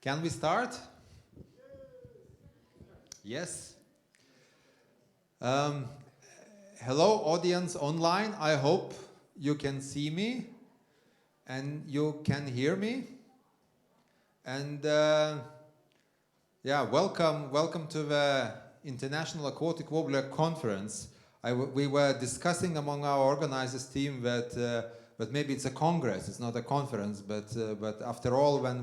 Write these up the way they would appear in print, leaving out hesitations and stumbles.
Can we start? Yes. Hello, audience online. I hope you can see me and you can hear me. And yeah, welcome to the International Aquatic Warbler Conference. We were discussing among our organizers team that maybe it's a congress, it's not a conference, but after all, when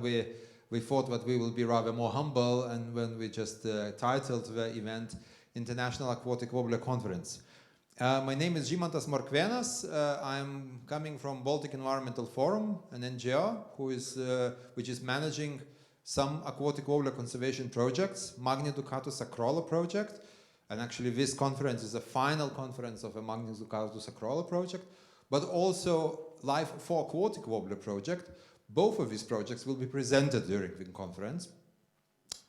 we thought that we will be rather more humble, and when we just titled the event International Aquatic Warbler Conference. My name is Žymantas Morkvėnas. I'm coming from Baltic Environmental Forum, an NGO which is managing some aquatic warbler conservation projects, MagniDucatusAcrola project, and actually this conference is a final conference of a MagniDucatusAcrola project, but also LIFE Aquatic Warbler project. Both of these projects will be presented during the conference.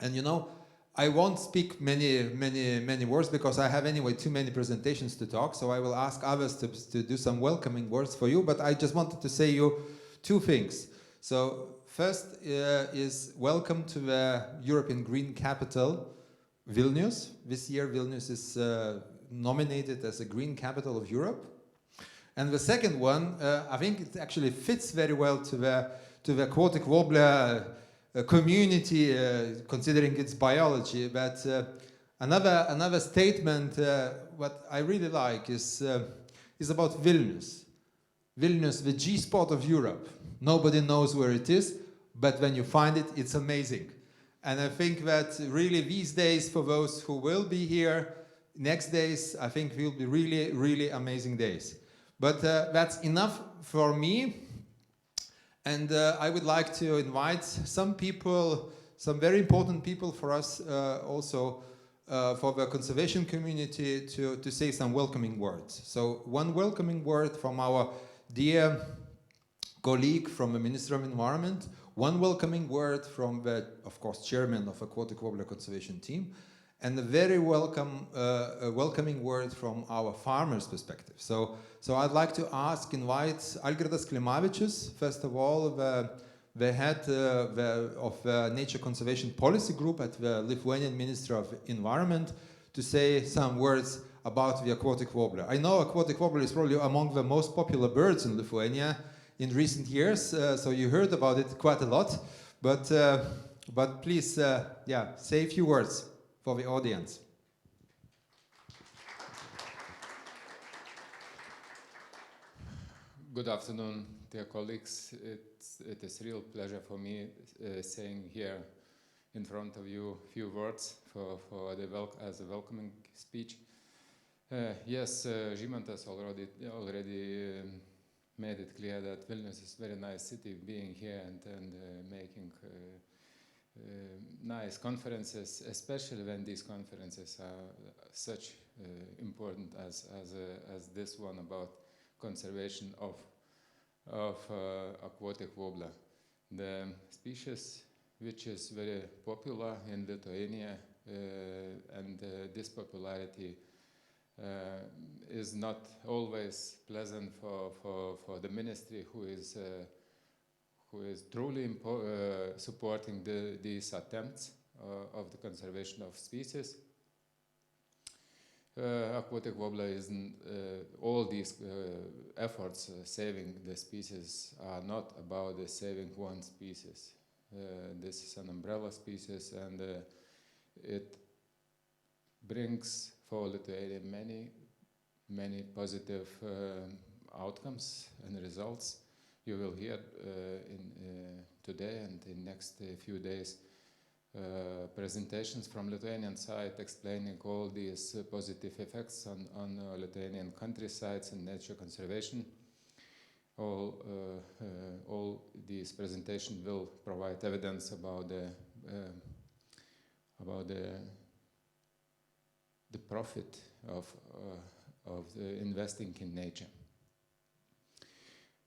And you know, I won't speak many words because I have anyway too many presentations to talk, so I will ask others to do some welcoming words for you, but I just wanted to say you two things. So first is welcome to the European Green Capital, Vilnius. This year Vilnius is nominated as a Green Capital of Europe. And the second one, I think it actually fits very well to the aquatic warbler community, considering its biology. But another statement, what I really like is about Vilnius. Vilnius, the G-spot of Europe. Nobody knows where it is, but when you find it, it's amazing. And I think that really these days, for those who will be here, next days, I think will be really, really amazing days. But that's enough for me. And I would like to invite some people, some very important people for us also for the conservation community to say some welcoming words. So one welcoming word from our dear colleague from the Ministry of Environment, one welcoming word from the, of course, chairman of Aquatic Warbler Conservation team, and a very welcoming word from our farmers' perspective. So I'd like to invite Algirdas Klimavičius, first of all, the head of the Nature Conservation Policy Group at the Lithuanian Ministry of Environment, to say some words about the aquatic warbler. I know aquatic warbler is probably among the most popular birds in Lithuania in recent years, so you heard about it quite a lot, but please, yeah, say a few words for the audience. Good afternoon, dear colleagues. It is a real pleasure for me saying here in front of you a few words as a welcoming speech. Yes, Žymantas already made it clear that Vilnius is a very nice city, being here and making nice conferences, especially when these conferences are such important as this one about conservation of aquatic warbler. The species which is very popular in Lithuania, and this popularity is not always pleasant for the ministry, who is truly supporting these attempts of the conservation of species. Aquatic warbler isn't, all these efforts saving the species are not about saving one species. This is an umbrella species, and it brings for Lithuania many positive outcomes and results. You will hear today and in next few days presentations from Lithuanian side explaining all these positive effects on Lithuanian countrysides and nature conservation. All these presentations will provide evidence about the profit of investing in nature.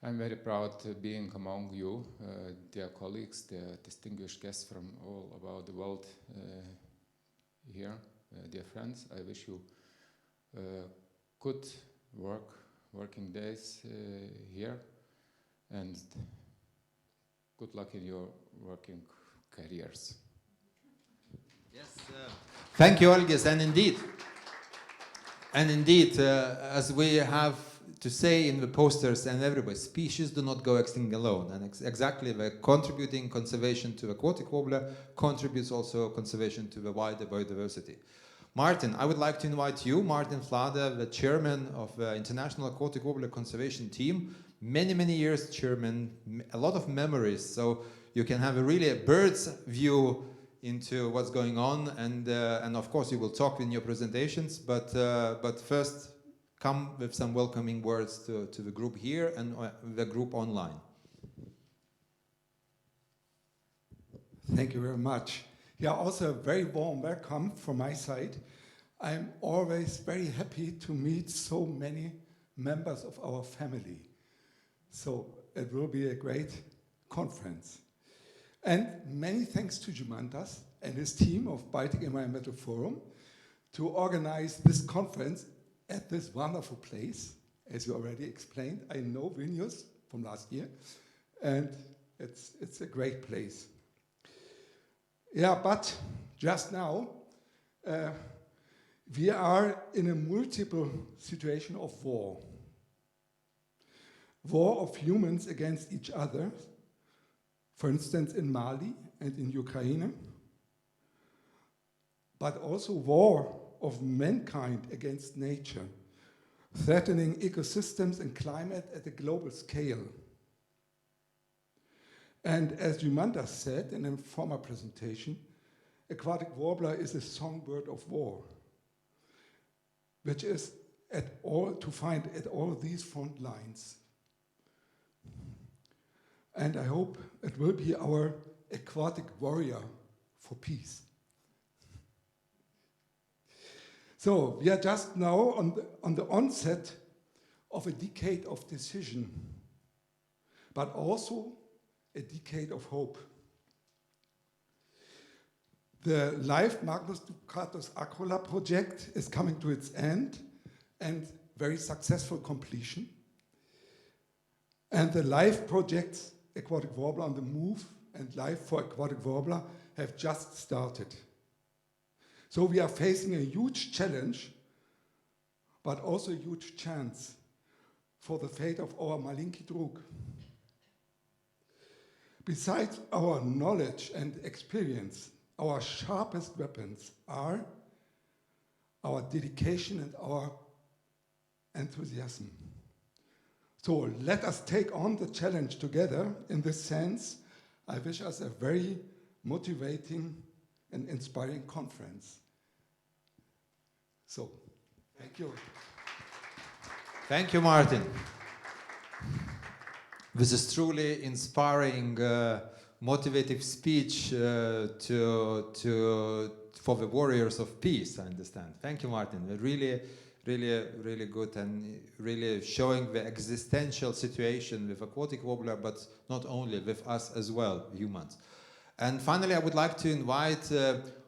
I'm very proud being among you, dear colleagues, dear distinguished guests from all about the world here, dear friends. I wish you good working days here, and good luck in your working careers. Yes. Thank you, Olgis, and indeed, as we have to say in the posters and everywhere, species do not go extinct alone, and exactly the contributing conservation to the aquatic warbler contributes also conservation to the wider biodiversity. Martin, I would like to invite you, Martin Flade, the chairman of the International Aquatic Warbler Conservation Team, many years chairman, a lot of memories, so you can have a really bird's view into what's going on, and of course you will talk in your presentations, but first come with some welcoming words to the group here and the group online. Thank you very much. Yeah, also a very warm welcome from my side. I'm always very happy to meet so many members of our family. So it will be a great conference. And many thanks to Gymantas and his team of Baltic Environmental Forum to organize this conference at this wonderful place. As you already explained, I know Vilnius from last year, and it's a great place. Yeah, but just now, we are in a multiple situation of war. War of humans against each other, for instance in Mali and in Ukraine, but also war of mankind against nature, threatening ecosystems and climate at a global scale. And as Gymantas said in a former presentation, aquatic warbler is a songbird of war, which is to find at all these front lines. And I hope it will be our aquatic warrior for peace. So we are just now on the onset of a decade of decision, but also a decade of hope. The LIFE MagniDucatusAcrola project is coming to its end and very successful completion. And the LIFE projects, Aquatic Warbler on the Move and LIFE for Aquatic Warbler, have just started. So we are facing a huge challenge, but also a huge chance for the fate of our Malinki Druk. Besides our knowledge and experience, our sharpest weapons are our dedication and our enthusiasm. So let us take on the challenge together. In this sense, I wish us a very motivating and inspiring conference. So, thank you. Thank you, Martin. This is truly inspiring, motivative speech for the warriors of peace, I understand. Thank you, Martin. Really good, and really showing the existential situation with aquatic warbler, but not only, with us as well, humans. And finally, I would like to invite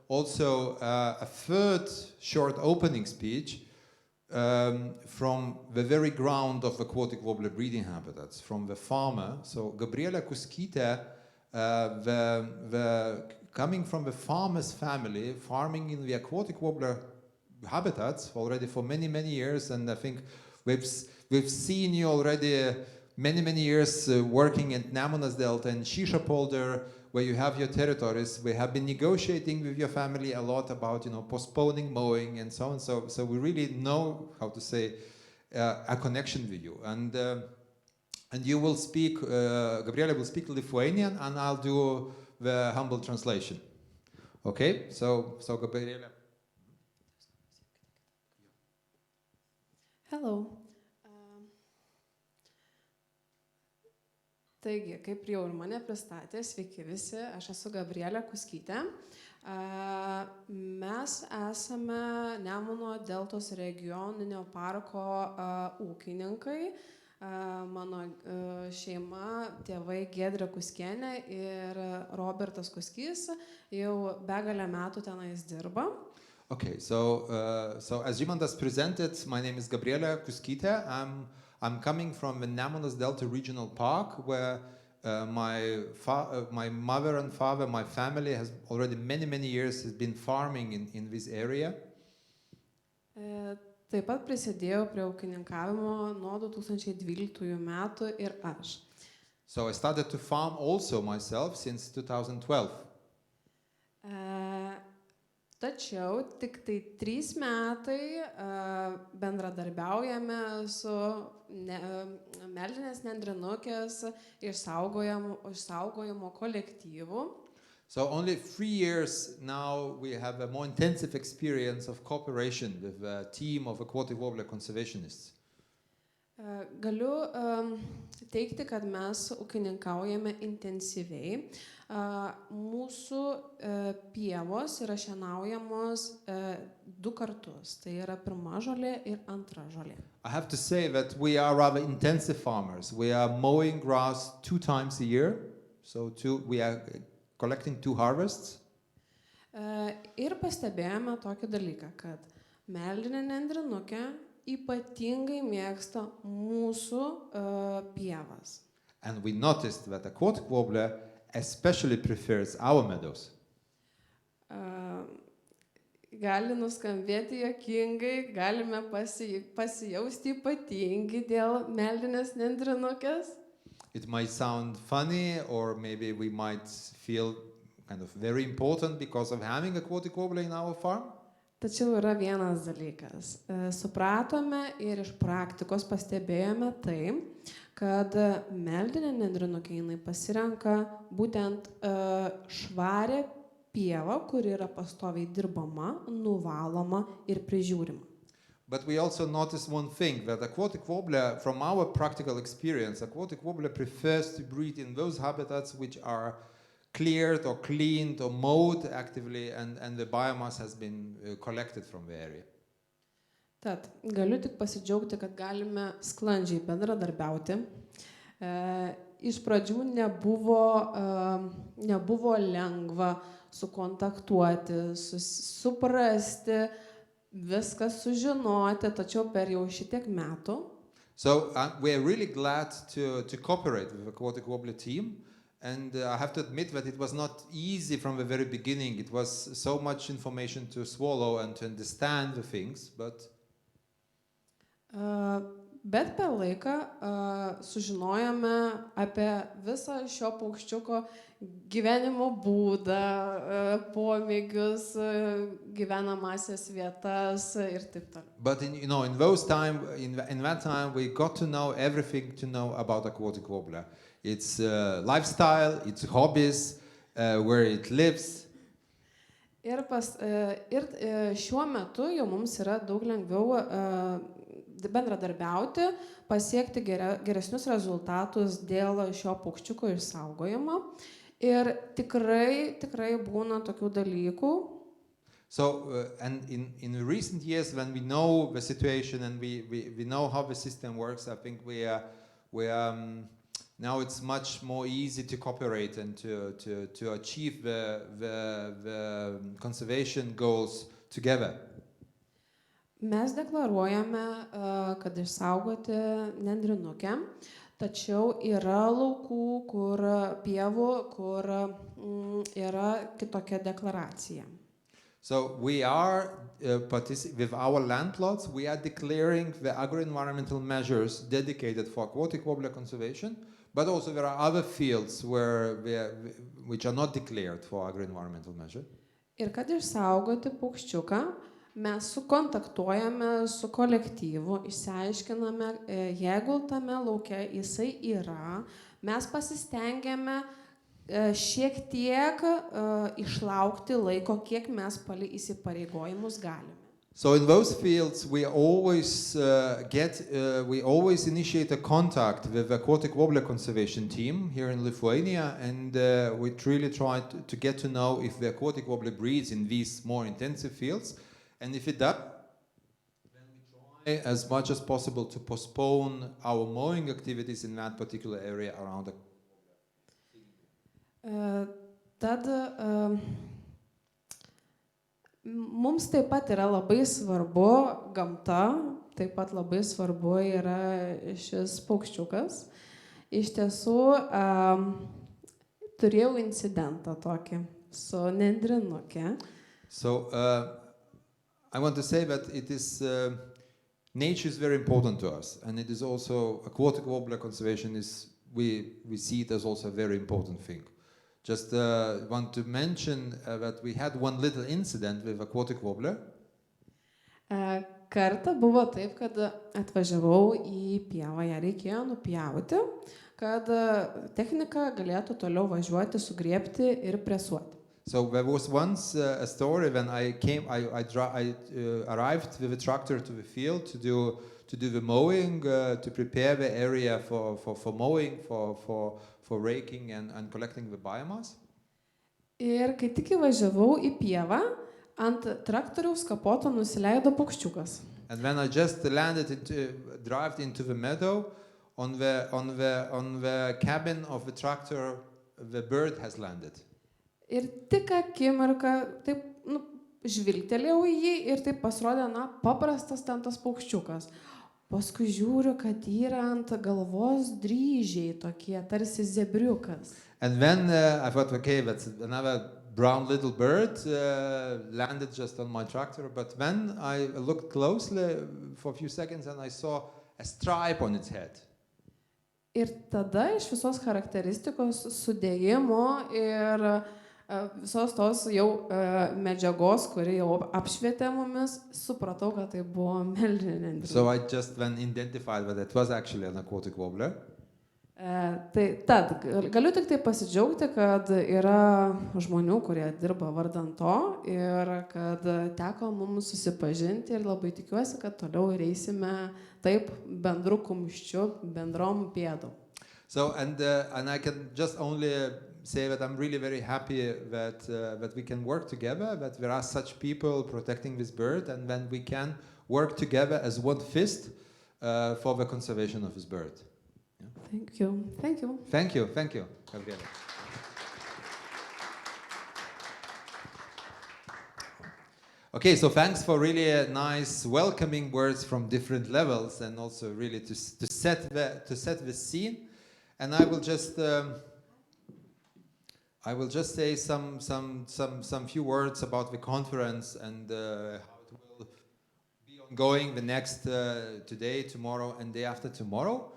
also a third short opening speech from the very ground of aquatic warbler breeding habitats, from the farmer. So Gabriela Kuskytė, coming from the farmer's family, farming in the aquatic warbler habitats already for many years, and I think we've seen you already many years working at Nemunas Delta and Shisha Polder, where you have your territories. We have been negotiating with your family a lot about, postponing mowing and so on. So we really know how to say a connection with you. And you will speak, Gabriela will speak Lithuanian, and I'll do the humble translation. Okay, so Gabriela. Hello. Taigi, kaip jau ir mane pristatė, sveiki visi, aš esu Gabrielė Kuskytė. Mes esame Nemuno Deltos regioninio parko ūkininkai. Mano šeima, tėvai Giedrė Kuskienė ir Robertas Kuskys jau begalę metų tenais dirba. Okay, so as Gymantas presented, my name is Gabriela Kuskytė. I'm coming from the Nemunas Delta Regional Park, where My mother and father, my family has already many years has been farming in this area. Taip pat prisidėjau prie ūkininkavimo nuo 2012 metų ir aš. So I started to farm also myself since 2012. Tačiau tik tai 3 metai bendradarbiaujame su meldinės nendrinukės išsaugojimo kolektyvu. So only 3 years now we have a more intensive experience of cooperation with a team of aquatic warbler conservationists. Galiu teikti, kad mes ūkininkaujame intensyviai. Mūsų pievos yra šienaujamos 2 kartus. Tai yra pirma žolė ir antra žolė. I have to say that we are rather intensive farmers. We are mowing grass 2 times a year. So we are collecting 2 harvests. Ir pastebėjome tokį dalyką, kad meldinė nendrinukė ypatingai mėgsta mūsų pievas. And we noticed that aquatic warbler especially prefers our meadows. Gali nuskambėti juokingai, galime pasijausti ypatingi dėl meldinės nendrinukės. It might sound funny, or maybe we might feel kind of very important because of having aquatic warbler in our farm. Tačiau yra vienas dalykas. Supratome ir iš praktikos pastebėjome tai, kad meldinė nendrinukė jinai pasirenka būtent švarę pievą, kuri yra pastoviai dirbama, nuvaloma ir prižiūrima. But we also notice one thing, that aquatic warbler, from our practical experience, aquatic warbler prefers to breed in those habitats which are cleared or cleaned or mowed actively, and the biomass has been collected from the area. Tad galiu tik pasidžiaugti, kad galime sklandžiai bendradarbiauti. Iš pradžių nebuvo lengva sukontaktuoti, suprasti, viską sužinoti, tačiau per jau šitiek metų. So we are really glad to cooperate with the Aquatic Warbler team. And I have to admit that it was not easy from the very beginning. It was so much information to swallow and to understand the things, but... Bet per laiką sužinojome apie visą šio paukščiuko gyvenimo būdą, pomėgius, gyvenamasias vietas ir taip toliau. But in that time we got to know everything to know about aquatic warbler. Its lifestyle, its hobbies, where it lives. Ir šiuo metu jau mums yra daug lengviau bendradarbiauti, pasiekti geresnius rezultatus dėl šio paukščiuko išsaugojimo. Ir tikrai būna tokių dalykų. So, and in recent years, when we know the situation and we know how the system works, I think now it's much more easy to cooperate and to achieve the conservation goals together. Mes deklaruojame, kad išsaugoti nendrinukę, tačiau yra laukų, pievų, kur yra kitokia deklaracija. So we are, with our land plots, we are declaring the agri-environmental measures dedicated for aquatic warbler conservation, but also there are other fields which are not declared for agri-environmental measure. Ir kad išsaugoti paukščiuką, mes sukontaktuojame su kolektyvu, išsiaiškiname, jeigu tame lauke jisai yra, mes pasistengiame šiek tiek išlaukti laiko, kiek mes palei įsipareigojimus galime. So in those fields we always initiate a contact with the Aquatic Warbler Conservation team here in Lithuania, and we really try to get to know if the aquatic warbler breeds in these more intensive fields. And if it does, then we try as much as possible to postpone our mowing activities in that particular area around the Tad mums taip pat yra labai svarbu gamta, taip pat labai svarbu yra šis paukščiukas. Iš tiesų, turėjau incidentą tokį su nendrinuke. So I want to say that it is nature is very important to us, and it is also aquatic warbler conservation is we see it as also a very important thing. Just want to mention that we had one little incident with aquatic warbler. Kartą buvo taip, kad atvažiavau į pievą, ją reikėjo nupjauti, kad technika galėtų toliau važiuoti, sugriebti ir presuoti. So there was once a story when I arrived with a tractor to the field to do the mowing, to prepare the area for mowing, for raking and collecting the biomass. Ir kai tik įvažiavau į pievą, ant traktoriaus kapoto nusileido paukščiukas. And when I just drive into the meadow, on the cabin of the tractor, the bird has landed. Ir tik akimirką taip žvilgtelėjau į jį ir taip pasirodė, paprastas ten tas paukščiukas. Paskui žiūriu, kad yra ant galvos dryžiai tokie, tarsi zebriukas. And then I thought, okay, that's another brown little bird landed just on my tractor. But then I looked closely for a few seconds and I saw a stripe on its head. Ir tada iš visos charakteristikos sudėjimo ir visos tos jau medžiagos, kuri jau apšvietė mumis, supratau, kad tai buvo mėlyni nendrinukai. So I just then identified that it was actually an aquatic warbler. Tad galiu tik tai pasidžiaugti, kad yra žmonių, kurie dirba vardan to ir kad teko mums susipažinti ir labai tikiuosi, kad toliau eisime taip bendru kumščiu, bendrom pėdom. So and I can just only say that I'm really very happy that we can work together, that there are such people protecting this bird, and then we can work together as one fist for the conservation of this bird. Yeah. Thank you. Thank you. Thank you. Thank you. Okay, so thanks for really nice welcoming words from different levels, and also really to set the scene. And I will just say some few words about the conference and how it will be ongoing the next today, tomorrow, and day after tomorrow.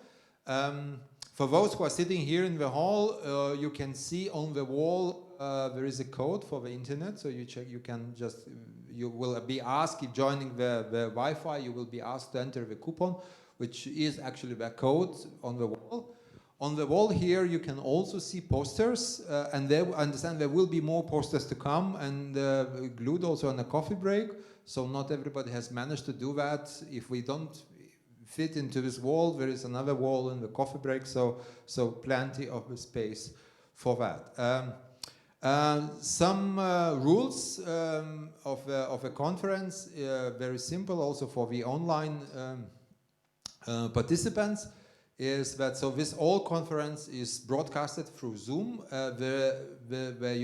For those who are sitting here in the hall, you can see on the wall there is a code for the internet. So you will be asked, if joining the Wi-Fi, you will be asked to enter the coupon, which is actually the code on the wall. On the wall here, you can also see posters, and I understand there will be more posters to come, and glued also on a coffee break. So not everybody has managed to do that. If we don't fit into this wall, there is another wall in the coffee break, so plenty of space for that. Some rules of a conference, very simple also for the online participants, is that this whole conference is broadcasted through Zoom, where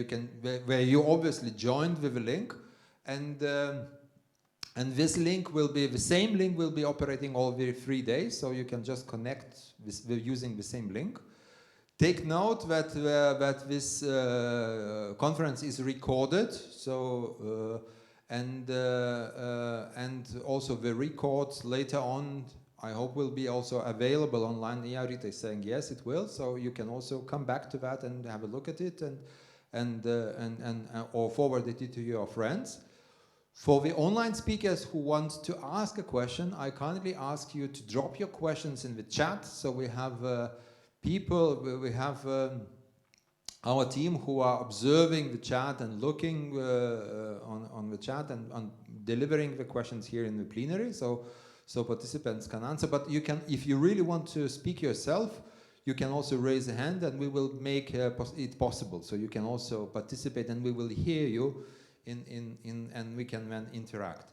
you obviously joined with a link, and this link will be the same link will be operating all the 3 days, so you can just connect using the same link. Take note that this conference is recorded, so and also the records later on, I hope, will be also available online. Yeah, Rita is saying yes, it will. So you can also come back to that and have a look at it, and or forward it to your friends. For the online speakers who want to ask a question, I kindly ask you to drop your questions in the chat. So we have we have our team who are observing the chat and looking on the chat and on delivering the questions here in the plenary. So participants can answer, but you can, if you really want to speak yourself, you can also raise a hand and we will make it possible. So you can also participate and we will hear you and we can then interact.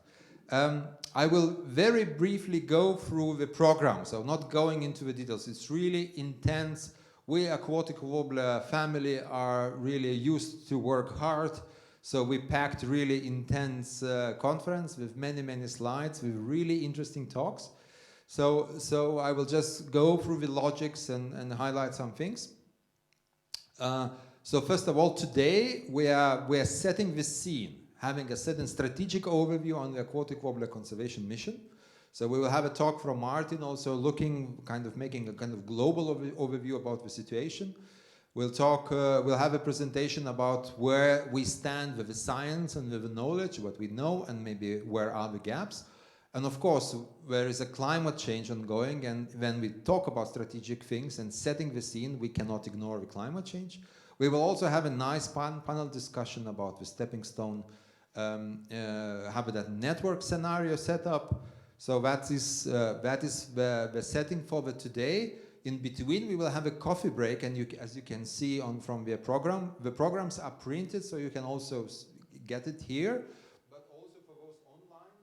I will very briefly go through the program, so not going into the details. It's really intense. We Aquatic Warbler family are really used to work hard. So we packed really intense conference with many slides, with really interesting talks. So I will just go through the logics and highlight some things. So first of all, today we are setting the scene, having a certain strategic overview on the Aquatic Warbler Conservation mission. So we will have a talk from Martin, also making a kind of global overview about the situation. We'll have a presentation about where we stand with the science and with the knowledge, what we know, and maybe where are the gaps. And of course, there is a climate change ongoing, and when we talk about strategic things and setting the scene, we cannot ignore the climate change. We will also have a nice panel discussion about the stepping stone habitat network scenario setup. So that is the setting for today. In between, we will have a coffee break, and as you can see from the program, the programs are printed, so you can also get it here. But also for those online,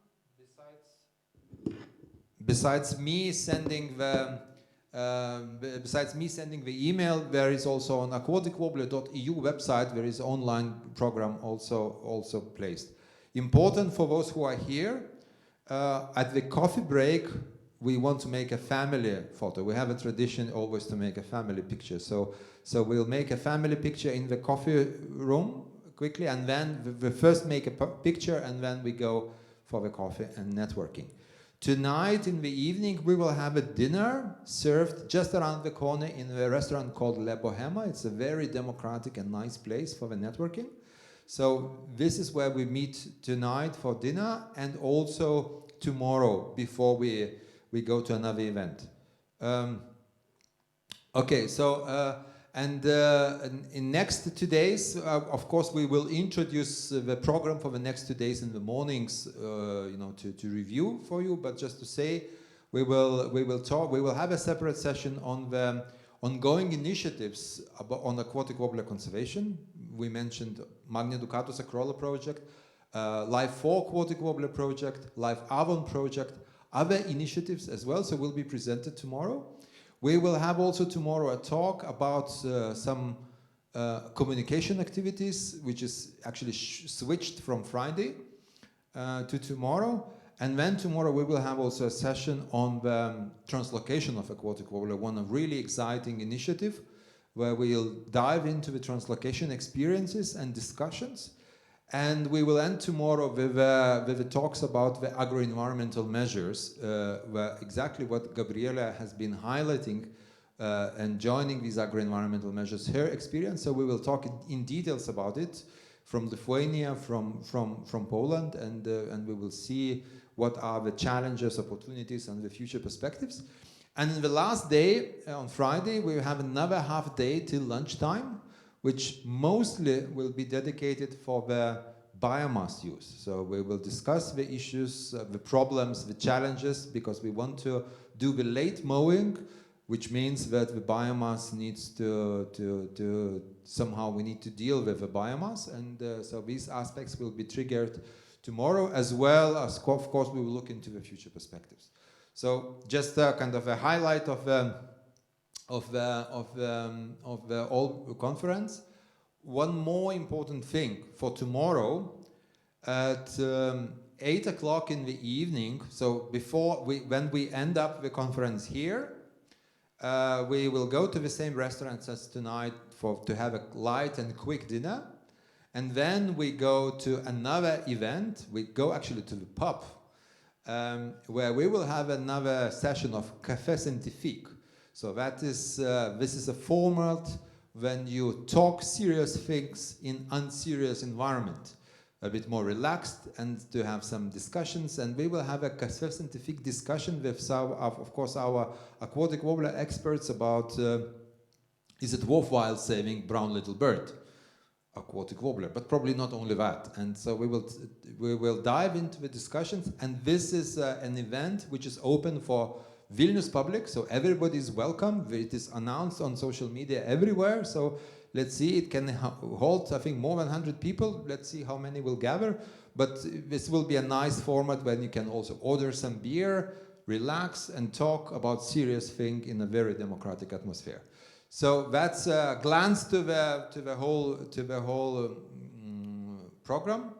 besides me sending the email, there is also on aquaticwarbler.eu website, there is online program also placed. Important for those who are here, at the coffee break, we want to make a family photo. We have a tradition always to make a family picture. So we'll make a family picture in the coffee room quickly, and then we first make a picture, and then we go for the coffee and networking. Tonight in the evening, we will have a dinner served just around the corner in a restaurant called Le Bohema. It's a very democratic and nice place for the networking. So this is where we meet tonight for dinner, and also tomorrow before we go to another event. Okay, so in next 2 days, of course, we will introduce the program for the next 2 days in the mornings, to review for you. But just to say, we will have a separate session on the ongoing initiatives on aquatic warbler conservation. We mentioned MagniDucatusAcrola project, LIFE Aquatic Warbler project, LIFE AWOM project, other initiatives as well, so will be presented tomorrow. We will have also tomorrow a talk about some communication activities, which is actually switched from Friday to tomorrow. And then tomorrow we will have also a session on the translocation of aquatic warbler, one of really exciting initiative, where we'll dive into the translocation experiences and discussions. And we will end tomorrow with the talks about the agri-environmental measures, where exactly what Gabriela has been highlighting and joining these agri-environmental measures, her experience. So we will talk in details about it from Lithuania, from Poland, and we will see what are the challenges, opportunities, and the future perspectives. And in the last day, on Friday, we have another half day till lunchtime, which mostly will be dedicated for the biomass use. So we will discuss the issues, the problems, the challenges, because we want to do the late mowing, which means that the biomass needs to somehow we need to deal with the biomass. And so these aspects will be triggered tomorrow, as well as, of course, we will look into the future perspectives. So just kind of a highlight of the whole conference. One more important thing for tomorrow at 8 o'clock in the evening. So when we end up the conference here, we will go to the same restaurant as tonight to have a light and quick dinner, and then we go to another event. We go actually to the pub, where we will have another session of Café Scientifique. So that is, this is a format when you talk serious things in unserious environment, a bit more relaxed, and to have some discussions. And we will have a Café Scientifique discussion with some, of course, our aquatic warbler experts about is it worthwhile saving brown little bird, aquatic warbler, but probably not only that. And so we will dive into the discussions. And this is an event which is open for Vilnius public, so everybody is welcome. It is announced on social media everywhere. So let's see, it can hold, I think, more than 100 people. Let's see how many will gather. But this will be a nice format when you can also order some beer, relax, and talk about serious thing in a very democratic atmosphere. So that's a glance to the whole program.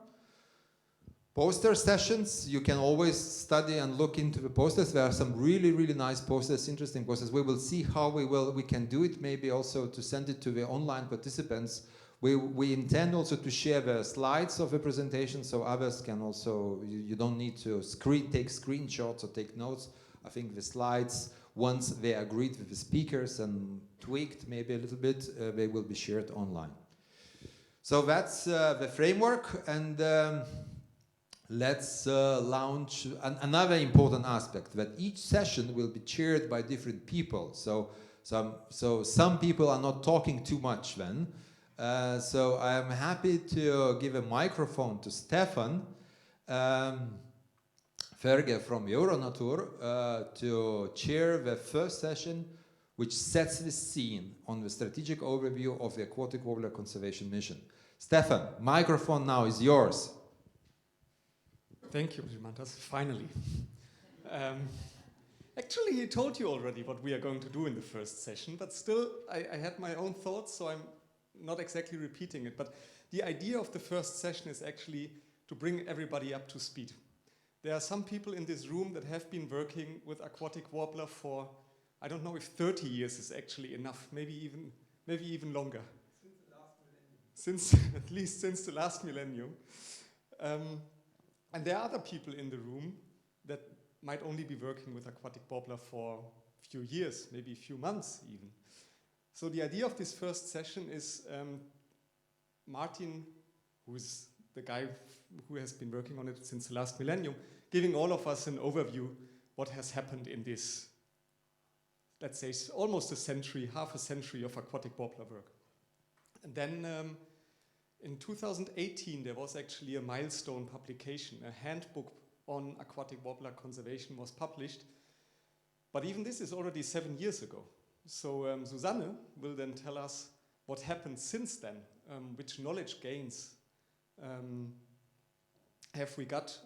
Poster sessions, you can always study and look into the posters. There are some really, really nice posters, interesting posters. We will see how we can do it, maybe also to send it to the online participants. We intend also to share the slides of the presentation so others can also, you don't need to take screenshots or take notes. I think the slides, once they agreed with the speakers and tweaked maybe a little bit, they will be shared online. So that's the framework, and let's launch another important aspect, that each session will be chaired by different people. So some people are not talking too much then. So I'm happy to give a microphone to Stefan Ferge from Euronatur to chair the first session, which sets the scene on the strategic overview of the Aquatic Warbler Conservation Mission. Stefan, microphone now is yours. Thank you, Primantas, finally. Actually, he told you already what we are going to do in the first session, but still, I had my own thoughts, so I'm not exactly repeating it. But the idea of the first session is actually to bring everybody up to speed. There are some people in this room that have been working with Aquatic Warbler for, I don't know if 30 years is actually enough, maybe even longer. Since the last millennium. At least since the last millennium. And there are other people in the room that might only be working with Aquatic Warbler for a few years, maybe a few months even. So the idea of this first session is Martin, who is the guy who has been working on it since the last millennium, giving all of us an overview what has happened in this, let's say, almost a century, half a century of Aquatic Warbler work. And then in 2018, there was actually a milestone publication. A handbook on Aquatic Warbler conservation was published. But even this is already 7 years ago. So Susanne will then tell us what happened since then, which knowledge gains have we got,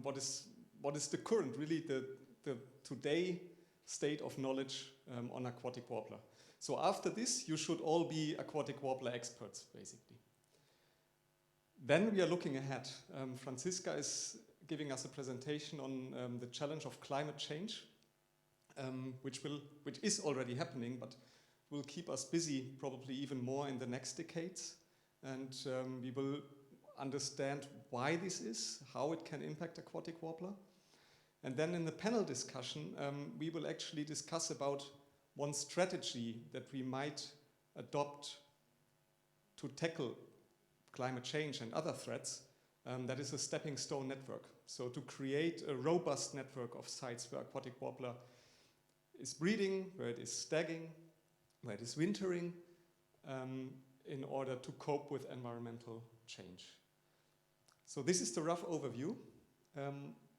what is the current, really the today state of knowledge on Aquatic Warbler. So after this, you should all be Aquatic Warbler experts, basically. Then we are looking ahead. Franziska is giving us a presentation on the challenge of climate change, which is already happening, but will keep us busy probably even more in the next decades. And we will understand why this is, how it can impact Aquatic Warbler. And then in the panel discussion, we will actually discuss about one strategy that we might adopt to tackle climate change and other threats. That is a stepping stone network. So to create a robust network of sites where Aquatic Warbler is breeding, where it is stagging, where it is wintering, in order to cope with environmental change. So this is the rough overview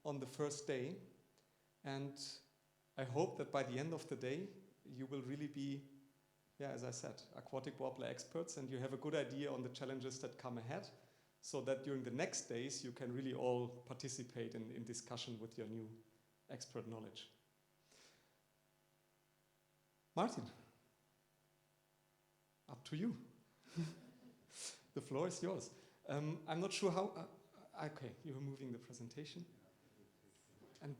on the first day. And I hope that by the end of the day, you will really be, as I said, Aquatic Warbler experts, and you have a good idea on the challenges that come ahead, so that during the next days, you can really all participate in discussion with your new expert knowledge. Martin, up to you. The floor is yours. I'm not sure how, okay, you're moving the presentation. And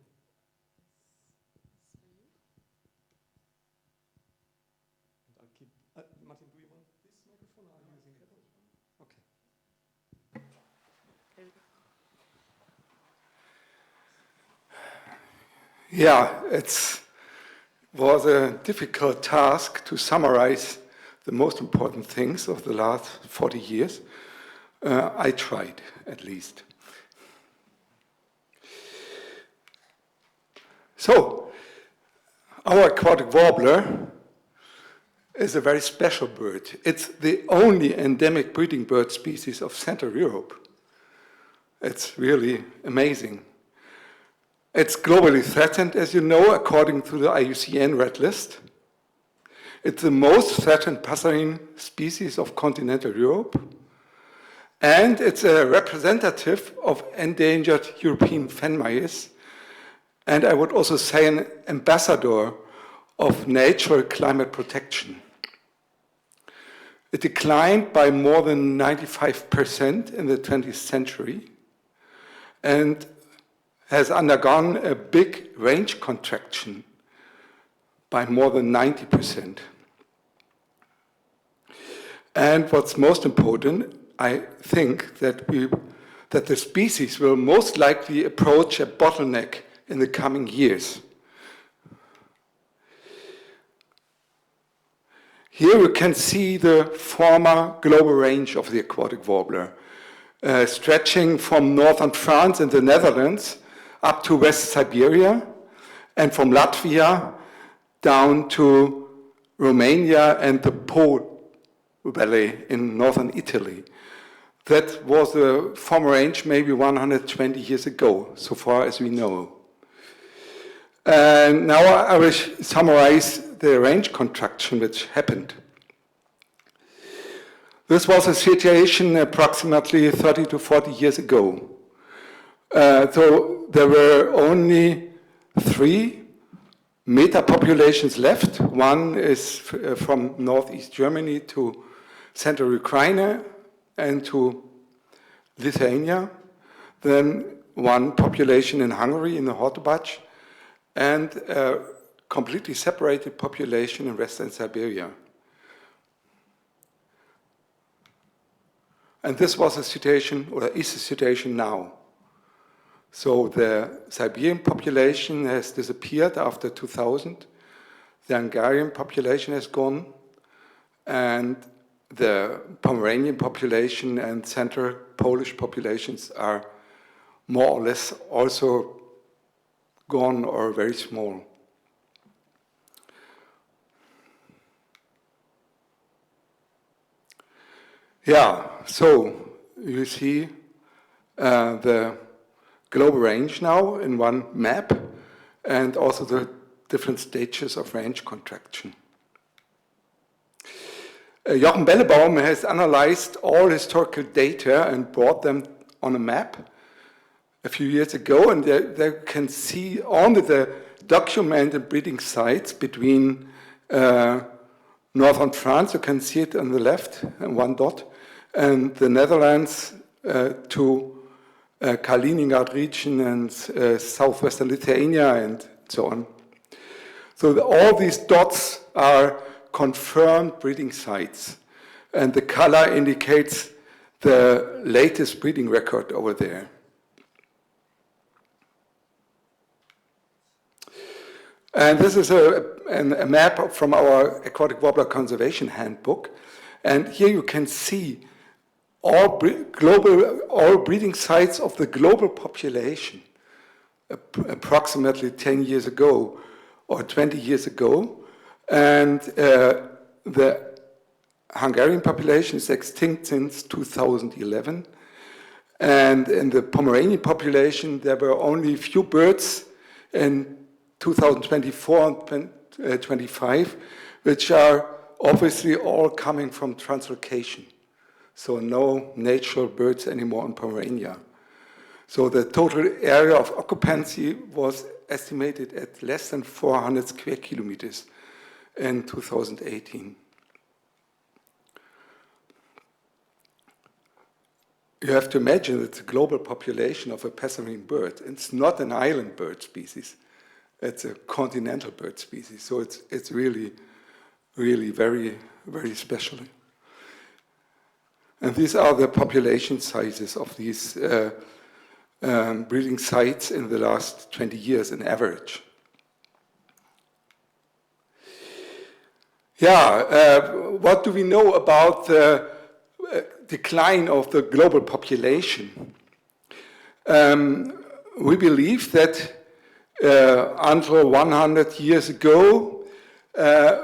I'll keep, Martin, do you want this microphone or are you using that one? Okay. Yeah, it was a difficult task to summarize the most important things of the last 40 years. I tried, at least. So, our aquatic warbler is a very special bird. It's the only endemic breeding bird species of Central Europe. It's really amazing. It's globally threatened, as you know, according to the IUCN Red List. It's the most threatened passerine species of continental Europe. And it's a representative of endangered European fen mice. And I would also say an ambassador of natural climate protection. It declined by more than 95% in the 20th century. and has undergone a big range contraction by more than 90%. And what's most important, I think that the species will most likely approach a bottleneck in the coming years. Here you can see the former global range of the aquatic warbler, stretching from northern France and the Netherlands up to West Siberia, and from Latvia down to Romania and the Po Valley in northern Italy. That was the former range maybe 120 years ago, so far as we know. And now I will summarize the range contraction which happened. This was a situation approximately 30 to 40 years ago. So there were only 3 meta-populations left. One is from northeast Germany to central Ukraine and to Lithuania. Then one population in Hungary, in the Hortobach, and a completely separated population in western Siberia. And this was a situation, or is a situation now. So the Siberian population has disappeared after 2000. The Hungarian population has gone, and the Pomeranian population and central Polish populations are more or less also gone or very small. Yeah, so you see the global range now in one map, and also the different stages of range contraction. Jochen Bellebaum has analyzed all historical data and brought them on a map a few years ago, and they can see only the documented breeding sites between northern France, you can see it on the left, one dot, and the Netherlands to Kaliningrad region and southwestern Lithuania and so on. So all these dots are confirmed breeding sites, and the color indicates the latest breeding record over there. And this is a map from our Aquatic Warbler Conservation Handbook, and here you can see all breeding sites of the global population approximately 10 years ago or 20 years ago. And the Hungarian population is extinct since 2011. And in the Pomeranian population, there were only a few birds in 2024 and 25, which are obviously all coming from translocation. So no natural birds anymore in Pomerania. So the total area of occupancy was estimated at less than 400 square kilometers in 2018. You have to imagine it's a global population of a passerine bird. It's not an island bird species. It's a continental bird species. So it's really, really very, very special. And these are the population sizes of these breeding sites in the last 20 years in average. Yeah, what do we know about the decline of the global population? We believe that until 100 years ago,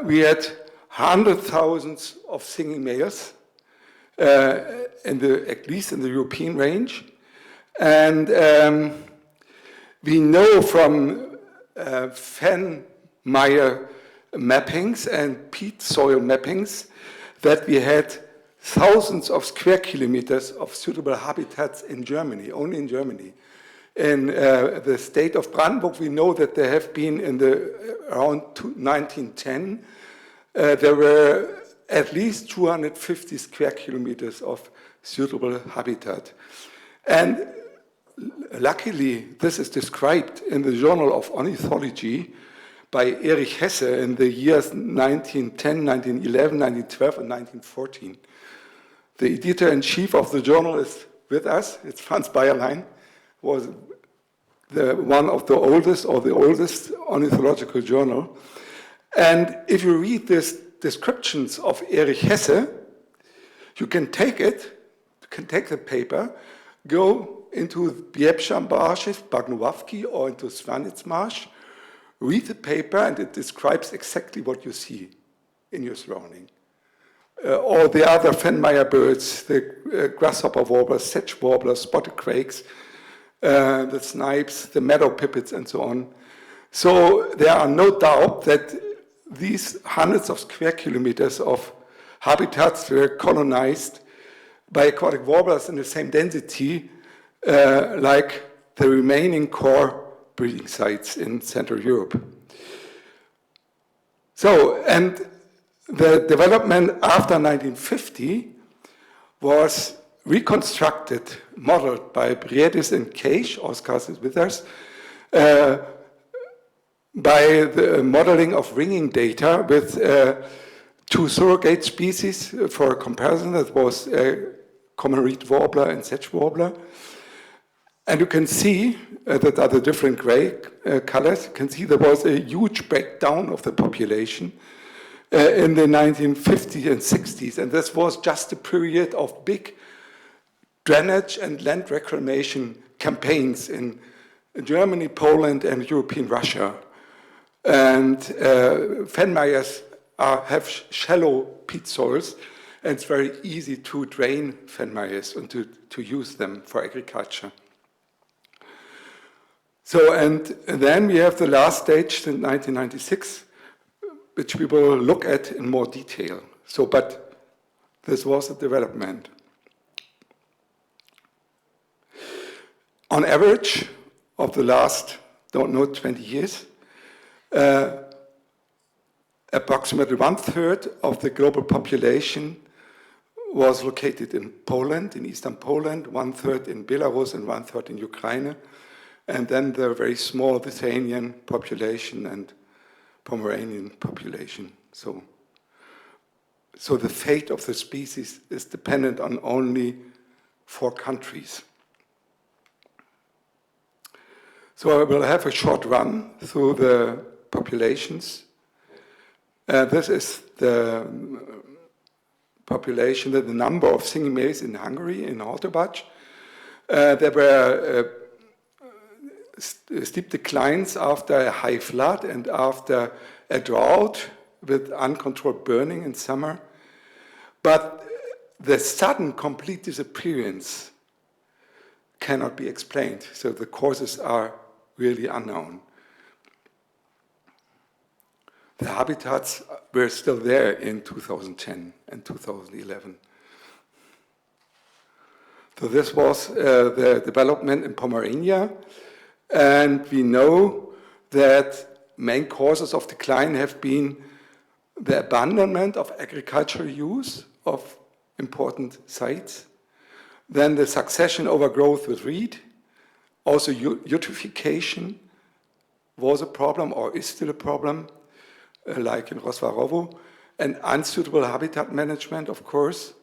we had hundreds of thousands of singing males, at least in the European range. And we know from fen mire mappings and peat soil mappings that we had thousands of square kilometers of suitable habitats in Germany, only in Germany. In the state of Brandenburg, we know that there have been around 1910, there were at least 250 square kilometers of suitable habitat. And luckily, this is described in the Journal of Ornithology by Erich Hesse in the years 1910, 1911, 1912, and 1914. The editor-in-chief of the journal is with us. It's Franz Bayerlein, was one of the oldest or the oldest ornithological journal. And if you read these descriptions of Erich Hesse, you can take it, you can take the paper, go into Biebrza marshes, Bagnoławki, or into Svanitz marsh, read the paper, and it describes exactly what you see in your surrounding. All the other Fenmeyer birds, the grasshopper warblers, sedge warblers, spotted crakes, the snipes, the meadow pipits, and so on. So there are no doubt that these hundreds of square kilometers of habitats were colonized by aquatic warblers in the same density like the remaining core breeding sites in Central Europe. So, and the development after 1950 was reconstructed, modeled by Briedis and Cage, Oskars is with us, by the modeling of ringing data with two surrogate species for a comparison. That was common reed warbler and sedge warbler. And you can see that are the different gray colors. You can see there was a huge breakdown of the population in the 1950s and 60s. And this was just a period of big drainage and land reclamation campaigns in Germany, Poland, and European Russia. And Fenmeyers have shallow peat soils, and it's very easy to drain Fenmeyers and to use them for agriculture. So, and then we have the last stage in 1996, which we will look at in more detail. So, but this was a development. On average of the last, 20 years, approximately 1/3 of the global population was located in Poland, in eastern Poland, 1/3 in Belarus, and 1/3 in Ukraine. And then the very small Lithuanian population and Pomeranian population. So the fate of the species is dependent on only 4 countries. So I will have a short run through the populations. This is the population, the number of singing males in Hungary, in Hortobach. There were steep declines after a high flood and after a drought with uncontrolled burning in summer. But the sudden complete disappearance cannot be explained. So the causes are really unknown. The habitats were still there in 2010 and 2011. So this was the development in Pomerania. And we know that main causes of decline have been the abandonment of agricultural use of important sites, then the succession overgrowth with reed, also eutrophication was a problem or is still a problem, like in Rozvarovo, and unsuitable habitat management, of course.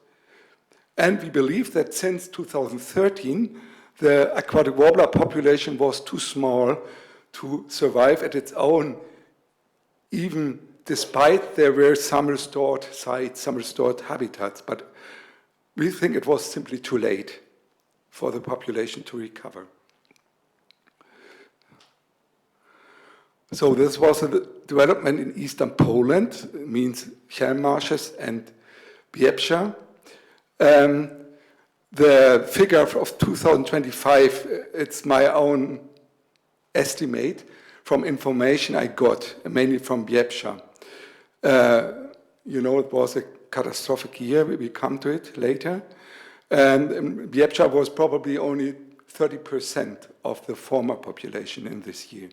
And we believe that since 2013, the aquatic warbler population was too small to survive at its own, even despite there were some restored sites, some restored habitats. But we think it was simply too late for the population to recover. So this was a development in eastern Poland, it means Chelm marshes and Biebrza. The figure of 2025, it's my own estimate from information I got, mainly from Biebrza. You know, it was a catastrophic year, we come to it later. And Biebrza was probably only 30% of the former population in this year.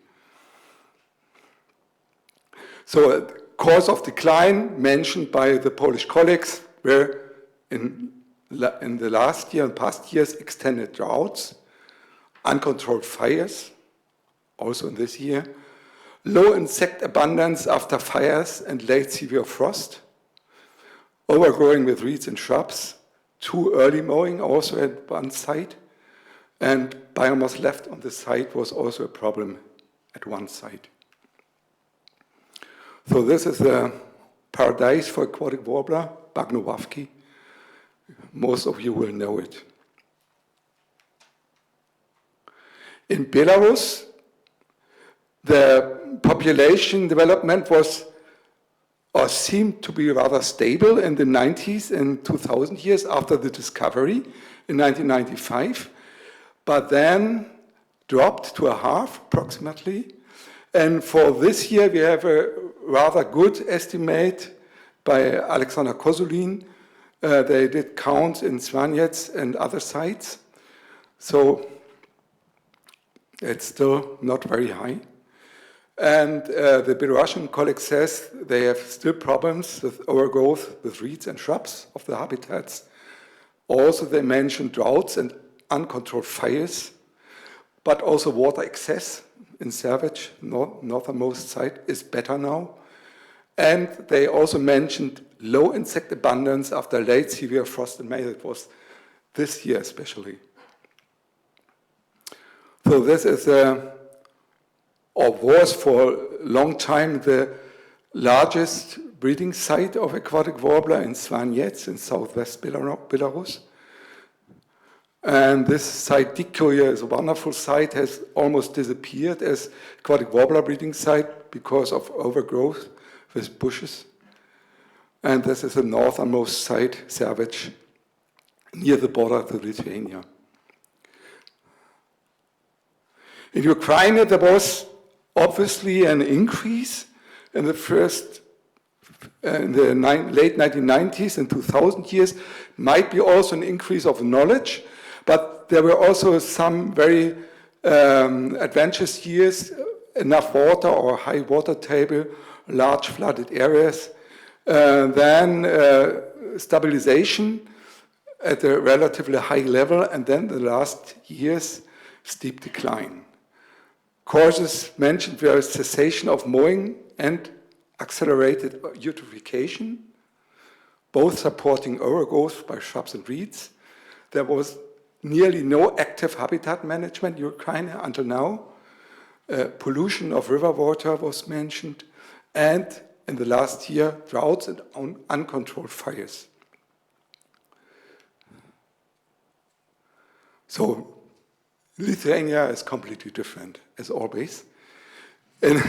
So cause of decline mentioned by the Polish colleagues were in the last year and past years extended droughts, uncontrolled fires, also in this year, low insect abundance after fires and late severe frost, overgrowing with reeds and shrubs, too early mowing also at one site, and biomass left on the site was also a problem at one site. So this is a paradise for aquatic warbler, Bagnovavki. Most of you will know it. In Belarus, the population development was or seemed to be rather stable in the 90s and 2000 years after the discovery in 1995, but then dropped to a half approximately. And for this year, we have a rather good estimate by Alexander Kozulin. They did counts in Svanets and other sites. So it's still not very high. And the Belarusian colleague says they have still problems with overgrowth with reeds and shrubs of the habitats. Also, they mentioned droughts and uncontrolled fires, but also water excess in Savage, northernmost site, is better now. And they also mentioned low insect abundance after late severe frost in May. It was this year especially. So this is or was for a long time the largest breeding site of aquatic warbler in Svanets in southwest Belarus. And this site, Dikuya, is a wonderful site, has almost disappeared as aquatic warbler breeding site because of overgrowth with bushes. And this is the northernmost site, Savage, near the border to Lithuania. In Ukraine, there was obviously an increase in the late 1990s and 2000 years. Might be also an increase of knowledge, but there were also some very adventurous years, enough water or high water table, large flooded areas. Then stabilization at a relatively high level, and then the last years, steep decline. Causes mentioned were cessation of mowing and accelerated eutrophication, both supporting overgrowth by shrubs and reeds. There was nearly no active habitat management in Ukraine until now. Pollution of river water was mentioned, and in the last year, droughts and uncontrolled fires. So Lithuania is completely different, as always. In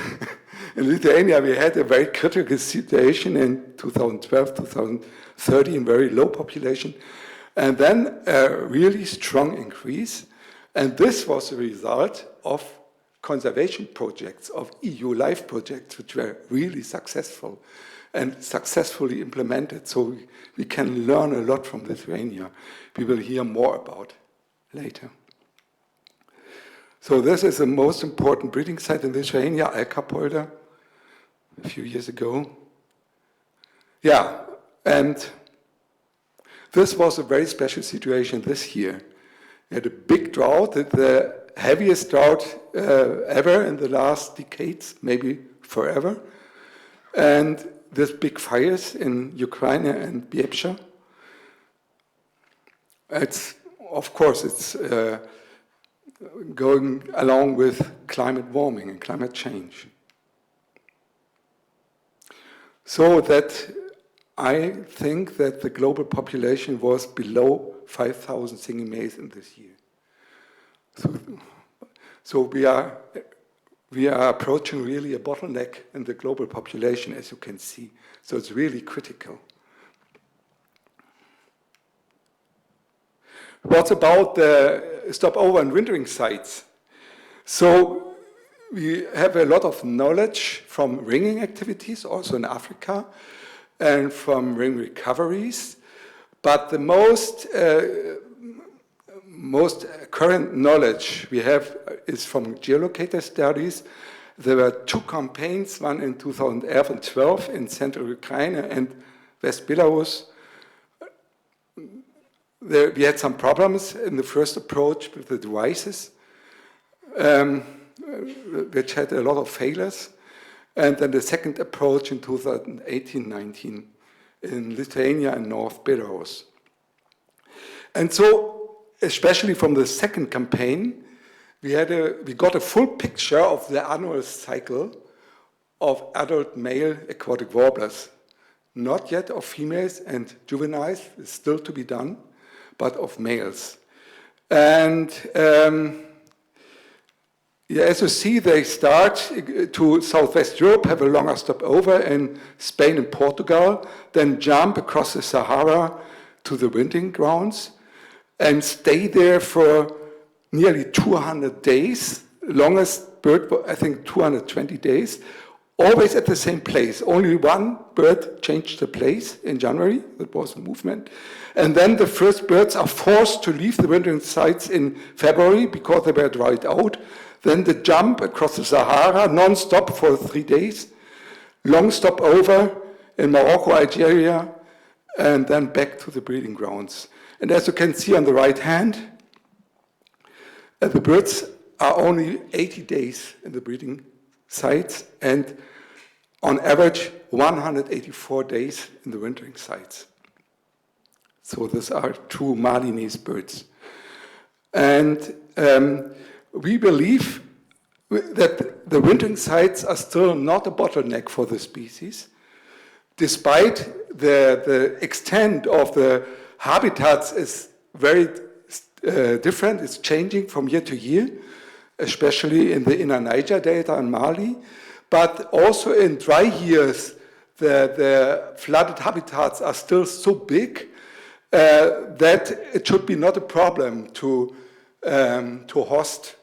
Lithuania, we had a very critical situation in 2012, 2013, very low population, and then a really strong increase. And this was a result of conservation projects, of EU LIFE projects, which were really successful and successfully implemented. So we can learn a lot from Lithuania. We will hear more about later. So this is the most important breeding site in Lithuania, Alkapolder, a few years ago. Yeah, and this was a very special situation this year. We had a big drought, the heaviest drought ever in the last decades, maybe forever. And there's big fires in Ukraine and Biebrza. Of course, it's going along with climate warming and climate change. So that I think that the global population was below 5,000 single males in this year. So we are approaching really a bottleneck in the global population, as you can see. So it's really critical. What about the stopover and wintering sites? So we have a lot of knowledge from ringing activities, also in Africa, and from ring recoveries. But the most current knowledge we have is from geolocator studies. There were two campaigns, one in 2011 and 2012 in central Ukraine and West Belarus. We had some problems in the first approach with the devices. which had a lot of failures. And then the second approach in 2018-19 in Lithuania and North Belarus. And so, especially from the second campaign, we got a full picture of the annual cycle of adult male aquatic warblers. Not yet of females and juveniles, it's still to be done, but of males. And as you see, they start to Southwest Europe, have a longer stopover in Spain and Portugal, then jump across the Sahara to the wintering grounds and stay there for nearly 200 days, longest bird, I think 220 days, always at the same place. Only one bird changed the place in January, that was the movement. And then the first birds are forced to leave the wintering sites in February because they were dried out. Then the jump across the Sahara, non-stop for 3 days, long stopover in Morocco, Algeria, and then back to the breeding grounds. And as you can see on the right hand, the birds are only 80 days in the breeding sites and on average 184 days in the wintering sites. So these are true Malinese birds. And we believe that the wintering sites are still not a bottleneck for the species, despite the extent of the habitats is very different. It's changing from year to year, especially in the inner Niger Delta in Mali, but also in dry years, the flooded habitats are still so big that it should be not a problem to host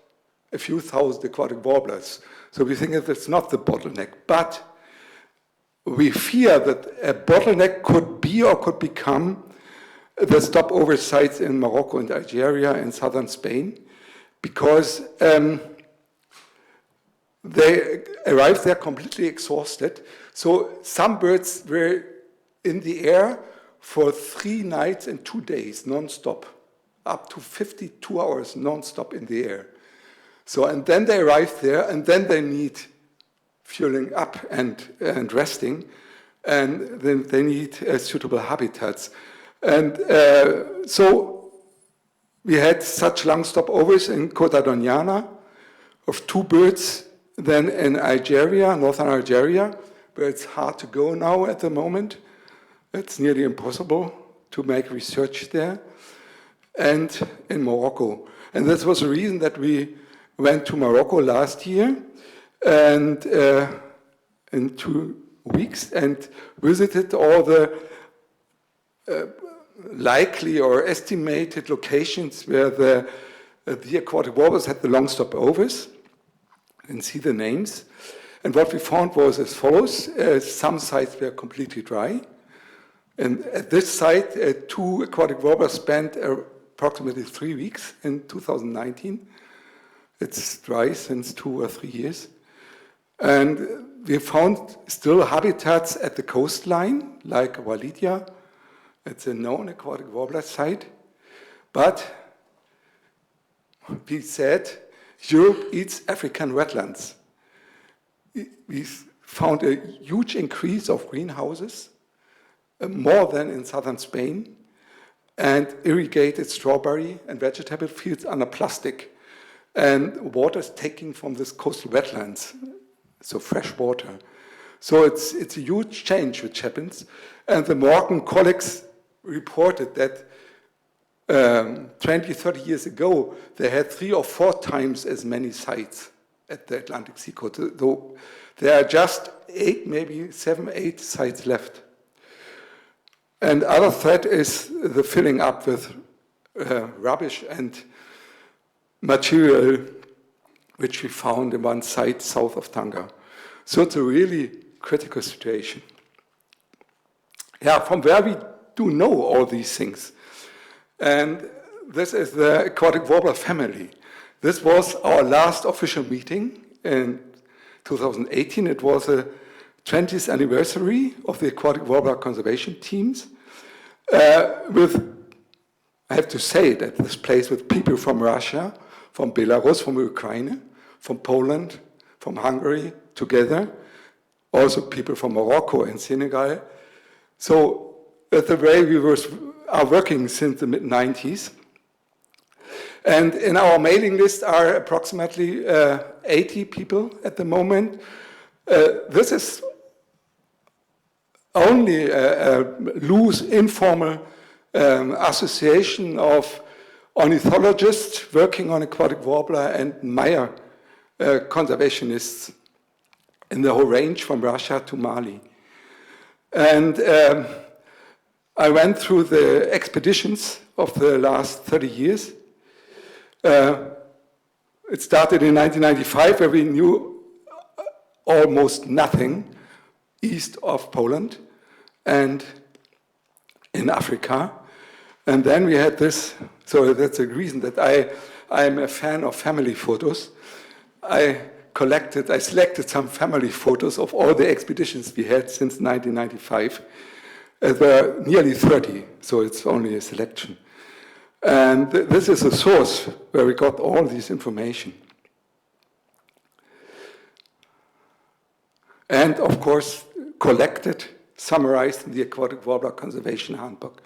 a few thousand aquatic warblers. So we think that it's not the bottleneck, but we fear that a bottleneck could be or could become the stopover sites in Morocco and Algeria and southern Spain, because they arrived there completely exhausted. So some birds were in the air for 3 nights and 2 days, non-stop, up to 52 hours non-stop in the air. So, and then they arrive there, and then they need fueling up and resting, and then they need suitable habitats. And so we had such long stopovers in Kota Doniana of 2 birds, then in Algeria, northern Algeria, where it's hard to go now at the moment. It's nearly impossible to make research there, and in Morocco. And this was the reason that we went to Morocco last year and in 2 weeks and visited all the likely or estimated locations where the aquatic warblers had the long stopovers, and see the names. And what we found was as follows. Some sites were completely dry. And at this site, 2 aquatic warblers spent approximately 3 weeks in 2019. It's dry since 2 or 3 years. And we found still habitats at the coastline, like Walidia. It's a known aquatic warbler site. But we said, Europe eats African wetlands. We found a huge increase of greenhouses, more than in southern Spain, and irrigated strawberry and vegetable fields under plastic. And water is taken from this coastal wetlands, so fresh water. So it's a huge change which happens. And the Moroccan colleagues reported that 20, 30 years ago, they had 3 or 4 times as many sites at the Atlantic seacoast. Though there are just 8, maybe 7, 8 sites left. And other threat is the filling up with rubbish and material which we found in one site south of Tanga. So it's a really critical situation. Yeah, from where we do know all these things. And this is the aquatic warbler family. This was our last official meeting in 2018. It was a 20th anniversary of the Aquatic Warbler Conservation teams. I have to say that this place with people from Russia, from Belarus, from Ukraine, from Poland, from Hungary, together. Also people from Morocco and Senegal. So that's the way we are working since the mid-90s. And in our mailing list are approximately 80 people at the moment. This is only a loose, informal association of ornithologists working on aquatic warbler and Meyer conservationists in the whole range from Russia to Mali. And I went through the expeditions of the last 30 years. It started in 1995, where we knew almost nothing east of Poland and in Africa. And then we had this, so that's the reason that I'm a fan of family photos. I selected some family photos of all the expeditions we had since 1995. There were nearly 30, so it's only a selection. And this is a source where we got all this information. And of course, collected, summarized in the Aquatic Warbler Conservation Handbook,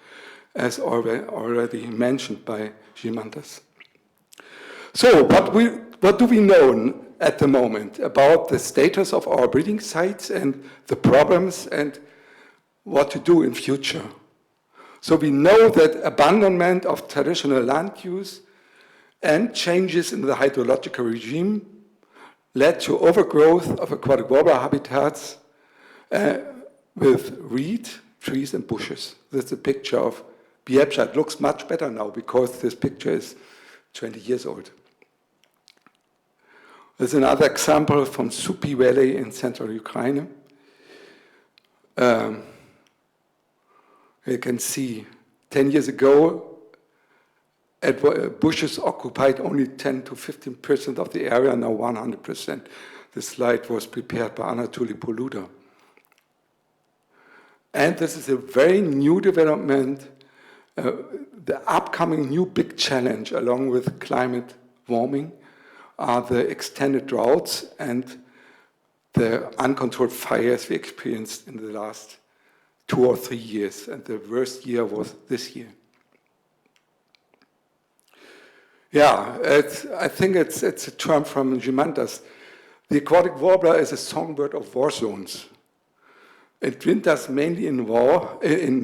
as already mentioned by Gymantas. So, what do we know at the moment about the status of our breeding sites and the problems and what to do in future? So we know that abandonment of traditional land use and changes in the hydrological regime led to overgrowth of aquatic warbler habitats with reed, trees, and bushes. This is a picture of Biebrza. It looks much better now because this picture is 20 years old. There's another example from Supi Valley in central Ukraine. You can see 10 years ago, bushes occupied only 10 to 15% of the area, now 100%. This slide was prepared by Anatoly Poluda. And this is a very new development, the upcoming new big challenge along with climate warming are the extended droughts and the uncontrolled fires we experienced in the last 2 or 3 years, and the worst year was this year. Yeah, I think it's a term from Gymantas. The aquatic warbler is a songbird of war zones. It winters mainly in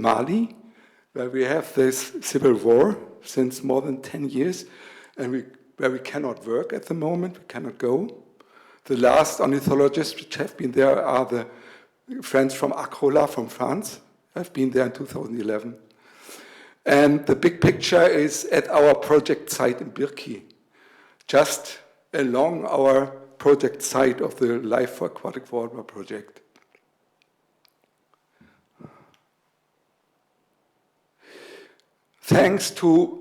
Mali, where we have this civil war since more than 10 years, and where we cannot work at the moment, we cannot go. The last ornithologists which have been there are the friends from Acrola from France. I've been there in 2011. And the big picture is at our project site in Birki, just along our project site of the LIFE Aquatic Warbler project. Thanks to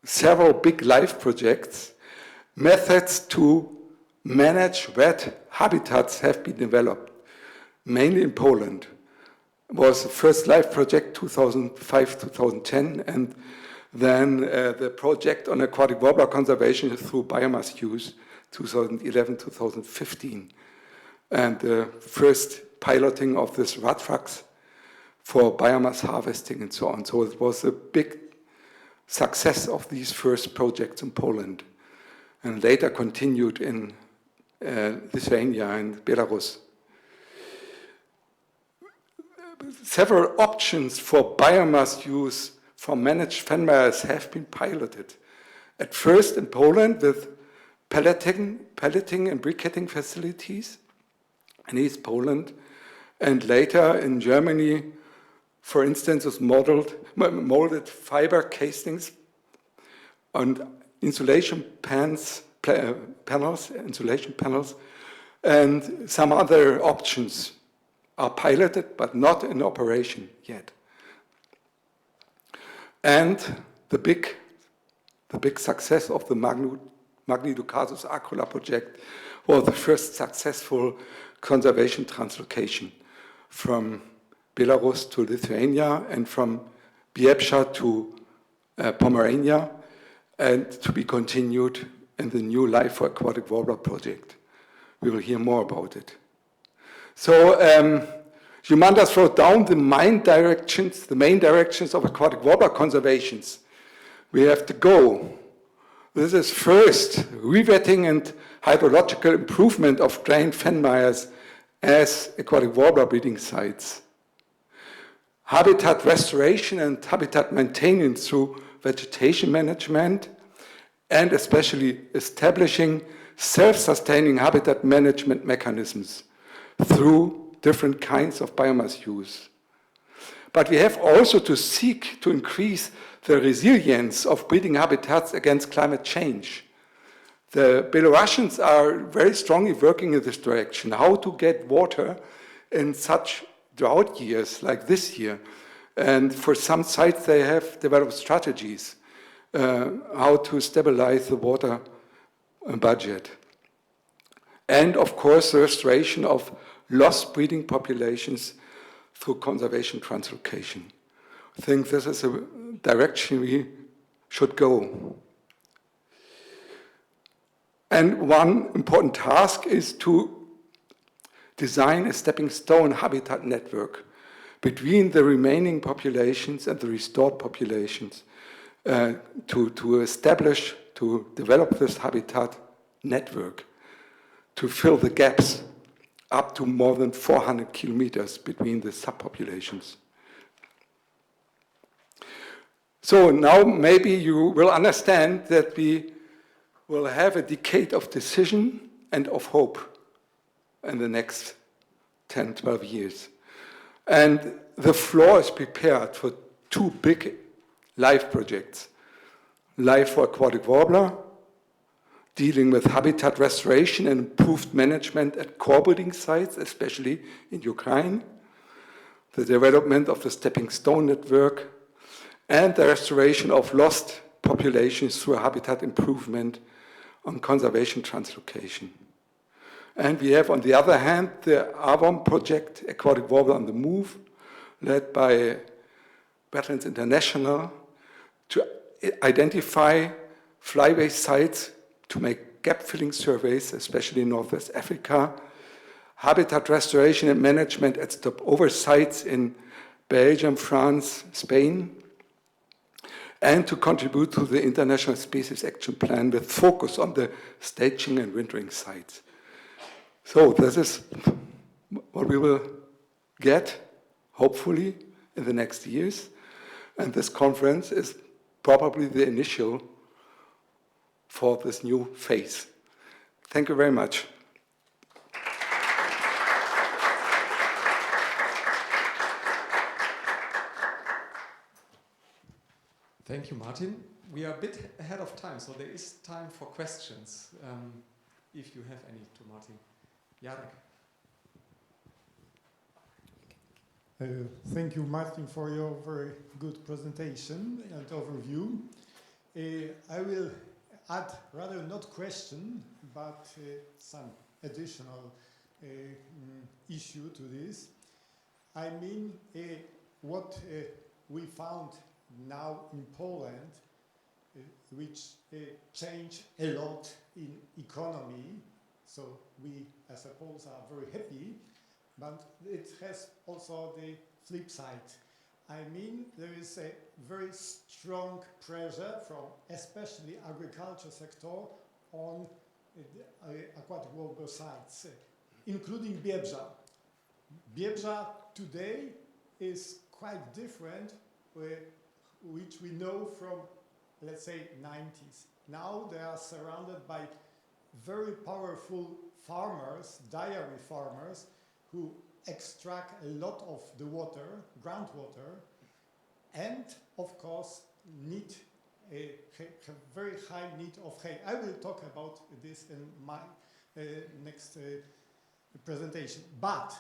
several big LIFE projects, methods to manage wet habitats have been developed, mainly in Poland. It was the first LIFE project 2005-2010, and then the project on aquatic warbler conservation through biomass use 2011-2015, and the first piloting of this rat trucks for biomass harvesting and so on. So it was a big success of these first projects in Poland, and later continued in Lithuania and Belarus. Several options for biomass use for managed fen meadows have been piloted. At first in Poland with pelleting and briquetting facilities in East Poland, and later in Germany, for instance, with molded fiber casings and insulation panels, and some other options are piloted but not in operation yet. And the big success of the MagniDucatusAcrola project was the first successful conservation translocation from Belarus to Lithuania and from Biebrza to Pomerania, and to be continued in the new Life for Aquatic Warbler project. We will hear more about it. So Jumandas wrote down the main directions of aquatic warbler conservations. We have to go. This is first, revetting and hydrological improvement of drained fen mires as aquatic warbler breeding sites. Habitat restoration and habitat maintenance through vegetation management, and especially establishing self-sustaining habitat management mechanisms through different kinds of biomass use. But we have also to seek to increase the resilience of breeding habitats against climate change. The Belarusians are very strongly working in this direction, how to get water in such drought years like this year. And for some sites they have developed strategies how to stabilize the water budget. And of course the restoration of lost breeding populations through conservation translocation. I think this is a direction we should go. And one important task is to design a stepping stone habitat network between the remaining populations and the restored populations to establish, to develop this habitat network, to fill the gaps up to more than 400 kilometers between the subpopulations. So now maybe you will understand that we will have a decade of decision and of hope in the next 10, 12 years. And the floor is prepared for two big LIFE projects. LIFE for Aquatic Warbler, dealing with habitat restoration and improved management at core breeding sites, especially in Ukraine, the development of the stepping stone network, and the restoration of lost populations through habitat improvement on conservation translocation. And we have, on the other hand, the AWOM project, Aquatic Warbler on the Move, led by Wetlands International, to identify flyway sites to make gap-filling surveys, especially in Northwest Africa, habitat restoration and management at stopover sites in Belgium, France, Spain, and to contribute to the International Species Action Plan with focus on the staging and wintering sites. So this is what we will get, hopefully, in the next years. And this conference is probably the initial for this new phase. Thank you very much. Thank you, Martin. We are a bit ahead of time, so there is time for questions, if you have any to Martin. Jarek. Thank you, Martin, for your very good presentation and overview. I will add rather not question, but some additional issue to this. I mean, what we found now in Poland, which changed a lot in economy, so we, I suppose, are very happy, but it has also the flip side. I mean, there is a very strong pressure from especially agriculture sector on aquatic warbler sites, including Biebrza. Biebrza today is quite different, which we know from, let's say, 90s. Now they are surrounded by very powerful farmers, dairy farmers, who extract a lot of the water, groundwater, and of course need a very high need of hay. I will talk about this in my next presentation. But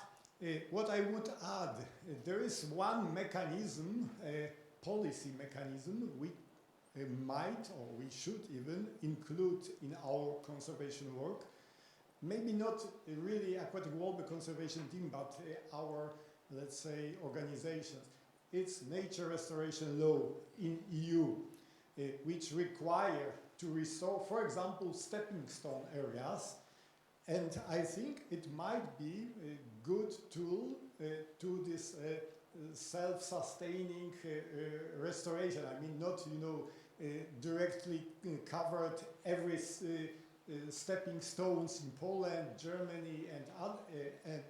what I would add, there is one mechanism, a policy mechanism, we might or we should even include in our conservation work. Maybe not really Aquatic Warbler Conservation team, but our, let's say, organizations. It's nature restoration law in EU, which require to restore, for example, stepping stone areas. And I think it might be a good tool to this self-sustaining restoration. I mean, not, you know, directly covered every stepping stones in Poland, Germany, and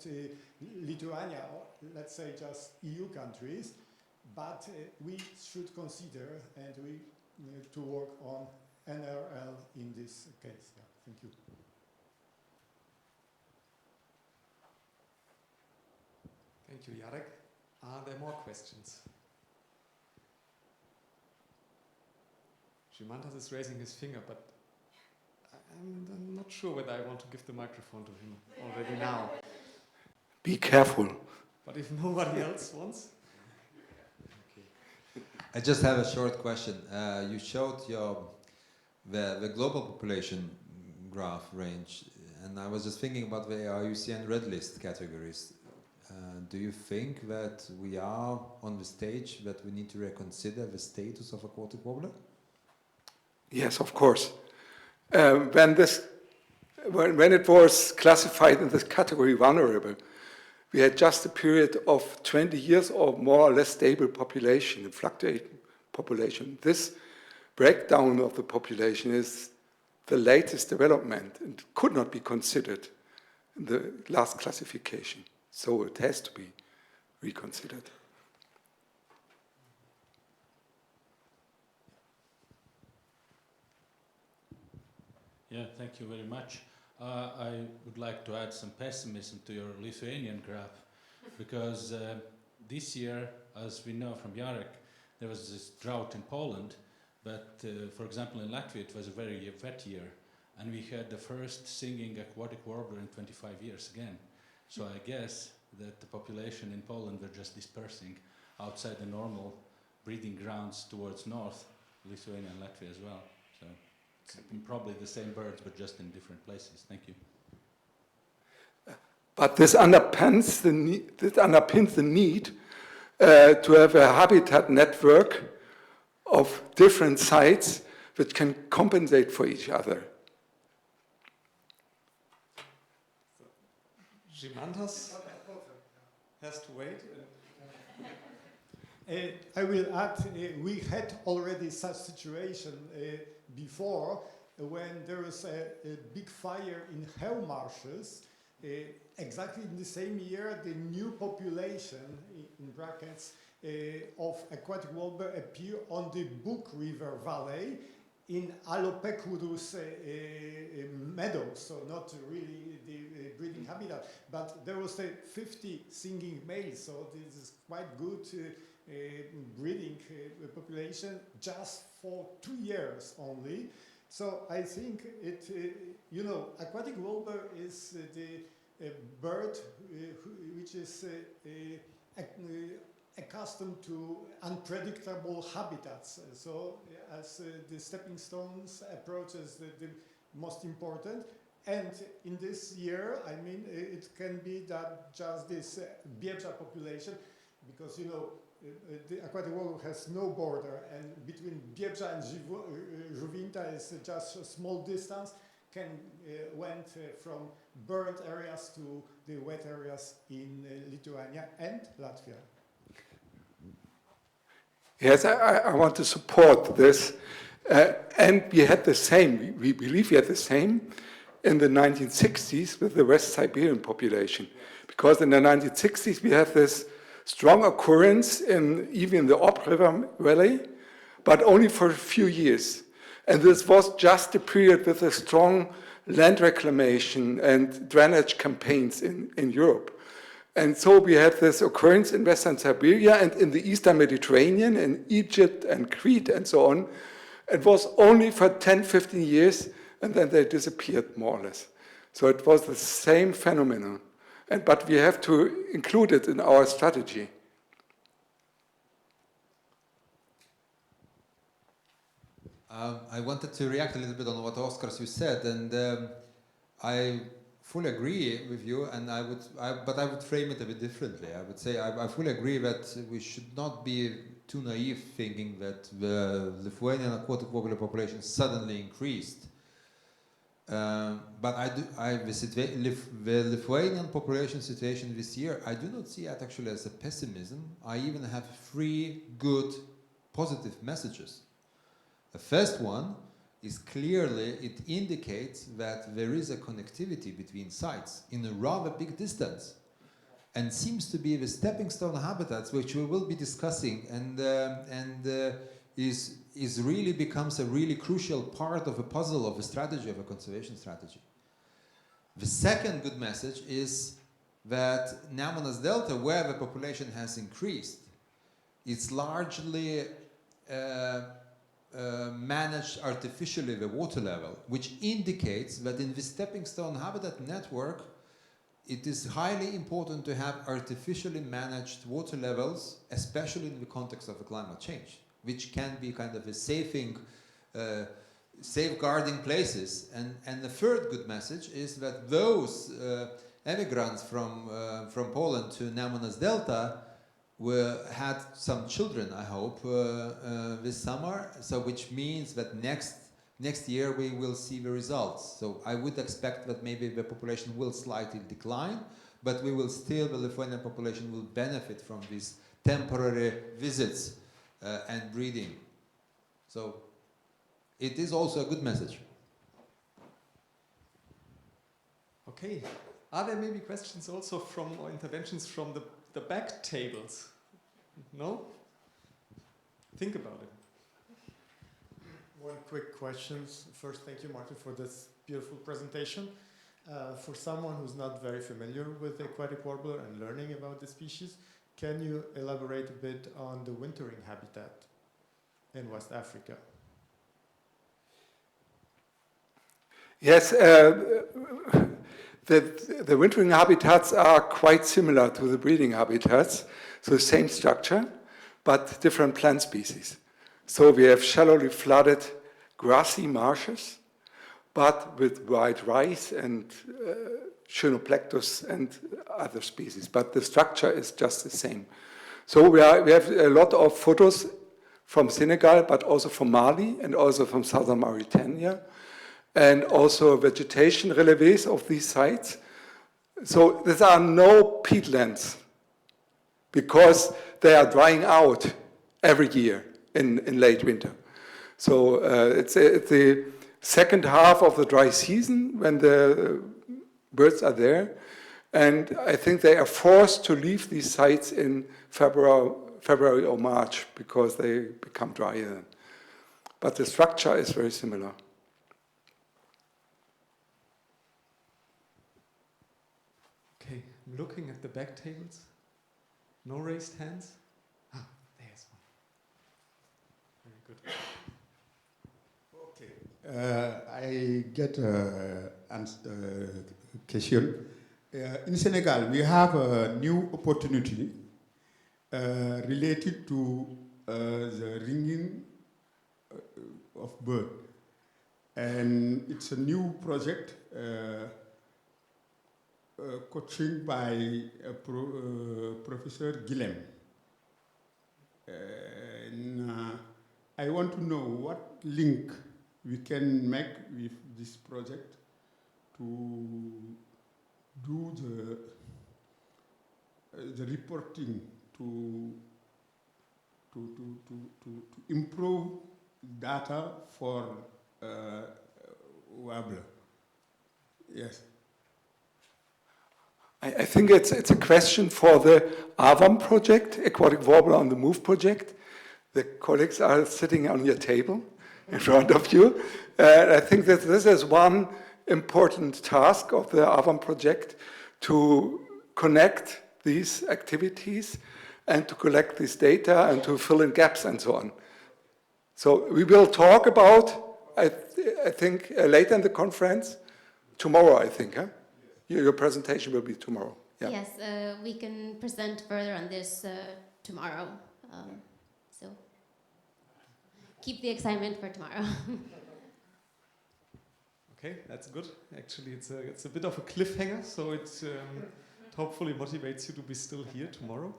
Lithuania, or let's say just EU countries. But we should consider and we to work on NRL in this case. Yeah, thank you. Thank you, Jarek. Are there more questions? Shimantas is raising his finger, but I'm not sure whether I want to give the microphone to him already now. Be careful. But if nobody else wants? I just have a short question. You showed the global population graph range, and I was just thinking about the IUCN Red List categories. Do you think that we are on the stage that we need to reconsider the status of aquatic warbler? Yes, of course. When it was classified in this category vulnerable, we had just a period of 20 years or more or less stable population, a fluctuating population. This breakdown of the population is the latest development and could not be considered in the last classification. So it has to be reconsidered. Yeah, thank you very much. I would like to add some pessimism to your Lithuanian graph, because this year, as we know from Jarek, there was this drought in Poland, but for example in Latvia it was a very wet year, and we had the first singing aquatic warbler in 25 years again. So I guess that the population in Poland were just dispersing outside the normal breeding grounds towards north, Lithuania and Latvia as well. So it's probably the same birds, but just in different places. Thank you. But this underpins the need to have a habitat network of different sites which can compensate for each other. Shimantas has to wait. I will add, we had already such situation before when there was a big fire in hell marshes. Exactly in the same year, the new population, in brackets, of aquatic warbler appeared on the Buk River Valley in Alopecurus meadows, so not really the breeding habitat, but there was a 50 singing males, so this is quite good breeding population just for 2 years only. So I think it, you know, aquatic warbler is the bird which is accustomed to unpredictable habitats. So as the stepping stones approaches the most important, and in this year, I mean, it can be that just this Biebrza population, because, you know, the aquatic warbler has no border, and between Biebrza and Żuwinta is just a small distance, went from burnt areas to the wet areas in Lithuania and Latvia. Yes, I want to support this. And we had the same, we believe we had the same in the 1960s with the West Siberian population. Because in the 1960s we had this strong occurrence in even the Ob River Valley, but only for a few years. And this was just a period with a strong land reclamation and drainage campaigns in Europe. And so we had this occurrence in Western Siberia and in the Eastern Mediterranean, in Egypt and Crete and so on. It was only for 10, 15 years, and then they disappeared more or less. So it was the same phenomenon. But we have to include it in our strategy. I wanted to react a little bit on what, Oskars, you said, and I fully agree with you, and but I would frame it a bit differently. I would say I fully agree that we should not be too naive thinking that the Lithuanian aquatic warbler population suddenly increased. But the Lithuanian population situation this year, I do not see it actually as a pessimism. I even have 3 good, positive messages. The first one is clearly, it indicates that there is a connectivity between sites in a rather big distance, and seems to be the stepping stone habitats, which we will be discussing, and is really becomes a really crucial part of a puzzle of a strategy, of a conservation strategy. The second good message is that Nemunas Delta, where the population has increased, it's largely managed artificially the water level, which indicates that in the stepping stone habitat network, it is highly important to have artificially managed water levels, especially in the context of the climate change, which can be kind of a safeguarding places. And the third good message is that those emigrants from Poland to Nemunas Delta had some children, I hope, this summer. So which means that next year we will see the results. So I would expect that maybe the population will slightly decline, but the Lithuanian population will benefit from these temporary visits and breeding. So it is also a good message. Okay. Are there maybe questions also from, or interventions from the back tables? No? Think about it. One quick question. First, thank you, Martin, for this beautiful presentation. For someone who's not very familiar with the aquatic warbler and learning about the species, can you elaborate a bit on the wintering habitat in West Africa? Yes, the wintering habitats are quite similar to the breeding habitats, so the same structure, but different plant species. So we have shallowly flooded grassy marshes, but with white rice and Chenoplectus and other species, but the structure is just the same. So we have a lot of photos from Senegal, but also from Mali and also from southern Mauritania, and also vegetation relevés of these sites. So there are no peatlands because they are drying out every year in late winter. So it's the second half of the dry season when the birds are there, and I think they are forced to leave these sites in February or March because they become drier then. But the structure is very similar. Okay, I'm looking at the back tables. No raised hands? Ah, there's one. Very good. Okay, I get a question. In Senegal, we have a new opportunity related to the ringing of bird. And it's a new project coaching by Professor Guillem. I want to know what link we can make with this project to do the reporting to improve data for warbler. Yes. I think it's a question for the AWOM project, Aquatic Warbler on the Move project. The colleagues are sitting on your table in front of you. I think that this is one important task of the AWOM project, to connect these activities and to collect this data and to fill in gaps and so on. So we will talk about, I think, later in the conference, tomorrow, I think, huh? Your presentation will be tomorrow. Yeah. Yes, we can present further on this tomorrow. So keep the excitement for tomorrow. Okay, that's good. Actually, it's a bit of a cliffhanger, so it hopefully motivates you to be still here tomorrow.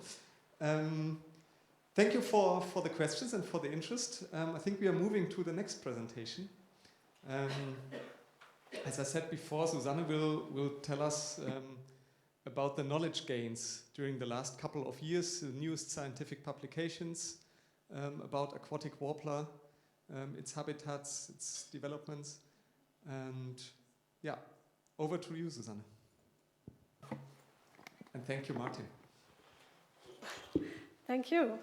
Thank you for the questions and for the interest. I think we are moving to the next presentation. As I said before, Susanne will tell us about the knowledge gains during the last couple of years, the newest scientific publications about aquatic warbler, its habitats, its developments. And yeah, over to you, Susanne. And thank you, Martin. Thank you.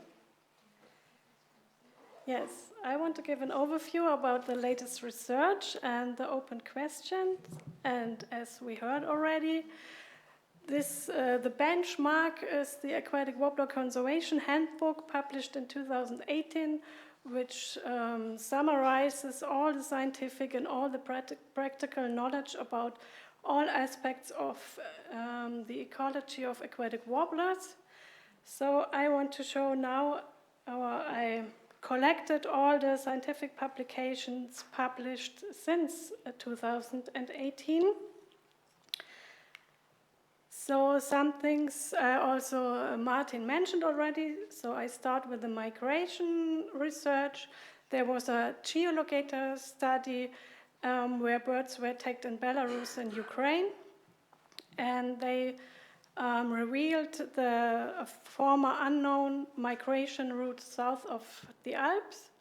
Yes, I want to give an overview about the latest research and the open questions. And as we heard already, the benchmark is the Aquatic Warbler Conservation Handbook, published in 2018, which summarizes all the scientific and all the practical knowledge about all aspects of the ecology of aquatic warblers. So I want to show now I collected all the scientific publications published since 2018. So some things also Martin mentioned already. So I start with the migration research. There was a geolocator study where birds were tagged in Belarus and Ukraine. And they revealed the former unknown migration route south of the Alps.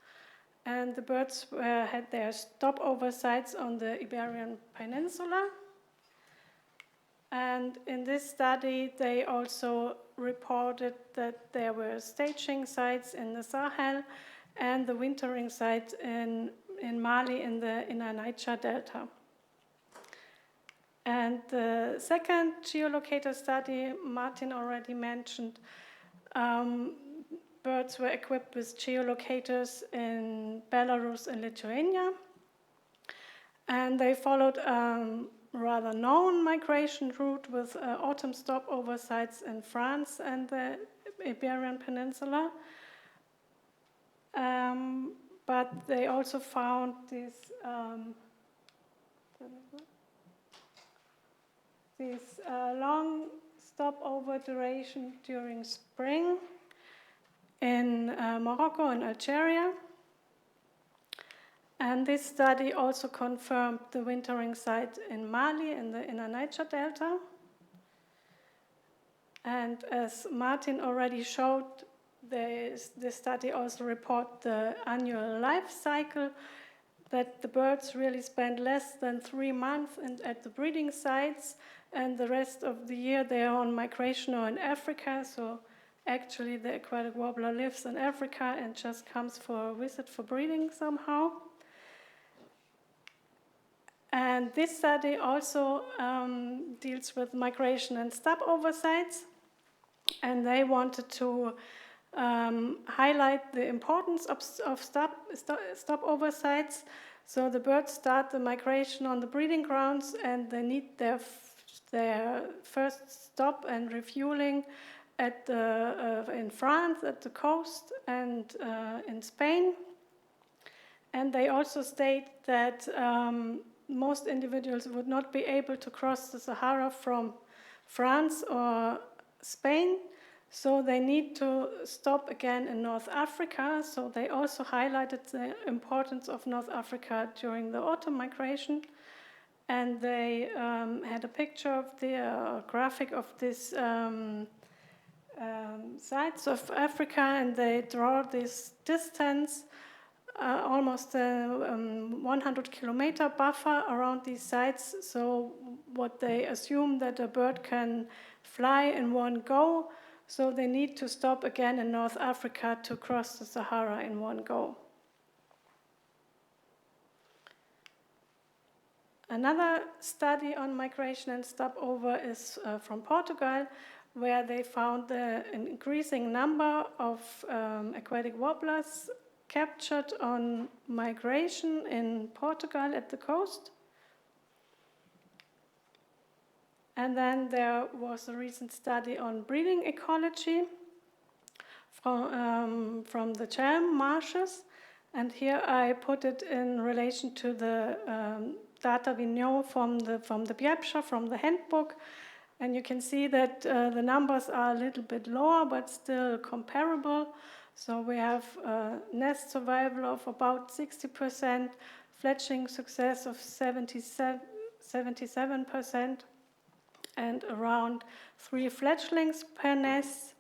And the birds had their stopover sites on the Iberian Peninsula. And in this study, they also reported that there were staging sites in the Sahel and the wintering sites in Mali in the Niger Delta. And the second geolocator study Martin already mentioned, birds were equipped with geolocators in Belarus and Lithuania. And they followed rather known migration route with autumn stopover sites in France and the Iberian Peninsula. But they also found these long stopover duration during spring in Morocco and Algeria. And this study also confirmed the wintering site in Mali in the Niger Delta. And as Martin already showed, this study also reports the annual life cycle, that the birds really spend less than 3 months at the breeding sites, and the rest of the year they are on migration or in Africa. So actually the aquatic warbler lives in Africa and just comes for a visit for breeding somehow. And this study also deals with migration and stopover sites. And they wanted to highlight the importance of stopover sites. So the birds start the migration on the breeding grounds, and they need their first stop and refueling in France at the coast and in Spain. And they also state that most individuals would not be able to cross the Sahara from France or Spain, so they need to stop again in North Africa. So they also highlighted the importance of North Africa during the autumn migration. And they had a picture of the graphic of this sites of Africa, and they draw this distance, almost a 100-kilometer buffer around these sites. So what they assume that a bird can fly in one go, so they need to stop again in North Africa to cross the Sahara in one go. Another study on migration and stopover is from Portugal, where they found an increasing number of aquatic warblers captured on migration in Portugal at the coast. And then there was a recent study on breeding ecology from the Chelm marshes. And here I put it in relation to the data we know from the Biebrza, from the handbook. And you can see that the numbers are a little bit lower, but still comparable. So we have nest survival of about 60%, fledgling success of 77%, and around 3 fledglings per nest.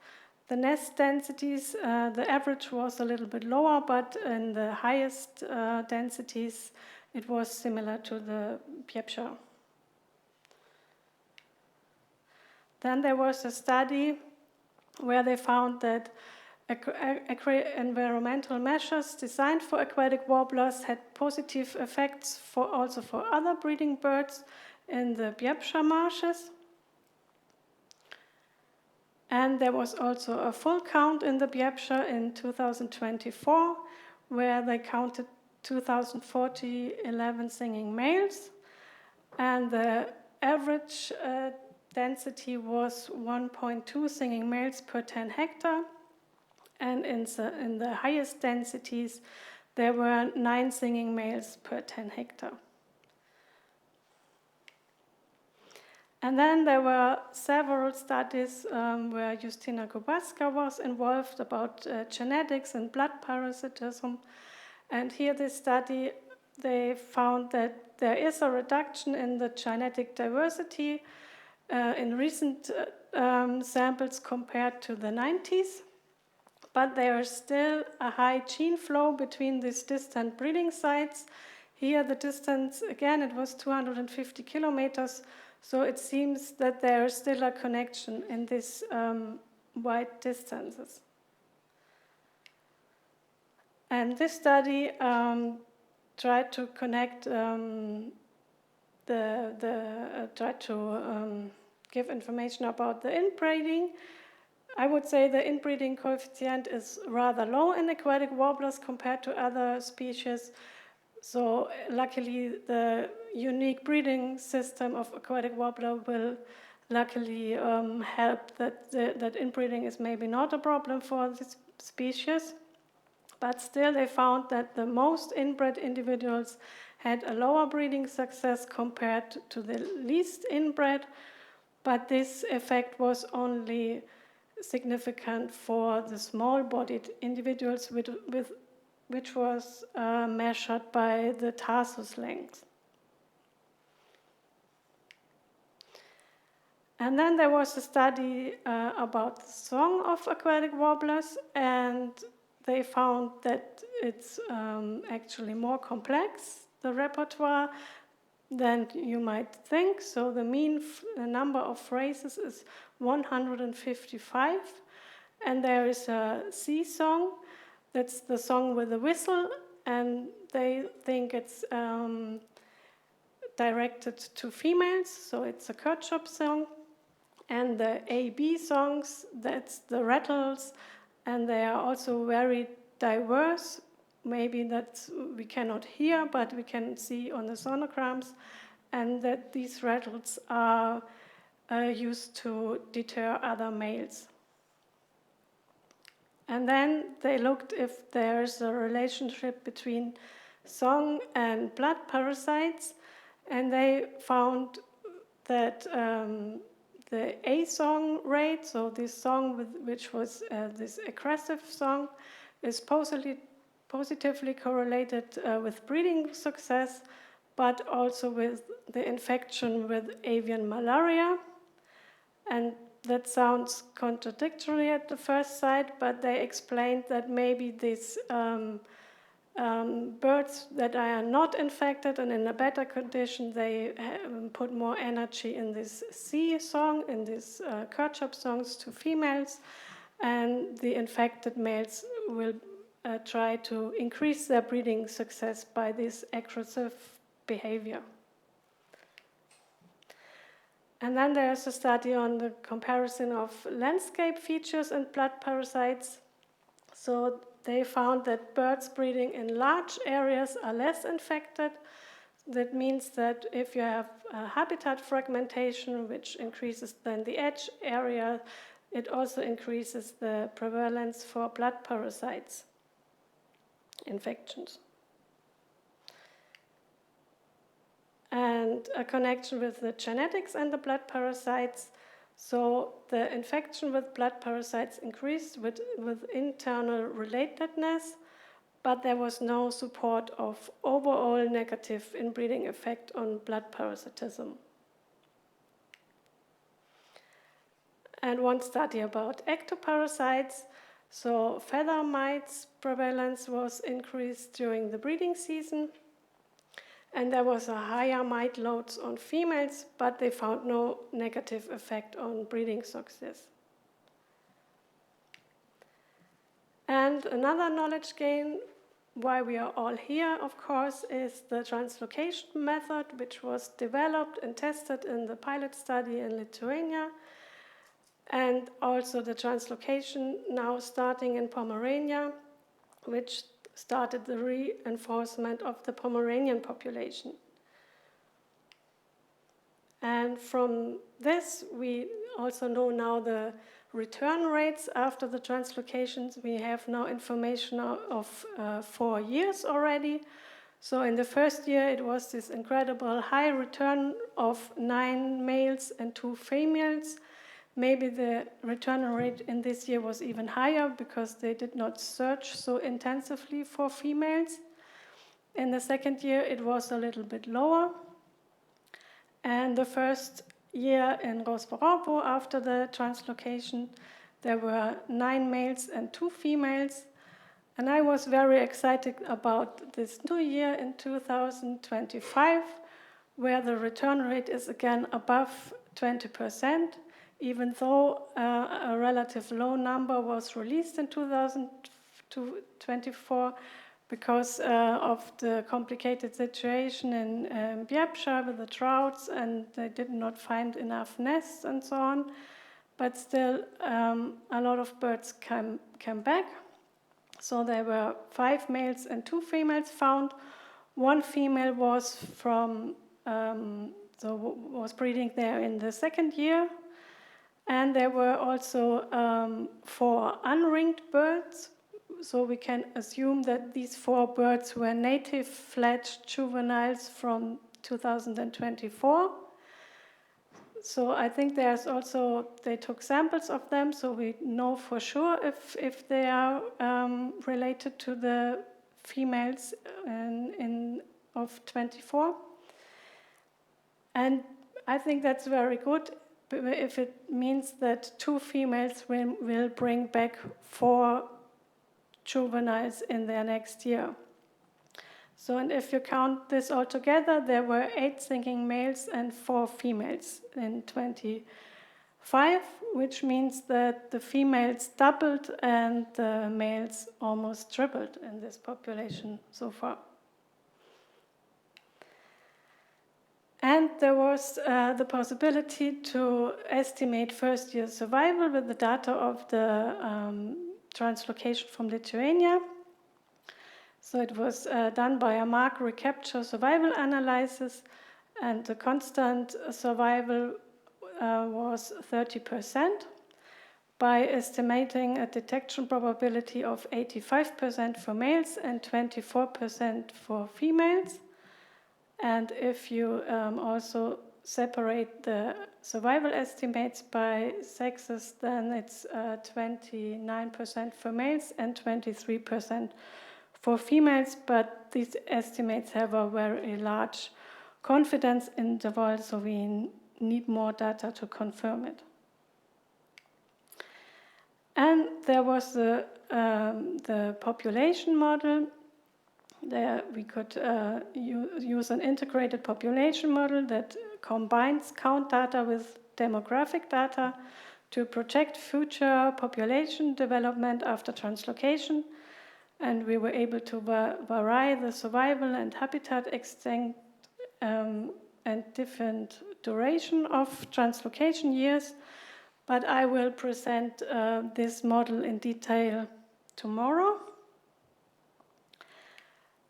The nest densities, the average was a little bit lower, but in the highest densities, it was similar to the Biebrza. Then there was a study where they found that agri-environmental measures designed for aquatic warblers had positive effects also for other breeding birds in the Biebrza marshes. And there was also a full count in the Biebrza in 2024, where they counted 2,040 singing males, and the average density was 1.2 singing males per 10 hectare, and in the highest densities there were 9 singing males per 10 hectare. And then there were several studies where Justyna Kubacka was involved about genetics and blood parasitism. And here this study, they found that there is a reduction in the genetic diversity in recent samples compared to the 90s. But there is still a high gene flow between these distant breeding sites. Here the distance, again, it was 250 kilometers. So it seems that there is still a connection in these wide distances. And this study tried to connect, tried to give information about the inbreeding. I would say the inbreeding coefficient is rather low in aquatic warblers compared to other species. So luckily, the unique breeding system of aquatic warbler will luckily help that inbreeding is maybe not a problem for this species. But still, they found that the most inbred individuals had a lower breeding success compared to the least inbred. But this effect was only significant for the small-bodied individuals which was measured by the tarsus length. And then there was a study about the song of aquatic warblers, and they found that it's actually more complex, the repertoire, than you might think. So the mean number of phrases is 155, and there is a sea song. That's the song with the whistle, and they think it's directed to females, so it's a courtship song. And the A-B songs, that's the rattles, and they are also very diverse. Maybe that we cannot hear, but we can see on the sonograms, and that these rattles are used to deter other males. And then they looked if there's a relationship between song and blood parasites, and they found that the A-song rate, so this song which was this aggressive song, is positively correlated with breeding success, but also with the infection with avian malaria. And that sounds contradictory at the first sight, but they explained that maybe these birds that are not infected and in a better condition, they put more energy in this sea song, in these courtship songs to females, and the infected males will try to increase their breeding success by this aggressive behavior. And then there's a study on the comparison of landscape features and blood parasites. So they found that birds breeding in large areas are less infected. That means that if you have habitat fragmentation, which increases then the edge area, it also increases the prevalence for blood parasites infections. and a connection with the genetics and the blood parasites. So the infection with blood parasites increased with internal relatedness, but there was no support of overall negative inbreeding effect on blood parasitism. And one study about ectoparasites, so feather mites prevalence was increased during the breeding season, and there was a higher mite loads on females, but they found no negative effect on breeding success. And another knowledge gain, why we are all here, of course, is the translocation method, which was developed and tested in the pilot study in Lithuania, and also the translocation now starting in Pomerania, which started the reinforcement of the Pomeranian population. And from this, we also know now the return rates after the translocations. We have now information of 4 years already. So in the first year, it was this incredible high return of 9 males and 2 females. Maybe the return rate in this year was even higher because they did not search so intensively for females. In the second year, it was a little bit lower. And the first year in Rosborovo, after the translocation, there were 9 males and 2 females. And I was very excited about this new year in 2025, where the return rate is again above 20%. Even though a relative low number was released in 2024 because of the complicated situation in Biebrza with the droughts, and they did not find enough nests and so on. But still, a lot of birds came back. So there were 5 males and 2 females found. 1 female was was breeding there in the second year. And there were also 4 unringed birds. So we can assume that these 4 birds were native fledged juveniles from 2024. So I think there's also, they took samples of them, so we know for sure if they are related to the females of 24. And I think that's very good, if it means that 2 females will bring back 4 juveniles in their next year. So, and if you count this all together, there were 8 singing males and 4 females in 25, which means that the females doubled and the males almost tripled in this population so far. And there was the possibility to estimate first-year survival with the data of the translocation from Lithuania. So it was done by a mark recapture survival analysis, and the constant survival was 30% by estimating a detection probability of 85% for males and 24% for females. And if you also separate the survival estimates by sexes, then it's 29% for males and 23% for females, but these estimates have a very large confidence interval, so we need more data to confirm it. And there was the population model. There we could use an integrated population model that combines count data with demographic data to project future population development after translocation. And we were able to vary the survival and habitat extent and different duration of translocation years. But I will present this model in detail tomorrow.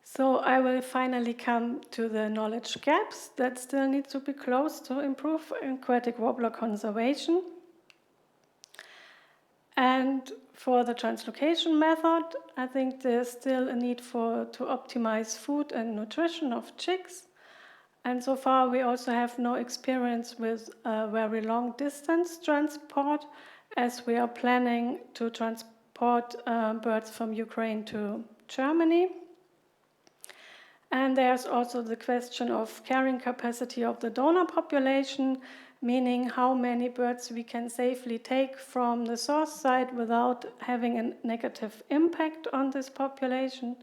So I will finally come to the knowledge gaps that still need to be closed to improve aquatic warbler conservation. And for the translocation method, I think there's still a need to optimize food and nutrition of chicks. And so far, we also have no experience with very long distance transport, as we are planning to transport birds from Ukraine to Germany. And there's also the question of carrying capacity of the donor population, meaning how many birds we can safely take from the source site without having a negative impact on this population.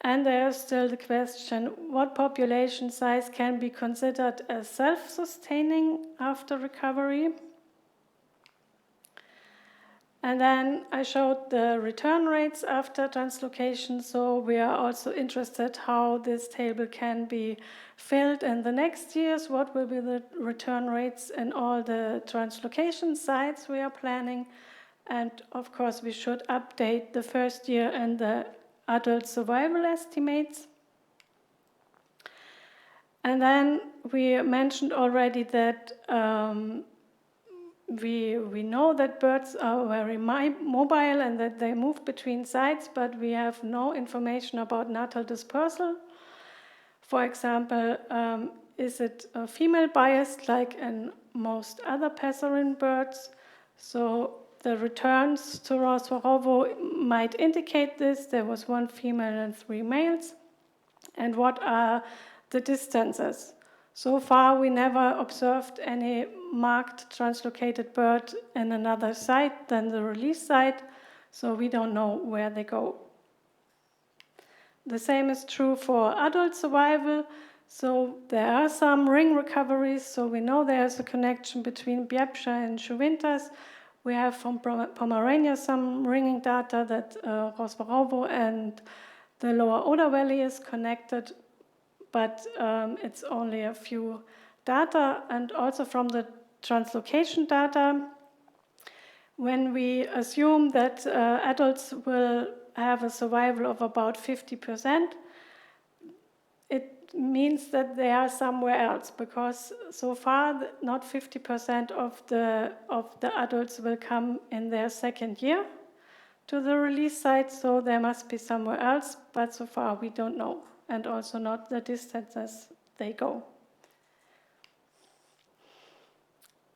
And there's still the question, what population size can be considered as self-sustaining after recovery? And then I showed the return rates after translocation, so we are also interested how this table can be filled in the next years, what will be the return rates in all the translocation sites we are planning. And of course, we should update the first year and the adult survival estimates. And then we mentioned already that we know that birds are very mobile and that they move between sites, but we have no information about natal dispersal. For example, is it female biased like in most other passerine birds? So the returns to Rosvarovo might indicate this. There was 1 female and 3 males. And what are the distances? So far, we never observed any marked translocated bird in another site than the release site, so we don't know where they go. The same is true for adult survival. So there are some ring recoveries, so we know there's a connection between Biebrza and Šuvintas. We have from Pomeranian some ringing data that Rosvarovo and the lower Oder Valley is connected, but it's only a few data. And also from the translocation data, when we assume that adults will have a survival of about 50%, it means that they are somewhere else, because so far not 50% of the adults will come in their second year to the release site, so they must be somewhere else, but so far we don't know, and also not the distances they go.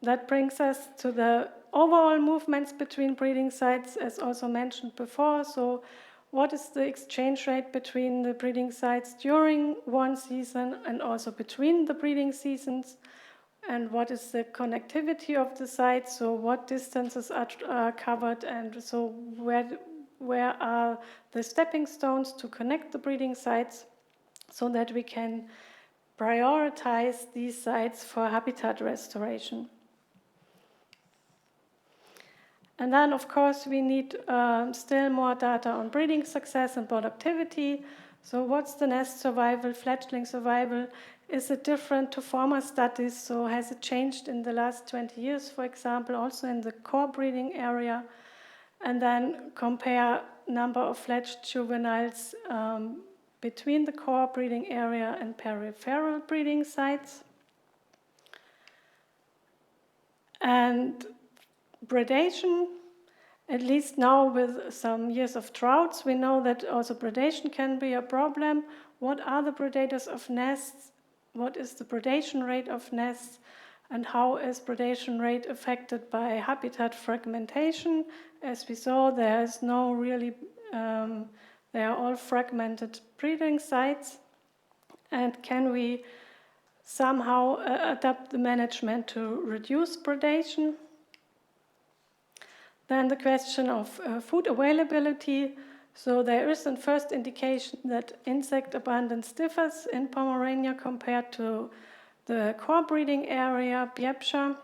That brings us to the overall movements between breeding sites, as also mentioned before. So what is the exchange rate between the breeding sites during one season and also between the breeding seasons? And what is the connectivity of the sites? So what distances are covered, and so where are the stepping stones to connect the breeding sites so that we can prioritize these sites for habitat restoration? And then, of course, we need still more data on breeding success and productivity. So what's the nest survival, fledgling survival? Is it different to former studies? So has it changed in the last 20 years, for example, also in the core breeding area? And then compare number of fledged juveniles between the core breeding area and peripheral breeding sites. And predation, at least now with some years of droughts, we know that also predation can be a problem. What are the predators of nests? What is the predation rate of nests? And how is predation rate affected by habitat fragmentation? As we saw, there is no really, they are all fragmented breeding sites. And can we somehow adapt the management to reduce predation? Then the question of food availability. So there is a first indication that insect abundance differs in Pomerania compared to the core breeding area, Biebrza.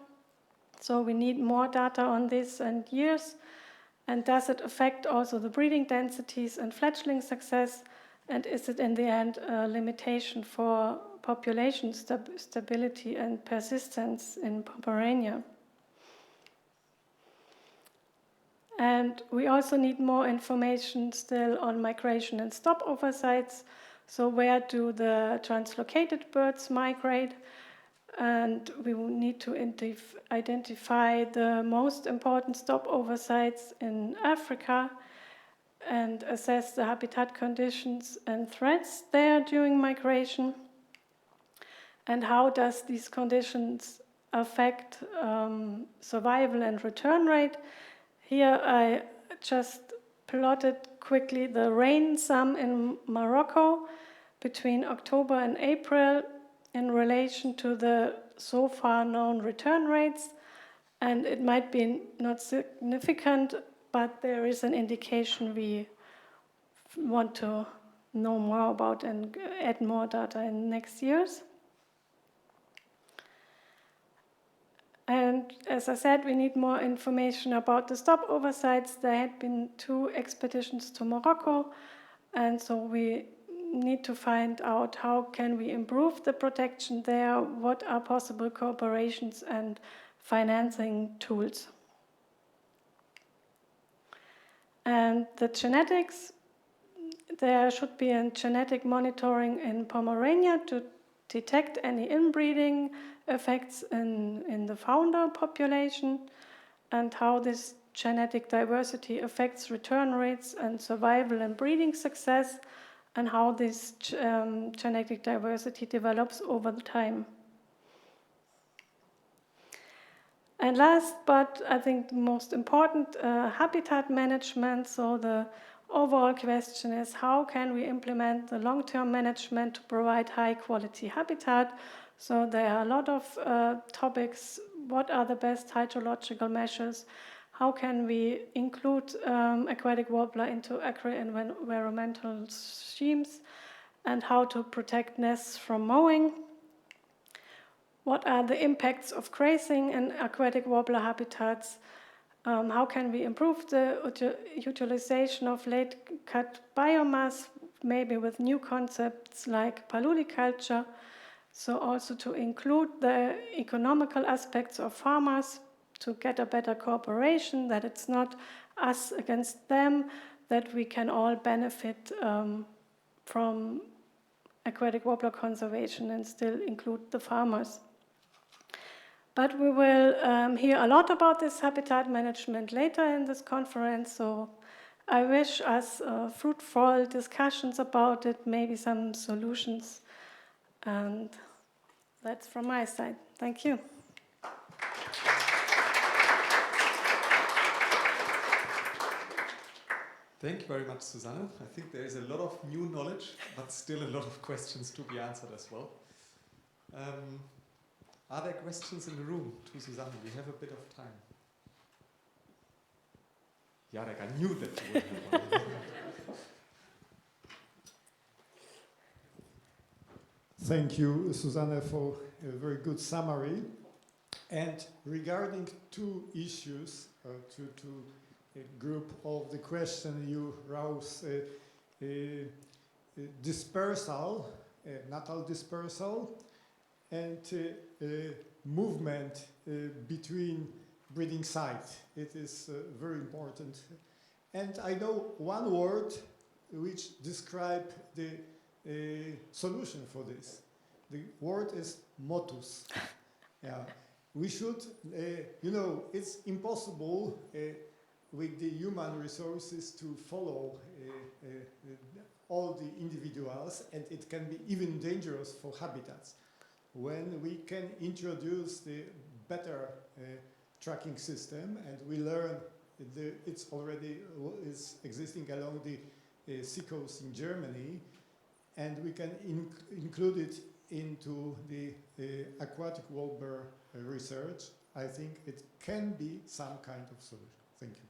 So we need more data on this and years. And does it affect also the breeding densities and fledgling success? And is it in the end a limitation for population stability and persistence in Pomerania? And we also need more information still on migration and stopover sites. So where do the translocated birds migrate? And we will need to identify the most important stopover sites in Africa and assess the habitat conditions and threats there during migration. and how does these conditions affect survival and return rate. Here I just plotted quickly the rain sum in Morocco between October and April in relation to the so far known return rates, and it might be not significant, but there is an indication we want to know more about and add more data in next years. And as I said, we need more information about the stopover sites. There had been 2 expeditions to Morocco, and so we need to find out how can we improve the protection there, what are possible cooperations and financing tools. And the genetics, there should be a genetic monitoring in Pomerania to detect any inbreeding effects in the founder population, and how this genetic diversity affects return rates and survival and breeding success, and how this genetic diversity develops over the time. And last, but I think the most important, habitat management. So the overall question is, how can we implement the long-term management to provide high-quality habitat? So there are a lot of topics. What are the best hydrological measures? How can we include aquatic warbler into agri-environmental schemes? And how to protect nests from mowing? What are the impacts of grazing in aquatic warbler habitats? How can we improve the utilization of late-cut biomass, maybe with new concepts like paludiculture? So also to include the economical aspects of farmers, to get a better cooperation, that it's not us against them, that we can all benefit from aquatic warbler conservation and still include the farmers. But we will hear a lot about this habitat management later in this conference, so I wish us fruitful discussions about it, maybe some solutions, and that's from my side. Thank you. Thank you very much, Susanne. I think there is a lot of new knowledge, but still a lot of questions to be answered as well. Are there questions in the room to Susanne? We have a bit of time. Jarek, I knew that you would have one. Thank you, Susanne, for a very good summary. And regarding 2 issues, to group of the question you raised, dispersal, natal dispersal, and movement between breeding sites. It is very important. And I know one word which describes the solution for this. The word is motus. Yeah. We should, it's impossible with the human resources to follow all the individuals, and it can be even dangerous for habitats. When we can introduce the better tracking system, and we learn it's already is existing along the seacoast in Germany, and we can include it into the aquatic warbler research, I think it can be some kind of solution. Thank you.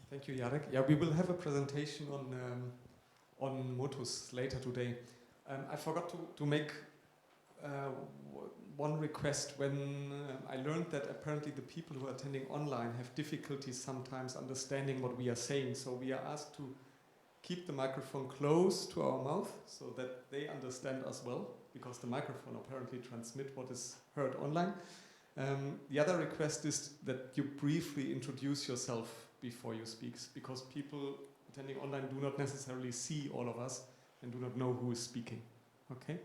Thank you, Jarek. Yeah, we will have a presentation on motus later today. I forgot to make one request. When I learned that apparently the people who are attending online have difficulties sometimes understanding what we are saying, so we are asked to keep the microphone close to our mouth so that they understand us well, because the microphone apparently transmits what is heard online. The other request is that you briefly introduce yourself before you speak, because people attending online do not necessarily see all of us and do not know who is speaking. Okay?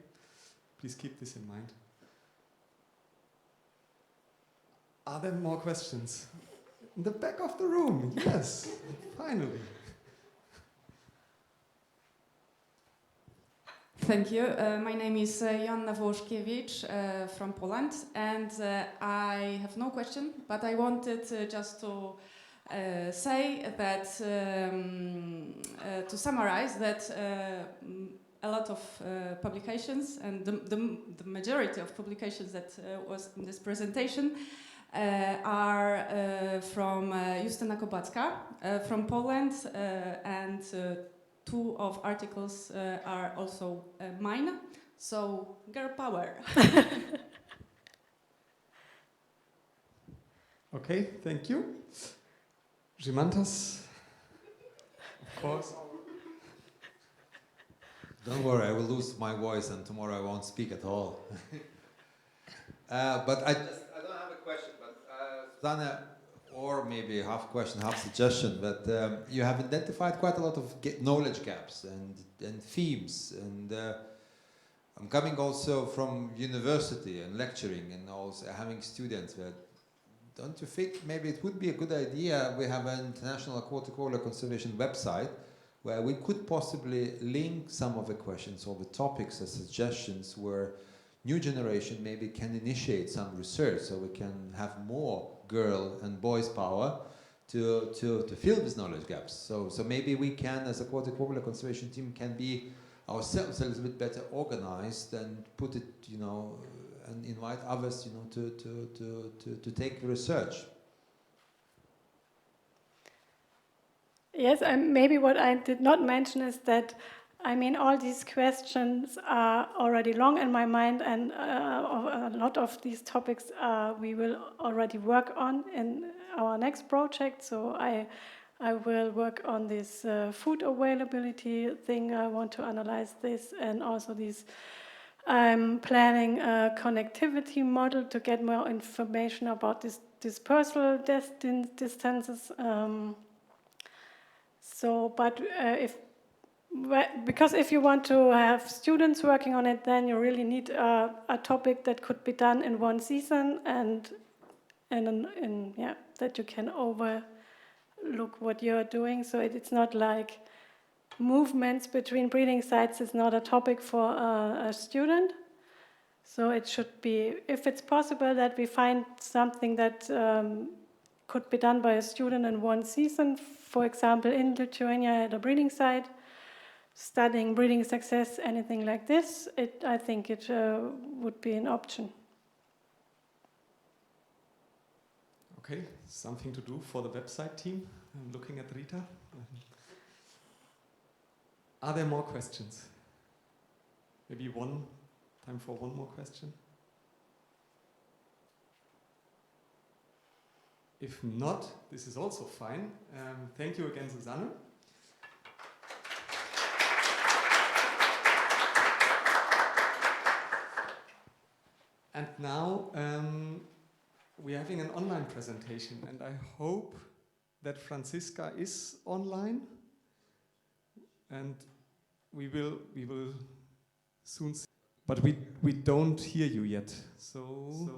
Please keep this in mind. Are there more questions? In the back of the room, yes, finally. Thank you. My name is Joanna Włoszkiewicz from Poland, and I have no question, but I wanted just to say that, to summarize, that a lot of publications, and the majority of publications that was in this presentation are from Justyna Kobacka from Poland, and 2 of articles are also mine. So, girl power. Okay, thank you. Gimantas, of course. Don't worry, I will lose my voice and tomorrow I won't speak at all. But I don't have a question, but Susanne, or maybe half question, half suggestion, but you have identified quite a lot of knowledge gaps and themes, and I'm coming also from university and lecturing and also having students, but don't you think maybe it would be a good idea, we have an International Aquatic Warbler Conservation website where we could possibly link some of the questions or the topics as suggestions where new generation maybe can initiate some research so we can have more girl and boys power to fill these knowledge gaps. So maybe we can, as Aquatic Warbler Conservation team, can be ourselves a little bit better organized and put it, you know, and invite others, you know, to take the research. Yes, and maybe what I did not mention is that, I mean, all these questions are already long in my mind, and a lot of these topics we will already work on in our next project. So I will work on this food availability thing. I want to analyze this, and also these. I'm planning a connectivity model to get more information about this dispersal distances. Because if you want to have students working on it, then you really need a topic that could be done in one season, and that you can overlook what you're doing. So it's not like movements between breeding sites is not a topic for a student. So it should be, if it's possible, that we find something that could be done by a student in one season. For example, in Lithuania at a breeding site, studying breeding success, anything like this, I think it would be an option. Okay, something to do for the website team. I'm looking at Rita. Are there more questions? Maybe time for one more question? If not, this is also fine. Thank you again, Susanne. And now we're having an online presentation, and I hope that Franziska is online, and we will soon see. But we don't hear you yet. So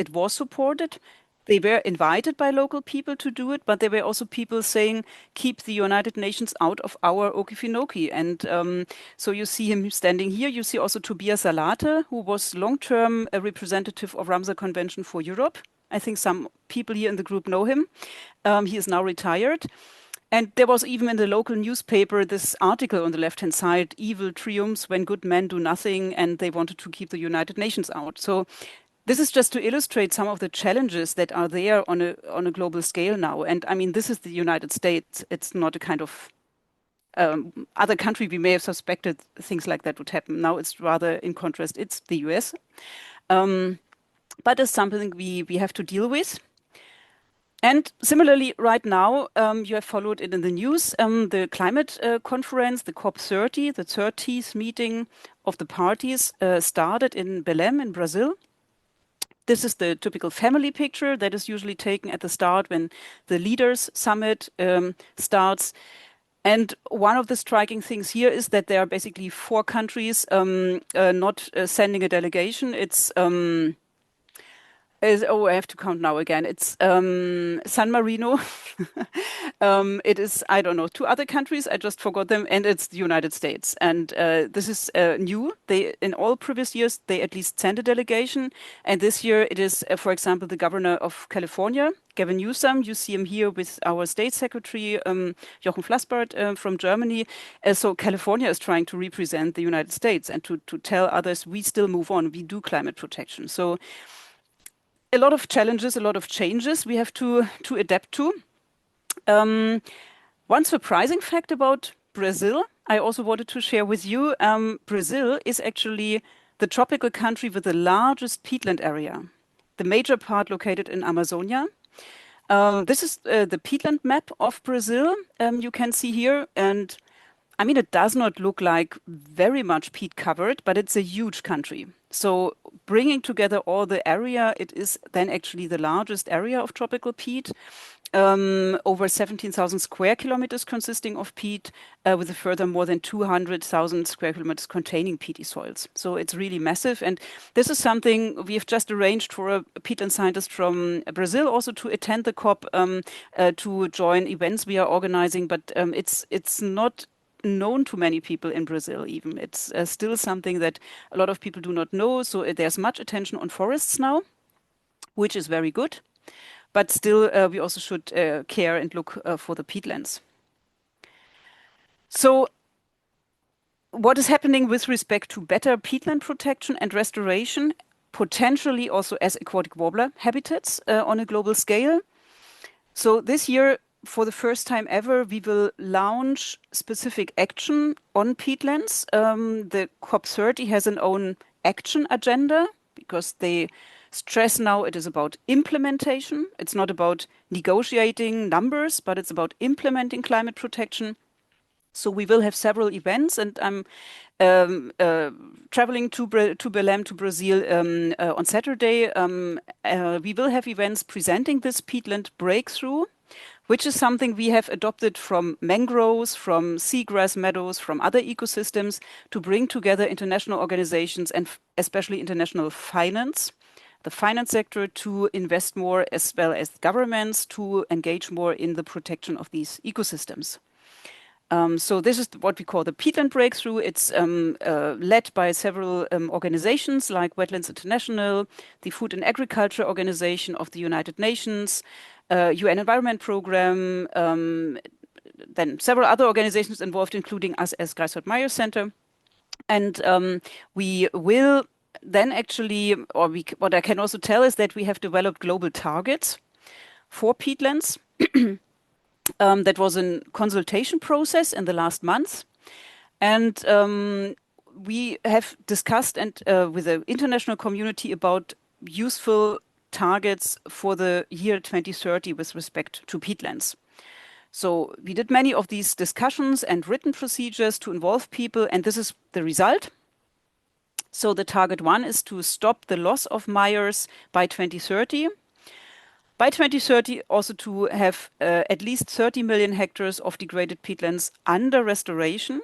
it was supported. They were invited by local people to do it, but there were also people saying, keep the United Nations out of our Okefenokee. And so you see him standing here. You see also Tobias Salate, who was long-term a representative of Ramsar Convention for Europe. I think some people here in the group know him. He is now retired. And there was even in the local newspaper this article on the left-hand side, evil triumphs when good men do nothing, and they wanted to keep the United Nations out. So this is just to illustrate some of the challenges that are there on a global scale now. And I mean, this is the United States. It's not a kind of other country we may have suspected things like that would happen. Now it's rather, in contrast, it's the US. But it's something we have to deal with. And similarly, right now, you have followed it in the news, the climate conference, the COP30, the 30th meeting of the parties started in Belém in Brazil. This is the typical family picture that is usually taken at the start when the leaders summit starts. And one of the striking things here is that there are basically 4 countries not sending a delegation. It's I have to count now again. It's San Marino. It is, I don't know, 2 other countries. I just forgot them. And it's the United States. And this is new. In all previous years, they at least sent a delegation. And this year it is, for example, the governor of California, Gavin Newsom. You see him here with our state secretary, Jochen Flassbart from Germany. So California is trying to represent the United States and to tell others, we still move on. We do climate protection. So a lot of challenges, a lot of changes we have to adapt to. One surprising fact about Brazil, I also wanted to share with you. Brazil is actually the tropical country with the largest peatland area, the major part located in Amazonia. This is the peatland map of Brazil you can see here. And I mean, it does not look like very much peat covered, but it's a huge country. So bringing together all the area, it is then actually the largest area of tropical peat, over 17,000 square kilometers consisting of peat, with a further more than 200,000 square kilometers containing peaty soils. So it's really massive. And this is something we have just arranged for a peatland scientist from Brazil also to attend the COP, to join events we are organizing. But it's not known to many people in Brazil even. It's still something that a lot of people do not know. So there's much attention on forests now, which is very good. But still, we also should care and look for the peatlands. So what is happening with respect to better peatland protection and restoration, potentially also as aquatic warbler habitats on a global scale? So this year, for the first time ever, we will launch specific action on peatlands. The COP30 has an own action agenda because they stress now it is about implementation. It's not about negotiating numbers, but it's about implementing climate protection. So we will have several events, and I'm traveling to Belém, to Brazil on Saturday. We will have events presenting this peatland breakthrough, which is something we have adopted from mangroves, from seagrass meadows, from other ecosystems to bring together international organizations and especially international finance, the finance sector to invest more, as well as governments to engage more in the protection of these ecosystems. So this is what we call the peatland breakthrough. It's led by several organizations like Wetlands International, the Food and Agriculture Organization of the United Nations, UN Environment Program, then several other organizations involved, including us as Greifswald-Meyer Center. And we will then actually, what I can also tell is that we have developed global targets for peatlands. That was a consultation process in the last month. And we have discussed with the international community about useful targets for the year 2030 with respect to peatlands. So we did many of these discussions and written procedures to involve people, and this is the result. So the target 1 is to stop the loss of mires by 2030. By 2030, also to have at least 30 million hectares of degraded peatlands under restoration.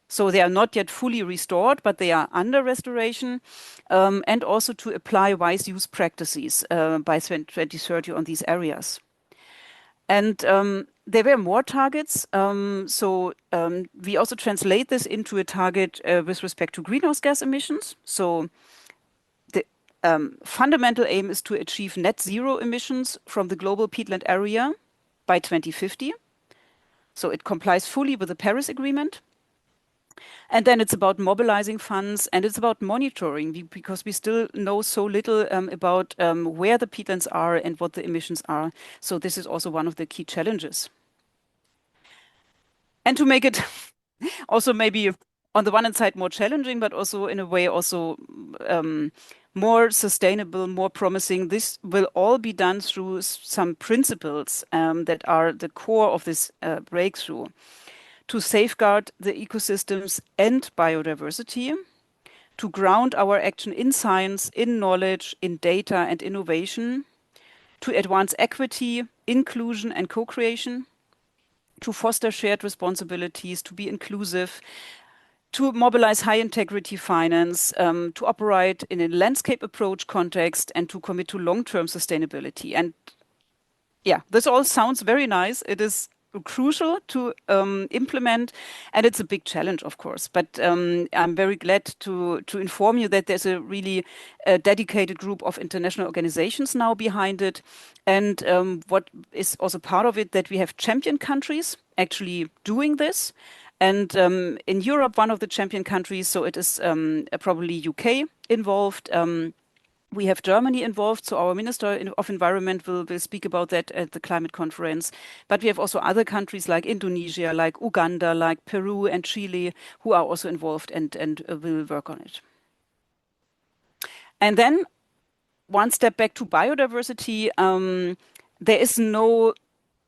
So they are not yet fully restored, but they are under restoration, and also to apply wise use practices by 2030 on these areas. And there were more targets. We also translate this into a target with respect to greenhouse gas emissions. So the fundamental aim is to achieve net zero emissions from the global peatland area by 2050. So it complies fully with the Paris Agreement. And then it's about mobilizing funds, and it's about monitoring, because we still know so little about where the peatlands are and what the emissions are. So this is also one of the key challenges. And to make it also maybe on the one hand side more challenging, but also in a way also more sustainable, more promising, this will all be done through some principles that are the core of this breakthrough. To safeguard the ecosystems and biodiversity, to ground our action in science, in knowledge, in data and innovation, to advance equity, inclusion and co-creation, to foster shared responsibilities, to be inclusive, to mobilize high integrity finance, to operate in a landscape approach context, and to commit to long-term sustainability. And yeah, this all sounds very nice. It is crucial to implement, and it's a big challenge, of course. But I'm very glad to inform you that there's a really dedicated group of international organizations now behind it. And what is also part of it, that we have champion countries actually doing this. And in Europe, one of the champion countries, so it is probably UK involved. We have Germany involved, so our Minister of Environment will speak about that at the climate conference. But we have also other countries like Indonesia, like Uganda, like Peru and Chile, who are also involved and will work on it. And then one step back to biodiversity, there is no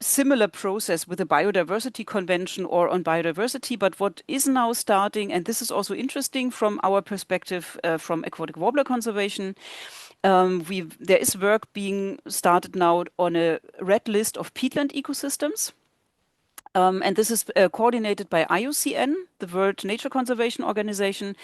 similar process with the Biodiversity Convention or on biodiversity, but what is now starting, and this is also interesting from our perspective from Aquatic Warbler Conservation, there is work being started now on a red list of peatland ecosystems. And this is coordinated by IUCN, the World Nature Conservation Organization,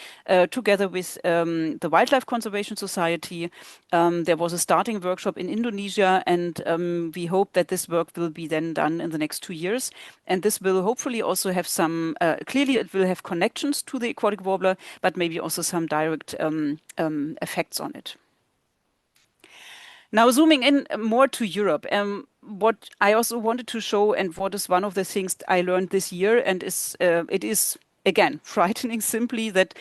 together with the Wildlife Conservation Society. There was a starting workshop in Indonesia, and we hope that this work will be then done in the next 2 years. And this will hopefully also have some, clearly it will have connections to the aquatic warbler, but maybe also some direct effects on it. Now, zooming in more to Europe, what I also wanted to show, and what is one of the things I learned this year, and it is, again, frightening simply, that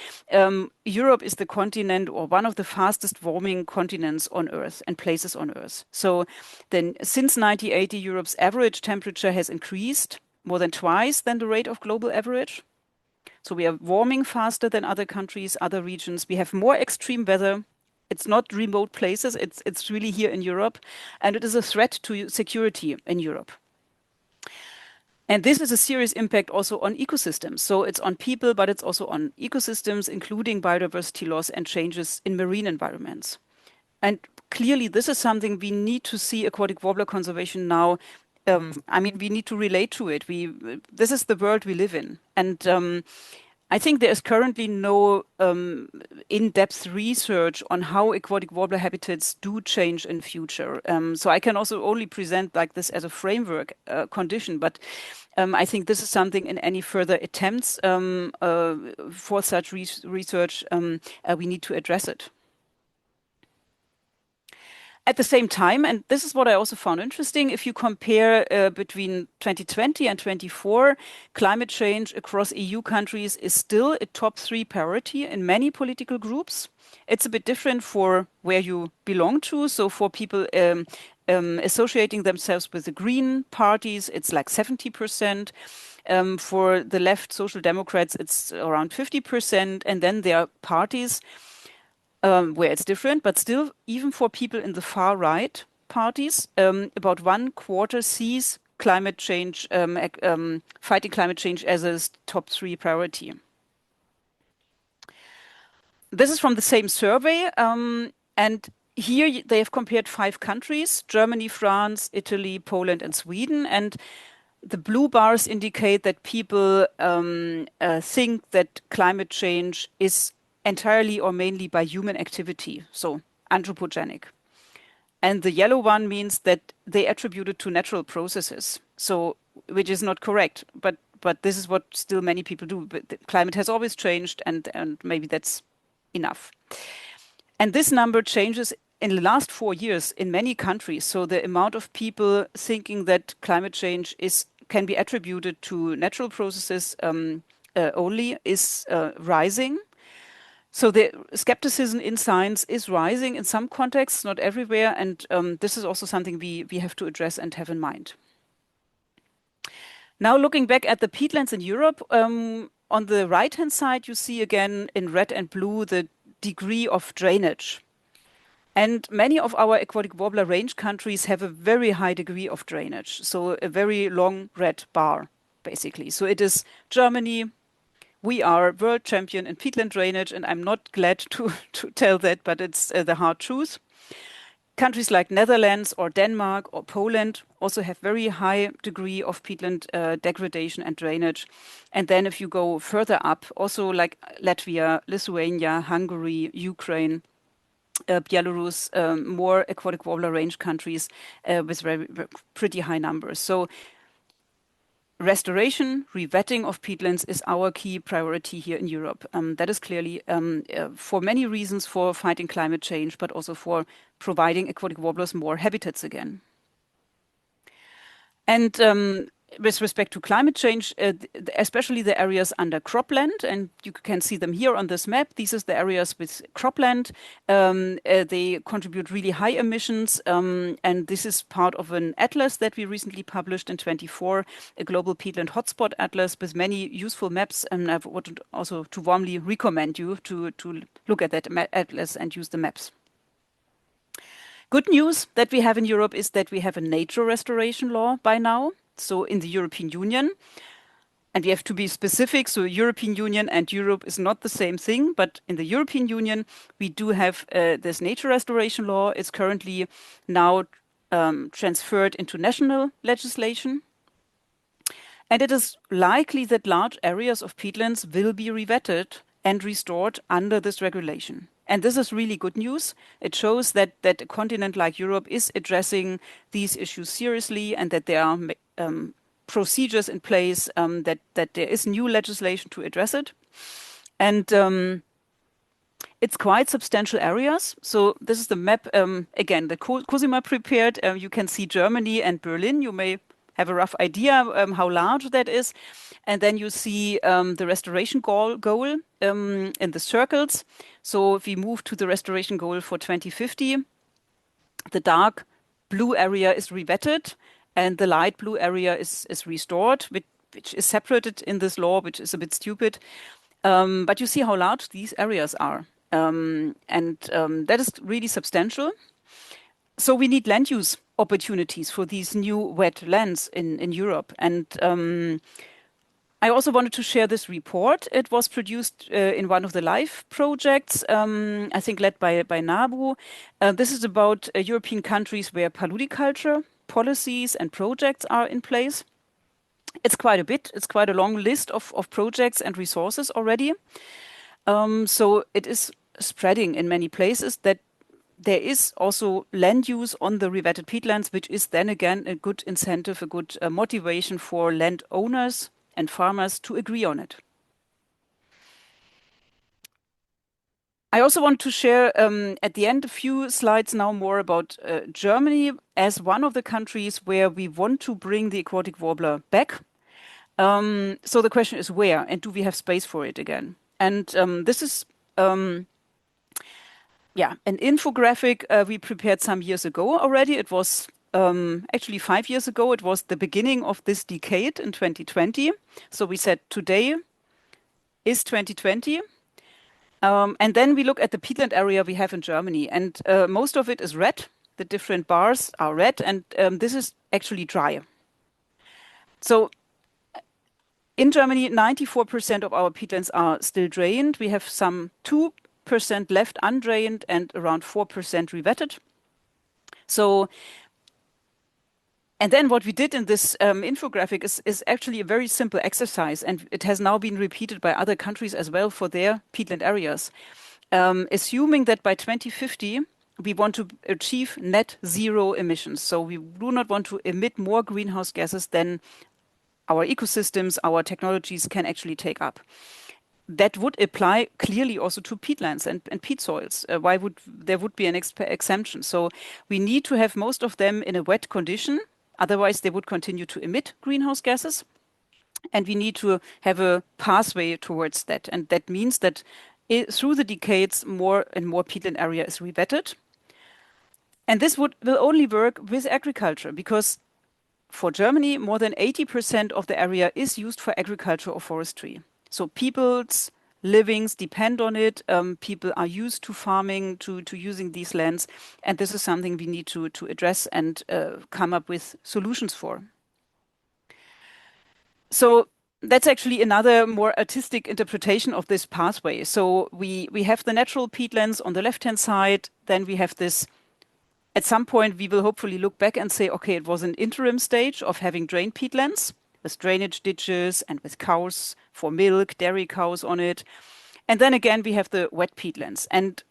Europe is the continent, or one of the fastest warming continents on Earth and places on Earth. So then since 1980, Europe's average temperature has increased more than twice than the rate of global average. So we are warming faster than other countries, other regions. We have more extreme weather. It's not remote places, it's really here in Europe, and it is a threat to security in Europe. And this is a serious impact also on ecosystems. So it's on people, but it's also on ecosystems, including biodiversity loss and changes in marine environments. And clearly this is something we need to see aquatic warbler conservation now. I mean, we need to relate to it. This is the world we live in. And I think there is currently no in-depth research on how aquatic warbler habitats do change in future. So I can also only present like this as a framework condition, but I think this is something in any further attempts for such research, we need to address it. At the same time, and this is what I also found interesting, if you compare between 2020 and 2024, climate change across EU countries is still a top 3 priority in many political groups. It's a bit different for where you belong to. So for people associating themselves with the Green parties, it's like 70%. For the left Social Democrats, it's around 50%. And then there are parties where it's different, but still, even for people in the far right parties, about 1/4 sees climate change, fighting climate change as a top 3 priority. This is from the same survey, and here they have compared 5 countries, Germany, France, Italy, Poland, and Sweden. And the blue bars indicate that people think that climate change is entirely or mainly by human activity, so anthropogenic. And the yellow one means that they attribute it to natural processes, so which is not correct. But this is what still many people do. But the climate has always changed, and maybe that's enough. And this number changes in the last 4 years in many countries. So the amount of people thinking that climate change can be attributed to natural processes only is rising. So the skepticism in science is rising in some contexts, not everywhere, and this is also something we have to address and have in mind. Now looking back at the peatlands in Europe, on the right-hand side you see again in red and blue the degree of drainage. And many of our aquatic warbler range countries have a very high degree of drainage, so a very long red bar, basically. So it is Germany. We are world champion in peatland drainage, and I'm not glad to tell that, but it's the hard truth. Countries like Netherlands or Denmark or Poland also have very high degree of peatland degradation and drainage. And then if you go further up, also like Latvia, Lithuania, Hungary, Ukraine, Belarus, more aquatic warbler range countries with pretty high numbers. So restoration, revetting of peatlands is our key priority here in Europe. That is clearly for many reasons for fighting climate change, but also for providing aquatic warblers more habitats again. And with respect to climate change, especially the areas under cropland, and you can see them here on this map. These are the areas with cropland. They contribute really high emissions, and this is part of an atlas that we recently published in 24, a global peatland hotspot atlas with many useful maps. And I would also to warmly recommend you to look at that atlas and use the maps. Good news that we have in Europe is that we have a nature restoration law by now. So in the European Union, and we have to be specific, so European Union and Europe is not the same thing, but in the European Union, we do have this nature restoration law. It's currently now transferred into national legislation. And it is likely that large areas of peatlands will be revetted and restored under this regulation. And this is really good news. It shows that a continent like Europe is addressing these issues seriously, and that there are procedures in place, that there is new legislation to address it. And it's quite substantial areas. So this is the map, again, that Cosima prepared. You can see Germany and Berlin. You may have a rough idea how large that is. And then you see the restoration goal in the circles. So if we move to the restoration goal for 2050, the dark blue area is revetted and the light blue area is restored, which is separated in this law, which is a bit stupid. But you see how large these areas are. And that is really substantial. So we need land use opportunities for these new wet lands in Europe. And I also wanted to share this report. It was produced in one of the LIFE projects, I think led by NABU. This is about European countries where paludiculture policies and projects are in place. It's quite a bit. It's quite a long list of projects and resources already. So it is spreading in many places that there is also land use on the revetted peatlands, which is then again a good incentive, a good motivation for landowners and farmers to agree on it. I also want to share at the end a few slides now more about Germany as one of the countries where we want to bring the aquatic warbler back. So the question is where, and do we have space for it again? And this is an infographic we prepared some years ago already. It was actually 5 years ago. It was the beginning of this decade in 2020. So we said today is 2020. And then we look at the peatland area we have in Germany. And most of it is red. The different bars are red. And this is actually dry. So in Germany, 94% of our peatlands are still drained. We have some 2% left undrained and around 4% revetted. So And then what we did in this infographic is actually a very simple exercise, and it has now been repeated by other countries as well for their peatland areas. Assuming that by 2050, we want to achieve net zero emissions. So we do not want to emit more greenhouse gases than our ecosystems, our technologies can actually take up. That would apply clearly also to peatlands and peat soils. Why would there would be an exemption? So we need to have most of them in a wet condition. Otherwise, they would continue to emit greenhouse gases. And we need to have a pathway towards that. And that means that through the decades, more and more peatland area is revetted. And this will only work with agriculture, because for Germany, more than 80% of the area is used for agriculture or forestry. So people's livings depend on it. People are used to farming, to using these lands. And this is something we need to address and come up with solutions for. So that's actually another more artistic interpretation of this pathway. So we have the natural peatlands on the left-hand side. Then we have this. At some point, we will hopefully look back and say, okay, it was an interim stage of having drained peatlands with drainage ditches and with cows for milk, dairy cows on it. And then again, we have the wet peatlands. And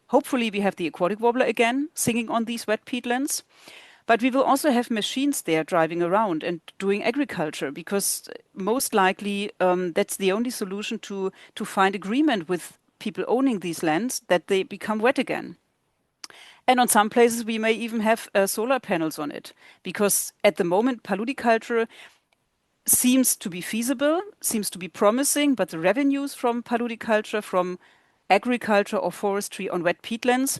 hopefully we have the aquatic warbler again singing on these wet peatlands. But we will also have machines there driving around and doing agriculture, because most likely that's the only solution to find agreement with people owning these lands, that they become wet again. And on some places, we may even have solar panels on it, because at the moment, paludiculture seems to be feasible, seems to be promising, but the revenues from paludiculture, from agriculture or forestry on wet peatlands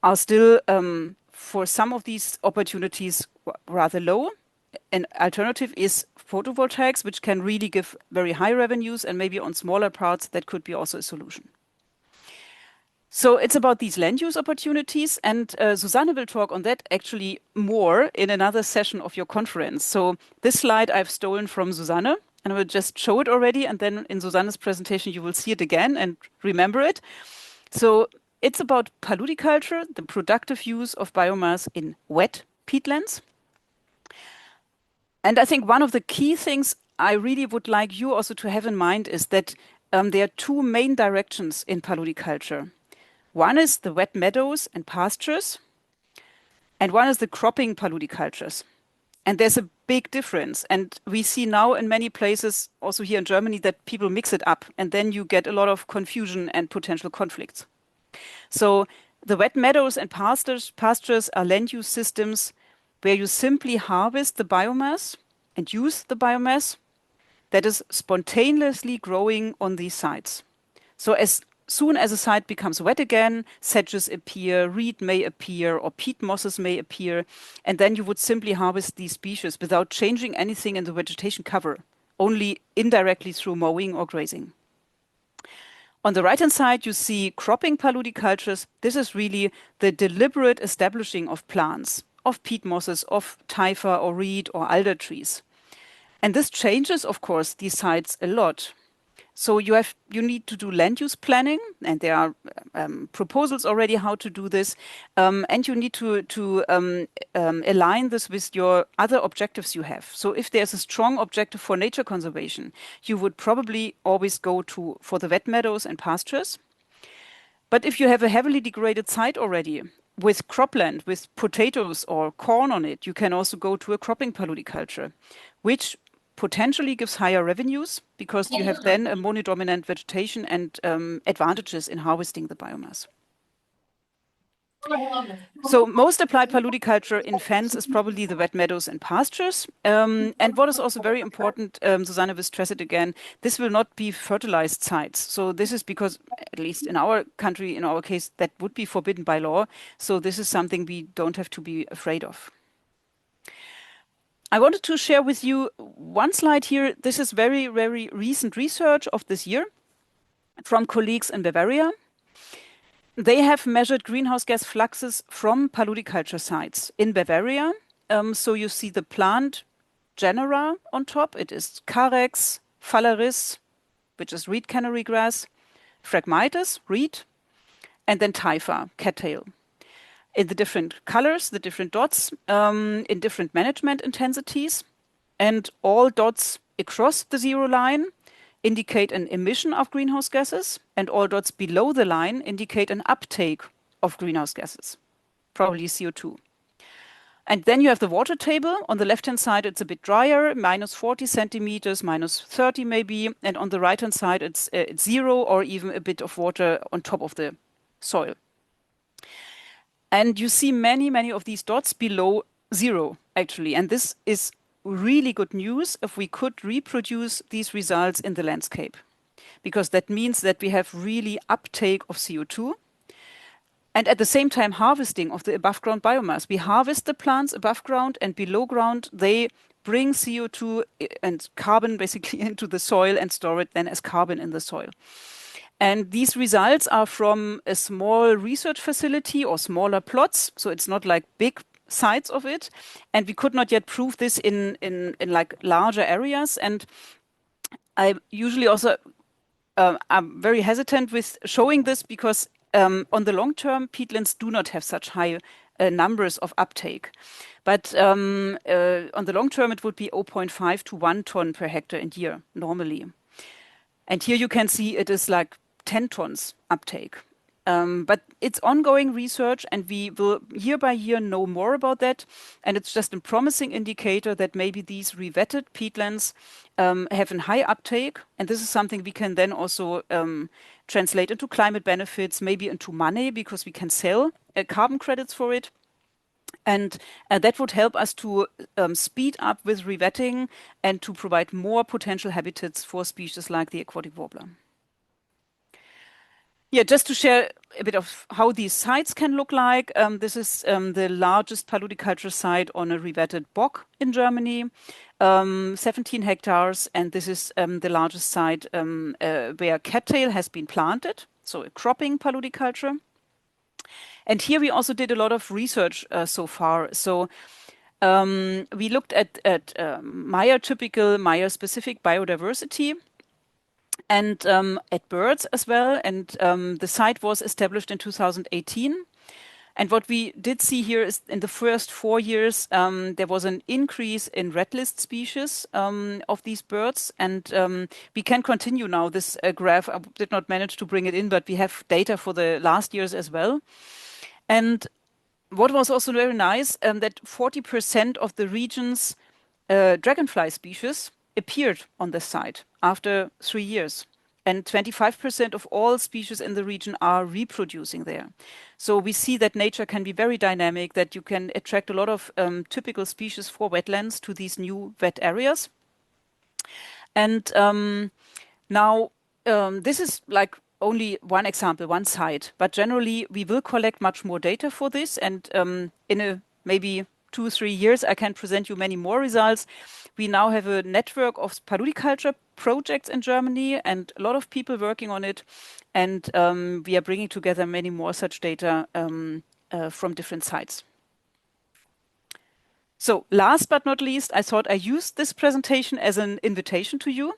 are still, for some of these opportunities, rather low. An alternative is photovoltaics, which can really give very high revenues, and maybe on smaller parts, that could be also a solution. So it's about these land use opportunities, and Susanne will talk on that actually more in another session of your conference. So this slide I've stolen from Susanne, and I will just show it already, and then in Susanne's presentation you will see it again and remember it. So it's about paludiculture, the productive use of biomass in wet peatlands. And I think one of the key things I really would like you also to have in mind is that there are two main directions in paludiculture. One is the wet meadows and pastures, and one is the cropping paludicultures. And there's a big difference. And we see now in many places, also here in Germany, that people mix it up, and then you get a lot of confusion and potential conflicts. So the wet meadows and pastures are land use systems where you simply harvest the biomass and use the biomass that is spontaneously growing on these sites. So as soon as a site becomes wet again, sedges appear, reed may appear, or peat mosses may appear, and then you would simply harvest these species without changing anything in the vegetation cover, only indirectly through mowing or grazing. On the right-hand side, you see cropping paludicultures. This is really the deliberate establishing of plants, of peat mosses, of typha or reed or alder trees. And this changes, of course, these sites a lot. So you need to do land use planning, and there are proposals already how to do this, and you need to align this with your other objectives you have. So if there's a strong objective for nature conservation, you would probably always go for the wet meadows and pastures. But if you have a heavily degraded site already with cropland, with potatoes or corn on it, you can also go to a cropping paludiculture, which potentially gives higher revenues, because you have then a monodominant vegetation and advantages in harvesting the biomass. So most applied paludiculture in fens is probably the wet meadows and pastures. And what is also very important, Susanne will stress it again, this will not be fertilized sites. So this is because, at least in our country, in our case, that would be forbidden by law. So this is something we don't have to be afraid of. I wanted to share with you one slide here. This is very, very recent research of this year from colleagues in Bavaria. They have measured greenhouse gas fluxes from paludiculture sites in Bavaria. So you see the plant genera on top. It is Carex, Phalaris, which is reed canary grass, Phragmites, reed, and then Typha, cattail. in the different colors, the different dots, in different management intensities. And all dots across the zero line indicate an emission of greenhouse gases, and all dots below the line indicate an uptake of greenhouse gases, probably CO2. And then you have the water table. On the left-hand side, it's a bit drier, minus 40 centimeters, minus 30 maybe. And on the right-hand side, it's 0 or even a bit of water on top of the soil. And you see many, many of these dots below 0, actually. And this is really good news if we could reproduce these results in the landscape, because that means that we have really uptake of CO2. And at the same time, harvesting of the above ground biomass. We harvest the plants above ground, and below ground, they bring CO2 and carbon basically into the soil and store it then as carbon in the soil. And these results are from a small research facility or smaller plots. So it's not like big sites of it. And we could not yet prove this in like larger areas. And I usually also I'm very hesitant with showing this because on the long term, peatlands do not have such high numbers of uptake. But on the long term, it would be 0.5 to 1 ton per hectare and year normally. And here you can see it is like 10 tons uptake. But it's ongoing research, and we will year by year know more about that. And it's just a promising indicator that maybe these revetted peatlands have a high uptake. And this is something we can then also translate into climate benefits, maybe into money, because we can sell carbon credits for it. And that would help us to speed up with revetting and to provide more potential habitats for species like the aquatic warbler. Yeah, just to share a bit of how these sites can look like. This is the largest paludiculture site on a revetted bog in Germany, 17 hectares. And this is the largest site where cattail has been planted, so a cropping paludiculture. And here we also did a lot of research so far. So we looked at Meyer-typical, Meyer-specific biodiversity, and at birds as well. And the site was established in 2018. And what we did see here is in the first 4 years, there was an increase in red list species of these birds. And we can continue now this graph. I did not manage to bring it in, but we have data for the last years as well. And what was also very nice, that 40% of the region's dragonfly species appeared on the site after 3 years. And 25% of all species in the region are reproducing there. So we see that nature can be very dynamic, that you can attract a lot of typical species for wetlands to these new wet areas. And now this is like only one example, one site, but generally we will collect much more data for this. And in maybe 2 or 3 years, I can present you many more results. We now have a network of paludiculture projects in Germany and a lot of people working on it. And we are bringing together many more such data from different sites. So last but not least, I thought I used this presentation as an invitation to you,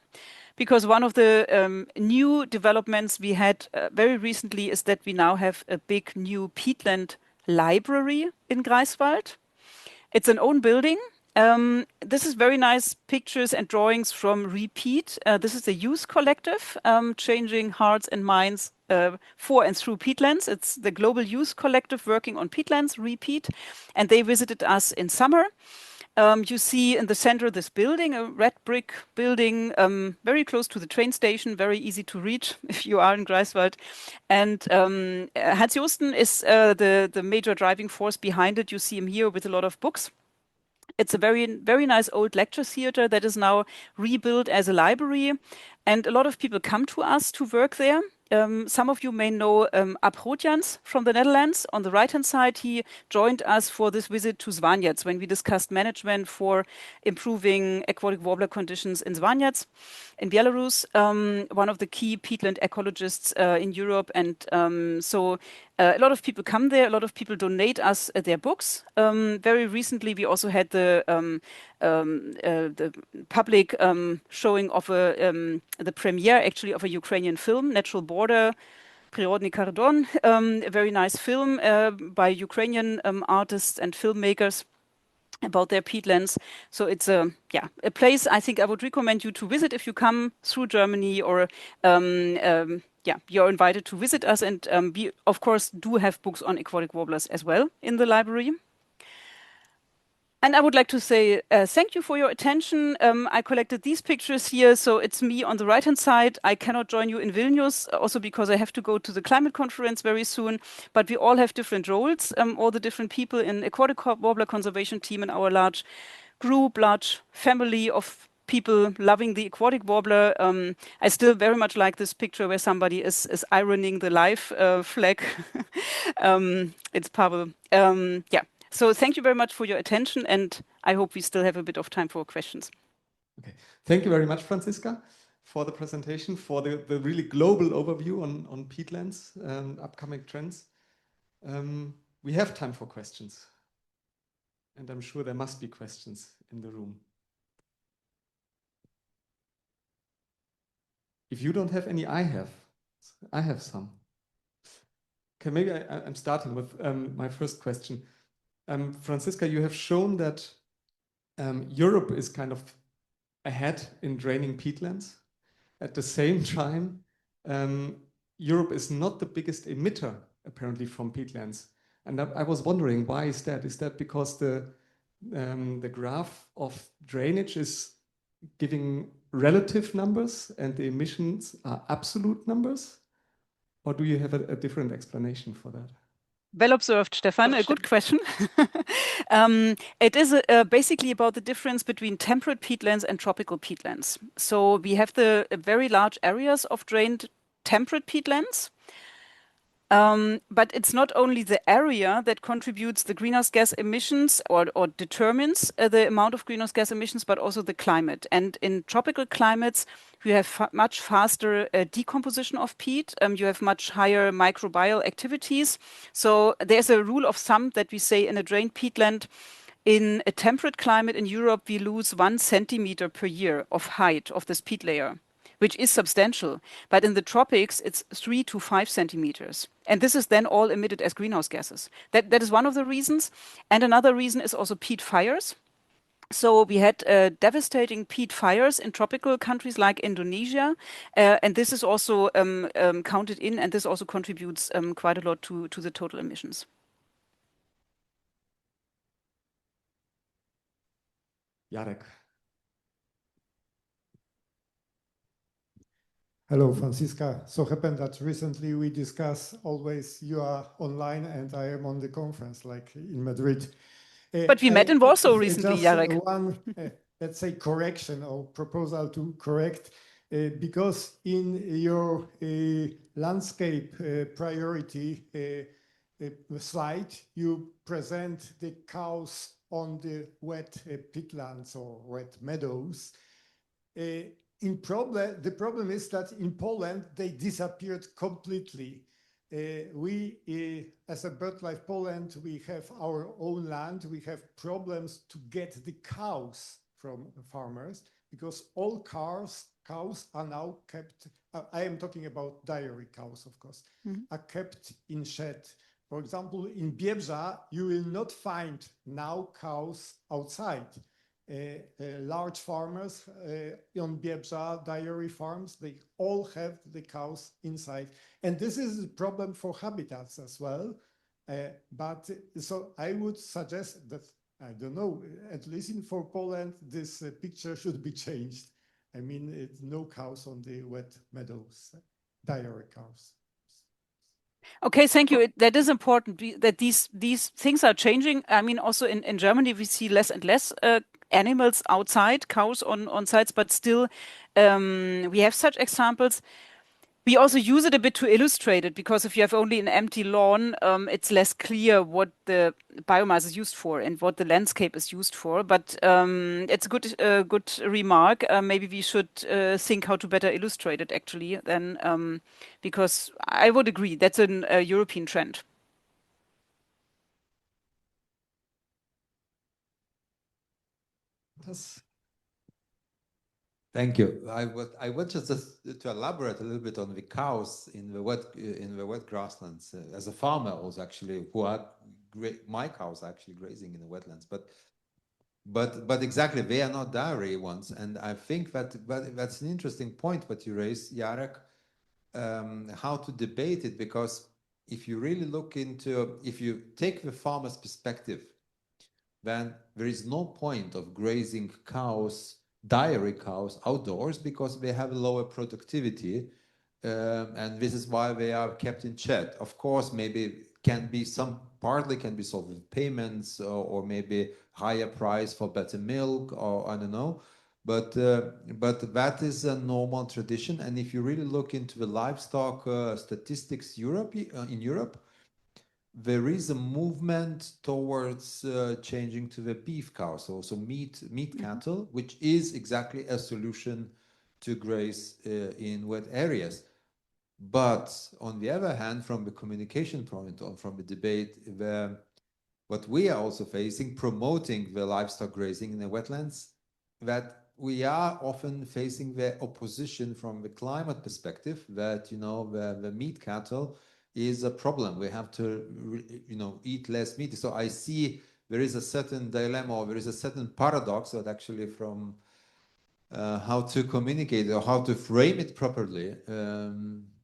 because one of the new developments we had very recently is that we now have a big new peatland library in Greifswald. It's an own building. This is very nice pictures and drawings from Repeat. This is a youth collective changing hearts and minds for and through peatlands. It's the global youth collective working on peatlands, Repeat, and they visited us in summer. You see in the center this building, a red brick building, very close to the train station, very easy to reach if you are in Greifswald. And Hans Josten is the major driving force behind it. You see him here with a lot of books. It's a very, very nice old lecture theater that is now rebuilt as a library. And a lot of people come to us to work there. Some of you may know Ab Roodjans from the Netherlands. On the right-hand side, he joined us for this visit to Zvanjac when we discussed management for improving aquatic warbler conditions in Zvanjac in Belarus, one of the key peatland ecologists in Europe. And so a lot of people come there. A lot of people donate us their books. Very recently, we also had the public showing of the premiere actually of a Ukrainian film, Natural Border Prirodny Kardon, a very nice film by Ukrainian artists and filmmakers about their peatlands. So it's a place I think I would recommend you to visit if you come through Germany, or you're invited to visit us. And we of course do have books on aquatic warblers as well in the library. And I would like to say thank you for your attention. I collected these pictures here, so it's me on the right-hand side. I cannot join you in Vilnius, also because I have to go to the climate conference very soon. But we all have different roles, all the different people in Aquatic Warbler Conservation team in our large group, large family of people loving the aquatic warbler. I still very much like this picture where somebody is ironing the LIFE flag. It's Pavel. So thank you very much for your attention, and I hope we still have a bit of time for questions. Okay, thank you very much, Franziska, for the presentation, for the really global overview on peatlands and upcoming trends. We have time for questions, and I'm sure there must be questions in the room. If you don't have any, I have some. Okay, maybe I'm starting with my first question. Franziska, you have shown that Europe is kind of ahead in draining peatlands. At the same time, Europe is not the biggest emitter, apparently, from peatlands. And I was wondering, why is that? Is that because the graph of drainage is giving relative numbers and the emissions are absolute numbers? Or do you have a different explanation for that? Well observed, Stefan. A good question. It is basically about the difference between temperate peatlands and tropical peatlands. So we have the very large areas of drained temperate peatlands. But it's not only the area that contributes the greenhouse gas emissions or determines the amount of greenhouse gas emissions, but also the climate. And in tropical climates, you have much faster decomposition of peat. You have much higher microbial activities. So there's a rule of thumb that we say in a drained peatland, in a temperate climate in Europe, we lose 1 centimeter per year of height of this peat layer, which is substantial. But in the tropics, it's 3 to 5 centimeters. And this is then all emitted as greenhouse gases. That is one of the reasons. And another reason is also peat fires. So we had devastating peat fires in tropical countries like Indonesia. And this is also counted in, and this also contributes quite a lot to the total emissions. Jarek. Hello, Franziska. So happened that recently we discussed, always you are online and I am on the conference, like in Madrid. But we met in Warsaw recently, Jarek. One, let's say, correction or proposal to correct, because in your landscape priority slide, you present the cows on the wet peatlands or wet meadows. The problem is that in Poland, they disappeared completely. We, as a BirdLife Poland, we have our own land. We have problems to get the cows from farmers because all cows are now kept, I am talking about dairy cows, of course, are kept in shed. For example, in Biebrza, you will not find now cows outside. Large farmers on Biebrza dairy farms, they all have the cows inside. And this is a problem for habitats as well. But so I would suggest that, I don't know, at least for Poland, this picture should be changed. I mean, it's no cows on the wet meadows, dairy cows. Okay, thank you. That is important that these things are changing. I mean, also in Germany, we see less and less animals outside, cows on sites, but still we have such examples. We also use it a bit to illustrate it, because if you have only an empty lawn, it's less clear what the biomass is used for and what the landscape is used for. But it's a good remark. Maybe we should think how to better illustrate it, actually, then, because I would agree that's a European trend. Thank you. I want just to elaborate a little bit on the cows in the wet grasslands. As a farmer, also actually, my cows are actually grazing in the wetlands, but exactly, they are not dairy ones, and I think that's an interesting point what you raised, Jarek, how to debate it, because if you really look into, if you take the farmer's perspective, then there is no point of grazing cows, dairy cows, outdoors, because they have a lower productivity, and this is why they are kept in shed. Of course, maybe partly can be solved with payments, or maybe higher price for better milk, or I don't know. But that is a normal tradition. And if you really look into the livestock statistics in Europe, there is a movement towards changing to the beef cows, so meat cattle, which is exactly a solution to graze in wet areas. But on the other hand, from the communication point, or from the debate, what we are also facing, promoting the livestock grazing in the wetlands, that we are often facing the opposition from the climate perspective, that the meat cattle is a problem. We have to eat less meat. So I see there is a certain dilemma, or there is a certain paradox that actually from how to communicate or how to frame it properly,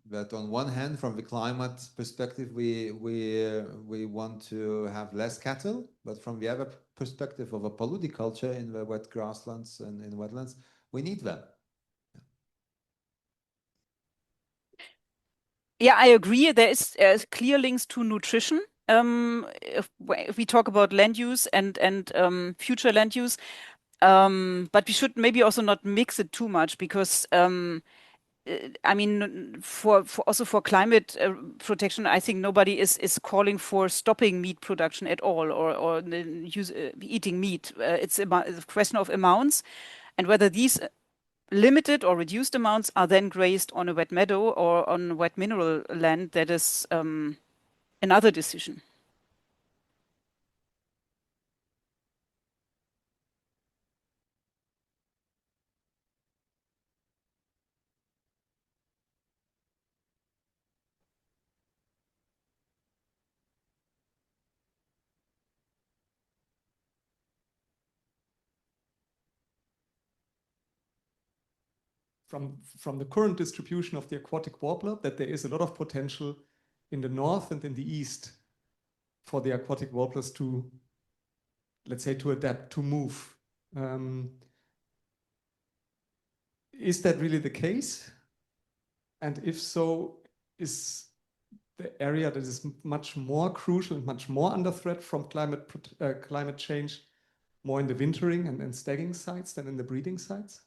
that on one hand, from the climate perspective, we want to have less cattle, but from the other perspective of a paludiculture in the wet grasslands and in wetlands, we need them. Yeah, I agree. There is clear links to nutrition. If we talk about land use and future land use, but we should maybe also not mix it too much, because I mean, for climate protection, I think nobody is calling for stopping meat production at all, or eating meat. It's a question of amounts, and whether these limited or reduced amounts are then grazed on a wet meadow or on wet mineral land. That is another decision. From the current distribution of the aquatic warbler, that there is a lot of potential in the north and in the east for the aquatic warblers to, let's say, to adapt, to move. Is that really the case? And if so, is the area that is much more crucial and much more under threat from climate change more in the wintering and stagging sites than in the breeding sites?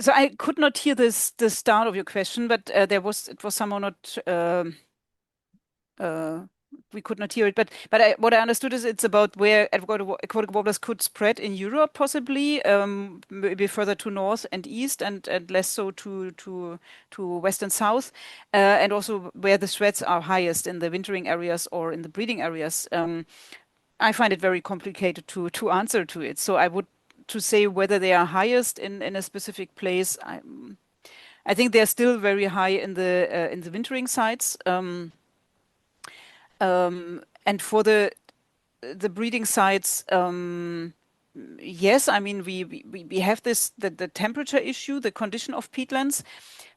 So I could not hear the start of your question, but it was somehow not. We could not hear it, but what I understood is it's about where aquatic warblers could spread in Europe, possibly maybe further to north and east, and less so to west and south, and also where the threats are highest, in the wintering areas or in the breeding areas. I find it very complicated to answer to it. So I would to say whether they are highest in a specific place. I think they're still very high in the wintering sites. And for the breeding sites, yes, I mean we have the temperature issue, the condition of peatlands,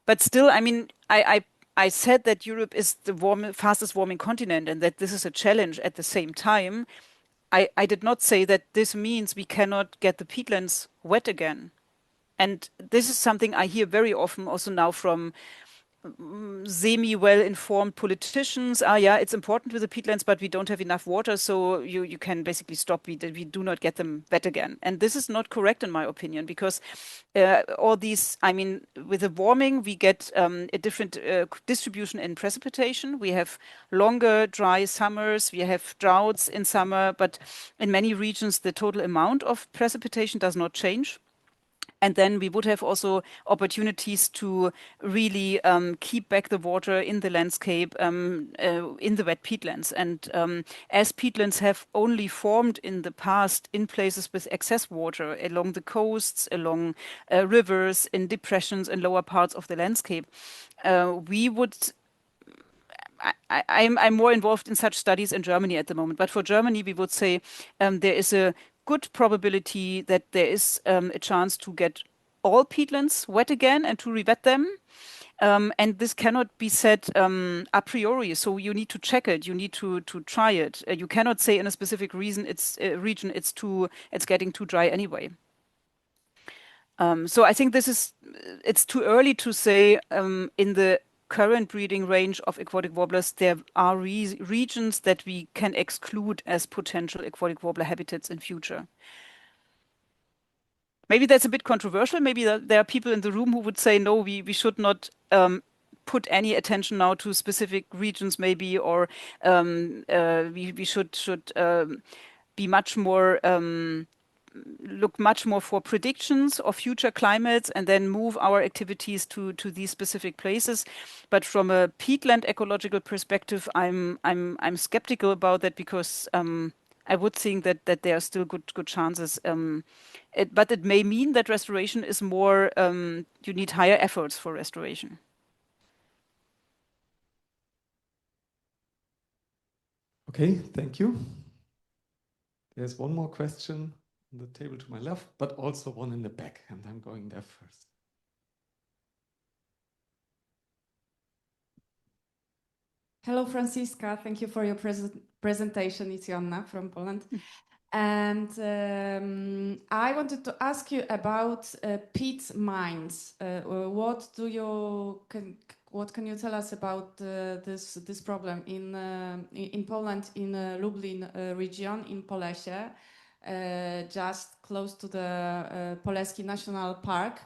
but still, I mean I said that Europe is the fastest warming continent, and that this is a challenge at the same time. I did not say that this means we cannot get the peatlands wet again. And this is something I hear very often also now from semi-well-informed politicians. Yeah, it's important with the peatlands, but we don't have enough water, so you can basically stop. We do not get them wet again. And this is not correct in my opinion, because all these, I mean, with the warming, we get a different distribution in precipitation. We have longer dry summers, we have droughts in summer, but in many regions, the total amount of precipitation does not change. And then we would have also opportunities to really keep back the water in the landscape in the wet peatlands. And as peatlands have only formed in the past in places with excess water, along the coasts, along rivers, in depressions, in lower parts of the landscape, we would. I'm more involved in such studies in Germany at the moment, but for Germany, we would say there is a good probability that there is a chance to get all peatlands wet again and to re-wet them. And this cannot be said a priori, so you need to check it. You need to try it. You cannot say in a specific region it's getting too dry anyway. So I think it's too early to say in the current breeding range of aquatic warblers, there are regions that we can exclude as potential aquatic warbler habitats in future. Maybe that's a bit controversial. Maybe there are people in the room who would say, no, we should not put any attention now to specific regions, maybe, or we should be much more look much more for predictions of future climates and then move our activities to these specific places. But from a peatland ecological perspective, I'm skeptical about that because I would think that there are still good chances. But it may mean that restoration is more. You need higher efforts for restoration. Okay, thank you. There's one more question on the table to my left, but also one in the back, and I'm going there first. Hello, Franziska. Thank you for your presentation. It's Joanna from Poland. And I wanted to ask you about peat mines. What can you tell us about this problem in Poland, in Lublin region, in Polesie, just close to the Poleski National Park?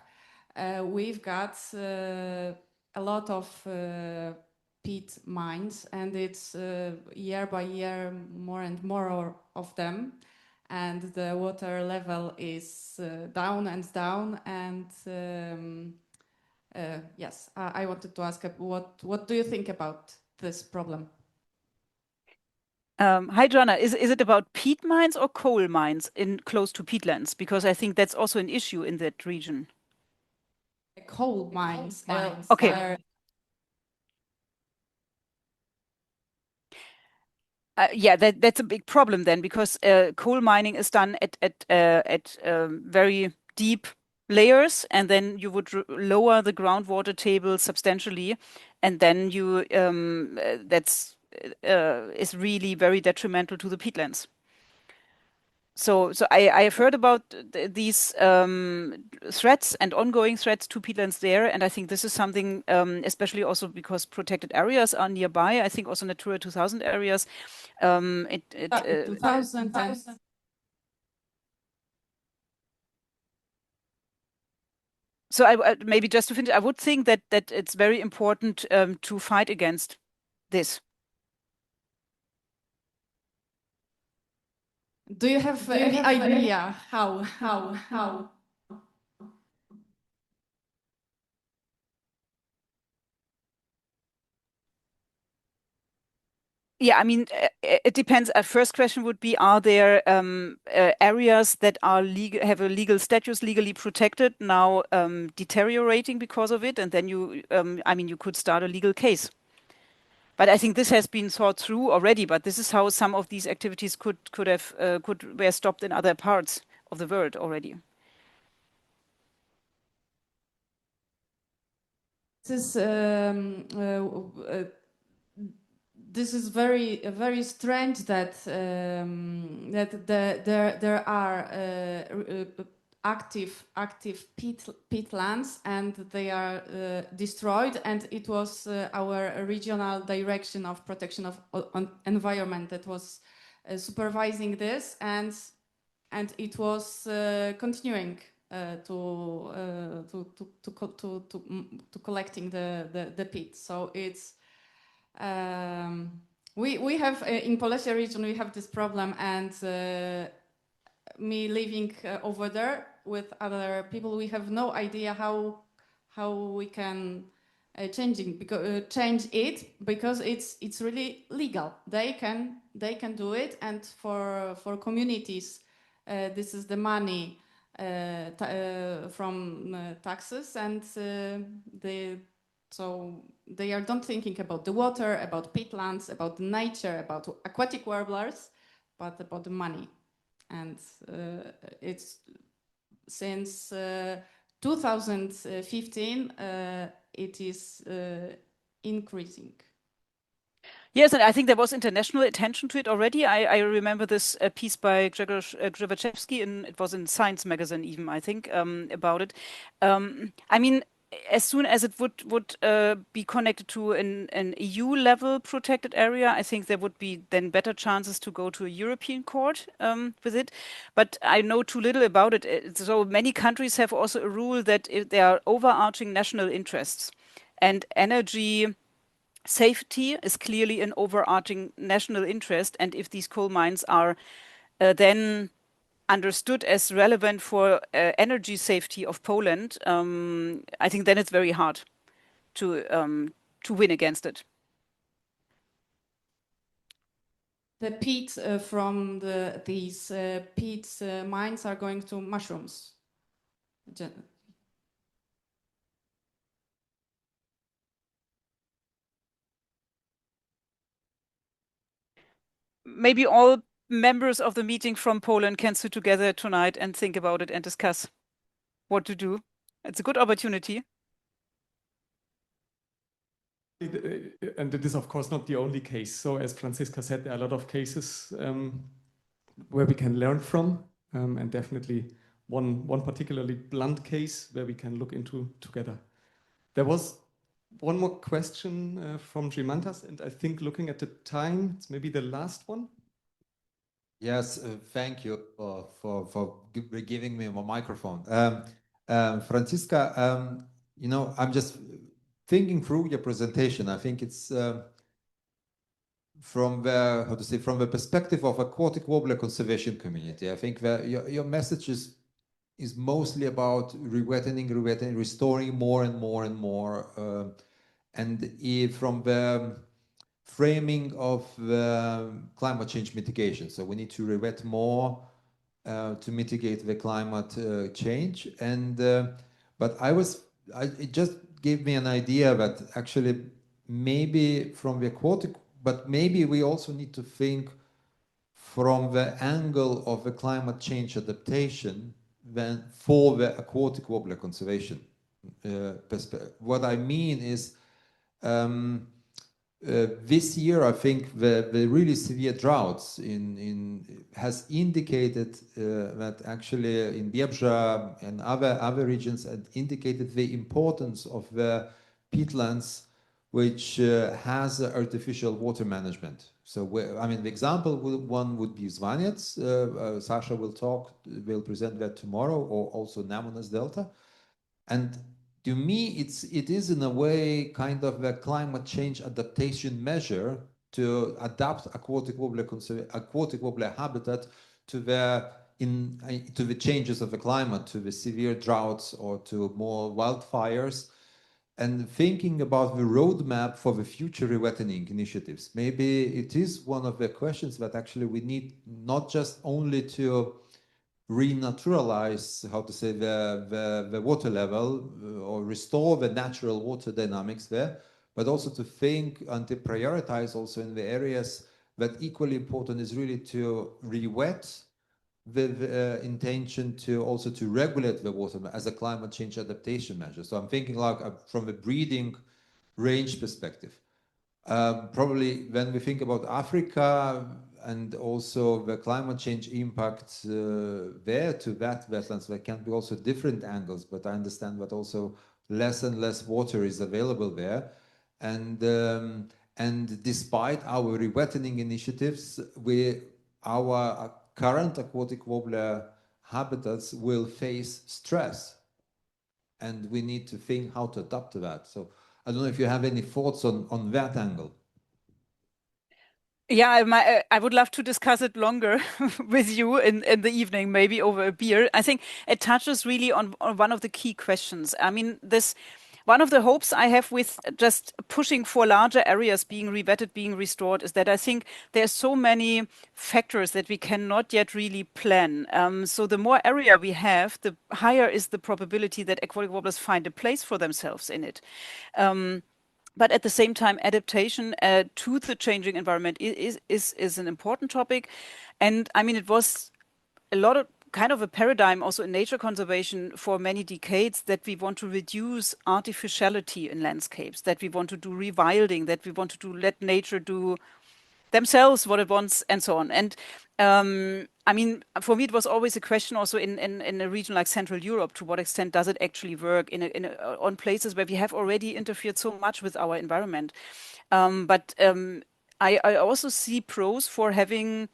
We've got a lot of peat mines, and it's year by year more and more of them, and the water level is down and down. And yes, I wanted to ask what do you think about this problem? Hi, Joanna. Is it about peat mines or coal mines in close to peatlands? Because I think that's also an issue in that region. Coal mines. Okay. Yeah, that's a big problem then, because coal mining is done at very deep layers, and then you would lower the groundwater table substantially, and then you that's is really very detrimental to the peatlands. So I have heard about these threats and ongoing threats to peatlands there, and I think this is something, especially also because protected areas are nearby. I think also Natura 2000 areas. 2000. So maybe just to finish, I would think that it's very important to fight against this. Do you have any idea how? Yeah, I mean, it depends. First question would be: are there areas that are have a legal status, legally protected, now deteriorating because of it? And then you, I mean, you could start a legal case. But I think this has been thought through already. But this is how some of these activities were stopped in other parts of the world already. This is very strange that there are active peatlands and they are destroyed, and it was our regional direction of protection of environment that was supervising this, and it was continuing to collecting the peat. So it's we have in Polesia region we have this problem, and me living over there, with other people. We have no idea how we can change it because it's really legal. They can do it, and for communities, this is the money from taxes, and so they are not thinking about the water, about peatlands, about nature, about aquatic warblers, but about the money. And it's since 2015 it is increasing. Yes, and I think there was international attention to it already. I remember this piece by Grzegorz Grzywaczewski, it was in Science magazine even, I think, about it. I mean, as soon as it would be connected to an EU level protected area, I think there would be then better chances to go to a European court with it. But I know too little about it. So many countries have also a rule that if there are overarching national interests, and energy safety is clearly an overarching national interest. And if these coal mines are then understood as relevant for energy safety of Poland, I think then it's very hard to win against it. The peat from these peat mines are going to mushrooms. Maybe all members of the meeting from Poland can sit together tonight and think about it and discuss what to do. It's a good opportunity. And it is, of course, not the only case. So as Franziska said, there are a lot of cases where we can learn from, and definitely one particularly blunt case where we can look into together. There was one more question from Jimantas, and I think looking at the time, it's maybe the last one. Yes, thank you for giving me my microphone. Franziska, you know, I'm just thinking through your presentation. I think it's from the perspective of aquatic warbler conservation community. I think that your message is mostly about rewetting, restoring more and more and more, and from the framing of climate change mitigation. So we need to rewet more to mitigate the climate change. And but it just gave me an idea that actually maybe from the aquatic, but maybe we also need to think from the angle of the climate change adaptation than for the aquatic warbler conservation perspective. What I mean is this year, I think the really severe droughts has indicated that actually in Biebrza and other regions had indicated the importance of the peatlands, which has artificial water management. So, I mean, the example one would be Vilnius. Sasha will present that tomorrow, or also Nemunas Delta, and to me, it is in a way kind of a climate change adaptation measure to adapt aquatic warbler habitat to the changes of the climate, to the severe droughts or to more wildfires, and thinking about the roadmap for the future rewetting initiatives. Maybe it is one of the questions that actually we need not just only to renaturalize, how to say, the water level or restore the natural water dynamics there, but also to think and to prioritize also in the areas that equally important is really to re-wet with intention to also to regulate the water as a climate change adaptation measure. So I'm thinking like from the breeding range perspective. Probably when we think about Africa and also the climate change impact there to that wetlands, there can be also different angles, but I understand that also less and less water is available there. And despite our rewetting initiatives, our current aquatic warbler habitats will face stress, and we need to think how to adapt to that. So I don't know if you have any thoughts on that angle. Yeah, I would love to discuss it longer with you in the evening, maybe over a beer. I think it touches really on one of the key questions. I mean, one of the hopes I have with just pushing for larger areas being revetted, being restored, is that I think there's so many factors that we cannot yet really plan. So the more area we have, the higher is the probability that aquatic warblers find a place for themselves in it. But at the same time, adaptation to the changing environment is an important topic. And I mean, it was a lot of kind of a paradigm also in nature conservation for many decades, that we want to reduce artificiality in landscapes, that we want to do rewilding, that we want to let nature do themselves what it wants, and so on. And I mean, for me, it was always a question also in a region like Central Europe, to what extent does it actually work on places where we have already interfered so much with our environment. But I also see pros for having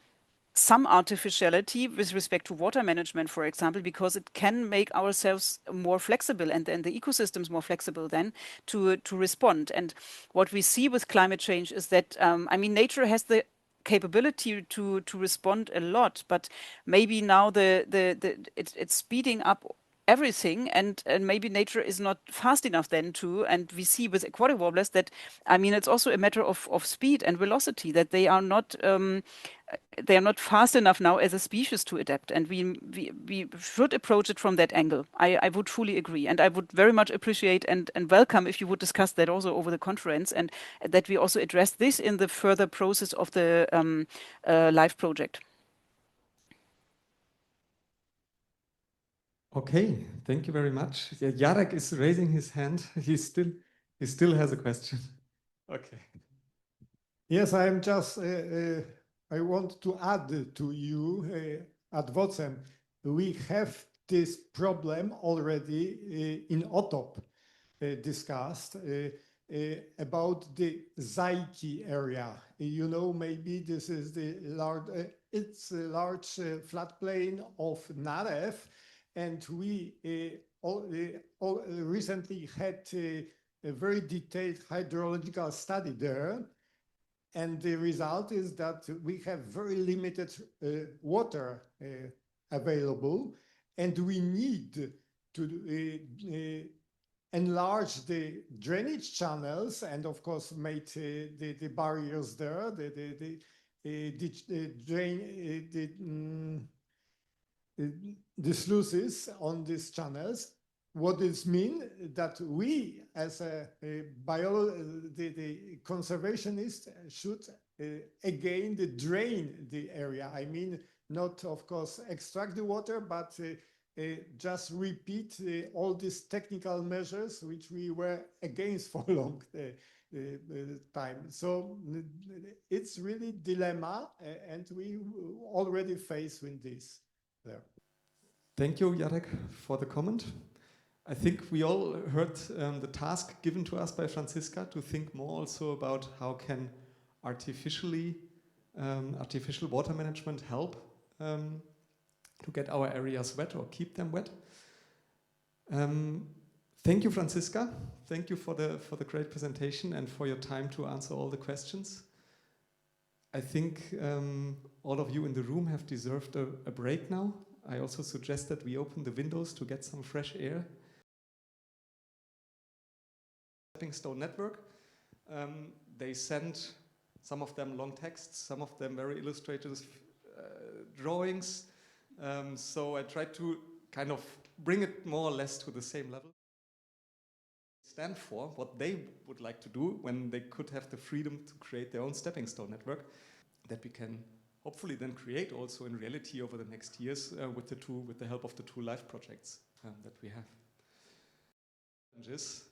some artificiality with respect to water management, for example, because it can make ourselves more flexible and the ecosystems more flexible then to respond. And what we see with climate change is that, I mean, nature has the capability to respond a lot, but maybe now it's speeding up everything, and maybe nature is not fast enough then too. And we see with aquatic warblers that, I mean, it's also a matter of speed and velocity, that they are not fast enough now as a species to adapt, and we should approach it from that angle. I would fully agree, and I would very much appreciate and welcome if you would discuss that also over the conference, and that we also address this in the further process of the LIFE project. Okay, thank you very much. Yeah, Jarek is raising his hand. He still has a question. Okay. Yes, I am just. I want to add to you at WOCEM. We have this problem already in OTOP discussed about the Zajki area. You know, maybe this is the large. It's a large floodplain of Narew. And we recently had a very detailed hydrological study there. And the result is that we have very limited water available. And we need to enlarge the drainage channels and, of course, make the barriers there, the sluices on these channels. What does mean? That we, as the conservationists, should again drain the area. I mean, not, of course, extract the water, but just repeat all these technical measures which we were against for a long time. So it's really dilemma, and we already face with this. There. Thank you, Jarek, for the comment. I think we all heard the task given to us by Franziska to think more also about how can artificial water management help to get our areas wet or keep them wet. Thank you, Franziska. Thank you for the great presentation and for your time to answer all the questions. I think all of you in the room have deserved a break now. I also suggest that we open the windows to get some fresh air. Stepping Stone Network. They sent some of them long texts, some of them very illustrative drawings. So I tried to kind of bring it more or less to the same level. Stand for what they would like to do when they could have the freedom to create their own stepping stone network that we can hopefully then create also in reality over the next years with the help of the two LIFE projects that we have. Challenges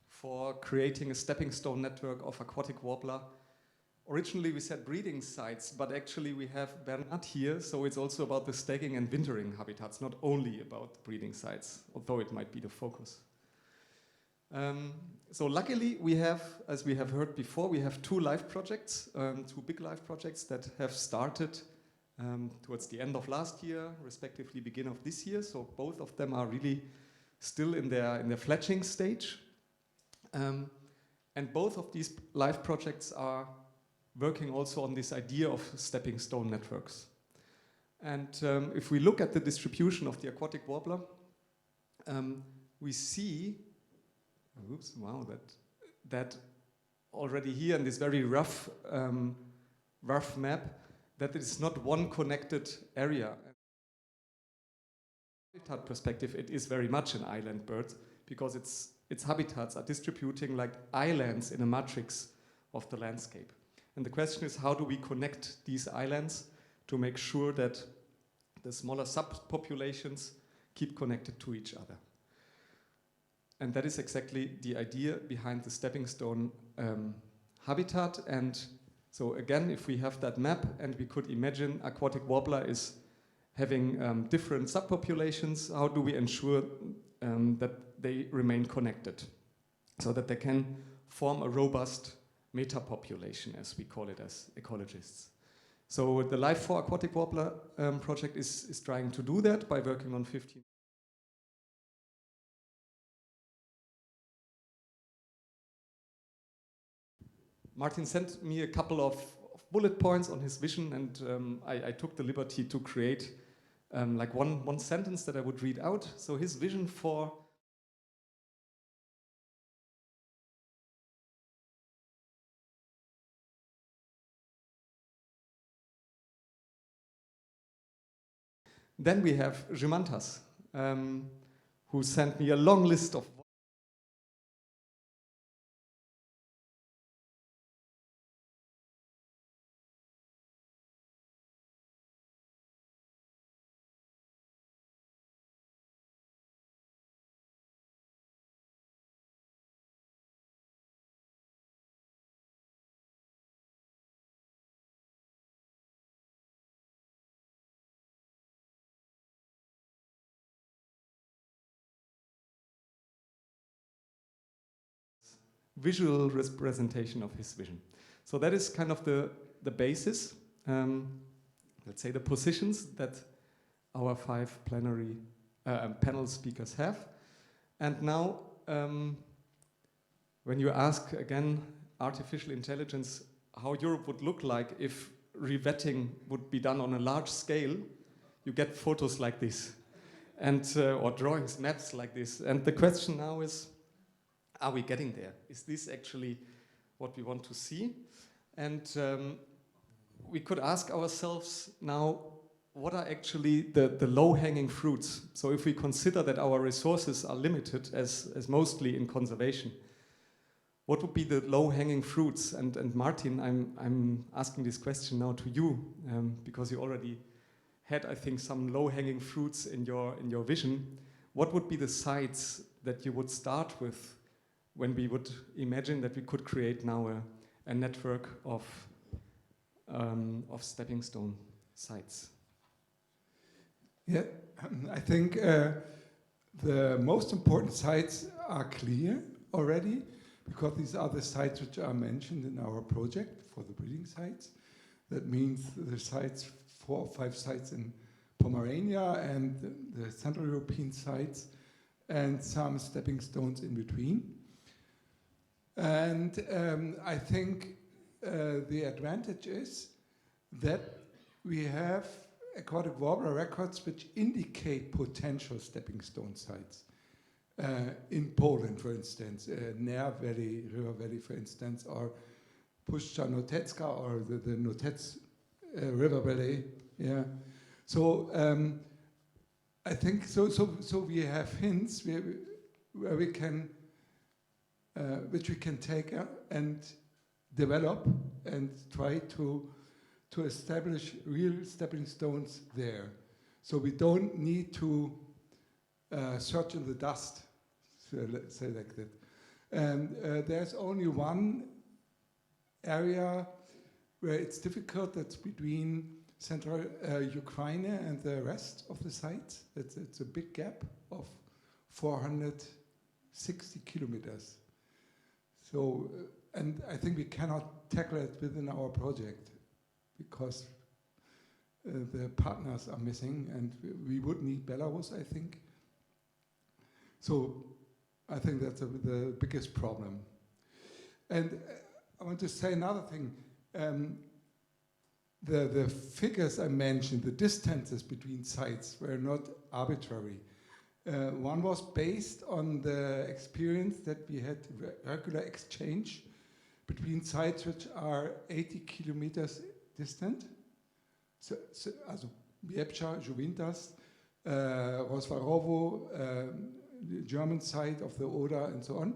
for creating a stepping stone network of aquatic warbler. Originally we said breeding sites, but actually we have Bernard here, so it's also about the stacking and wintering habitats, not only about breeding sites, although it might be the focus. So luckily we have, as we have heard before, we have two LIFE projects, two big LIFE projects that have started towards the end of last year, respectively beginning of this year. So both of them are really still in their fledgling stage. And both of these LIFE projects are working also on this idea of stepping stone networks. And if we look at the distribution of the aquatic warbler, we see, oops, wow, that already here in this very rough map, that it is not one connected area. Habitat perspective, it is very much an island bird because its habitats are distributing like islands in a matrix of the landscape. And the question is, how do we connect these islands to make sure that the smaller subpopulations keep connected to each other? And that is exactly the idea behind the stepping stone habitat. And so again, if we have that map and we could imagine aquatic warbler is having different subpopulations, how do we ensure that they remain connected so that they can form a robust meta-population, as we call it as ecologists? So the Life for Aquatic Warbler project is trying to do that by working on 15. Martin sent me a couple of bullet points on his vision, and I took the liberty to create like one sentence that I would read out. So his vision for then we have Jimantas, who sent me a long list of visual representation of his vision. So that is kind of the basis, let's say the positions that our 5 plenary panel speakers have. And now, when you ask again, artificial intelligence, how Europe would look like if revetting would be done on a large scale, you get photos like this, and or drawings, maps like this. And the question now is, are we getting there? Is this actually what we want to see? And we could ask ourselves now, what are actually the low-hanging fruits? So if we consider that our resources are limited, as mostly in conservation, what would be the low-hanging fruits? And Martin, I'm asking this question now to you, because you already had, I think, some low-hanging fruits in your vision. What would be the sites that you would start with when we would imagine that we could create now a network of stepping stone sites? Yeah, I think the most important sites are clear already, because these are the sites which are mentioned in our project for the breeding sites. That means the sites, 4 or 5 sites in Pomerania and the Central European sites, and some stepping stones in between. And I think the advantage is that we have aquatic warbler records which indicate potential stepping stone sites. In Poland, for instance, Ner Valley, River Valley, for instance, or Puszcza Notecka, or the Notec River Valley. Yeah. So I think so we have hints where we can which we can take and develop and try to establish real stepping stones there. So we don't need to search in the dust, so let's say like that. And there's only one area where it's difficult, that's between central Ukraine and the rest of the sites. It's a big gap of 460 kilometers. So, and I think we cannot tackle it within our project because the partners are missing, and we would need Belarus, I think. So I think that's the biggest problem. And I want to say another thing. The figures I mentioned, the distances between sites were not arbitrary. One was based on the experience that we had regular exchange between sites which are 80 kilometers distant. Also Biebrza, Juvintas, Rozvarovo, the German side of the Oder, and so on.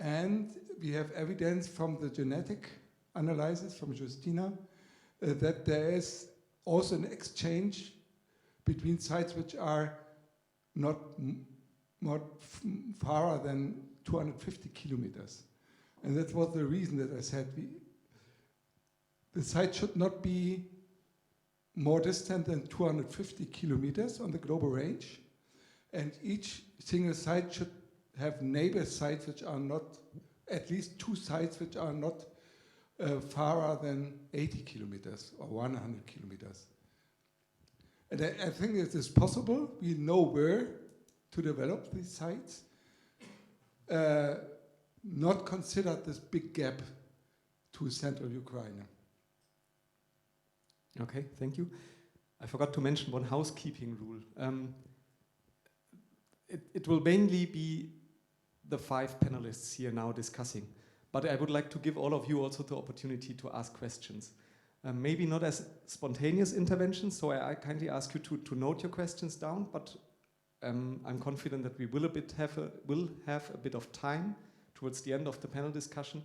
And we have evidence from the genetic analysis from Justina that there is also an exchange between sites which are not farther than 250 kilometers. And that was the reason that I said the site should not be more distant than 250 kilometers on the global range. And each single site should have neighbor sites which are not, at least two sites which are not farther than 80 kilometers or 100 kilometers. And I think it is possible. We know where to develop these sites. Not consider this big gap to central Ukraine. Okay, thank you. I forgot to mention one housekeeping rule. It will mainly be the 5 panelists here now discussing, but I would like to give all of you also the opportunity to ask questions. Maybe not as spontaneous interventions, so I kindly ask you to note your questions down, but I'm confident that we will have a bit of time towards the end of the panel discussion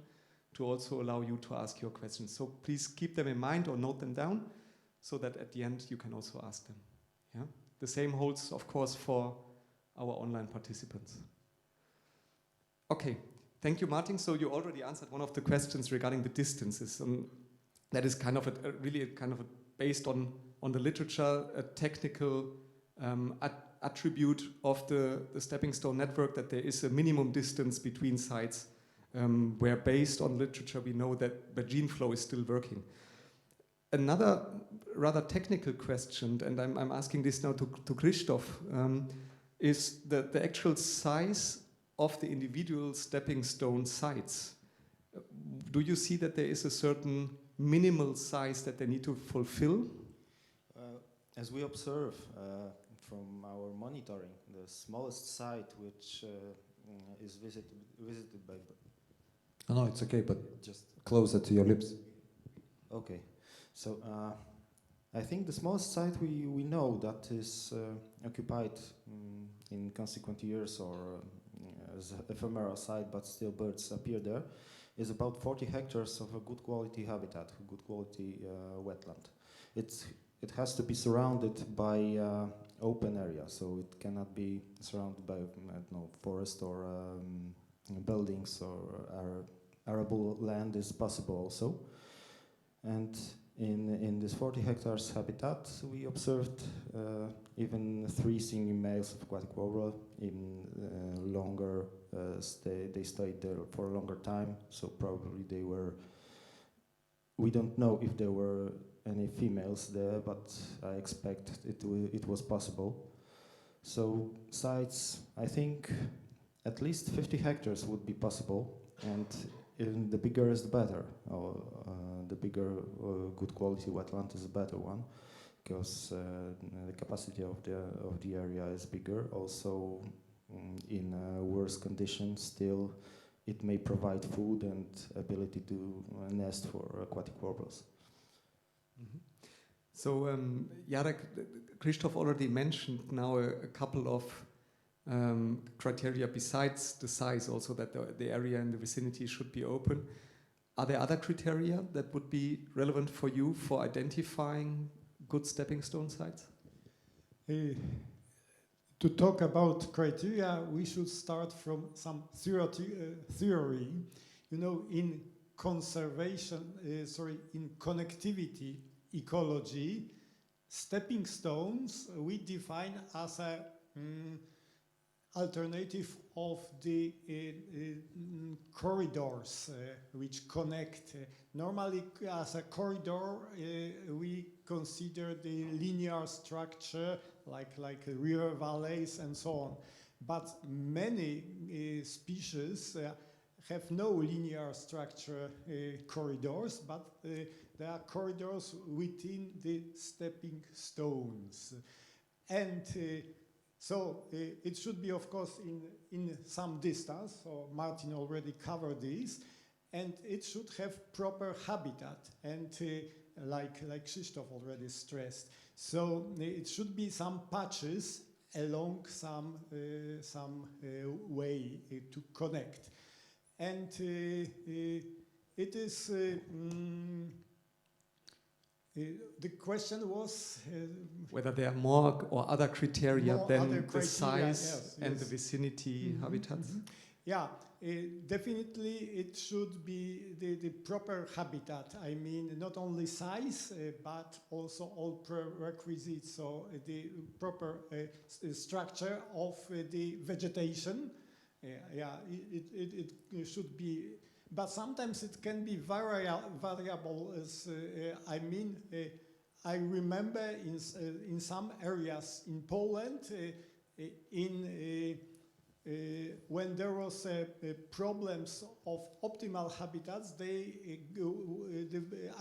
to also allow you to ask your questions. So please keep them in mind or note them down so that at the end you can also ask them. Yeah? The same holds, of course, for our online participants. Okay, thank you, Martin. So you already answered one of the questions regarding the distances. That is kind of based on the literature, a technical attribute of the stepping stone network, that there is a minimum distance between sites, where based on literature we know that the gene flow is still working. Another rather technical question, and I'm asking this now to Christoph, is the actual size of the individual stepping stone sites. Do you see that there is a certain minimal size that they need to fulfill? As we observe from our monitoring, the smallest site which is visited by... No, it's okay, but just closer to your lips. Okay, so I think the smallest site we know that is occupied in consequent years or as ephemeral site, but still birds appear there, is about 40 hectares of a good quality habitat, good quality wetland. It has to be surrounded by open area, so it cannot be surrounded by forest or buildings or arable land is possible also. And in this 40 hectares habitat, we observed even 3 singing males of aquatic warbler in longer they stayed there for a longer time, so probably they were, we don't know if there were any females there, but I expect it was possible. So sites, I think at least 50 hectares would be possible, and the bigger is the better. The bigger good quality wetland is a better one, because the capacity of the area is bigger. Also, in worse conditions, still it may provide food and ability to nest for aquatic warblers. Mm-hmm. So, Jarek, Christoph already mentioned now a couple of criteria besides the size, also that the area in the vicinity should be open. Are there other criteria that would be relevant for you for identifying good stepping stone sites? To talk about criteria, we should start from some theory. You know, in conservation, in connectivity ecology, stepping stones we define as a alternative of the corridors which connect. Normally, as a corridor, we consider the linear structure like river valleys and so on. But many species have no linear structure corridors, but there are corridors within the stepping stones. And so it should be, of course, in some distance, so Martin already covered this, and it should have proper habitat, and like Krzysztof already stressed. So it should be some patches along some way to connect. And it is, the question was whether there are more or other criteria than other the criteria, size yes, and yes. the vicinity habitats. Yeah, definitely it should be the proper habitat. I mean, not only size, but also all prerequisites, so the proper structure of the vegetation. Yeah, it should be, but sometimes it can be variable. As I mean, I remember in some areas in Poland, when there was problems of optimal habitats, the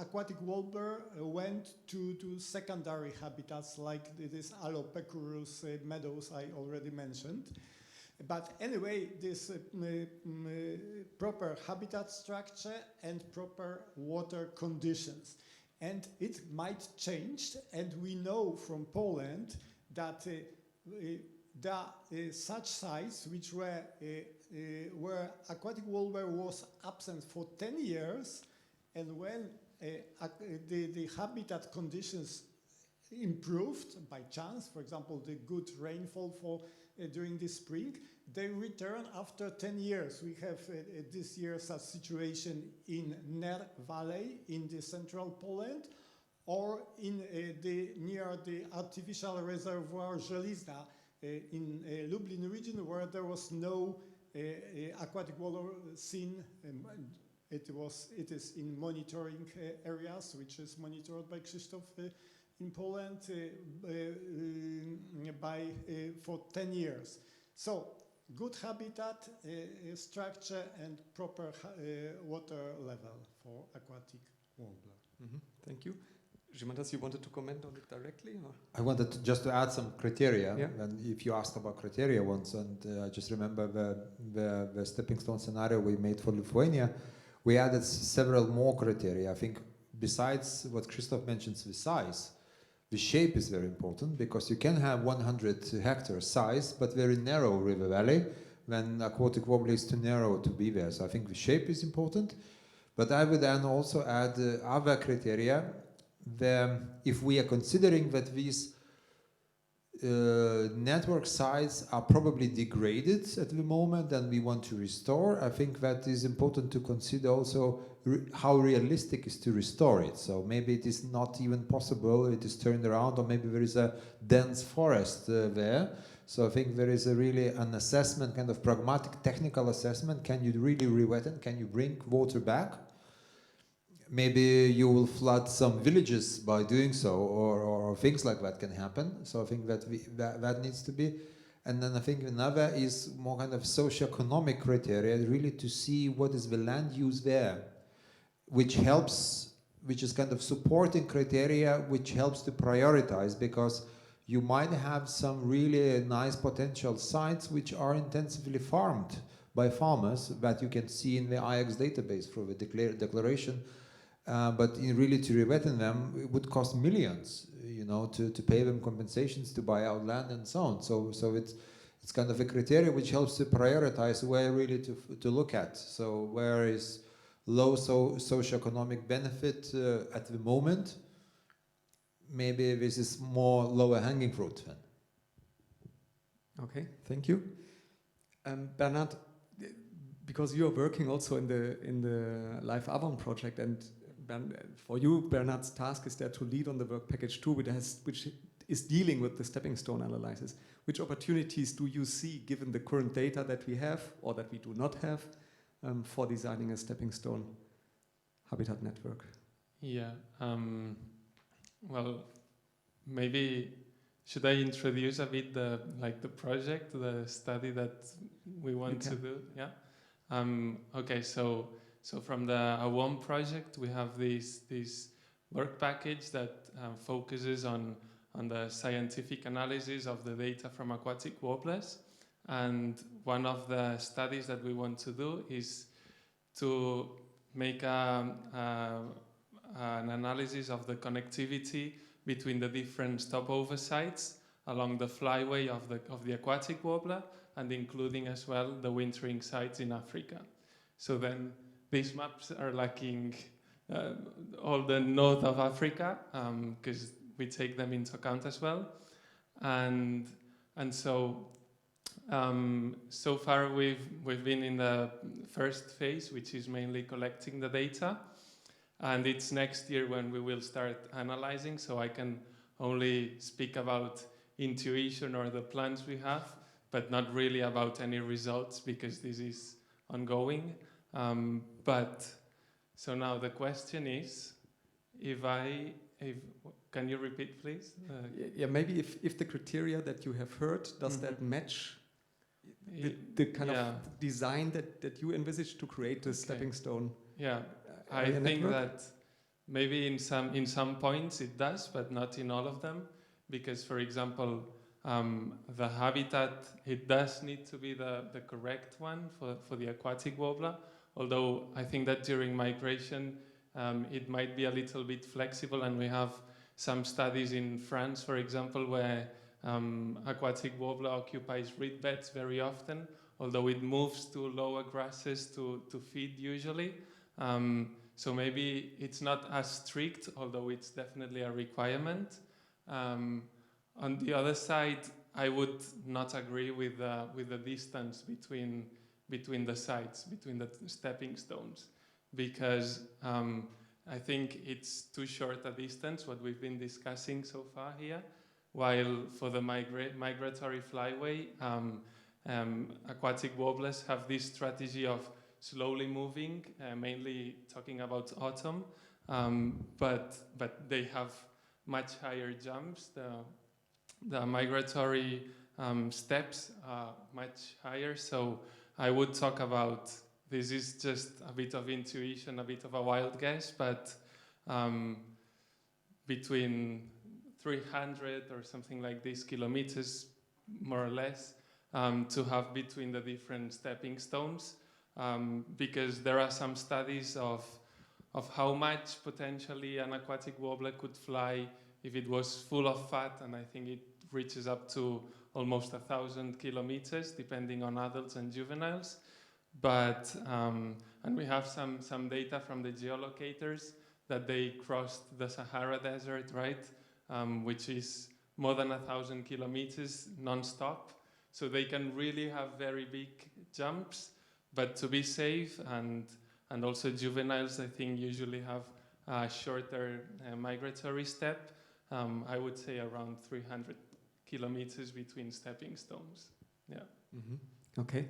aquatic warbler went to secondary habitats like this Alopecorus meadows I already mentioned. But anyway, this proper habitat structure and proper water conditions. And it might change, and we know from Poland that there are such sites which were where aquatic warbler was absent for 10 years, and when the habitat conditions improved by chance, for example, the good rainfall during the spring, they return after 10 years. We have this year such situation in Ner Valley in the central Poland, or in near the artificial reservoir Żelizna in Lublin region, where there was no aquatic warbler seen. It is in monitoring areas, which is monitored by Krzysztof in Poland for 10 years. So good habitat structure and proper water level for aquatic warbler. Thank you. Gimantas, you wanted to comment on it directly? Or? I wanted just to add some criteria. Yeah. And if you asked about criteria once, and I just remember the stepping stone scenario we made for Lithuania, we added several more criteria. I think besides what Krzysztof mentions, the size, the shape is very important, because you can have 100 hectare size, but very narrow river valley, when aquatic warbler is too narrow to be there. So I think the shape is important. But I would then also add other criteria. If we are considering that these network sites are probably degraded at the moment and we want to restore, I think that is important to consider also how realistic is to restore it. So maybe it is not even possible, it is turned around, or maybe there is a dense forest there. So I think there is really an assessment, kind of pragmatic technical assessment. Can you really re-wetten? Can you bring water back? Maybe you will flood some villages by doing so, or things like that can happen. So I think that that needs to be. And then I think another is more kind of socioeconomic criteria, really to see what is the land use there, which helps, which is kind of supporting criteria, which helps to prioritize, because you might have some really nice potential sites which are intensively farmed by farmers that you can see in the IX database through the declaration. But really to re-wetten them, it would cost millions, you know, to pay them compensations, to buy out land and so on. So it's kind of a criteria which helps to prioritize where really to look at. So where is low socioeconomic benefit at the moment? Maybe this is more lower hanging fruit then. Okay, thank you. Bernard, because you are working also in the LIFE AWOM project, and for you, Bernard's task is there to lead on the work package 2, which is dealing with the stepping stone analysis. Which opportunities do you see, given the current data that we have or that we do not have, for designing a stepping stone habitat network? Yeah. Well, maybe should I introduce a bit the project, the study that we want to do? Yeah. Okay, so from the AWOM project, we have this work package that focuses on the scientific analysis of the data from aquatic warblers. And one of the studies that we want to do is to make an analysis of the connectivity between the different stopover sites along the flyway of the aquatic warbler, and including as well the wintering sites in Africa. So then these maps are lacking all the north of Africa, because we take them into account as well. And so so far we've been in the first phase, which is mainly collecting the data, and it's next year when we will start analyzing. So I can only speak about intuition or the plans we have, but not really about any results because this is ongoing. But so now the question is, can you repeat, please? Yeah, maybe if the criteria that you have heard, does that match the kind of design that you envisage to create a stepping stone? Yeah, I think that maybe in some points it does, but not in all of them, because for example, the habitat, it does need to be the correct one for the aquatic warbler, although I think that during migration it might be a little bit flexible, and we have some studies in France, for example, where aquatic warbler occupies reed beds very often, although it moves to lower grasses to feed usually. So maybe it's not as strict, although it's definitely a requirement. On the other side, I would not agree with the distance between the sites, between the stepping stones, because I think it's too short a distance, what we've been discussing so far here, while for the migratory flyway, aquatic warblers have this strategy of slowly moving, mainly talking about autumn, but they have much higher jumps. The migratory steps are much higher, so I would talk about, this is just a bit of intuition, a bit of a wild guess, but between 300 or something like this kilometers, more or less, to have between the different stepping stones, because there are some studies of how much potentially an aquatic warbler could fly if it was full of fat, and I think it reaches up to almost 1,000 kilometers, depending on adults and juveniles. But and we have some data from the geolocators that they crossed the Sahara Desert, right, which is more than 1,000 kilometers non-stop. So they can really have very big jumps, but to be safe, and also juveniles, I think, usually have a shorter migratory step. I would say around 300 kilometers between stepping stones. Yeah. Mm-hmm. Okay.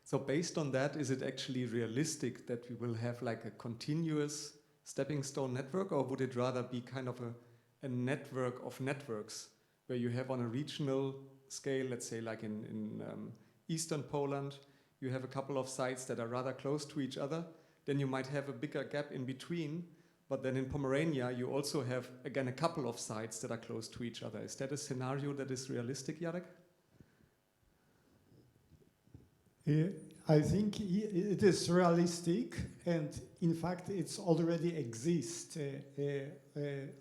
So based on that, is it actually realistic that we will have like a continuous stepping stone network, or would it rather be kind of a network of networks where you have on a regional scale, let's say like in eastern Poland, you have a couple of sites that are rather close to each other, then you might have a bigger gap in between, but then in Pomerania you also have, again, a couple of sites that are close to each other. Is that a scenario that is realistic, Jarek? I think it is realistic, and in fact it's already exists.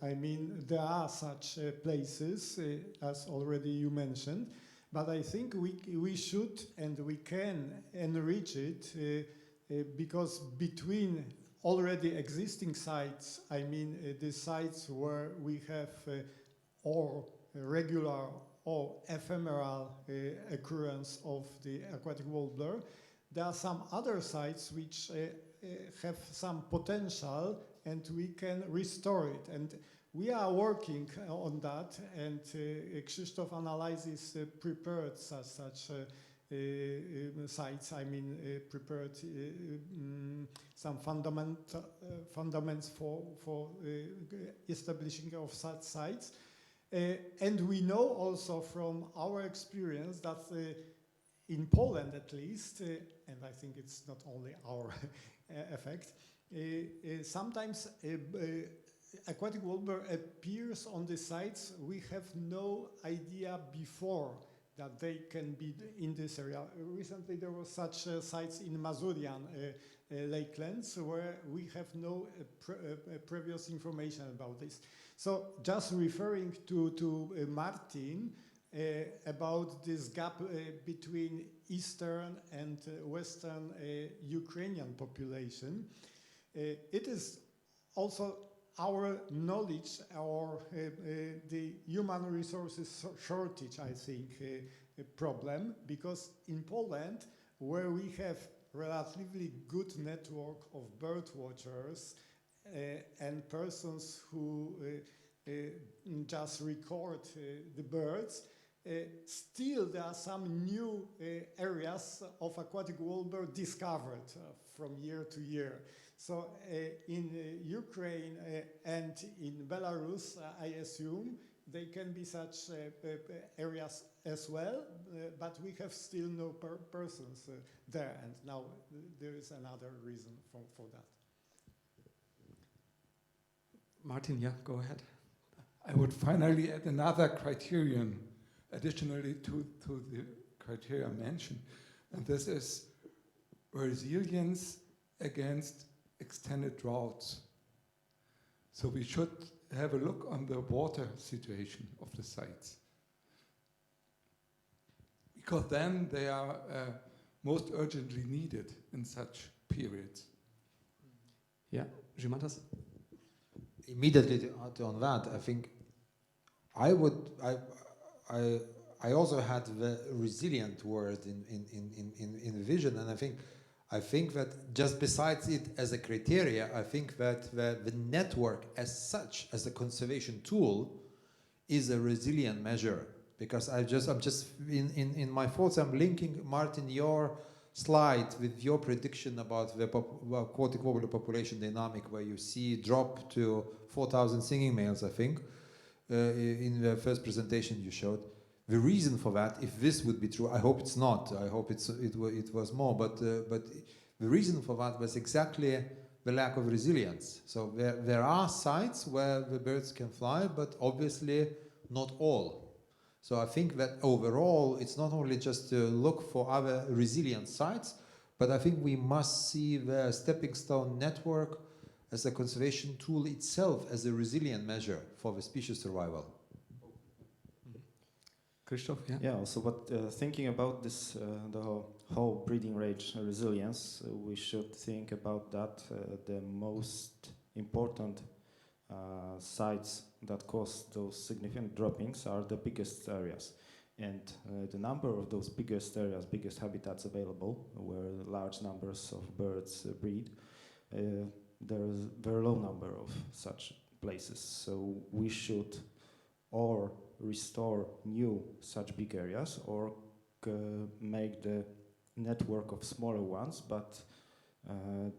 I mean, there are such places, as already you mentioned, but I think we should and we can enrich it, because between already existing sites, I mean the sites where we have or regular or ephemeral occurrence of the aquatic warbler, there are some other sites which have some potential and we can restore it. And we are working on that, and Krzysztof Analysis prepared such sites, I mean prepared some fundaments for establishing of such sites. And we know also from our experience that in Poland at least, and I think it's not only our effect, sometimes aquatic warbler appears on the sites we have no idea before that they can be in this area. Recently there were such sites in Mazurian lakelands where we have no previous information about this. So just referring to Martin about this gap between Eastern and Western Ukrainian population, it is also our knowledge, the human resources shortage, I think, problem, because in Poland, where we have relatively good network of bird watchers and persons who just record the birds, still there are some new areas of aquatic warbler discovered from year to year. So in Ukraine and in Belarus, I assume, they can be such areas as well, but we have still no persons there, and now there is another reason for that. Martin, yeah, go ahead. I would finally add another criterion additionally to the criteria mentioned, and this is resilience against extended droughts. So we should have a look on the water situation of the sites, because then they are most urgently needed in such periods. Yeah, Žymantas? Immediately on that, I think I also had the resilient word in vision, and I think that just besides it as a criteria, I think that the network as such, as a conservation tool, is a resilient measure. Because I'm just in my thoughts, I'm linking, Martin, your slide with your prediction about the aquatic warbler population dynamic, where you see drop to 4,000 singing males, I think, in the first presentation you showed. The reason for that, if this would be true, I hope it's not. I hope it was more. But the reason for that was exactly the lack of resilience. So there are sites where the birds can fly, but obviously not all. So I think that overall, it's not only just to look for other resilient sites, but I think we must see the stepping stone network as a conservation tool itself as a resilient measure for the species survival. Christoph, yeah? Yeah, also, but thinking about this, the whole breeding range resilience, we should think about that the most important sites that cause those significant droppings are the biggest areas. And the number of those biggest areas, biggest habitats available, where large numbers of birds breed, there is a very low number of such places. So we should or restore new such big areas, or make the network of smaller ones, but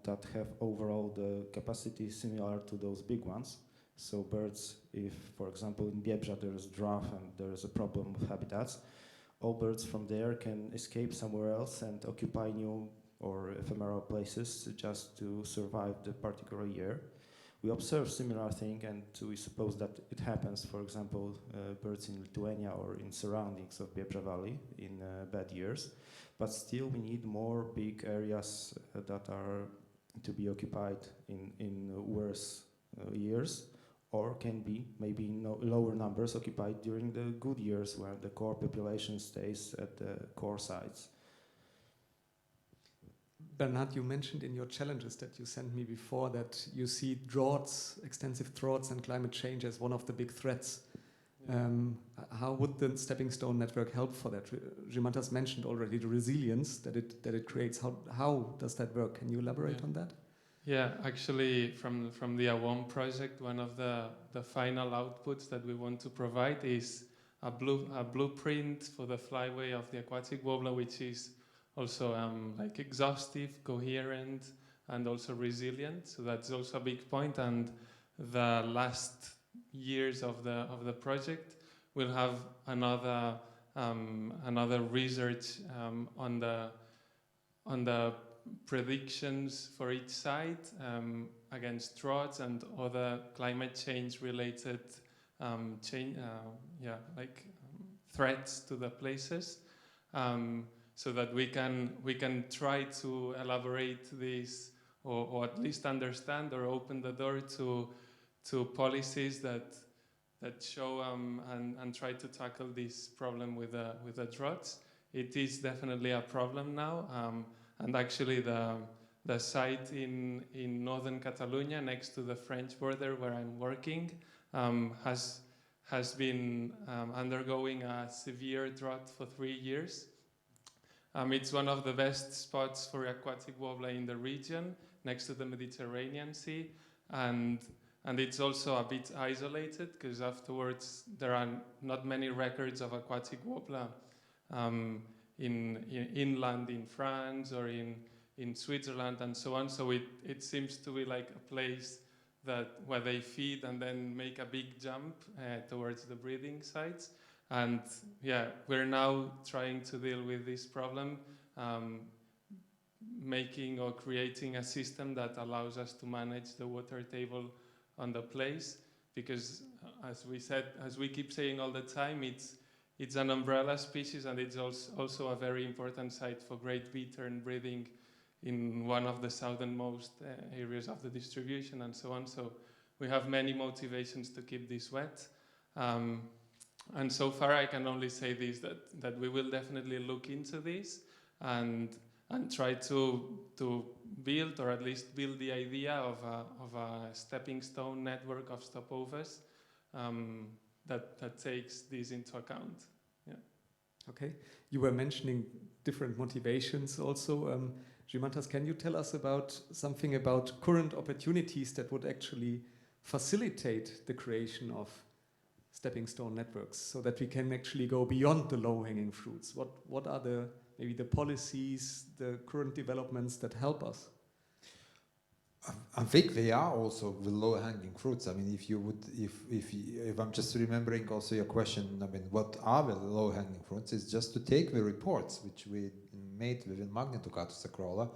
that have overall the capacity similar to those big ones. So birds, if, for example, in Biebrza there is drought and there is a problem with habitats, all birds from there can escape somewhere else and occupy new or ephemeral places just to survive the particular year. We observe similar thing, and we suppose that it happens, for example, birds in Lithuania or in surroundings of Biebrza Valley in bad years. But still we need more big areas that are to be occupied in worse years, or can be maybe lower numbers occupied during the good years where the core population stays at the core sites. Bernard, you mentioned in your challenges that you sent me before that you see droughts, extensive droughts and climate change as one of the big threats. How would the stepping stone network help for that? Žymantas mentioned already the resilience that it creates. How does that work? Can you elaborate on that? Yeah, actually from the AWOM project, one of the final outputs that we want to provide is a blueprint for the flyway of the aquatic warbler, which is also like exhaustive, coherent, and also resilient. So that's also a big point. And the last years of the project will have another another research on the predictions for each site against droughts and other climate change related threats to the places, so that we can try to elaborate this, or at least understand or open the door to policies that show and try to tackle this problem with the droughts. It is definitely a problem now, and actually the site in northern Catalonia, next to the French border where I'm working, has been undergoing a severe drought for 3 years. It's one of the best spots for aquatic warbler in the region, next to the Mediterranean Sea, and it's also a bit isolated because afterwards there are not many records of aquatic warbler in inland in France or in Switzerland and so on. So it seems to be like a place where they feed and then make a big jump towards the breeding sites. And yeah, we're now trying to deal with this problem, making or creating a system that allows us to manage the water table on the place, because as we keep saying all the time, it's an umbrella species, and it's also a very important site for great bittern breeding in one of the southernmost areas of the distribution and so on. So we have many motivations to keep this wet. And so far I can only say this, that we will definitely look into this and try to build, or at least build the idea of a stepping stone network of stopovers that takes this into account. Yeah. Okay, you were mentioning different motivations also. Gimantas, can you tell us about something about current opportunities that would actually facilitate the creation of stepping stone networks, so that we can actually go beyond the low-hanging fruits? What are maybe the policies, the current developments that help us? I think they are also the low-hanging fruits. I mean, if I'm just remembering also your question, I mean, what are the low-hanging fruits? Is just to take the reports which we made within MagniDucatusAcrola.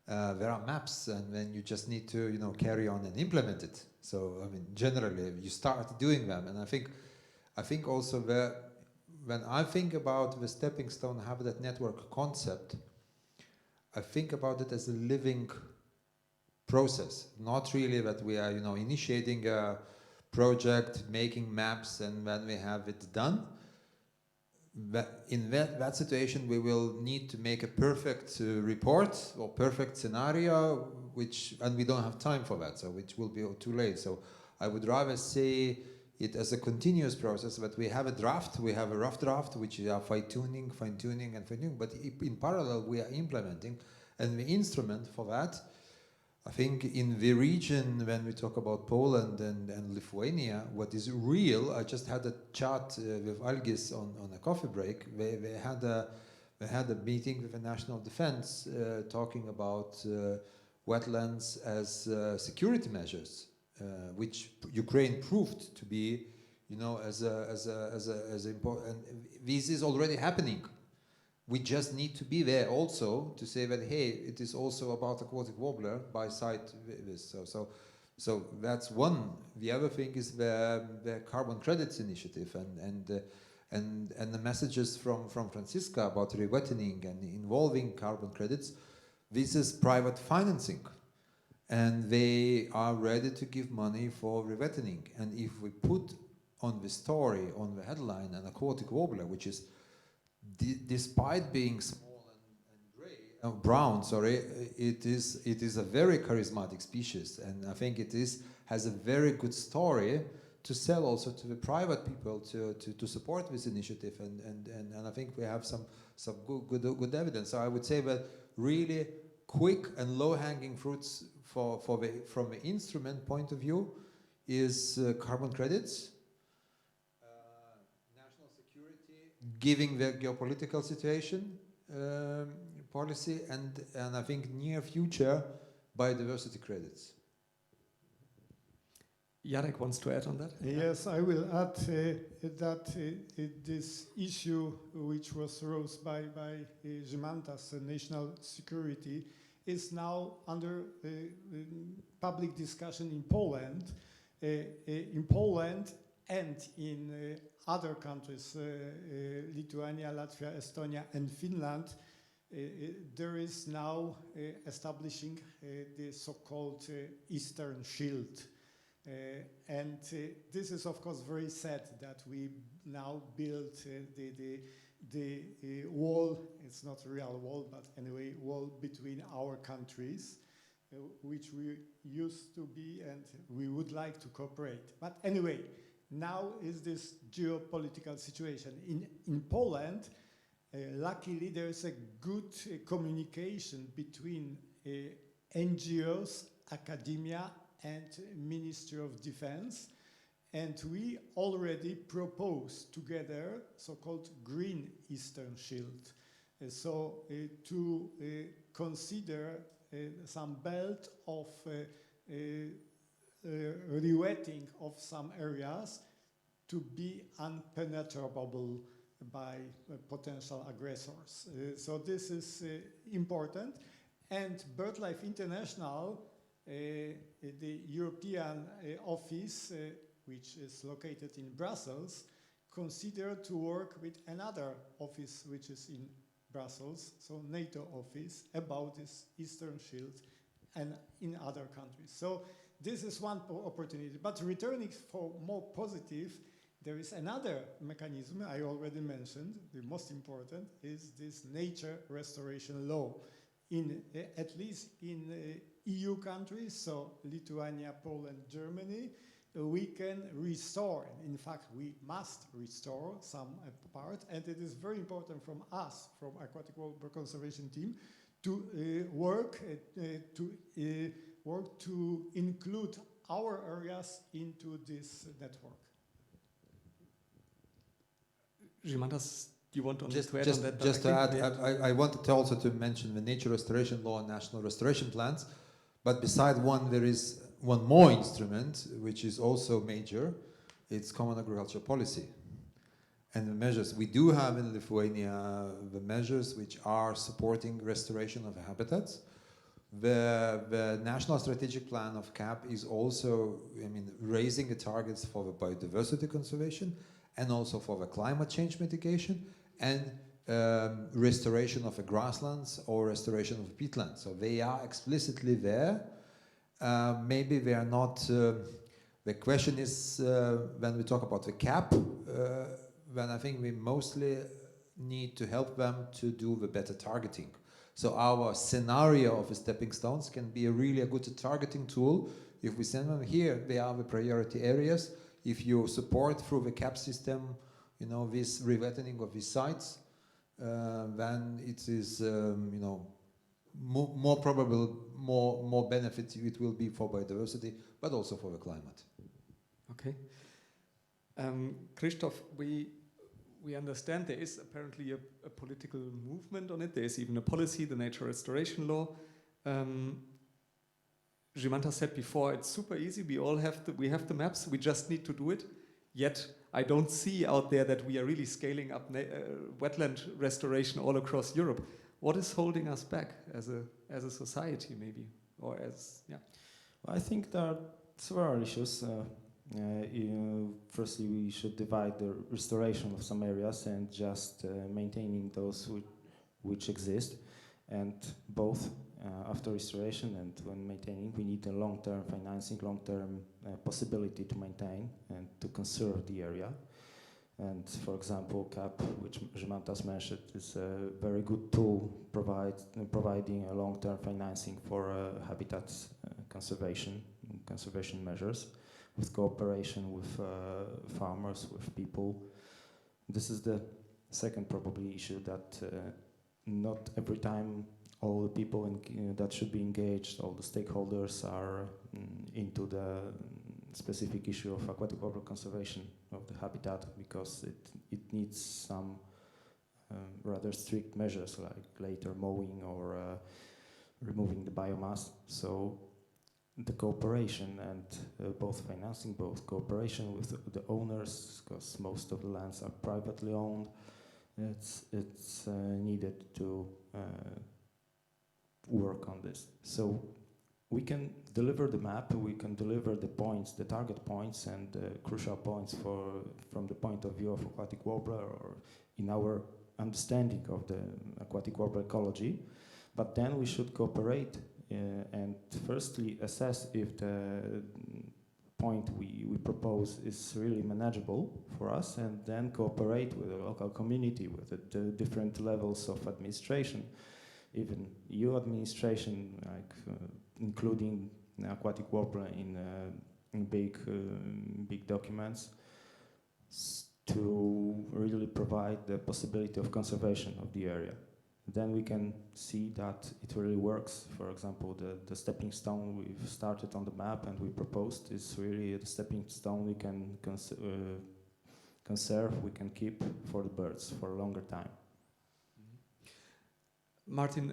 There are maps, and then you just need to, carry on and implement it. So, I mean, generally, you start doing them, and I think also when I think about the stepping stone habitat network concept, I think about it as a living process, not really that we are, initiating a project, making maps, and when we have it done. But in that situation, we will need to make a perfect report or perfect scenario, and we don't have time for that, so which will be too late. So I would rather say it as a continuous process, that we have a draft, we have a rough draft, which we are fine-tuning, but in parallel we are implementing, and the instrument for that, I think in the region, when we talk about Poland and Lithuania, what is real, I just had a chat with Algis on a coffee break. They had a meeting with the National Defense talking about wetlands as security measures, which Ukraine proved to be, as important. And this is already happening. We just need to be there also to say that, hey, it is also about aquatic warbler by site this. So that's one. The other thing is the carbon credits initiative and the messages from Francisca about rewettening and involving carbon credits. This is private financing, and they are ready to give money for rewettening. And if we put on the story, on the headline, an aquatic warbler, which is despite being small and brown, it is a very charismatic species, and I think has a very good story to sell also to the private people to support this initiative, and I think we have some good evidence. So I would say that really quick and low-hanging fruits from the instrument point of view is carbon credits, giving the geopolitical situation policy, and I think near future biodiversity credits. Jarek wants to add on that. Yes, I will add that this issue, which was raised by Żymantas, national security, is now under public discussion in Poland. And in other countries, Lithuania, Latvia, Estonia, and Finland, there is now establishing the so-called Eastern Shield. And this is, of course, very sad that we now build the wall. It's not a real wall, but anyway, wall between our countries, which we used to be, and we would like to cooperate. But anyway, now is this geopolitical situation. In Poland, luckily there is a good communication between NGOs, academia, and Ministry of Defense, and we already proposed together so-called Green Eastern Shield. To consider some belt of rewetting of some areas to be unpenetrable by potential aggressors. So this is important. And BirdLife International, the European office, which is located in Brussels, considered to work with another office which is in Brussels, so NATO office, about this Eastern Shield and in other countries. So this is one opportunity. But returning for more positive, there is another mechanism I already mentioned. The most important is this nature restoration law. At least in EU countries, so Lithuania, Poland, Germany, we can restore. In fact, we must restore some part, and it is very important from us, from Aquatic Warbler Conservation team, to work to include our areas into this network. Żymantas, do you want to add on that? Just to add, I wanted also to mention the nature restoration law and national restoration plans. But beside one, there is one more instrument, which is also major. It's common agricultural policy. And the measures we do have in Lithuania, the measures which are supporting restoration of habitats. The national strategic plan of CAP is also, raising the targets for the biodiversity conservation and also for the climate change mitigation and restoration of the grasslands or restoration of peatlands. So they are explicitly there. Maybe they are not. The question is, when we talk about the CAP, then I think we mostly need to help them to do the better targeting. So our scenario of the stepping stones can be really a good targeting tool. If we send them here, they are the priority areas. If you support through the CAP system, this rewetting of these sites, then it is, more probable, more benefit it will be for biodiversity, but also for the climate. Okay. Christoph, we understand there is apparently a political movement on it. There is even a policy, the nature restoration law. Żymantas said before, it's super easy. We have the maps. We just need to do it. Yet I don't see out there that we are really scaling up wetland restoration all across Europe. What is holding us back as a society, maybe, or as Well, I think there are several issues. Firstly, we should divide the restoration of some areas and just maintaining those which exist, and both. After restoration and when maintaining, we need a long-term financing, long-term possibility to maintain and to conserve the area. And for example, CAP, which Żymantas mentioned, is a very good tool providing a long-term financing for habitat conservation measures with cooperation with farmers, with people. This is the second probably issue that not every time all the people that should be engaged, all the stakeholders are into the specific issue of aquatic warbler conservation of the habitat, because it needs some rather strict measures like later mowing or removing the biomass. So the cooperation and both financing, both cooperation with the owners, because most of the lands are privately owned. It's needed to work on this. So we can deliver the map, we can deliver the points, the target points and crucial points from the point of view of aquatic warbler or in our understanding of the aquatic warbler ecology. But then we should cooperate and firstly assess if the point we propose is really manageable for us, and then cooperate with the local community, with the different levels of administration, even EU administration, like including the aquatic warbler in big documents, to really provide the possibility of conservation of the area. Then we can see that it really works. For example, the stepping stone we've started on the map and we proposed is really the stepping stone we can conserve, we can keep for the birds for a longer time. Martin,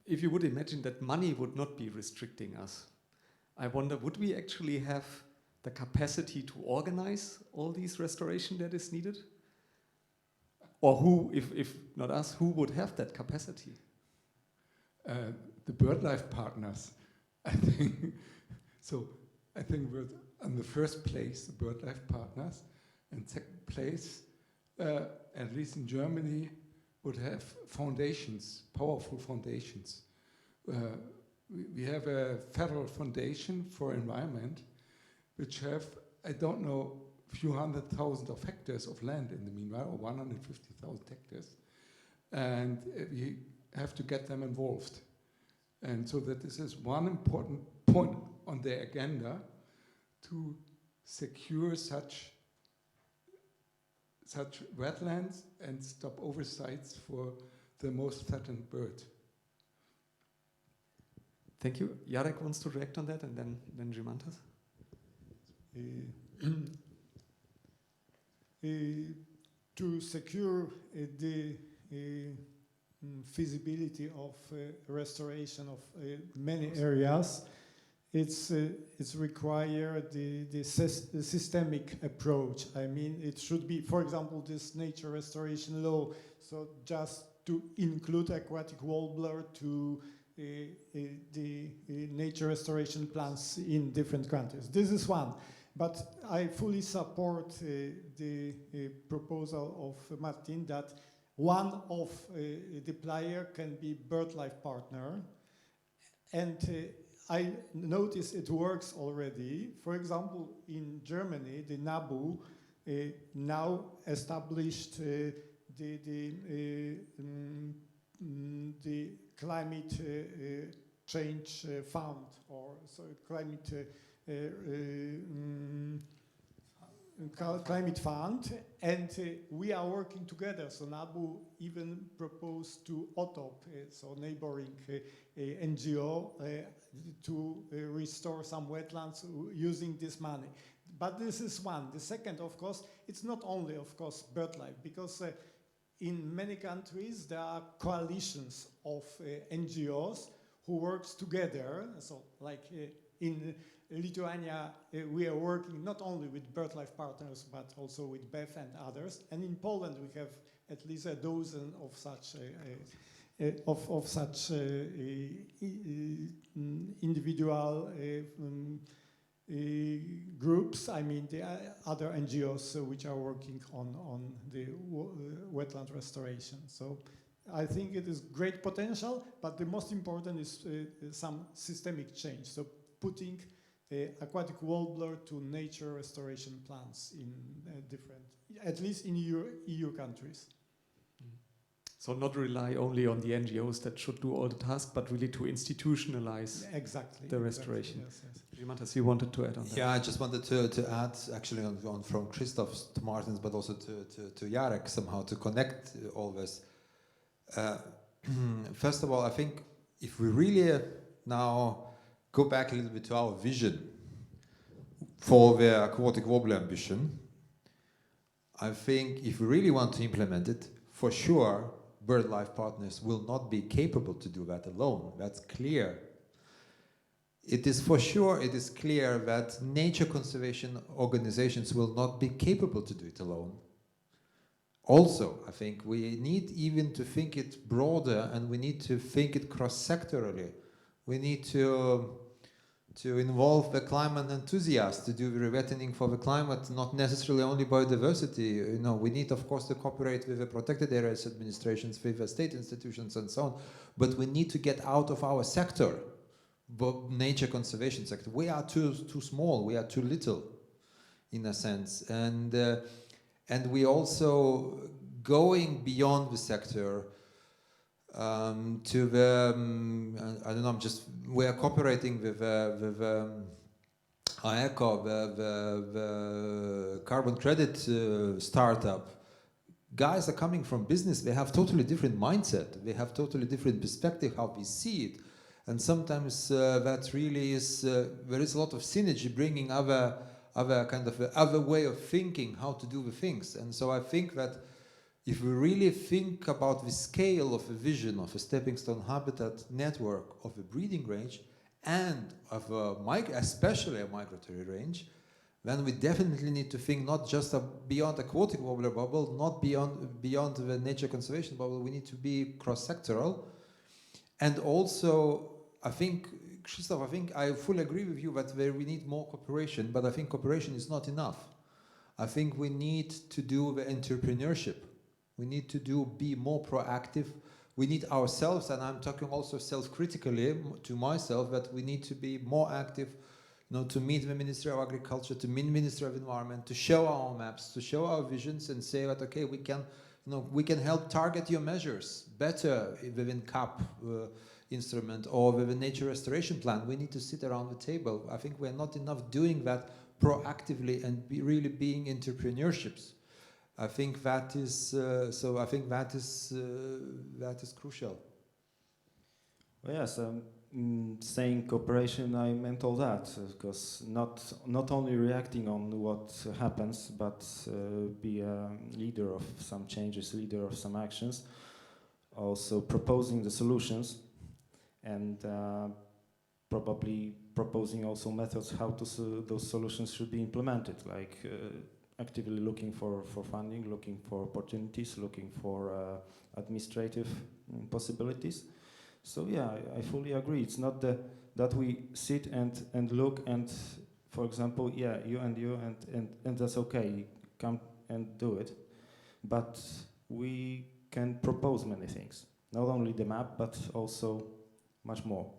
if you would imagine that money would not be restricting us, I wonder, would we actually have the capacity to organize all these restoration that is needed? Or who, if not us, who would have that capacity? The BirdLife partners, I think. So I think we're on the first place, the BirdLife partners, and second place, at least in Germany, would have foundations, powerful foundations. We have a federal foundation for environment, which have, I don't know, a few 100,000 of hectares of land in the meanwhile, or 150,000 hectares. And we have to get them involved. And so that this is one important point on the agenda to secure such wetlands and stop oversights for the most threatened bird. Thank you. Jarek wants to react on that, and then Gimantas. To secure the feasibility of restoration of many areas, it's required the systemic approach. I mean, it should be, for example, this nature restoration law. So just to include aquatic warbler to the nature restoration plans in different countries. This is one. But I fully support the proposal of Martin that one of the player can be BirdLife partner. And I notice it works already. For example, in Germany, the NABU now established the climate change fund, or climate fund, and we are working together. So NABU even proposed to OTOP, so neighboring NGO, to restore some wetlands using this money. But this is one. The second, of course, it's not only, of course, BirdLife, because in many countries there are coalitions of NGOs who works together. So like in Lithuania, we are working not only with BirdLife partners, but also with BEF and others. And in Poland, we have at least a dozen of such individual groups. I mean, the other NGOs which are working on the wetland restoration. So I think it is great potential, but the most important is some systemic change. So putting aquatic warbler to nature restoration plans in different, at least in EU countries. So not rely only on the NGOs that should do all the tasks, but really to institutionalize the restoration. Exactly, yes. Gimantas, you wanted to add on that? Yeah, I just wanted to add actually on from Christoph's to Martin's, but also to Jarek somehow to connect all this. First of all, I think if we really now go back a little bit to our vision for the aquatic warbler ambition, I think if we really want to implement it, for sure, BirdLife partners will not be capable to do that alone. That's clear. it is for sure, it is clear that nature conservation organizations will not be capable to do it alone. Also, I think we need even to think it broader, and we need to think it cross-sectorally. We need to involve the climate enthusiasts to do the rewetting for the climate, not necessarily only biodiversity. You know, we need, of course, to cooperate with the protected areas administrations, with the state institutions and so on, but we need to get out of our sector, nature conservation sector. We are too small, we are too little, in a sense. And we also going beyond the sector to the, I don't know, we are cooperating with AECO, the carbon credit startup. Guys are coming from business, they have totally different mindset, they have totally different perspective how we see it. And sometimes that really is, there is a lot of synergy bringing other way of thinking how to do the things. And so I think that if we really think about the scale of a vision of a stepping stone habitat network of a breeding range and of especially a migratory range, then we definitely need to think not just beyond aquatic warbler bubble, not beyond the nature conservation bubble. We need to be cross-sectoral. And also, I think, Christoph, I fully agree with you that we need more cooperation, but I think cooperation is not enough. I think we need to do the entrepreneurship. We need to be more proactive. We need ourselves, and I'm talking also self-critically to myself, that we need to be more active, you know, to meet the Ministry of Agriculture, to meet the Ministry of Environment, to show our maps, to show our visions, and say that okay, we can help target your measures better within CAP instrument or with a nature restoration plan. We need to sit around the table. I think we're not enough doing that proactively and really being entrepreneurships. I think that is that is crucial. Well, yes, saying cooperation, I meant all that, because not only reacting on what happens, but be a leader of some changes, leader of some actions, also proposing the solutions, and probably proposing also methods how those solutions should be implemented, like actively looking for funding, looking for opportunities, looking for administrative possibilities. So yeah, I fully agree. It's not that we sit and look and, for example, yeah, you and that's okay, come and do it. But we can propose many things, not only the map, but also much more.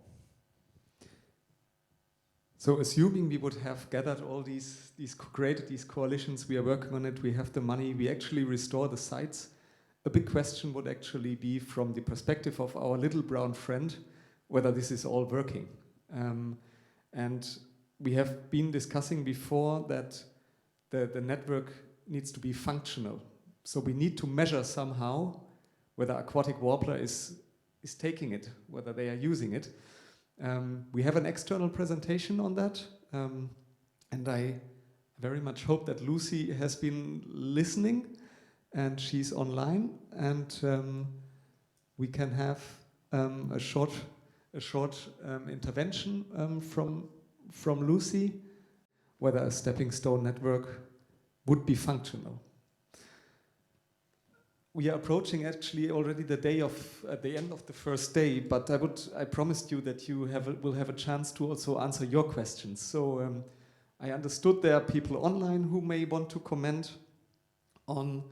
So assuming we would have gathered all created these coalitions, we are working on it, we have the money, we actually restore the sites, a big question would actually be from the perspective of our little brown friend, whether this is all working. And we have been discussing before that the network needs to be functional. So we need to measure somehow whether Aquatic Warbler is taking it, whether they are using it. We have an external presentation on that, and I very much hope that Lucy has been listening and she's online, and we can have a short intervention from Lucy, whether a stepping stone network would be functional. We are approaching actually already the day at the end of the first day, but I promised you that you will have a chance to also answer your questions. So I understood there are people online who may want to comment on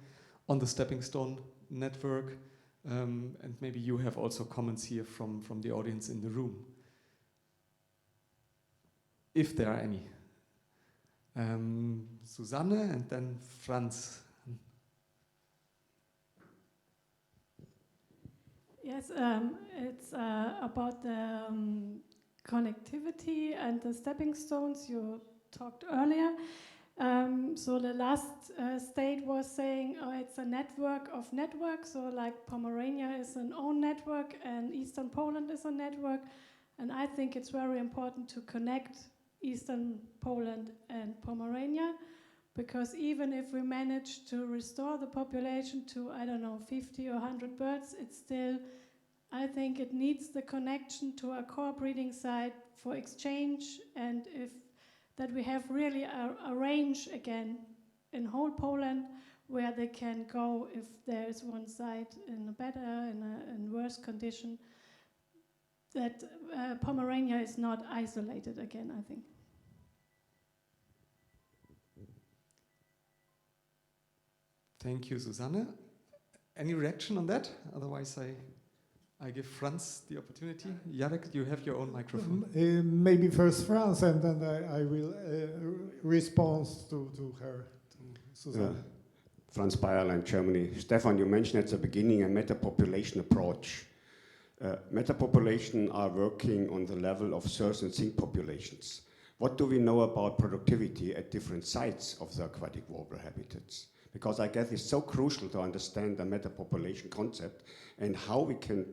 the stepping stone network, and maybe you have also comments here from the audience in the room, if there are any. Susanne and then Franz. Yes, it's about the connectivity and the stepping stones you talked earlier. So the last state was saying, oh, it's a network of networks. So like Pomerania is an own network and Eastern Poland is a network. And I think it's very important to connect Eastern Poland and Pomerania, because even if we manage to restore the population to, I don't know, 50 or 100 birds, it's still I think it needs the connection to a core breeding site for exchange, and if that we have really a range again in whole Poland where they can go if there is one site in a better, in worse condition, that Pomerania is not isolated again, I think. Thank you, Susanne. Any reaction on that? Otherwise, I give Franz the opportunity. Jarek, you have your own microphone. Maybe first Franz, and then I will respond to her, to Susanne. Franz Bayerland, Germany. Stefan, you mentioned at the beginning a meta-population approach. Meta-population are working on the level of source and sink populations. What do we know about productivity at different sites of the aquatic warbler habitats? Because I guess it's so crucial to understand the meta-population concept and how we can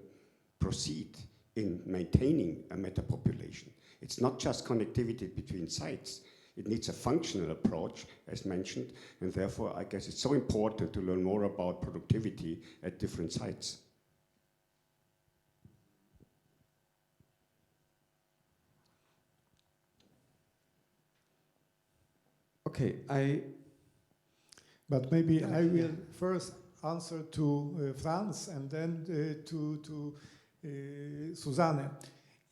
proceed in maintaining a meta-population. It's not just connectivity between sites. It needs a functional approach, as mentioned, and therefore I guess it's so important to learn more about productivity at different sites. Okay, But maybe I will first answer to Franz and then to Susanne.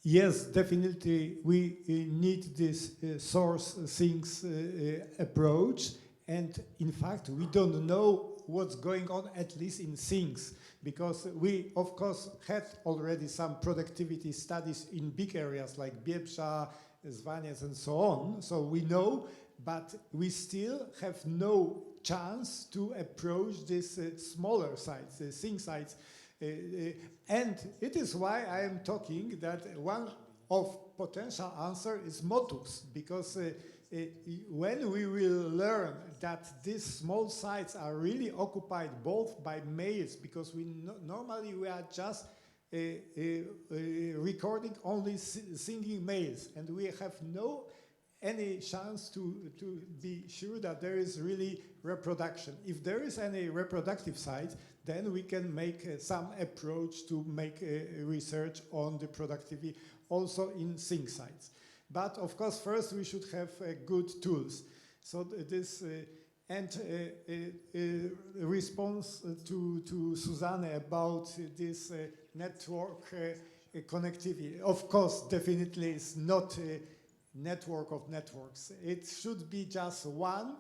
Yes, definitely we need this source sinks approach, and in fact we don't know what's going on, at least in sinks, because we of course had already some productivity studies in big areas like Biebrza, Vilnius and so on, so we know, but we still have no chance to approach these smaller sites, the sink sites. And it is why I am talking that one of potential answer is motus, because when we will learn that these small sites are really occupied both by males, because normally we are just recording only singing males, and we have any chance to be sure that there is really reproduction. If there is any reproductive site, then we can make some approach to make research on the productivity also in sink sites. But of course, first we should have good tools. So this response to Susanne about this network connectivity. Of course, definitely it's not a network of networks. It should be just one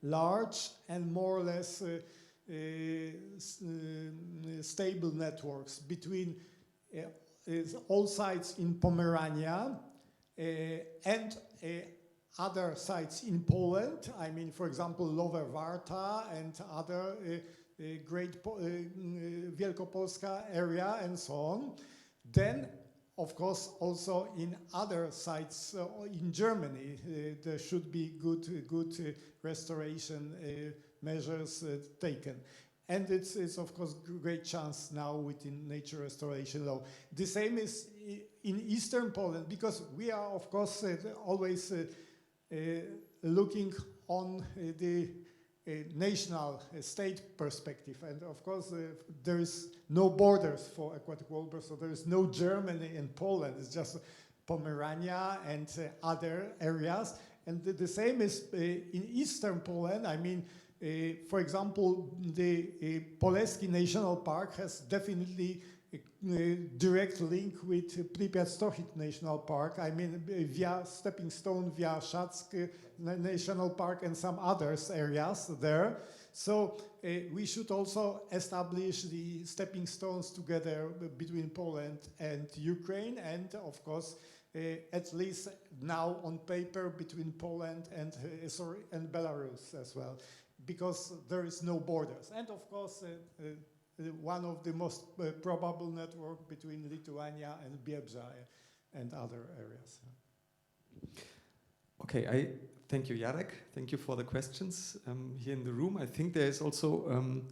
large and more or less stable networks between all sites in Pomerania and other sites in Poland. I mean, for example, Lower Warta and other great Wielkopolska area and so on. Then, of course, also in other sites in Germany, there should be good restoration measures taken. And it's of course great chance now within nature restoration law. The same is in Eastern Poland, because we are of course always looking on the national state perspective, and of course there is no borders for aquatic warbler, so there is no Germany and Poland. It's just Pomerania and other areas, and the same is in Eastern Poland. I mean, for example, the Poleski National Park has definitely a direct link with Pripyat-Stochit National Park. I mean, via Stepping Stone, via Szatsk National Park and some others areas there. So we should also establish the stepping stones together between Poland and Ukraine, and of course, at least now on paper between Poland and Belarus as well, because there is no borders. And of course, one of the most probable network between Lithuania and Biebrza and other areas. Okay, I thank you, Jarek. Thank you for the questions here in the room. I think there is also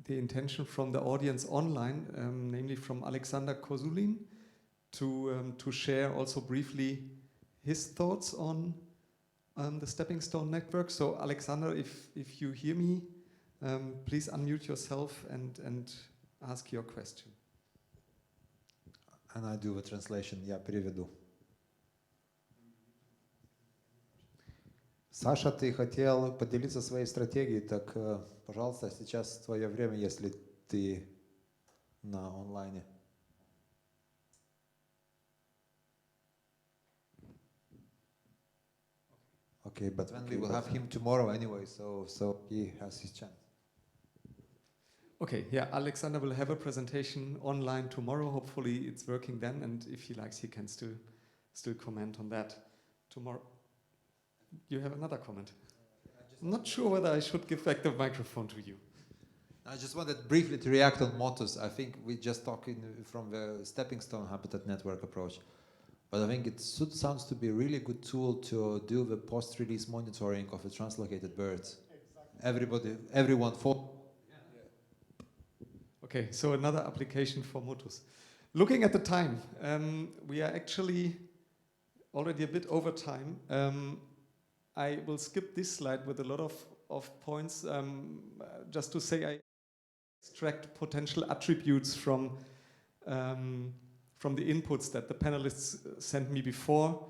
the intention from the audience online, namely from Alexander Kozulin, to share also briefly his thoughts on the Stepping Stone Network. So Alexander, if you hear me, please unmute yourself and ask your question. And I do the translation. Я переведу. Саша, ты хотел поделиться своей стратегией, так, пожалуйста, сейчас твое время, если ты на онлайне. Okay, but then we will have him tomorrow anyway, so he has his chance. Okay, yeah, Alexander will have a presentation online tomorrow. Hopefully it's working then, and if he likes, he can still comment on that tomorrow. You have another comment? I'm not sure whether I should give back the microphone to you. I just wanted briefly to react on motos. I think we just talking from the stepping stone habitat network approach, but I think it sounds to be a really good tool to do the post-release monitoring of the translocated birds. Exactly. Everyone for. Okay, so another application for motos. Looking at the time, we are actually already a bit over time. I will skip this slide with a lot of points, just to say I extract potential attributes from the inputs that the panelists sent me before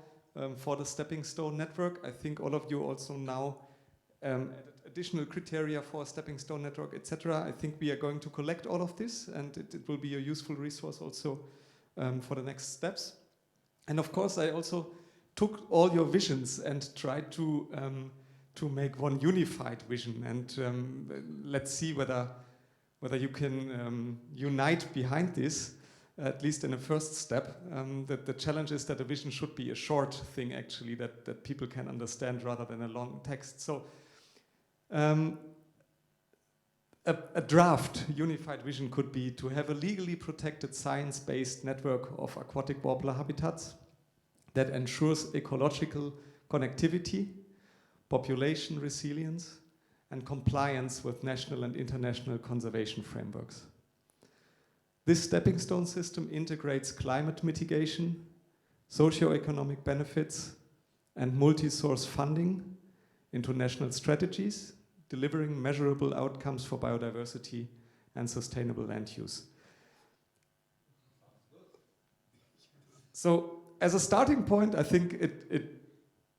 for the stepping stone network. I think all of you also now added additional criteria for a stepping stone network, etc. I think we are going to collect all of this, and it will be a useful resource also for the next steps. And of course, I also took all your visions and tried to make one unified vision. And let's see whether you can unite behind this, at least in a first step. The challenge is that a vision should be a short thing, actually, that people can understand rather than a long text. So a draft unified vision could be to have a legally protected science-based network of aquatic warbler habitats that ensures ecological connectivity, population resilience, and compliance with national and international conservation frameworks. This stepping stone system integrates climate mitigation, socio-economic benefits, and multi-source funding into national strategies, delivering measurable outcomes for biodiversity and sustainable land use. So, as a starting point, I think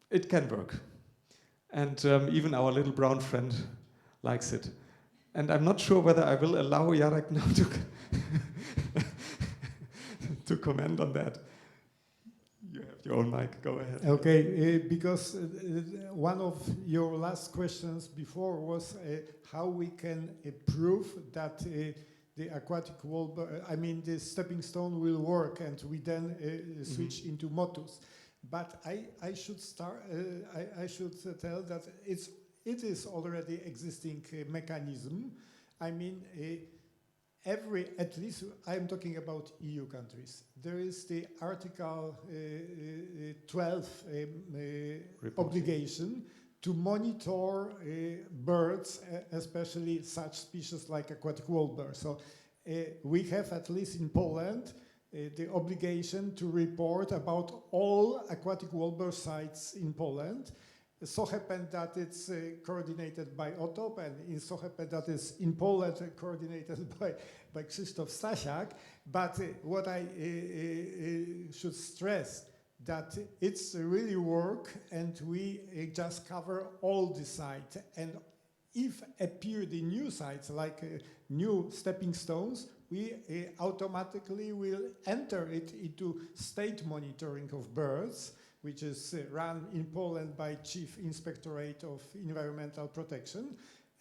it can work. And even our little brown friend likes it. And I'm not sure whether I will allow Jarek now to comment on that. You have your own mic, go ahead. Okay, because one of your last questions before was how we can prove that the aquatic warbler, the stepping stone will work, and we then switch into motus. But I should start. I should tell that it is already existing mechanism. At least I'm talking about EU countries. There is the Article 12 obligation to monitor birds, especially such species like aquatic warbler. So we have, at least in Poland, the obligation to report about all aquatic warbler sites in Poland. It so happened that it's coordinated by OTOP, and it so happened that it's in Poland coordinated by Krzysztof Stasiak. But what I should stress, that it's really work, and we just cover all the sites. And if appear the new sites, like new stepping stones, we automatically will enter it into state monitoring of birds, which is run in Poland by Chief Inspectorate of Environmental Protection.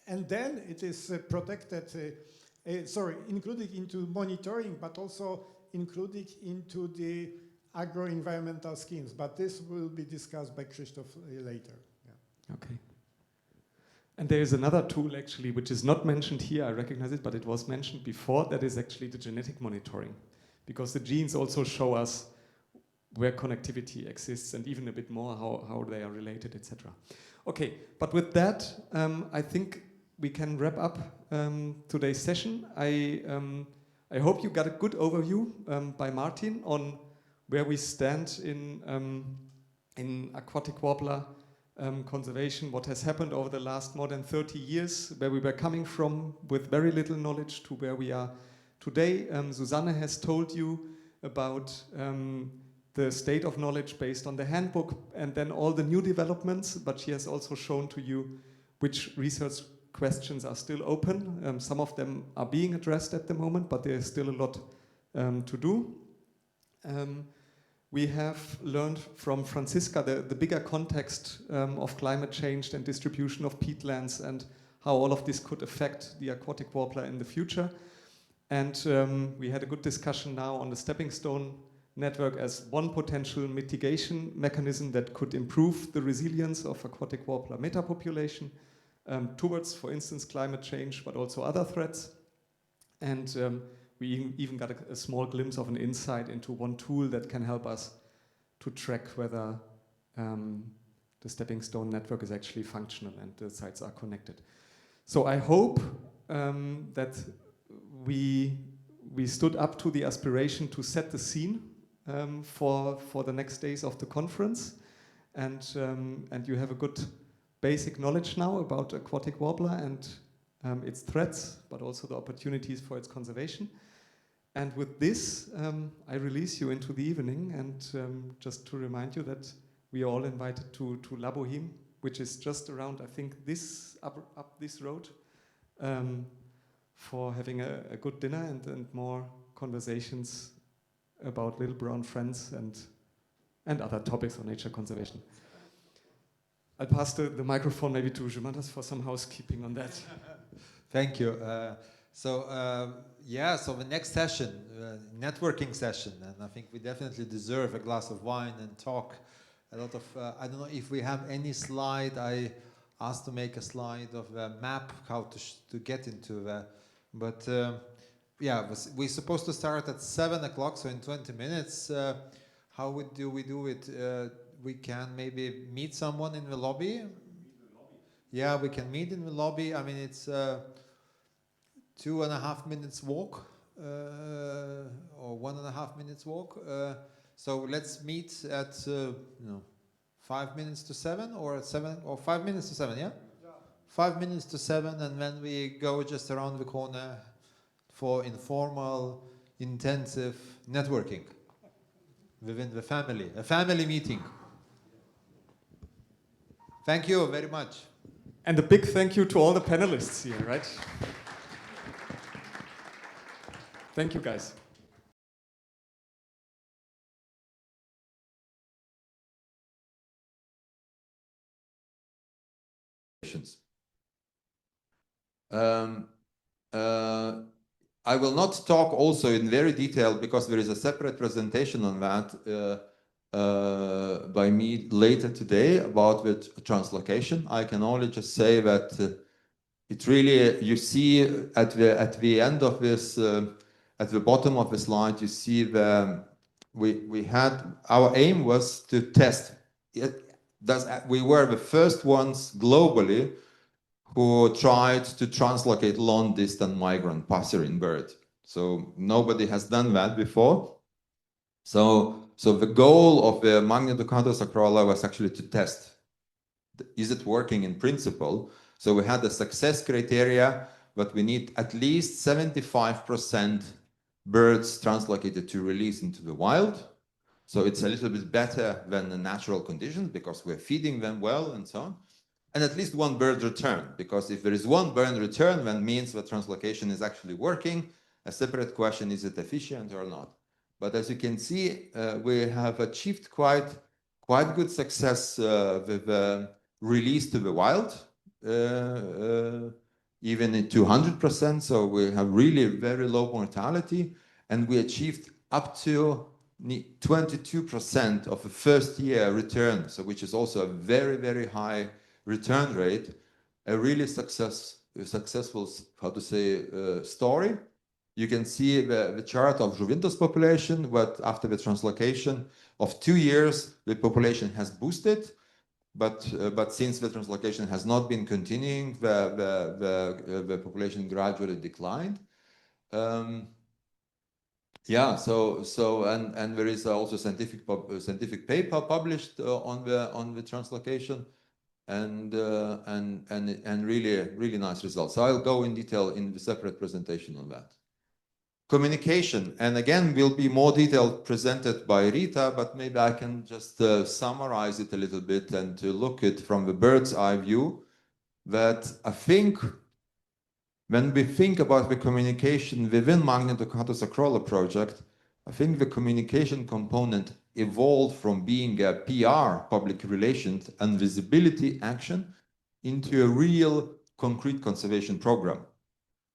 And then it is protected, included into monitoring, but also included into the agro-environmental schemes. But this will be discussed by Krzysztof later. Yeah. Okay. And there is another tool, actually, which is not mentioned here. I recognize it, but it was mentioned before. That is actually the genetic monitoring, because the genes also show us where connectivity exists, and even a bit more how they are related, etc. Okay, but with that, I think we can wrap up today's session. I hope you got a good overview by Martin on where we stand in aquatic warbler conservation, what has happened over the last more than 30 years, where we were coming from with very little knowledge to where we are today. Susanne has told you about the state of knowledge based on the handbook and then all the new developments, but she has also shown to you which research questions are still open. Some of them are being addressed at the moment, but there is still a lot to do. We have learned from Franziska the bigger context of climate change and distribution of peatlands and how all of this could affect the aquatic warbler in the future. And we had a good discussion now on the stepping stone network as one potential mitigation mechanism that could improve the resilience of aquatic warbler metapopulation towards, for instance, climate change, but also other threats. And we even got a small glimpse of an insight into one tool that can help us to track whether the stepping stone network is actually functional and the sites are connected. So I hope that we stood up to the aspiration to set the scene for the next days of the conference, and you have a good basic knowledge now about aquatic warbler and its threats, but also the opportunities for its conservation. And with this, I release you into the evening, and just to remind you that we are all invited to La Boheme, which is just around, I think, this up this road, for having a good dinner and more conversations about little brown friends and other topics on nature conservation. I'll pass the microphone maybe to Jumantas for some housekeeping on that. Thank you. So the next session, networking session, and I think we definitely deserve a glass of wine and talk a lot of, I don't know if we have any slide. I asked to make a slide of a map, how to get into that, but we're supposed to start at 7 o'clock, so in 20 minutes. How do we do it? We can maybe meet someone in the lobby. Yeah, we can meet in the lobby. I mean, it's 2.5 minutes walk, or 1.5 minutes walk. So let's meet at 5 minutes to 7, or at 7, or 5 minutes to 7. Yeah, 5 minutes to 7, and then we go just around the corner for informal, intensive networking within the family, a family meeting. Thank you very much. And a big thank you to all the panelists here, right? Thank you, guys. I will not talk also in very detail because there is a separate presentation on that by me later today about the translocation. I can only just say that it really, you see at the end of this, at the bottom of the slide, you see we had, our aim was to test it. We were the first ones globally who tried to translocate long-distance migrant passerine bird. So nobody has done that before. So the goal of the MagniDucatusAcrola was actually to test, is it working in principle? So we had the success criteria, but we need at least 75% birds translocated to release into the wild. So it's a little bit better than the natural conditions because we're feeding them well and so on. And at least one bird return, because if there is one bird return, then means that translocation is actually working. A separate question, is it efficient or not? But as you can see, we have achieved quite good success with release to the wild, even in 200%. So we have really very low mortality, and we achieved up to 22% of the first year return, so which is also a very, very high return rate, a really successful, how to say, story. You can see the chart of Žuvintos population, but after the translocation of 2 years, the population has boosted, but since the translocation has not been continuing, the population gradually declined. Yeah, so and there is also scientific paper published on the translocation. And really nice results. So I'll go in detail in the separate presentation on that. Communication, and again, will be more detailed presented by Rita, but maybe I can just summarize it a little bit and to look at from the bird's eye view, that I think when we think about the communication within MagniDucatusAcrola project, I think the communication component evolved from being a PR, public relations, and visibility action into a real concrete conservation program.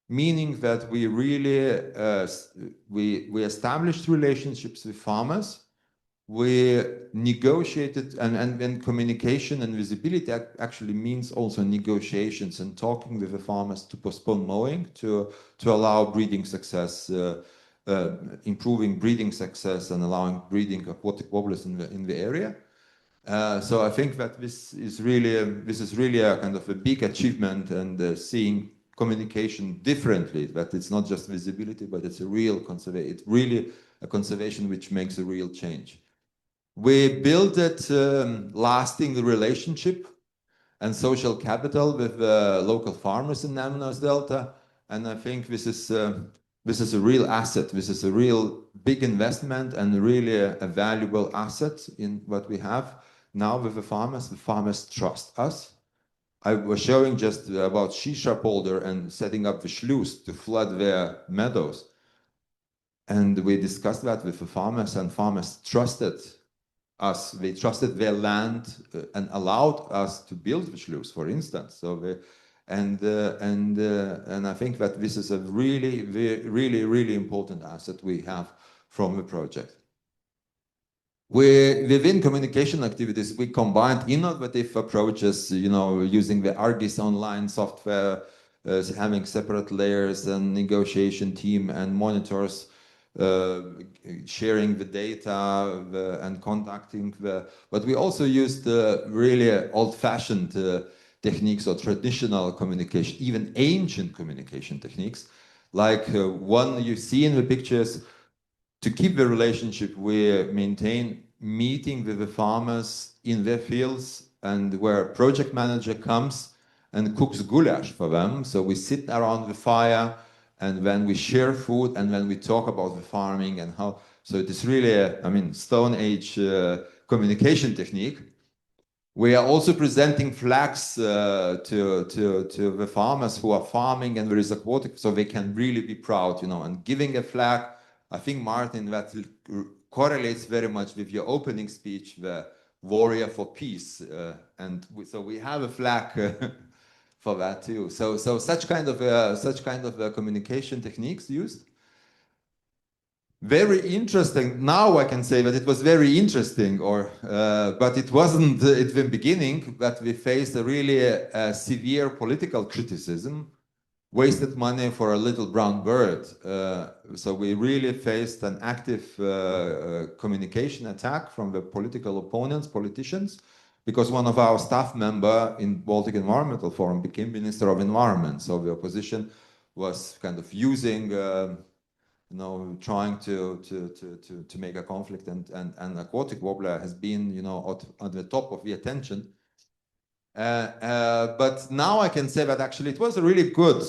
Meaning that we really, we established relationships with farmers, we negotiated, and then communication and visibility actually means also negotiations and talking with the farmers to postpone mowing, to allow breeding success, improving breeding success and allowing breeding aquatic warblers in the area. So I think that this is really a kind of a big achievement, and seeing communication differently, that it's not just visibility, but it's a real conservation. It's really a conservation which makes a real change. We built that lasting relationship and social capital with local farmers in Nemunos Delta, and I think this is a real asset. This is a real big investment and really a valuable asset in what we have now with the farmers. The farmers trust us. I was showing just about shisha polder and setting up the sluice to flood their meadows. And we discussed that with the farmers, and farmers trusted us. They trusted their land and allowed us to build the sluice, for instance. So and I think that this is a really important asset we have from the project. Within communication activities, we combined innovative approaches, you know, using the Argis online software, having separate layers and negotiation team and monitors, sharing the data and contacting but we also used really old-fashioned techniques or traditional communication, even ancient communication techniques, like one you see in the pictures. To keep the relationship, we maintain meeting with the farmers in their fields, and where a project manager comes and cooks goulash for them. So we sit around the fire, and then we share food, and then we talk about the farming and how. So it is really a, I mean, Stone Age communication technique. We are also presenting flags to the farmers who are farming, and there is aquatic, so they can really be proud, you know, and giving a flag. I think, Martin, that correlates very much with your opening speech, the warrior for peace, and so we have a flag for that too. So such kind of communication techniques used. Very interesting. Now I can say that it was very interesting, but it wasn't at the beginning, that we faced a really severe political criticism. Wasted money for a little brown bird. So we really faced an active communication attack from the political opponents, politicians, because one of our staff members in Baltic Environmental Forum became Minister of Environment. So the opposition was kind of using, you know, trying to make a conflict, and Aquatic Warbler has been, you know, at the top of the attention. But now I can say that actually it was a really good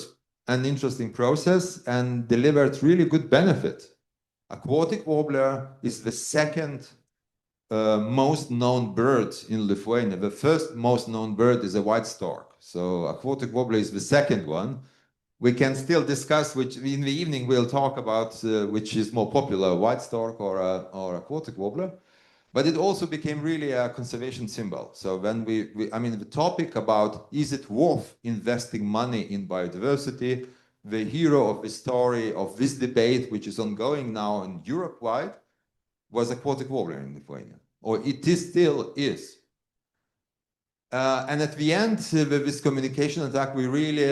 and interesting process and delivered really good benefit. Aquatic Warbler is the second most known bird in Lithuania. The first most known bird is a white stork. So Aquatic Warbler is the second one. We can still discuss which, in the evening we'll talk about which is more popular, white stork or Aquatic Warbler. But it also became really a conservation symbol. So when I mean, the topic about, is it worth investing money in biodiversity? The hero of the story of this debate, which is ongoing now in Europe-wide, was Aquatic Warbler in Lithuania, or it still is. And at the end, with this communication attack, we really,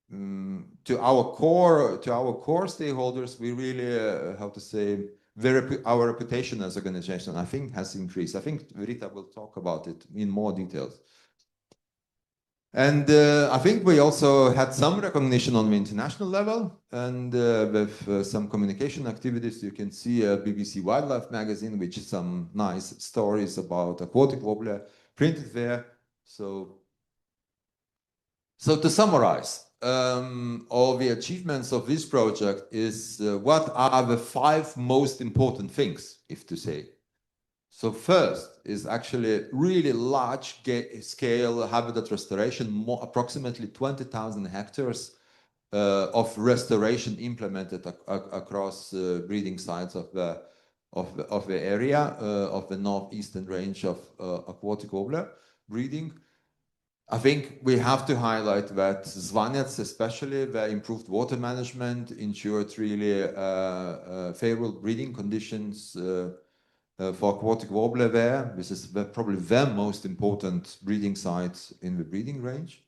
to our core stakeholders, we really, how to say, our reputation as an organization, I think, has increased. I think Rita will talk about it in more details. And I think we also had some recognition on the international level, and with some communication activities. You can see a BBC Wildlife magazine, which is some nice stories about Aquatic Warbler printed there. So to summarize, of the achievements of this project is what are the 5 most important things, if to say. So first is actually really large scale habitat restoration, approximately 20,000 hectares of restoration implemented across breeding sites of the area of the northeastern range of aquatic warbler breeding. I think we have to highlight that Zvanets, especially the improved water management, ensured really favorable breeding conditions for aquatic warbler there. This is probably the most important breeding site in the breeding range.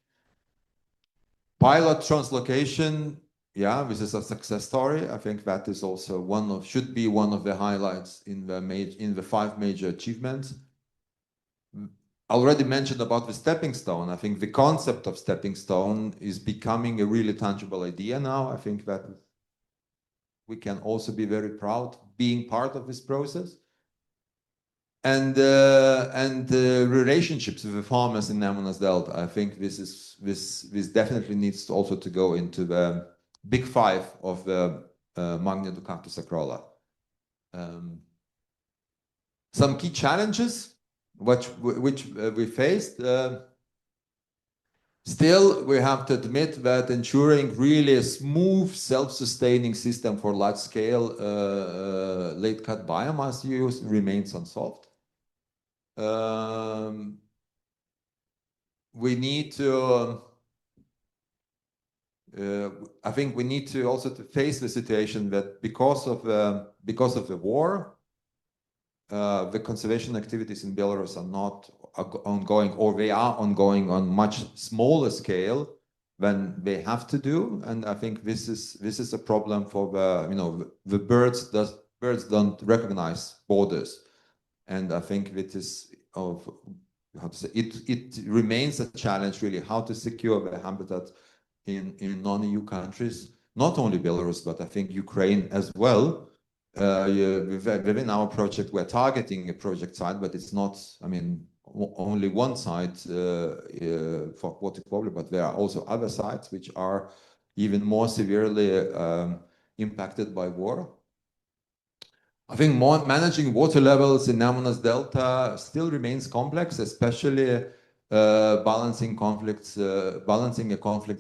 Pilot translocation, yeah, this is a success story. I think that is also should be one of the highlights in the 5 major achievements. I already mentioned about the stepping stone. I think the concept of stepping stone is becoming a really tangible idea now. I think that we can also be very proud being part of this process. And the relationships with the farmers in Nemunas Delta, I think this definitely needs also to go into the big 5 of the MagniDucatusAcrola. Some key challenges which we faced. Still, we have to admit that ensuring really a smooth, self-sustaining system for large-scale late-cut biomass use remains unsolved. We need to, I think we need to also face the situation that because of the war, the conservation activities in Belarus are not ongoing, or they are ongoing on much smaller scale than they have to do. And I think this is a problem for the birds don't recognize borders. And I think it is it remains a challenge really how to secure the habitat in non-EU countries, not only Belarus, but I think Ukraine as well. Within our project, we're targeting a project site, but it's not, I mean, only one site for aquatic warbler, but there are also other sites which are even more severely impacted by war. I think managing water levels in Nemunas Delta still remains complex, especially balancing a conflict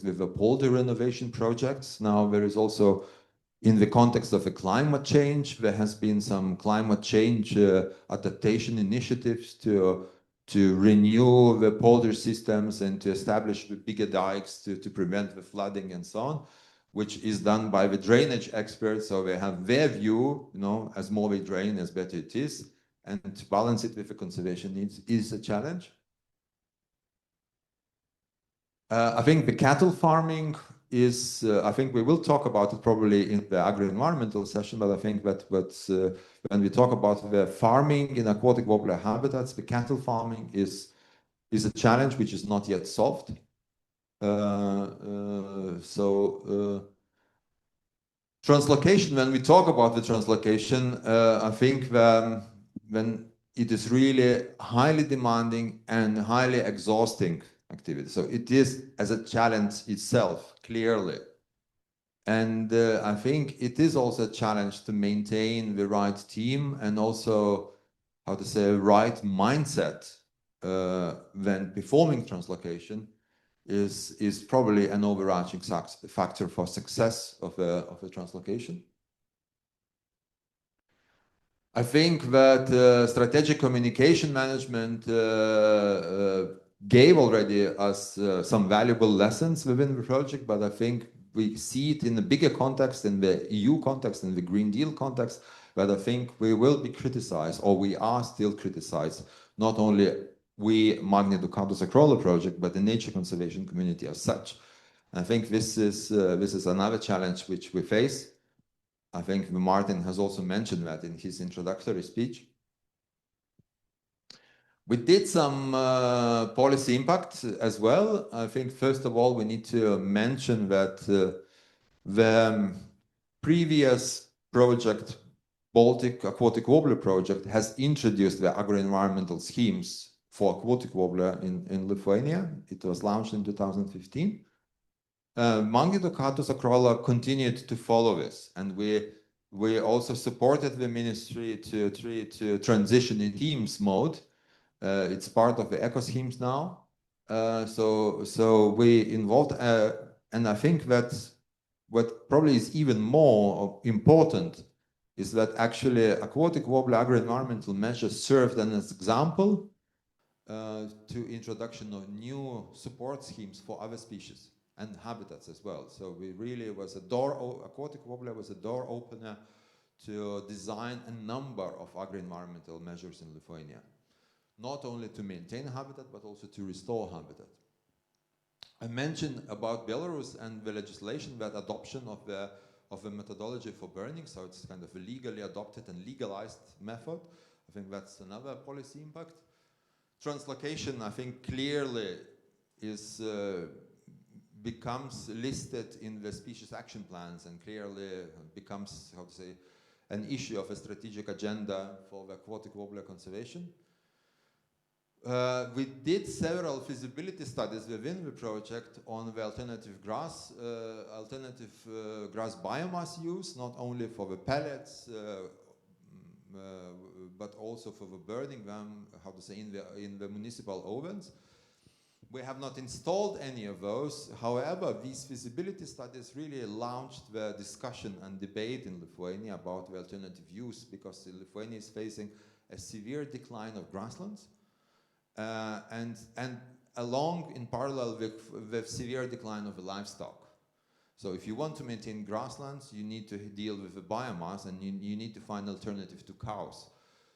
with the polder renovation projects. Now there is also, in the context of a climate change, there has been some climate change adaptation initiatives to renew the polder systems and to establish the bigger dikes to prevent the flooding and so on, which is done by the drainage experts. So they have their view, as more we drain, as better it is. And to balance it with the conservation needs is a challenge. I think the cattle farming is, I think we will talk about it probably in the agri-environmental session, but I think that when we talk about the farming in aquatic warbler habitats, the cattle farming is a challenge which is not yet solved. Translocation, when we talk about the translocation, I think when it is really highly demanding and highly exhausting activity. So it is as a challenge itself, clearly. And I think it is also a challenge to maintain the right team and also, how to say, right mindset when performing translocation is probably an overarching factor for success of the translocation. I think that strategic communication management gave already us some valuable lessons within the project, but I think we see it in the bigger context, in the EU context, in the Green Deal context, but I think we will be criticized, or we are still criticized, not only we MagniDucatusAcrola project, but the nature conservation community as such. I think this is another challenge which we face. I think Martin has also mentioned that in his introductory speech. We did some policy impact as well. I think first of all we need to mention that the previous project, Baltic Aquatic Warbler project, has introduced the agri-environmental schemes for aquatic warbler in Lithuania. It was launched in 2015. MagniDucatusAcrola continued to follow this, and we also supported the ministry to transition in Teams mode. It's part of the eco schemes now. So we involved, and I think that what probably is even more important is that actually aquatic warbler agri-environmental measures served as an example to introduction of new support schemes for other species and habitats as well. So we really was a aquatic warbler was a door opener to design a number of agri-environmental measures in Lithuania, not only to maintain habitat, but also to restore habitat. I mentioned about Belarus and the legislation, that adoption of the methodology for burning, so it's kind of a legally adopted and legalized method. I think that's another policy impact. Translocation, I think, clearly is becomes listed in the species action plans and clearly becomes, how to say, an issue of a strategic agenda for the aquatic warbler conservation. We did several feasibility studies within the project on the alternative grass biomass use, not only for the pellets, but also for the burning them, how to say, in the municipal ovens. We have not installed any of those. However, these feasibility studies really launched the discussion and debate in Lithuania about the alternative use, because Lithuania is facing a severe decline of grasslands. And along in parallel with the severe decline of the livestock. So if you want to maintain grasslands, you need to deal with the biomass, and you need to find alternative to cows.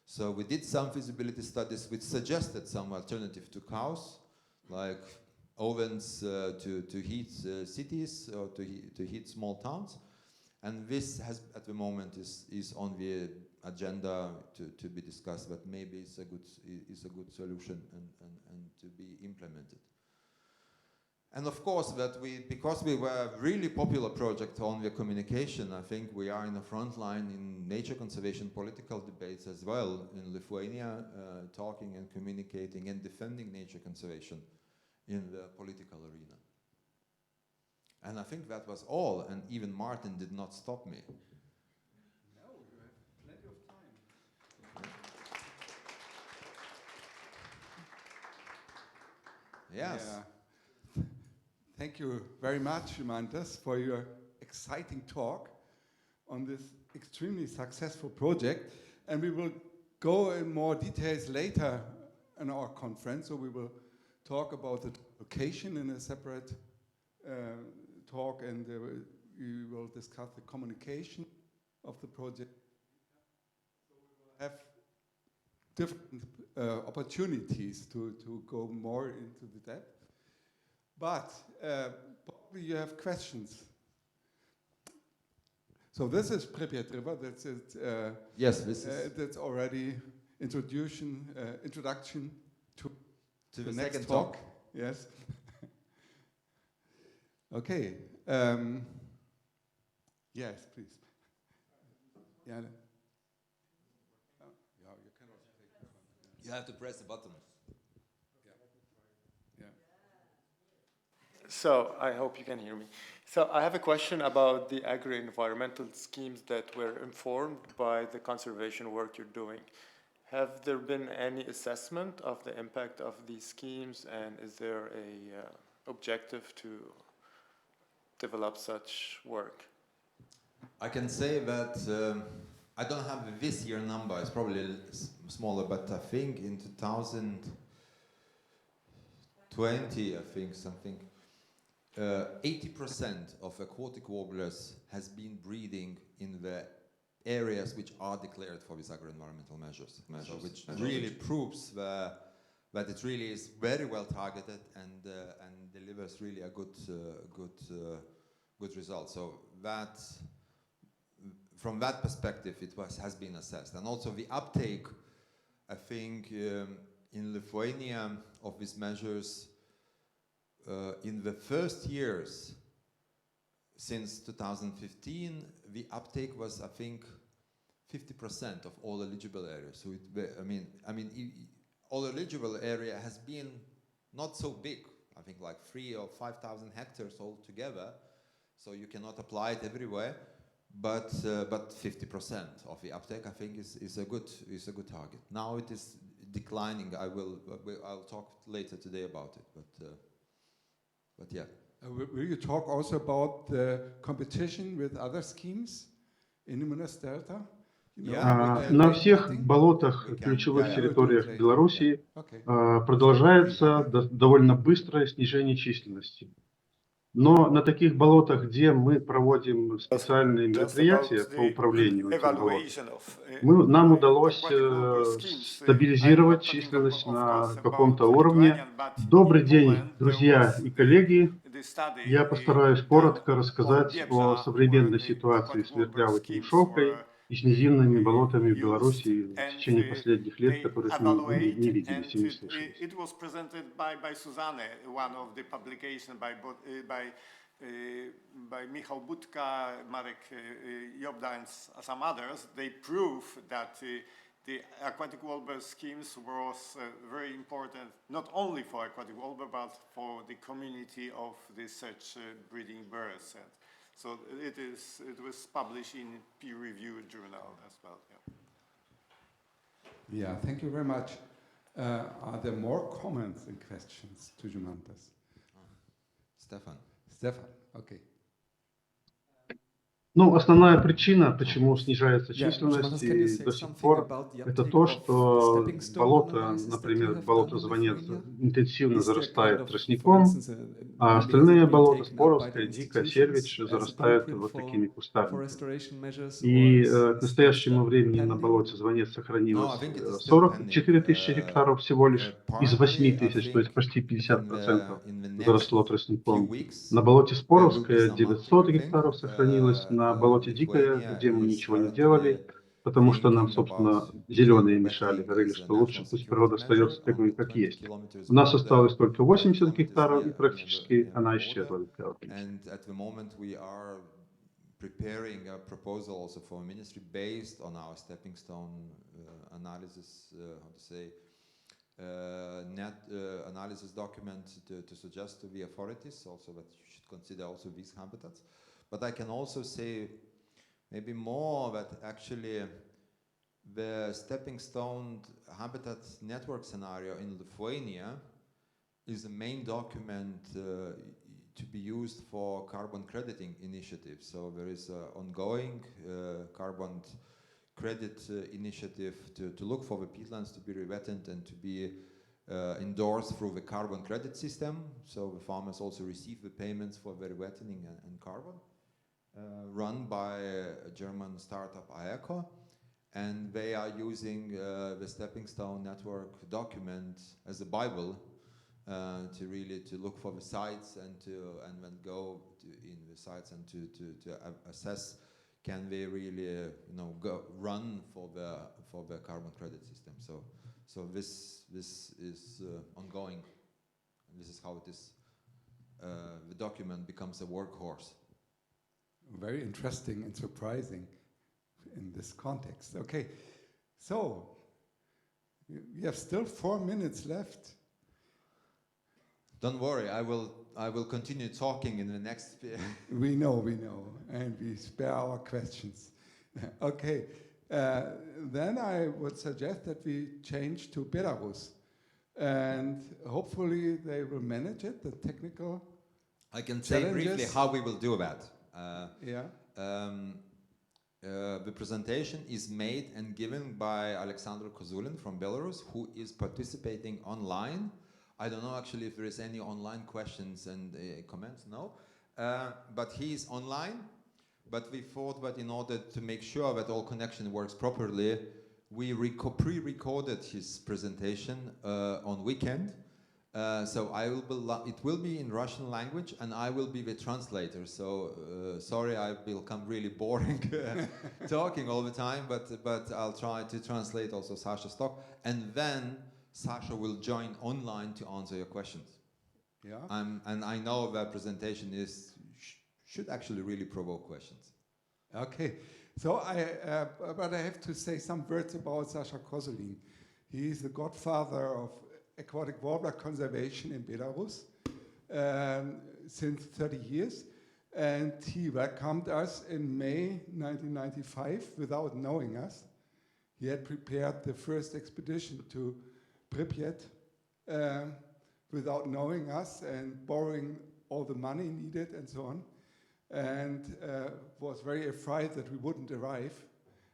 So we did some feasibility studies which suggested some alternative to cows, like ovens to heat cities or to heat small towns. And this has, at the moment, is on the agenda to be discussed, but maybe it's a good solution and to be implemented. And of course, because we were a really popular project on the communication, I think we are in the front line in nature conservation political debates as well in Lithuania, talking and communicating and defending nature conservation in the political arena. And I think that was all, and even Martin did not stop me. No, you have plenty of time. Yes. Yeah. Thank you very much, Mantas, for your exciting talk on this extremely successful project. And we will go in more details later in our conference, so we will talk about the location in a separate talk, and we will discuss the communication of the project. So we will have different opportunities to go more into the depth. But probably you have questions. So this is Pripyat River. That's it. Yes, this is. That's already introduction to the next second talk. talk. Yes. Okay. Yes, please. Yeah. You can also take this one. You have to press the button. So I hope you can hear me. So I have a question about the agri-environmental schemes that were informed by the conservation work you're doing. Have there been any assessment of the impact of these schemes, and is there a objective to develop such work? I can say that I don't have this year number, it's probably smaller, but I think in 2020, I think something, 80% of aquatic warblers has been breeding in the areas which are declared for these agri-environmental measures, which really proves that it really is very well targeted and delivers really a good result. So that, from that perspective, has been assessed, and also the uptake, I think, in Lithuania of these measures. In the first years since 2015, the uptake was, I think, 50% of all eligible areas. So all eligible area has been not so big. I think like 3,000 or 5,000 hectares altogether. So you cannot apply it everywhere, but 50% of the uptake I think is a good target. Now it is declining. I'll talk later today about it, but yeah. Will you talk also about the competition with other schemes in Limonest Delta? На всех болотах, ключевых территориях Беларуси продолжается довольно быстрое снижение численности. Но на таких болотах, где мы проводим специальные мероприятия по управлению этим болотом, нам удалось стабилизировать численность на каком-то уровне. Добрый день, друзья и коллеги. Я постараюсь коротко рассказать о современной ситуации с вертлявой камышовкой и с низинными болотами в Беларуси в течение последних лет, которых мы не виделись и не слышали. It was presented by Susanne, one of the publications by Michał Budka, Marek Jobda, and some others. They prove that the aquatic warbler schemes was very important, not only for aquatic warbler, but for the community of the such breeding birds. And so it was published in peer-reviewed journal as well. Yeah, thank you very much. Are there more comments and questions to Jumantas? Stefan, okay. Ну, основная причина, почему снижается численность до сих пор, это то, что болото, например, болото Звонец, интенсивно зарастает тростником, а остальные болота, Споровская, Дикая, Сервич, зарастают вот такими кустарниками. И к настоящему времени на болоте Звонец сохранилось 44 тысячи гектаров всего лишь из 8 тысяч, то есть почти 50% заросло тростником. На болоте Споровская 900 гектаров сохранилось, на болоте Дикое, где мы ничего не делали, потому что нам, собственно, зеленые мешали, говорили, что лучше пусть природа остается такой, как есть. У нас осталось только 80 гектаров, и практически она исчезла. Preparing a proposal also for ministry based on our stepping stone analysis, analysis document to suggest to the authorities also that you should consider also these habitats. But I can also say maybe more that actually the stepping stone habitat network scenario in Lithuania is the main document to be used for carbon crediting initiatives. So there is an ongoing carbon credit initiative to look for the peatlands to be rewetted and to be endorsed through the carbon credit system. So the farmers also receive the payments for the rewetting and carbon, run by a German startup AECO. And they are using the stepping stone network document as a Bible to really look for the sites and then go in the sites and to assess can they really run for the carbon credit system. So this is ongoing. This is how it is. The document becomes a workhorse. Very interesting and surprising in this context. Okay, so we have still 4 minutes left. Don't worry, I will continue talking in the next. We know, and we spare our questions. Okay, then I would suggest that we change to Belarus, and hopefully they will manage it. The technical. I can say briefly how we will do that. The presentation is made and given by Alexander Kozulin from Belarus, who is participating online. I don't know actually if there is any online questions and comments, no. But he is online, but we thought that in order to make sure that all connection works properly, we pre-recorded his presentation on weekend. So it will be in Russian language, and I will be the translator. So sorry, I will come really boring talking all the time, but I'll try to translate also Sasha's talk, and then Sasha will join online to answer your questions. Yeah. And I know that presentation should actually really provoke questions. Okay. So but I have to say some words about Sasha Kozulin. He is the godfather of Aquatic Warbler Conservation in Belarus. since 30 years. And he welcomed us in May 1995 without knowing us. He had prepared the first expedition to Pripyat without knowing us and borrowing all the money needed and so on. And was very afraid that we wouldn't arrive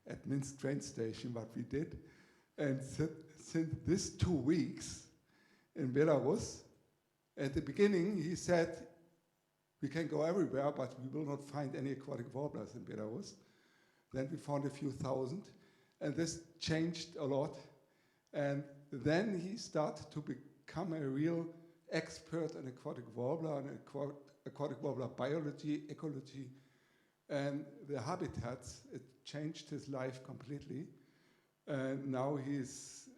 at Minsk train station, but we did. And since this 2 weeks in Belarus, at the beginning he said, we can go everywhere, but we will not find any aquatic warblers in Belarus. Then we found a few thousand, and this changed a lot. And then he started to become a real expert on aquatic warbler, and aquatic warbler biology, ecology, and the habitats. It changed his life completely. And now his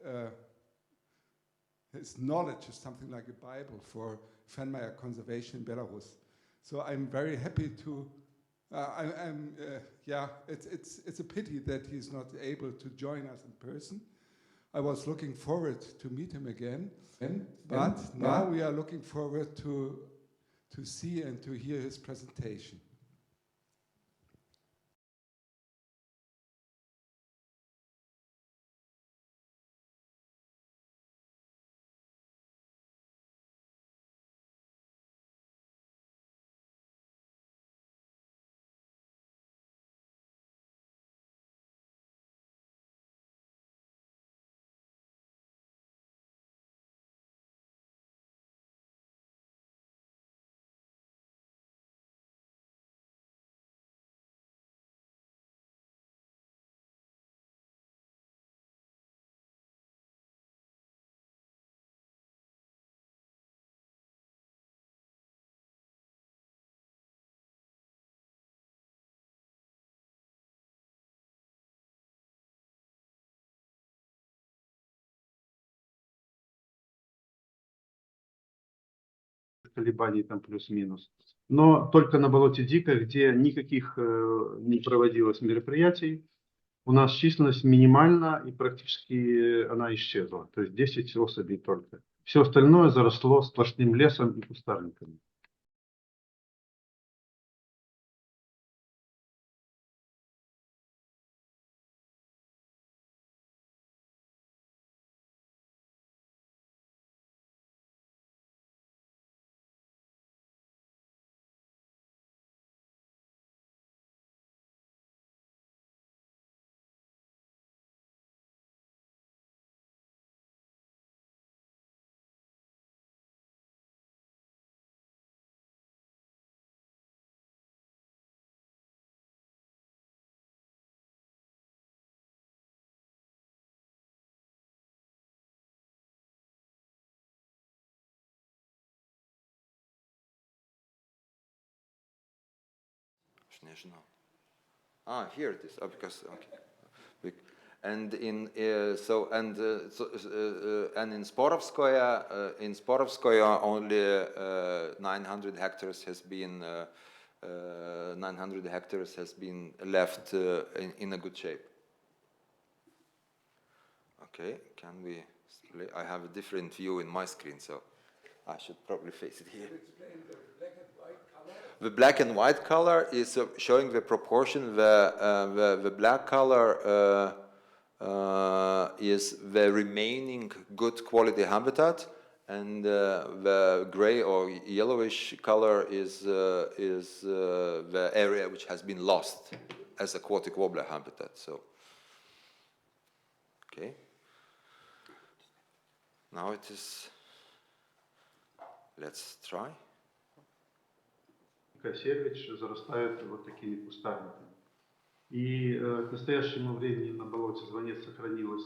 knowledge is something like a Bible for Fenmeyer conservation in Belarus. So I'm very happy to, yeah, it's a pity that he's not able to join us in person. I was looking forward to meet him again, but now we are looking forward to see and to hear his presentation. Колебаний там плюс-минус. Но только на болоте Дикое, где никаких не проводилось мероприятий, у нас численность минимальна и практически она исчезла. То есть 10 особей только. Все остальное заросло сплошным лесом и кустарниками. Here it is. Oh, because okay. And in in Sporovskoye only 900 hectares has been 900 hectares has been left in a good shape. Okay, can we? I have a different view in my screen, so I should probably face it here. The black and white color is showing the proportion. The black color is the remaining good quality habitat, and the gray or yellowish color is the area which has been lost as aquatic warbler habitat. So, okay. Now it is. Let's try. Сервич зарастает вот такими кустарниками. И к настоящему времени на болоте Звонец сохранилось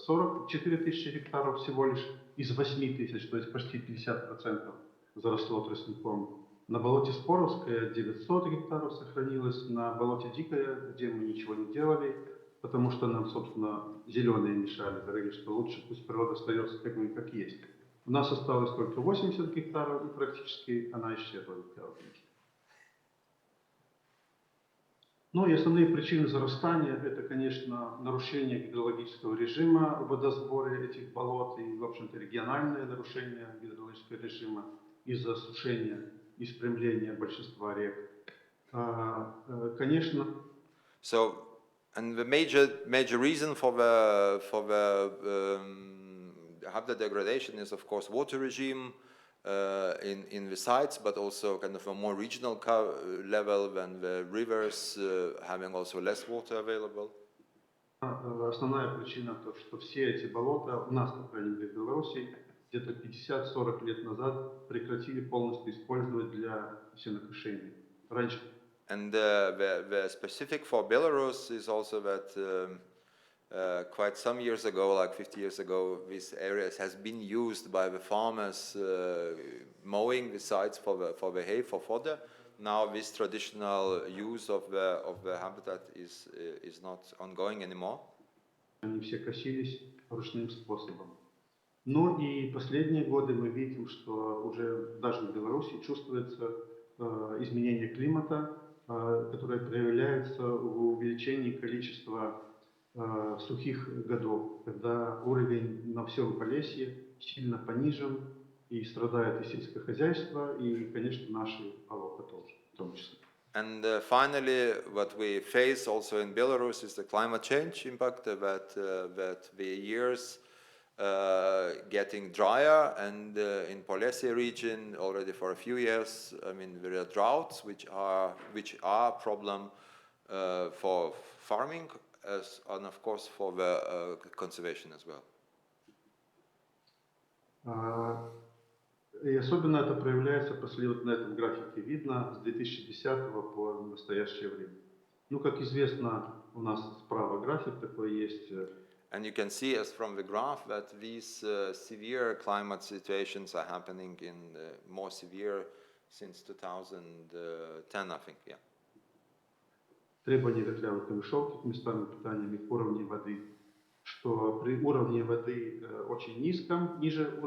44 тысячи гектаров всего лишь из 8 тысяч, то есть почти 50% заросло тростником. На болоте Споровское 900 гектаров сохранилось, на болоте Дикое, где мы ничего не делали, потому что нам, собственно, зеленые мешали, говорили, что лучше пусть природа остается такой, как есть. У нас осталось только 80 гектаров, и практически она исчезла. Ну и основные причины зарастания – это, конечно, нарушение гидрологического режима в водосборе этих болот и, в общем-то, региональное нарушение гидрологического режима. из-за осушения и спрямления большинства рек. Конечно. So, and the major reason for the habitat degradation is, of course, water regime in the sites, but also kind of a more regional level when the rivers having also less water available. Основная причина то, что все эти болота у нас, по крайней мере, в Беларуси, где-то 50-40 лет назад прекратили полностью использовать для сенокошения. Раньше. And the specific for Belarus is also that quite some years ago, like 50 years ago, these areas has been used by the farmers mowing the sites for the hay, for fodder. Now this traditional use of the habitat is not ongoing anymore. Они все косились ручным способом. Но и последние годы мы видим, что уже даже в Беларуси чувствуется изменение климата, которое проявляется в увеличении количества сухих годов, когда уровень на всем Полесье сильно понижен, и страдает и сельское хозяйство, и, конечно, наши болота тоже, в том числе. And finally, what we face also in Belarus is the climate change impact, that the years getting drier, and in Polesye region already for a few years, I mean, there are droughts which are a problem for farming and of course for the conservation as well. И особенно это проявляется, после вот на этом графике видно, с 2010 по настоящее время. Ну, как известно, у нас справа график такой есть. And you can see as from the graph that these severe climate situations are happening in more severe since 2010, I think, yeah. Требования ветрявых камышовки к местам питания и уровней воды, что при уровне воды очень низком, ниже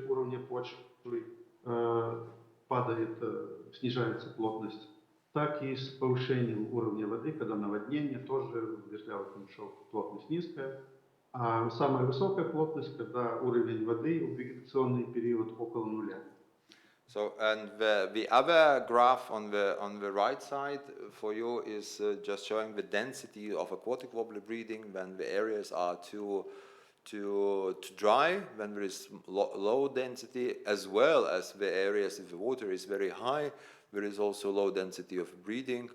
уровня почвы падает, снижается плотность, так и с повышением уровня воды, когда наводнение, тоже в ветрявых камышовках плотность низкая, а самая высокая плотность, когда уровень воды в вегетационный период около нуля. So, and the other graph on the right side for you is just showing the density of aquatic warbler breeding when the areas are too dry, when there is low density, as well as the areas if the water is very high, there is also low density of breeding,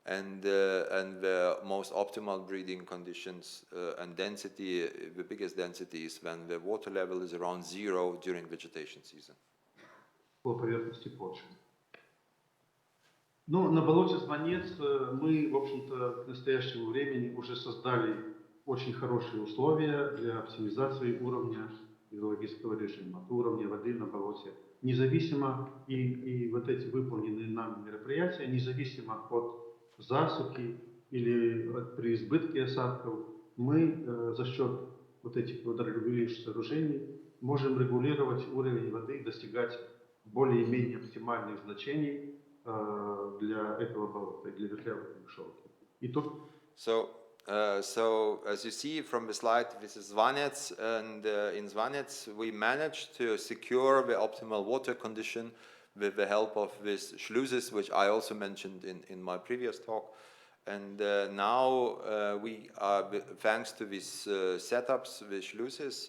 and the most optimal breeding conditions and density, the biggest density is when the water level is around 0 during vegetation season. По поверхности почвы. Ну, на болоте Звонец мы, в общем-то, к настоящему времени уже создали очень хорошие условия для оптимизации уровня гидрологического режима, уровня воды на болоте. Независимо, и вот эти выполненные нами мероприятия, независимо от засухи или при избытке осадков, мы за счет вот этих водорегулирующих сооружений можем регулировать уровень воды и достигать более-менее оптимальных значений для этого болота, для ветрявых камышовки. So as you see from the slide, this is Zvanets, and in Zvanets we managed to secure the optimal water condition with the help of these sluices, which I also mentioned in my previous talk. And now we are, thanks to these setups, the sluices,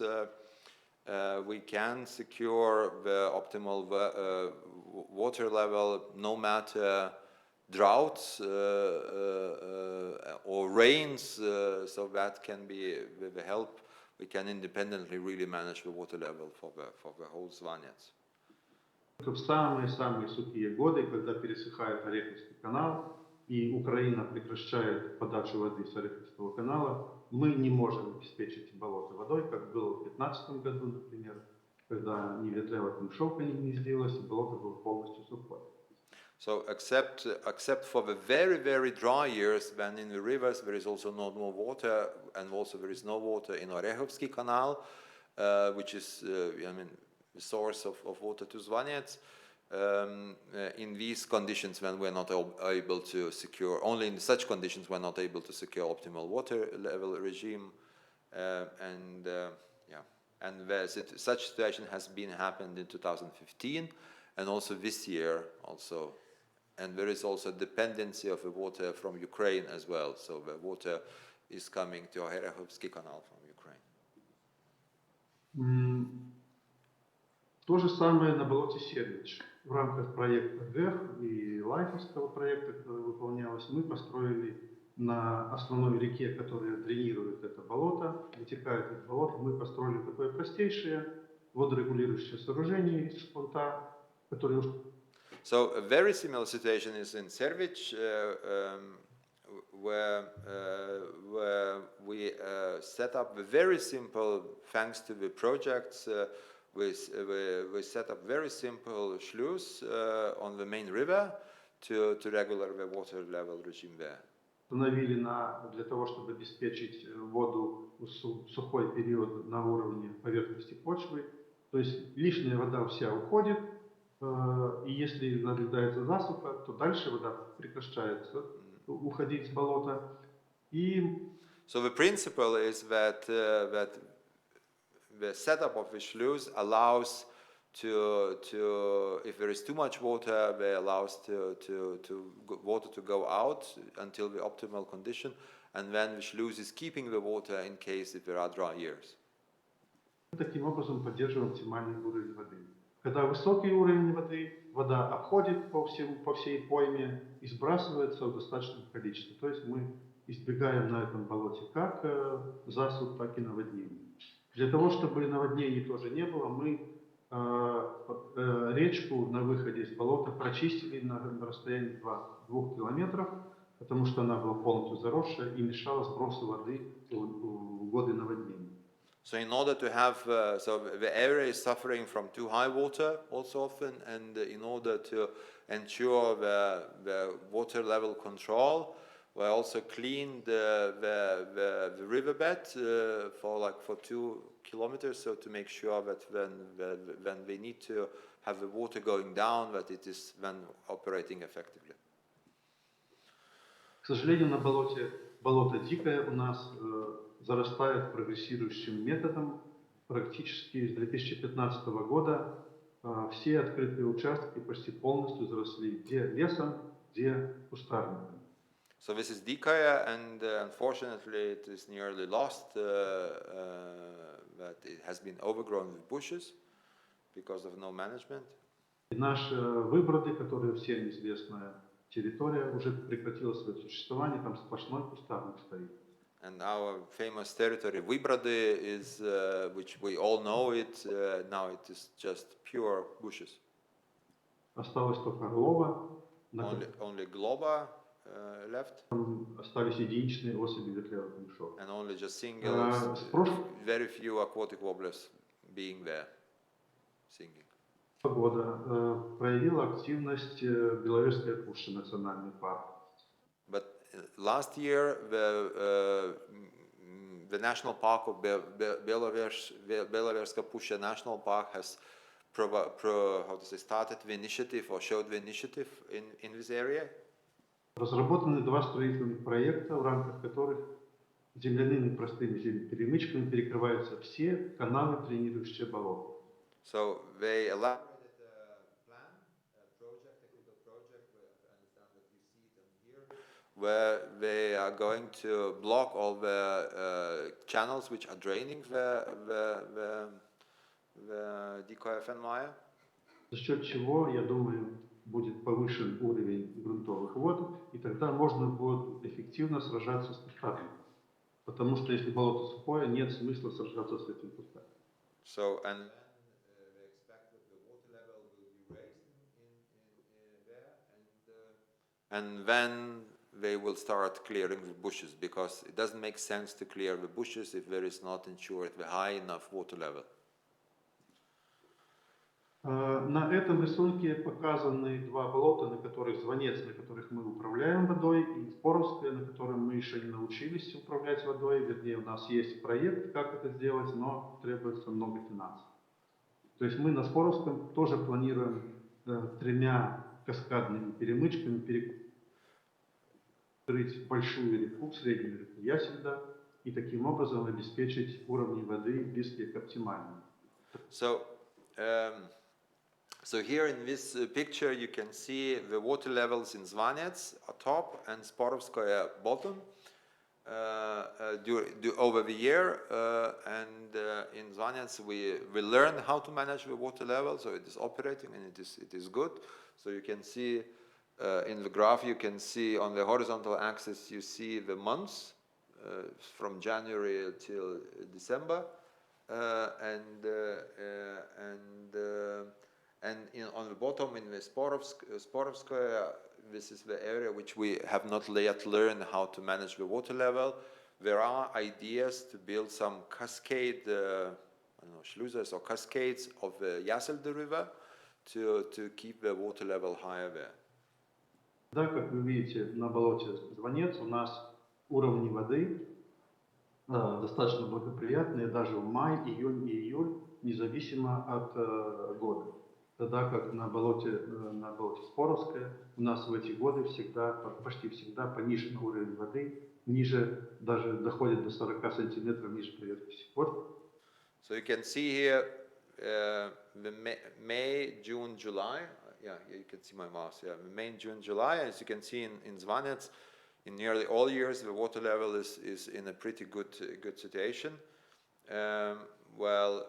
we can secure the optimal water level no matter droughts or rains, so that can be, with the help, we can independently really manage the water level for the whole Zvanets. В самые-самые сухие годы, когда пересыхает Ореховский канал и Украина прекращает подачу воды с Ореховского канала, мы не можем обеспечить болото водой, как было в 2015 году, например, когда ни ветрявая камышовка не гнездилась, и болото было полностью сухое. So except for the very, very dry years, when in the rivers there is also no more water, and also there is no water in Orechovsky Canal, which is, I mean, the source of water to Zvanets. In these conditions, when we're not able to secure, only in such conditions we're not able to secure optimal water level regime, and such situation has been happened in 2015, and also this year also. And there is also dependency of the water from Ukraine as well. So the water is coming to Herachovsky Canal from Ukraine. То же самое на болоте Сервич. В рамках проекта ГЭФ и лайфовского проекта, который выполнялось, мы построили на основной реке, которая дренирует это болото, вытекает из болота, мы построили такое простейшее водорегулирующее сооружение из шпунта, которое... So a very similar situation is in Servich, where we set up a very simple, thanks to the projects, we set up very simple sluice on the main river to regulate the water level regime there. Установили для того, чтобы обеспечить воду в сухой период на уровне поверхности почвы. То есть лишняя вода вся уходит, и если наблюдается засуха, то дальше вода прекращается уходить с болота. So the principle is that the setup of the sluice allows to if there is too much water, they allows water to go out until the optimal condition, and then the sluice is keeping the water in case if there are dry years. Таким образом поддерживаем оптимальный уровень воды. Когда высокий уровень воды, вода обходит по всей пойме и сбрасывается в достаточном количестве. То есть мы избегаем на этом болоте как засух, так и наводнений. Для того, чтобы наводнений тоже не было, мы речку на выходе из болота прочистили на расстоянии 2 километров, потому что она была полностью заросшая и мешала сбросу воды в годы наводнений. So in order to have, so the area is suffering from too high water also often, and in order to ensure the water level control, we also cleaned the riverbed for 2 kilometers, so to make sure that when we need to have the water going down, that it is then operating effectively. К сожалению, на болото дикое у нас зарастает прогрессирующим методом. Практически с 2015 года все открытые участки почти полностью заросли где лесом, где кустарником. So this is dikaya, and unfortunately it is nearly lost, that it has been overgrown with bushes because of no management. Наши Выброды, которые всем известная территория, уже прекратила свое существование, там сплошной кустарник стоит. And our famous territory, Biebrza is, which we all know it, now it is just pure bushes. Осталось только Орлова. Only Globa left. Остались единичные особи ветрявых мышов. And only just singles, very few aquatic warblers being there, singing. Года проявила активность Белорусская Пуща, национальный парк. But last year, the national park of Belaverska Pusha National Park has started the initiative or showed the initiative in this area. Разработаны 2 строительных проекта, в рамках которых земляными простыми перемычками перекрываются все каналы, дренирующие болото. So they elaborated where they are going to block all the channels which are draining the DKFNY. За счет чего, я думаю, будет повышен уровень грунтовых вод, и тогда можно будет эффективно сражаться с кустарником. Потому что если болото сухое, нет смысла сражаться с этим кустарником. So, and they expect that the water level will be raised in there, and then they will start clearing the bushes, because it doesn't make sense to clear the bushes if there is not ensured the high enough water level. На этом рисунке показаны 2 болота, на которых Звонец, на которых мы управляем водой, и Споровское, на котором мы еще не научились управлять водой. Вернее, у нас есть проект, как это сделать, но требуется много финансов. То есть мы на Споровском тоже планируем 3 каскадными перемычками перекрыть большую реку, среднюю реку Ясельда, и таким образом обеспечить уровни воды близкие к оптимальному. So here in this picture you can see the water levels in Zvanets top and Sporovskoye bottom over the year, and in Zvanets we learn how to manage the water level, so it is operating and it is good. So you can see in the graph, you can see on the horizontal axis you see the months from January till December, and on the bottom in the Sporovskoye, this is the area which we have not yet learned how to manage the water level. There are ideas to build some cascade, sluices or cascades of the Yaselde River to keep the water level higher there. Да, как вы видите, на болоте Звонец у нас уровни воды достаточно благоприятные даже в май, июнь и июль, независимо от года. Тогда как на болоте Споровское у нас в эти годы почти всегда понижен уровень воды, ниже, даже доходит до 40 сантиметров ниже поверхности вод. So you can see here the May, June, July. Yeah, you can see my mouse. Yeah, May, June, July. As you can see in Zvanets, in nearly all years the water level is in a pretty good situation. While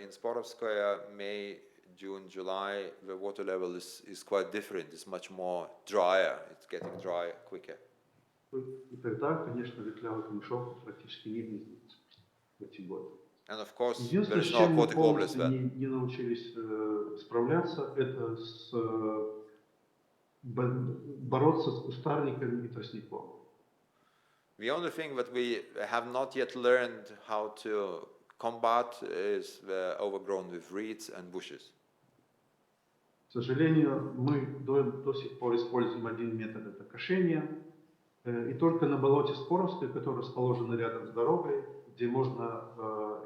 in Sporovskoye, May, June, July, the water level is quite different. It's much more drier. It's getting dry quicker. И тогда, конечно, ветлявый камышов практически не гнездится в эти годы. And of course, единственное, с чем мы полностью не научились справляться, это бороться с кустарниками и тростником. The only thing that we have not yet learned how to combat is the overgrown with reeds and bushes. К сожалению, мы до сих пор используем один метод, это кошение. И только на болоте Споровское, которое расположено рядом с дорогой, где можно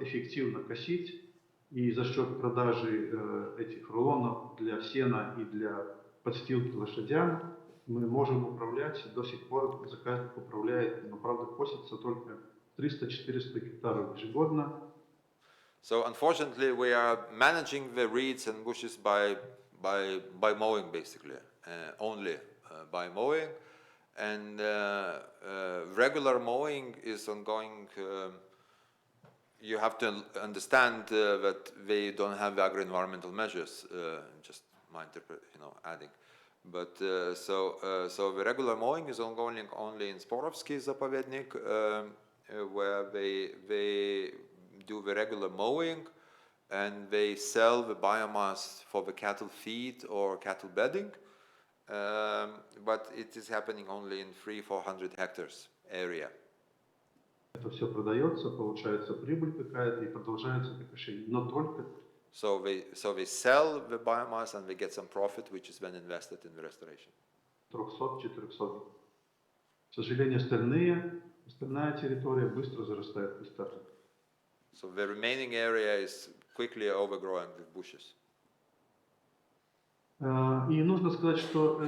эффективно косить, и за счет продажи этих рулонов для сена и для подстилки лошадям мы можем управлять, до сих пор заказчик управляет, но правда косится только 300-400 гектаров ежегодно. So unfortunately we are managing the reeds and bushes by mowing basically, only by mowing, and regular mowing is ongoing. You have to understand that they don't have agri-environmental measures. Just my adding, but so the regular mowing is ongoing only in Sporovsky Zapovednik, where they do the regular mowing, and they sell the biomass for the cattle feed or cattle bedding, but it is happening only in 300-400 hectares area. Это все продается, получается прибыль какая-то, и продолжается это кошение, но только. So they sell the biomass and they get some profit, which is then invested in the restoration. 300-400. К сожалению, остальная территория быстро зарастает кустарником. So the remaining area is quickly overgrowing with bushes. И нужно сказать, что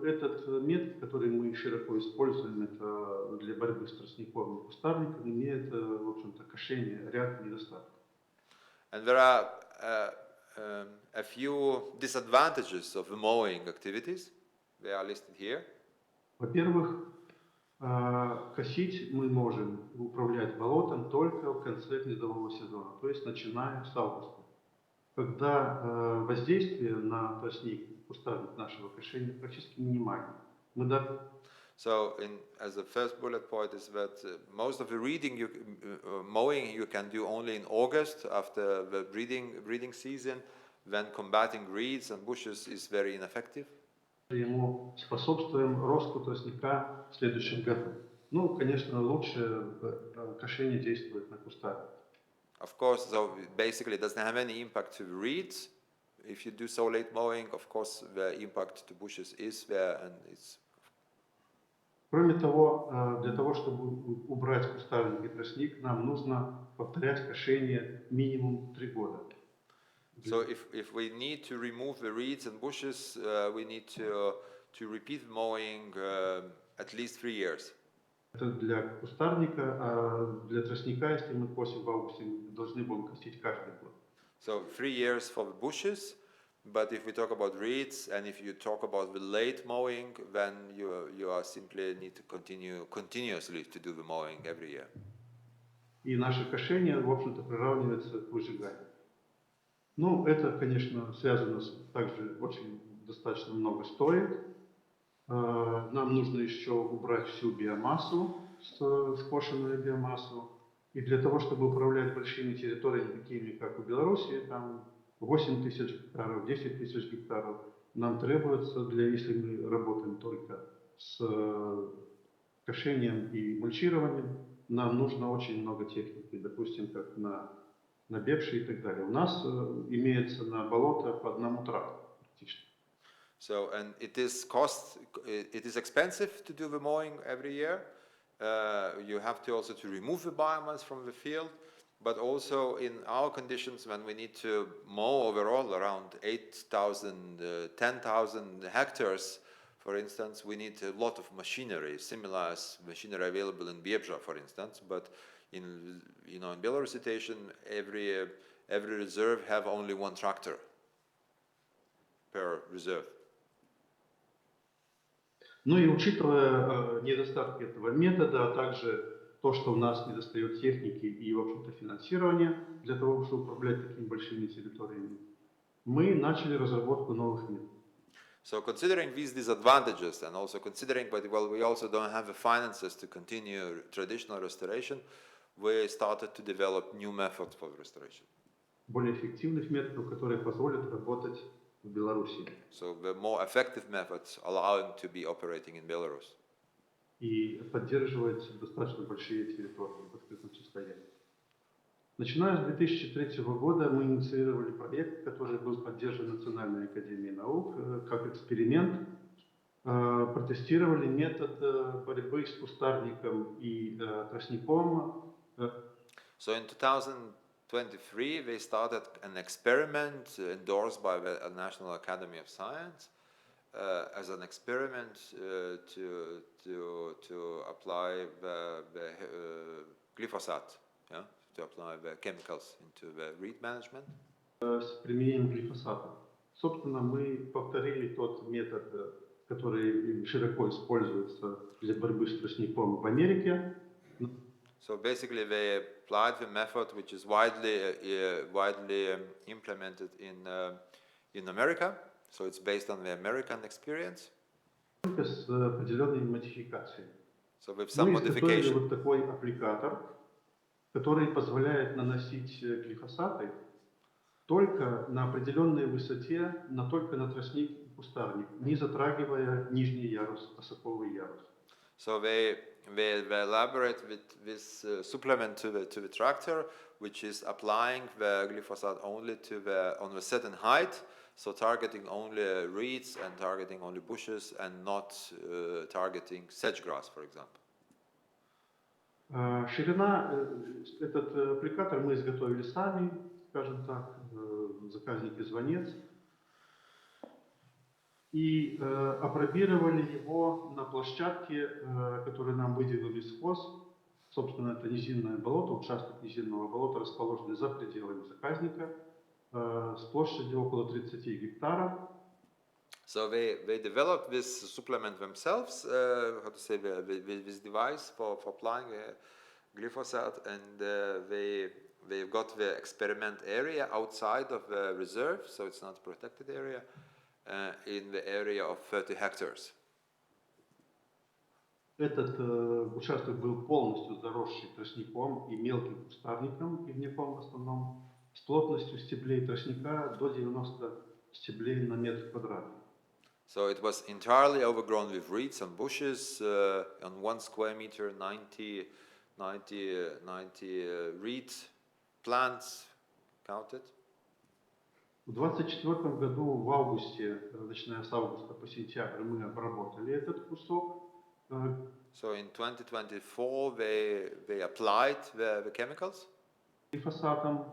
этот метод, который мы широко используем, это для борьбы с тростником и кустарником, имеет, в общем-то, кошение ряд недостатков. And there are a few disadvantages of the mowing activities. They are listed here. Во-первых, косить мы можем, управлять болотом только в конце гнездового сезона, то есть начиная с августа, когда воздействие на тростник, кустарник нашего кошения практически минимально. So, as the first bullet point is that most of the mowing you can do only in August after the breeding season, when combating reeds and bushes is very ineffective. Ему способствуем росту тростника в следующем году. Ну, конечно, лучше кошение действует на кустарник. Of course, so basically it doesn't have any impact to the reeds. If you do so late mowing, of course, the impact to bushes is there, and it's. Кроме того, для того, чтобы убрать кустарник и тростник, нам нужно повторять кошение минимум 3 года. So if we need to remove the reeds and bushes, we need to repeat mowing at least 3 years. Это для кустарника, а для тростника, если мы косим в августе, мы должны будем косить каждый год. So 3 years for the bushes, But if we talk about reeds and if you talk about the late mowing, then you are simply need to continue continuously to do the mowing every year. И наше кошение, в общем-то, приравнивается к выжиганию. Ну, это, конечно, связано также очень достаточно много стоит. Нам нужно еще убрать всю биомассу, скошенную биомассу. И для того, чтобы управлять большими территориями, такими как у Беларуси, там 8 тысяч гектаров, 10 тысяч гектаров, нам требуется, если мы работаем только с кошением и мульчированием, нам нужно очень много техники, допустим, как на Бебше и так далее. У нас имеется на болото по одному трактору практически. So, and it is expensive to do the mowing every year. You have to also to remove the biomass from the field, but also in our conditions when we need to mow overall around 8,000, 10,000 hectares, for instance, we need a lot of machinery, similar as machinery available in Biebrza, for instance, but in Belarus situation, every reserve have only one tractor per reserve. Ну и учитывая недостатки этого метода, а также то, что у нас недостает техники и, в общем-то, финансирования для того, чтобы управлять такими большими территориями, мы начали разработку новых методов. So considering these disadvantages and also considering, but well, we also don't have the finances to continue traditional restoration, we started to develop new methods for restoration. Более эффективных методов, которые позволят работать в Беларуси. So the more effective methods allowing to be operating in Belarus. И поддерживать достаточно большие территории в открытом состоянии. Начиная с 2003 года мы инициировали проект, который был поддержан Национальной академией наук как эксперимент. Протестировали метод борьбы с кустарником и тростником. So in 2023 they started an experiment endorsed by the National Academy of Science as an experiment to apply the glyphosate, yeah? To apply the chemicals into the reed management. С применением глифосата. Собственно, мы повторили тот метод, который широко используется для борьбы с тростником в Америке. So basically, they applied the method which is widely implemented in America. So it's based on the American experience. С определенными модификациями. So with some modification. Мы изготовили вот такой аппликатор, который позволяет наносить глифосаты только на определенной высоте, только на тростник и кустарник, не затрагивая нижний ярус, осоковый ярус. So they elaborate with this supplement to the tractor, which is applying the glyphosate only on the certain height, so targeting only reeds and targeting only bushes and not targeting sedge grass, for example. Ширина, этот аппликатор мы изготовили сами, скажем так, заказник из Звонец, и опробировали его на площадке, которую нам выделили схоз. Собственно, это низинное болото, участок низинного болота, расположенный за пределами заказника, с площадью около 30 гектаров. So they developed this supplement themselves, this device for applying glyphosate, and they've got the experiment area outside of the reserve, so it's not a protected area, in the area of 30 hectares. Этот участок был полностью заросший тростником и мелким кустарником, ивняком в основном, с плотностью стеблей тростника до 90 стеблей на метр квадратный. So it was entirely overgrown with reeds and bushes. On 1 square meter, 90 reed plants counted. В 2024 году, в августе, начиная с августа по сентябрь, мы обработали этот кусок. So in 2024, they applied the chemicals. Глифосатом.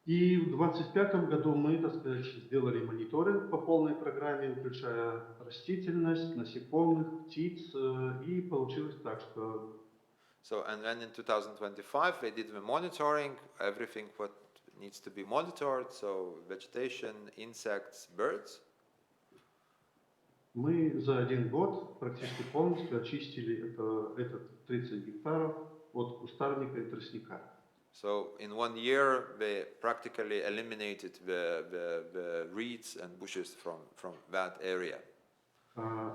И в 2025 году мы, так сказать, сделали мониторинг по полной программе, включая растительность, насекомых, птиц, и получилось так, что... So and then in 2025 they did the monitoring, everything what needs to be monitored, so vegetation, insects, birds. Мы за 1 год практически полностью очистили этот 30 гектаров от кустарника и тростника. So in 1 year, they practically eliminated the reeds and bushes from that area.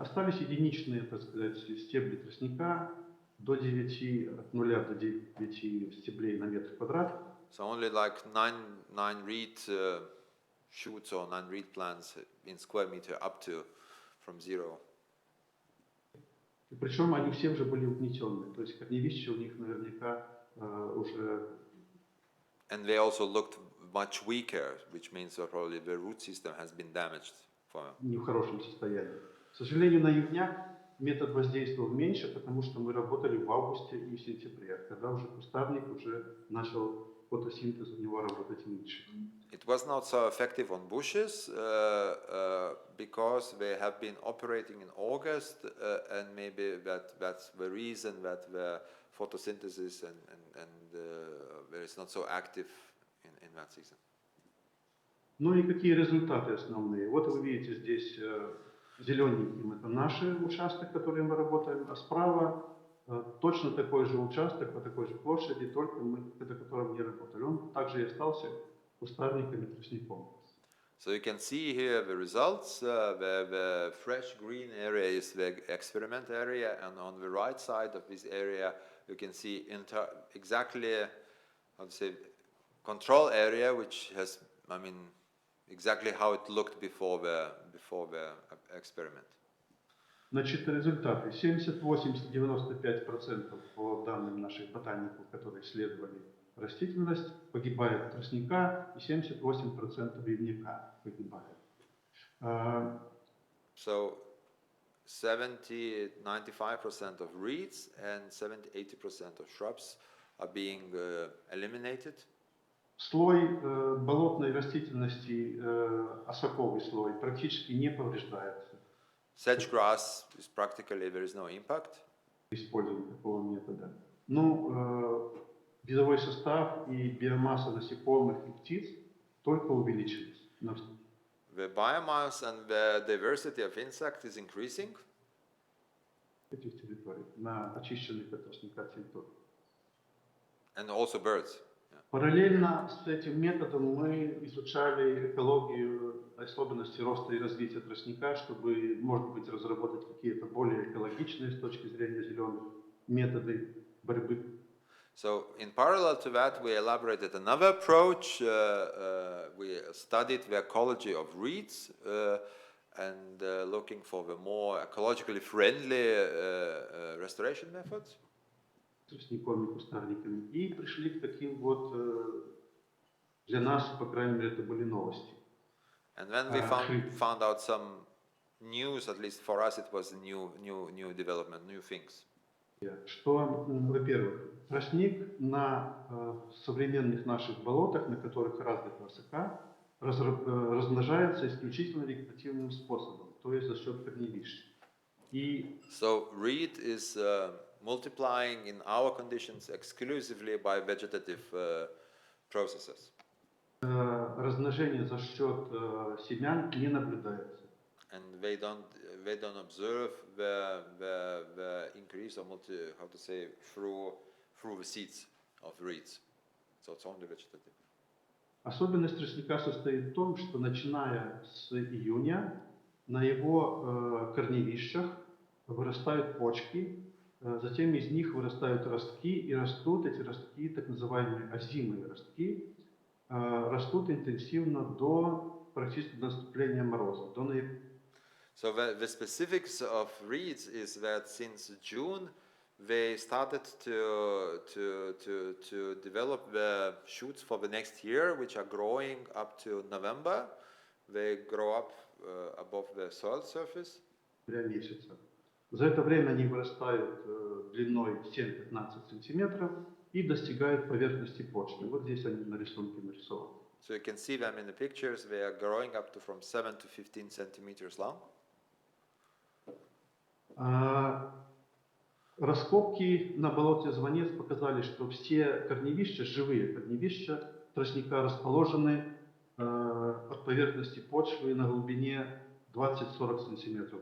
Остались единичные, так сказать, стебли тростника до 9, от 0 до 9 стеблей на метр квадратный. So only like 9 reed shoots or 9 reed plants in square meter up to from 0. И причем они все уже были угнетенные, то есть корневища у них наверняка уже. And they also looked much weaker, which means that probably the root system has been damaged. Не в хорошем состоянии. К сожалению, на ивняк метод воздействовал меньше, потому что мы работали в августе и в сентябре, когда уже кустарник уже начал фотосинтез у него работать меньше. It was not so effective on bushes because they have been operating in August, and maybe that's the reason that the photosynthesis and there is not so active in that season. Ну и какие результаты основные? Вот вы видите здесь зелененьким это наш участок, который мы работаем, а справа точно такой же участок по такой же площади, только мы на котором не работали. Он также и остался кустарником и тростником. So you can see here the results. The fresh green area is the experiment area, and on the right side of this area you can see exactly how to say control area, which has, I mean, exactly how it looked before the experiment. Значит, результаты 78-95% по данным наших ботаников, которые исследовали растительность, погибает тростника, и 78% ивняка погибает. So 70-95% of reeds and 70-80% of shrubs are being eliminated. Слой болотной растительности, осоковый слой, практически не повреждается. Sedge grass is practically there is no impact. Использование такого метода. Ну, видовой состав и биомасса насекомых и птиц только увеличились. The biomass and the diversity of insects is increasing. Этих территорий, на очищенных от тростника территориях. And also birds. Параллельно с этим методом мы изучали экологию, особенности роста и развития тростника, чтобы, может быть, разработать какие-то более экологичные с точки зрения зеленых методы борьбы. So in parallel to that, we elaborated another approach. We studied the ecology of reeds and looking for the more ecologically friendly restoration methods. Тростником и кустарниками. И пришли к таким вот, для нас, по крайней мере, это были новости. And then we found out some news, at least for us it was new development, new things. Что, во-первых, тростник на современных наших болотах, на которых развита осока, размножается исключительно вегетативным способом, то есть за счет корневищ. So reed is multiplying in our conditions exclusively by vegetative processes. Размножение за счет семян не наблюдается. And they don't observe the increase of through the seeds of reeds. So it's only vegetative. Особенность тростника состоит в том, что начиная с июня на его корневищах вырастают почки, затем из них вырастают ростки, и растут эти ростки, так называемые озимые ростки, растут интенсивно до практически наступления мороза, до ноября. So the specifics of reeds is that since June they started to develop the shoots for the next year, which are growing up to November. They grow up above the soil surface. За это время они вырастают длиной 7-15 сантиметров и достигают поверхности почвы. Вот здесь они на рисунке нарисованы. So you can see them in the pictures. They are growing up to from 7 to 15 centimeters long. Раскопки на болоте Звонец показали, что все корневища, живые корневища тростника расположены от поверхности почвы на глубине 20-40 сантиметров.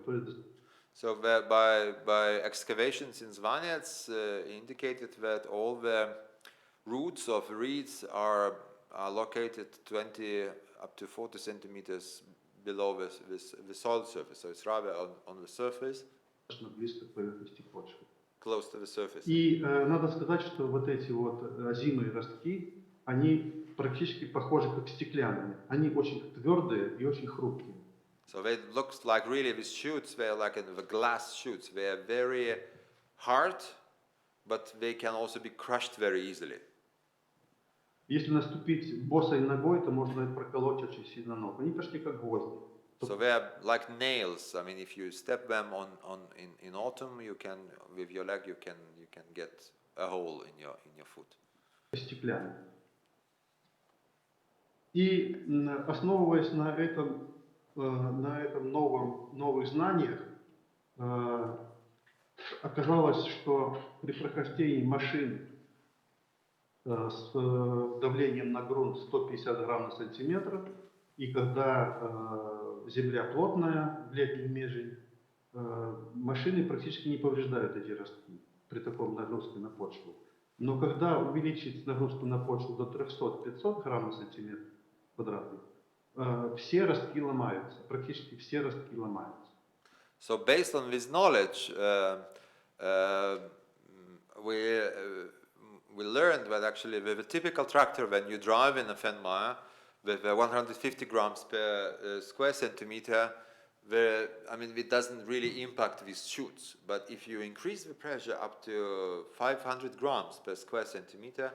So by excavations in Zvanets indicated that all the roots of reeds are located 20 up to 40 centimeters below the soil surface. So it's rather on the surface, близко к поверхности почвы. close to the surface. И надо сказать, что вот эти вот озимые ростки, они практически похожи как стеклянные. Они очень твердые и очень хрупкие. So it looks like really these shoots, they're like the glass shoots. They are very hard, but they can also be crushed very easily. Если наступить босой ногой, то можно проколоть очень сильно ногу. Они почти как гвозди. So they are like nails. I mean, if you step them in autumn, you can with your leg you can get a hole in your foot. Стеклянные. И основываясь на новых знаниях, оказалось, что при прохождении машин с давлением на грунт 150 грамм на сантиметр, и когда земля плотная в летний межень, машины практически не повреждают эти ростки при таком нагрузке на почву. Но когда увеличить нагрузку на почву до 300-500 грамм на сантиметр квадратный, все ростки ломаются, практически все ростки ломаются. So based on this knowledge, we learned that actually with a typical tractor, when you drive in a Fenmire with 150 grams per square centimeter, it doesn't really impact these shoots. But if you increase the pressure up to 500 grams per square centimeter,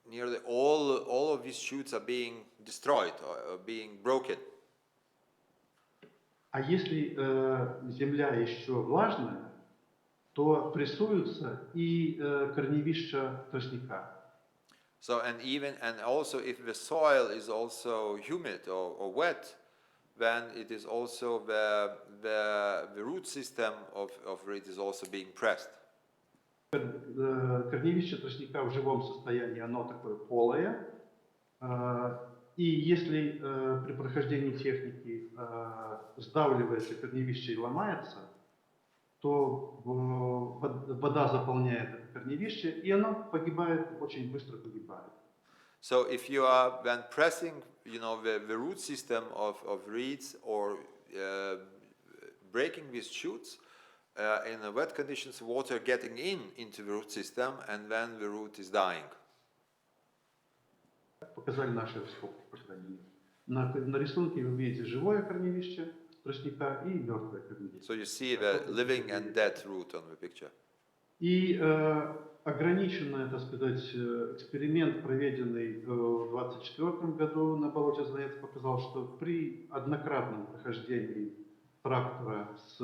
nearly all of these shoots are being destroyed or being broken. А если земля еще влажная, то прессуются и корневища тростника. So and also if the soil is also humid or wet, then it is also the root system of it is also being pressed. Корневище тростника в живом состоянии, оно такое полое. И если при прохождении техники сдавливается корневище и ломается, то вода заполняет это корневище, и оно погибает, очень быстро погибает. So if you are then pressing, the root system of reeds or breaking these shoots, in the wet conditions, water getting into the root system, and then the root is dying. Показали наши раскопки по хранению. На рисунке вы видите живое корневище тростника и мертвое корневище. So you see the living and dead root on the picture. И ограниченный, так сказать, эксперимент, проведенный в 2024 году на болоте Звонец, показал, что при однократном прохождении трактора с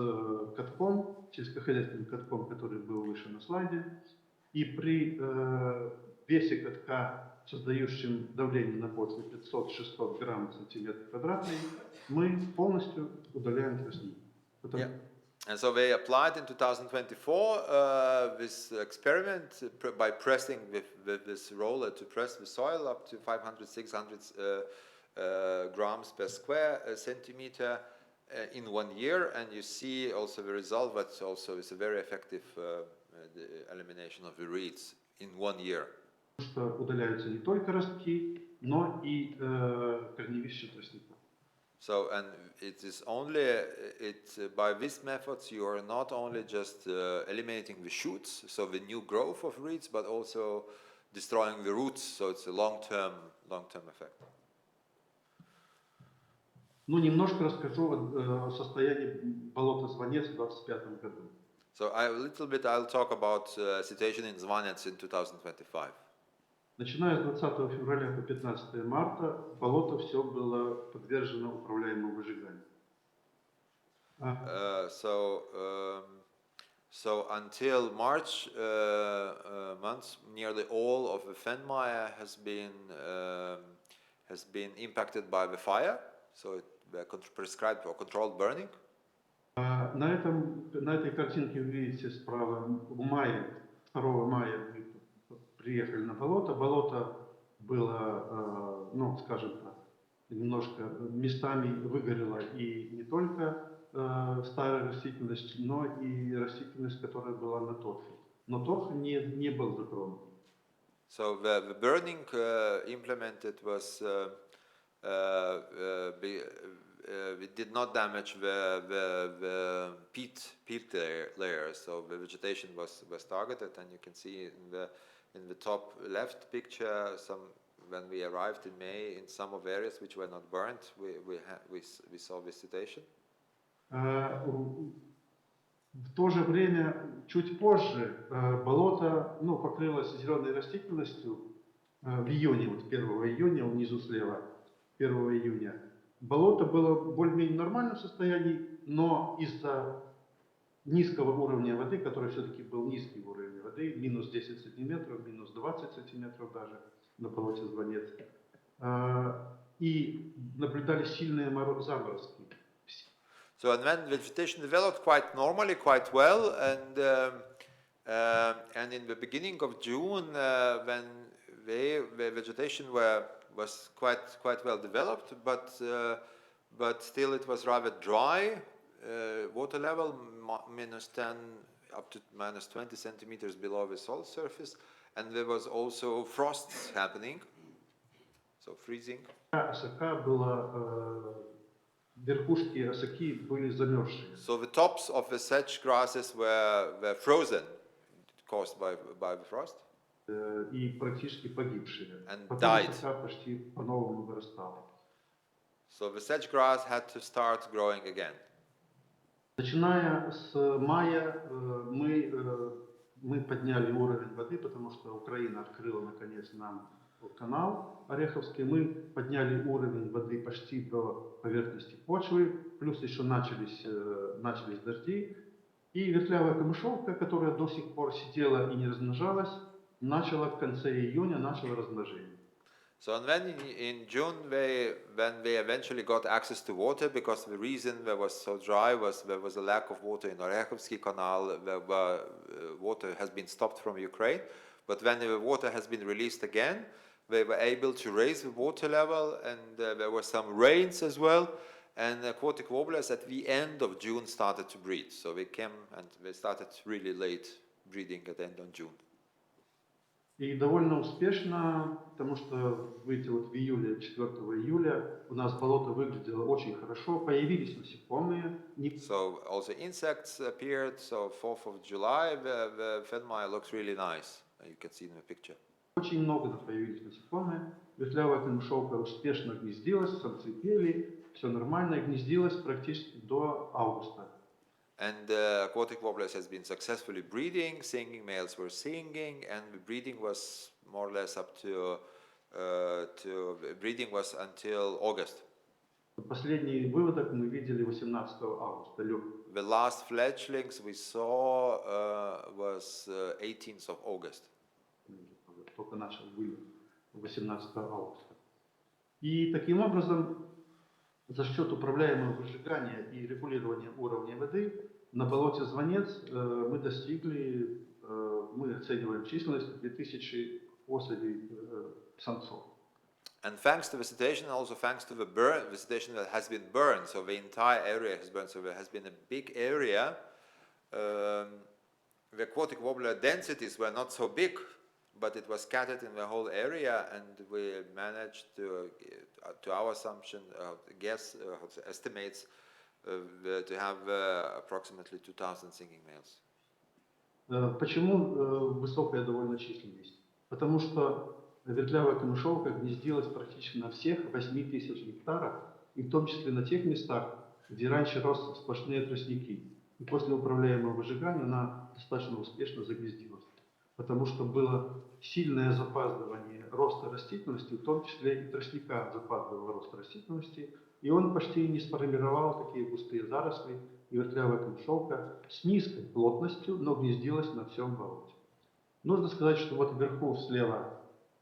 катком, сельскохозяйственным катком, который был выше на слайде, и при весе катка, создающим давление на почву 500-600 грамм на сантиметр квадратный, мы полностью удаляем тростник. And so they applied in 2024 this experiment by pressing with this roller to press the soil up to 500-600 grams per square centimeter in 1 year, and you see also the result that also is a very effective elimination of the reeds in 1 year. Что удаляются не только ростки, но и корневища тростника. So, and it is only by these methods you are not only just eliminating the shoots, so the new growth of reeds, but also destroying the roots. So it's a long-term effect. Ну, немножко расскажу о состоянии болота Звонец в 2025 году. So I'll talk about situation in Zvanets in 2025. Начиная с 20 февраля по 15 марта болото все было подвержено управляемому выжиганию. So until March months, nearly all of the Fenmire has been impacted by the fire. So it prescribed or controlled burning. На этой картинке вы видите справа в мае, 2 мая мы приехали на болото. Болото было, ну, скажем так, немножко местами выгорела и не только старая растительность, но и растительность, которая была на торфе. Но торф не был затронут. So the burning implemented was it did not damage the peat layer, so the vegetation was targeted, and you can see in the top left picture when we arrived in May in some of the areas which were not burnt, we saw this situation. В то же время, чуть позже, болото покрылось зеленой растительностью в июне, вот 1 июня, внизу слева, 1 июня. Болото было в более-менее нормальном состоянии, но из-за низкого уровня воды, который все-таки был низкий уровень воды, минус 10 сантиметров, минус 20 сантиметров даже на болоте Звонец, и наблюдались сильные заморозки. So and then vegetation developed quite normally, quite well, and in the beginning of June, when the vegetation was quite well developed, but still it was rather dry. Water level minus 10 up to minus 20 centimeters below the soil surface, and there was also frosts happening, so freezing. Верхушки осоки были замерзшие. So the tops of the sedge grasses were frozen, caused by the frost. И практически погибшие. And потом died. осока почти по-новому вырастала. So the sedge grass had to start growing again. Начиная с мая мы подняли уровень воды, потому что Украина открыла наконец нам канал Ореховский. Мы подняли уровень воды почти до поверхности почвы, плюс еще начались дожди. И вертлявая камышовка, которая до сих пор сидела и не размножалась, начала в конце июня размножение. So and then in June, when they eventually got access to water, because the reason there was so dry was there was a lack of water in Orechovsky Canal, where water has been stopped from Ukraine. But when the water has been released again, they were able to raise the water level, and there were some rains as well. And aquatic warblers at the end of June started to breed. So they came and they started really late breeding at the end of June. И довольно успешно, потому что, видите, вот в июле, 4 июля у нас болото выглядело очень хорошо, появились насекомые. So also insects appeared, so 4th of July the Fenmire looks really nice, you can see in the picture. Очень много появились насекомые, ветлявая камышовка успешно гнездилась, самцы пели, все нормально, и гнездилась практически до августа. And aquatic warblers has been successfully breeding, singing males were singing, and the breeding was more or less up to breeding was until August. Последний выводок мы видели 18 августа. The last fledglings we saw was 18th of August. Только начал вывод 18 августа. И таким образом, за счет управляемого выжигания и регулирования уровня воды на болоте Звонец мы достигли, мы оцениваем численность 2000 особей самцов. And thanks to vegetation, also thanks to the vegetation that has been burned, so the entire area has burned, so there has been a big area. The aquatic warbler densities were not so big, but it was scattered in the whole area, and we managed to our assumption, estimates, to have approximately 2,000 singing males. Почему высокая довольно численность? Потому что ветлявая камышовка гнездилась практически на всех 8000 гектарах, и в том числе на тех местах, где раньше росли сплошные тростники. И после управляемого выжигания она достаточно успешно загнездилась. Потому что было сильное запаздывание роста растительности, в том числе и тростника запаздывал рост растительности, и он почти не сформировал такие густые заросли, и ветлявая камышовка с низкой плотностью, но гнездилась на всем болоте. Нужно сказать, что вот вверху слева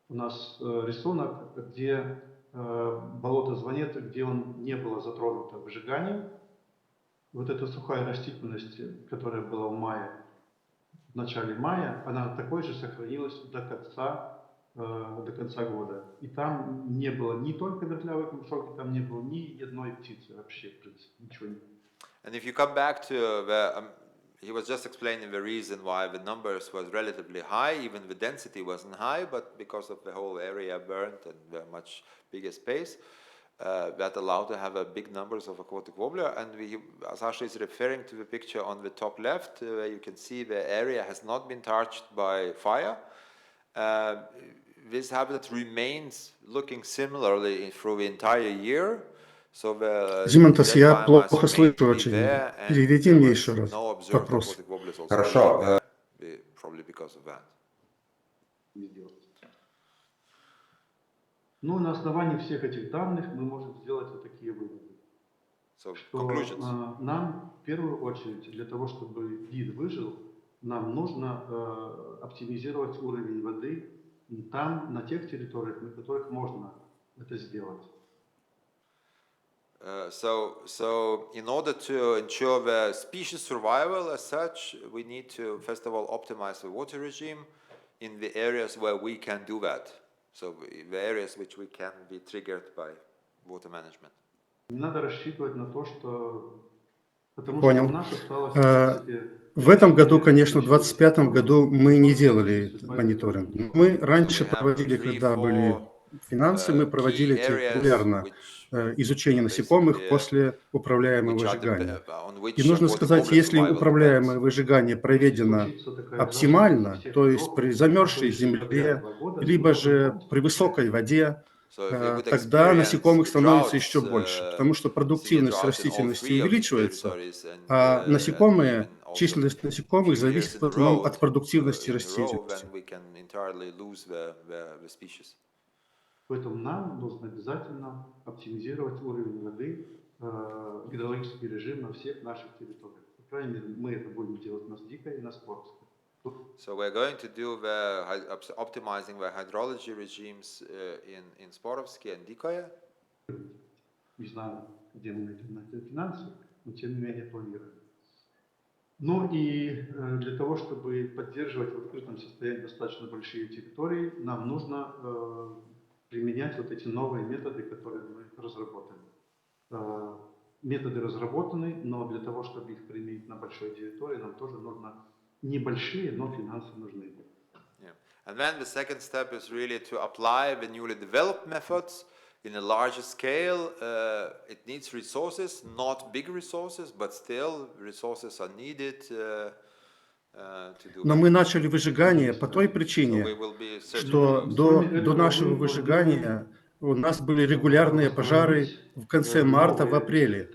у нас рисунок, где болото Звонец, где он не было затронуто выжиганием. Вот эта сухая растительность, которая была в начале мая, она такой же сохранилась до конца до конца года. И там не было ни только вертлявой камушовки, там не было ни одной птицы вообще, в принципе, ничего не было. And if you come back to the, he was just explaining the reason why the numbers was relatively high, even the density wasn't high, but because of the whole area burnt and the much bigger space, that allowed to have a big numbers of aquatic warbler. And Sasha is referring to the picture on the top left, where you can see the area has not been touched by fire. This habitat remains looking similarly through the entire year. So Зимонтас, я плохо слышу очень. Переведи мне еще раз вопрос. Хорошо. Probably because of that. Ну, на основании всех этих данных мы можем сделать вот такие выводы. So, что нам в первую очередь для того, чтобы вид выжил, нам нужно оптимизировать уровень воды там, на тех территориях, на которых можно это сделать. So in order to ensure the species survival as such, we need to first of all optimize the water regime in the areas where we can do that. So the areas which we can be triggered by water management. Не надо рассчитывать на то, что... Понял. В этом году, конечно, в 2025 году мы не делали мониторинг. Мы раньше проводили, когда были финансы, мы проводили регулярно изучение насекомых после управляемого выжигания. И нужно сказать, если управляемое выжигание проведено оптимально, то есть при замерзшей земле, либо же при высокой воде, тогда насекомых становится еще больше, потому что продуктивность растительности увеличивается, а насекомые, численность насекомых зависит в основном от продуктивности растительности. Поэтому нам нужно обязательно оптимизировать уровень воды, гидрологический режим на всех наших территориях. По крайней мере, мы это будем делать на Дикой и на Спорской. So we're going to do the optimizing the hydrology regimes in Sporovsky and Dikoye. Не знаю, где мы найдем на это финансы, но тем не менее планируем. Ну и для того, чтобы поддерживать в открытом состоянии достаточно большие территории, нам нужно применять вот эти новые методы, которые мы разработали. Методы разработаны, но для того, чтобы их применить на большой территории, нам тоже нужно небольшие, но финансы нужны. Yeah. And then the second step is really to apply the newly developed methods in a larger scale. It needs resources, not big resources, but still resources are needed to do. Но мы начали выжигание по той причине, что до нашего выжигания у нас были регулярные пожары в конце марта, в апреле.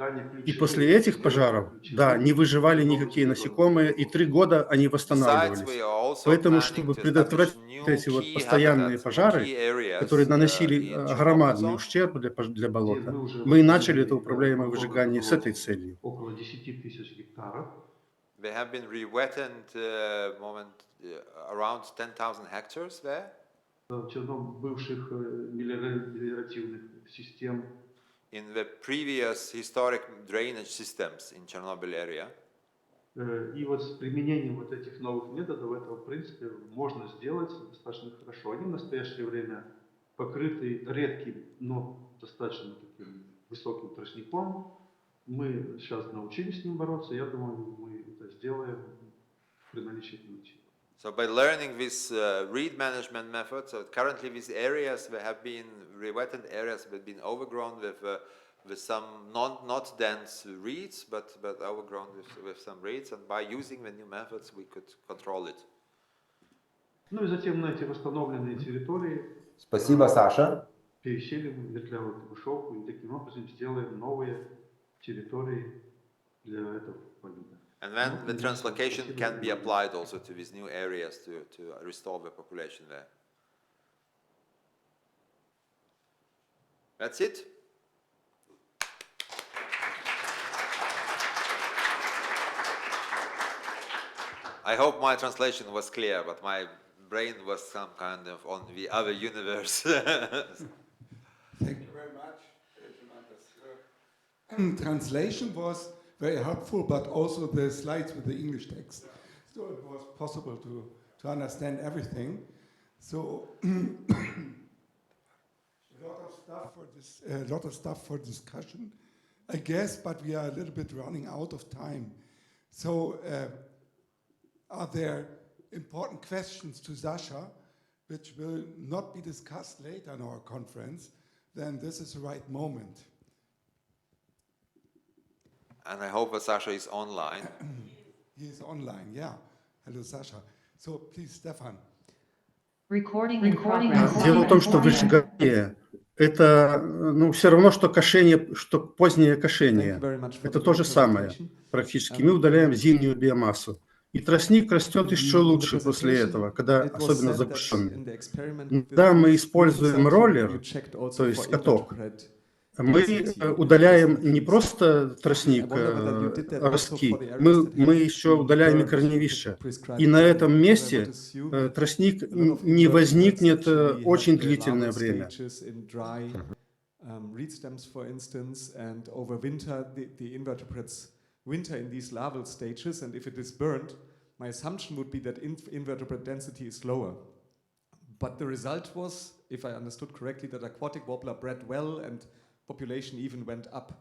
И после этих пожаров, да, не выживали никакие насекомые, и 3 года они восстанавливались. Поэтому, чтобы предотвратить эти вот постоянные пожары, которые наносили громадный ущерб для болота, мы начали это управляемое выжигание с этой целью. Около 10 тысяч гектаров. They have been rewetted around 10,000 hectares there. Бывших мелиоративных систем. In the previous historic drainage systems in Chernobyl area. И вот с применением вот этих новых методов это, в принципе, можно сделать достаточно хорошо. Они в настоящее время покрыты редким, но достаточно таким высоким тростником. Мы сейчас научились с ним бороться. Я думаю, мы это сделаем при наличии финансов. So by learning this reed management method, so currently these areas there have been rewetted areas that have been overgrown with some not dense reeds, but overgrown with some reeds, and by using the new methods we could control it. Ну и затем на эти восстановленные территории Спасибо, Саша. Переселим вертлявую камышовку и таким образом сделаем новые территории для этого полида. And then the translocation can be applied also to these new areas to restore the population there. That's it. I hope my translation was clear, but my brain was some kind of on the other universe. Thank you very much. Translation was very helpful, but also the slides with the English text. So it was possible to understand everything. So a lot of stuff for discussion, I guess, but we are a little bit running out of time. So are there important questions to Sasha which will not be discussed later in our conference? Then this is the right moment. And I hope that Sasha is online. He is online, yeah. Hello, Sasha. So please, Stefan. Дело в том, что выжигание – это все равно, что кошение, что позднее кошение. Это то же самое практически. Мы удаляем зимнюю биомассу. И тростник растет еще лучше после этого, когда особенно загущенный. Когда мы используем роллер, то есть каток, мы удаляем не просто тростник, ростки, мы еще удаляем и корневища. И на этом месте тростник не возникнет очень длительное время. Reed stems, for instance, and over winter, the invertebrates winter in these larval stages, and if it is burned, my assumption would be that invertebrate density is lower. But the result was, if I understood correctly, that aquatic warbler bred well and population even went up.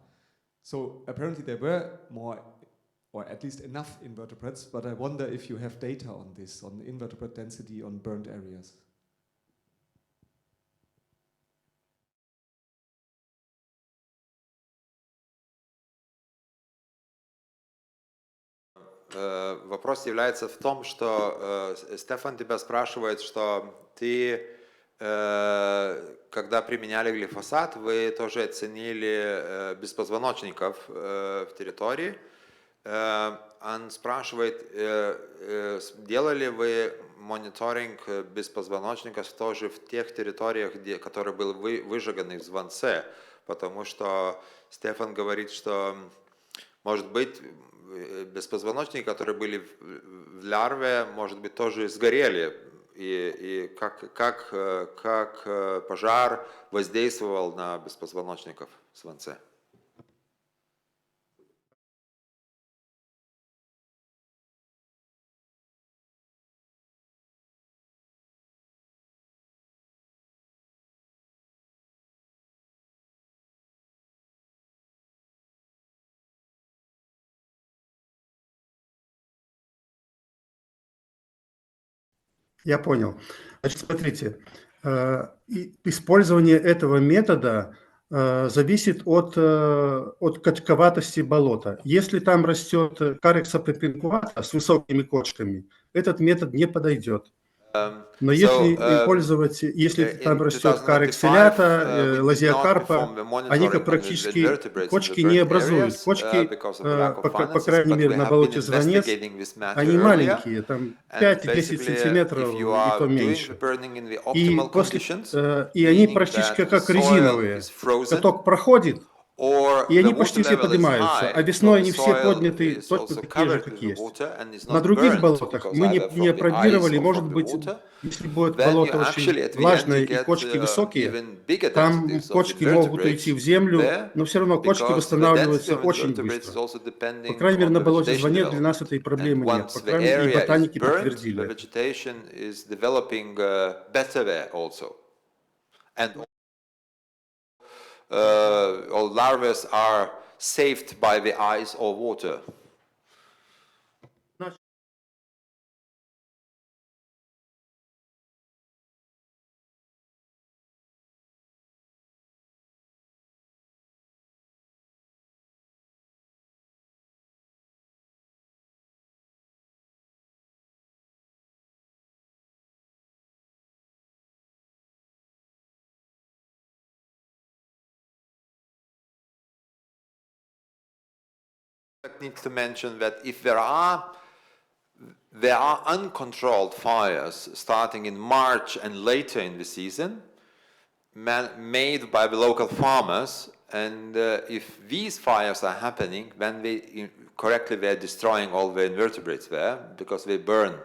So apparently there were more, or at least enough invertebrates, but I wonder if you have data on this, on invertebrate density on burned areas. Вопрос является в том, что Стефан тебя спрашивает, что ты, когда применяли глифосат, вы тоже оценили беспозвоночников в территории. Он спрашивает, делали вы мониторинг беспозвоночников тоже в тех территориях, которые были выжиганы в звонце, потому что Стефан говорит, что, может быть, беспозвоночники, которые были в лярве, может быть, тоже сгорели, и как пожар воздействовал на беспозвоночников в звонце. Я понял. Значит, смотрите, использование этого метода зависит от качковатости болота. Если там растет карекса пепинкуата с высокими кочками, этот метод не подойдет. Но если использовать, если там растет карекс селята, лазиокарпа, они как практически кочки не образуют. Кочки, по крайней мере, на болоте Звонец, они маленькие, там 5-10 сантиметров и то меньше. И они практически как резиновые. Каток проходит, и они почти все поднимаются, а весной они все подняты точно такие же, как есть. На других болотах мы не опробировали, может быть, если будет болото очень влажное и кочки высокие, там кочки могут уйти в землю, но все равно кочки восстанавливаются очень быстро. По крайней мере, на болоте Звонец для нас этой проблемы нет. По крайней мере, и ботаники подтвердили. All larvae are saved by the ice or water. I need to mention that if there are uncontrolled fires starting in March and later in the season, made by the local farmers, and if these fires are happening, then they are destroying all the invertebrates there because they burn,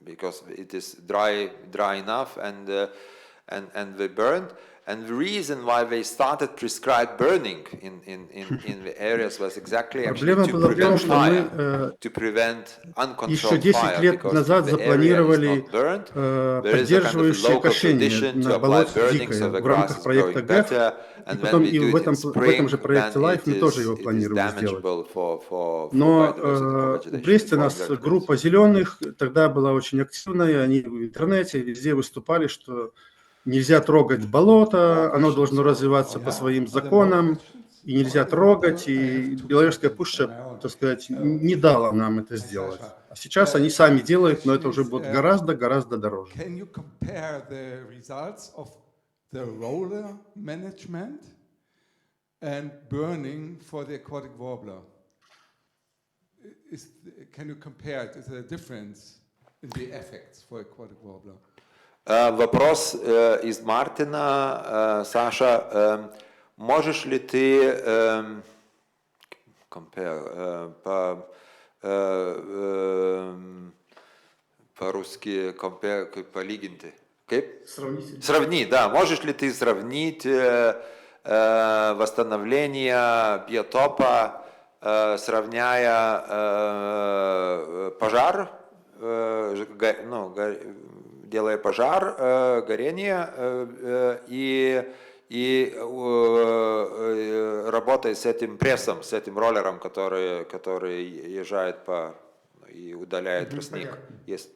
because it is dry enough, and they burned. And the reason why they started prescribed burning in the areas was exactly actually to prevent fire, to prevent uncontrolled fire, because if the area is not burned, there is a kind of local tradition to apply burning, so the grass is growing better, and when we do it in spring, then it is damageable for biodiversity, for vegetation. В Бресте у нас группа зеленых тогда была очень активная, они в интернете везде выступали, что нельзя трогать болото, оно должно развиваться по своим законам, и нельзя трогать, и Белорусская пуща, так сказать, не дала нам это сделать. А сейчас они сами делают, но это уже будет гораздо дороже. Can you compare the results of the roller management and burning for the aquatic warbler? Can you compare it? Is there a difference in the effects for aquatic warbler? Вопрос из Мартина. Саша, можешь ли ты по-русски полигинты? Сравнить, да. Можешь ли ты сравнить восстановление биотопа, сравняя пожар, делая пожар, горение и работая с этим прессом, с этим роллером, который езжает и удаляет тростник. Есть.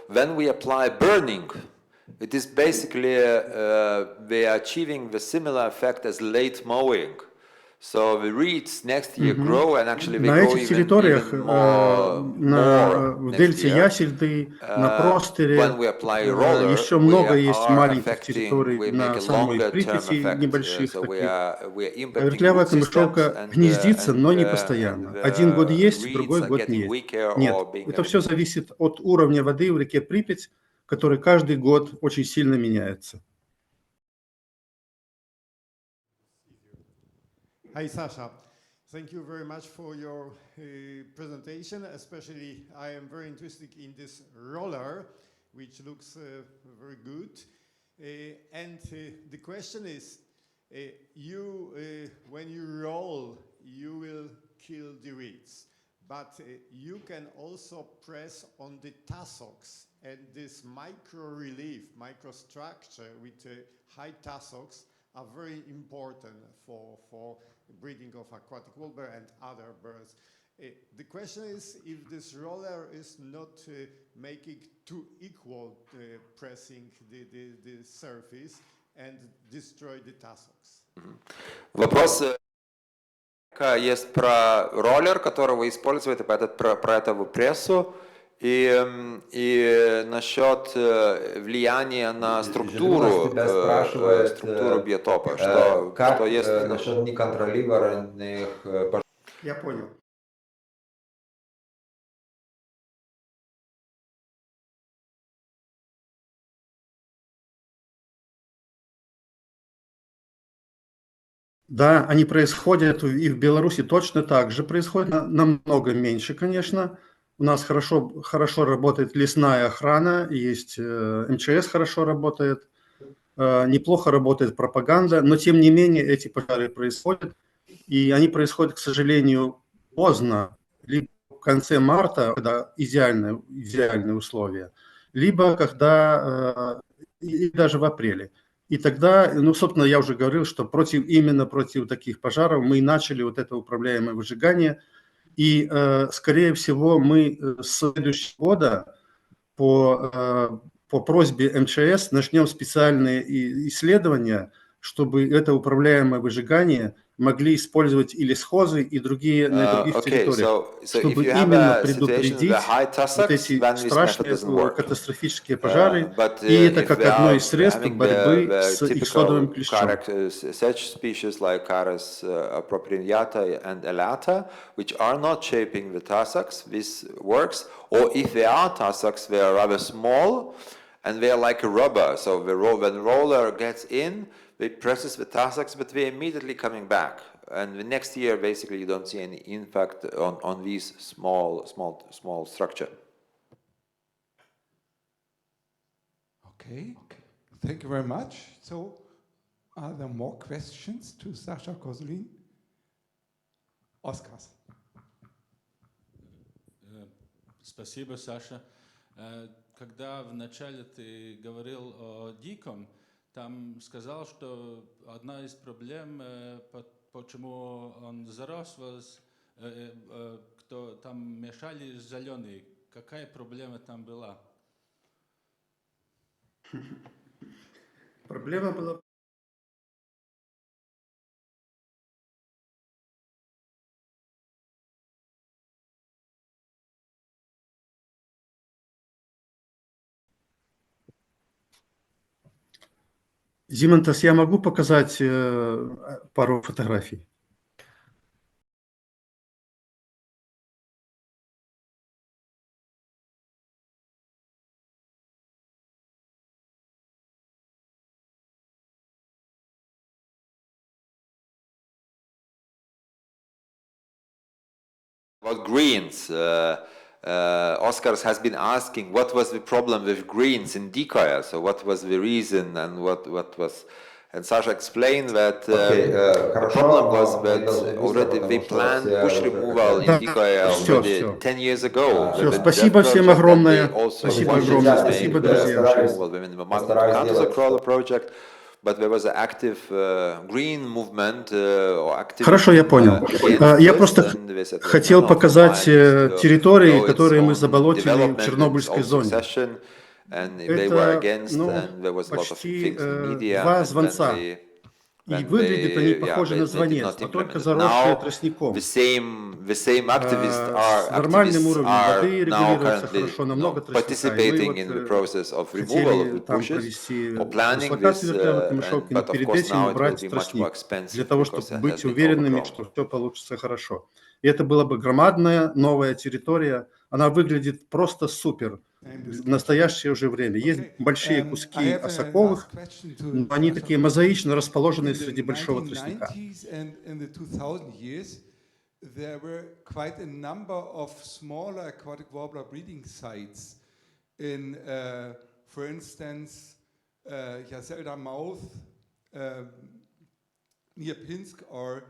When we apply burning, it is basically we are achieving the similar effect as late mowing. So the reeds next year grow and actually they grow even more в дельте Ясельды, на Простере, еще много есть маленьких территорий на самой Припяти, небольших таких. Вертлявая камышовка гнездится, но не постоянно. Один год есть, другой год нет. Это все зависит от уровня воды в реке Припять, который каждый год очень сильно меняется. Hi, Sasha. Thank you very much for your presentation. Especially, I am very interested in this roller, which looks very good. And the question is, when you roll, you will kill the reeds. But you can also press on the tussocks, and this micro-relief, microstructure with high tussocks are very important for breeding of aquatic warbler and other birds. The question is if this roller is not making too equal pressing the surface and destroy the tussocks. Вопрос есть про роллер, которого используют, про эту прессу, и насчет влияния на структуру биотопа, что есть насчет неконтролируемых пожаров. Я понял. Да, они происходят и в Беларуси точно так же происходит, намного меньше, конечно. У нас хорошо работает лесная охрана, есть МЧС хорошо работает, неплохо работает пропаганда, но тем не менее эти пожары происходят, и они происходят, к сожалению, поздно, либо в конце марта, когда идеальные условия, либо когда и даже в апреле. И тогда, собственно, я уже говорил, что именно против таких пожаров мы и начали вот это управляемое выжигание. И, скорее всего, мы с следующего года по просьбе МЧС начнем специальные исследования, чтобы это управляемое выжигание могли использовать и лесхозы, и другие на других Okay, территориях, so чтобы if you have именно a situation with предупредить a high вот tussocks, эти then this method страшные doesn't work. катастрофические пожары, But и это if как we одно are из средств having борьбы the с typical иксодовым клещом. such species like Caris proprinata and elata, which are not shaping the tussocks, this works. Or if they are tussocks, they are rather small, and they are like a rubber. So when the roller gets in, it presses the tussocks, but they're immediately coming back. And the next year, basically, you don't see any impact on these small structure. Okay, thank you very much. So, are there more questions to Sasha Kozlin? Oskar. Спасибо, Саша. Когда вначале ты говорил о диком, там сказал, что одна из проблем, почему он зарос, кто там мешали зеленые. Какая проблема там была? Проблема была... Зимантас, я могу показать пару фотографий? About greens, Oskars has been asking what was the problem with greens in decoy. So what was the reason and what was... And Sasha explained that the problem was that already they planned bush removal in decoy already 10 years ago. Все, спасибо всем огромное. Спасибо огромное. Спасибо, друзья. Within the MagniDucatusAcrola project. But there was an active green movement or activity. Хорошо, я понял. Я просто хотел показать территории, которые мы заболотили в Чернобыльской зоне. Это почти 2 звонца. И выглядят они похожи на звонец, но только заросшие тростником. С нормальным уровнем воды регулируется хорошо, намного тростника. И мы хотели там провести дислокацию вертолетной камешовки, но перед этим убрать тростник, для того, чтобы быть уверенными, что все получится хорошо. И это была бы громадная новая территория. Она выглядит просто супер в настоящее уже время. Есть большие куски осаковых, но они такие мозаично расположенные среди большого тростника. There were quite a number of smaller aquatic warbler breeding sites in, for instance, Jaselda Mouth, near Pinsk, or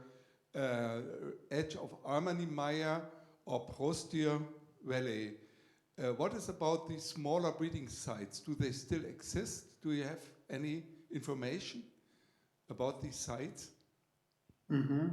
edge of Armani-Meyer or Prostir Valley. What is about these smaller breeding sites? Do they still exist? Do you have any information about these sites? Mm-hmm.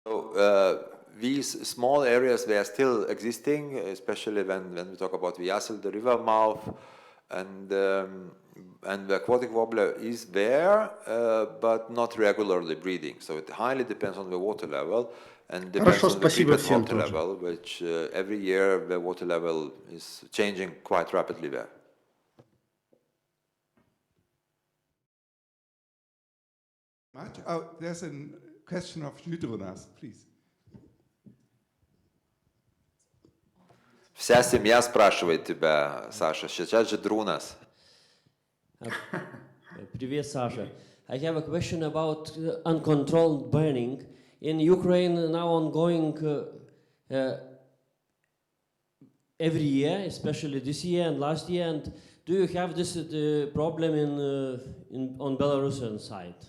So these small areas, they are still existing, especially when we talk about the Yassel, the river mouth, and the aquatic warbler is there, but not regularly breeding. So it highly depends on the water level and depends on the treatment water level, which every year the water level is changing quite rapidly there. Oh, there's a question of Hydronas, please. Вся семья спрашивает тебя, Саша. Сейчас же Друнас. Привет, Sasha. I have a question about uncontrolled burning. In Ukraine, now ongoing every year, especially this year and last year. And do you have this problem on Belarusian side?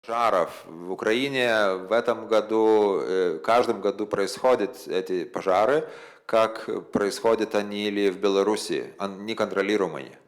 Пожаров. В Украине в этом году, каждом году происходят эти пожары, как происходят они или в Беларуси, неконтролируемые.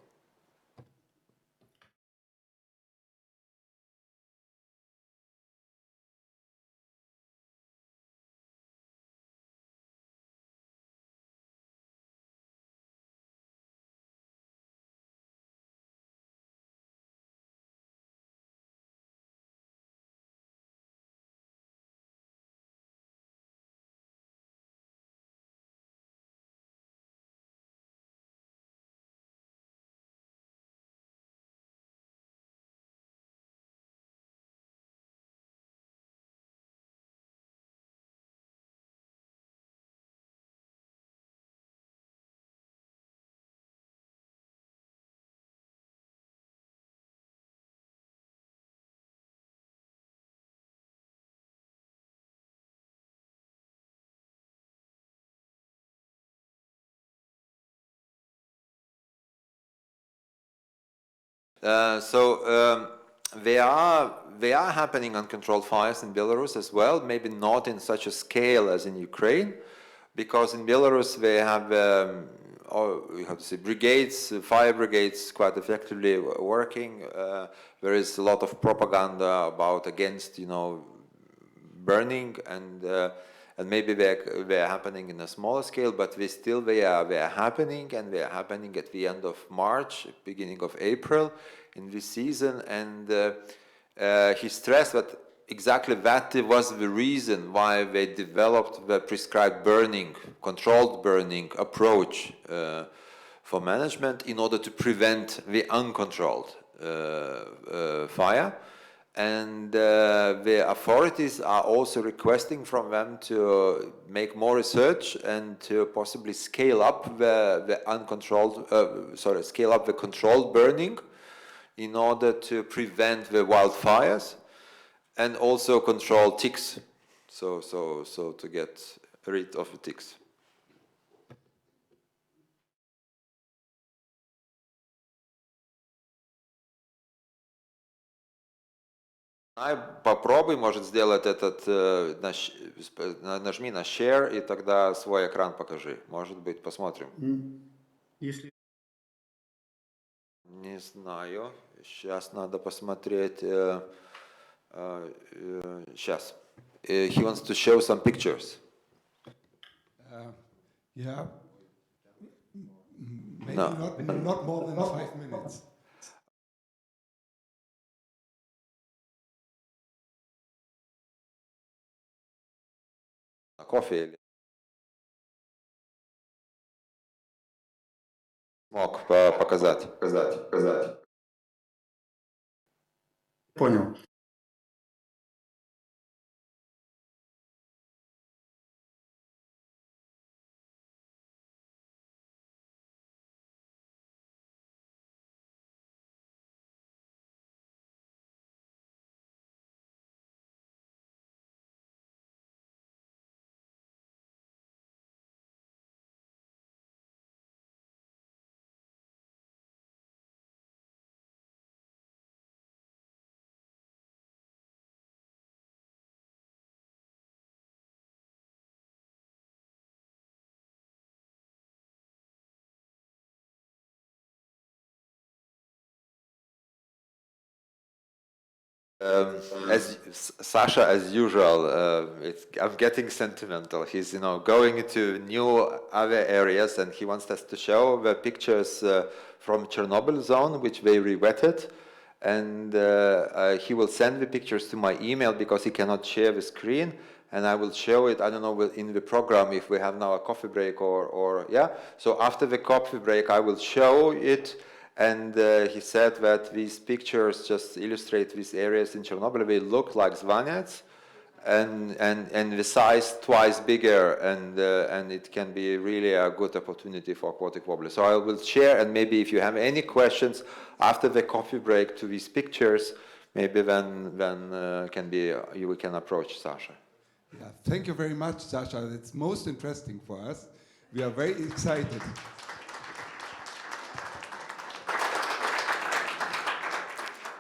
They are happening uncontrolled fires in Belarus as well, maybe not in such a scale as in Ukraine, because in Belarus they have you have to say brigades, fire brigades, quite effectively working. There is a lot of propaganda about against, burning, and maybe they're happening in a smaller scale, but they are happening, and they are happening at the end of March, beginning of April in this season. And he stressed that exactly that was the reason why they developed the prescribed burning, controlled burning approach for management, in order to prevent the uncontrolled fire. And the authorities are also requesting from them to make more research and to possibly scale up the controlled burning in order to prevent the wildfires and also control ticks, so to get rid of the ticks. Попробуй, может, сделать этот, нажми на share и тогда свой экран покажи. Может быть, посмотрим. Если... Не знаю. Сейчас надо посмотреть. Сейчас. He wants to show some pictures. Yeah. Maybe No. not more than 5 minutes. Кофе. Мог показать. Понял. As Sasha, as usual, I'm getting sentimental. He's, going into new other areas, and he wants us to show the pictures from Chernobyl zone, which they re-wetted, and he will send the pictures to my email because he cannot share the screen, and I will show it. I don't know in the program if we have now a coffee break or yeah. So after the coffee break, I will show it. And he said that these pictures just illustrate these areas in Chernobyl. They look like Zvaniets, and the size twice bigger, and it can be really a good opportunity for aquatic warbler. So I will share, and maybe if you have any questions after the coffee break to these pictures, maybe then we can approach Sasha. Yeah, thank you very much, Sasha. It's most interesting for us. We are very excited.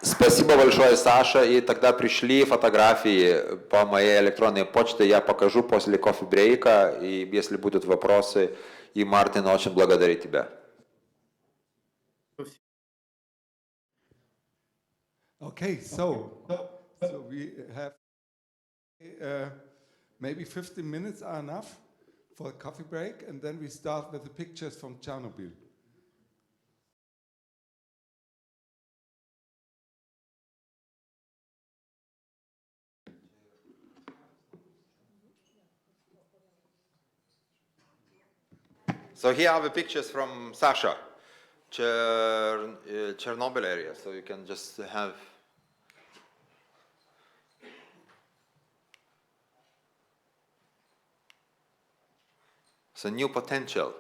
Спасибо большое, Саша. И тогда пришли фотографии по моей электронной почте. Я покажу после кофе-брейка. И если будут вопросы, и Мартин очень благодарит тебя. Okay, so we have maybe 15 minutes are enough for a coffee break, and then we start with the pictures from Chernobyl. So here are the pictures from Sasha, Chernobyl area. So you can just have. So new potential.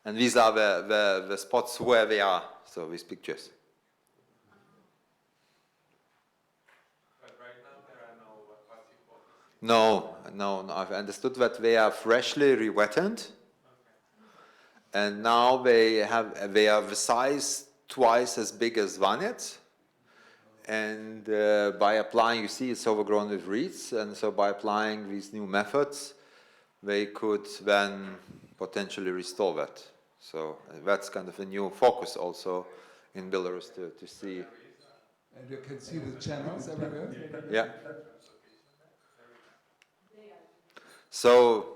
And these are the spots where they are, so these pictures. But right now there are no aquatic warbler. No, I've understood that they are freshly re-wetted. And now they are the size twice as big as Vanets. And by applying, you see it's overgrown with reeds, and so by applying these new methods, they could then potentially restore that. So that's kind of a new focus also in Belarus to see. And you can see the channels everywhere? Yeah. So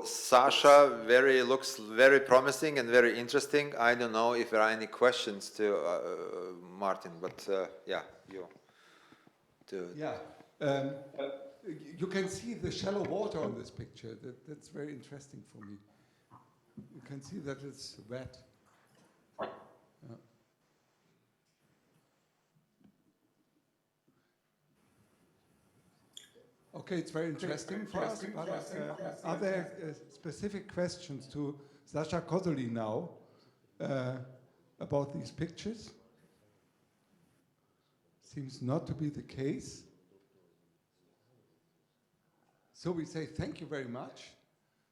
Sasha looks very promising and very interesting. I don't know if there are any questions to Martin, but yeah, you. You can see the shallow water on this picture. That's very interesting for me. You can see that it's wet. Okay, it's very interesting for us. Are there specific questions to Sasha Kozoli now about these pictures? Seems not to be the case. So we say thank you very much.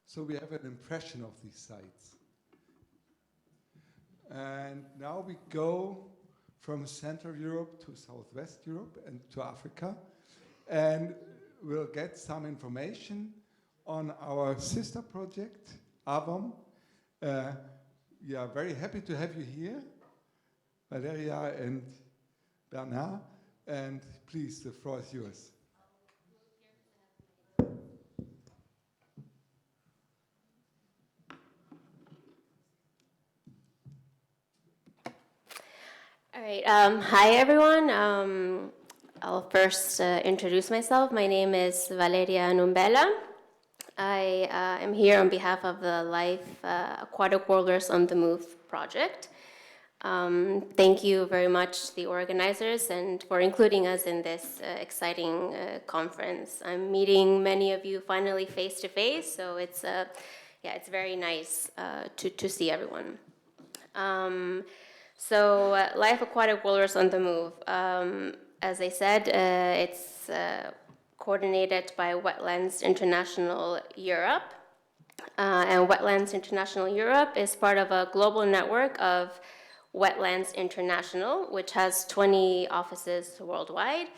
So we have an impression of these sites. And now we go from Central Europe to Southwest Europe and to Africa. And we'll get some information on our sister project, AWOM. We are very happy to have you here, Valeria and Bernard. And please, the floor is yours. All right. Hi, everyone. I'll first introduce myself. My name is Valeria Numbella. I am here on behalf of the LIFE Aquatic Warblers on the Move project. Thank you very much, the organizers, and for including us in this exciting conference. I'm meeting many of you finally face to face, so it's very nice to see everyone. So LIFE Aquatic Warblers on the Move. As I said, it's coordinated by Wetlands International Europe. And Wetlands International Europe is part of a global network of Wetlands International, which has 20 offices worldwide.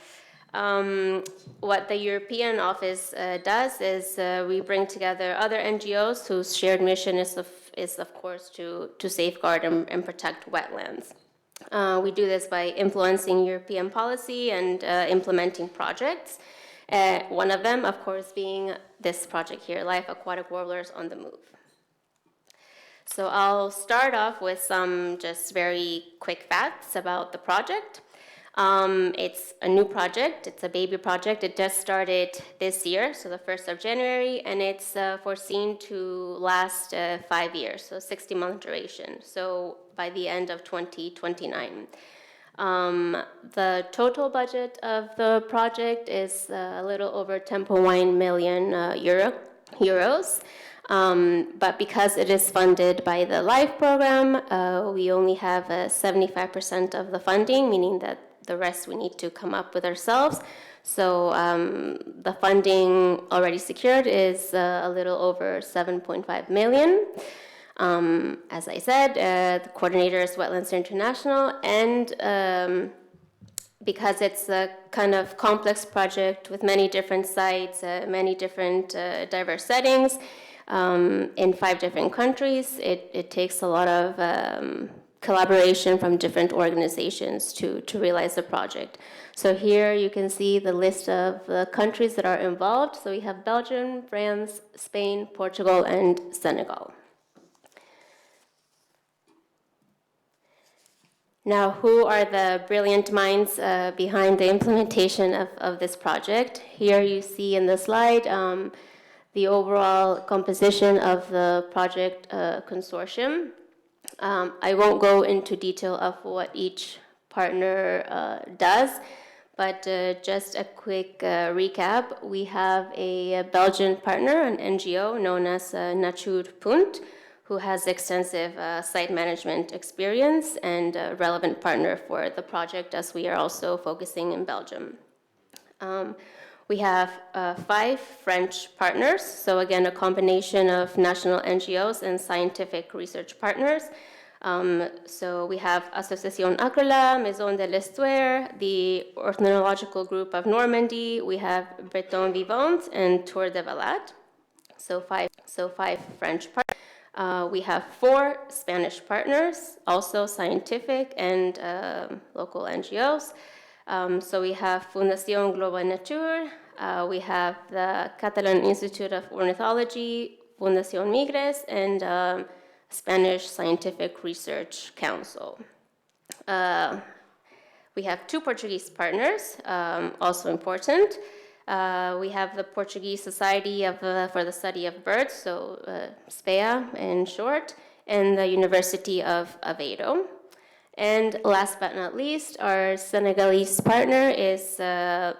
What the European office does is we bring together other NGOs whose shared mission is of course, to safeguard and protect wetlands. We do this by influencing European policy and implementing projects. One of them, of course, being this project here, LIFE Aquatic Warblers on the Move. So I'll start off with some just very quick facts about the project. It's a new project. It's a baby project. It just started this year, so the 1st of January, and it's foreseen to last 5 years, so 60-month duration, so by the end of 2029. The total budget of the project is a little over 10.1 million euros. But because it is funded by the LIFE program, we only have 75% of the funding, meaning that the rest we need to come up with ourselves. So the funding already secured is a little over 7.5 million. As I said, the coordinator is Wetlands International, and because it's a kind of complex project with many different sites, many different diverse settings in 5 different countries, it takes a lot of collaboration from different organizations to realize the project. So here you can see the list of the countries that are involved. So we have Belgium, France, Spain, Portugal, and Senegal. Now, who are the brilliant minds behind the implementation of this project? Here you see in the slide the overall composition of the project consortium. I won't go into detail of what each partner does, but just a quick recap. We have a Belgian partner, an NGO known as Nature Punt, who has extensive site management experience and a relevant partner for the project, as we are also focusing in Belgium. We have 5 French partners, so again, a combination of national NGOs and scientific research partners. So we have Association Acrola, Maison de l'Estuaire, the Ornithological Group of Normandy, we have Breton Vivant, and Tour de Valade. So five French partners. We have 4 Spanish partners, also scientific and local NGOs. So we have Fundación Global Nature, we have the Catalan Institute of Ornithology, Fundación Migres, and Spanish Scientific Research Council. We have 2 Portuguese partners, also important. We have the Portuguese Society for the Study of Birds, so SPEA in short, and the University of Aveiro. And last but not least, our Senegalese partner is the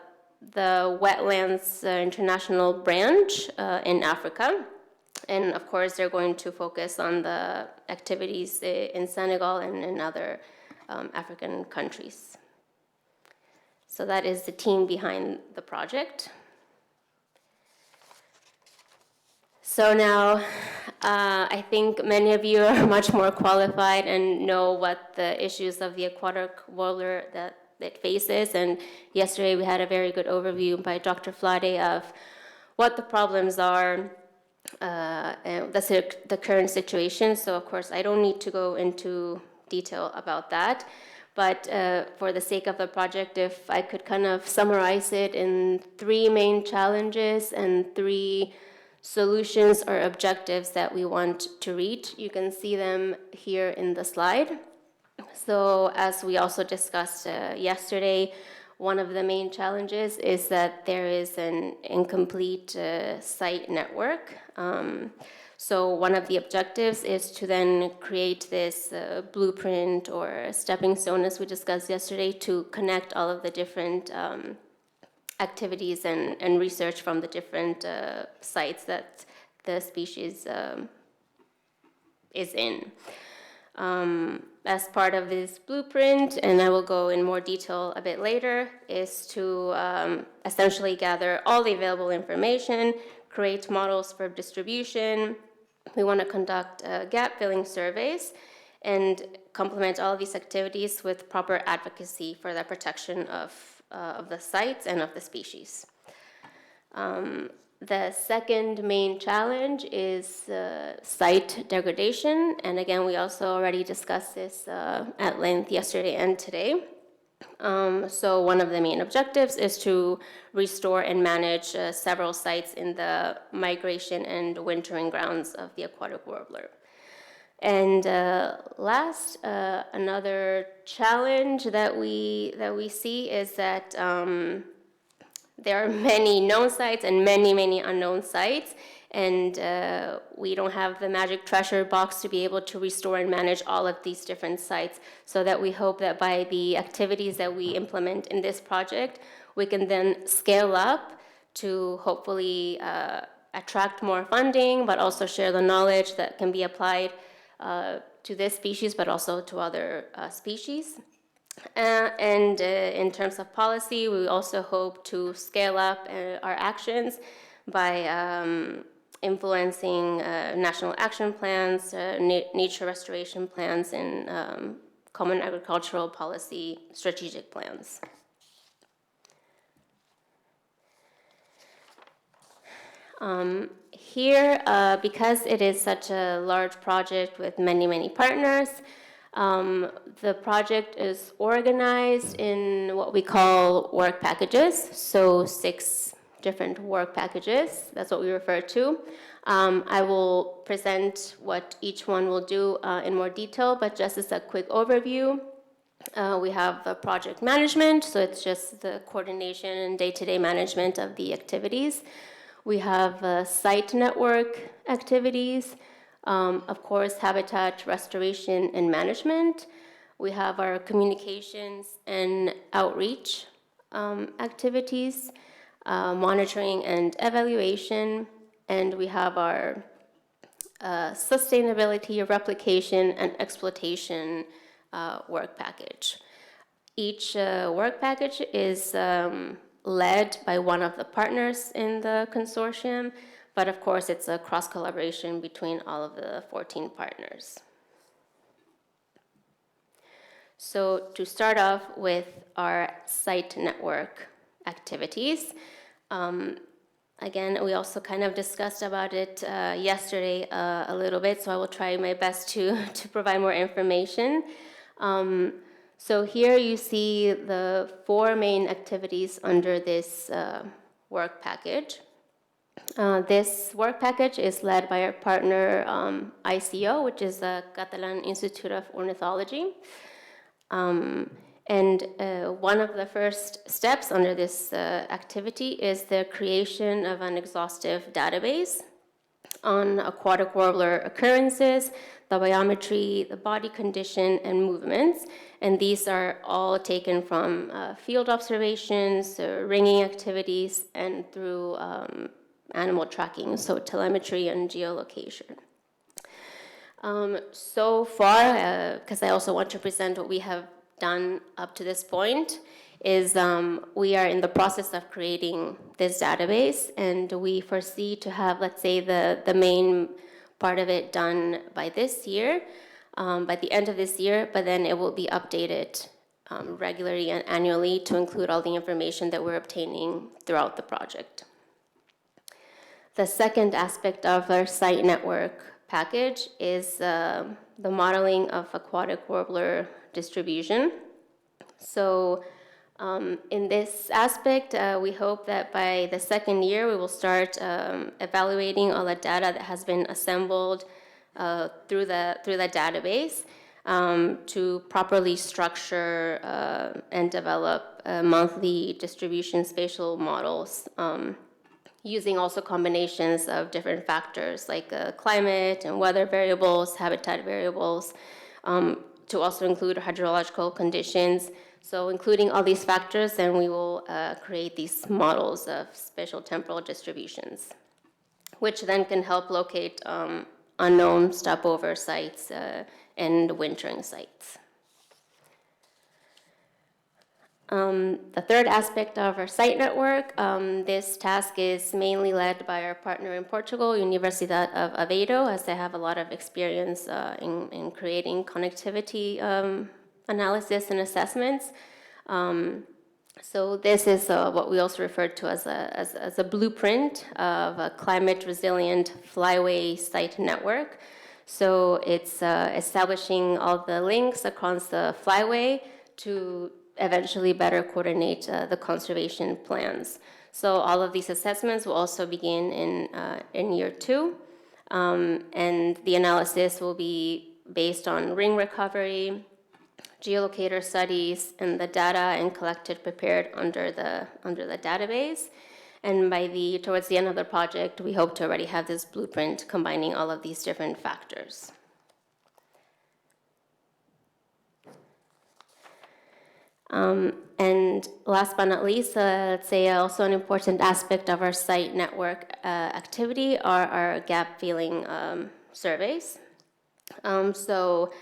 Wetlands International branch in Africa. And of course, they're going to focus on the activities in Senegal and in other African countries. So that is the team behind the project. So now, I think many of you are much more qualified and know what the issues of the aquatic warbler that it faces. And yesterday we had a very good overview by Dr. Flade of what the problems are, and that's the current situation. So of course, I don't need to go into detail about that. But for the sake of the project, if I could kind of summarize it in 3 main challenges and 3 solutions or objectives that we want to reach. You can see them here in the slide. So as we also discussed yesterday, one of the main challenges is that there is an incomplete site network. So one of the objectives is to then create this blueprint or stepping stone, as we discussed yesterday, to connect all of the different activities and research from the different sites that the species is in. As part of this blueprint, and I will go in more detail a bit later, is to essentially gather all the available information, create models for distribution. We want to conduct gap-filling surveys and complement all of these activities with proper advocacy for the protection of the sites and of the species. The second main challenge is site degradation, and again, we also already discussed this at length yesterday and today. So one of the main objectives is to restore and manage several sites in the migration and wintering grounds of the aquatic warbler. And last, another challenge that we see is that there are many known sites and many unknown sites, and we don't have the magic treasure box to be able to restore and manage all of these different sites, so that we hope that by the activities that we implement in this project, we can then scale up to hopefully attract more funding, but also share the knowledge that can be applied to this species, but also to other species. And in terms of policy, we also hope to scale up our actions by influencing national action plans, nature restoration plans, and common agricultural policy strategic plans. Here, because it is such a large project with many, many partners, the project is organized in what we call work packages, so 6 different work packages. That's what we refer to. I will present what each one will do in more detail, but just as a quick overview, we have the project management, so it's just the coordination and day-to-day management of the activities. We have site network activities, of course, habitat restoration and management. We have our communications and outreach activities, monitoring and evaluation, and we have our sustainability, replication, and exploitation work package. Each work package is led by one of the partners in the consortium, but of course it's a cross-collaboration between all of the 14 partners. So to start off with our site network activities, again, we also kind of discussed about it yesterday a little bit, so I will try my best to provide more information. So here you see the 4 main activities under this work package. This work package is led by our partner ICO, which is the Catalan Institute of Ornithology. And one of the first steps under this activity is the creation of an exhaustive database on aquatic warbler occurrences, the biometry, the body condition, and movements. And these are all taken from field observations, ringing activities, and through animal tracking, so telemetry and geolocation. So far, because I also want to present what we have done up to this point, is we are in the process of creating this database, and we foresee to have, let's say, the main part of it done by this year, by the end of this year, but then it will be updated regularly and annually to include all the information that we're obtaining throughout the project. The second aspect of our site network package is the modeling of aquatic warbler distribution. So in this aspect, we hope that by the second year, we will start evaluating all the data that has been assembled through the database to properly structure and develop monthly distribution spatial models, using also combinations of different factors like climate and weather variables, habitat variables, to also include hydrological conditions. So including all these factors, then we will create these models of spatial temporal distributions, which then can help locate unknown stopover sites and wintering sites. The third aspect of our site network, this task is mainly led by our partner in Portugal, Universidade of Aveiro, as they have a lot of experience in creating connectivity analysis and assessments. So this is what we also refer to as a blueprint of a climate-resilient flyway site network. So it's establishing all the links across the flyway to eventually better coordinate the conservation plans. So all of these assessments will also begin in year 2, and the analysis will be based on ring recovery, geolocator studies, and the data and collected prepared under the database. And towards the end of the project, we hope to already have this blueprint combining all of these different factors. And last but not least, let's say also an important aspect of our site network activity are our gap filling surveys. So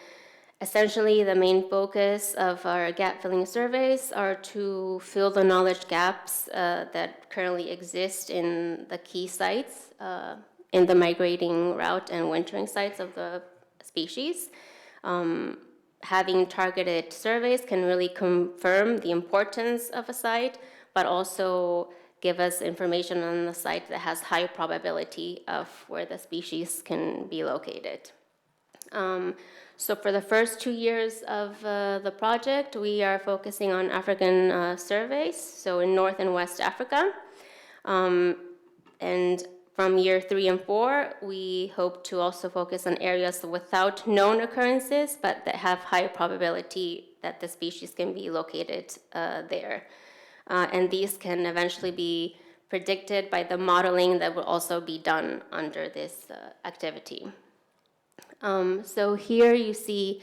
essentially, the main focus of our gap filling surveys are to fill the knowledge gaps that currently exist in the key sites in the migrating route and wintering sites of the species. Having targeted surveys can really confirm the importance of a site, but also give us information on the site that has high probability of where the species can be located. So for the first 2 years of the project, we are focusing on African surveys, so in North and West Africa. And from year 3 and 4, we hope to also focus on areas without known occurrences, but that have high probability that the species can be located there. And these can eventually be predicted by the modeling that will also be done under this activity. So here you see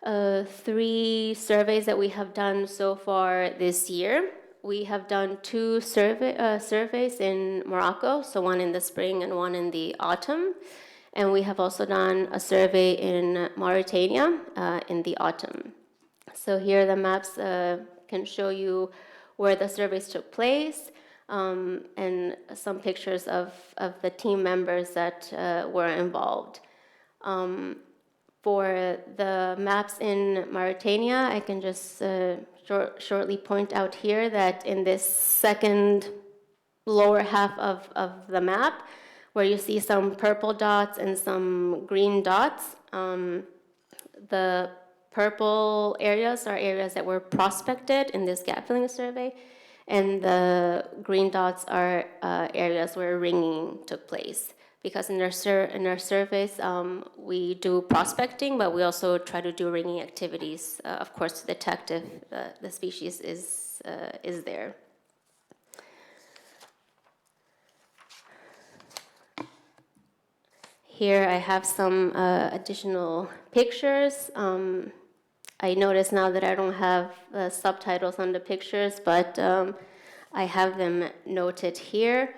3 surveys that we have done so far this year. We have done 2 surveys in Morocco, so one in the spring and one in the autumn. And we have also done a survey in Mauritania in the autumn. So here the maps can show you where the surveys took place, and some pictures of the team members that were involved. For the maps in Mauritania, I can just shortly point out here that in this second lower half of the map, where you see some purple dots and some green dots, the purple areas are areas that were prospected in this gap filling survey, and the green dots are areas where ringing took place. Because in our surveys, we do prospecting, but we also try to do ringing activities, of course, to detect if the species is there. Here I have some additional pictures. I notice now that I don't have subtitles on the pictures, but I have them noted here.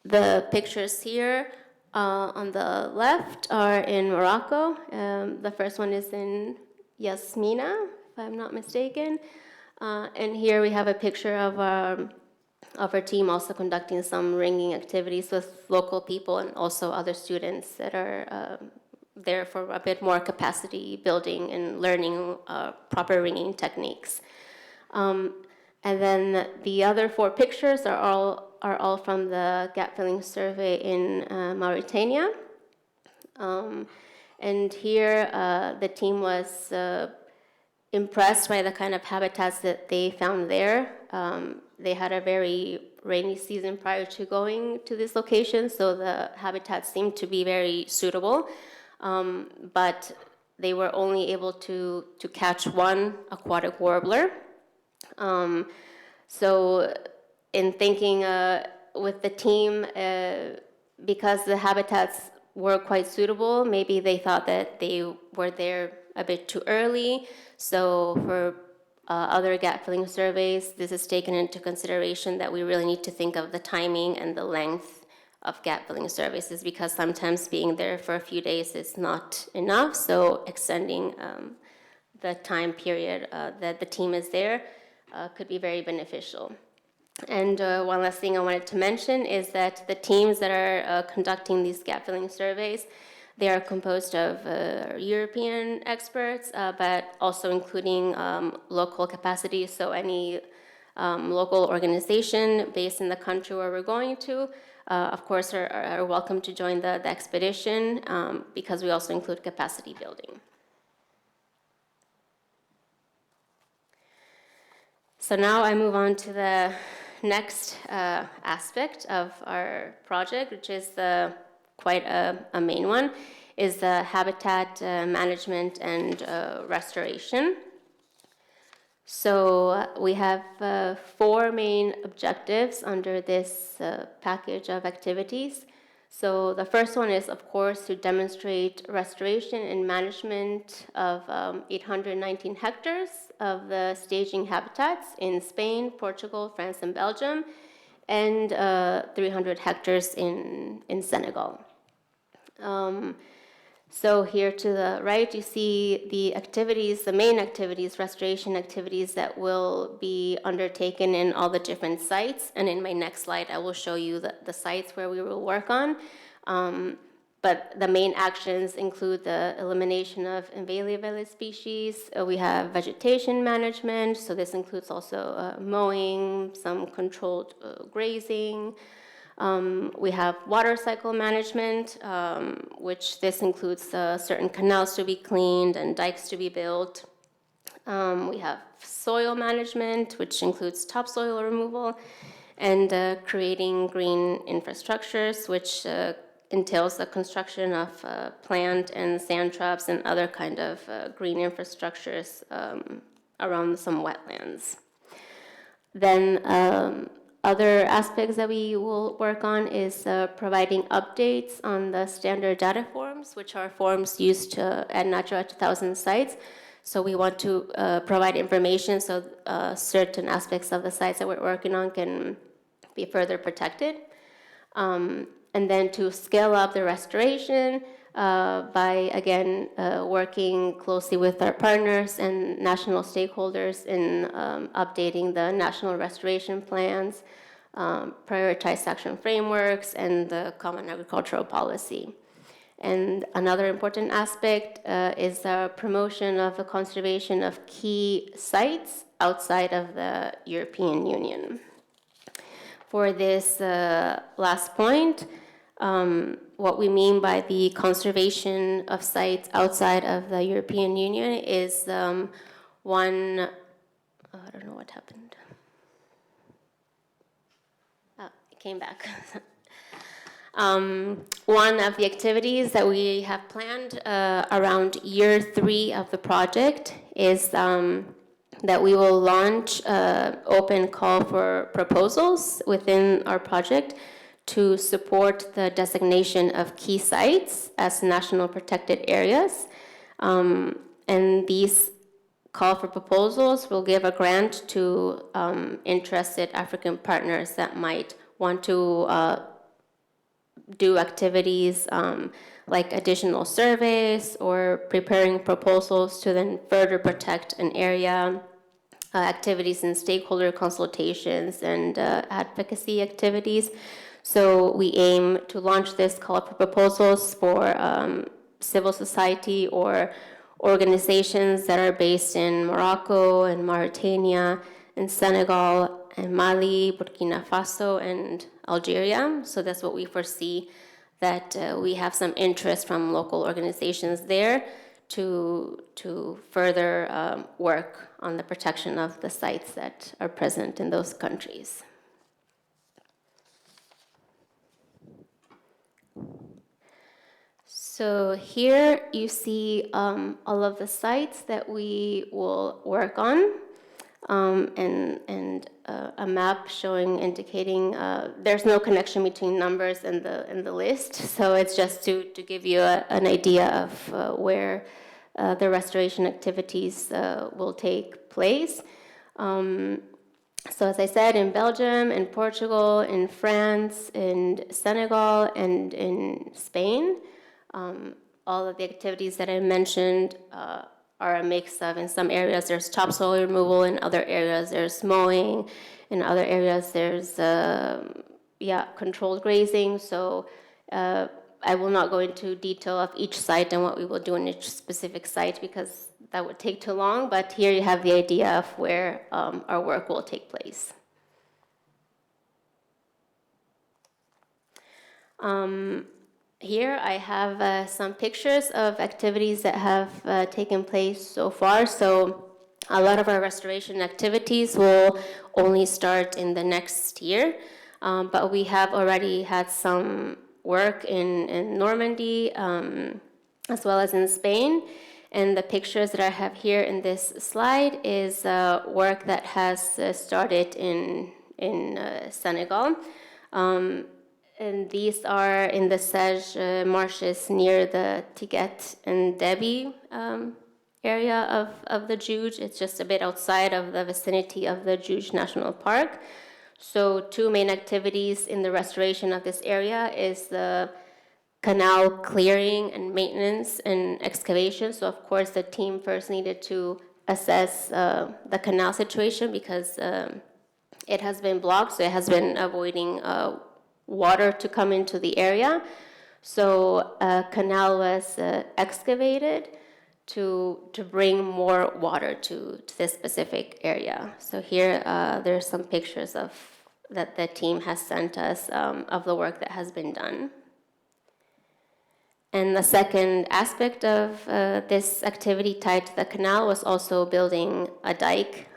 The pictures here on the left are in Morocco. The first one is in Yasmina, if I'm not mistaken. And here we have a picture of our team also conducting some ringing activities with local people and also other students that are there for a bit more capacity building and learning proper ringing techniques. And then the other 4 pictures are all from the gap filling survey in Mauritania. And here the team was impressed by the kind of habitats that they found there. They had a very rainy season prior to going to this location, so the habitats seemed to be very suitable. But they were only able to catch 1 aquatic warbler. So in thinking with the team, because the habitats were quite suitable, maybe they thought that they were there a bit too early. So for other gap filling surveys, this is taken into consideration that we really need to think of the timing and the length of gap filling services, because sometimes being there for a few days is not enough. So extending the time period that the team is there could be very beneficial. And one last thing I wanted to mention is that the teams that are conducting these gap filling surveys, they are composed of European experts, but also including local capacity. So any local organization based in the country where we're going to, of course, are welcome to join the expedition, because we also include capacity building. So now I move on to the next aspect of our project, which is quite a main one, is the habitat management and restoration. So we have 4 main objectives under this package of activities. So the first one is, of course, to demonstrate restoration and management of 819 hectares of the staging habitats in Spain, Portugal, France, and Belgium, and 300 hectares in Senegal. So here to the right, you see the activities, the main activities, restoration activities that will be undertaken in all the different sites. And in my next slide, I will show you the sites where we will work on. But the main actions include the elimination of invasive species. We have vegetation management, so this includes also mowing, some controlled grazing. We have water cycle management, which this includes certain canals to be cleaned and dikes to be built. We have soil management, which includes topsoil removal, and creating green infrastructures, which entails the construction of plant and sand traps and other kind of green infrastructures around some wetlands. Then other aspects that we will work on is providing updates on the standard data forms, which are forms used at Natura 2000 sites. So we want to provide information so certain aspects of the sites that we're working on can be further protected. And then to scale up the restoration by, again, working closely with our partners and national stakeholders in updating the national restoration plans, prioritized action frameworks, and the common agricultural policy. And another important aspect is the promotion of the conservation of key sites outside of the European Union. For this last point, what we mean by the conservation of sites outside of the European Union is I don't know what happened. Oh, it came back. One of the activities that we have planned around year 3 of the project is that we will launch an open call for proposals within our project to support the designation of key sites as national protected areas. And these call for proposals will give a grant to interested African partners that might want to do activities like additional surveys or preparing proposals to then further protect an area, activities in stakeholder consultations and advocacy activities. So we aim to launch this call for proposals for civil society or organizations that are based in Morocco and Mauritania and Senegal and Mali, Burkina Faso, and Algeria. So that's what we foresee, that we have some interest from local organizations there to further work on the protection of the sites that are present in those countries. So here you see all of the sites that we will work on, and a map indicating there's no connection between numbers and the list. So it's just to give you an idea of where the restoration activities will take place. So as I said, in Belgium, in Portugal, in France, in Senegal, and in Spain. All of the activities that I mentioned are a mix of, in some areas there's topsoil removal, in other areas there's mowing, in other areas there's controlled grazing. So I will not go into detail of each site and what we will do in each specific site because that would take too long, but here you have the idea of where our work will take place. Here I have some pictures of activities that have taken place so far. So a lot of our restoration activities will only start in the next year, but we have already had some work in Normandy as well as in Spain. And the pictures that I have here in this slide is work that has started in Senegal. And these are in the Sege marshes near the Tiguet and Debi area of the Juge. It's just a bit outside of the vicinity of the Juge National Park. So 2 main activities in the restoration of this area is the canal clearing and maintenance and excavation. So of course the team first needed to assess the canal situation because it has been blocked, so it has been avoiding water to come into the area. So a canal was excavated to bring more water to this specific area. So here there's some pictures of that the team has sent us of the work that has been done. And the second aspect of this activity tied to the canal was also building a dike,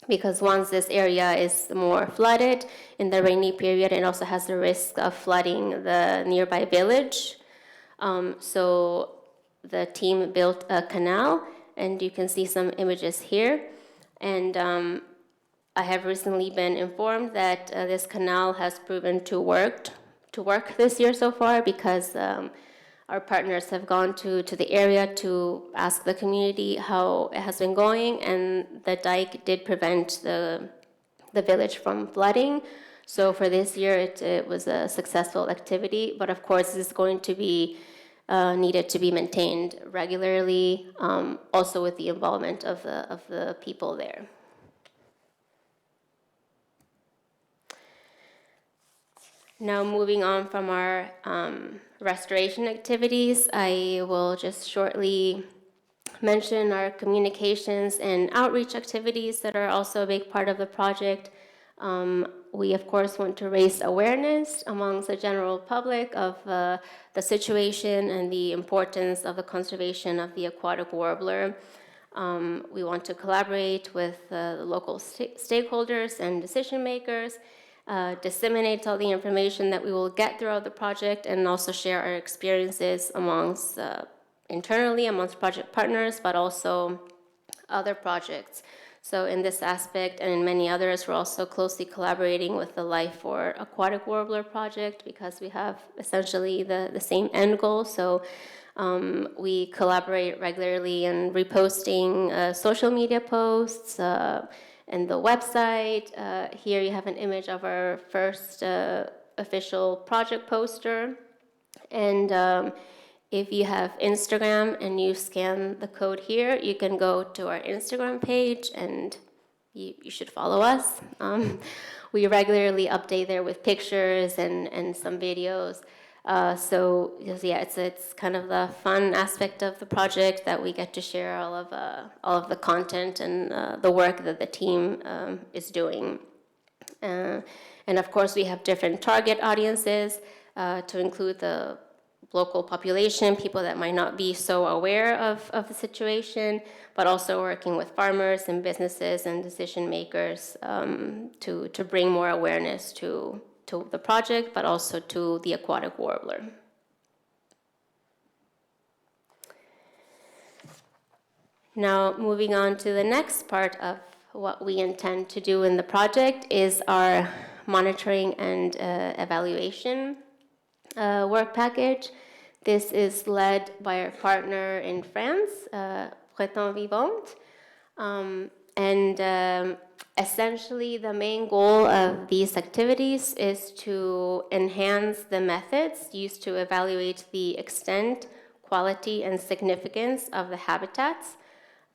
because once this area is more flooded in the rainy period, it also has the risk of flooding the nearby village. So the team built a canal, and you can see some images here. And I have recently been informed that this canal has proven to work this year so far, because our partners have gone to the area to ask the community how it has been going, and the dike did prevent the village from flooding. So for this year, it was a successful activity, but of course this is going to be needed to be maintained regularly, also with the involvement of the people there. Now moving on from our restoration activities, I will just shortly mention our communications and outreach activities that are also a big part of the project. We of course want to raise awareness amongst the general public of the situation and the importance of the conservation of the aquatic warbler. We want to collaborate with the local stakeholders and decision makers, disseminate all the information that we will get throughout the project, and also share our experiences amongst internally amongst project partners, but also other projects. So in this aspect and in many others, we're also closely collaborating with the LIFE Aquatic Warbler project, because we have essentially the same end goal. So we collaborate regularly in reposting social media posts, and the website. Here you have an image of our first official project poster. And if you have Instagram and you scan the code here, you can go to our Instagram page, and you should follow us. We regularly update there with pictures and some videos. So yeah, it's kind of the fun aspect of the project, that we get to share all of the content and the work that the team is doing. And of course, we have different target audiences to include the local population, people that might not be so aware of the situation, but also working with farmers and businesses and decision makers to bring more awareness to the project, but also to the aquatic warbler. Now, moving on to the next part of what we intend to do in the project is our monitoring and evaluation work package. This is led by our partner in France, Vivant. Essentially, the main goal of these activities is to enhance the methods used to evaluate the extent, quality, and significance of the habitats,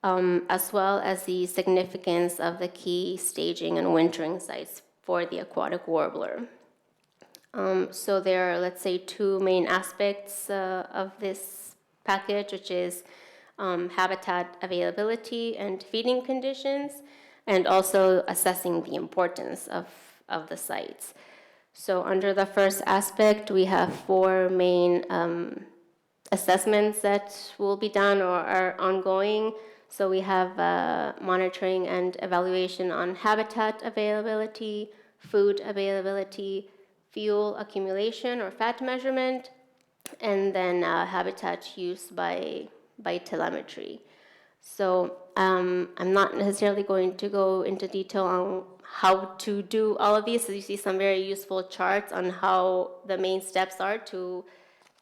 as well as the significance of the key staging and wintering sites for the aquatic warbler. So there are, let's say, two main aspects of this package, which is habitat availability and feeding conditions, and also assessing the importance of the sites. So under the first aspect, we have four main assessments that will be done or are ongoing. So we have monitoring and evaluation on habitat availability, food availability, fuel accumulation or fat measurement, and then habitat use by telemetry. So I'm not necessarily going to go into detail on how to do all of these. So you see some very useful charts on how the main steps are to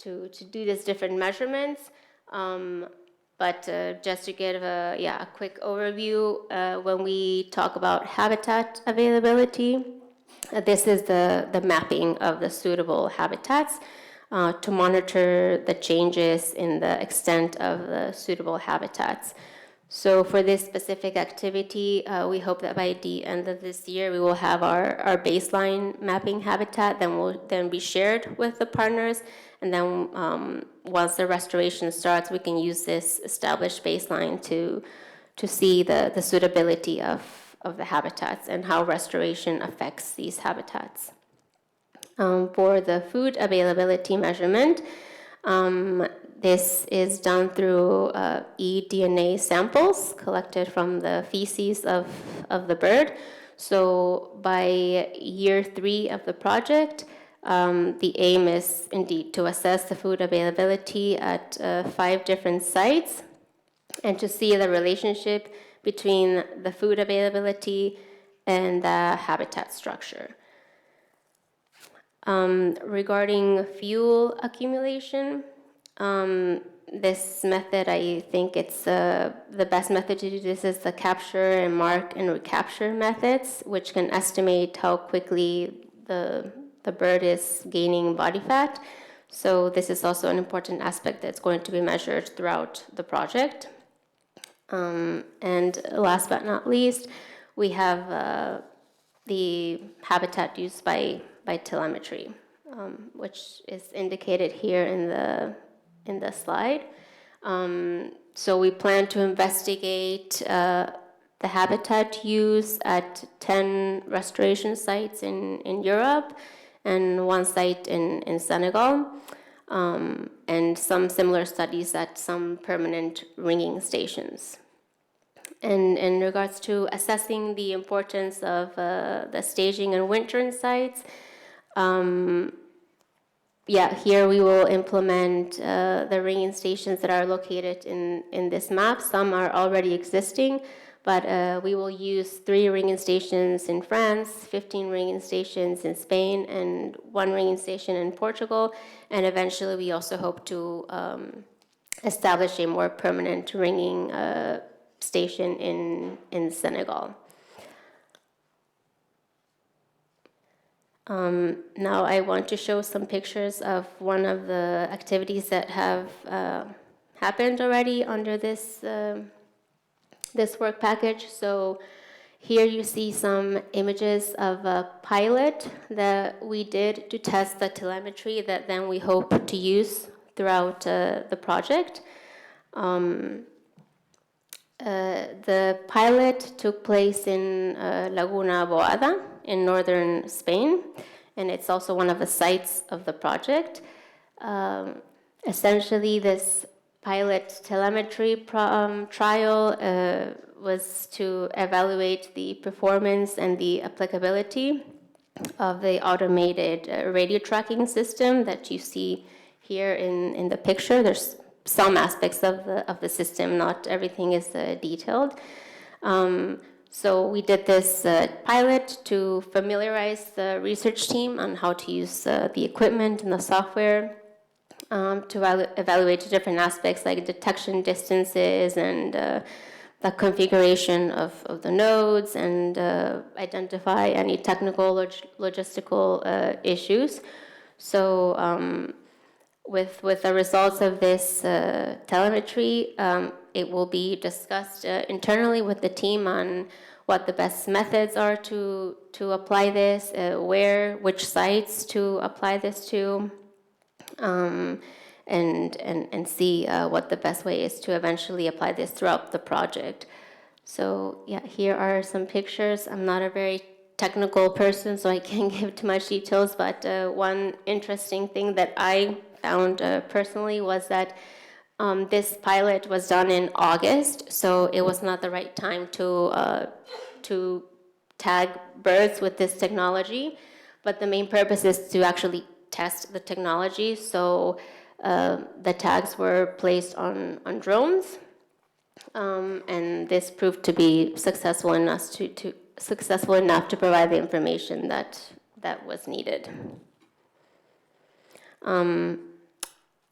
do these different measurements. But just to give a quick overview, when we talk about habitat availability, this is the mapping of the suitable habitats. to monitor the changes in the extent of the suitable habitats. So for this specific activity, we hope that by the end of this year, we will have our baseline mapping habitat that will then be shared with the partners. And then once the restoration starts, we can use this established baseline to see the suitability of the habitats and how restoration affects these habitats. For the food availability measurement, this is done through eDNA samples collected from the feces of the bird. So by year 3 of the project, the aim is indeed to assess the food availability at 5 different sites and to see the relationship between the food availability and the habitat structure. Regarding fuel accumulation, this method, I think it's the best method to do this is the capture and mark and recapture methods, which can estimate how quickly the bird is gaining body fat. So this is also an important aspect that's going to be measured throughout the project. And last but not least, we have the habitat used by telemetry, which is indicated here in the slide. So we plan to investigate the habitat use at 10 restoration sites in Europe and 1 site in Senegal, and some similar studies at some permanent ringing stations. And in regards to assessing the importance of the staging and wintering sites, here we will implement the ringing stations that are located in this map. Some are already existing, but we will use 3 ringing stations in France, 15 ringing stations in Spain, and 1 ringing station in Portugal. And eventually we also hope to establish a more permanent ringing station in Senegal. Now I want to show some pictures of one of the activities that have happened already under this this work package. So here you see some images of a pilot that we did to test the telemetry that then we hope to use throughout the project. The pilot took place in Laguna Boada in northern Spain, and it's also one of the sites of the project. Essentially, this pilot telemetry trial was to evaluate the performance and the applicability of the automated radio tracking system that you see here in the picture. There's some aspects of the system, not everything is detailed. So we did this pilot to familiarize the research team on how to use the equipment and the software to evaluate different aspects like detection distances and the configuration of the nodes and identify any technical logistical issues. So with the results of this telemetry, it will be discussed internally with the team on what the best methods are to apply this, which sites to apply this to, and see what the best way is to eventually apply this throughout the project. So yeah, here are some pictures. I'm not a very technical person, so I can't give too much details, but one interesting thing that I found personally was that this pilot was done in August, so it was not the right time to tag birds with this technology, but the main purpose is to actually test the technology. So the tags were placed on drones, and this proved to be successful enough to provide the information that was needed.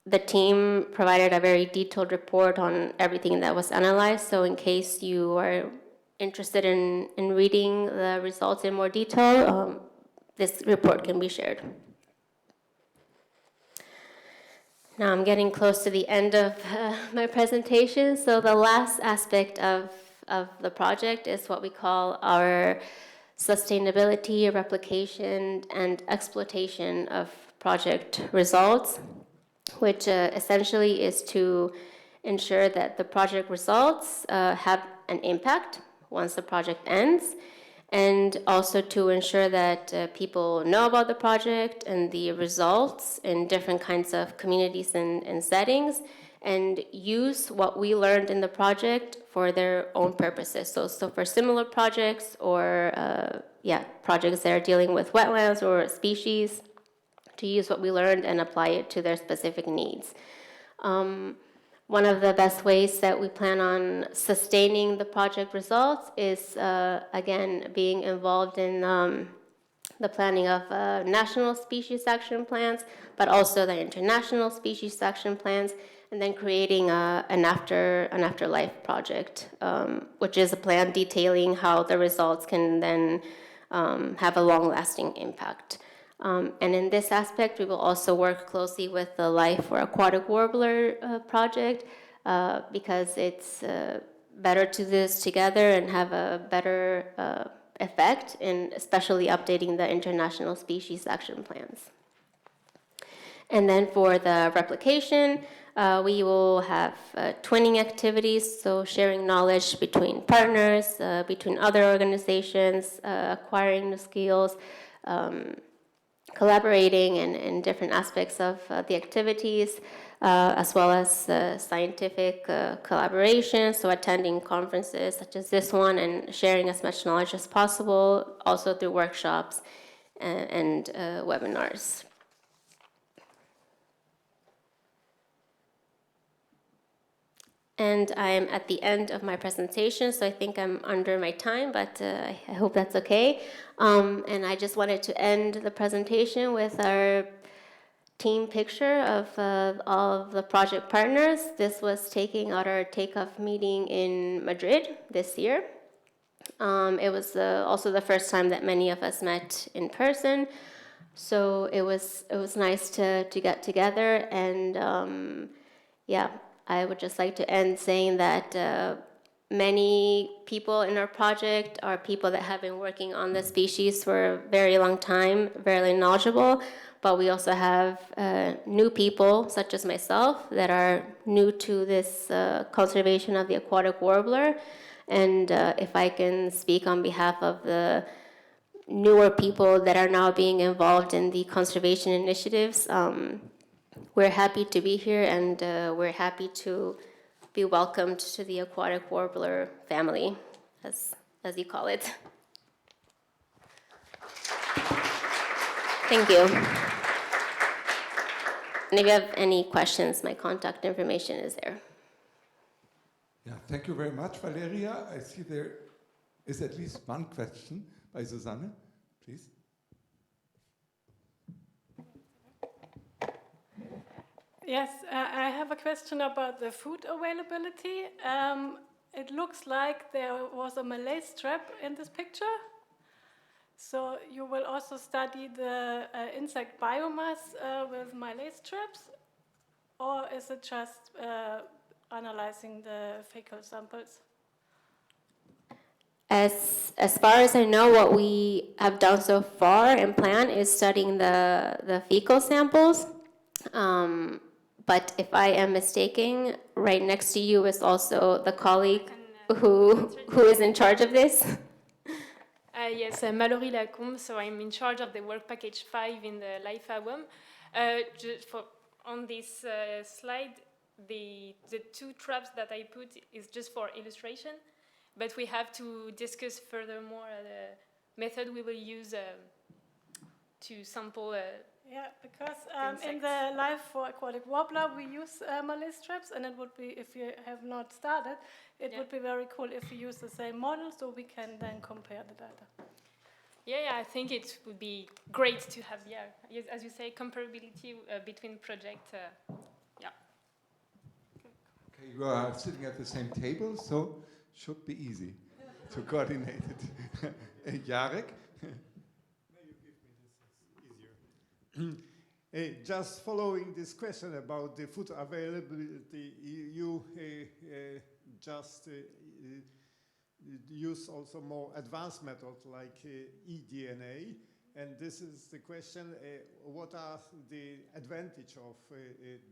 The team provided a very detailed report on everything that was analyzed, so in case you are interested in reading the results in more detail, this report can be shared. Now I'm getting close to the end of my presentation. So the last aspect of the project is what we call our sustainability, replication, and exploitation of project results, which essentially is to ensure that the project results have an impact once the project ends, and also to ensure that people know about the project and the results in different kinds of communities and settings, and use what we learned in the project for their own purposes. So for similar projects or projects that are dealing with wetlands or species, to use what we learned and apply it to their specific needs. One of the best ways that we plan on sustaining the project results is, again, being involved in the planning of national species action plans, but also the international species action plans, and then creating an afterlife project, which is a plan detailing how the results can then have a long-lasting impact. And in this aspect, we will also work closely with the LIFE or Aquatic Warbler project, because it's better to do this together and have a better effect in especially updating the international species action plans. And then for the replication, we will have twinning activities, so sharing knowledge between partners, between other organizations, acquiring new skills, collaborating in different aspects of the activities, as well as scientific collaboration, so attending conferences such as this one and sharing as much knowledge as possible, also through workshops and webinars. And I'm at the end of my presentation, so I think I'm under my time, but I hope that's okay. And I just wanted to end the presentation with our team picture of all of the project partners. This was taken at our takeoff meeting in Madrid this year. It was also the first time that many of us met in person, so it was nice to get together. And I would just like to end saying that many people in our project are people that have been working on the species for a very long time, very knowledgeable, but we also have new people, such as myself, that are new to this conservation of the aquatic warbler. And if I can speak on behalf of the newer people that are now being involved in the conservation initiatives, we're happy to be here, and we're happy to be welcomed to the aquatic warbler family, as you call it. Thank you. And if you have any questions, my contact information is there. Yeah, thank you very much, Valeria. I see there is at least one question by Susanne, please. Yes, I have a question about the food availability. It looks like there was a malaise trap in this picture. So you will also study the insect biomass with malaise traps, or is it just analyzing the fecal samples? As far as I know, what we have done so far and plan is studying the fecal samples. But if I am mistaken, right next to you is also the colleague who is in charge of this. Yes, Mallory Lacombe, so I'm in charge of the work package 5 in the LIFE AWOM. On this slide, the two traps that I put is just for illustration, but we have to discuss furthermore the method we will use to sample yeah, because in the LIFE for Aquatic Warbler we use malaise traps, and it would be, if you have not started, it would be very cool if you use the same model so we can then compare the data. Yeah, I think it would be great to have, as you say, comparability between projects. Okay, you are sitting at the same table, so should be easy to coordinate it. Jarek? Just following this question about the food availability, you just use also more advanced methods like eDNA. And this is the question, what are the advantages of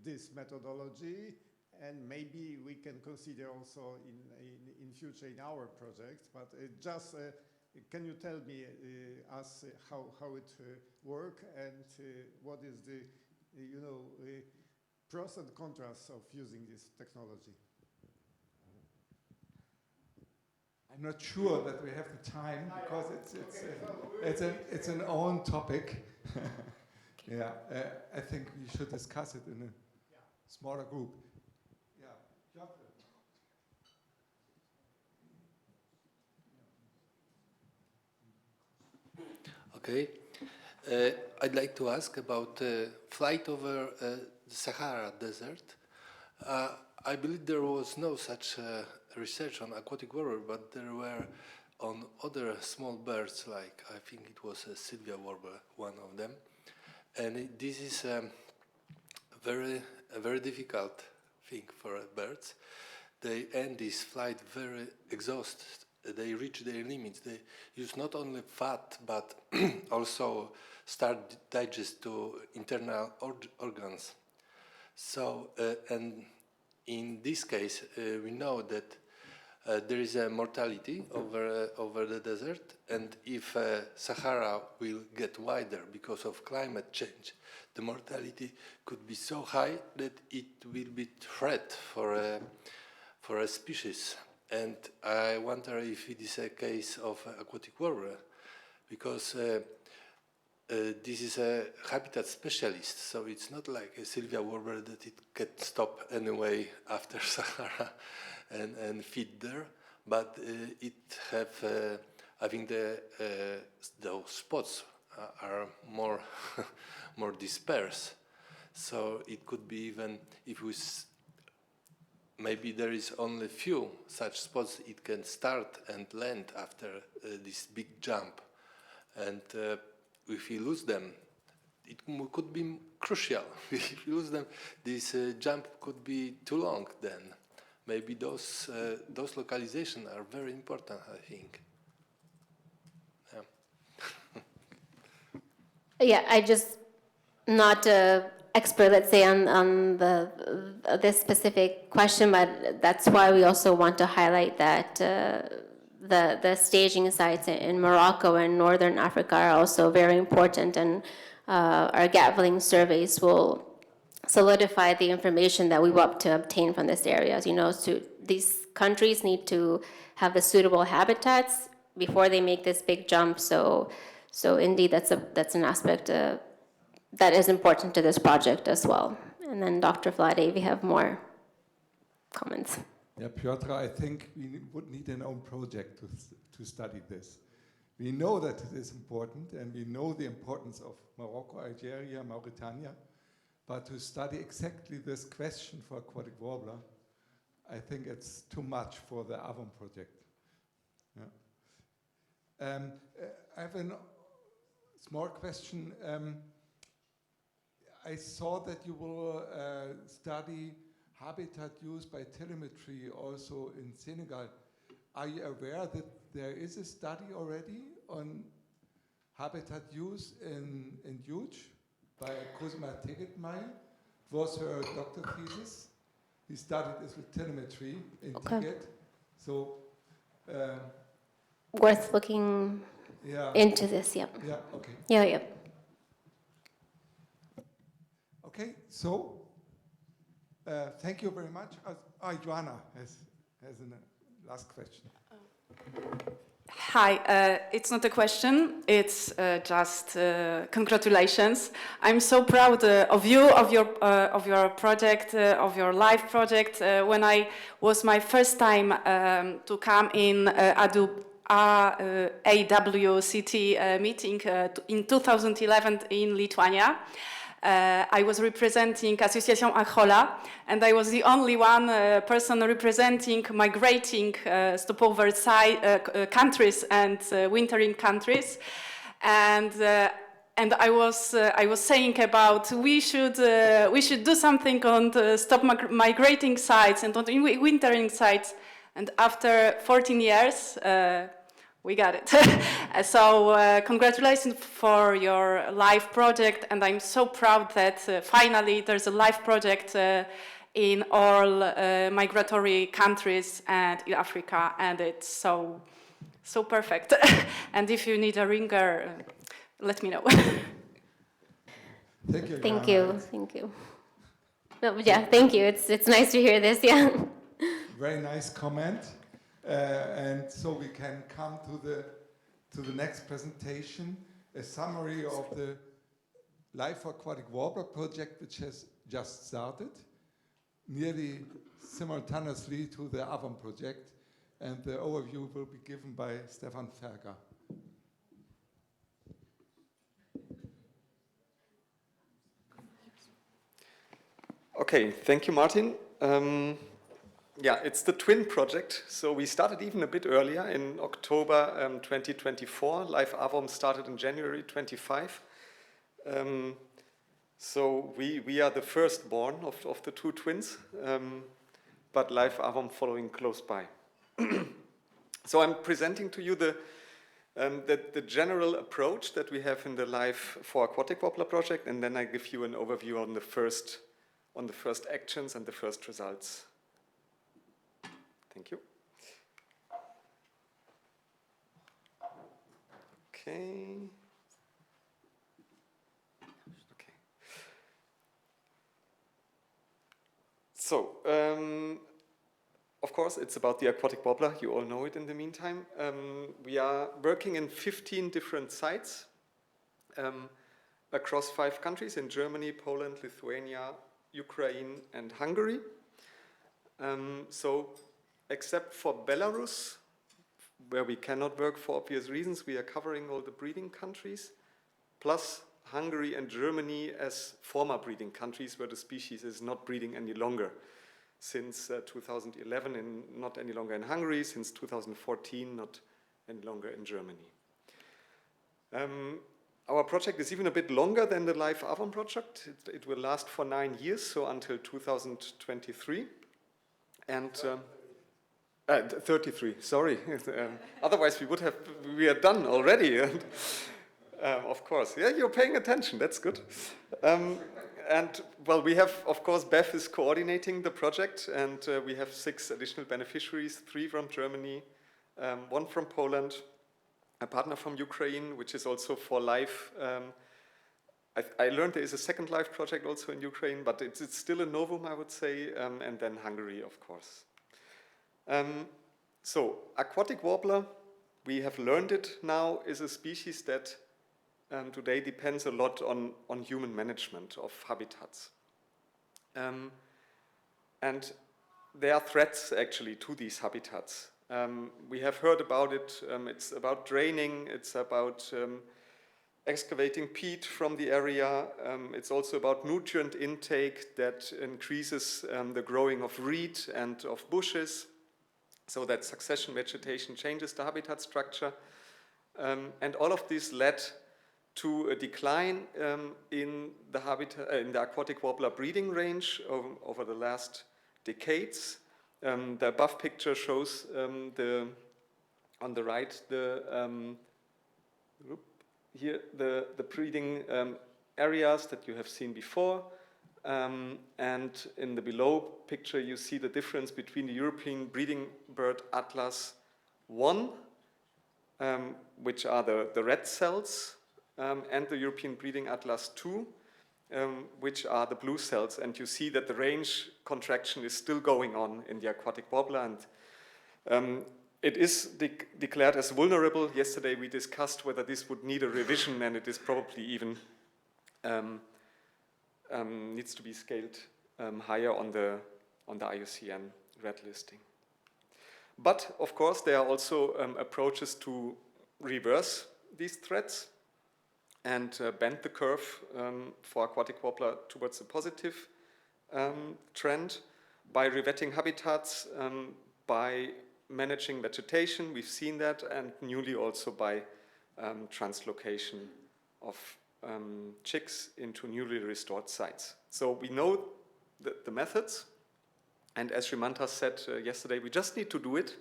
this methodology? And maybe we can consider also in future in our projects, but just can you tell me us how it works and what is the pros and cons of using this technology? I'm not sure that we have the time because it's an own topic. Yeah, I think we should discuss it in a smaller group. Yeah, Okay, I'd like to ask about flight over the Sahara Desert. I believe there was no such research on aquatic warbler, but there were on other small birds, like I think it was a Sylvia warbler, one of them. And this is a very difficult thing for birds. They end this flight very exhausted. They reach their limits. They use not only fat, but also start digest to internal organs. So, and in this case, we know that there is a mortality over the desert, and if Sahara will get wider because of climate change, the mortality could be so high that it will be threat for a species. And I wonder if it is a case of aquatic warbler, because this is a habitat specialist, so it's not like a Sylvia warbler that it can stop anyway after Sahara and feed there, but it have, I think those spots are more more dispersed, so it could be even if we maybe there is only few such spots, it can start and land after this big jump, and if you lose them, it could be crucial. If you lose them, this jump could be too long then. Maybe those localizations are very important, I think. Yeah, I just not expert, let's say, on this specific question, but that's why we also want to highlight that the staging sites in Morocco and Northern Africa are also very important, and our Gatling surveys will solidify the information that we want to obtain from these areas. So these countries need to have the suitable habitats before they make this big jump. So indeed, that's an aspect that is important to this project as well. And then Dr. Vlade, if you have more comments. Yeah, Piotr, I think we would need an own project to study this. We know that it is important, and we know the importance of Morocco, Algeria, Mauritania, but to study exactly this question for aquatic warbler, I think it's too much for the AWOM project. Yeah. I have a small question. I saw that you will study habitat use by telemetry also in Senegal. Are you aware that there is a study already on habitat use in Huge by Cosima Tegetmay? It was her doctor thesis. He studied this with telemetry in Teget. So worth looking into this, yeah. Yeah, okay. Yeah. Okay, so thank you very much. Joanna has a last question. Hi, it's not a question, it's just congratulations. I'm so proud of you, of your project, of your LIFE project. When I was my first time to come in AWCT meeting in 2011 in Lithuania, I was representing Association Aquatic, and I was the only one person representing migrating stopover countries and wintering countries. And and I was saying about we should do something on the stop migrating sites and on the wintering sites, and after 14 years we got it. So congratulations for your LIFE project, and I'm so proud that finally there's a LIFE project in all migratory countries and in Africa, and it's so perfect. And if you need a ringer, let me know. Thank you. Thank you. Thank you. No, yeah, thank you. It's nice to hear this. Yeah. Very nice comment. And so we can come to the next presentation, a summary of the LIFE Aquatic Warbler project, which has just started, nearly simultaneously to the AWOM project, and the overview will be given by Stefan Ferger. Okay, thank you, Martin. Yeah, it's the twin project. So we started even a bit earlier in October 2024. LIFE AWOM started in January 25. So we are the firstborn of the two twins, but LIFE AWOM following close by. So I'm presenting to you the general approach that we have in the LIFE for Aquatic Warbler project, and then I give you an overview on the first actions and the first results. Thank you. Okay. So, of course, it's about the aquatic warbler. You all know it in the meantime. We are working in 15 different sites across 5 countries in Germany, Poland, Lithuania, Ukraine, and Hungary. So, except for Belarus, where we cannot work for obvious reasons, we are covering all the breeding countries, plus Hungary and Germany as former breeding countries where the species is not breeding any longer. Since 2011, not any longer in Hungary, since 2014, not any longer in Germany. Our project is even a bit longer than the LIFE AWOM project. It will last for 9 years, so until 2023. And 33, sorry. Otherwise we are done already. Of course, yeah, you're paying attention, that's good. And well, we have, of course, Bev is coordinating the project, and we have 6 additional beneficiaries, 3 from Germany, 1 from Poland, a partner from Ukraine, which is also for LIFE. I learned there is a second LIFE project also in Ukraine, but it's still a novum, I would say, and then Hungary, of course. So, aquatic warbler, we have learned it now, is a species that today depends a lot on human management of habitats. And there are threats actually to these habitats. We have heard about it. It's about draining, it's about excavating peat from the area. It's also about nutrient intake that increases the growing of reed and of bushes, so that succession vegetation changes the habitat structure. And all of this led to a decline in the aquatic warbler breeding range over the last decades. The above picture shows on the right the breeding areas that you have seen before, and in the below picture you see the difference between the European breeding bird Atlas 1, which are the red cells, and the European breeding Atlas 2, which are the blue cells. And you see that the range contraction is still going on in the aquatic warbler, and it is declared as vulnerable. Yesterday we discussed whether this would need a revision, and it is probably even needs to be scaled higher on the IUCN red listing. But of course there are also approaches to reverse these threats and bend the curve for aquatic warbler towards a positive trend by revetting habitats, by managing vegetation, we've seen that, and newly also by translocation of chicks into newly restored sites. So we know the methods, and as Srimantas said yesterday, we just need to do it.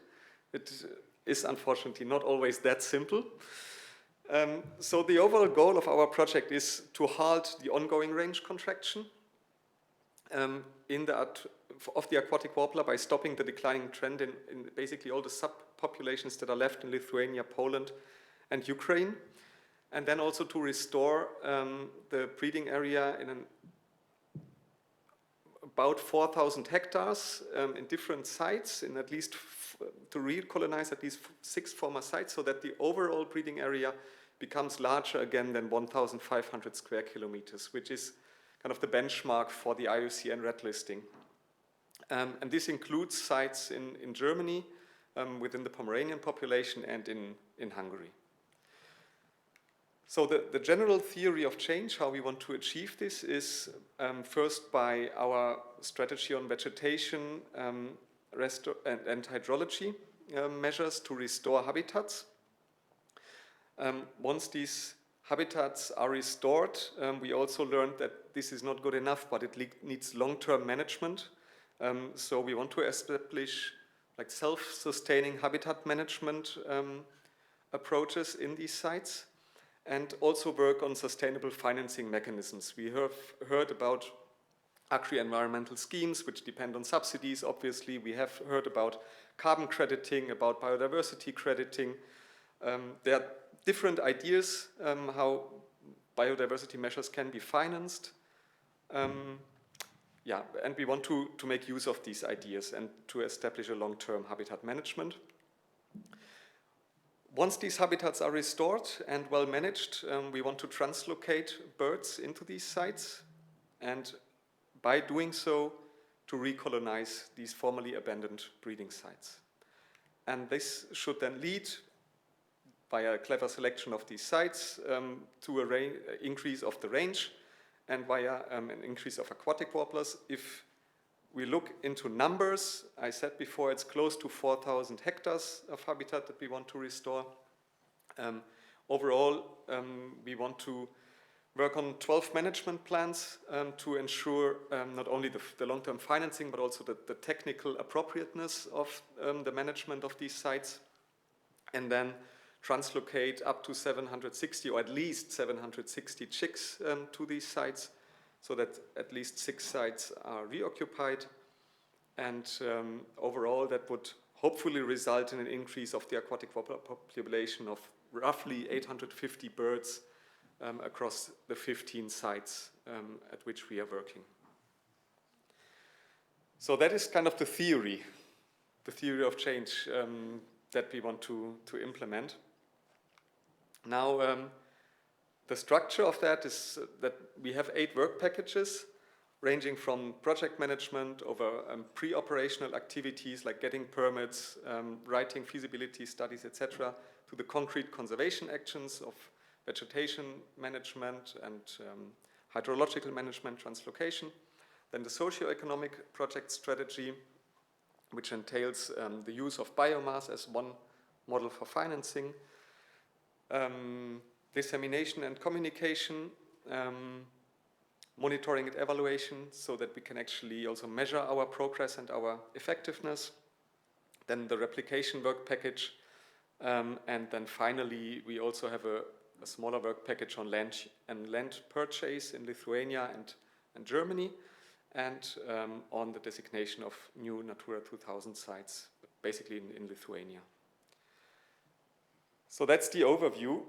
It is unfortunately not always that simple. So the overall goal of our project is to halt the ongoing range contraction of the aquatic warbler by stopping the declining trend in basically all the subpopulations that are left in Lithuania, Poland, and Ukraine, and then also to restore the breeding area in about 4,000 hectares in different sites, in at least to recolonize at least 6 former sites, so that the overall breeding area becomes larger again than 1,500 square kilometers, which is kind of the benchmark for the IUCN red listing. And this includes sites in Germany, within the Pomeranian population, and in Hungary. So the general theory of change, how we want to achieve this, is first by our strategy on vegetation and hydrology measures to restore habitats. Once these habitats are restored, we also learned that this is not good enough, but it needs long-term management. So we want to establish like self-sustaining habitat management approaches in these sites, and also work on sustainable financing mechanisms. We have heard about agri-environmental schemes, which depend on subsidies, obviously. We have heard about carbon crediting, about biodiversity crediting. There are different ideas how biodiversity measures can be financed. Yeah, and we want to make use of these ideas and to establish a long-term habitat management. Once these habitats are restored and well managed, we want to translocate birds into these sites, and by doing so, to recolonize these formerly abandoned breeding sites. And this should then lead, by a clever selection of these sites, to an increase of the range, and via an increase of aquatic warblers. If we look into numbers, I said before, it's close to 4,000 hectares of habitat that we want to restore. Overall, we want to work on 12 management plans to ensure not only the long-term financing, but also the technical appropriateness of the management of these sites, and then translocate up to 760, or at least 760 chicks to these sites, so that at least 6 sites are reoccupied. And overall, that would hopefully result in an increase of the aquatic warbler population of roughly 850 birds across the 15 sites at which we are working. So that is kind of the theory of change that we want to implement. Now, the structure of that is that we have 8 work packages, ranging from project management over pre-operational activities like getting permits, writing feasibility studies, etc., to the concrete conservation actions of vegetation management and hydrological management, translocation. Then the socio-economic project strategy, which entails the use of biomass as one model for financing, dissemination and communication, monitoring and evaluation, so that we can actually also measure our progress and our effectiveness. Then the replication work package, and then finally we also have a smaller work package on land purchase in Lithuania and Germany, and on the designation of new Natura 2000 sites, basically in Lithuania. So that's the overview.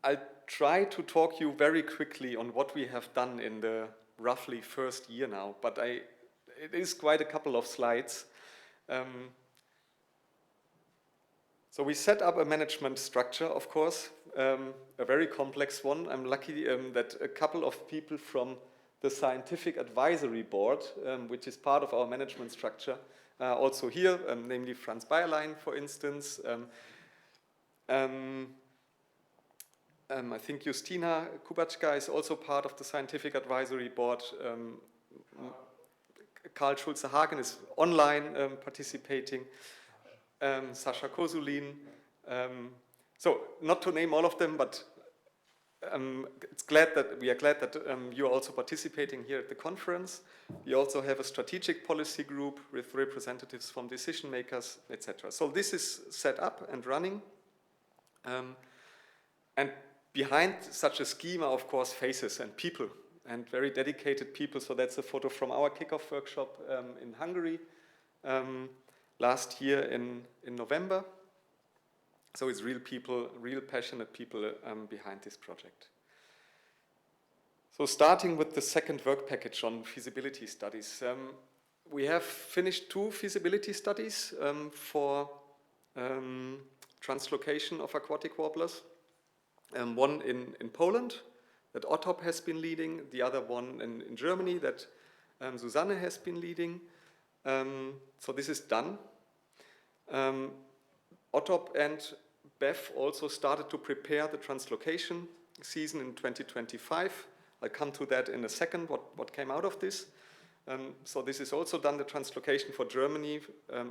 I'll try to talk you very quickly on what we have done in the roughly first year now, but it is quite a couple of slides. So we set up a management structure, of course, a very complex one. I'm lucky that a couple of people from the Scientific Advisory Board, which is part of our management structure, also here, namely Franz Bayerlein, for instance. I think Justina Kubacka is also part of the Scientific Advisory Board. Karl Schulze-Hagen is online participating. Sascha Kosulin, So not to name all of them, but we are glad that you are also participating here at the conference. We also have a strategic policy group with representatives from decision makers, etc. So this is set up and running. And behind such a scheme are, of course, faces and people, and very dedicated people. So that's a photo from our kickoff workshop in Hungary last year in November. So it's real people, real passionate people behind this project. So starting with the second work package on feasibility studies. We have finished 2 feasibility studies for translocation of aquatic warblers. One in Poland that OTOP has been leading, the other one in Germany that Susanne has been leading. So this is done. OTOP and BEF also started to prepare the translocation season in 2025. I'll come to that in a second, what came out of this. So this is also done. The translocation for Germany,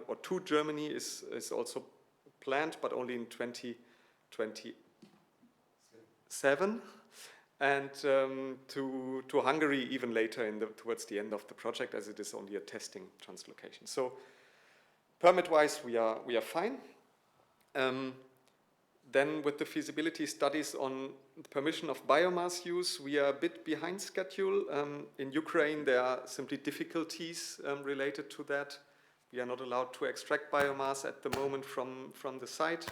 or to Germany, is also planned, but only in 2027. And to Hungary even later towards the end of the project, as it is only a testing translocation. So permit-wise, we are fine. Then with the feasibility studies on the permission of biomass use, we are a bit behind schedule. In Ukraine, there are simply difficulties related to that. We are not allowed to extract biomass at the moment from the site.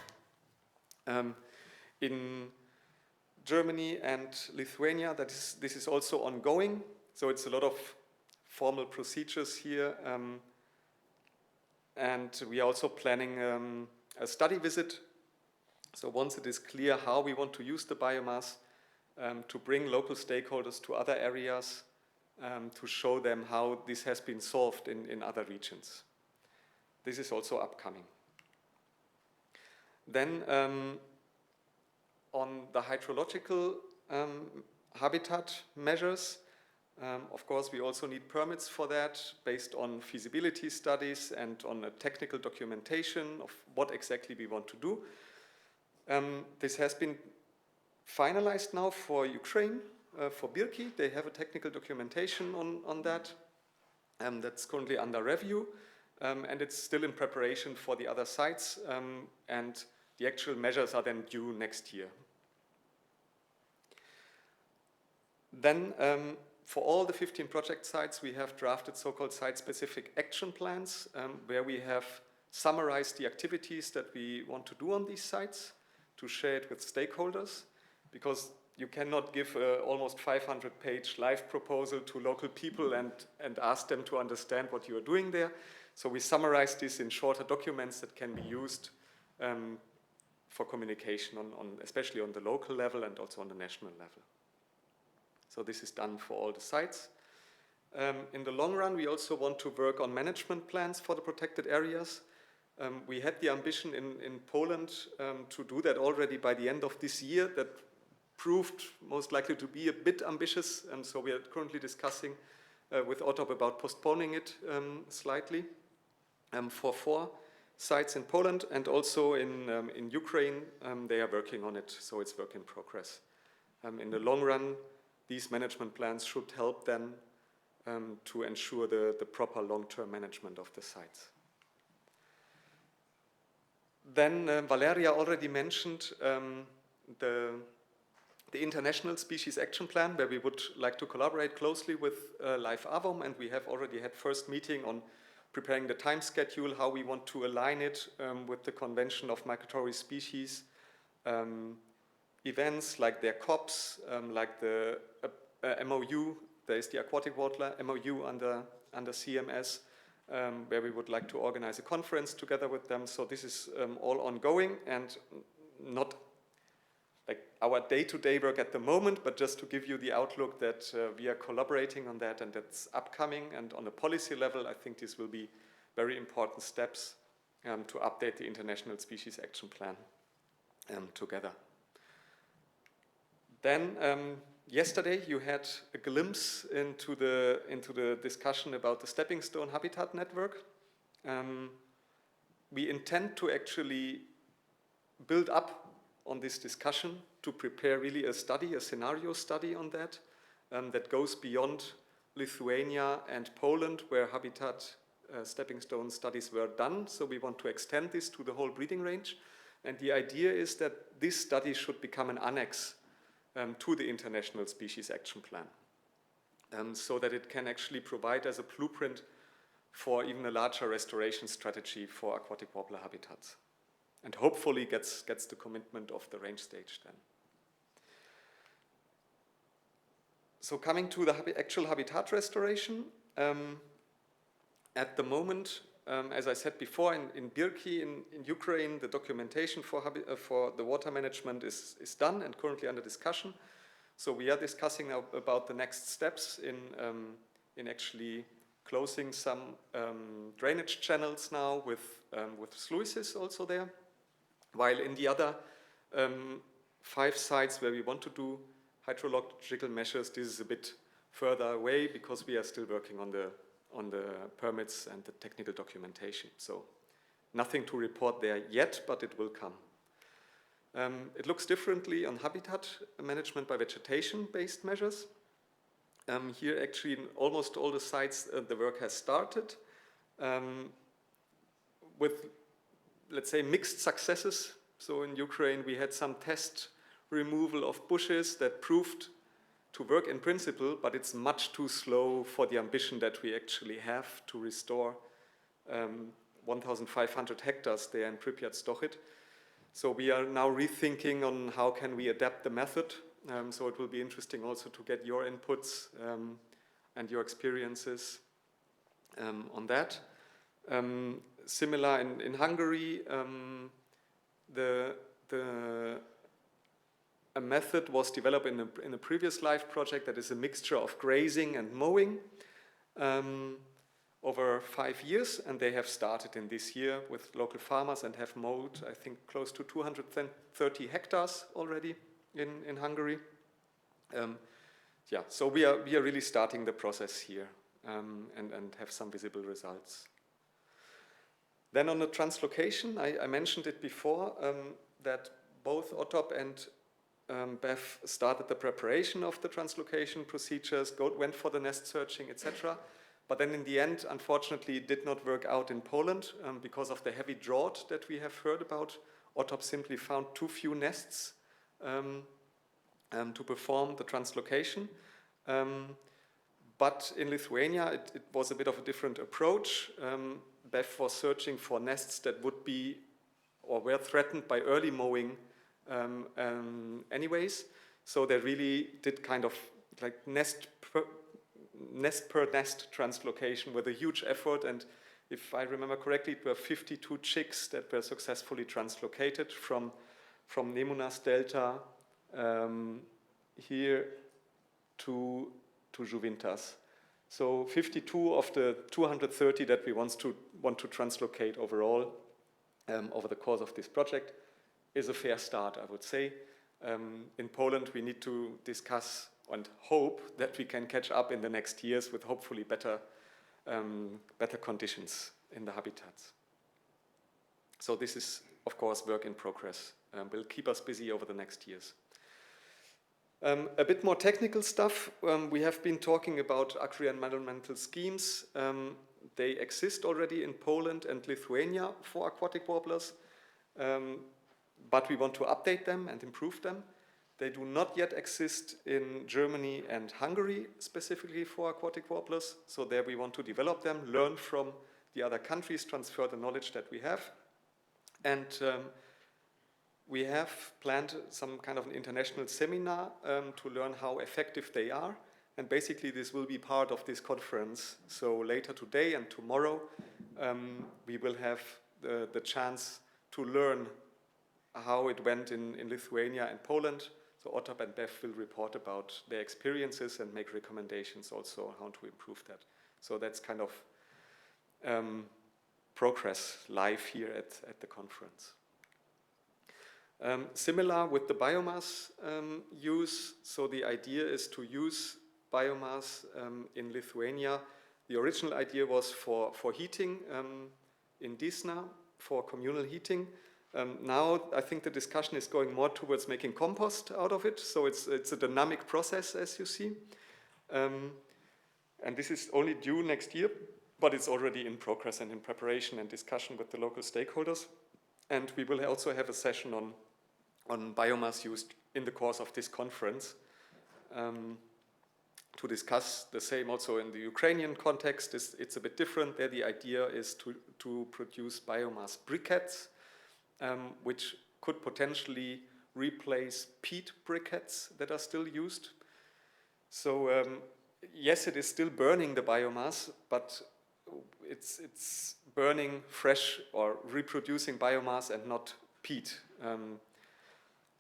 In Germany and Lithuania, this is also ongoing. So it's a lot of formal procedures here. And we are also planning a study visit. So once it is clear how we want to use the biomass, to bring local stakeholders to other areas, to show them how this has been solved in other regions. This is also upcoming. Then on the hydrological habitat measures, of course, we also need permits for that based on feasibility studies and on a technical documentation of what exactly we want to do. This has been finalized now for Ukraine, for Birki. They have a technical documentation on that. That's currently under review, and it's still in preparation for the other sites, and the actual measures are then due next year. Then, for all the 15 project sites, we have drafted so-called site-specific action plans, where we have summarized the activities that we want to do on these sites, to share it with stakeholders, because you cannot give an almost 500-page live proposal to local people and ask them to understand what you are doing there. So we summarize this in shorter documents that can be used for communication, especially on the local level and also on the national level. So this is done for all the sites. In the long run, we also want to work on management plans for the protected areas. We had the ambition in Poland to do that already by the end of this year. That proved most likely to be a bit ambitious, and so we are currently discussing with OTOP about postponing it slightly for 4 sites in Poland, and also in Ukraine. They are working on it, so it's work in progress. In the long run, these management plans should help then to ensure the proper long-term management of the sites. Then Valeria already mentioned the International Species Action Plan, where we would like to collaborate closely with LIFE AWOM, and we have already had first meeting on preparing the time schedule, how we want to align it with the Convention of Migratory Species events, like their COPs, like the MOU. There is the Aquatic Warbler MOU under CMS, where we would like to organize a conference together with them. So this is all ongoing and not like our day-to-day work at the moment, but just to give you the outlook that we are collaborating on that, and that's upcoming. And on a policy level, I think this will be very important steps to update the International Species Action Plan together. Then yesterday you had a glimpse into the discussion about the stepping stone habitat network. We intend to actually build up on this discussion to prepare really a study, a scenario study on that, that goes beyond Lithuania and Poland, where habitat stepping stone studies were done. So we want to extend this to the whole breeding range. And the idea is that this study should become an annex to the International Species Action Plan, so that it can actually provide as a blueprint for even a larger restoration strategy for aquatic warbler habitats. And hopefully gets the commitment of the range stage then. So coming to the actual habitat restoration, at the moment, as I said before, in Birki, in Ukraine, the documentation for the water management is done and currently under discussion. So we are discussing about the next steps in actually closing some drainage channels now with sluices also there. While in the other 5 sites where we want to do hydrological measures, this is a bit further away because we are still working on the permits and the technical documentation. So nothing to report there yet, but it will come. It looks differently on habitat management by vegetation-based measures. Here actually in almost all the sites the work has started with, let's say, mixed successes. So in Ukraine we had some test removal of bushes that proved to work in principle, but it's much too slow for the ambition that we actually have to restore 1,500 hectares there in Pripyat-Stochit. So we are now rethinking on how can we adapt the method. So it will be interesting also to get your inputs and your experiences on that. Similar in Hungary, a method was developed in a previous LIFE project that is a mixture of grazing and mowing over 5 years, and they have started in this year with local farmers and have mowed, I think, close to 230 hectares already in Hungary. Yeah, so we are really starting the process here and have some visible results. Then on the translocation, I mentioned it before that both OTOP and BEF started the preparation of the translocation procedures, went for the nest searching, etc. But then in the end, unfortunately, it did not work out in Poland because of the heavy drought that we have heard about. OTOP simply found too few nests to perform the translocation. But in Lithuania, it was a bit of a different approach. BEF was searching for nests that would be or were threatened by early mowing anyways. So they really did kind of like nest per nest translocation with a huge effort. And if I remember correctly, it were 52 chicks that were successfully translocated from Nemunas Delta here to Žuvintas. So 52 of the 230 that we want to translocate overall over the course of this project is a fair start, I would say. In Poland, we need to discuss and hope that we can catch up in the next years with hopefully better conditions in the habitats. So this is, of course, work in progress. Will keep us busy over the next years. A bit more technical stuff. We have been talking about agri-environmental schemes. They exist already in Poland and Lithuania for aquatic warblers, but we want to update them and improve them. They do not yet exist in Germany and Hungary specifically for aquatic warblers, so there we want to develop them, learn from the other countries, transfer the knowledge that we have. And we have planned some kind of an international seminar to learn how effective they are. And basically this will be part of this conference. So later today and tomorrow, we will have the chance to learn how it went in Lithuania and Poland. So OTOP and BEF will report about their experiences and make recommendations also on how to improve that. So that's kind of progress live here at the conference. Similar with the biomass use, so the idea is to use biomass in Lithuania. The original idea was for heating in Disna, for communal heating, Now I think the discussion is going more towards making compost out of it, so it's a dynamic process, as you see. And this is only due next year, but it's already in progress and in preparation and discussion with the local stakeholders. And we will also have a session on biomass used in the course of this conference to discuss the same also in the Ukrainian context. It's a bit different. There the idea is to produce biomass briquettes, which could potentially replace peat briquettes that are still used. So yes, it is still burning the biomass, but it's burning fresh or reproducing biomass and not peat.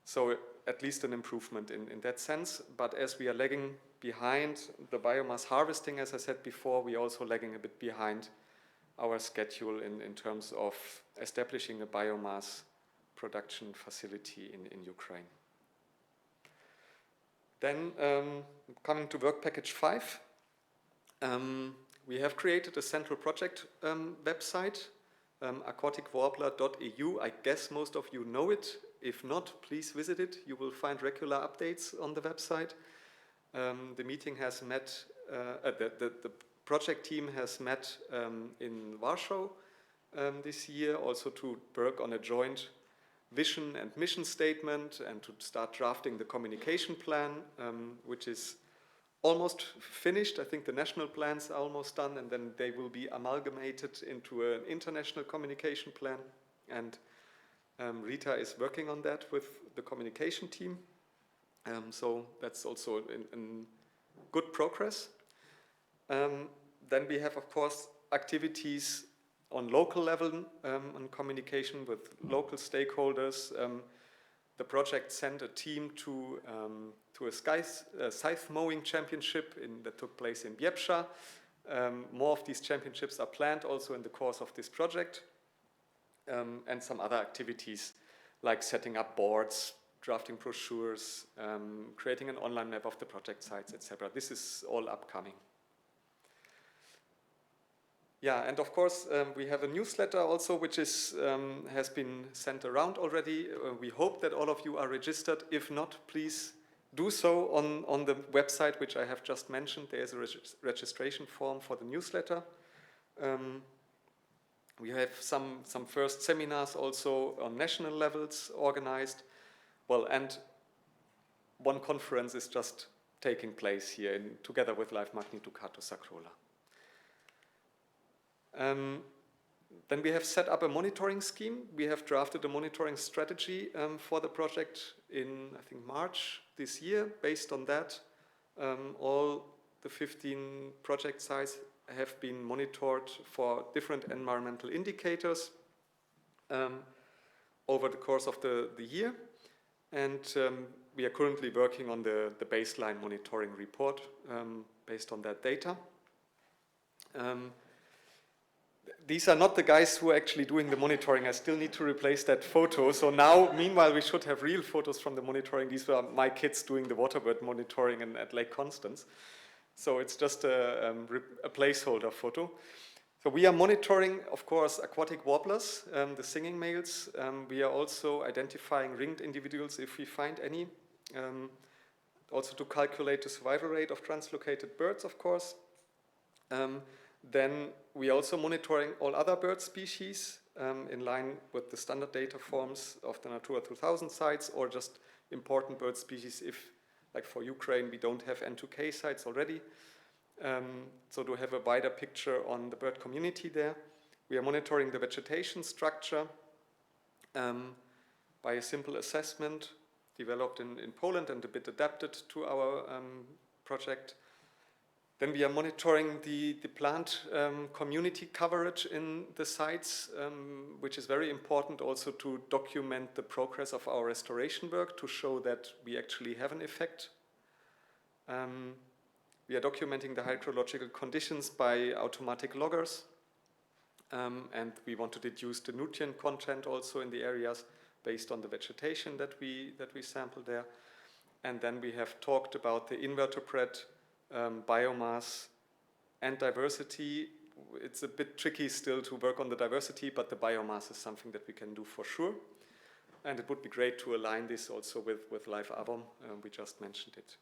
So at least an improvement in that sense. But as we are lagging behind the biomass harvesting, as I said before, we are also lagging a bit behind our schedule in terms of establishing a biomass production facility in Ukraine. Then coming to work package 5, we have created a central project website, aquaticwarbler.eu. I guess most of you know it. If not, please visit it. You will find regular updates on the website. The meeting has met, the project team has met in Warsaw this year, also to work on a joint vision and mission statement and to start drafting the communication plan, which is almost finished. I think the national plans are almost done, and then they will be amalgamated into an international communication plan. And Rita is working on that with the communication team. So that's also in good progress. Then we have, of course, activities on local level on communication with local stakeholders. The project sent a team to a scythe mowing championship that took place in Biebrza. More of these championships are planned also in the course of this project. And some other activities like setting up boards, drafting brochures, creating an online map of the project sites, etc. This is all upcoming. Yeah, and of course we have a newsletter also, which is has been sent around already. We hope that all of you are registered. If not, please do so on the website, which I have just mentioned. There is a registration form for the newsletter. We have some first seminars also on national levels organized. Well, and one conference is just taking place here together with LIFE MagniDucatusAcrola. Then we have set up a monitoring scheme. We have drafted a monitoring strategy for the project in, I think, March this year. Based on that, all the 15 project sites have been monitored for different environmental indicators over the course of the year. And we are currently working on the baseline monitoring report based on that data. These are not the guys who are actually doing the monitoring. I still need to replace that photo. So now, meanwhile, we should have real photos from the monitoring. These were my kids doing the waterbird monitoring at Lake Constance. So it's just a placeholder photo. So we are monitoring, of course, aquatic warblers, the singing males. We are also identifying ringed individuals if we find any. Also to calculate the survival rate of translocated birds, of course. Then we are also monitoring all other bird species in line with the standard data forms of the Natura 2000 sites, or just important bird species if, like for Ukraine, we don't have N2K sites already. So to have a wider picture on the bird community there. We are monitoring the vegetation structure by a simple assessment developed in Poland and a bit adapted to our project. Then we are monitoring the plant community coverage in the sites, which is very important also to document the progress of our restoration work to show that we actually have an effect. We are documenting the hydrological conditions by automatic loggers, and we want to deduce the nutrient content also in the areas based on the vegetation that we sample there. And then we have talked about the invertebrate biomass and diversity. It's a bit tricky still to work on the diversity, but the biomass is something that we can do for sure. and it would be great to align this also with LIFE AWOM. We just mentioned it.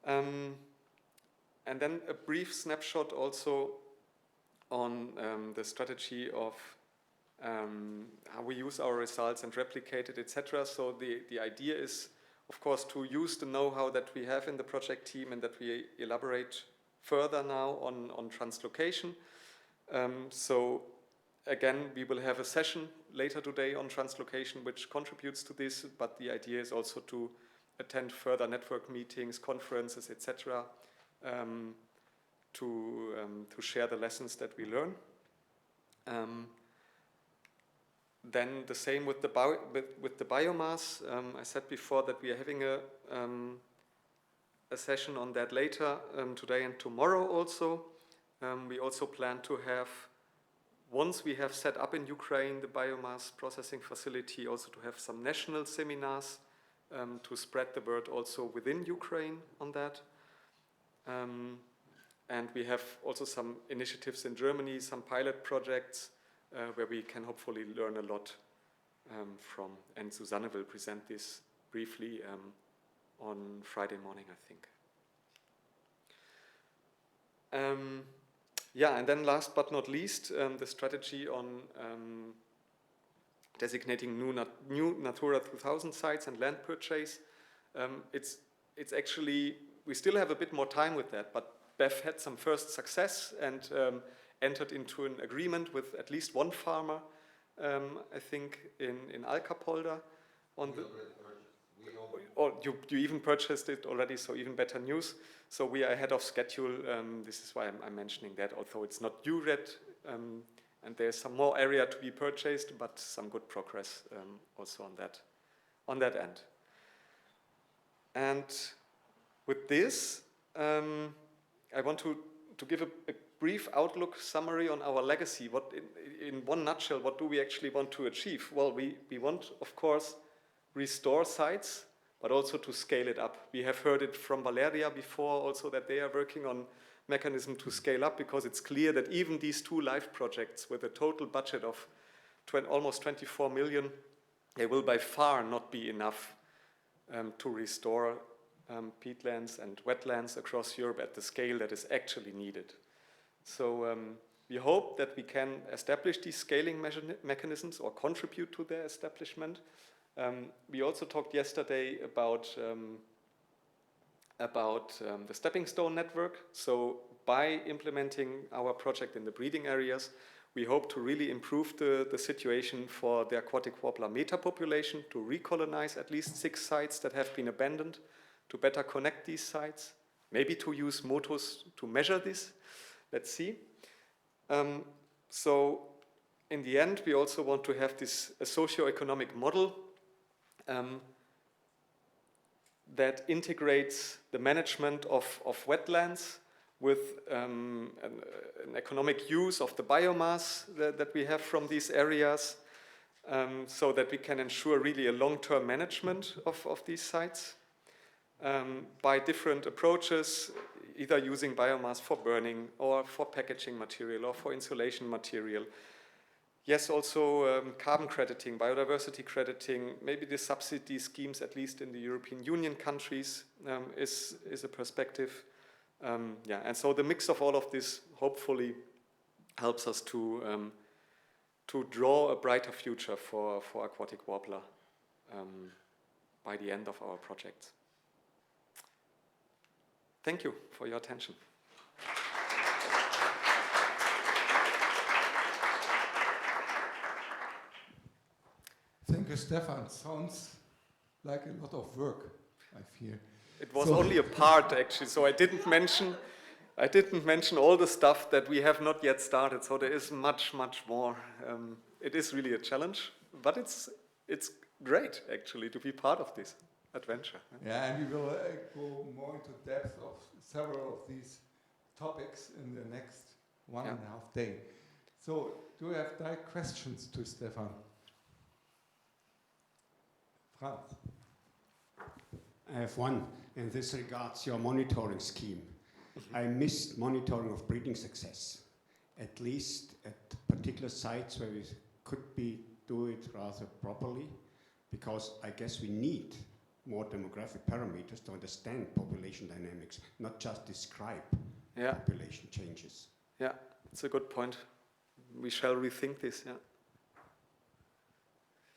And then a brief snapshot also on the strategy of how we use our results and replicate it, etc. So the idea is, of course, to use the know-how that we have in the project team and that we elaborate further now on translocation. So again, we will have a session later today on translocation which contributes to this, but the idea is also to attend further network meetings, conferences, etc. To share the lessons that we learn. Then the same with the biomass. I said before that we are having a session on that later, today and tomorrow also. We also plan to have, once we have set up in Ukraine the biomass processing facility, also to have some national seminars to spread the word also within Ukraine on that. And we have also some initiatives in Germany, some pilot projects where we can hopefully learn a lot from. And Susanne will present this briefly on Friday morning, I think. Yeah, and then last but not least, the strategy on designating new Natura 2000 sites and land purchase. It's actually, we still have a bit more time with that, but BEF had some first success and entered into an agreement with at least one farmer, I think, in Alkapolder. You even purchased it already, so even better news. So we are ahead of schedule. This is why I'm mentioning that, although it's not due yet, and there's some more area to be purchased, but some good progress also on that end. And with this, I want to give a brief outlook summary on our legacy. What, in one nutshell, what do we actually want to achieve? Well, we want, of course, restore sites, but also to scale it up. We have heard it from Valeria before also that they are working on mechanism to scale up, because it's clear that even these two LIFE projects with a total budget of almost 24 million, they will by far not be enough to restore peatlands and wetlands across Europe at the scale that is actually needed. So we hope that we can establish these scaling mechanisms or contribute to their establishment. We also talked yesterday about the stepping stone network. So by implementing our project in the breeding areas, we hope to really improve the situation for the aquatic warbler meta population, to recolonize at least 6 sites that have been abandoned, to better connect these sites, maybe to use motos to measure this. Let's see. So in the end, we also want to have this socio-economic model that integrates the management of wetlands with an economic use of the biomass that we have from these areas, so that we can ensure really a long-term management of these sites by different approaches, either using biomass for burning or for packaging material or for insulation material. Yes, also carbon crediting, biodiversity crediting, maybe the subsidy schemes, at least in the European Union countries, is a perspective. Yeah, and so the mix of all of this hopefully helps us to draw a brighter future for aquatic warbler by the end of our project. Thank you for your attention. Thank you, Stefan. Sounds like a lot of work, I fear. It was only a part, actually, so I didn't mention all the stuff that we have not yet started, so there is much, much more. It is really a challenge, but it's great, actually, to be part of this adventure. Yeah, and we will go more into depth of several of these topics in the next 1.5 days. So, do you have direct questions to Stefan? Franz. I have one, and this regards your monitoring scheme. I missed monitoring of breeding success, at least at particular sites where we could be do it rather properly, because I guess we need more demographic parameters to understand population dynamics, not just describe population changes. Yeah, it's a good point. We shall rethink this, yeah.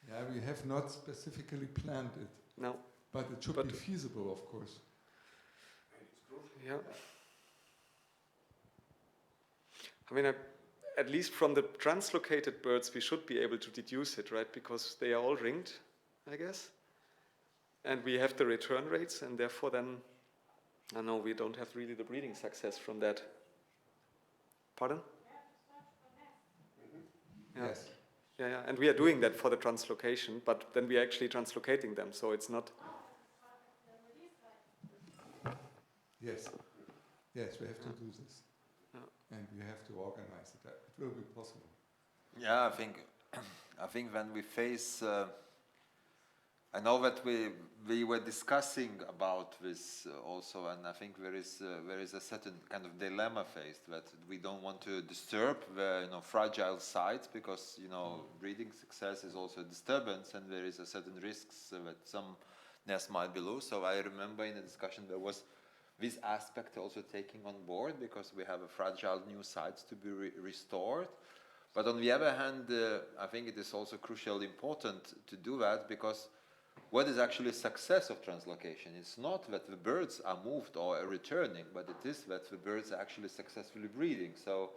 Yeah, we have not specifically planned it. No. But it should be feasible, of course. Yeah. I mean, at least from the translocated birds, we should be able to deduce it, right? Because they are all ringed, I guess. And we have the return rates, and therefore then, I know we don't have really the breeding success from that. Pardon? Yeah. Yes. Yeah, yeah, and we are doing that for the translocation, but then we are actually translocating them, so it's not. Yes. Yes, we have to do this. And we have to organize it. It will be possible. Yeah, I think when we face, I know that we were discussing about this also, and I think there is a certain kind of dilemma faced, that we don't want to disturb the fragile sites, because breeding success is also a disturbance, and there is a certain risks that some nests might be loose. So I remember in the discussion there was this aspect also taking on board, because we have a fragile new sites to be restored. But on the other hand, I think it is also crucially important to do that, because what is actually success of translocation? It's not that the birds are moved or are returning, but it is that the birds are actually successfully breeding. So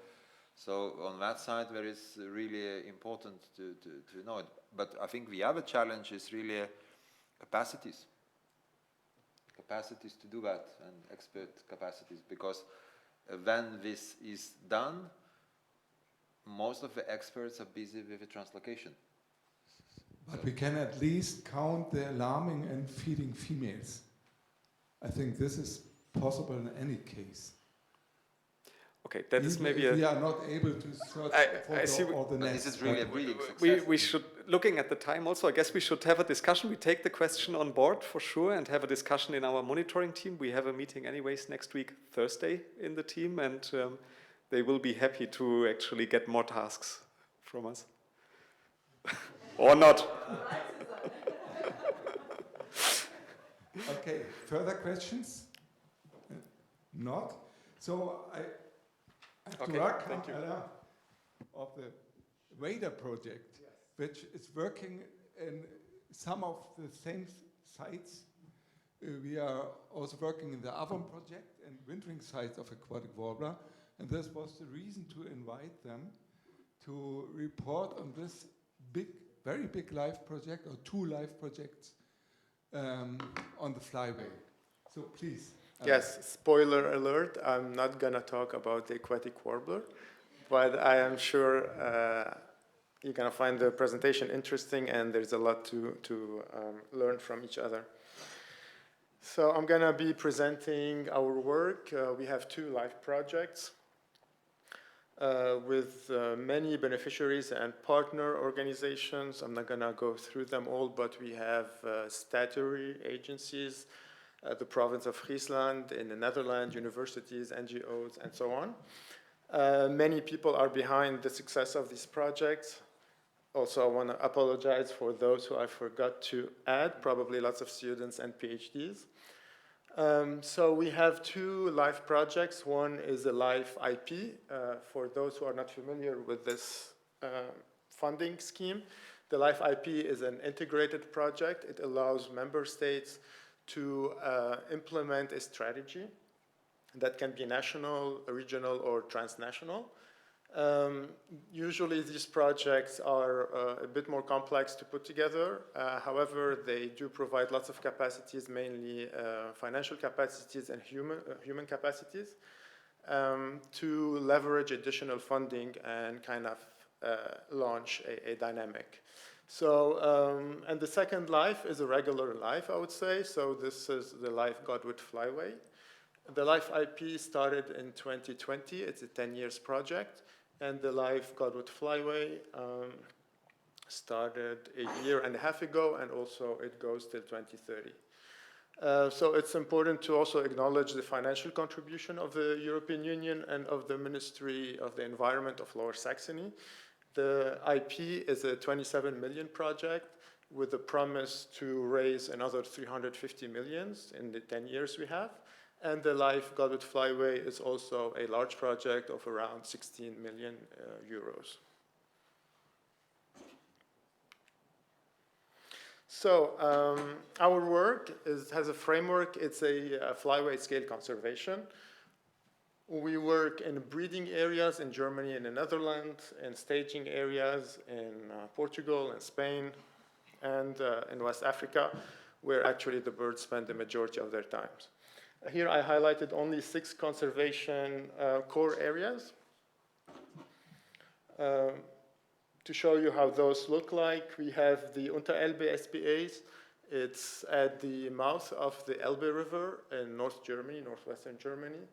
on that side, there is really important to know it. But I think the other challenge is really capacities to do that, and expert capacities, because when this is done, most of the experts are busy with the translocation. But we can at least count the alarming and feeding females. I think this is possible in any case. Okay, that is maybe if we are not able to search for the nest. This is really a breeding success. We should, looking at the time also, I guess we should have a discussion. We take the question on board for sure and have a discussion in our monitoring team. We have a meeting anyways next week, Thursday, in the team, and they will be happy to actually get more tasks from us. Or not. Okay, further questions? Not? So I have to work of the Radar project, which is working in some of the same sites. We are also working in the AWOM project and wintering sites of Aquatic Warbler, and this was the reason to invite them to report on this very big life project, or two life projects on the flyway. So please. Yes, spoiler alert, I'm not going to talk about the Aquatic Warbler, but I am sure you're going to find the presentation interesting, and there's a lot to learn from each other. So I'm going to be presenting our work. We have two live projects with many beneficiaries and partner organizations. I'm not going to go through them all, but we have statutory agencies, the province of Friesland, in the Netherlands, universities, NGOs, and so on. Many people are behind the success of these projects. Also, I want to apologize for those who I forgot to add, probably lots of students and PhDs. So we have two live projects. One is a live IP. For those who are not familiar with this funding scheme, the live IP is an integrated project. It allows member states to implement a strategy that can be national, regional, or transnational. Usually these projects are a bit more complex to put together. However, they do provide lots of capacities, mainly financial capacities and human capacities, to leverage additional funding and kind of launch a dynamic. So, and the second life is a regular life, I would say. So this is the Life Godwit Flyway. The Life IP started in 2020. It's a 10 years project. And the Life Godwit Flyway started a year and a half ago, and also it goes till 2030. So it's important to also acknowledge the financial contribution of the European Union and of the Ministry of the Environment of Lower Saxony. The IP is a 27 million project with a promise to raise another 350 millions in the 10 years we have. And the LIFE Flyway is also a large project of around 16 million euros. So our work has a framework. It's a flyway scale conservation. We work in breeding areas in Germany and the Netherlands, and staging areas in Portugal and Spain, and in West Africa, where actually the birds spend the majority of their times. Here I highlighted only 6 conservation core areas to show you how those look like. We have the Unterelbe SPAs. It's at the mouth of the Elbe River in North Germany, northwestern Germany.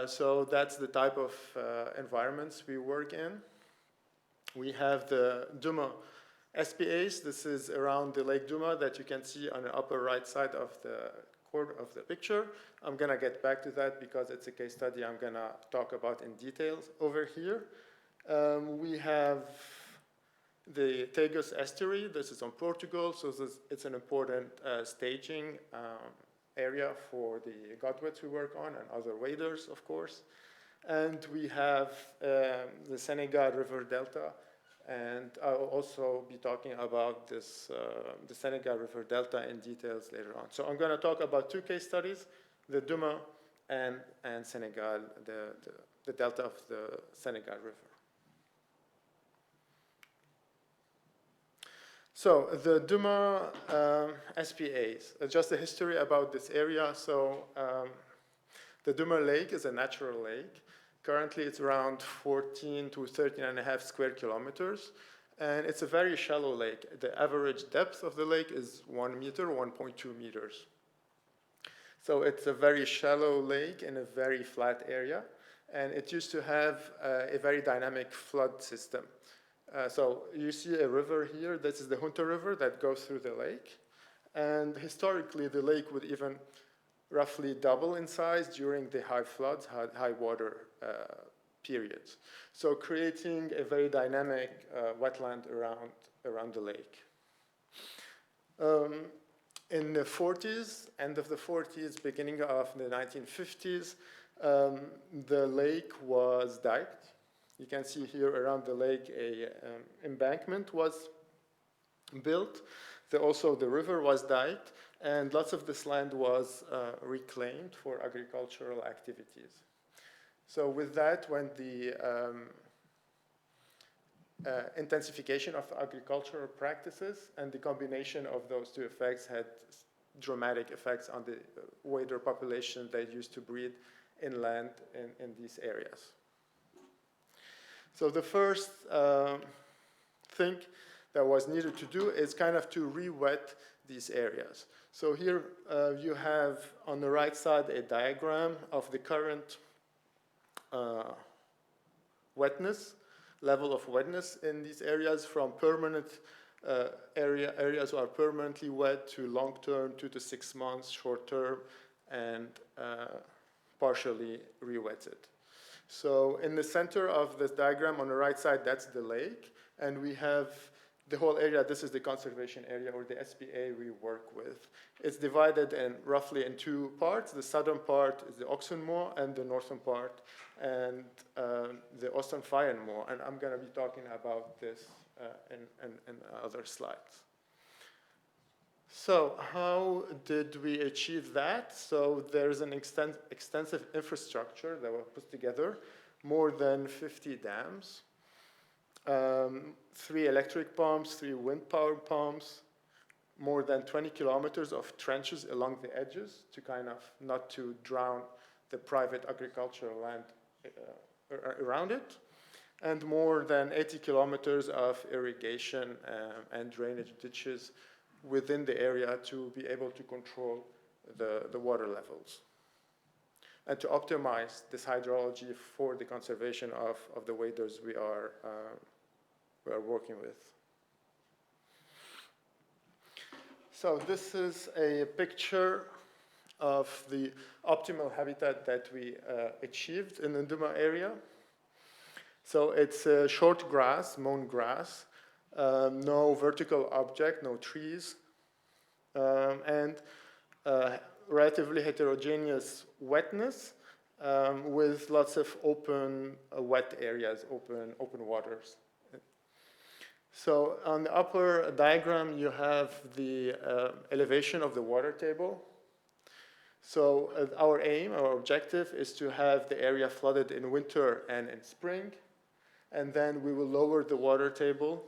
So that's the type of environments we work in. We have the Duma SPAs. This is around the Lake Duma that you can see on the upper right side of the corner of the picture. I'm going to get back to that because it's a case study I'm going to talk about in details over here. We have the Tagus estuary. This is on Portugal, so it's an important staging area for the godwits we work on and other waders, of course. And we have the Senegal River Delta, and I'll also be talking about this, the Senegal River Delta in details later on. So I'm going to talk about 2 case studies, the Duma and Senegal, the delta of the Senegal River. So the Duma SPAs, just a history about this area. So the Duma Lake is a natural lake. Currently it's around 14 to 13.5 square kilometers. And it's a very shallow lake. The average depth of the lake is 1 meter, 1.2 meters. So it's a very shallow lake in a very flat area. And it used to have a very dynamic flood system. So you see a river here. This is the Hunter River that goes through the lake. And historically, the lake would even roughly double in size during the high floods, high water periods. So creating a very dynamic wetland around the lake. In the 40s, end of the 40s, beginning of the 1950s, the lake was diked. You can see here around the lake a embankment was built. Also the river was diked, and lots of this land was reclaimed for agricultural activities. So with that, when the intensification of agricultural practices and the combination of those 2 effects had dramatic effects on the wader population that used to breed inland in these areas. So the first thing that was needed to do is kind of to re-wet these areas. So here you have on the right side a diagram of the current wetness, level of wetness in these areas, from permanent areas are permanently wet to long-term, 2 to 6 months, short-term, and partially re-wetted. So in the center of this diagram on the right side, that's the lake. And we have the whole area. This is the conservation area, or the SPA we work with. It's divided roughly in 2 parts. The southern part is the Oxenmoor, and the northern part, and the Ostenfeyenmoor. And I'm going to be talking about this in other slides. So how did we achieve that? So there's an extensive infrastructure that was put together, more than 50 dams, 3 electric pumps, 3 wind power pumps, more than 20 kilometers of trenches along the edges to kind of not to drown the private agricultural land around it, and more than 80 kilometers of irrigation and drainage ditches within the area to be able to control the water levels and to optimize this hydrology for the conservation of the waders we are working with. So this is a picture of the optimal habitat that we achieved in the Duma area. So it's a short grass, mown grass, no vertical object, no trees, and relatively heterogeneous wetness with lots of open wet areas, open waters. So on the upper diagram, you have the elevation of the water table. So our aim, our objective is to have the area flooded in winter and in spring. And then we will lower the water table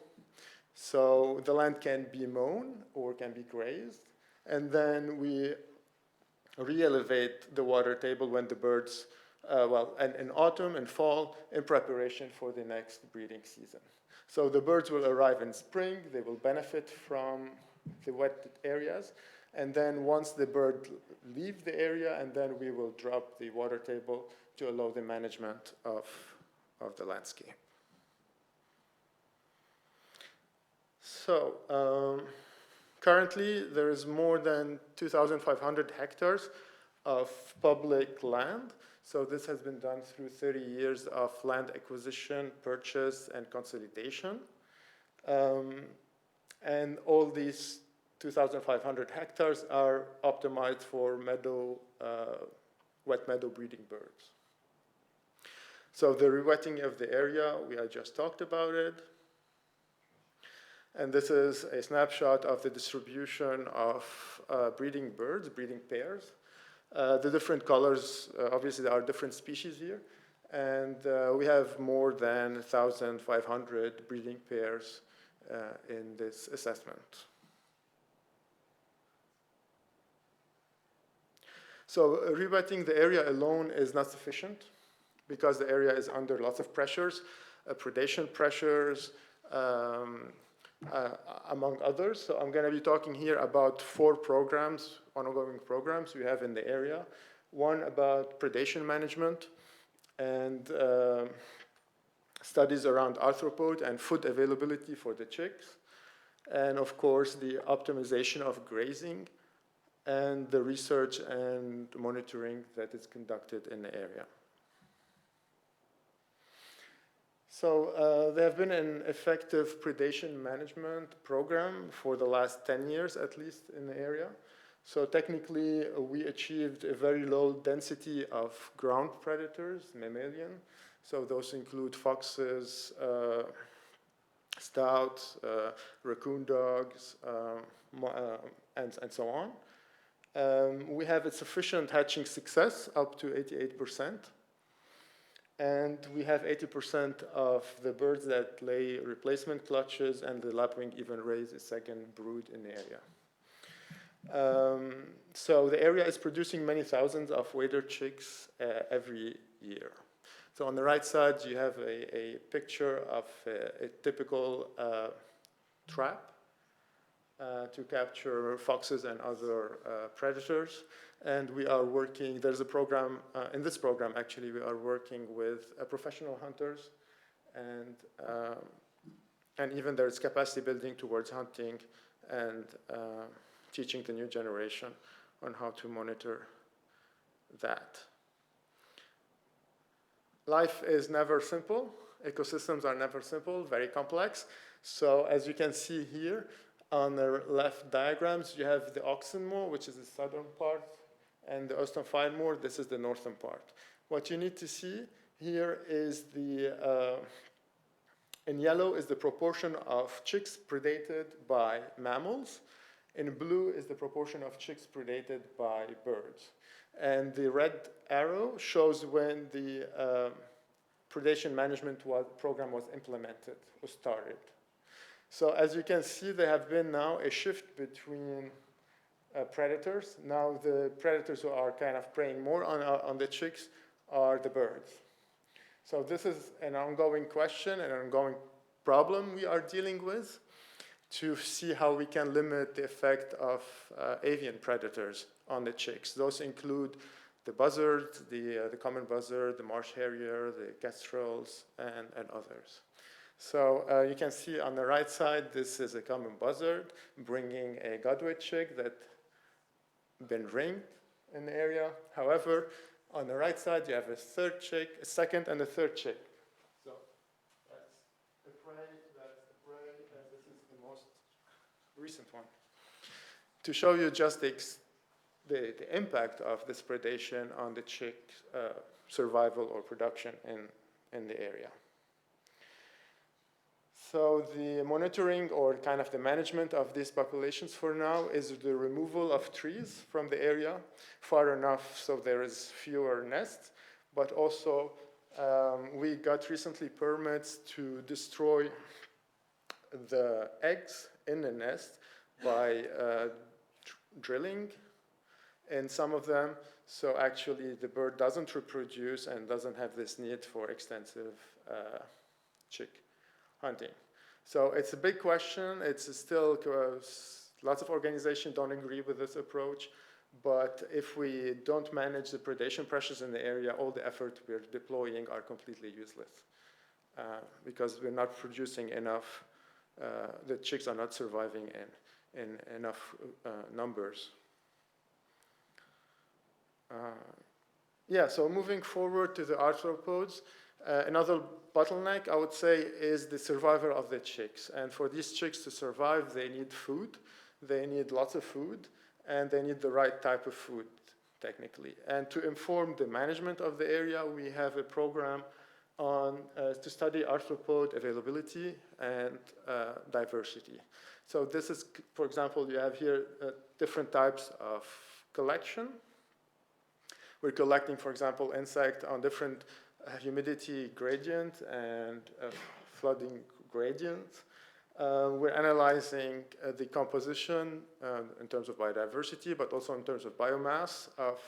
so the land can be mown or can be grazed. And then we re-elevate the water table when the birds, and in autumn and fall in preparation for the next breeding season. So the birds will arrive in spring, they will benefit from the wet areas, and then once the bird leave the area, and then we will drop the water table to allow the management of the landscape. So currently there is more than 2,500 hectares of public land. So this has been done through 30 years of land acquisition, purchase, and consolidation. And all these 2,500 hectares are optimized for wet meadow breeding birds. So the rewetting of the area, I just talked about it. And this is a snapshot of the distribution of breeding birds, breeding pairs. The different colors, obviously there are different species here. And we have more than 1,500 breeding pairs in this assessment. So rewetting the area alone is not sufficient because the area is under lots of pressures, predation pressures, among others. So I'm going to be talking here about 4 programs, ongoing programs we have in the area. One about predation management and studies around arthropod and food availability for the chicks. And of course, the optimization of grazing and the research and monitoring that is conducted in the area. So there have been an effective predation management program for the last 10 years, at least in the area. So technically, we achieved a very low density of ground predators, mammalian. So those include foxes, stoats, raccoon dogs, and so on. We have a sufficient hatching success, up to 88%. And we have 80% of the birds that lay replacement clutches, and the lapwing even raise a second brood in the area. So the area is producing many thousands of wader chicks every year. So on the right side, you have a picture of a typical trap to capture foxes and other predators. And we are working, there's a program, in this program actually, we are working with professional hunters, and even there's capacity building towards hunting and teaching the new generation on how to monitor that. Life is never simple. Ecosystems are never simple, very complex. So as you can see here, on the left diagrams, you have the Oxenmoor, which is the southern part, and the Østenfjellmoor, this is the northern part. What you need to see here is in yellow is the proportion of chicks predated by mammals. In blue is the proportion of chicks predated by birds. And the red arrow shows when the predation management program was implemented, or started. So as you can see, there have been now a shift between predators. Now the predators who are kind of preying more on the chicks are the birds. So this is an ongoing question, an ongoing problem we are dealing with to see how we can limit the effect of avian predators on the chicks. Those include the buzzard, the common buzzard, the marsh harrier, the kestrels, and others. So you can see on the right side, this is a common buzzard bringing a godwit chick that been ringed in the area. However, on the right side, you have a third chick, a second and a third chick. So recent one, to show you just the impact of this predation on the chick survival or production in the area. So the monitoring or kind of the management of these populations for now is the removal of trees from the area far enough so there is fewer nests, but also we got recently permits to destroy the eggs in the nest by drilling in some of them, so actually the bird doesn't reproduce and doesn't have this need for extensive chick hunting. So it's a big question. It's still, lots of organizations don't agree with this approach, but if we don't manage the predation pressures in the area, all the effort we're deploying are completely useless because we're not producing enough, the chicks are not surviving in enough numbers. Yeah, so moving forward to the arthropods, another bottleneck, I would say, is the survival of the chicks. And for these chicks to survive, they need food. They need lots of food, and they need the right type of food, technically. And to inform the management of the area, we have a program on to study arthropod availability and diversity. So this is, for example, you have here different types of collection. We're collecting, for example, insect on different humidity gradient and flooding gradient. We're analyzing the composition in terms of biodiversity, but also in terms of biomass of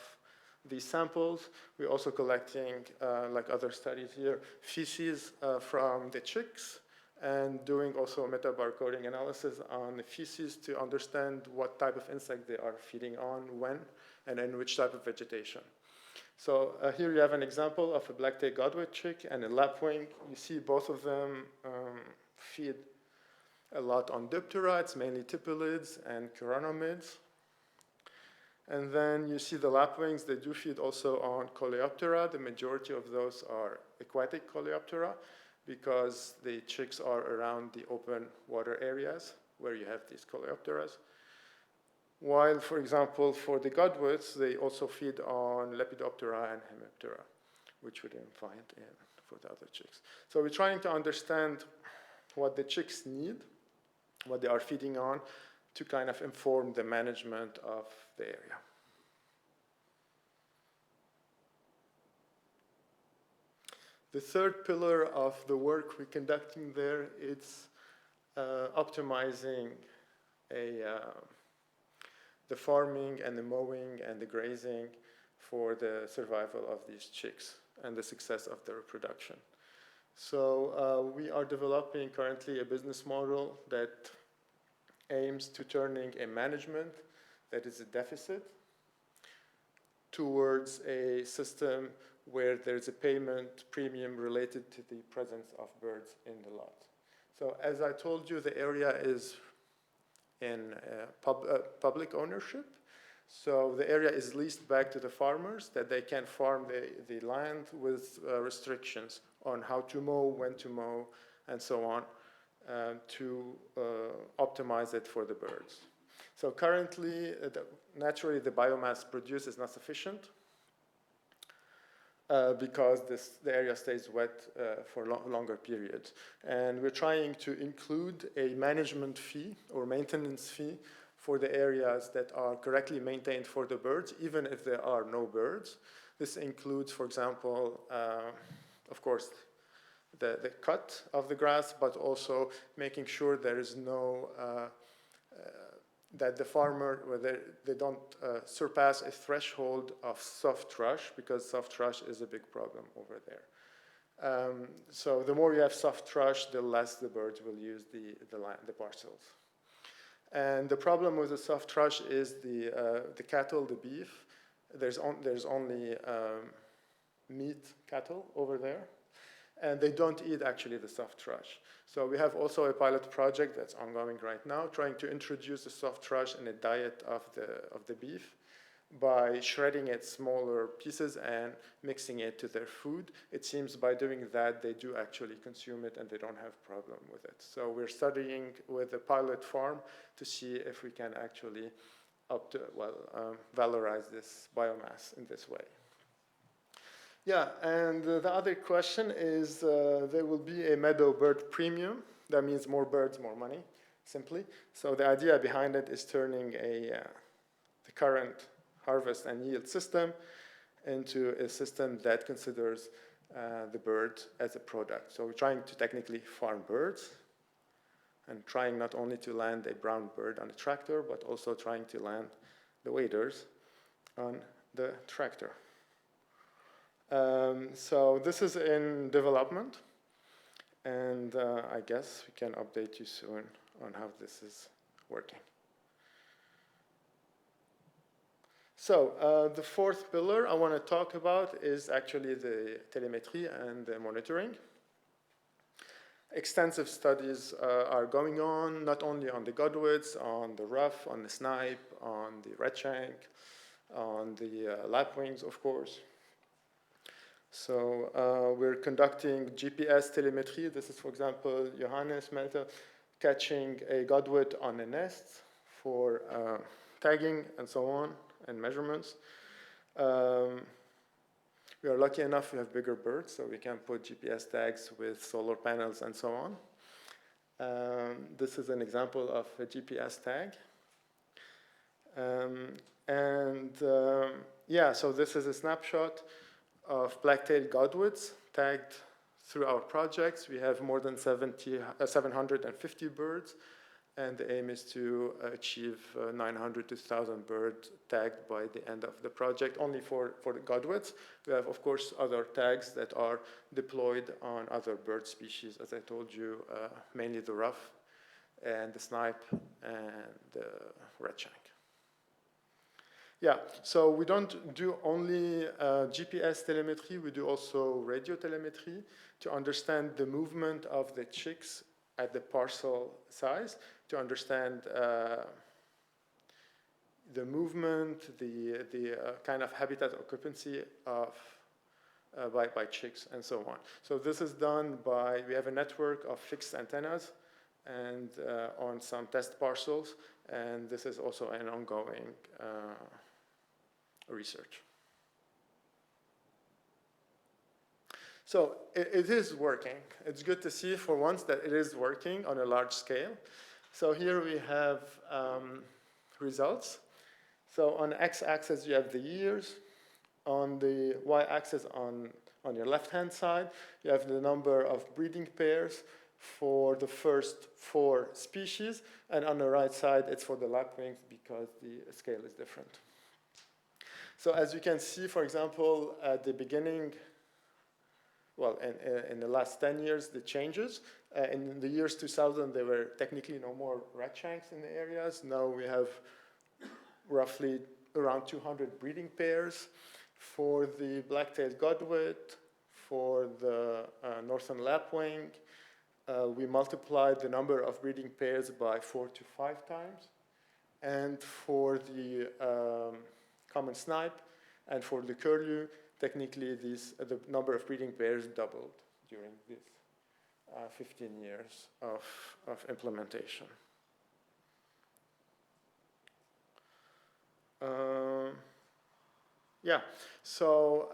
these samples. We're also collecting, like other studies here, feces from the chicks and doing also metabarcoding analysis on the feces to understand what type of insect they are feeding on, when, and in which type of vegetation. So here you have an example of a black-tailed godwit chick and a lapwing. You see both of them feed a lot on Diptera. It's mainly Typilids and Chironomids. And then you see the lapwings, they do feed also on Coleoptera. The majority of those are aquatic Coleoptera because the chicks are around the open water areas where you have these Coleopteras. While, for example, for the godwits, they also feed on Lepidoptera and Hemiptera, which we didn't find for the other chicks. So we're trying to understand what the chicks need, what they are feeding on, to kind of inform the management of the area. The third pillar of the work we're conducting there is optimizing the farming and the mowing and the grazing for the survival of these chicks and the success of their reproduction. So we are developing currently a business model that aims to turning a management that is a deficit towards a system where there's a payment premium related to the presence of birds in the lot. So as I told you, the area is in public ownership. So the area is leased back to the farmers that they can farm the land with restrictions on how to mow, when to mow, and so on, to optimize it for the birds. So currently, naturally, the biomass produced is not sufficient because the area stays wet for longer periods. And we're trying to include a management fee or maintenance fee for the areas that are correctly maintained for the birds, even if there are no birds. This includes, for example, of course, the cut of the grass, but also making sure there is no, that the farmer, they don't surpass a threshold of soft rush, because soft rush is a big problem over there. So the more you have soft rush, the less the birds will use the parcels. And the problem with the soft rush is the cattle, the beef. There's only meat cattle over there, and they don't eat actually the soft rush. So we have also a pilot project that's ongoing right now, trying to introduce the soft rush in a diet of the beef, by shredding it smaller pieces and mixing it to their food. It seems by doing that, they do actually consume it and they don't have problem with it. So we're studying with a pilot farm to see if we can actually valorize this biomass in this way. Yeah, and the other question is there will be a meadow bird premium. That means more birds, more money, simply. So the idea behind it is turning the current harvest and yield system into a system that considers the bird as a product. So we're trying to technically farm birds and trying not only to land a brown bird on a tractor, but also trying to land the waders on the tractor. So this is in development, and I guess we can update you soon on how this is working. So the fourth pillar I want to talk about is actually the telemetry and the monitoring. Extensive studies are going on, not only on the godwits, on the ruff, on the snipe, on the redshank, on the lapwings, of course. So we're conducting GPS telemetry. This is, for example, Johannes Melter catching a godwit on a nest for tagging and so on, and measurements. We are lucky enough to have bigger birds, so we can put GPS tags with solar panels and so on. This is an example of a GPS tag. Yeah, so this is a snapshot of black-tailed godwits tagged through our projects. We have more than 750 birds, and the aim is to achieve 900 to 1,000 birds tagged by the end of the project, only for the godwits. We have, of course, other tags that are deployed on other bird species, as I told you, mainly the ruff and the snipe and the redshank. Yeah, so we don't do only GPS telemetry, we do also radio telemetry to understand the movement of the chicks at the parcel size, to understand the movement, the kind of habitat occupancy of by chicks and so on. So this is done by, we have a network of fixed antennas and on some test parcels, and this is also an ongoing research. So it is working. It's good to see for once that it is working on a large scale. So here we have results. So on the x-axis you have the years. On the y-axis on your left-hand side, you have the number of breeding pairs for the first 4 species. And on the right side, it's for the lapwings because the scale is different. So as you can see, for example, at the beginning, well, in the last 10 years, the changes. In the years 2000, there were technically no more redshanks in the areas. Now we have roughly around 200 breeding pairs for the black-tailed godwit, for the northern lapwing. We multiplied the number of breeding pairs by 4 to 5 times. And for the common snipe and for the curlew, technically the number of breeding pairs doubled during this 15 years of implementation. Yeah, so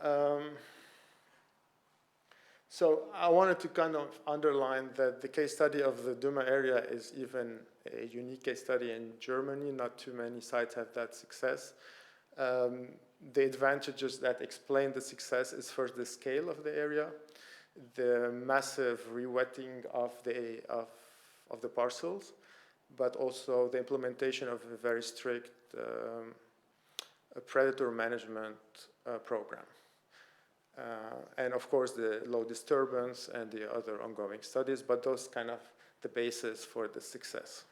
I wanted to kind of underline that the case study of the Duma area is even a unique case study in Germany. Not too many sites have that success. The advantages that explain the success is first the scale of the area, the massive re-wetting of the parcels, but also the implementation of a very strict predator management program. And of course the low disturbance and the other ongoing studies, but those kind of the basis for the success.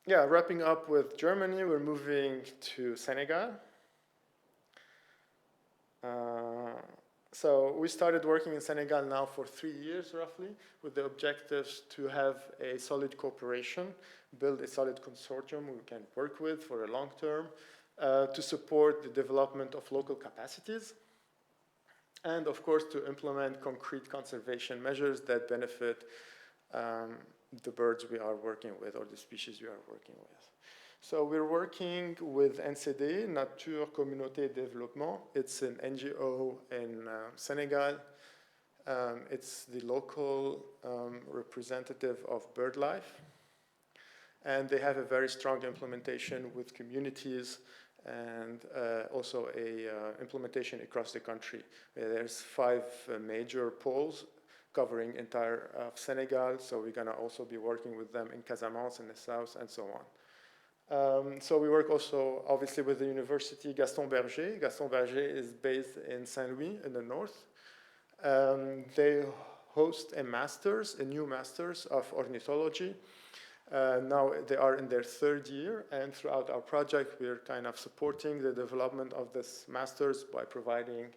Yeah, wrapping up with Germany, we're moving to Senegal. So we started working in Senegal now for 3 years roughly, with the objectives to have a solid cooperation, build a solid consortium we can work with for a long term, to support the development of local capacities, and of course to implement concrete conservation measures that benefit the birds we are working with or the species we are working with. So we're working with NCD, Nature Communauté Développement. It's an NGO in Senegal. It's the local representative of BirdLife. And they have a very strong implementation with communities and also a implementation across the country. There's 5 major poles covering entire Senegal. So we're gonna also be working with them in Casamance in the south and so on. So we work also, obviously, with the university Gaston Berger. Gaston Berger is based in Saint-Louis in the north. They host a new master's of ornithology. Now they are in their 3rd year, and throughout our project, we're kind of supporting the development of this master's by providing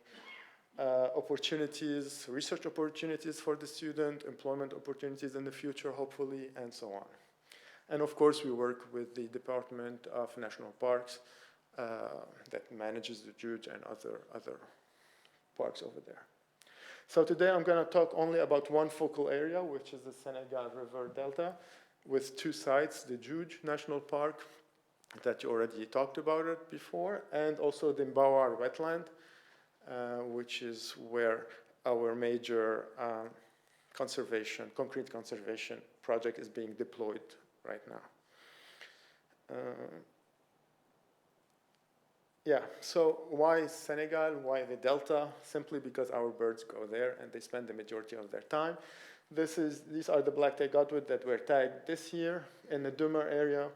opportunities, research opportunities for the student, employment opportunities in the future, hopefully, and so on. And of course, we work with the Department of National Parks that manages the Juge and other parks over there. So today I'm going to talk only about one focal area, which is the Senegal River Delta, with 2 sites, the Juge National Park, that you already talked about it before, and also the Mbawar wetland, which is where our major concrete conservation project is being deployed right now. Yeah, so why Senegal, why the Delta? Simply because our birds go there and they spend the majority of their time. These are the black-tailed godwit that were tagged this year in the Dummer area.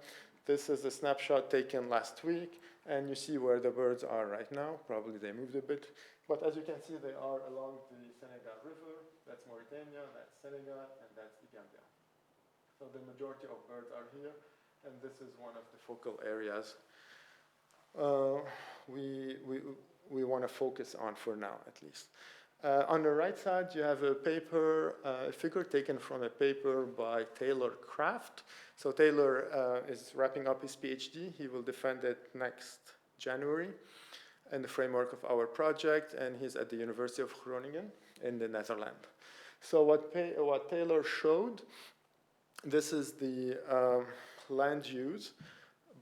This is a snapshot taken last week, and you see where the birds are right now. Probably they moved a bit, but as you can see, they are along the Senegal River. That's Mauritania, that's Senegal, and that's the Gambia. So the majority of birds are here, and this is one of the focal areas we want to focus on for now, at least. On the right side, you have a paper, a figure taken from a paper by Taylor Craft. So Taylor is wrapping up his PhD. He will defend it next January in the framework of our project, and he's at the University of Groningen in the Netherlands. So what Taylor showed, this is the land use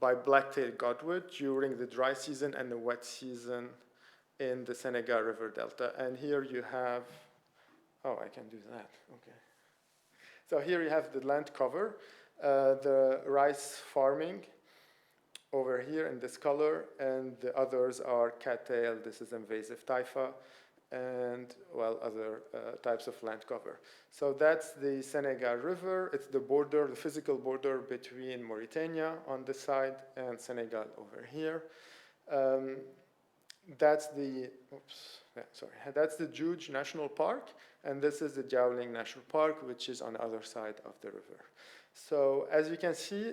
by black-tailed godwit during the dry season and the wet season in the Senegal River Delta. And here you have, oh, I can do that, okay. So here you have the land cover, the rice farming over here in this color, and the others are cattail, this is invasive typha, and, well, other types of land cover. So that's the Senegal River. It's the border, the physical border between Mauritania on this side and Senegal over here. That's the, that's the Juge National Park, and this is the Jiaoling National Park, which is on the other side of the river. So as you can see,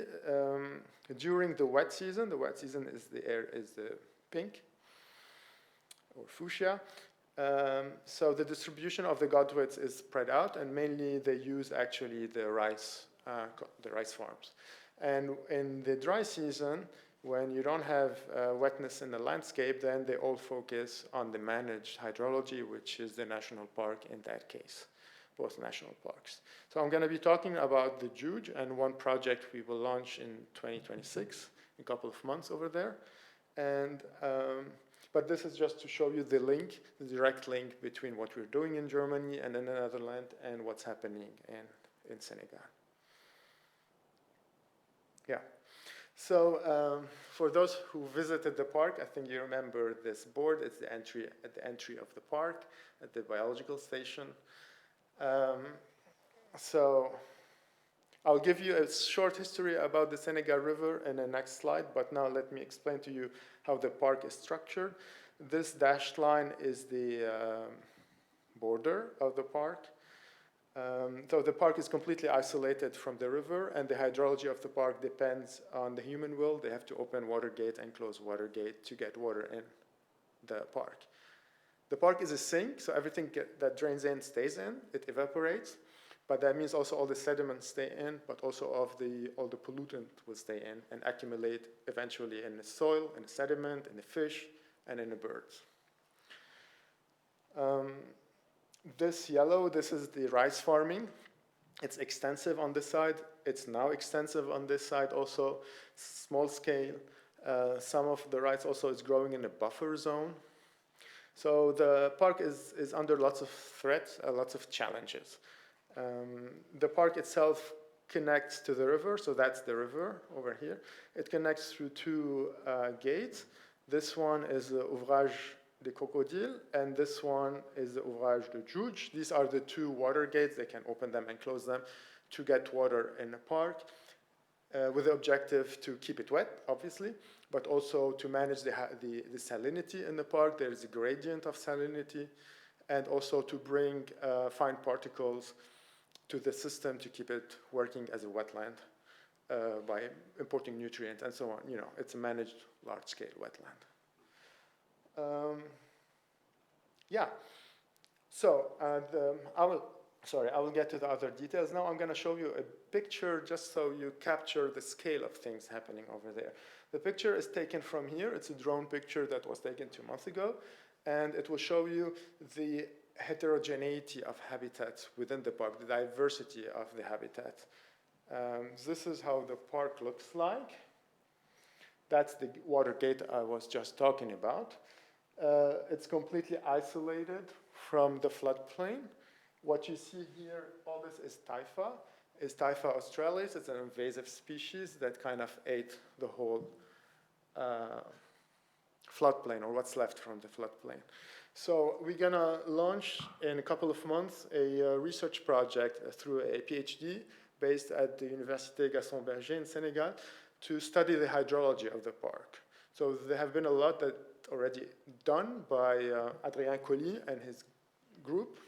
during the wet season is the pink or fuchsia. So the distribution of the godwits is spread out, and mainly they use actually the rice farms. And in the dry season, when you don't have wetness in the landscape, then they all focus on the managed hydrology, which is the national park in that case, both national parks. So I'm going to be talking about the Juge and one project we will launch in 2026, a couple of months over there. And but this is just to show you the link, the direct link between what we're doing in Germany and in the Netherlands and what's happening in Senegal. Yeah. So for those who visited the park, I think you remember this board. It's the entry at the entry of the park at the biological station. So I'll give you a short history about the Senegal River in the next slide, but now let me explain to you how the park is structured. This dashed line is the border of the park. So the park is completely isolated from the river, and the hydrology of the park depends on the human will. They have to open water gate and close water gate to get water in the park. The park is a sink, so everything that drains in stays in, it evaporates, but that means also all the sediments stay in, but also all the pollutant will stay in and accumulate eventually in the soil, in the sediment, in the fish, and in the birds. This yellow, this is the rice farming. It's extensive on this side. It's now extensive on this side also, small scale. Some of the rice also is growing in a buffer zone. So the park is under lots of threats, lots of challenges. The park itself connects to the river, so that's the river over here. It connects through two gates. This one is the Ouvrage des Crocodiles, and this one is the Ouvrage de Juge. These are the two water gates. They can open them and close them to get water in the park, with the objective to keep it wet, obviously, but also to manage the salinity in the park. There is a gradient of salinity, and also to bring fine particles to the system to keep it working as a wetland by importing nutrients and so on. You know, it's a managed large-scale wetland. Yeah, so I will get to the other details now. I'm going to show you a picture just so you capture the scale of things happening over there. The picture is taken from here. It's a drone picture that was taken 2 months ago, and it will show you the heterogeneity of habitats within the park, the diversity of the habitat. This is how the park looks like. That's the water gate I was just talking about. It's completely isolated from the floodplain. What you see here, all this is Typha. It's Typha australis. It's an invasive species that kind of ate the whole floodplain, or what's left from the floodplain. So we're going to launch in a couple of months a research project through a PhD based at the Université Gaston Berger in Senegal to study the hydrology of the park. So there have been a lot that already done by Adrien Colli and his group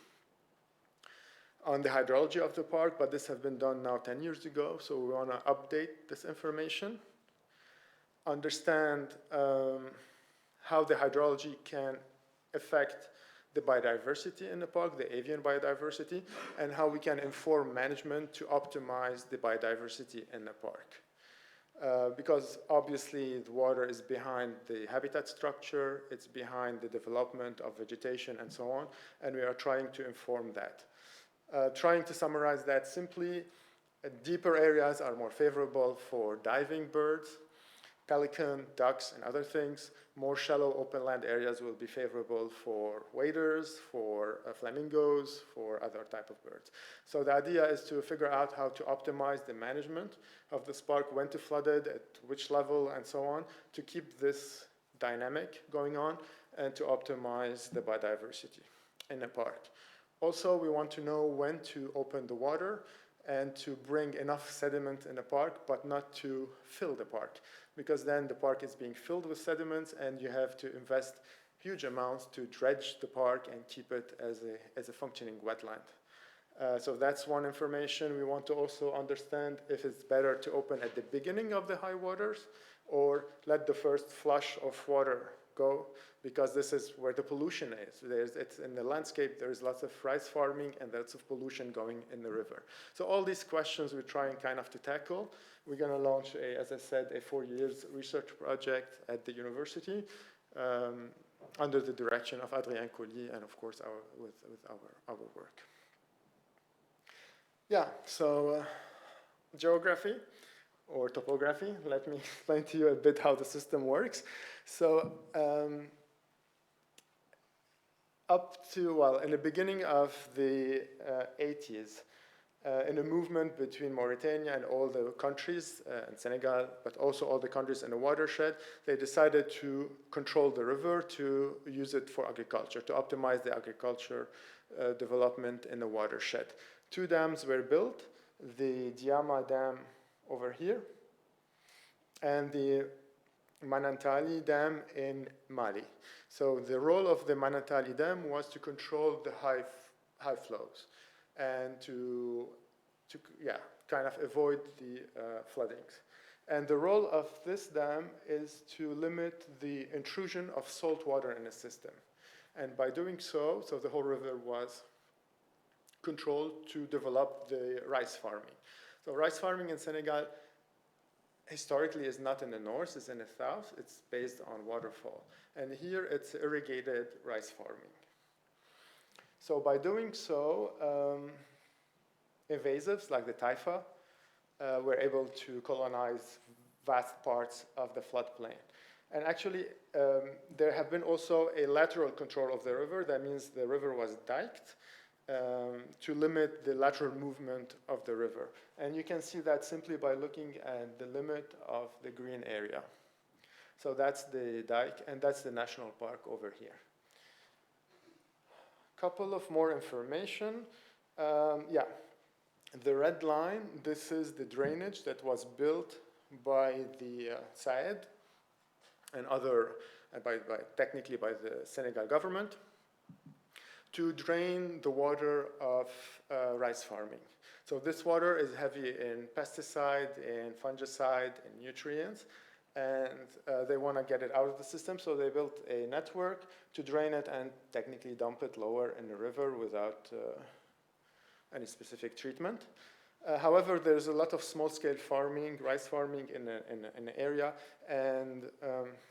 on the hydrology of the park, but this has been done now 10 years ago, so we want to update this information, understand how the hydrology can affect the biodiversity in the park, the avian biodiversity, and how we can inform management to optimize the biodiversity in the park. Because obviously the water is behind the habitat structure, it's behind the development of vegetation and so on, and we are trying to inform that. Trying to summarize that simply, deeper areas are more favorable for diving birds, pelican, ducks, and other things. More shallow open land areas will be favorable for waders, for flamingos, for other type of birds. So the idea is to figure out how to optimize the management of this park, when to flood it, at which level, and so on, to keep this dynamic going on and to optimize the biodiversity in the park. Also, we want to know when to open the water and to bring enough sediment in the park, but not to fill the park, because then the park is being filled with sediments and you have to invest huge amounts to dredge the park and keep it as a functioning wetland. So that's one information. We want to also understand if it's better to open at the beginning of the high waters or let the first flush of water go, because this is where the pollution is. It's in the landscape, there's lots of rice farming and lots of pollution going in the river. So all these questions we're trying kind of to tackle. We're going to launch, as I said, a 4-year research project at the university under the direction of Adrien Colli and, of course, with our work. Yeah, so geography or topography. Let me explain to you a bit how the system works. So up to, well, in the beginning of the 80s, in a movement between Mauritania and all the countries, and Senegal, but also all the countries in the watershed, they decided to control the river, to use it for agriculture, to optimize the agriculture development in the watershed. 2 dams were built, the Diama Dam over here, and the Manantali Dam in Mali. So the role of the Manantali Dam was to control the high flows and to kind of avoid the floodings. And the role of this dam is to limit the intrusion of salt water in the system. And by doing so, the whole river was controlled to develop the rice farming. So rice farming in Senegal historically is not in the north, it's in the south. It's based on waterfall. And here it's irrigated rice farming. So by doing so, invasives like the taifa were able to colonize vast parts of the floodplain. And actually, there have been also a lateral control of the river. That means the river was diked to limit the lateral movement of the river. And you can see that simply by looking at the limit of the green area. So that's the dike, and that's the national park over here. Couple of more information. The red line, this is the drainage that was built by the Saed and other, technically by the Senegal government, to drain the water of rice farming. So this water is heavy in pesticide, in fungicide, in nutrients, and they want to get it out of the system, so they built a network to drain it and technically dump it lower in the river without any specific treatment. However, there's a lot of small-scale farming, rice farming in an area, and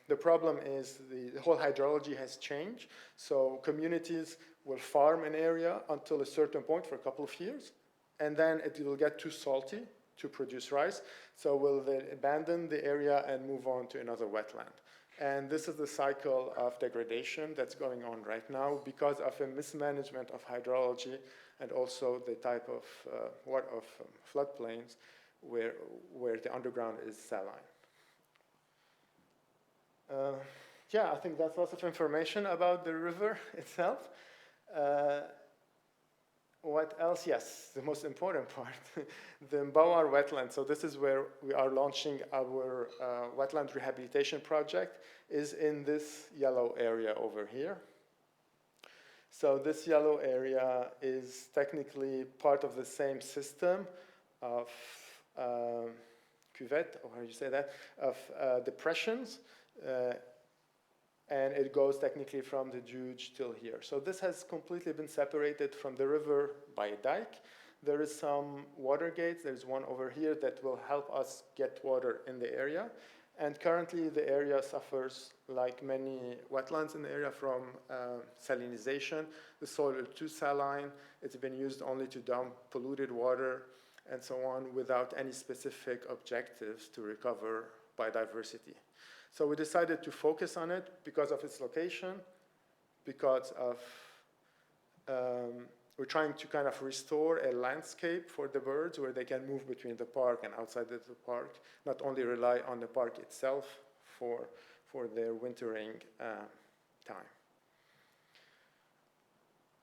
the problem is the whole hydrology has changed. So communities will farm an area until a certain point for a couple of years, and then it will get too salty to produce rice, so will they abandon the area and move on to another wetland. And this is the cycle of degradation that's going on right now because of a mismanagement of hydrology and also the type of floodplains where the underground is saline. I think that's lots of information about the river itself. What else? Yes, the most important part, the Mbawar wetland. So this is where we are launching our wetland rehabilitation project, is in this yellow area over here. So this yellow area is technically part of the same system of cuvette, or how do you say that, of depressions. And it goes technically from the Juge till here. So this has completely been separated from the river by a dike. There is some water gates. There's one over here that will help us get water in the area. And currently the area suffers, like many wetlands in the area, from salinization. The soil is too saline. It's been used only to dump polluted water and so on without any specific objectives to recover biodiversity. So we decided to focus on it because of its location, because of, we're trying to kind of restore a landscape for the birds where they can move between the park and outside of the park, not only rely on the park itself for their wintering time.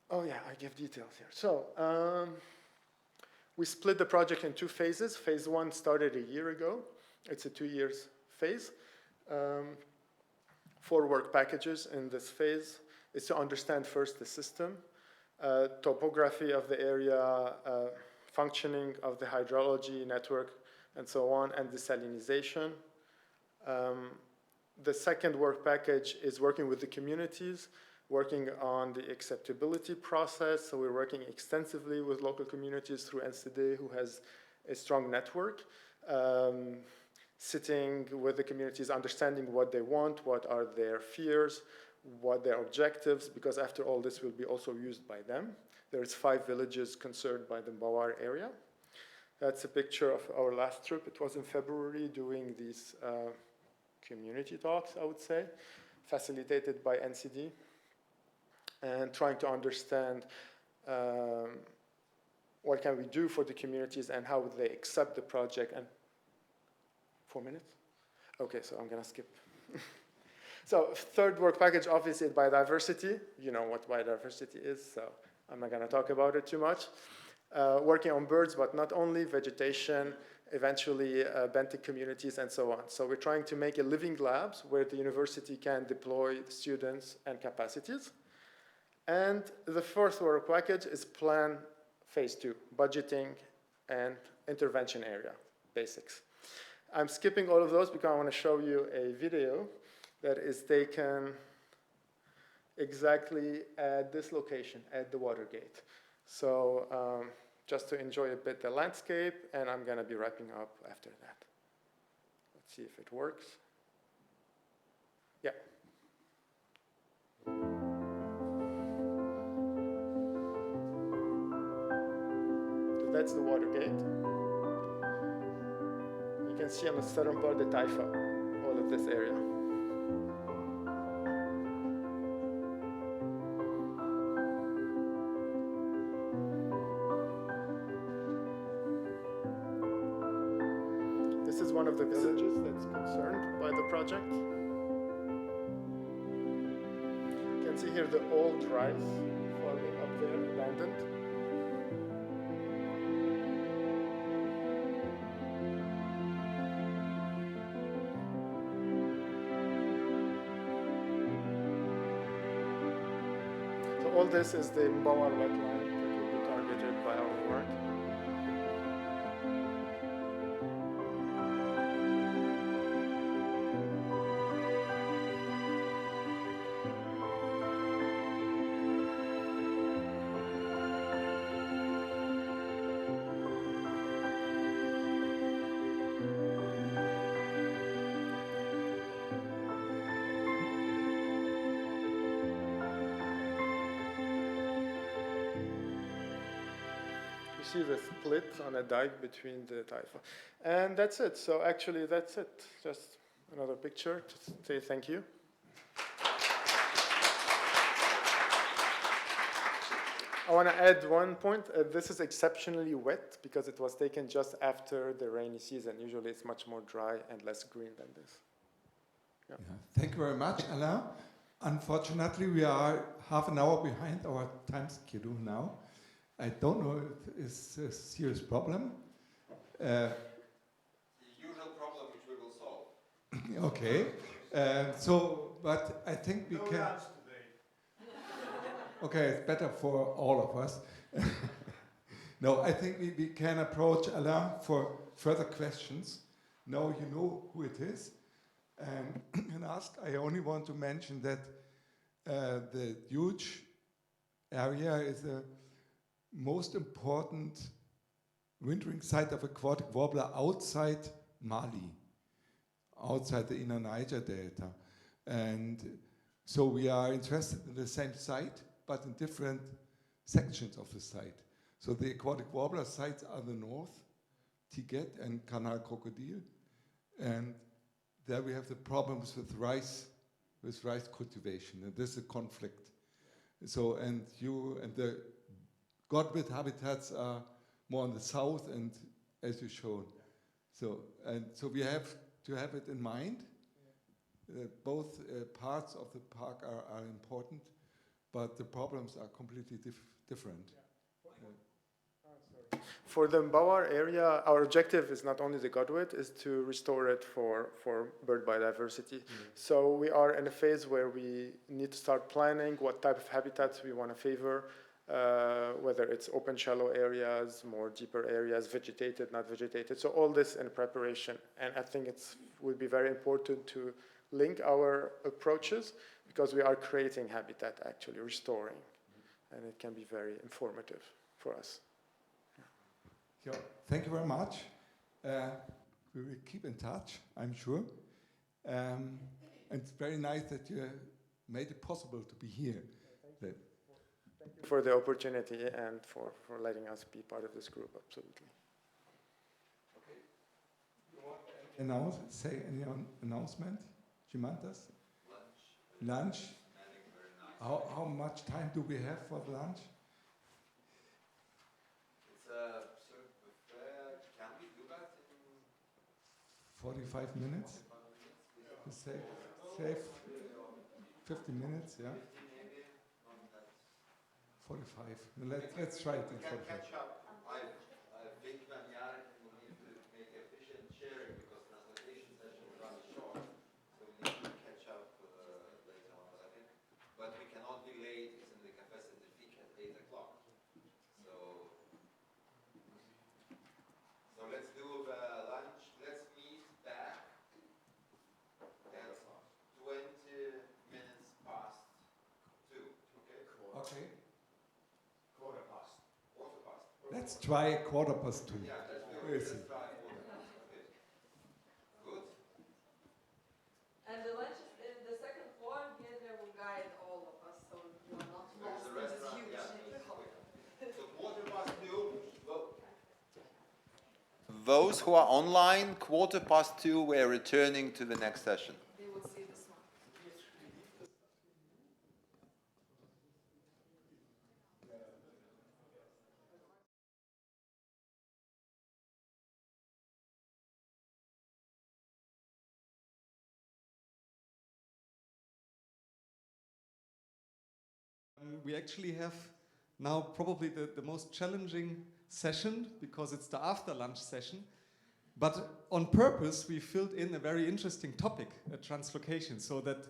Oh yeah, I give details here. So we split the project in 2 phases. Phase 1 started a year ago. It's a 2 years phase. 4 work packages in this phase is to understand first the system, topography of the area, functioning of the hydrology network, and so on, and desalinization. The second work package is working with the communities, working on the acceptability process. So we're working extensively with local communities through NCD, who has a strong network. Sitting with the communities, understanding what they want, what are their fears, what their objectives, because after all, this will be also used by them. There's 5 villages concerned by the Mbawar area. That's a picture of our last trip. It was in February, doing these community talks, I would say, facilitated by NCD, and trying to understand what can we do for the communities and how would they accept the project. And 4 minutes? Okay, so I'm gonna skip. So third work package, obviously, is biodiversity. You know what biodiversity is, so I'm not gonna talk about it too much. Working on birds, but not only, vegetation, eventually benthic communities, and so on. So we're trying to make a living labs where the university can deploy students and capacities. And the fourth work package is plan phase 2, budgeting and intervention area, basics. I'm skipping all of those because I want to show you a video that is taken exactly at this location, at the water gate. So just to enjoy a bit the landscape, and I'm going to be wrapping up after that. Let's see if it works. Yeah. So that's the water gate. You can see on the southern part the taifa, all of this area. This is one of the villages that's concerned by the project. You can see here the old rice farming up there, abandoned. So all this is the Mbawar wetland that will be targeted by our work. You see the split on a dike between the taifa. And that's it. So actually that's it. Just another picture to say thank you. I want to add one point. This is exceptionally wet because it was taken just after the rainy season. Usually it's much more dry and less green than this. Yeah. Yeah. Thank you very much, Alain. Unfortunately, we are half an hour behind our time schedule now. I don't know if it's a serious problem. The usual problem which we will solve. Okay. But I think we can. Okay, it's better for all of us. No, I think we can approach Alain for further questions. Now you know who it is. And ask. I only want to mention that the huge area is the most important wintering site of aquatic warbler outside Mali, outside the inner Niger Delta. And so we are interested in the same site, but in different sections of the site. So the aquatic warbler sites are the north, Tiget and Canal Crocodile. And there we have the problems with rice cultivation, and this is a conflict. So, and the godwit habitats are more on the south, and as you showed. So we have to have it in mind. Both parts of the park are important, but the problems are completely different. For the Mbawar area, our objective is not only the godwit, is to restore it for bird biodiversity. So we are in a phase where we need to start planning what type of habitats we want to favor, whether it's open shallow areas, more deeper areas, vegetated, not vegetated. So all this in preparation. And I think it would be very important to link our approaches because we are creating habitat, actually restoring. And it can be very informative for us. Yeah, thank you very much. We will keep in touch, I'm sure. And it's very nice that you made it possible to be here. Thank you for the opportunity and for letting us be part of this group, absolutely. Okay. You want to say any announcement, Jimantas? Lunch. How much time do we have for the lunch? Can we do that in 45 minutes? Save 50 minutes, yeah? 45. Let's try it in 45. Catch up. I think when Jarek will need to make efficient sharing because translocation session is rather short, so we need to catch up later on. I think, but we cannot be late. It's in the capacity peak at 8 o'clock. So let's do lunch. Let's meet back at 20 minutes past let's try 2:15. Where is he? And the lunch is in the second floor, here they will guide all of us, so we are not lost in this huge hall. Those who are online, 2:15, we're returning to the next session. They will see this one. We actually have now probably the most challenging session because it's the after lunch session. But on purpose, we filled in a very interesting topic, translocation, so that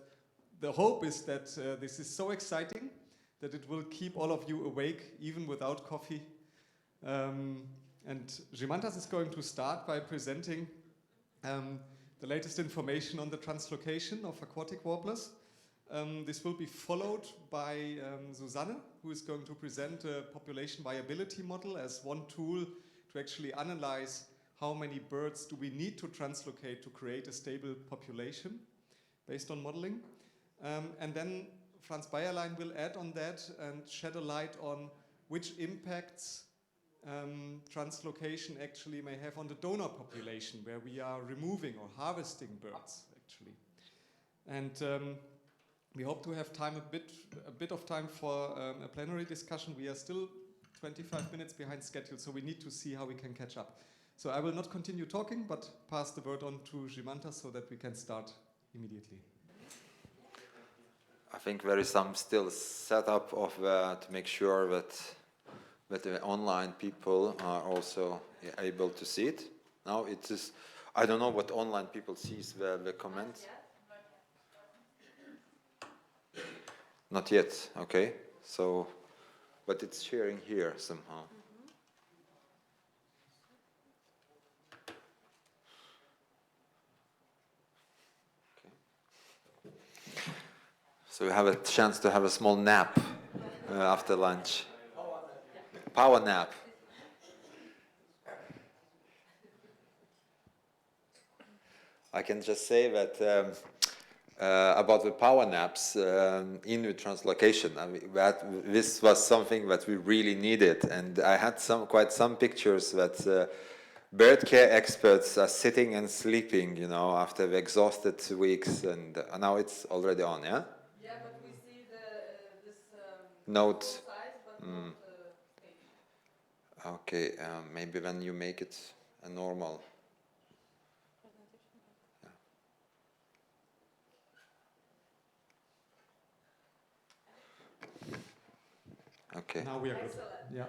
the hope is that this is so exciting that it will keep all of you awake even without coffee. And Žymantas is going to start by presenting the latest information on the translocation of aquatic warblers. This will be followed by Susanne, who is going to present a population viability model as one tool to actually analyze how many birds do we need to translocate to create a stable population based on modeling. And then Franz Bayerlein will add on that and shed a light on which impacts translocation actually may have on the donor population, where we are removing or harvesting birds actually. And we hope to have time, a bit of time for a plenary discussion. We are still 25 minutes behind schedule, so we need to see how we can catch up. So I will not continue talking, but pass the word on to Žymantas so that we can start immediately. I think there is some still setup of to make sure that the online people are also able to see it. Now it is, I don't know what online people sees the comments. Not yet, okay. So, but it's sharing here somehow. Okay. So we have a chance to have a small nap after lunch. Power nap. I can just say that about the power naps in the translocation. I mean, this was something that we really needed, and I had quite some pictures that bird care experts are sitting and sleeping, you know, after the exhausted weeks, and now it's already on, yeah? Yeah, but we see this note. Size, but not, okay, maybe when you make it a normal. Okay. Now we are good. Yeah.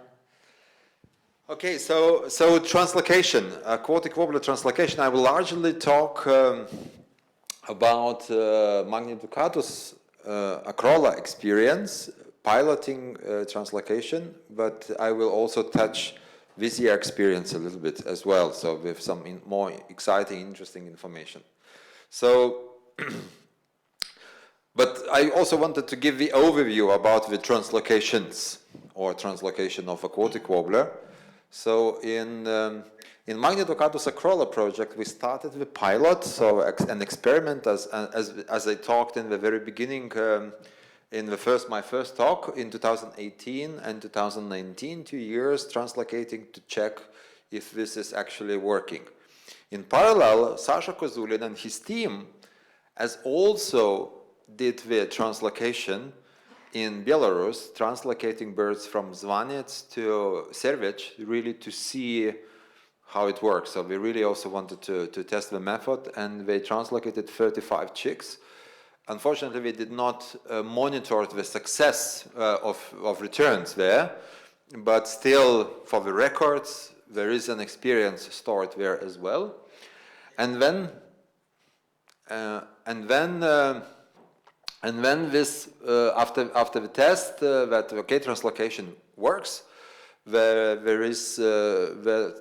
Okay, so translocation, aquatic warbler translocation. I will largely talk about MagniDucatusAcrola experience, piloting translocation, but I will also touch this year experience a little bit as well, so with some more exciting, interesting information. So. But I also wanted to give the overview about the translocations or translocation of aquatic warbler. So in MagniDucatusAcrola project, we started the pilot, so an experiment as I talked in the very beginning in my first talk in 2018 and 2019, 2 years translocating to check if this is actually working. In parallel, Sasha Kozulin and his team has also did the translocation in Belarus, translocating birds from Zvanets to Servech, really to see how it works. So we really also wanted to test the method, and they translocated 35 chicks. Unfortunately, we did not monitor the success of returns there, but still, for the records, there is an experience stored there as well. And then this, after the test that okay, translocation works, the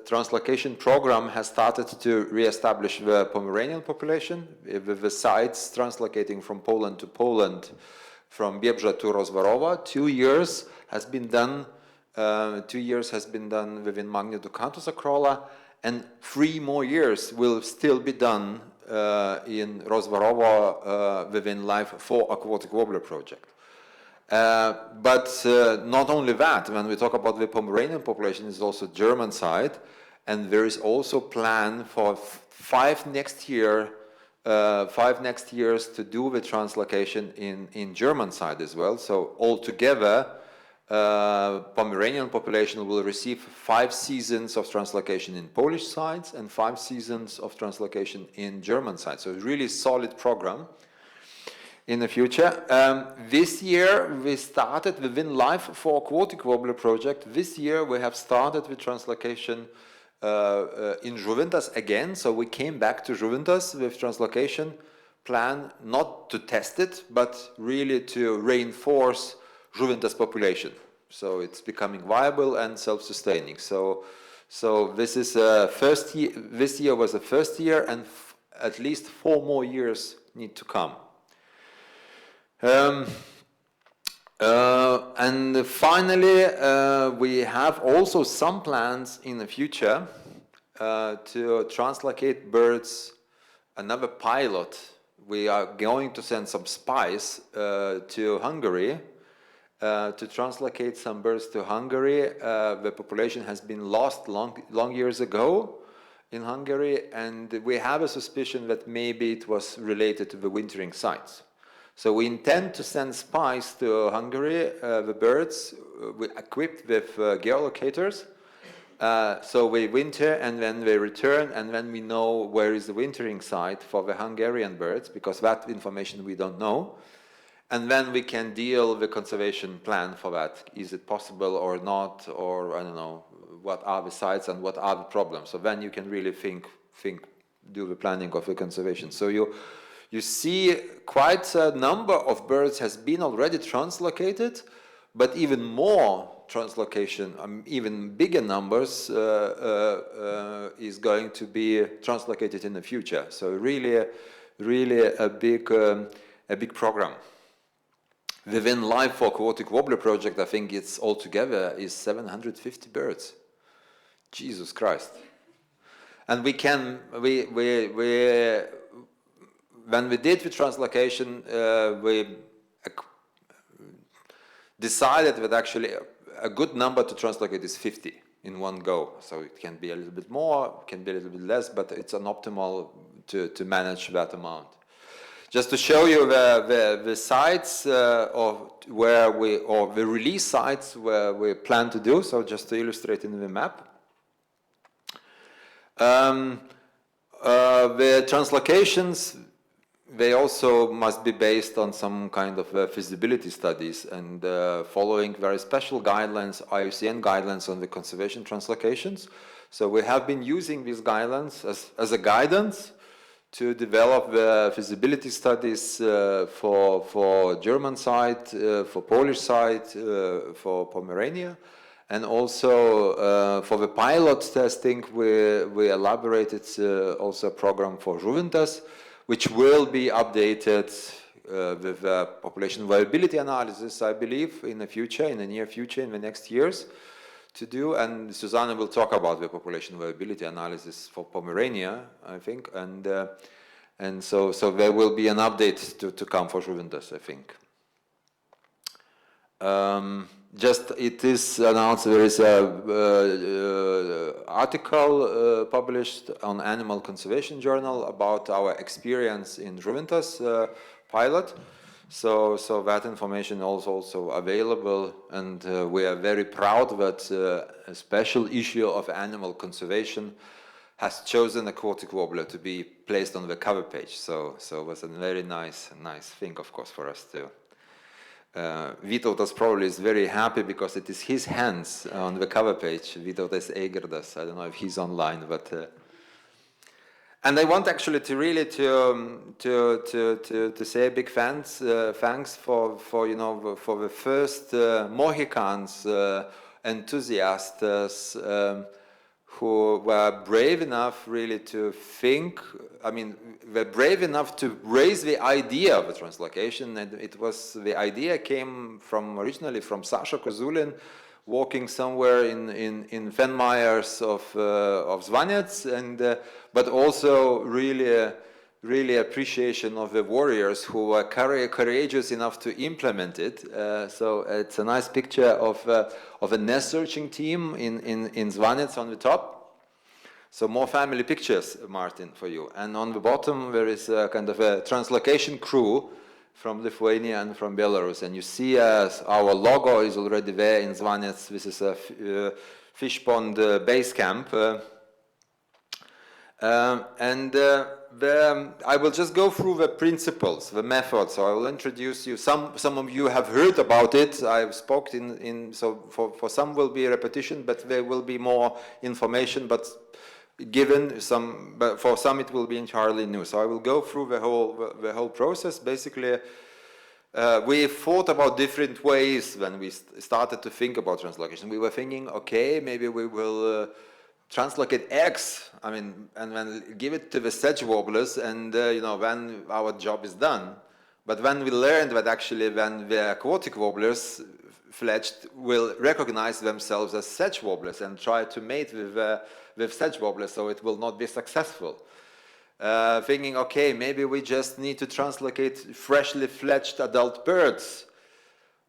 translocation program has started to re-establish the Pomeranian population with the sites translocating from Poland to Poland, from Biebrza to Rozwarowa. 2 years has been done 2 years has been done within MagniDucatusAcrola, and 3 more years will still be done in Rozvarovo within LIFE Aquatic Warbler project. But not only that, when we talk about the Pomeranian population, it's also German side, and there is also plan for 5 next years to do the translocation in German side as well. So altogether, Pomeranian population will receive 5 seasons of translocation in Polish sides and 5 seasons of translocation in German sides. So really solid program in the future. This year we started within LIFE Aquatic Warbler project. This year we have started with translocation in Žuvintas again. So we came back to Žuvintas with translocation plan, not to test it, but really to reinforce Žuvintas population. So it's becoming viable and self-sustaining. So this is first year. This year was the first year, and at least 4 more years need to come. And finally, we have also some plans in the future to translocate birds. Another pilot. We are going to send some spies to Hungary to translocate some birds to Hungary. The population has been lost long years ago in Hungary, and we have a suspicion that maybe it was related to the wintering sites. So we intend to send spies to Hungary, the birds, equipped with geolocators. So we winter and then they return, and then we know where is the wintering site for the Hungarian birds, because that information we don't know. And then we can deal the conservation plan for that. Is it possible or not, or I don't know, what are the sites and what are the problems? So then you can really do the planning of the conservation. So you see quite a number of birds has been already translocated, but even more translocation, even bigger numbers is going to be translocated in the future. So really a big program. Within LIFE Aquatic Warbler project, I think it's altogether is 750 birds. Jesus Christ! And when we did the translocation, we decided that actually a good number to translocate is 50 in one go. So it can be a little bit more, can be a little bit less, but it's an optimal to manage that amount. Just to show you the sites or the release sites where we plan to do, so just to illustrate in the map. The translocations, they also must be based on some kind of feasibility studies and following very special guidelines, IUCN guidelines on the conservation translocations. So we have been using these guidelines as a guidance to develop the feasibility studies for German side, for Polish side, for Pomerania, and also for the pilot testing we elaborated also a program for Žuvintas, which will be updated with population viability analysis, I believe, in the future, in the near future, in the next years to do. And Susanna will talk about the population viability analysis for Pomerania, I think. And so there will be an update to come for Žuvintas, I think. Just it is announced there is a article published on Animal Conservation Journal about our experience in Žuvintas pilot. So that information is also available, and we are very proud that a special issue of Animal Conservation has chosen Aquatic Warbler to be placed on the cover page. So it was a very nice thing, of course, for us to. Vytautas probably is very happy because it is his hands on the cover page. Vytautas Eigardas. I don't know if he's online, but and I want actually to really to say a big thanks for the first Mohicans enthusiasts who were brave enough really to think. I mean, were brave enough to raise the idea of a translocation, and the idea came originally from Sasha Kozulin, walking somewhere in Fenmeyers of Zvanets, and but also really appreciation of the warriors who are courageous enough to implement it. So it's a nice picture of a nest searching team in Zvanets on the top. So more family pictures, Martin, for you. And on the bottom there is a kind of a translocation crew from Lithuania and from Belarus. And you see our logo is already there in Zvanets. This is a fish pond base camp. I will just go through the principles, the methods. So I will introduce you. Some of you have heard about it. I've spoken so for some will be a repetition, but there will be more information. But for some it will be entirely new. So I will go through the whole process. Basically, we thought about different ways when we started to think about translocation. We were thinking, okay, maybe we will translocate eggs, and then give it to the sedge warblers, and when our job is done. But when we learned that actually when the aquatic warblers fledged will recognize themselves as sedge warblers and try to mate with sedge warblers, so it will not be successful. Thinking, okay, maybe we just need to translocate freshly fledged adult birds,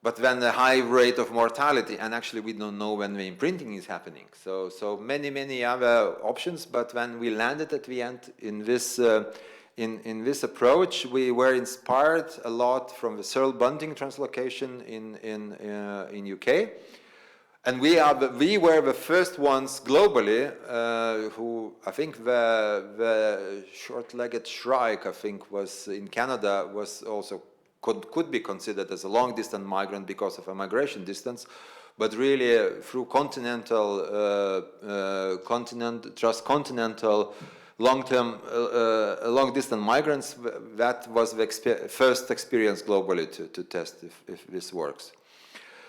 but then a high rate of mortality, and actually we don't know when the imprinting is happening. So many other options, but when we landed at the end in this approach, we were inspired a lot from the Searle Bunting translocation in UK. And we were the first ones globally who, I think the short-legged shrike, I think, was in Canada, was also could be considered as a long-distance migrant because of a migration distance, but really through transcontinental long-term, long-distance migrants, that was the first experience globally to test if this works.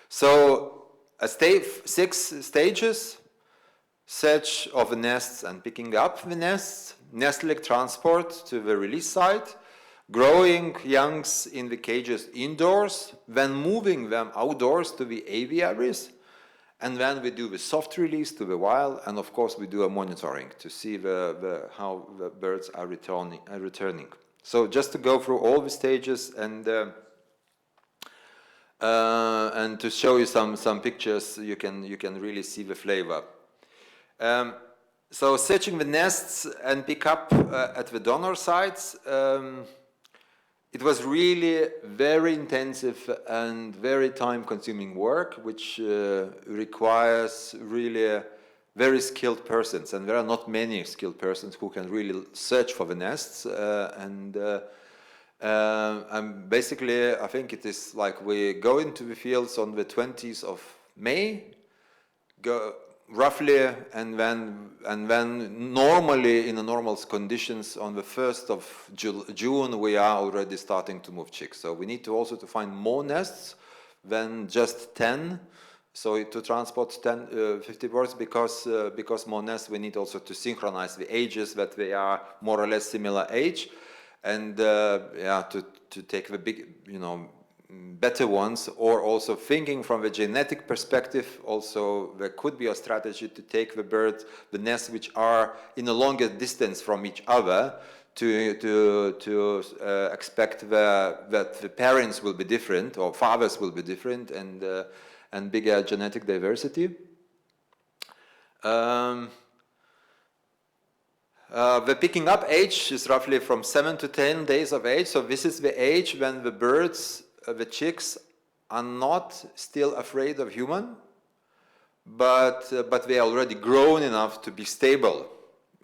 So 6 stages: search of the nests and picking up the nests, nestling transport to the release site, growing youngs in the cages indoors, then moving them outdoors to the aviaries, and then we do the soft release to the wild, and of course we do a monitoring to see how the birds are returning. So just to go through all the stages and to show you some pictures, you can really see the flavor. So searching the nests and pick up at the donor sites, it was really very intensive and very time-consuming work, which requires really very skilled persons, and there are not many skilled persons who can really search for the nests. And basically, I think it is like we go into the fields on the 20th of May, roughly, and then normally in the normal conditions on the 1st of June we are already starting to move chicks. So we need to also to find more nests than just 10. So to transport 50 birds, because more nests, we need also to synchronize the ages, that they are more or less similar age, and to take the big, better ones, or also thinking from the genetic perspective, also there could be a strategy to take the nests which are in a longer distance from each other, to expect that the parents will be different, or fathers will be different, and bigger genetic diversity. The picking up age is roughly from 7 to 10 days of age. So this is the age when the birds, the chicks, are not still afraid of human, but they are already grown enough to be stable,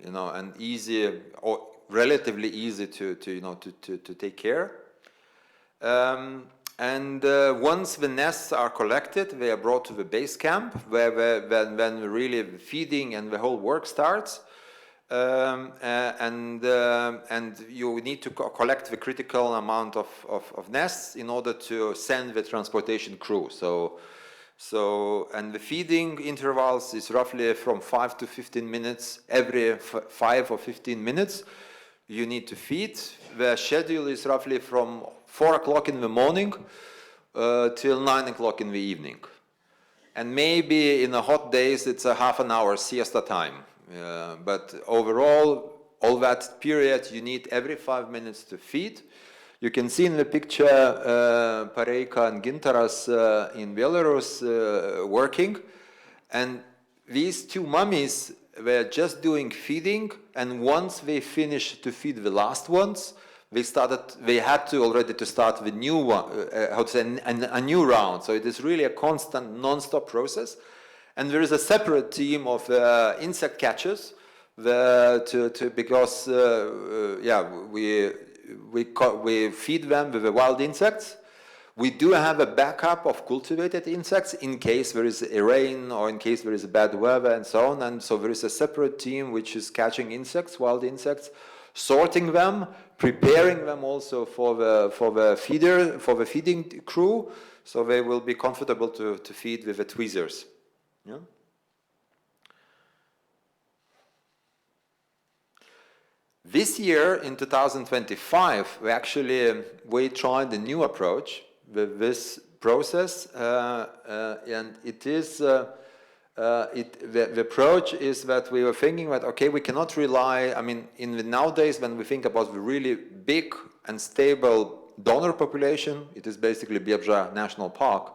and easy, or relatively easy to take care. And once the nests are collected, they are brought to the base camp, where when really the feeding and the whole work starts. And you need to collect the critical amount of nests in order to send the transportation crew. And the feeding intervals is roughly from 5 to 15 minutes. Every 5 or 15 minutes, you need to feed. The schedule is roughly from 4 o'clock in the morning till 9 o'clock in the evening. And maybe in the hot days, it's a half an hour siesta time. But overall, all that period, you need every 5 minutes to feed. You can see in the picture Pareika and Gintaras in Belarus working. And these two mummies were just doing feeding, and once they finished to feed the last ones, they had to already to start the new one, how to say, a new round. So it is really a constant, non-stop process. And there is a separate team of insect catchers because we feed them with the wild insects. We do have a backup of cultivated insects in case there is a rain or in case there is bad weather and so on. And so there is a separate team which is catching insects, wild insects, sorting them, preparing them also for the feeding crew, so they will be comfortable to feed with the tweezers. Yeah. This year, in 2025, we tried a new approach with this process, and it is the approach is that we were thinking that, okay, we cannot rely, I mean, nowadays when we think about the really big and stable donor population, it is basically Biebrza National Park.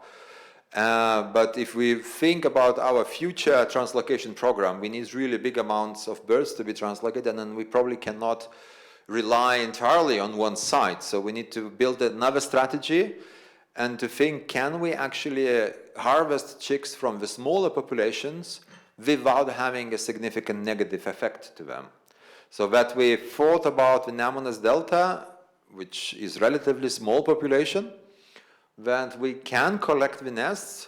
But if we think about our future translocation program, we need really big amounts of birds to be translocated, and then we probably cannot rely entirely on one site. So we need to build another strategy and to think, can we actually harvest chicks from the smaller populations without having a significant negative effect to them? So that we thought about the Nemunas Delta, which is relatively small population, that we can collect the nests,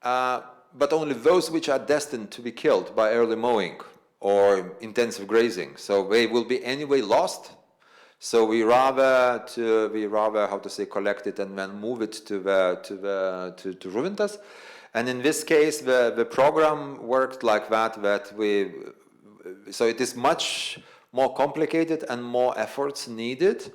but only those which are destined to be killed by early mowing or intensive grazing. So they will be anyway lost. So we rather how to say, collect it and then move it to Žuvintas. And in this case, the program worked like that. So it is much more complicated and more efforts needed,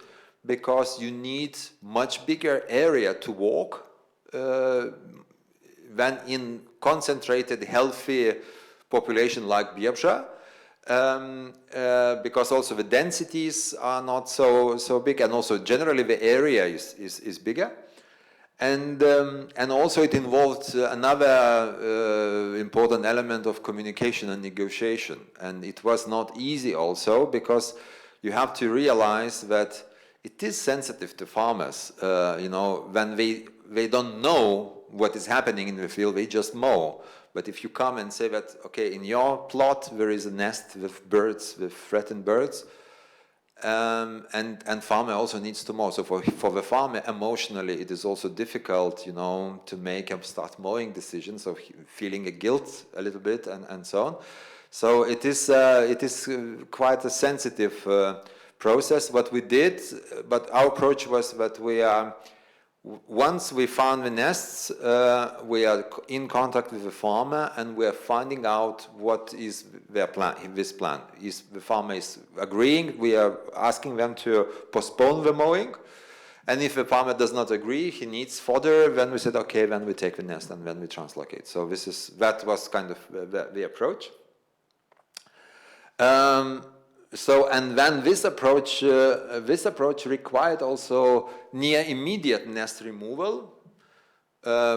because you need much bigger area to walk than in concentrated, healthy population like Biebrza, because also the densities are not so big, and also generally the area is bigger. And also it involved another important element of communication and negotiation. And it was not easy also, because you have to realize that it is sensitive to farmers, when they don't know what is happening in the field, they just mow. But if you come and say that, okay, in your plot there is a nest with birds, with threatened birds, and farmer also needs to mow. So for the farmer, emotionally, it is also difficult, to make him start mowing decisions, of feeling a guilt a little bit and so on. So it is quite a sensitive process. What we did, but our approach was that once we found the nests, we are in contact with the farmer, and we are finding out what is their plan. This plan is the farmer is agreeing. We are asking them to postpone the mowing, and if the farmer does not agree, he needs fodder. Then we said, okay, then we take the nest and then we translocate. So that was kind of the approach. And then this approach required also near immediate nest removal,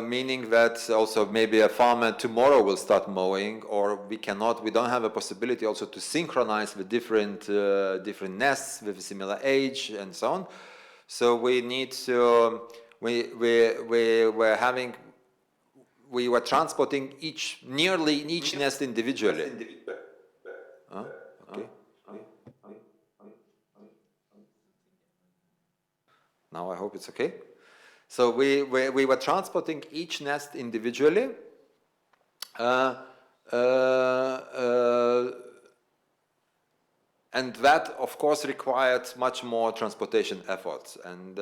meaning that also maybe a farmer tomorrow will start mowing, or we don't have a possibility also to synchronize the different nests with a similar age and so on. So we need to, we were transporting nearly each nest individually. Okay. Now I hope it's okay. So we were transporting each nest individually. And that, of course, required much more transportation efforts. And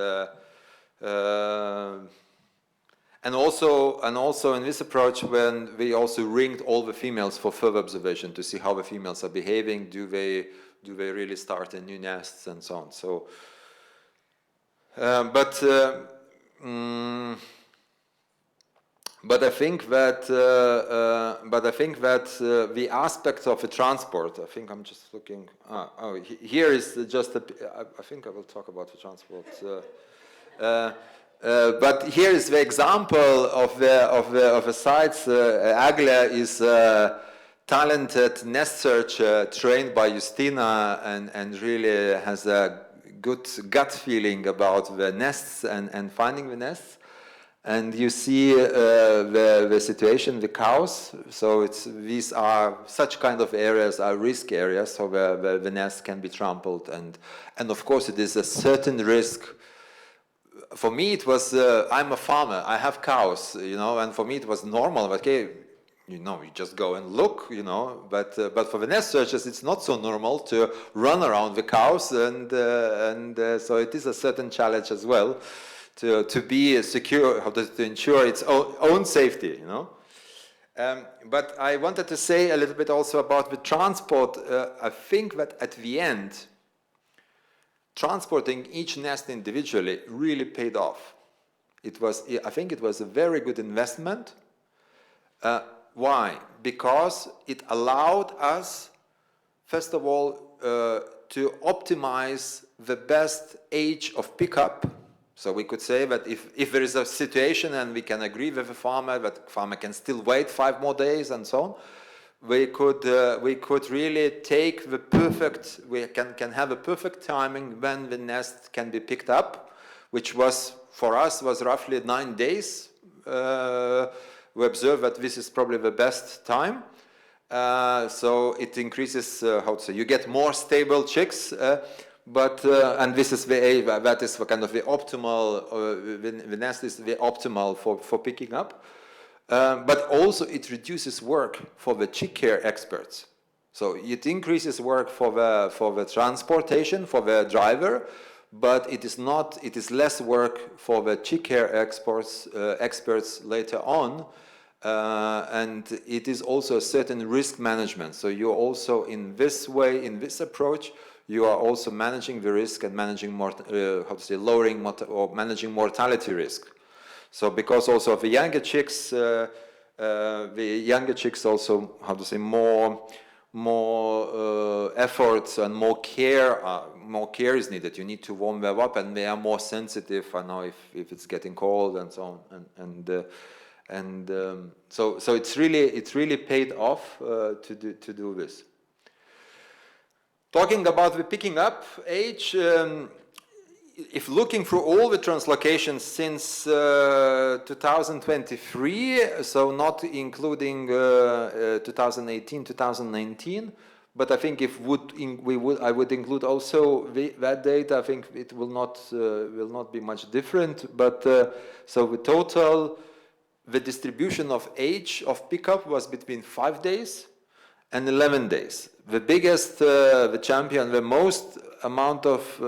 also in this approach, when we also ringed all the females for further observation to see how the females are behaving, do they really start in new nests and so on. So, But I think that the aspects of the transport. I think I'm just looking. Here is just. I think I will talk about the transport. But here is the example of the sites. Agla is a talented nest searcher trained by Justina and really has a good gut feeling about the nests and finding the nests. And you see the situation, the cows. So these are such kind of areas are risk areas, so the nest can be trampled, and of course it is a certain risk. For me, it was I'm a farmer, I have cows, you know, and for me it was normal. Okay, you know, you just go and look, you know. But for the nest searchers, it's not so normal to run around the cows, and so it is a certain challenge as well. To be secure, to ensure its own safety, you know. But I wanted to say a little bit also about the transport. I think that at the end, transporting each nest individually really paid off. I think it was a very good investment. Why? Because it allowed us, first of all, to optimize the best age of pickup. So we could say that if there is a situation and we can agree with the farmer that the farmer can still wait 5 more days and so on, we could really take the perfect, we can have a perfect timing when the nest can be picked up, which was, for us, was roughly 9 days. We observe that this is probably the best time. So it increases, you get more stable chicks, but and this is that is the kind of the optimal, the nest is the optimal for picking up. But also it reduces work for the chick care experts. So it increases work for the transportation, for the driver, but it is less work for the chick care experts later on. And it is also a certain risk management. So you're also in this way, in this approach, you are also managing the risk and managing lowering or managing mortality risk. So because also of the younger chicks also more efforts and more care is needed. You need to warm them up, and they are more sensitive. I know if it's getting cold and so on, so it's really paid off to do this. Talking about the picking up age, if looking through all the translocations since 2023, so not including 2018, 2019, but I think if I would include also that data, I think it will not be much different. But so the total, the distribution of age of pickup was between 5 days and 11 days. The biggest, the champion, the most amount of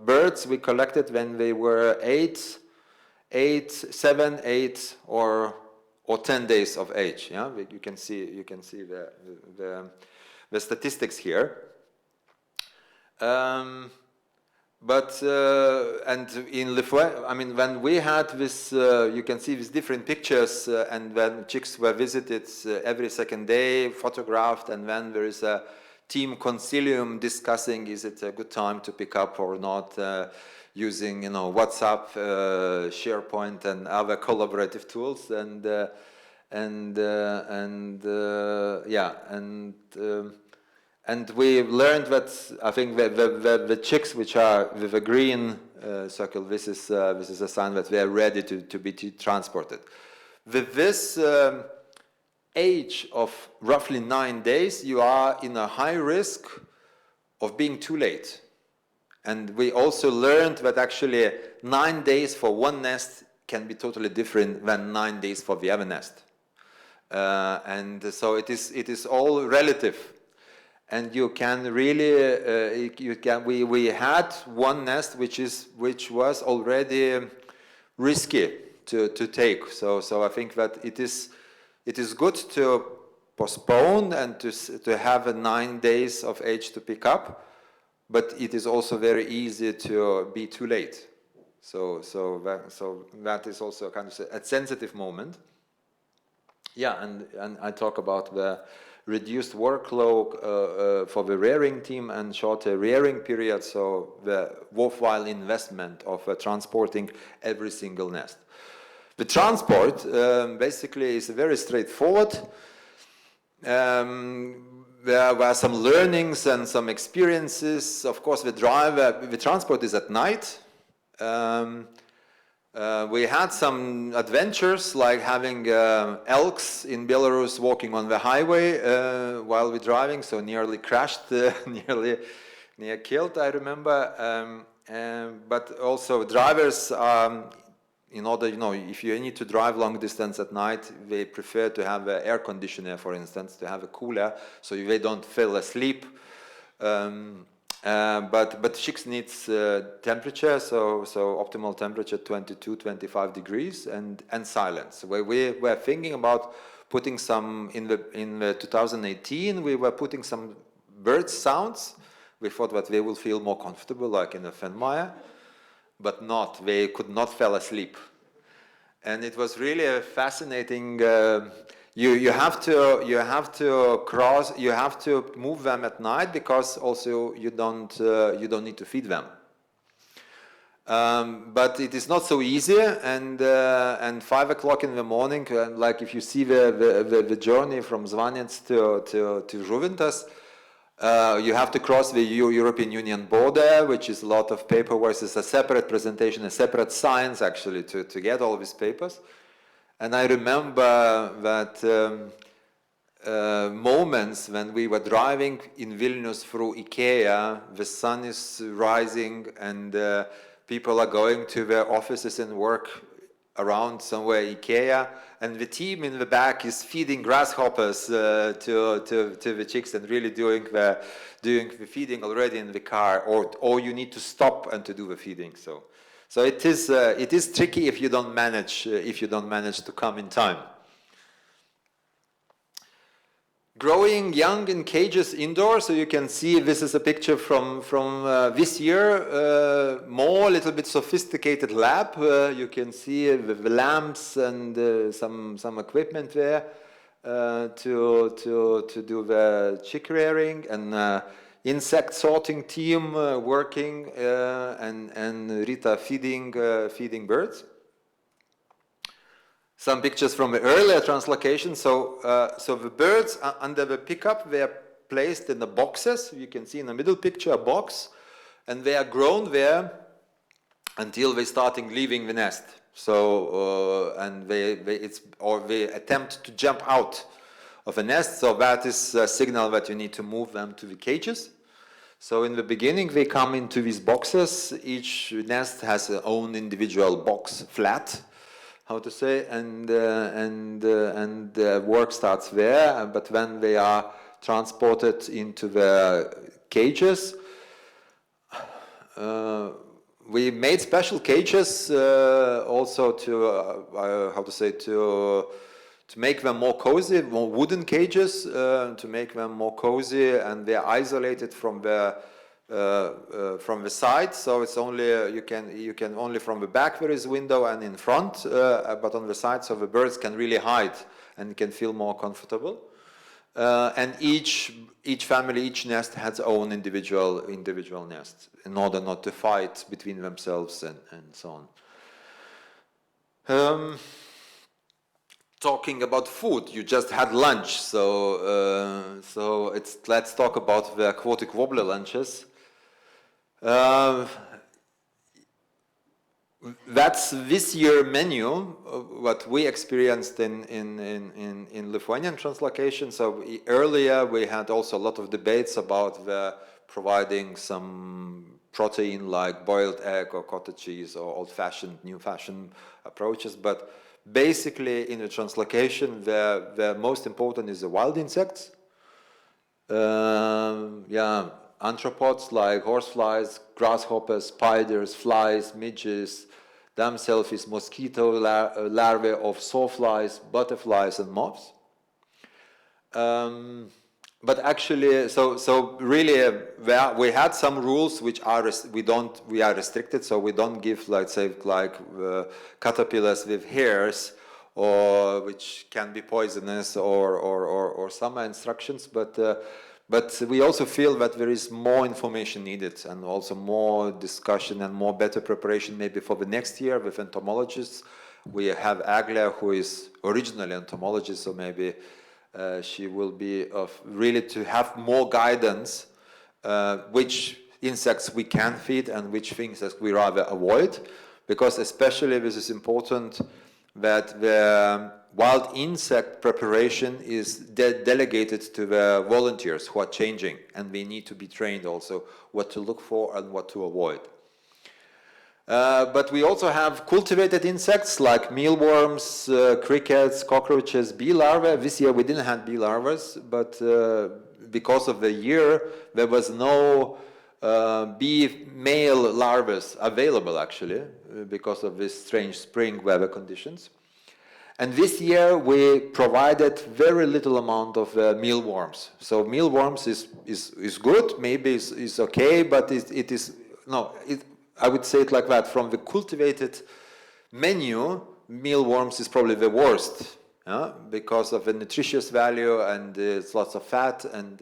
birds we collected when they were 7, 8, or 10 days of age. Yeah, you can see the statistics here. But and in Lithuania, I mean, when we had this, you can see these different pictures, and when chicks were visited every second day, photographed, and then there is a team concilium discussing is it a good time to pick up or not, using WhatsApp, SharePoint, and other collaborative tools, and we learned that I think the chicks which are with a green circle, this is a sign that they are ready to be transported. With this age of roughly 9 days, you are in a high risk of being too late. And we also learned that actually 9 days for one nest can be totally different than 9 days for the other nest. And so it is all relative. And you can really, we had one nest which was already risky to take. So I think that it is good to postpone and to have 9 days of age to pick up, but it is also very easy to be too late. So that is also kind of a sensitive moment. Yeah, and I talk about the reduced workload for the rearing team and shorter rearing period, so the worthwhile investment of transporting every single nest. The transport basically is very straightforward. There were some learnings and some experiences. Of course, the transport is at night. We had some adventures, like having elks in Belarus walking on the highway while we're driving, so nearly crashed, near killed, I remember. But also drivers, in order, if you need to drive long distance at night, they prefer to have an air conditioner, for instance, to have a cooler, so they don't fall asleep. But chicks needs temperature, so optimal temperature 22, 25 degrees and silence. We were thinking about putting some in the 2018. We were putting some bird sounds. We thought that they will feel more comfortable, like in a Fenmire, but not. They could not fall asleep, and it was really a fascinating. You have to move them at night, because also you don't need to feed them. But it is not so easy, and 5 o'clock in the morning, like if you see the journey from Zvanets to Žuvintas, you have to cross the European Union border, which is a lot of paperwork. It's a separate presentation, a separate science actually to get all these papers. And I remember that moments when we were driving in Vilnius through IKEA, the sun is rising and people are going to their offices and work around somewhere IKEA, and the team in the back is feeding grasshoppers to the chicks and really doing the feeding already in the car, or you need to stop and to do the feeding. So it is tricky if you don't manage to come in time. Growing young in cages indoors. So you can see this is a picture from this year. A little bit sophisticated lab. You can see the lamps and some equipment there to do the chick rearing, and insect sorting team working, and Rita feeding birds. Some pictures from the earlier translocation. So the birds under the pickup, they are placed in the boxes. You can see in the middle picture a box, and they are grown there until they starting leaving the nest. So and they attempt to jump out of the nest. So that is a signal that you need to move them to the cages. So in the beginning, they come into these boxes. Each nest has its own individual box, flat, how to say, and work starts there. But when they are transported into the cages, we made special cages also to make them more cozy, more wooden cages to make them more cozy, and they are isolated from the side. So it's only you can only from the back there is window and in front, but on the side, so the birds can really hide and can feel more comfortable. And each family, each nest has its own individual nest in order not to fight between themselves and so on. Talking about food, you just had lunch, so let's talk about the aquatic warbler lunches. That's this year menu, what we experienced in Lithuanian translocation. So earlier we had also a lot of debates about providing some protein like boiled egg or cottage cheese or old-fashioned, new-fashioned approaches, but basically in the translocation the most important is the wild insects. Arthropods like horseflies, grasshoppers, spiders, flies, midges, damselflies, mosquito larvae of sawflies, butterflies, and moths. But actually, so really, we had some rules which we are restricted. So we don't give, let's say, like caterpillars with hairs or which can be poisonous, or some instructions, but we also feel that there is more information needed, and also more discussion and more better preparation maybe for the next year with entomologists. We have Agla, who is originally entomologist, so maybe she will be really to have more guidance, which insects we can feed and which things that we rather avoid, because especially this is important that the wild insect preparation is delegated to the volunteers who are changing, and they need to be trained also what to look for and what to avoid. But we also have cultivated insects like mealworms, crickets, cockroaches, bee larvae. This year we didn't have bee larvae, but because of the year there was no bee male larvae available actually, because of this strange spring weather conditions. And this year we provided very little amount of mealworms. So mealworms is good, maybe is okay, but it is, no, I would say it like that. From the cultivated menu, mealworms is probably the worst, because of the nutritious value, and it's lots of fat, and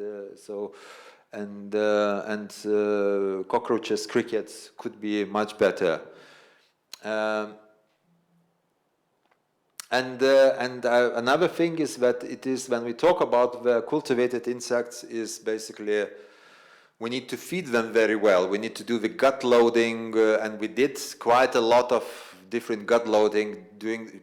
cockroaches, crickets could be much better. Another thing is that it is, when we talk about the cultivated insects, is basically we need to feed them very well. We need to do the gut loading, and we did quite a lot of different gut loading,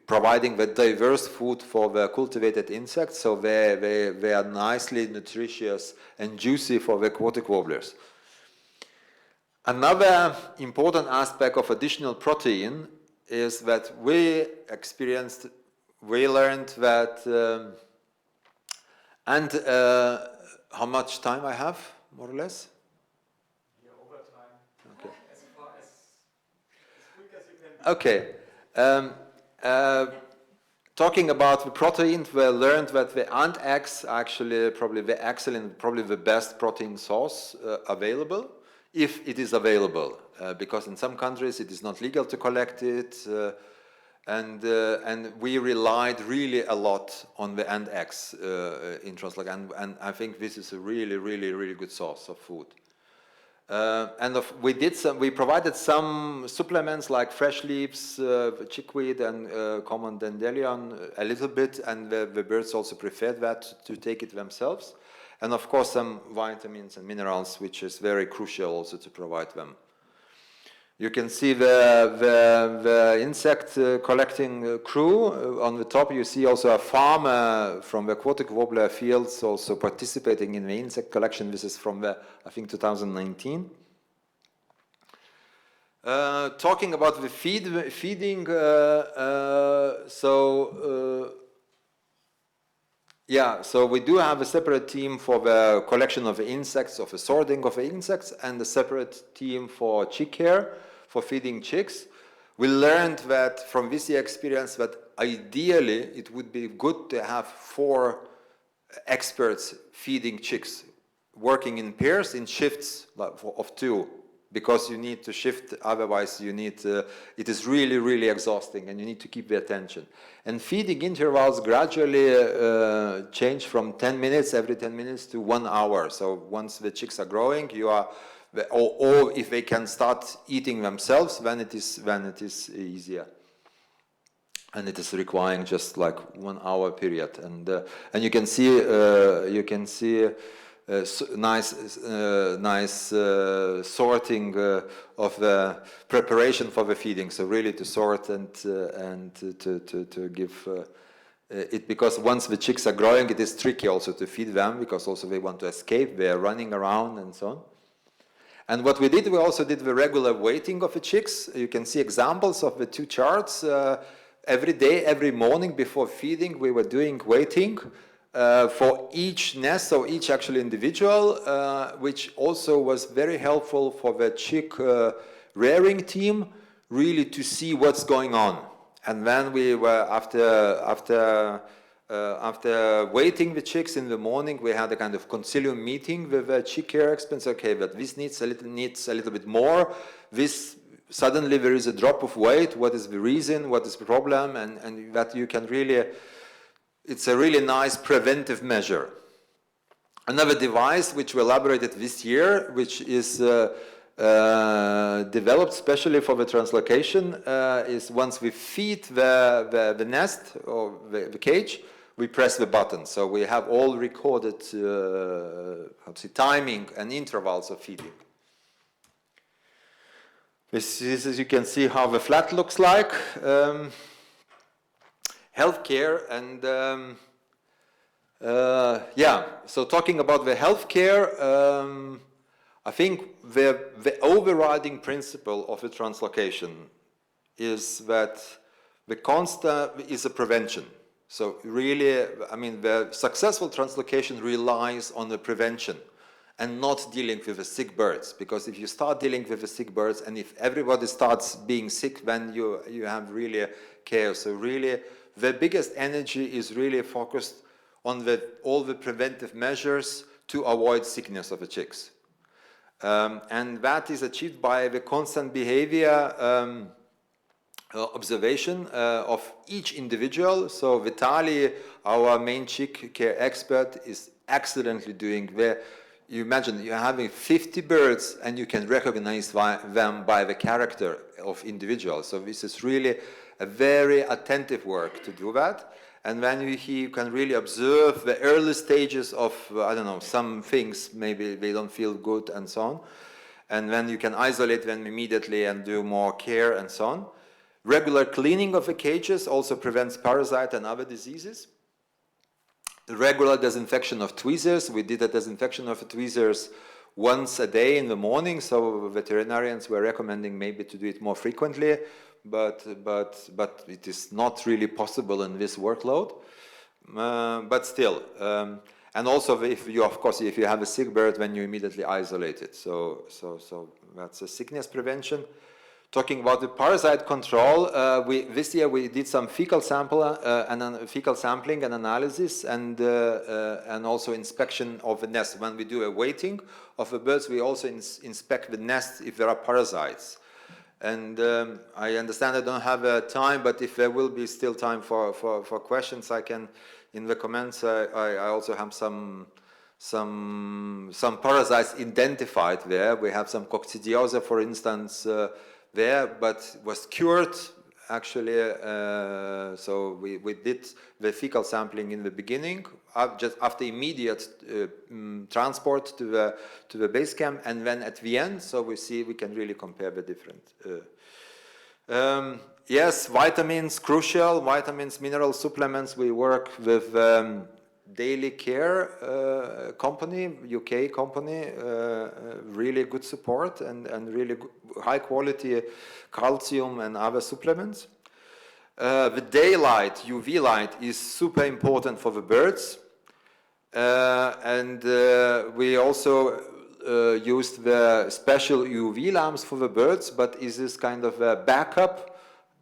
providing the diverse food for the cultivated insects, so they are nicely nutritious and juicy for the aquatic warblers. Another important aspect of additional protein is that we learned that, how much time I have, more or less? Yeah, over time. Okay. As quick as you can. Talking about the protein, we learned that the ant eggs are actually probably the excellent, probably the best protein source available, if it is available, because in some countries it is not legal to collect it, and we relied really a lot on the ant eggs in Translocation, and I think this is a really, really, really good source of food. We provided some supplements like fresh leaves, chickweed, and common dandelion a little bit, and the birds also preferred that to take it themselves. And of course some vitamins and minerals, which is very crucial also to provide them. You can see the insect collecting crew. On the top you see also a farmer from the aquatic warbler fields also participating in the insect collection. This is from the, I think, 2019. Talking about the feeding, so we do have a separate team for the collection of the insects, of the sorting of the insects, and a separate team for chick care, for feeding chicks. We learned that from this year experience that ideally it would be good to have 4 experts feeding chicks, working in pairs, in shifts of 2, because you need to shift, otherwise you need it is really, really exhausting, and you need to keep the attention. And feeding intervals gradually change from 10 minutes, every 10 minutes, to 1 hour. So once the chicks are growing, you are, or if they can start eating themselves, then it is easier. And it is requiring just like 1 hour period. And you can see nice sorting of the preparation for the feeding. So really to sort and to give it, because once the chicks are growing, it is tricky also to feed them, because also they want to escape, they are running around and so on. And what we did, we also did the regular weighting of the chicks. You can see examples of the 2 charts. Every day, every morning before feeding, we were doing weighting for each nest, so each actually individual, which also was very helpful for the chick rearing team, really to see what's going on. And then we were, after weighting the chicks in the morning, we had a kind of concilium meeting with the chick care experts. Okay, but this needs a little bit more. This suddenly there is a drop of weight, what is the reason, what is the problem, and that you can really, it's a really nice preventive measure. Another device which we elaborated this year, which is developed specially for the translocation, is once we feed the nest or the cage, we press the button. So we have all recorded timing and intervals of feeding. This is, as you can see, how the flat looks like. Healthcare and yeah, so talking about the healthcare, I think the overriding principle of the translocation is that the constant is a prevention. So really, I mean, the successful translocation relies on the prevention and not dealing with the sick birds. Because if you start dealing with the sick birds and if everybody starts being sick, then you have really chaos. So really, the biggest energy is really focused on all the preventive measures to avoid sickness of the chicks. And that is achieved by the constant behavior observation of each individual. So Vitali, our main chick care expert, is excellently doing there. You imagine you're having 50 birds and you can recognize them by the character of individuals. So this is really a very attentive work to do that. And then you can really observe the early stages of, I don't know, some things, maybe they don't feel good and so on. And then you can isolate them immediately and do more care and so on. Regular cleaning of the cages also prevents parasite and other diseases. The regular disinfection of tweezers. We did a disinfection of the tweezers once a day in the morning, so veterinarians were recommending maybe to do it more frequently. But it is not really possible in this workload. But still, and also if you, of course, if you have a sick bird, then you immediately isolate it. So that's a sickness prevention. Talking about the parasite control, this year we did some fecal sampling and analysis, and also inspection of the nest. When we do a weighting of the birds, we also inspect the nest if there are parasites. And I understand I don't have time, but if there will be still time for questions, I can, in the comments, I also have some parasites identified there. We have some coccidiosa, for instance, there, but was cured actually. So we did the fecal sampling in the beginning, just after immediate transport to the base camp, and then at the end, so we can really compare the different. Yes, vitamins, crucial. Vitamins, mineral supplements. We work with Daily Care company, UK company, really good support and really good, high quality calcium and other supplements. The daylight, UV light, is super important for the birds. And we also used the special UV lamps for the birds, but is this kind of a backup?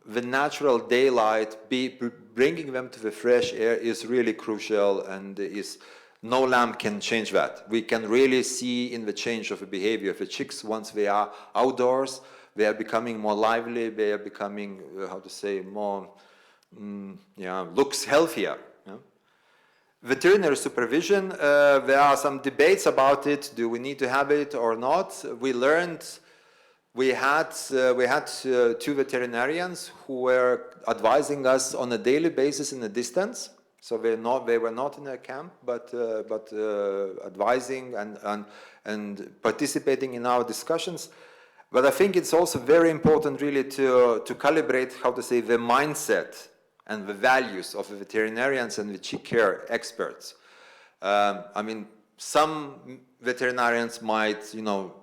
The natural daylight, bringing them to the fresh air is really crucial, and no lamp can change that. We can really see in the change of the behavior of the chicks once they are outdoors. They are becoming more lively. They are becoming, how to say, more, looks healthier. Yeah? Veterinary supervision. There are some debates about it. Do we need to have it or not? We learned. We had two veterinarians who were advising us on a daily basis in the distance. So they were not in a camp, but advising and participating in our discussions. But I think it's also very important really to calibrate, how to say, the mindset and the values of the veterinarians and the chick care experts. I mean, some veterinarians might,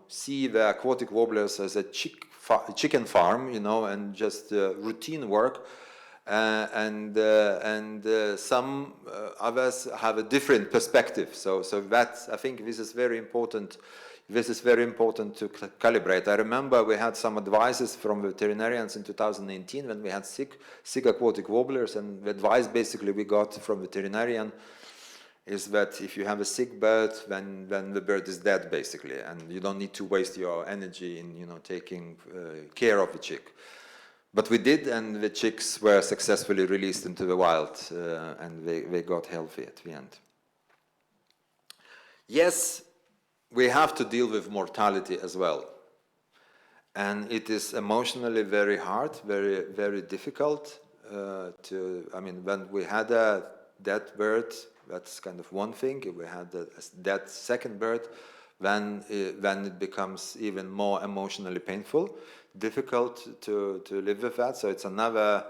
see the aquatic warblers as a chicken farm, and just routine work, and some others have a different perspective. So that's, I think this is very important. This is very important to calibrate. I remember we had some advices from veterinarians in 2019 when we had sick aquatic warblers, and the advice basically we got from veterinarian is that if you have a sick bird, then the bird is dead basically, and you don't need to waste your energy in taking care of the chick. But we did, and the chicks were successfully released into the wild, and they got healthy at the end. Yes, we have to deal with mortality as well. And it is emotionally very hard, very, very difficult when we had a dead bird, that's kind of one thing. If we had a dead second bird, then it becomes even more emotionally painful, difficult to live with that. So it's another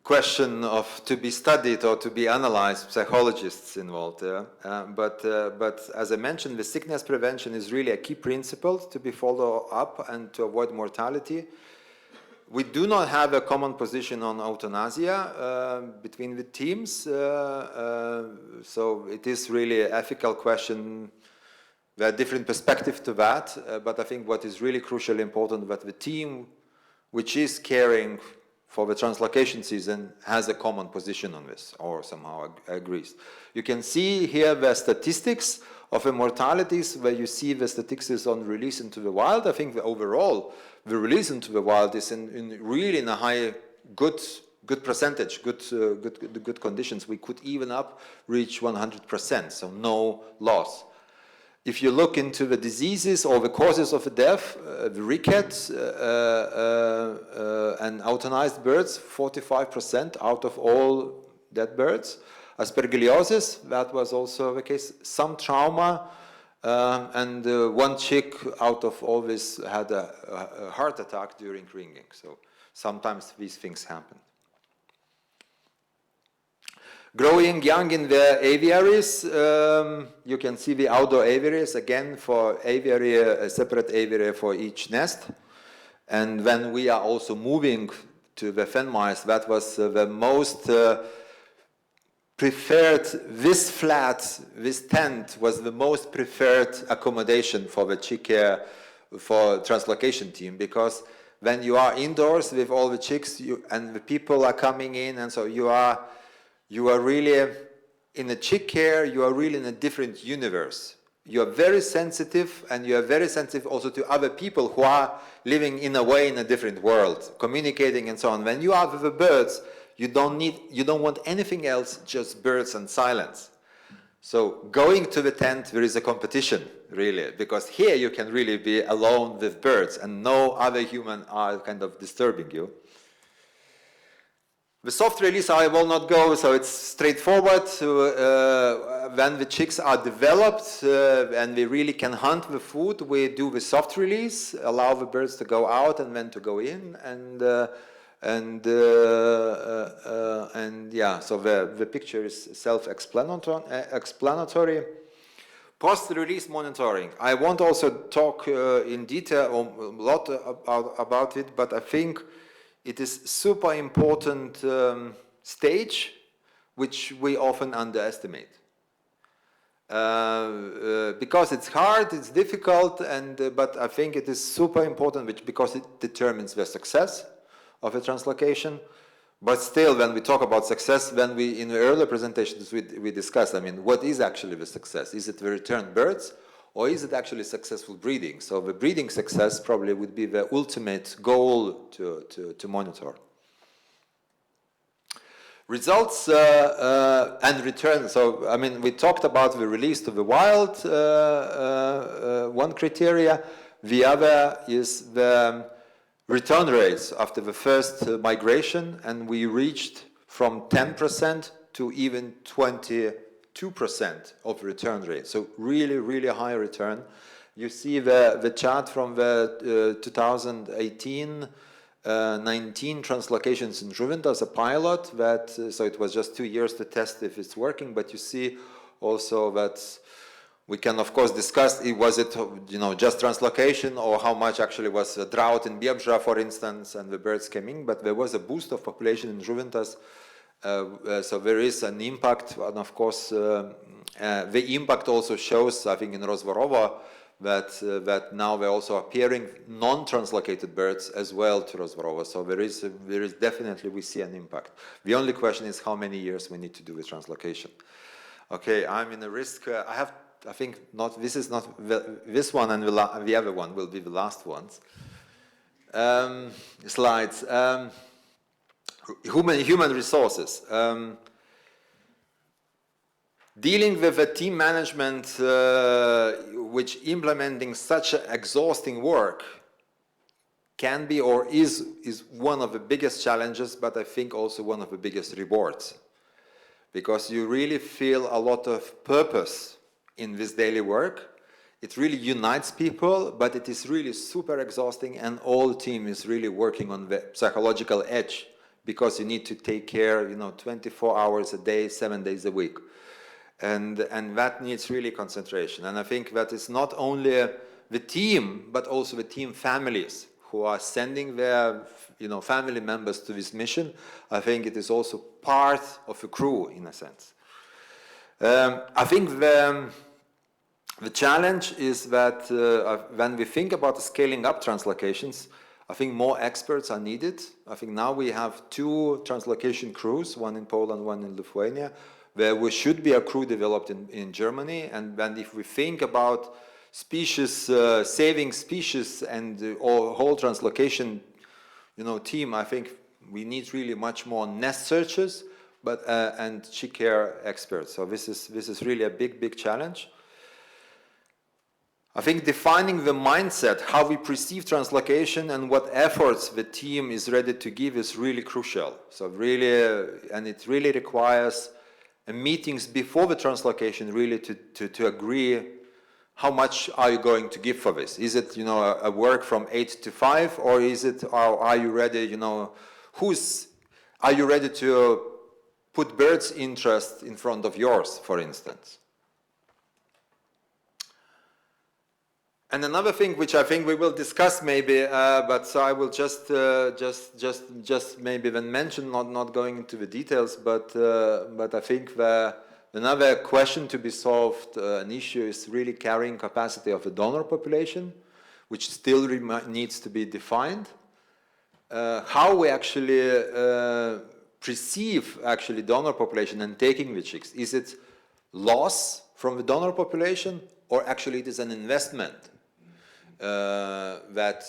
question to be studied or to be analyzed, psychologists involved. But as I mentioned, the sickness prevention is really a key principle to be followed up and to avoid mortality. We do not have a common position on euthanasia between the teams, so it is really an ethical question. There are different perspectives to that, but I think what is really crucially important that the team which is caring for the translocation season has a common position on this, or somehow agrees. You can see here the statistics of the mortalities, where you see the statistics on release into the wild. I think overall, the release into the wild is really in a high, good percentage, good conditions. We could even reach 100%, so no loss. If you look into the diseases or the causes of the death, the rickets and euthanized birds, 45% out of all dead birds. Aspergillosis, that was also the case. Some trauma, and one chick out of all this had a heart attack during ringing. So sometimes these things happen. Growing young in the aviaries, you can see the outdoor aviaries, again for aviary, a separate aviary for each nest. And when we are also moving to the fen mice, that was the most preferred, this tent was the most preferred accommodation for the chick care for translocation team, because when you are indoors with all the chicks and the people are coming in, and so you are really, in a chick care, you are really in a different universe. You are very sensitive, and you are very sensitive also to other people who are living in a way in a different world, communicating and so on. When you are with the birds, you don't want anything else, just birds and silence. So going to the tent, there is a competition, really, because here you can really be alone with birds, and no other human are kind of disturbing you. The soft release I will not go, so it's straightforward. When the chicks are developed and we really can hunt the food, we do the soft release, allow the birds to go out and then to go in, and yeah, so the picture is self-explanatory. Post-release monitoring. I won't also talk in detail a lot about it, but I think it is super important stage which we often underestimate. Because it's hard, it's difficult, but I think it is super important because it determines the success of a translocation. But still, when we talk about success, when in the earlier presentations we discussed, I mean, what is actually the success? Is it the returned birds, or is it actually successful breeding? So the breeding success probably would be the ultimate goal to monitor. Results and return. So, I mean, we talked about the release to the wild, one criteria. The other is the return rates after the first migration, and we reached from 10% to even 22% of return rate. So really, really high return. You see the chart from the 2018-19 translocations in Žuvintas, a pilot that, so it was just 2 years to test if it's working, but you see also that we can of course discuss, was it just translocation, or how much actually was a drought in Biebrza, for instance, and the birds came in, but there was a boost of population in Žuvintas. So there is an impact, and of course the impact also shows, I think, in Rozvorovo that now they're also appearing non-translocated birds as well to Rozvorovo. So there is definitely, we see an impact. The only question is how many years we need to do with translocation. Okay, I'm in a risk. I think this is not this one, and the other one will be the last ones. Slides. Human resources. Dealing with a team management which implementing such exhausting work can be or is one of the biggest challenges, but I think also one of the biggest rewards. Because you really feel a lot of purpose in this daily work. It really unites people, but it is really super exhausting, and all team is really working on the psychological edge, because you need to take care, 24 hours a day, 7 days a week. And that needs really concentration. And I think that is not only the team, but also the team families who are sending their family members to this mission. I think it is also part of a crew, in a sense. I think the challenge is that when we think about scaling up translocations, I think more experts are needed. I think now we have 2 translocation crews, one in Poland, one in Lithuania. There should be a crew developed in Germany, and then if we think about species, saving species, and whole translocation, team, I think we need really much more nest searchers, and chick care experts. So this is really a big challenge. I think defining the mindset, how we perceive translocation, and what efforts the team is ready to give is really crucial. So really, and it really requires meetings before the translocation, really to agree how much are you going to give for this. Is it a work from 8 to 5, or is it, are you ready, are you ready to put birds' interest in front of yours, for instance? And another thing which I think we will discuss maybe, but so I will just maybe then mention, not going into the details, but I think another question to be solved, an issue, is really carrying capacity of the donor population, which still needs to be defined. How we actually perceive actually donor population and taking the chicks. Is it loss from the donor population, or actually it is an investment? That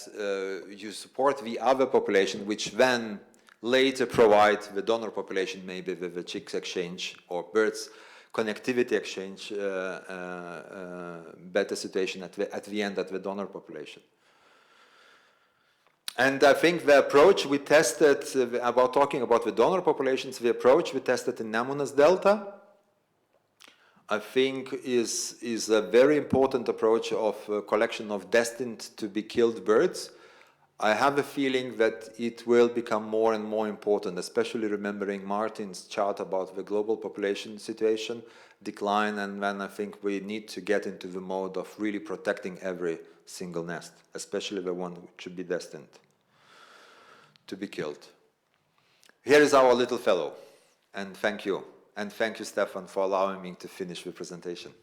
you support the other population, which then later provide the donor population maybe with the chicks exchange or birds connectivity exchange, better situation at the end at the donor population. And I think the approach we tested about talking about the donor populations, the approach we tested in Nemunas Delta, I think is a very important approach of collection of destined to be killed birds. I have a feeling that it will become more and more important, especially remembering Martin's chart about the global population situation, decline, and then I think we need to get into the mode of really protecting every single nest, especially the one which should be destined to be killed. Here is our little fellow, and thank you. And thank you, Stefan, for allowing me to finish the presentation.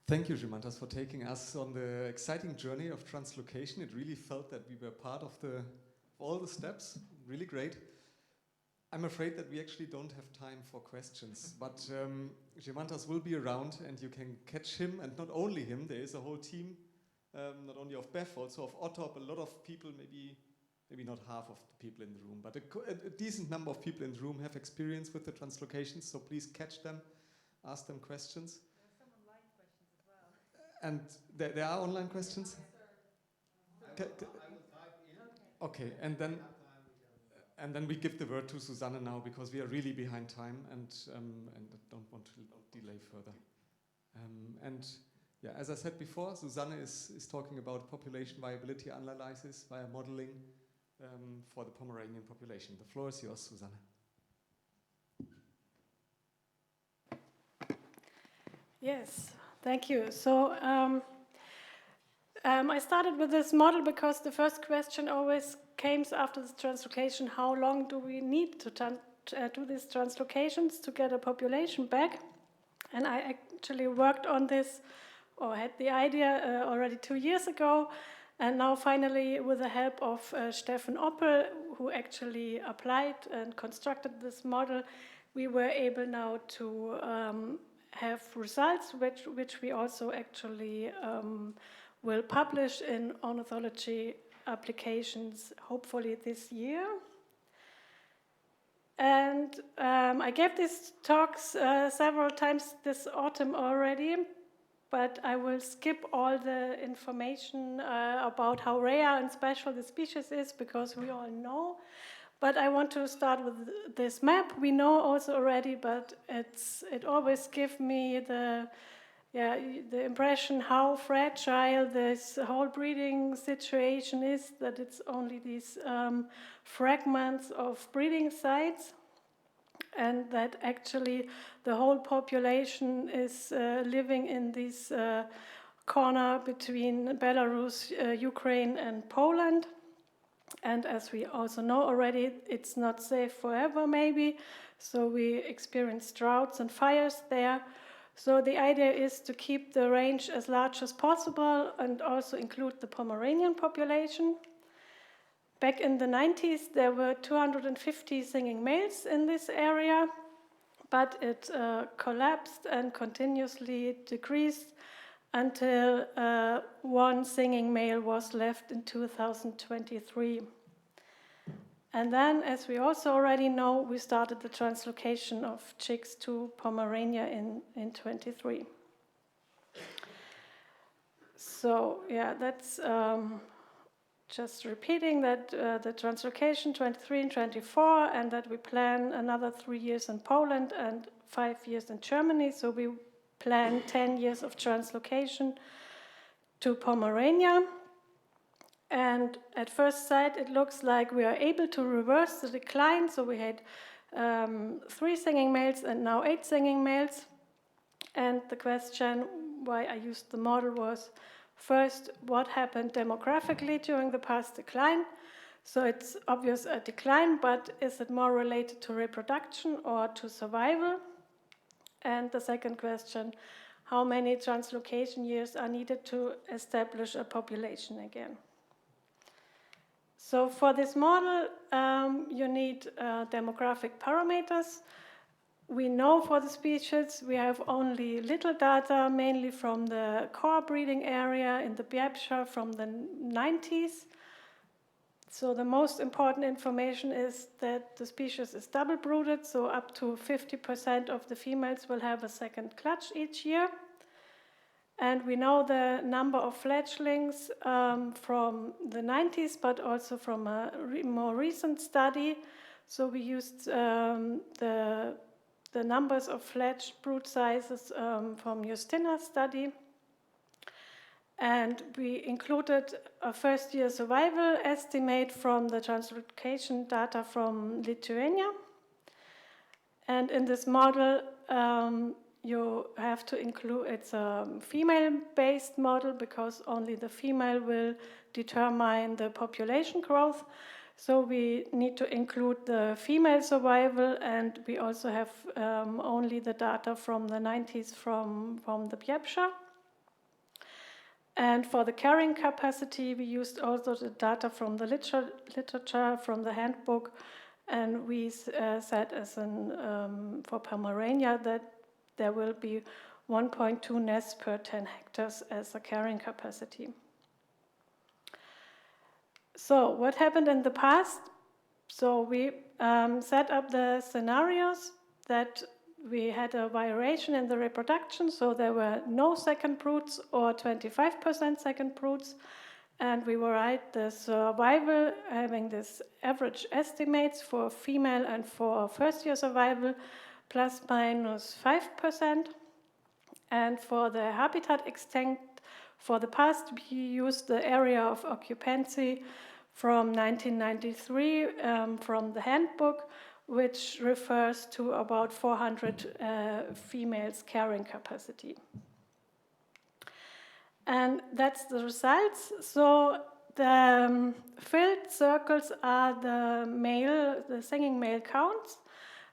Thank you, Žymantas, for taking us on the exciting journey of translocation. It really felt that we were part of all the steps. Really great. I'm afraid that we actually don't have time for questions, but Žymantas will be around, and you can catch him, and not only him, there is a whole team. Not only of BEF, also of OTOP, a lot of people, maybe not half of the people in the room, but a decent number of people in the room have experience with the translocations, so please catch them, ask them questions. There are some online questions as well. And there are online questions? I will type in. Okay, and then we give the word to Susanne now, because we are really behind time and don't want to delay further. Yeah, as I said before, Susanne is talking about population viability analysis via modeling for the Pomeranian population. The floor is yours, Susanne. Yes, thank you. So I started with this model because the first question always comes after the translocation: how long do we need to do these translocations to get a population back? And I actually worked on this, or had the idea already 2 years ago, And now finally, with the help of Steffen Oppel, who actually applied and constructed this model, we were able now to have results which we also actually will publish in ornithology applications, hopefully this year. And I gave these talks several times this autumn already, but I will skip all the information about how rare and special the species is, because we all know. But I want to start with this map. We know also already, but it always gives me the impression how fragile this whole breeding situation is, that it's only these fragments of breeding sites, and that actually the whole population is living in this corner between Belarus, Ukraine, and Poland. And as we also know already, it's not safe forever, maybe. So we experience droughts and fires there. So the idea is to keep the range as large as possible and also include the Pomeranian population. Back in the 90s, there were 250 singing males in this area, but it collapsed and continuously decreased until one singing male was left in 2023. And then, as we also already know, we started the translocation of chicks to Pomerania in 23. So, yeah, that's just repeating that the translocation 23 and 24, and that we plan another 3 years in Poland and 5 years in Germany. So we plan 10 years of translocation to Pomerania. And at first sight, it looks like we are able to reverse the decline. So we had 3 singing males and now 8 singing males. And the question why I used the model was, first, what happened demographically during the past decline? So it's obvious a decline, but is it more related to reproduction or to survival? And the second question, how many translocation years are needed to establish a population again? So for this model, you need demographic parameters. We know for the species we have only little data, mainly from the core breeding area in the Biebrza from the 90s. So the most important information is that the species is double brooded, so up to 50% of the females will have a second clutch each year. And we know the number of fledglings from the 90s, but also from a more recent study. So we used the numbers of fledged brood sizes from Justina's study. And we included a first-year survival estimate from the translocation data from Lithuania. And in this model, you have to include, it's a female-based model because only the female will determine the population growth. So we need to include the female survival, and we also have only the data from the 90s from the Biebrza. And for the carrying capacity, we used also the data from the literature, from the handbook, and we said as an, for Pomerania that there will be 1.2 nests per 10 hectares as a carrying capacity. So what happened in the past? So we set up the scenarios that we had a variation in the reproduction, so there were no second broods or 25% second broods, and we write the survival having this average estimates for female and for first-year survival plus minus 5%. And for the habitat extent, for the past, we used the area of occupancy from 1993 from the handbook, which refers to about 400 females carrying capacity. And that's the results. So the filled circles are the singing male counts,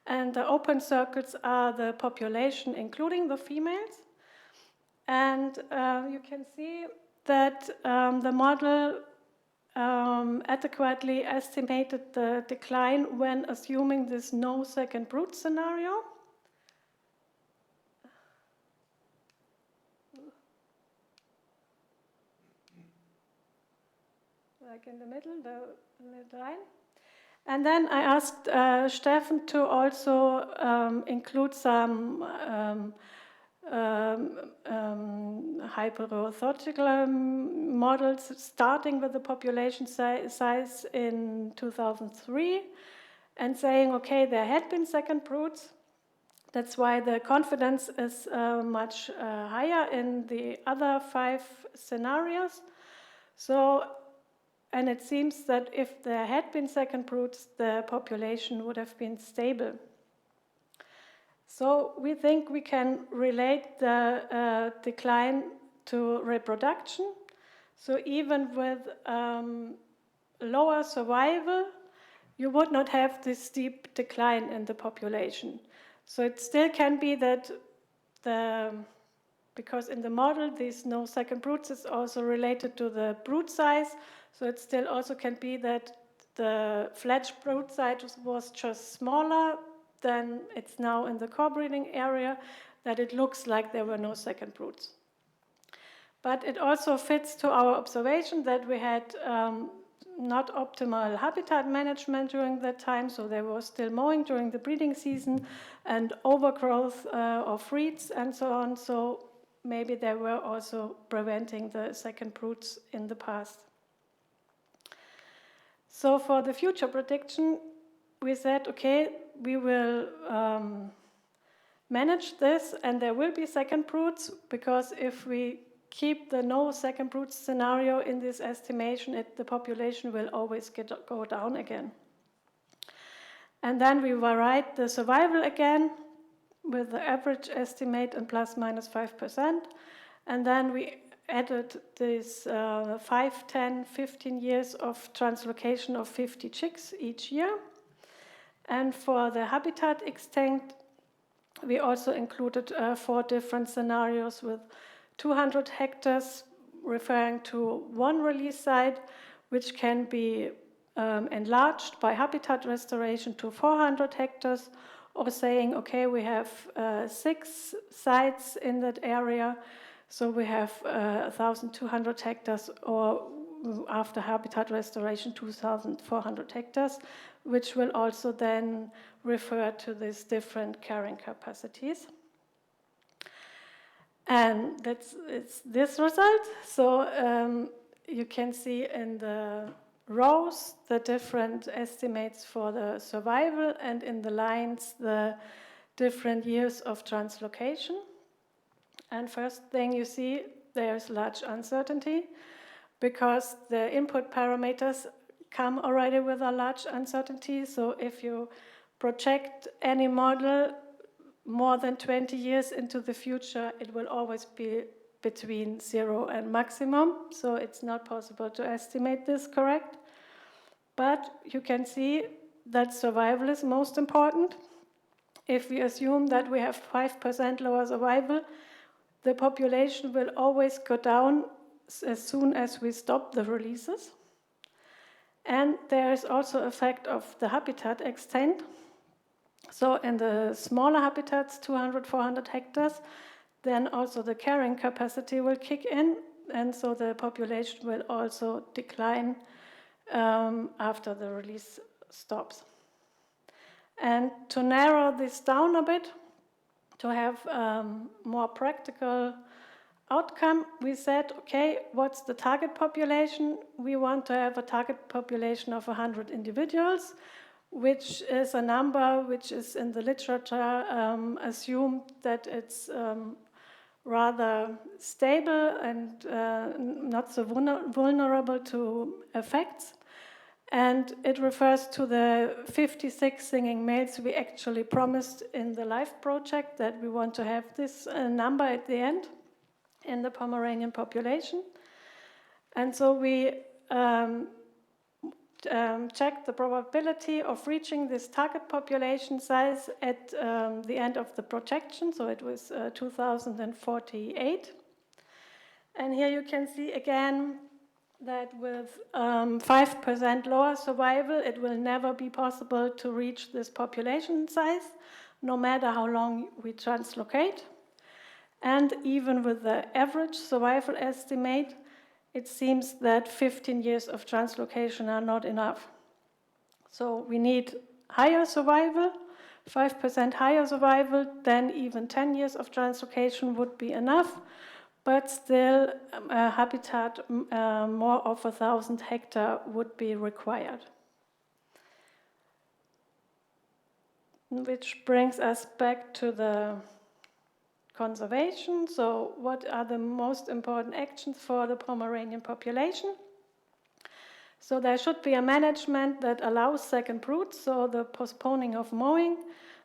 and the open circles are the population, including the females. And you can see that the model adequately estimated the decline when assuming this no second brood scenario. Like in the middle, the line. And then I asked Steffen to also include some hyperorthogonal models starting with the population size in 2003 and saying, okay, there had been second broods. That's why the confidence is much higher in the other 5 scenarios. So, and it seems that if there had been second broods, the population would have been stable. So we think we can relate the decline to reproduction. So even with lower survival, you would not have this steep decline in the population. So it still can be that because in the model, these no second broods is also related to the brood size. So it still also can be that the fledged brood size was just smaller than it's now in the core breeding area, that it looks like there were no second broods. But it also fits to our observation that we had not optimal habitat management during that time, so there was still mowing during the breeding season and overgrowth of reeds and so on, so maybe they were also preventing the second broods in the past. So for the future prediction, we said, okay, we will manage this and there will be second broods, because if we keep the no second brood scenario in this estimation, the population will always go down again. And then we varied the survival again with the average estimate and plus minus 5%. And then we added this 5, 10, 15 years of translocation of 50 chicks each year. And for the habitat extent, we also included 4 different scenarios with 200 hectares referring to one release site, which can be enlarged by habitat restoration to 400 hectares, or saying, okay, we have 6 sites in that area, so we have 1,200 hectares, or after habitat restoration, 2,400 hectares, which will also then refer to these different carrying capacities. And it's this result. So you can see in the rows the different estimates for the survival, and in the lines the different years of translocation. And first thing you see, there's large uncertainty, because the input parameters come already with a large uncertainty. So if you project any model more than 20 years into the future, it will always be between 0 and maximum. So it's not possible to estimate this correct. But you can see that survival is most important. If we assume that we have 5% lower survival, the population will always go down as soon as we stop the releases. And there is also effect of the habitat extent. So in the smaller habitats, 200, 400 hectares, then also the carrying capacity will kick in, and so the population will also decline after the release stops. And to narrow this down a bit, to have more practical outcome, we said, okay, what's the target population? We want to have a target population of 100 individuals, which is a number which is in the literature assumed that it's rather stable and not so vulnerable to effects. And it refers to the 56 singing males we actually promised in the LIFE project, that we want to have this number at the end in the Pomeranian population. And so we checked the probability of reaching this target population size at the end of the projection, so it was 2048. And here you can see again that with 5% lower survival, it will never be possible to reach this population size, no matter how long we translocate. And even with the average survival estimate, it seems that 15 years of translocation are not enough. So we need higher survival, 5% higher survival, then even 10 years of translocation would be enough, but still a habitat more of 1,000 hectares would be required. Which brings us back to the conservation. So what are the most important actions for the Pomeranian population? So there should be a management that allows second broods, so the postponing of mowing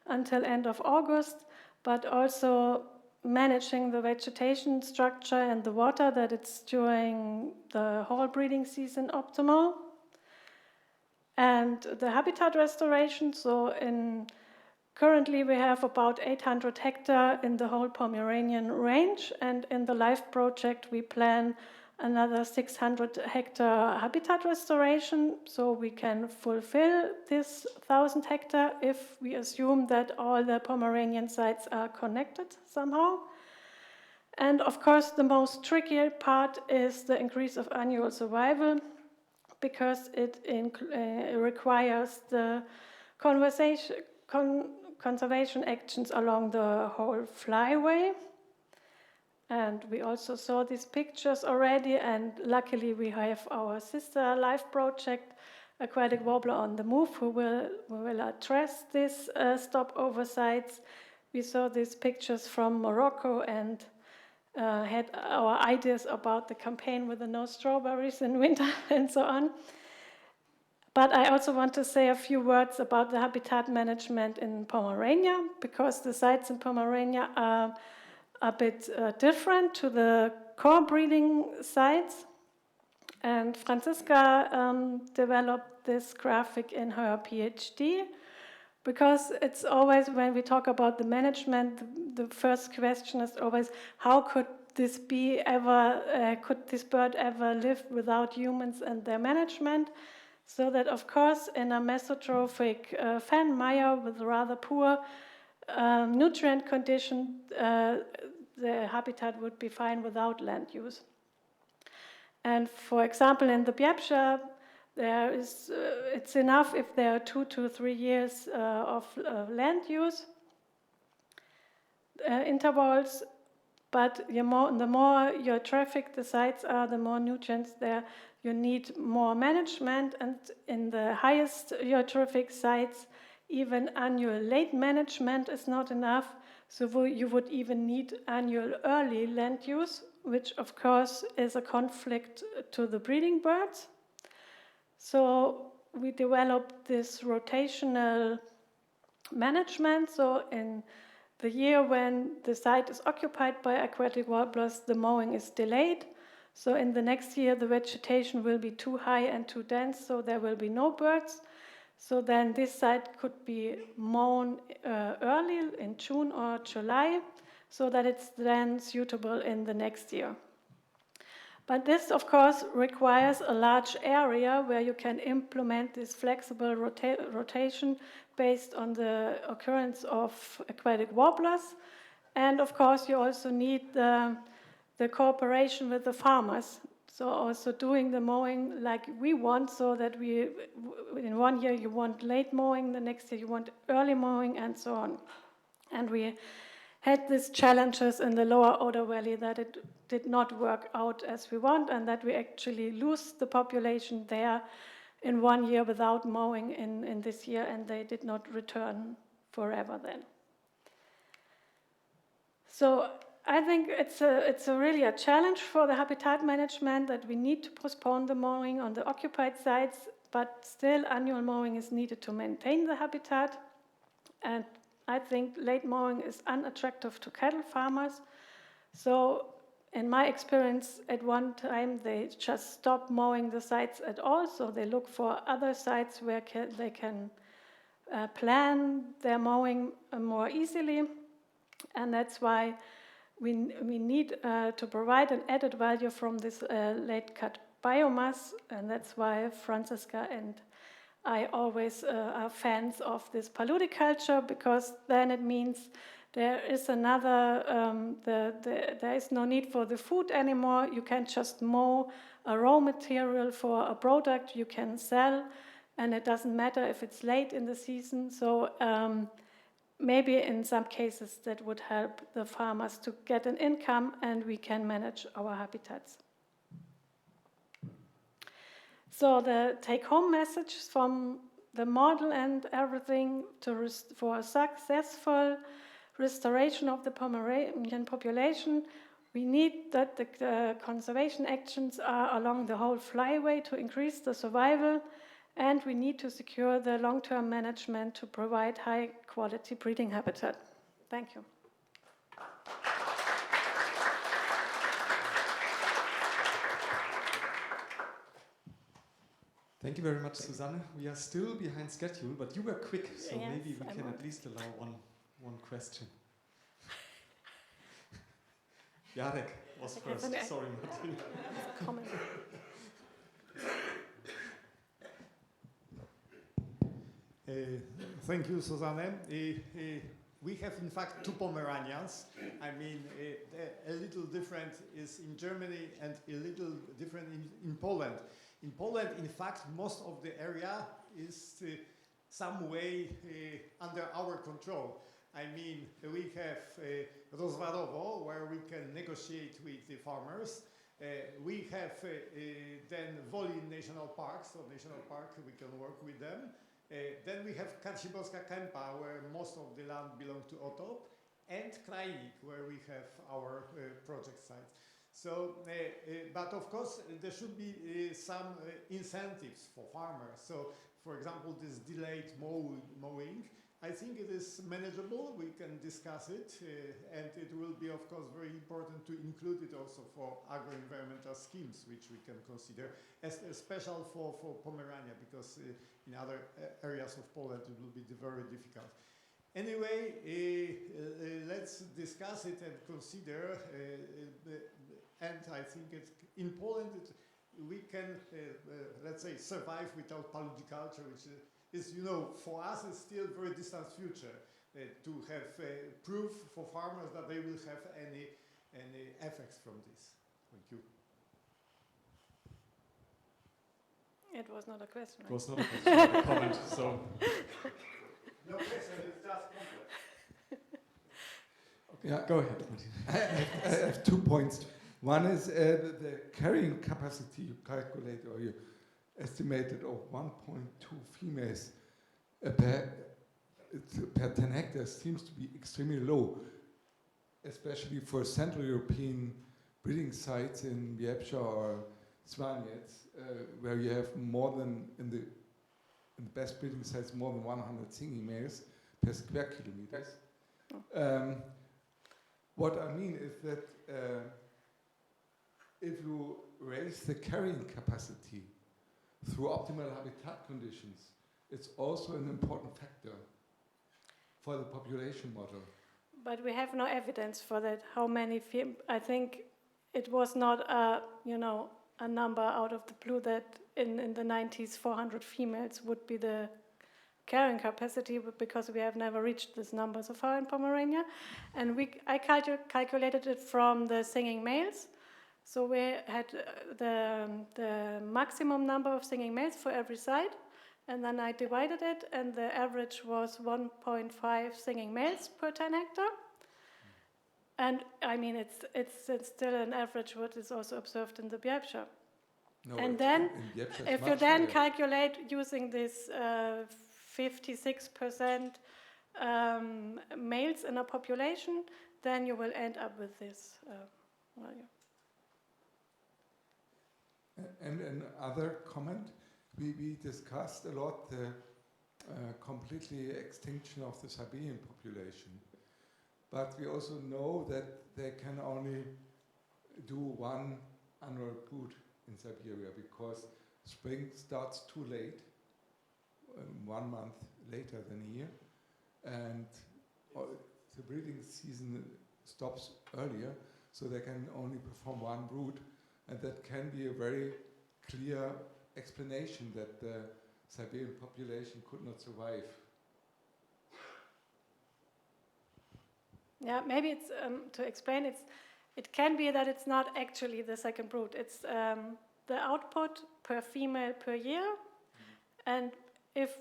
until end of August, but also managing the vegetation structure and the water, that it's during the whole breeding season optimal. And the habitat restoration, so currently we have about 800 hectares in the whole Pomeranian range, and in the LIFE project we plan another 600 hectare habitat restoration, so we can fulfill this 1,000 hectare if we assume that all the Pomeranian sites are connected somehow. And of course the most tricky part is the increase of annual survival, because it requires the conservation actions along the whole flyway. And we also saw these pictures already, and luckily we have our sister LIFE project, Aquatic Warbler on the Move, who will address these stopover sites. We saw these pictures from Morocco and had our ideas about the campaign with the no strawberries in winter and so on. But I also want to say a few words about the habitat management in Pomerania, because the sites in Pomerania are a bit different to the core breeding sites. And Franziska developed this graphic in her PhD, because it's always, when we talk about the management, the first question is always, how could this bird ever live without humans and their management? So that, of course, in a mesotrophic fan mire with rather poor nutrient condition, the habitat would be fine without land use. And for example, in the Biebrza, it's enough if there are 2 to 3 years of land use intervals, but the more eutrophic the sites are, the more nutrients there, you need more management. And in the highest eutrophic sites, even annual late management is not enough, so you would even need annual early land use, which of course is a conflict to the breeding birds. So we developed this rotational management. So in the year when the site is occupied by aquatic warblers, the mowing is delayed. So in the next year, the vegetation will be too high and too dense, so there will be no birds. So then this site could be mown early in June or July, so that it's then suitable in the next year. But this, of course, requires a large area where you can implement this flexible rotation based on the occurrence of aquatic warblers. And of course, you also need the cooperation with the farmers. So also doing the mowing like we want, so that in 1 year you want late mowing, the next year you want early mowing, and so on. And we had these challenges in the lower Oder Valley that it did not work out as we want, and that we actually lose the population there in 1 year without mowing in this year, and they did not return forever then. So I think it's really a challenge for the habitat management, that we need to postpone the mowing on the occupied sites, but still annual mowing is needed to maintain the habitat. And I think late mowing is unattractive to cattle farmers. So in my experience, at one time they just stop mowing the sites at all, so they look for other sites where they can plan their mowing more easily. And that's why we need to provide an added value from this late cut biomass, and that's why Franziska and I always are fans of this paludiculture, because then it means there is another, there is no need for the food anymore. You can just mow a raw material for a product you can sell, and it doesn't matter if it's late in the season. So maybe in some cases that would help the farmers to get an income, and we can manage our habitats. So the take-home message from the model and everything for a successful restoration of the Pomeranian population, we need that the conservation actions are along the whole flyway to increase the survival, and we need to secure the long-term management to provide high-quality breeding habitat. Thank you. Thank you very much, Susanne. We are still behind schedule, but you were quick, so yes, maybe we can at least allow one question. Jarek was first. Sorry, Martin. Comment. Thank you, Susanne. We have, in fact, two Pomeranians. I mean, a little different is in Germany and a little different in Poland. In Poland, in fact, most of the area is some way under our control. I mean, we have Rozwarowo, where we can negotiate with the farmers. We have then Wolin National Park, so National Park, we can work with them. Then we have Karciborska Kępa, where most of the land belongs to OTOP, and Krajnik, where we have our project sites. So, but of course, there should be some incentives for farmers. So, for example, this delayed mowing, I think it is manageable. We can discuss it, and it will be, of course, very important to include it also for agro-environmental schemes, which we can consider as special for Pomerania, because in other areas of Poland it will be very difficult. Anyway, let's discuss it and consider. And I think it's in Poland we can, let's say, survive without paludiculture, which is, you know, for us it's still a very distant future to have proof for farmers that they will have any effects from this. Thank you. It was not a question. It was not a question, but a comment. So. No question, it's just complex. Okay, yeah, go ahead, Martin. I have 2 points. One is the carrying capacity you calculate or you estimated of 1.2 females per 10 hectares seems to be extremely low, especially for Central European breeding sites in Biebrza or Vilnius, where you have more than, in the best breeding sites, more than 100 singing males per square kilometers. What I mean is that if you raise the carrying capacity through optimal habitat conditions, it's also an important factor for the population model. But we have no evidence for that. How many? I think it was not a, you know, a number out of the blue that in the 90s 400 females would be the carrying capacity, because we have never reached this number so far in Pomerania. And I calculated it from the singing males. So we had the maximum number of singing males for every site, and then I divided it, and the average was 1.5 singing males per 10 hectare. And I mean, it's still an average what is also observed in the Biebrza. No, and then, if you then calculate using this 56% males in a population, then you will end up with this value. And another comment, we discussed a lot the completely extinction of the Siberian population. But we also know that they can only do one annual brood in Siberia, because spring starts too late, 1 month later than here, and the breeding season stops earlier, so they can only perform one brood, and that can be a very clear explanation that the Siberian population could not survive. Yeah, maybe it's to explain. It can be that it's not actually the second brood. It's the output per female per year, and if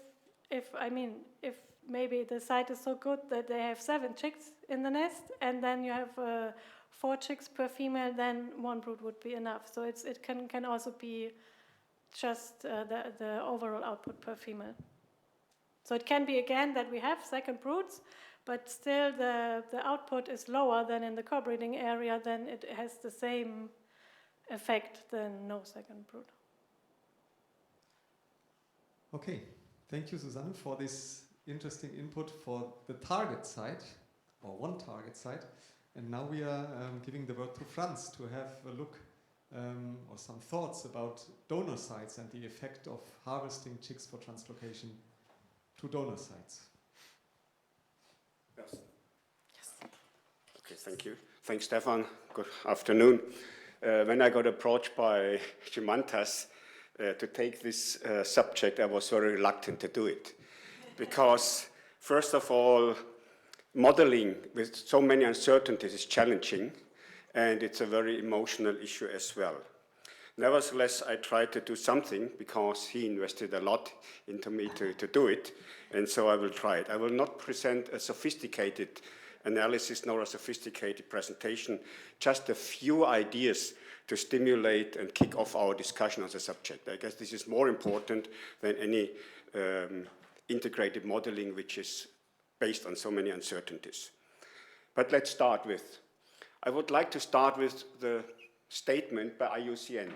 maybe the site is so good that they have 7 chicks in the nest, and then you have 4 chicks per female, then 1 brood would be enough. So it can also be just the overall output per female. So it can be again that we have second broods, but still the output is lower than in the co-breeding area, then it has the same effect than no second brood. Okay, thank you, Susanne, for this interesting input for the target site, or one target site. And now we are giving the word to Franz to have a look or some thoughts about donor sites and the effect of harvesting chicks for translocation to donor sites. Yes. Okay, thank you. Thanks, Stefan. Good afternoon. When I got approached by Šimantas to take this subject, I was very reluctant to do it. Because, first of all, modeling with so many uncertainties is challenging, and it's a very emotional issue as well. Nevertheless, I tried to do something because he invested a lot into me to do it, and so I will try it. I will not present a sophisticated analysis nor a sophisticated presentation, just a few ideas to stimulate and kick off our discussion on the subject. I guess this is more important than any integrated modeling which is based on so many uncertainties. But let's start with, I would like to start with the statement by IUCN.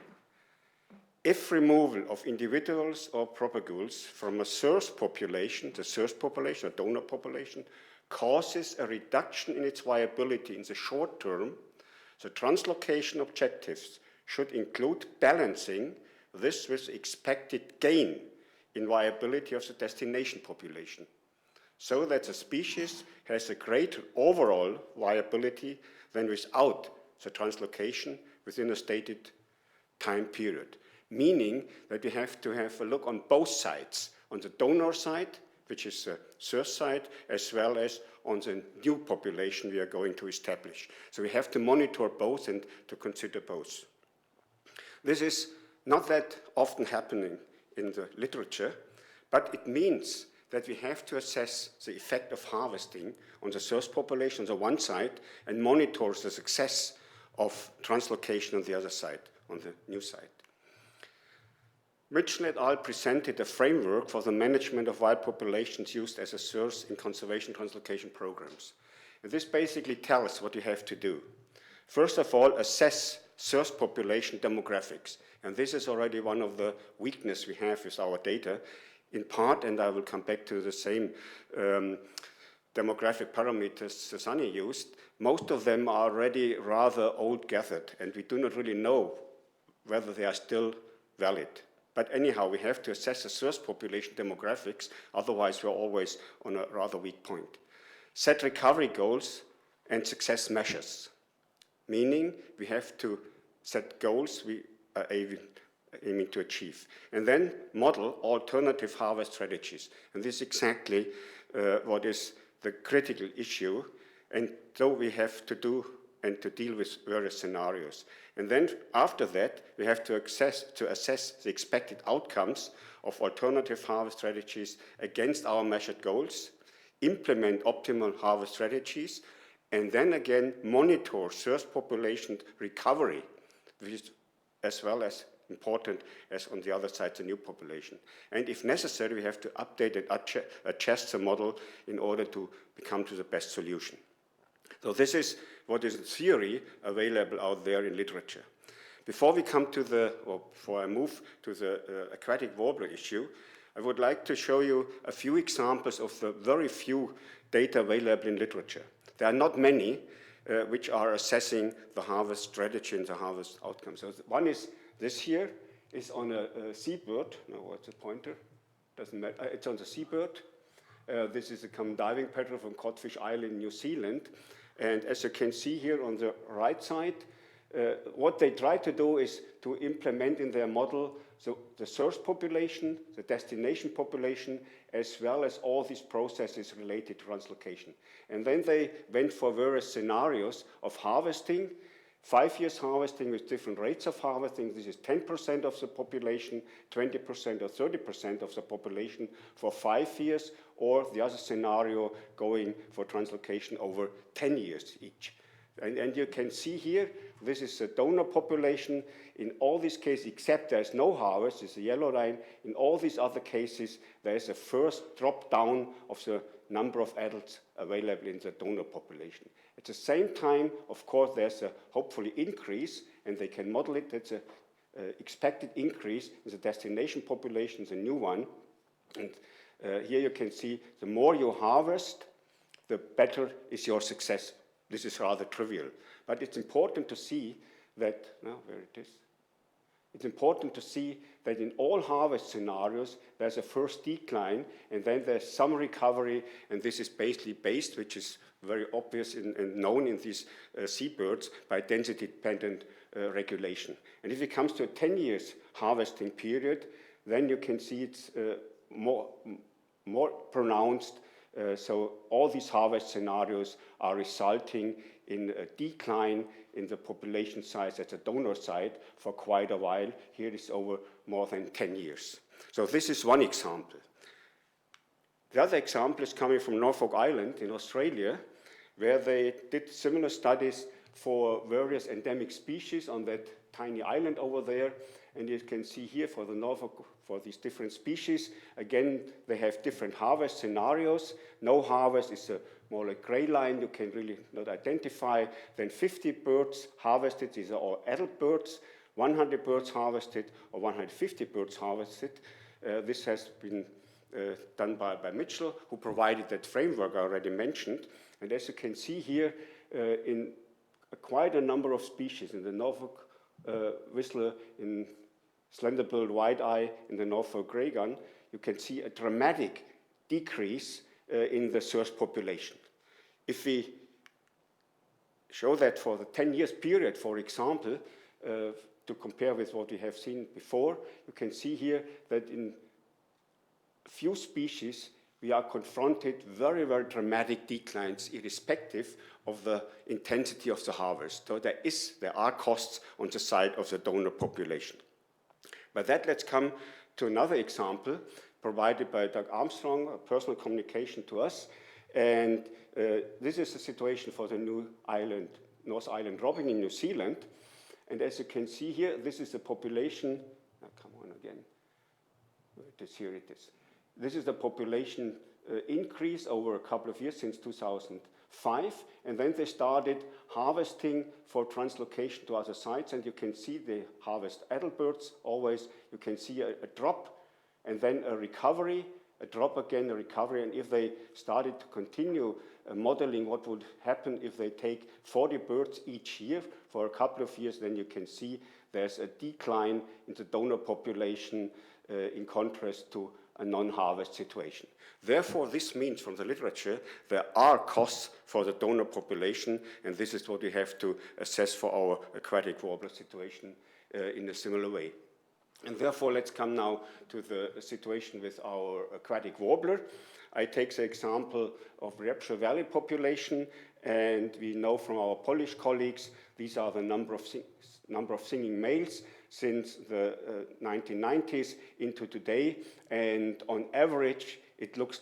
If removal of individuals or propagules from a source population, the source population, a donor population, causes a reduction in its viability in the short term, the translocation objectives should include balancing this with expected gain in viability of the destination population, so that the species has a greater overall viability than without the translocation within a stated time period. Meaning that we have to have a look on both sides, on the donor side, which is the source side, as well as on the new population we are going to establish. So we have to monitor both and to consider both. This is not that often happening in the literature, but it means that we have to assess the effect of harvesting on the source population on the one side and monitor the success of translocation on the other side, on the new side. Mitchell et al. Presented a framework for the management of wild populations used as a source in conservation translocation programs. And this basically tells what you have to do. First of all, assess source population demographics. And this is already one of the weaknesses we have with our data. In part, and I will come back to the same demographic parameters Susanne used, most of them are already rather old gathered, and we do not really know whether they are still valid. But anyhow, we have to assess the source population demographics, otherwise we're always on a rather weak point. Set recovery goals and success measures, meaning we have to set goals we are aiming to achieve. And then model alternative harvest strategies. And this is exactly what is the critical issue. And so we have to do and to deal with various scenarios. And then after that, we have to assess the expected outcomes of alternative harvest strategies against our measured goals, implement optimal harvest strategies, and then again monitor source population recovery, which is as well as important as on the other side the new population. And if necessary, we have to update and adjust the model in order to come to the best solution. So this is what is in theory available out there in literature. Before we come to before I move to the aquatic warbler issue, I would like to show you a few examples of the very few data available in literature. There are not many which are assessing the harvest strategy and the harvest outcomes. So one is this here, is on a seabird. No, what's the pointer? Doesn't matter. It's on the seabird. This is a common diving pattern from Codfish Island, New Zealand. And as you can see here on the right side, what they try to do is to implement in their model the source population, the destination population, as well as all these processes related to translocation. And then they went for various scenarios of harvesting, 5 years harvesting with different rates of harvesting. This is 10% of the population, 20% or 30% of the population for 5 years, or the other scenario going for translocation over 10 years each. And you can see here, this is the donor population. In all these cases, except there's no harvest, it's the yellow line. In all these other cases, there is a first drop down of the number of adults available in the donor population. At the same time, of course, there's a hopefully increase, and they can model it. It's an expected increase in the destination population, the new one. And here you can see the more you harvest, the better is your success. This is rather trivial, but it's important to see that, where it is. It's important to see that in all harvest scenarios, there's a first decline, and then there's some recovery, and this is basically based, which is very obvious and known in these seabirds, by density-dependent regulation. And if it comes to a 10 years harvesting period, then you can see it's more pronounced. So all these harvest scenarios are resulting in a decline in the population size at the donor side for quite a while. Here is over more than 10 years. So this is one example. The other example is coming from Norfolk Island in Australia, where they did similar studies for various endemic species on that tiny island over there. And you can see here for the Norfolk, for these different species, again, they have different harvest scenarios. No harvest is a more like gray line you can really not identify. Then 50 birds harvested, these are all adult birds, 100 birds harvested, or 150 birds harvested. This has been done by Mitchell, who provided that framework I already mentioned. And as you can see here, in quite a number of species, in the Norfolk whistler, in slender-billed white-eye, in the Norfolk greygun, you can see a dramatic decrease in the source population. If we show that for the 10 years period, for example, to compare with what we have seen before, you can see here that in a few species, we are confronted very, very dramatic declines irrespective of the intensity of the harvest. So there are costs on the side of the donor population. By that, let's come to another example provided by Doug Armstrong, a personal communication to us. And this is the situation for the North Island robin in New Zealand. And as you can see here, this is the population. Come on again. Here it is. This is the population increase over a couple of years since 2005. And then they started harvesting for translocation to other sites. And you can see they harvest adult birds always. You can see a drop and then a recovery, a drop again, a recovery. And if they started to continue modeling what would happen if they take 40 birds each year for a couple of years, then you can see there's a decline in the donor population in contrast to a non-harvest situation. Therefore, this means from the literature, there are costs for the donor population, and this is what we have to assess for our aquatic warbler situation in a similar way. And therefore, let's come now to the situation with our aquatic warbler. I take the example of Biebrza Valley population, and we know from our Polish colleagues, these are the number of singing males since the 1990s into today, and on average, it looks,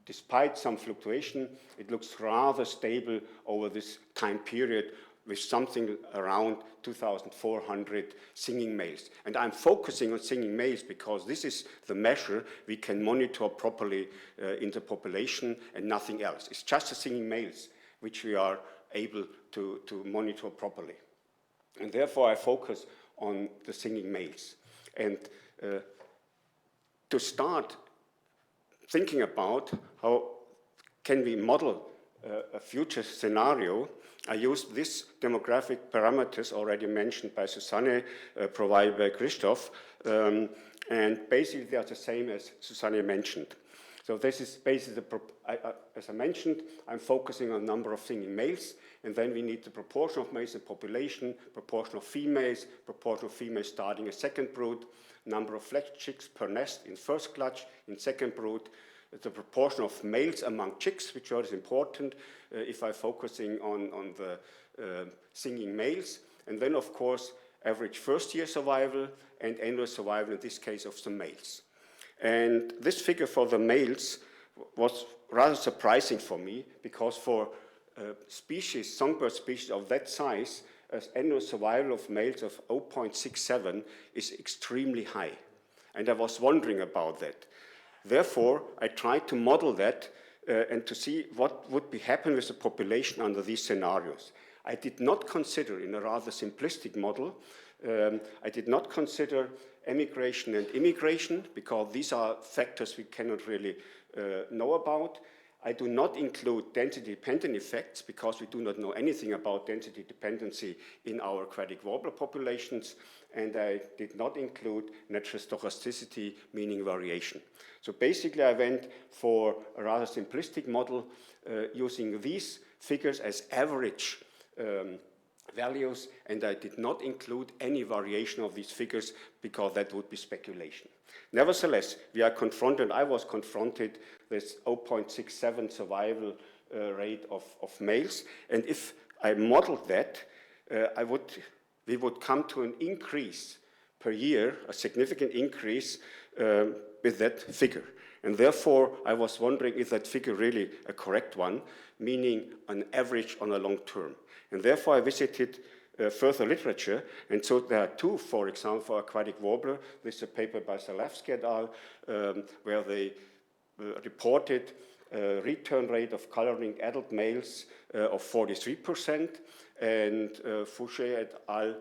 despite some fluctuation, it looks rather stable over this time period with something around 2,400 singing males. And I'm focusing on singing males because this is the measure we can monitor properly in the population and nothing else. It's just the singing males which we are able to monitor properly. And therefore, I focus on the singing males. And to start thinking about how can we model a future scenario, I used these demographic parameters already mentioned by Susanne, provided by Christoph, and basically they are the same as Susanne mentioned. So this is basically, as I mentioned, I'm focusing on number of singing males, and then we need the proportion of males in population, proportion of females starting a second brood, number of fledged chicks per nest in first clutch, in second brood, the proportion of males among chicks, which is important if I'm focusing on the singing males, and then of course average first year survival and annual survival in this case of the males. And this figure for the males was rather surprising for me, because for species, songbird species of that size, annual survival of males of 0.67 is extremely high. And I was wondering about that. Therefore, I tried to model that and to see what would be happen with the population under these scenarios. I did not consider, in a rather simplistic model, I did not consider emigration and immigration, because these are factors we cannot really know about. I do not include density-dependent effects, because we do not know anything about density dependency in our aquatic warbler populations, and I did not include natural stochasticity, meaning variation. So basically I went for a rather simplistic model using these figures as average values, and I did not include any variation of these figures, because that would be speculation. Nevertheless, we are confronted, I was confronted with 0.67 survival rate of males, and if I modeled that, we would come to an increase per year, a significant increase with that figure. And therefore, I was wondering, is that figure really a correct one, meaning an average on a long term? And therefore, I visited further literature, and so there are two, for example, for aquatic warbler. This is a paper by Zalewski et al., where they reported a return rate of coloring adult males of 43%, and Fouché et al.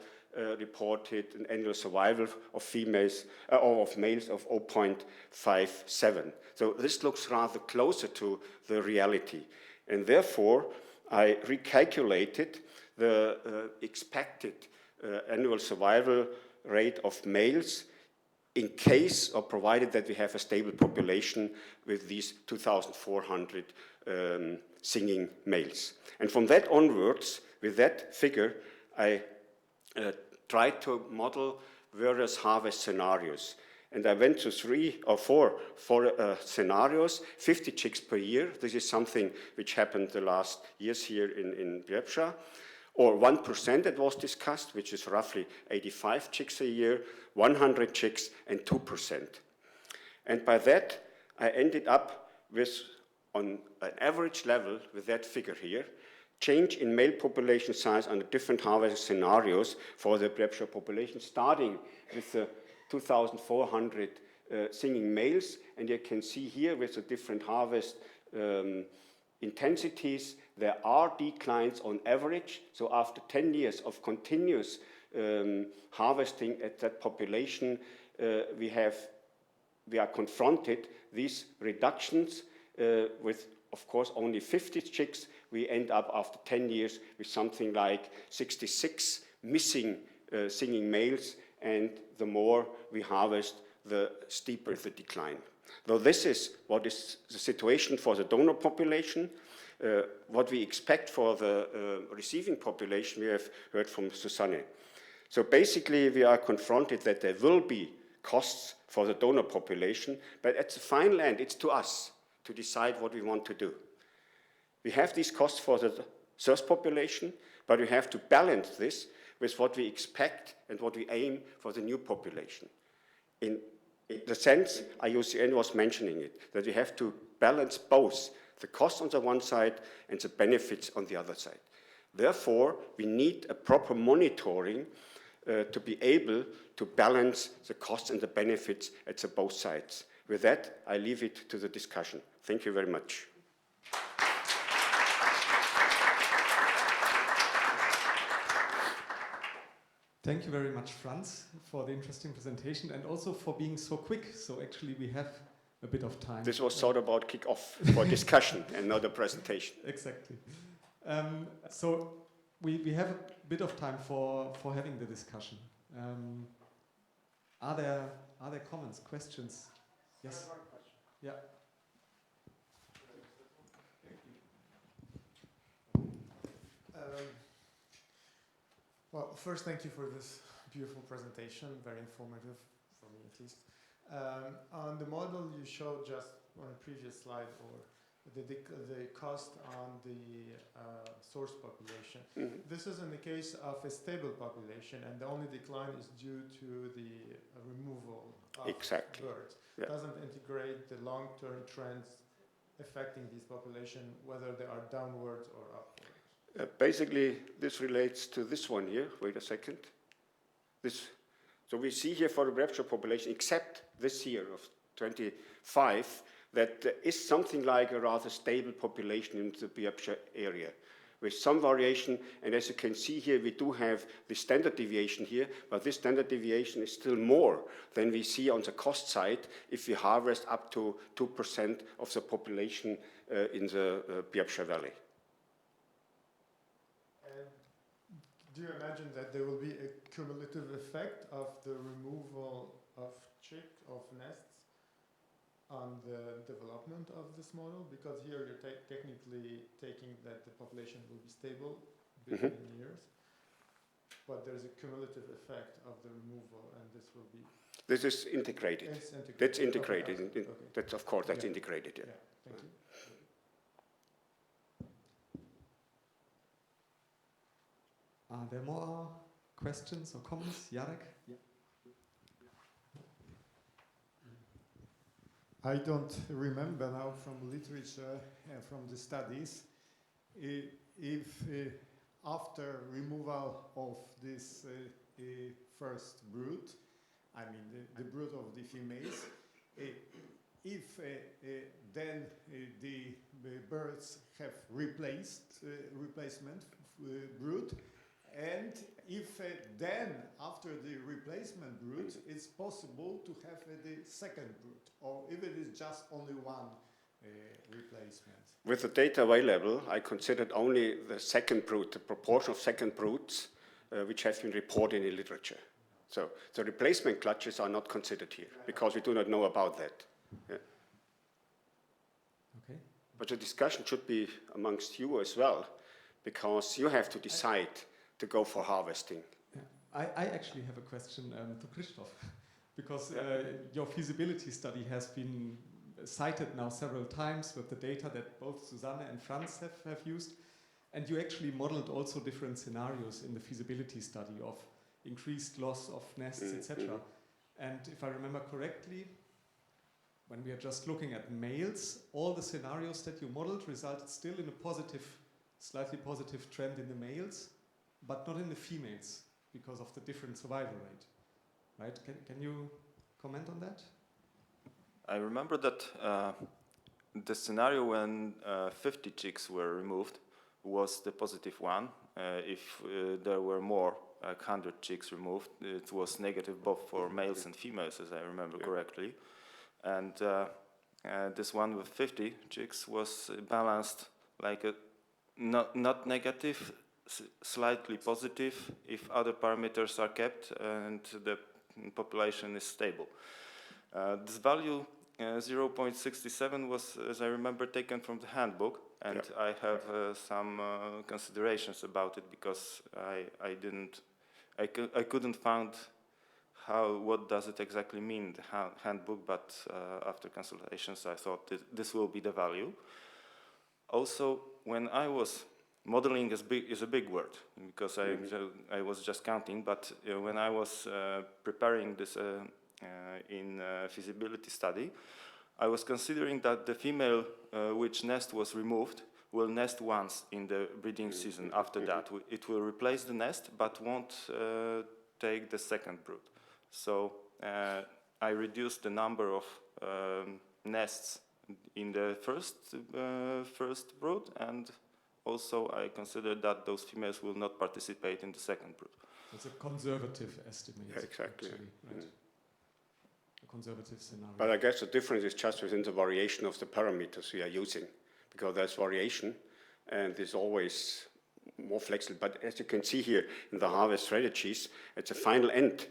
Reported an annual survival of females or of males of 0.57. So this looks rather closer to the reality, and therefore I recalculated the expected annual survival rate of males in case or provided that we have a stable population with these 2,400 singing males. And from that onwards, with that figure, I tried to model various harvest scenarios. And I went to 3 or 4 scenarios, 50 chicks per year. This is something which happened the last years here in Biebrza. Or 1% that was discussed, which is roughly 85 chicks a year, 100 chicks, and 2%. And by that, I ended up with, on an average level, with that figure here, change in male population size under different harvest scenarios for the Biebrza population, starting with the 2,400 singing males. And you can see here with the different harvest intensities, there are declines on average. So after 10 years of continuous harvesting at that population, we are confronted these reductions with, of course, only 50 chicks. We end up after 10 years with something like 66 missing singing males, and the more we harvest, the steeper the decline. Now this is what is the situation for the donor population. What we expect for the receiving population, we have heard from Susanne. So basically we are confronted that there will be costs for the donor population, but at the final end it's to us to decide what we want to do. We have these costs for the source population, but we have to balance this with what we expect and what we aim for the new population. In the sense, IUCN was mentioning it, that we have to balance both the costs on the one side and the benefits on the other side. Therefore, we need a proper monitoring to be able to balance the costs and the benefits at the both sides. With that, I leave it to the discussion. Thank you very much. Thank you very much, Franz, for the interesting presentation and also for being so quick. So actually we have a bit of time. This was thought about kick-off for discussion and not a presentation. Exactly. So we have a bit of time for having the discussion. Are there comments, questions? Yes. Yeah. Well, first, thank you for this beautiful presentation, very informative for me at least. On the model you showed just on a previous slide, or the cost on the source population. This is in the case of a stable population, and the only decline is due to the removal of birds. Yeah. Doesn't integrate the long-term trends affecting these populations, whether they are downwards or upwards. Basically, this relates to this one here. Wait a second. So we see here for the Biebrza population, except this year of 25, that there is something like a rather stable population in the Biebrza area, with some variation. And as you can see here, we do have the standard deviation here, but this standard deviation is still more than we see on the cost side if we harvest up to 2% of the population in the Biebrza Valley. Do you imagine that there will be a cumulative effect of the removal of nests on the development of this model? Because here you're technically taking that the population will be stable between years, but there's a cumulative effect of the removal, and this will be... This is integrated. It's integrated. That's integrated. Okay. That's, of course, that's integrated, yeah. Thank you. Are there more questions or comments? Jarek? Yeah. I don't remember now from literature and from the studies if after removal of this first brood, I mean the brood of the females, if then the birds have replacement brood, and if then after the replacement brood it's possible to have the second brood, or if it is just only one replacement. With the data available, I considered only the second brood, the proportion of second broods which have been reported in literature. So the replacement clutches are not considered here because we do not know about that. Yeah. Okay. But the discussion should be amongst you as well, because you have to decide to go for harvesting. Yeah. I actually have a question to Christoph, because your feasibility study has been cited now several times with the data that both Susanne and Franz have used, and you actually modeled also different scenarios in the feasibility study of increased loss of nests, etc. And if I remember correctly, when we are just looking at males, all the scenarios that you modeled resulted still in a positive, slightly positive trend in the males, but not in the females because of the different survival rate. Right? Can you comment on that? I remember that the scenario when 50 chicks were removed was the positive one. If there were more, like 100 chicks removed, it was negative both for males and females, as I remember correctly. And this one with 50 chicks was balanced like a not negative, slightly positive if other parameters are kept and the population is stable. This value 0.67 was, as I remember, taken from the handbook, and I have some considerations about it because I couldn't find what does it exactly mean, the handbook, but after consultations I thought this will be the value. Also, when I was modeling is a big word because I was just counting, but when I was preparing this in feasibility study, I was considering that the female which nest was removed will nest once in the breeding season. After that, it will replace the nest, but won't take the second brood. So I reduced the number of nests in the first brood, and also I considered that those females will not participate in the second brood. It's a conservative estimate. Yeah, exactly. Actually, right? A conservative scenario. But I guess the difference is just within the variation of the parameters we are using, because there's variation and there's always more flexible. But as you can see here in the harvest strategies, it's a final end.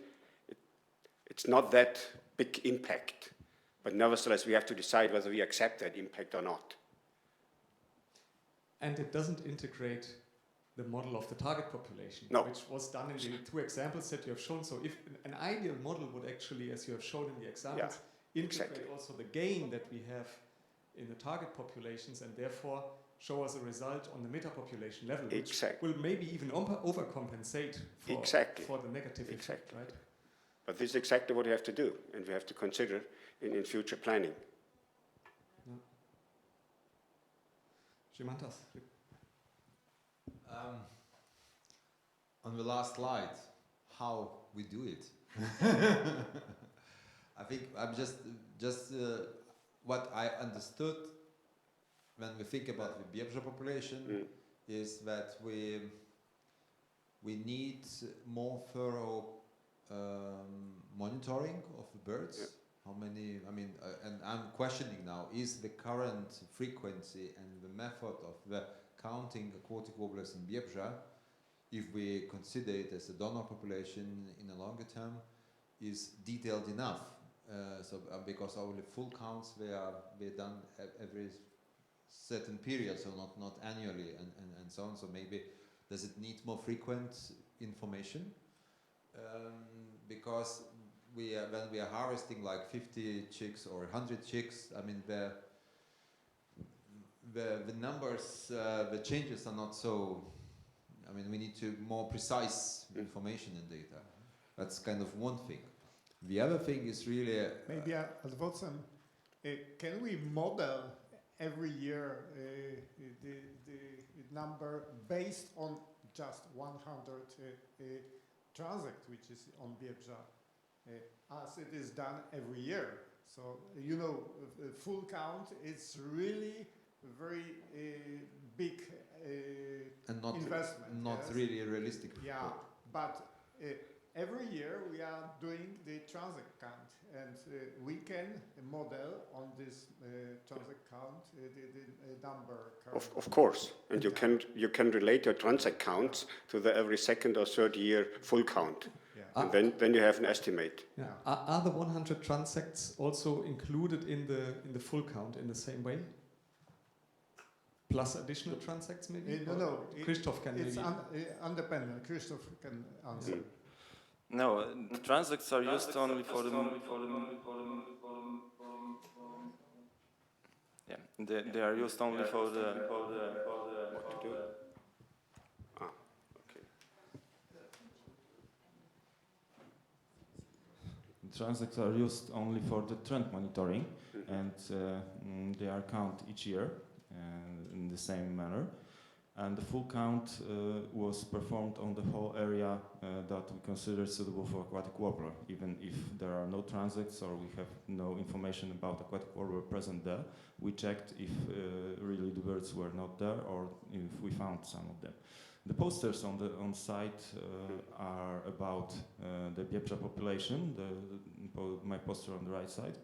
It's not that big impact, but nevertheless we have to decide whether we accept that impact or not. And it doesn't integrate the model of the target population, No. which was done in the two examples that you have shown. So if an ideal model would actually, as you have shown in the examples, integrate also the gain that we have in the target populations and therefore show us a result on the meta-population level, which will maybe even overcompensate for the negative effect, right? But this is exactly what you have to do, and we have to consider in future planning. Šimantas. On the last slide, how we do it. I think I'm just what I understood when we think about the Biebrza population is that we need more thorough monitoring of the birds. Yeah. How many? I mean, and I'm questioning now: is the current frequency and the method of the counting aquatic warblers in Biebrza, if we consider it as a donor population in a longer term, is detailed enough? Because only full counts they're done every certain period, so not annually and so on. So maybe does it need more frequent information? Because when we are harvesting like 50 chicks or 100 chicks, I mean the numbers, the changes are not so. I mean, we need to more precise information and data. That's kind of one thing. The other thing is really maybe at Watson, can we model every year the number based on just 100 transect, which is on Biebrza, as it is done every year? So you know, full count is really very big and not investment. Not really realistic. Yeah, but every year we are doing the transit count, and we can model on this transit count the number. Of course, and you can relate your transit counts to the every second or third year full count, and then you have an estimate. Yeah. Are the 100 transects also included in the full count in the same way? Plus additional transects, maybe? No. Christoph can it's maybe. Independent. Christoph can answer. No, the transects are used only for the. Yeah, they are used only for the. What to do? Okay. Transects are used only for the trend monitoring, and they are counted each year in the same manner. And the full count was performed on the whole area that we consider suitable for aquatic warbler, even if there are no transects or we have no information about aquatic warbler present there. We checked if really the birds were not there or if we found some of them. The posters on site are about the Biebrza population, my poster on the right side.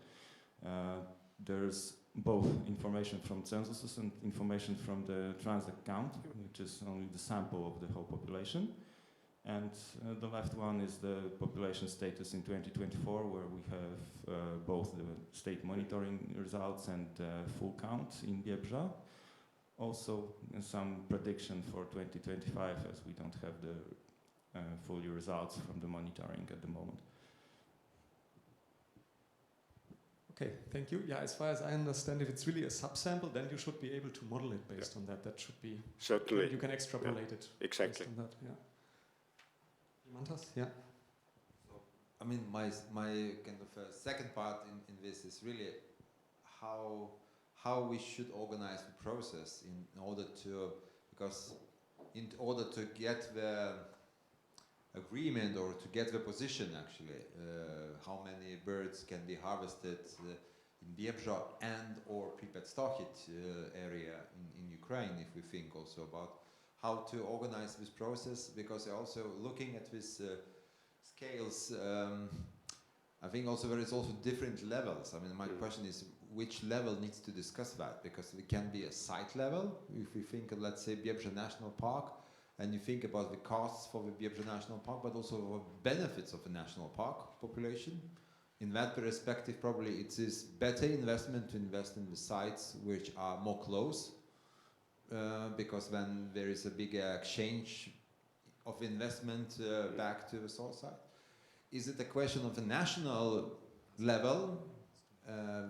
There's both information from censuses and information from the transect count, which is only the sample of the whole population. And the left one is the population status in 2024, where we have both the state monitoring results and full count in Biebrza. Also some prediction for 2025, as we don't have the full results from the monitoring at the moment. Okay, thank you. Yeah, as far as I understand, if it's really a subsample, then you should be able to model it based on that. That should be certainly. You can extrapolate it. Exactly. Based on that. Yeah. Mantas? Yeah. So, I mean, my kind of second part in this is really how we should organize the process in order to get the agreement or to get the position actually, how many birds can be harvested in Biebrza and or Pripyat-Stochit area in Ukraine, if we think also about how to organize this process, because also looking at these scales, I think also there is also different levels. I mean, my question is which level needs to discuss that, because it can be a site level, if we think of, let's say, Biebrza National Park, and you think about the costs for the Biebrza National Park, but also the benefits of the national park population. In that perspective, probably it is better investment to invest in the sites which are more close because when there is a big exchange of investment back to the source side? Is it a question of a national level,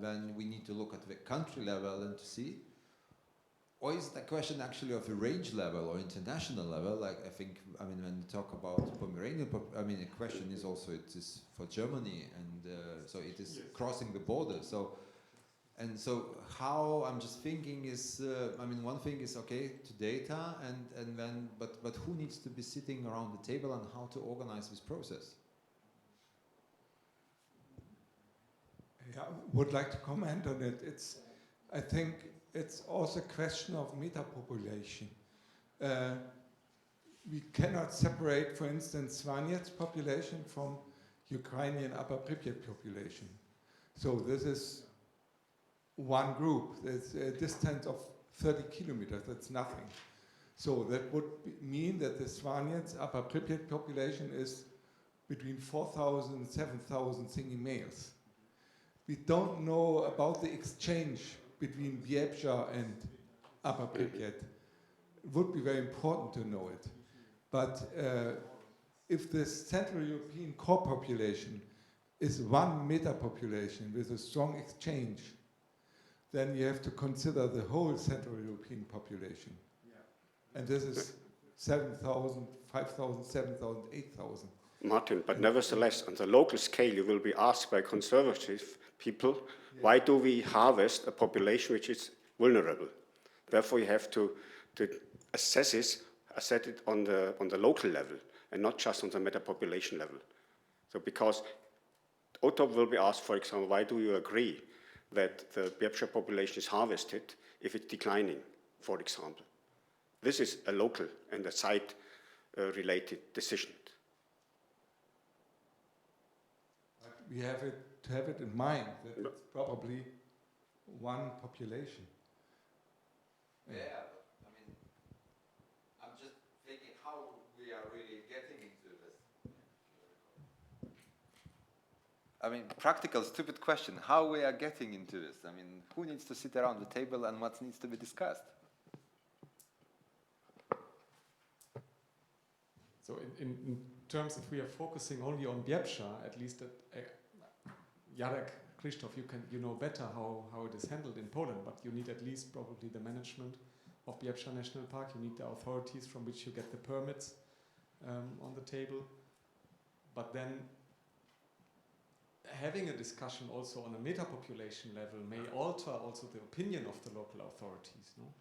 when we need to look at the country level and to see? Or is it a question actually of a range level or international level? Like I think, I mean, when you talk about Pomeranian, I mean, the question is also, it is for Germany, and so it is crossing the border. So, and so how I'm just thinking is, I mean, one thing is okay to data, and then, but who needs to be sitting around the table and how to organize this process? Yeah, would like to comment on it. I think it's also a question of metapopulation. We cannot separate, for instance, Svanets population from Ukrainian Upper Pripyat population. So this is one group. There's a distance of 30 kilometers. That's nothing. So that would mean that the Svanets Upper Pripyat population is between 4,000 and 7,000 single males. We don't know about the exchange between Biebrza and Upper Pripyat. It would be very important to know it. But if the Central European core population is one meta-population with a strong exchange, then you have to consider the whole Central European population. Yeah. And this is 7,000, 5,000, 7,000, 8,000. Martin, but nevertheless, on the local scale, you will be asked by conservative people, why do we harvest a population which is vulnerable? Therefore, you have to assess it on the local level and not just on the meta-population level. So because Otto will be asked, for example, why do you agree that the Biebrza population is harvested if it's declining, for example? This is a local and a site-related decision. We have to have it in mind that it's probably one population. Yeah, I mean, I'm just thinking how we are really getting into this. I mean, practical, stupid question, how we are getting into this. I mean, who needs to sit around the table and what needs to be discussed? So in terms, if we are focusing only on Biebrza, at least Jarek, Krzysztof, you know better how it is handled in Poland, but you need at least probably the management of Biebrza National Park. You need the authorities from which you get the permits on the table. But then having a discussion also on a meta-population level may alter also the opinion of the local authorities, no?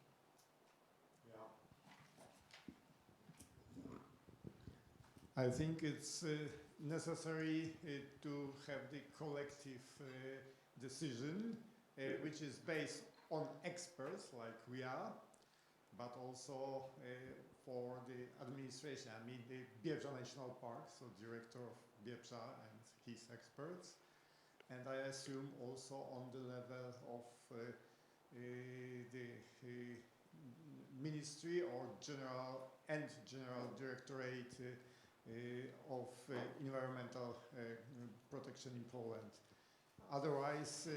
Yeah. I think it's necessary to have the collective decision, which is based on experts like we are, but also for the administration. I mean, the Biebrza National Park, so director of Biebrza and his experts, and I assume also on the level of the ministry or general directorate of environmental protection in Poland. Otherwise,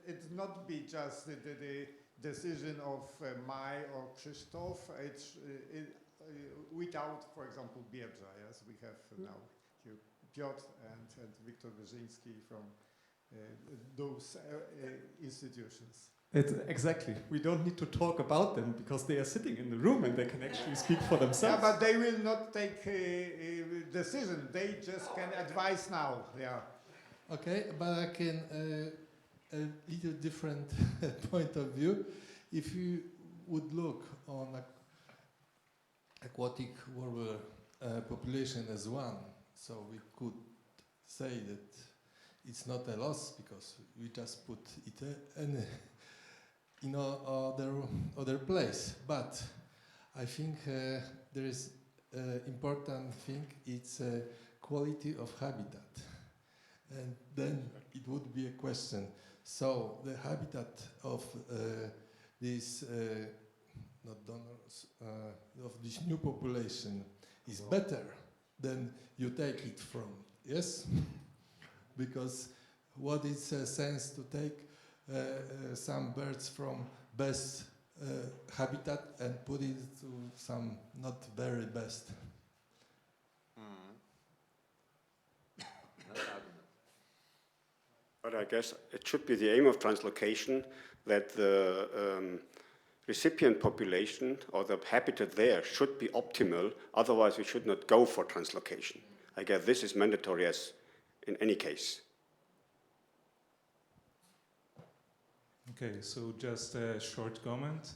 it not be just the decision of Mai or Krzysztof. It's without, for example, Biebrza. Yes, we have now here Piotr and Viktor Brzezinski from those institutions. Exactly. We don't need to talk about them because they are sitting in the room and they can actually speak for themselves. Yeah, but they will not take a decision. They just can advise now. Yeah. Okay, but I can a little different point of view. If you would look on aquatic warbler population as one, so we could say that it's not a loss because we just put it in other place. But I think there is important thing. It's quality of habitat, and then it would be a question. So the habitat of this not donors of this new population is better than you take it from. Yes, because what is sense to take some birds from best habitat and put it to some not very best. But I guess it should be the aim of translocation that the recipient population or the habitat there should be optimal, otherwise we should not go for translocation. I guess this is mandatory as in any case. Okay, so just a short comment.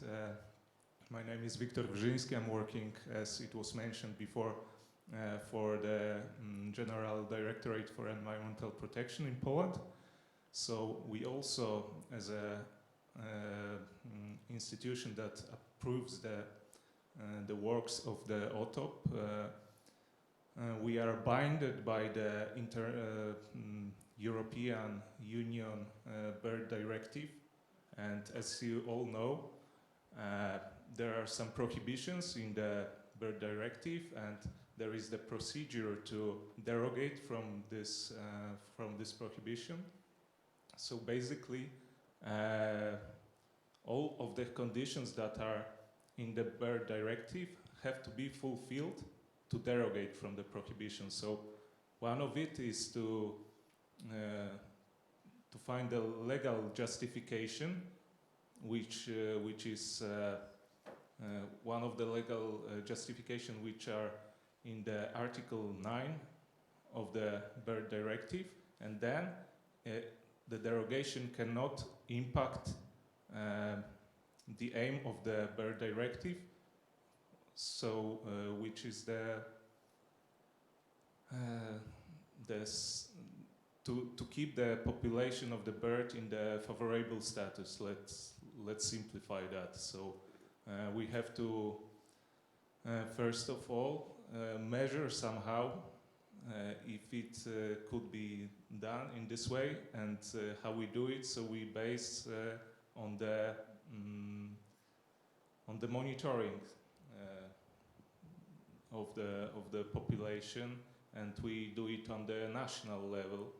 My name is Wiktor Brzezinski. I'm working, as it was mentioned before, for the General Directorate for Environmental Protection in Poland. So we also, as a institution that approves the works of the OTOP, we are binded by the European Union Bird Directive, and as you all know, there are some prohibitions in the Bird Directive, and there is the procedure to derogate from this prohibition. So basically, all of the conditions that are in the Bird Directive have to be fulfilled to derogate from the prohibition. So one of it is to find a legal justification, which is one of the legal justification which are in the Article 9 of the Bird Directive, and then the derogation cannot impact the aim of the Bird Directive, so which is to keep the population of the bird in the favorable status. Let's simplify that. So we have to first of all measure somehow if it could be done in this way, and how we do it. So we base on the monitoring of the population, and we do it on the national level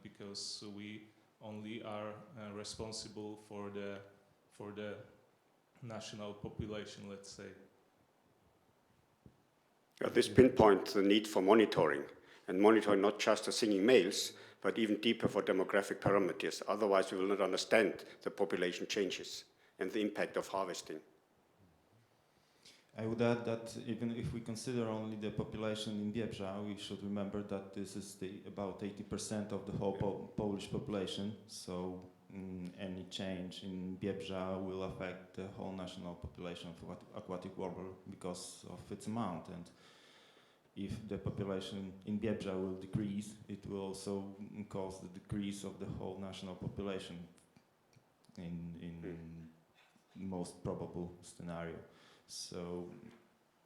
because we only are responsible for the national population, let's say. This pinpoints the need for monitoring, and monitoring not just the singing males, but even deeper for demographic parameters. Otherwise, we will not understand the population changes and the impact of harvesting. I would add that even if we consider only the population in Biebrza, we should remember that this is about 80% of the whole Polish population. So any change in Biebrza will affect the whole national population of aquatic warbler because of its amount. And if the population in Biebrza will decrease, it will also cause the decrease of the whole national population in most probable scenario. So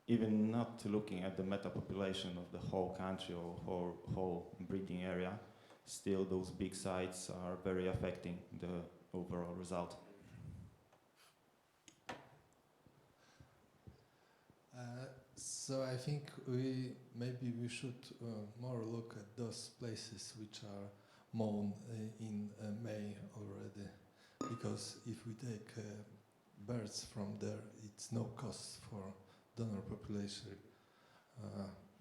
even not looking at the meta-population of the whole country or whole breeding area, still those big sites are very affecting the overall result. So I think maybe we should more look at those places which are mown in May already, because if we take birds from there, it's no cost for donor population,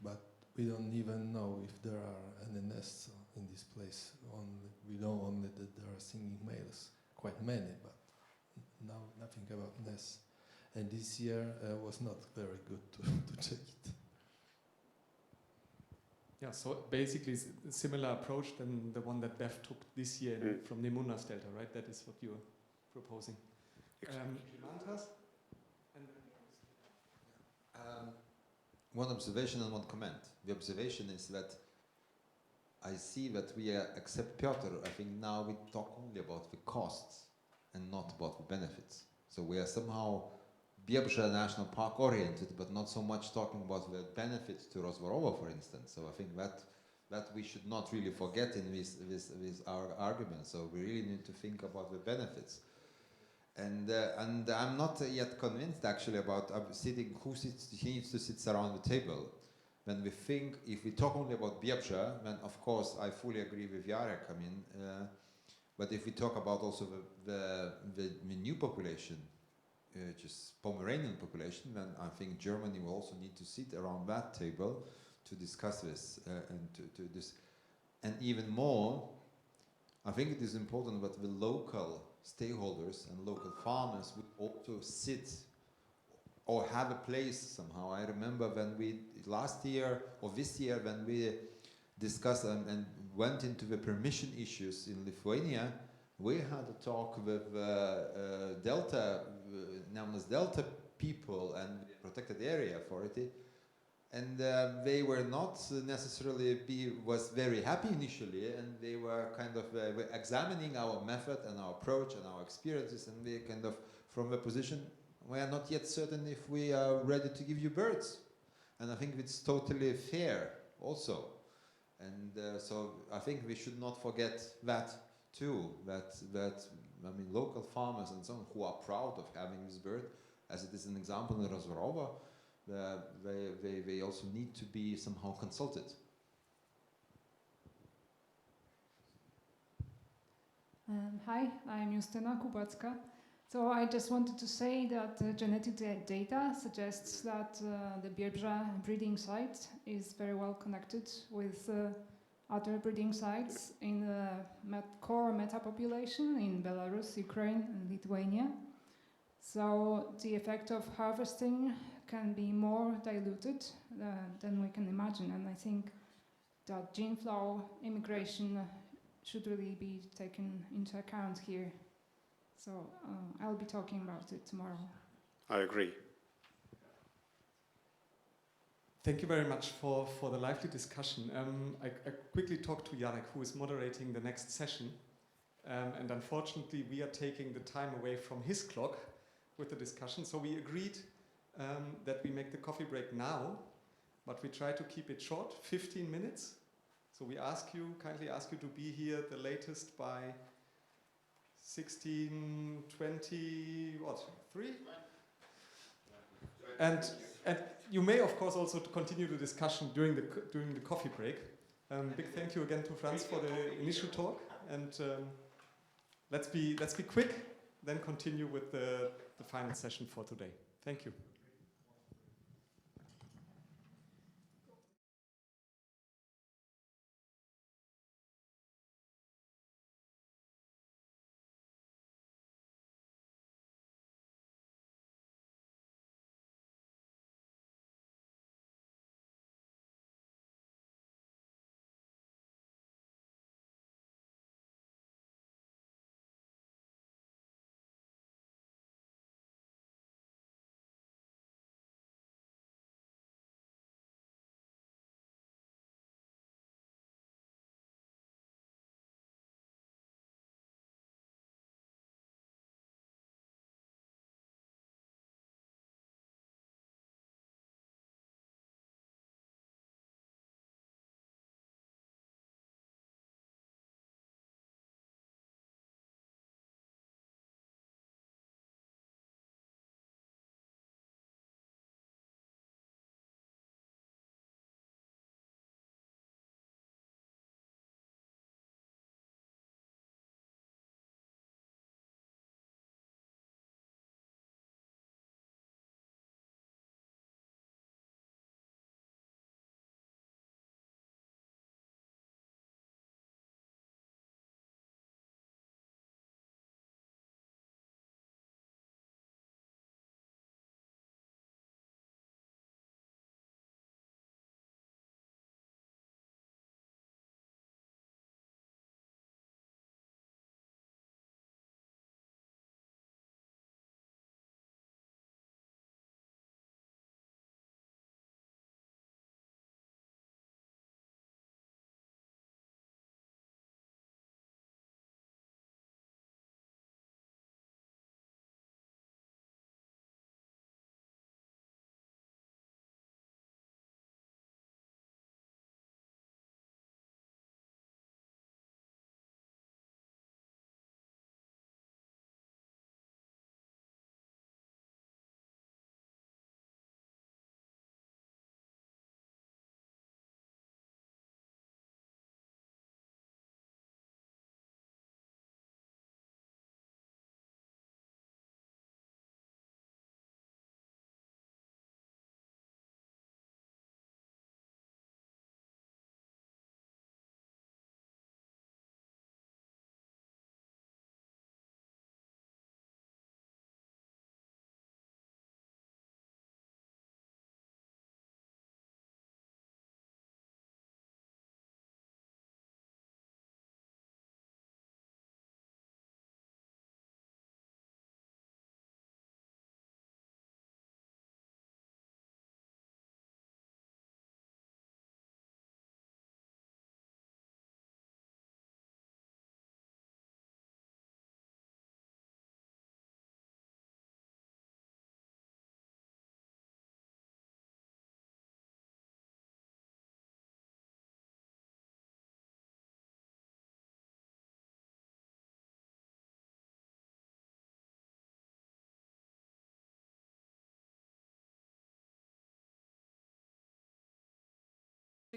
but we don't even know if there are any nests in this place. We know only that there are singing males, quite many, but nothing about nests. And this year was not very good to check it. Yeah, so basically it's a similar approach than the one that Bev took this year from the Munas Delta, right? That is what you're proposing. One observation and one comment. The observation is that I see that we accept Piotr. I think now we talk only about the costs and not about the benefits. So we are somehow Biebrza National Park oriented, but not so much talking about the benefits to Rozborowo, for instance. So I think that we should not really forget in this our argument. So we really need to think about the benefits. And I'm not yet convinced actually about who needs to sit around the table. When we think, if we talk only about Biebrza, then of course I fully agree with Jarek. I mean, but if we talk about also the new population, just Pomeranian population, then I think Germany will also need to sit around that table to discuss this and to this. And even more, I think it is important that the local stakeholders and local farmers would also sit or have a place somehow. I remember when we, last year or this year, when we discussed and went into the permission issues in Lithuania, we had a talk with Delta, known as Delta people and protected area authority, and they were not necessarily was very happy initially, and they were kind of examining our method and our approach and our experiences, and they kind of, from the position, we are not yet certain if we are ready to give you birds. And I think it's totally fair also. And so I think we should not forget that too, that I mean, local farmers and so on who are proud of having this bird, as it is an example in Rozorowa, they also need to be somehow consulted. Hi, I'm Justyna Kubacka. So I just wanted to say that genetic data suggests that the Biebrza breeding site is very well connected with other breeding sites in the core meta-population in Belarus, Ukraine and Lithuania. So the effect of harvesting can be more diluted than we can imagine, and I think that gene flow immigration should really be taken into account here. So I'll be talking about it tomorrow. I agree. Thank you very much for the lively discussion. I quickly talked to Jarek, who is moderating the next session. And unfortunately, we are taking the time away from his clock with the discussion. So we agreed that we make the coffee break now, but we try to keep it short, 15 minutes. So we kindly ask you to be here the latest by 16:20, what, 3? And you may, of course, also continue the discussion during the coffee break. Big thank you again to Franz for the initial talk, and let's be quick, then continue with the final session for today. Thank you.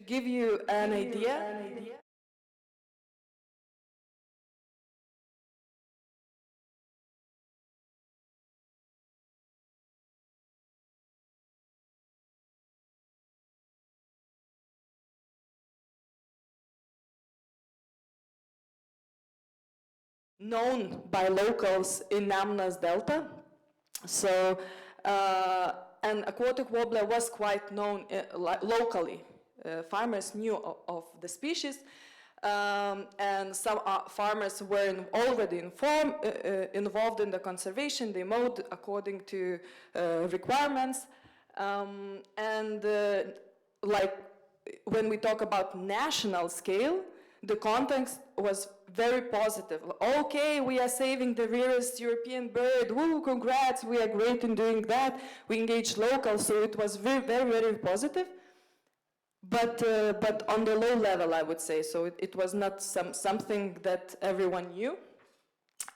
give you an idea, known by locals in Nemunas Delta. So, and aquatic warbler was quite known locally. Farmers knew of the species, and some farmers were already involved in the conservation. They mowed according to requirements, and like when we talk about national scale, the context was very positive. Okay, we are saving the rarest European bird. Woo, congrats, we are great in doing that. We engaged locals, so it was very, very, very positive. But on the low level, I would say. So it was not something that everyone knew.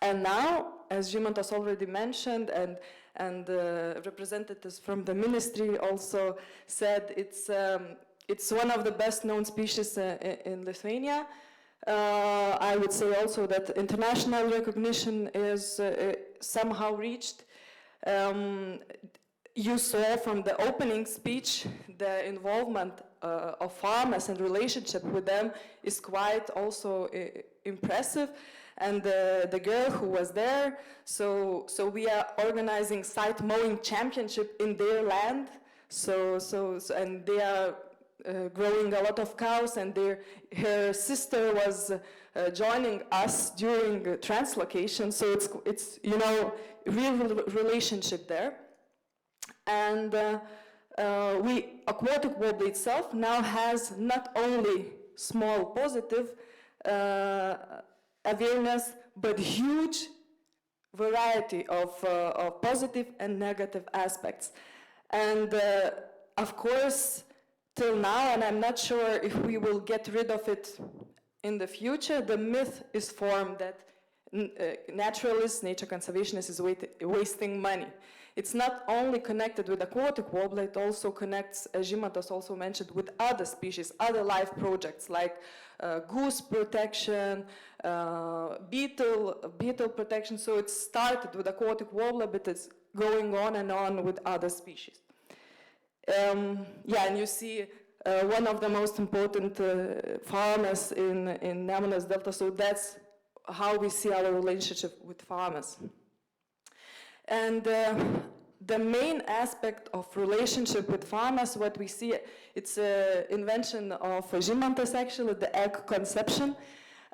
And now, as Žymantas already mentioned, and representatives from the ministry also said, it's one of the best known species in Lithuania. I would say also that international recognition is somehow reached. You saw from the opening speech the involvement of farmers and relationship with them is quite also impressive. And the girl who was there, so we are organizing site mowing championship in their land. And they are growing a lot of cows, and her sister was joining us during translocation. So it's real relationship there. And Aquatic Warbler itself now has not only small positive awareness, but huge variety of positive and negative aspects. And of course, till now, and I'm not sure if we will get rid of it in the future, the myth is formed that naturalists, nature conservationists is wasting money. It's not only connected with aquatic warbler, it also connects, as Žymantas also mentioned, with other species, other life projects like goose protection, beetle protection. So it started with aquatic warbler, but it's going on and on with other species. And you see one of the most important farmers in Nemunas Delta, so that's how we see our relationship with farmers. And the main aspect of relationship with farmers, what we see, it's an invention of Žymantas actually, the egg conception,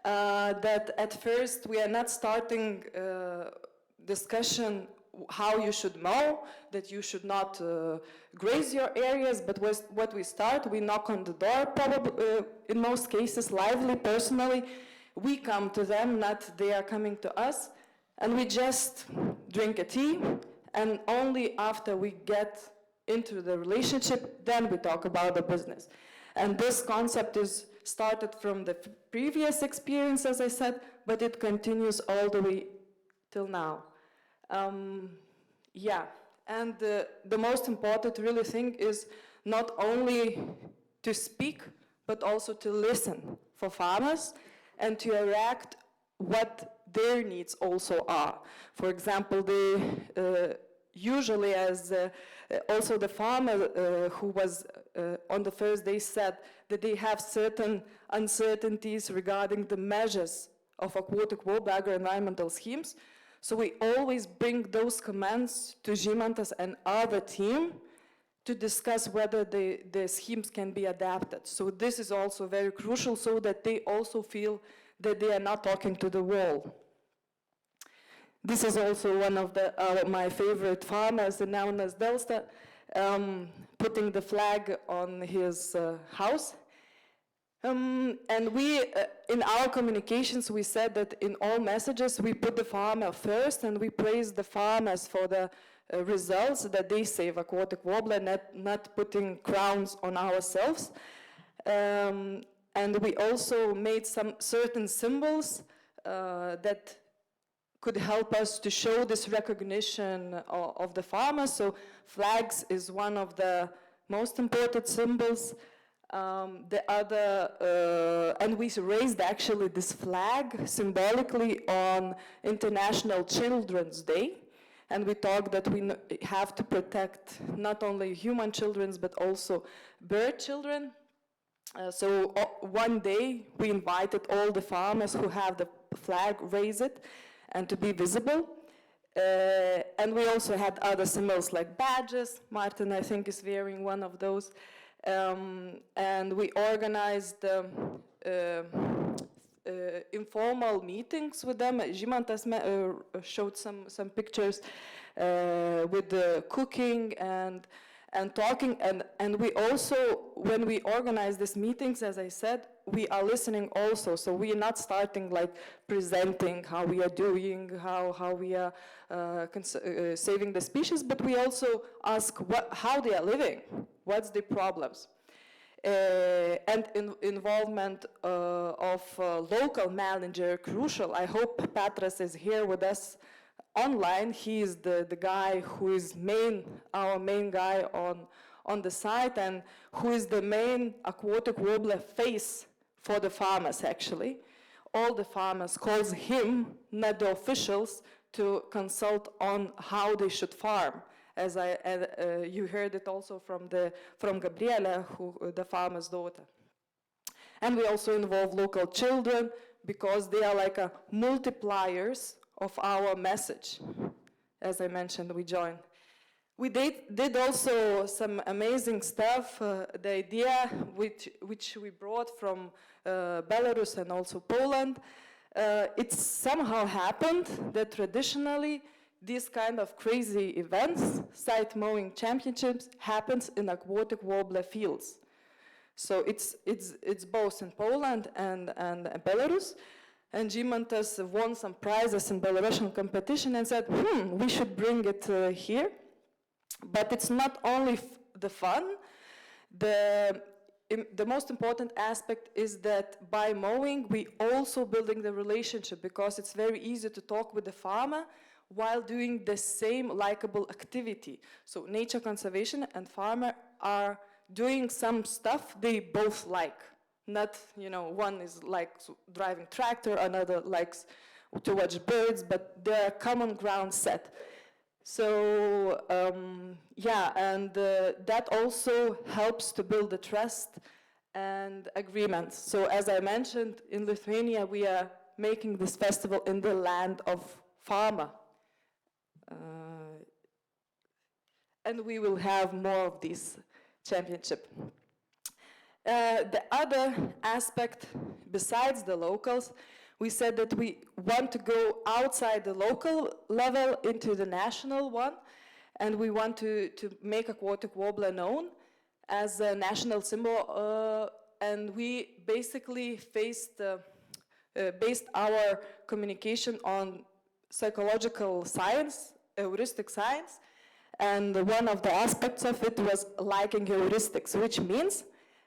that at first we are not starting discussion how you should mow, that you should not graze your areas, but what we start, we knock on the door, probably in most cases, lively, personally. We come to them, not they are coming to us, and we just drink a tea, and only after we get into the relationship, then we talk about the business. And this concept is started from the previous experience, as I said, but it continues all the way till now. And the most important really thing is not only to speak, but also to listen for farmers and to react what their needs also are. For example, they usually, as also the farmer who was on the first day said that they have certain uncertainties regarding the measures of aquatic warbler agri-environmental schemes. So we always bring those comments to Žymantas and other team to discuss whether the schemes can be adapted. So this is also very crucial so that they also feel that they are not talking to the wall. This is also one of my favorite farmers in Nemunas Delta, putting the flag on his house. And we, in our communications, we said that in all messages, we put the farmer first, and we praise the farmers for the results that they save aquatic warbler, not putting crowns on ourselves. And we also made some certain symbols that could help us to show this recognition of the farmers. So flags is one of the most important symbols. And we raised actually this flag symbolically on International Children's Day. And we talked that we have to protect not only human children, but also bird children. So one day we invited all the farmers who have the flag, raise it, and to be visible. And we also had other symbols like badges. Martin, I think, is wearing one of those. And we organized informal meetings with them. Žymantas showed some pictures with the cooking and talking. And we also, when we organize these meetings, as I said, we are listening also. So we are not starting like presenting how we are doing, how we are saving the species, but we also ask how they are living, what's the problems. And involvement of local manager crucial. I hope Petras is here with us online. He is the guy who is our main guy on the site, and who is the main aquatic warbler face for the farmers actually. All the farmers calls him, not the officials, to consult on how they should farm. As you heard it also from Gabriela, the farmer's daughter. And we also involve local children because they are like multipliers of our message. As I mentioned, we joined. We did also some amazing stuff. The idea which we brought from Belarus and also Poland, it somehow happened that traditionally these kind of crazy events, site mowing championships, happens in aquatic warbler fields. So it's both in Poland and Belarus. And Žymantas won some prizes in Belarusian competition and said, we should bring it here. But it's not only the fun. The most important aspect is that by mowing, we also building the relationship, because it's very easy to talk with the farmer while doing the same likable activity. So nature conservation and farmer are doing some stuff they both like. Not, one is like driving tractor, another likes to watch birds, but they're common ground set. So, that also helps to build the trust and agreement. So as I mentioned, in Lithuania, we are making this festival in the land of farmer. And we will have more of this championship. The other aspect, besides the locals, we said that we want to go outside the local level into the national one, and we want to make aquatic warbler known as a national symbol, and we basically based our communication on psychological science, heuristic science, and one of the aspects of it was liking heuristics, which means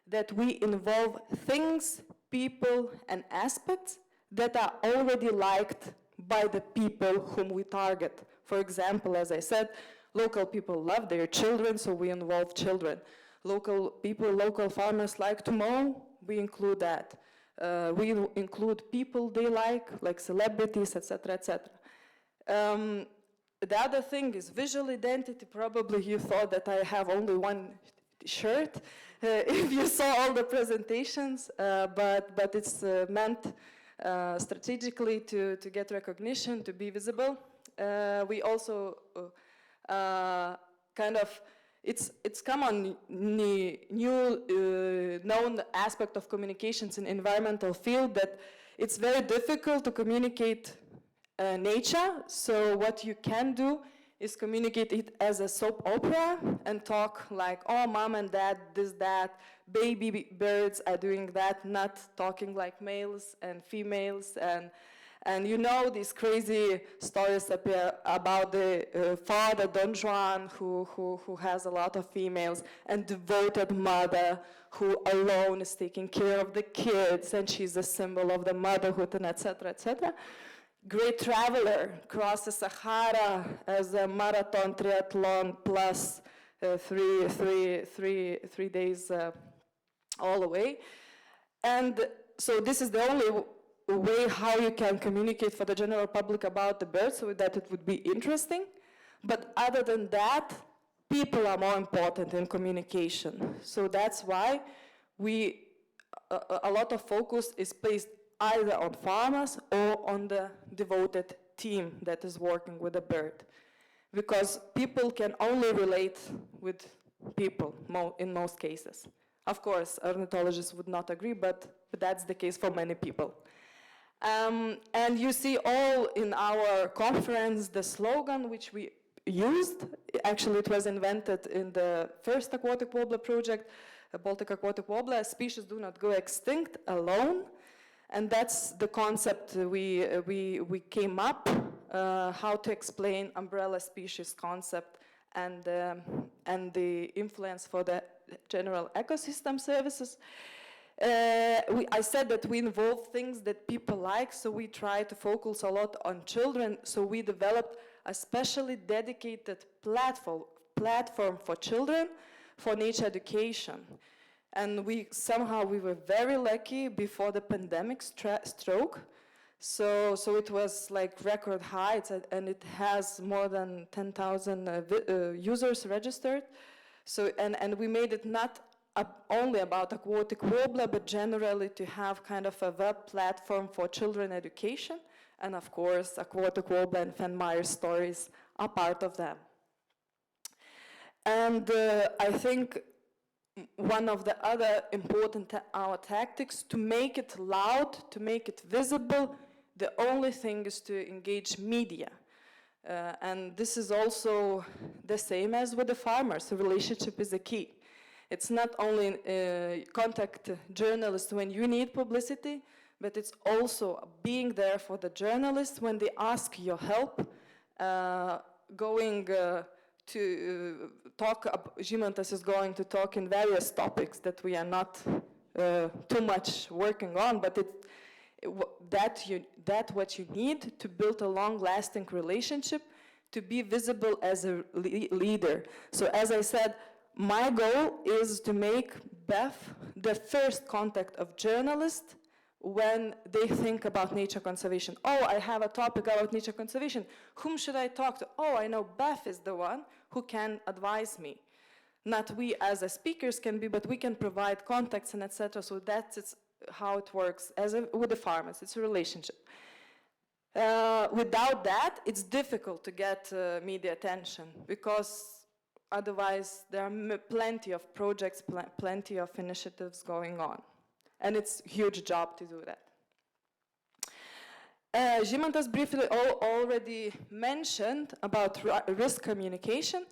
that we involve things, people, and aspects that are already liked by the people whom we target. For example, as I said, local people love their children, so we involve children. Local people, local farmers like to mow, we include that. We include people they like celebrities, etc., etc. The other thing is visual identity. Probably you thought that I have only one shirt if you saw all the presentations, but it's meant strategically to get recognition, to be visible. We also it's common new known aspect of communications in environmental field that it's very difficult to communicate nature. So what you can do is communicate it as a soap opera and talk like, oh, mom and dad, this, that, baby birds are doing that, not talking like males and females. And these crazy stories appear about the father, Don Juan, who has a lot of females, and devoted mother who alone is taking care of the kids, and she's a symbol of the motherhood, and etc., etc. Great traveler, crosses Sahara as a marathon triathlon plus 3 days all the way. And so this is the only way how you can communicate for the general public about the birds so that it would be interesting. But other than that, people are more important in communication. So that's why a lot of focus is placed either on farmers or on the devoted team that is working with the bird. Because people can only relate with people in most cases. Of course, ornithologists would not agree, but that's the case for many people. And you see all in our conference the slogan which we used. Actually, it was invented in the first Aquatic Warbler project, Baltic Aquatic Warbler, species do not go extinct alone. And that's the concept we came up, how to explain umbrella species concept and the influence for the general ecosystem services. I said that we involve things that people like, so we try to focus a lot on children, so we developed a specially dedicated platform for children for nature education. And we were very lucky before the pandemic stroke. So it was like record high, and it has more than 10,000 users registered. So, and we made it not only about aquatic warbler, but generally to have kind of a web platform for children education. And of course, aquatic warbler and Fenmeyer stories are part of them. And I think one of the other important our tactics to make it loud, to make it visible, the only thing is to engage media. And this is also the same as with the farmers. The relationship is the key. It's not only contact journalists when you need publicity, but it's also being there for the journalists when they ask your help, going to talk, Žymantas is going to talk in various topics that we are not too much working on, but that's what you need to build a long-lasting relationship, to be visible as a leader. So as I said, my goal is to make BEF the first contact of journalists when they think about nature conservation. Oh, I have a topic about nature conservation. Whom should I talk to? Oh, I know BEF is the one who can advise me. Not we as a speakers can be, but we can provide contacts and etc. So that's how it works with the farmers. It's a relationship. Without that, it's difficult to get media attention because otherwise there are plenty of projects, plenty of initiatives going on. And it's a huge job to do that. Žymantas briefly already mentioned about risk communication.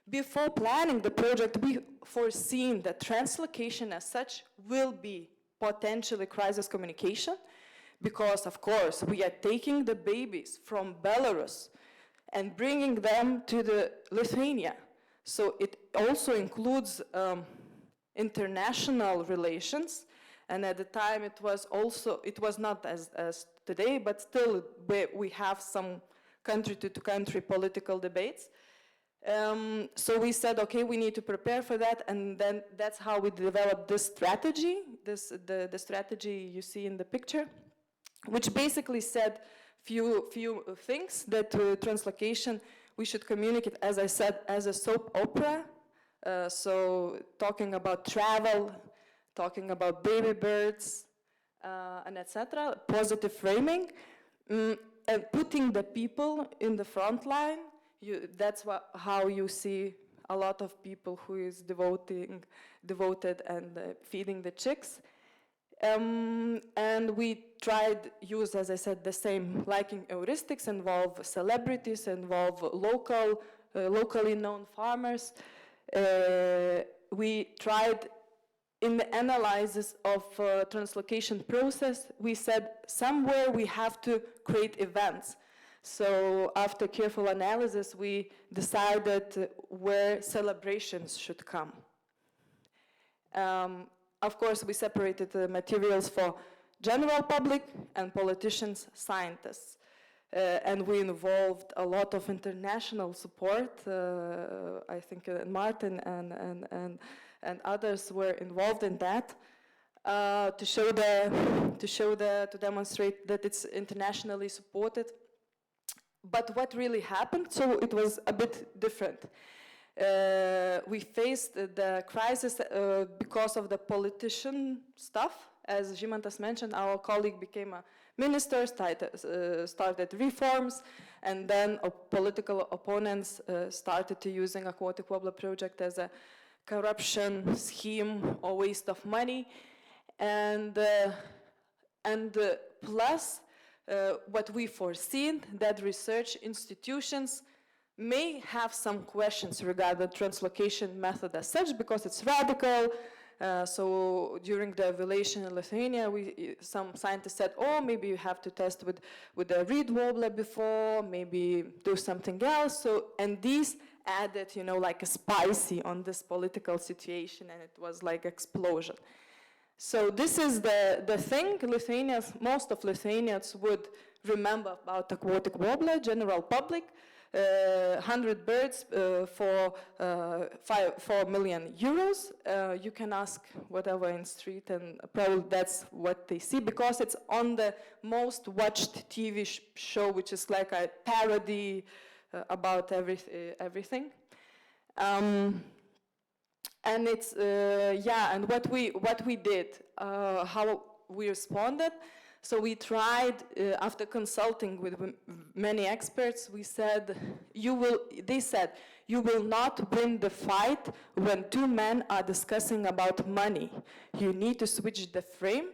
Before planning the project, we foreseen that translocation as such will be potentially crisis communication because, of course, we are taking the babies from Belarus and bringing them to the Lithuania. So it also includes international relations. And at the time, it was not as today, but still we have some country-to-country political debates. So we said, okay, we need to prepare for that, and then that's how we developed this strategy, the strategy you see in the picture, which basically said few things that translocation we should communicate, as I said, as a soap opera. So talking about travel, talking about baby birds, and etc., positive framing, and putting the people in the front line. That's how you see a lot of people who is devoted and feeding the chicks. And we tried use, as I said, the same liking heuristics, involve celebrities, involve locally known farmers. We tried in the analysis of translocation process, we said somewhere we have to create events. So after careful analysis, we decided where celebrations should come. Of course, we separated the materials for general public and politicians, scientists. And we involved a lot of international support. I think Martin and others were involved in that. to demonstrate that it's internationally supported. But what really happened? So it was a bit different. We faced the crisis because of the politician stuff. As Žymantas mentioned, our colleague became a minister, started reforms, and then political opponents started to using Aquatic Warbler project as a corruption scheme or waste of money. And plus, what we foreseen that research institutions may have some questions regarding the translocation method as such, because it's radical. So during the evaluation in Lithuania, some scientists said, oh, maybe you have to test with a reed warbler before, maybe do something else. So, and these added, you know, like a spicy on this political situation, and it was like explosion. So this is the thing. Most of Lithuanians would remember about Aquatic Warbler, general public. 100 birds for 4 million euros. You can ask whatever in street, and probably that's what they see, because it's on the most watched TV show, which is like a parody about everything. And it's and what we did, how we responded. So we tried, after consulting with many experts, we said, they said, you will not win the fight when two men are discussing about money. You need to switch the frame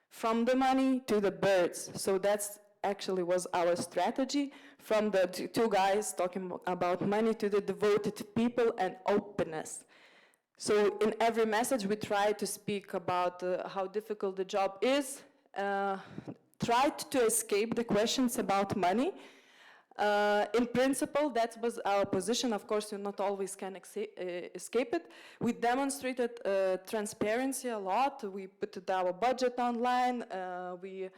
from the money to the birds. So that's actually was our strategy, from the two guys talking about money to the devoted people and openness. So in every message we try to speak about how difficult the job is, tried to escape the questions about money. In principle, that was our position. Of course, you not always can escape it. We demonstrated transparency a lot. We put our budget online. We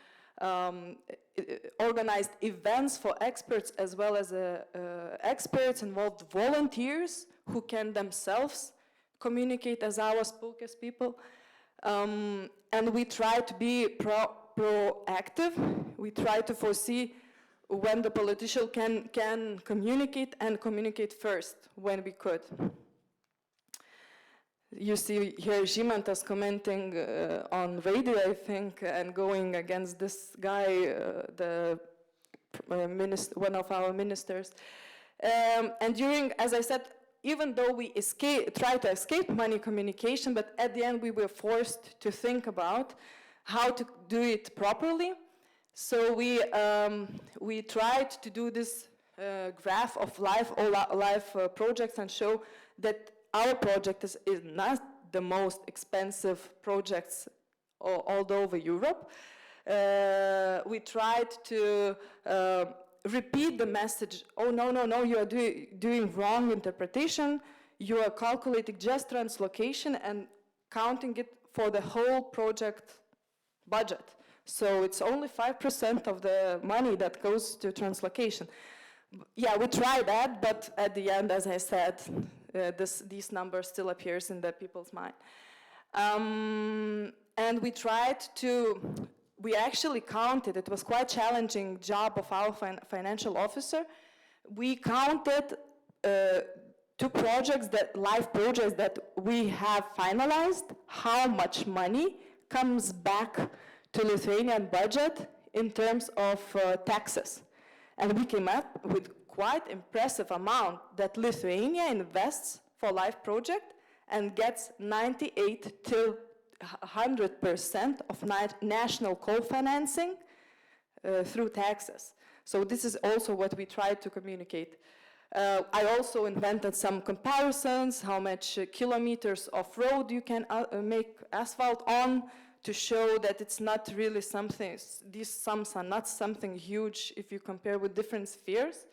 organized events for experts, as well as experts, involved volunteers who can themselves communicate as our spokespeople. And we try to be proactive. We try to foresee when the politician can communicate, and communicate first when we could. You see here Žymantas commenting on radio, I think, and going against this guy, one of our ministers. And during, as I said, even though we try to escape money communication, but at the end we were forced to think about how to do it properly. So we tried to do this graph of life projects and show that our project is not the most expensive projects all over Europe. We tried to repeat the message, oh, no, you are doing wrong interpretation. You are calculating just translocation and counting it for the whole project budget. So it's only 5% of the money that goes to translocation. Yeah, we tried that, but at the end, as I said, these numbers still appears in the people's mind. And we tried to, we actually counted, it was quite challenging job of our financial officer. We counted 2 projects, live projects that we have finalized, how much money comes back to Lithuanian budget in terms of taxes. And we came up with quite impressive amount that Lithuania invests for live project and gets 98 to 100% of national co-financing through taxes. So this is also what we tried to communicate. I also invented some comparisons, how much kilometers of road you can make asphalt on, to show that it's not really something, these sums are not something huge if you compare with different spheres.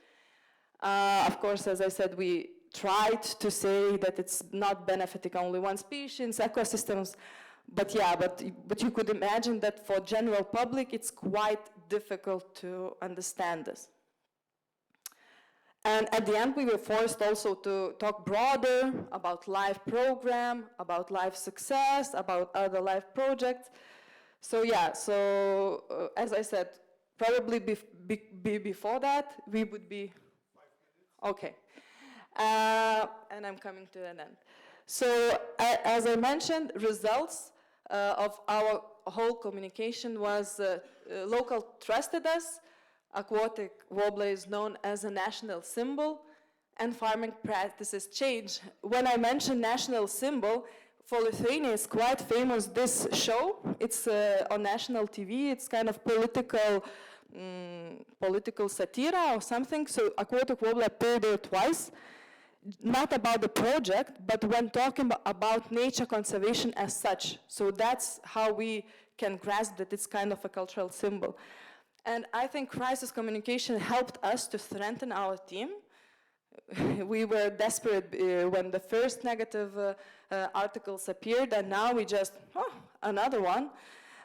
Of course, as I said, we tried to say that it's not benefiting only one species, ecosystems, but yeah, but you could imagine that for general public, it's quite difficult to understand this. And at the end, we were forced also to talk broader about LIFE program, about LIFE success, about other LIFE projects. So yeah, so as I said, probably before that, we would be, okay. And I'm coming to an end. So as I mentioned, results of our whole communication was local trusted us. Aquatic Warbler is known as a national symbol, and farming practices change. When I mention national symbol, for Lithuania it's quite famous this show. It's on national TV. It's kind of political satire or something. So Aquatic Warbler appeared there twice, not about the project, but when talking about nature conservation as such. So that's how we can grasp that it's kind of a cultural symbol. And I think crisis communication helped us to strengthen our team. We were desperate when the first negative articles appeared, and now we just, another one.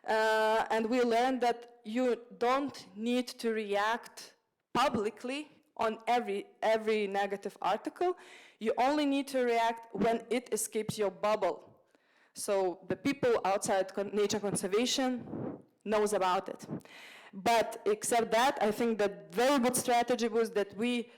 And we learned that you don't need to react publicly on every negative article. You only need to react when it escapes your bubble. So the people outside nature conservation knows about it. But except that, I think that very good strategy was that we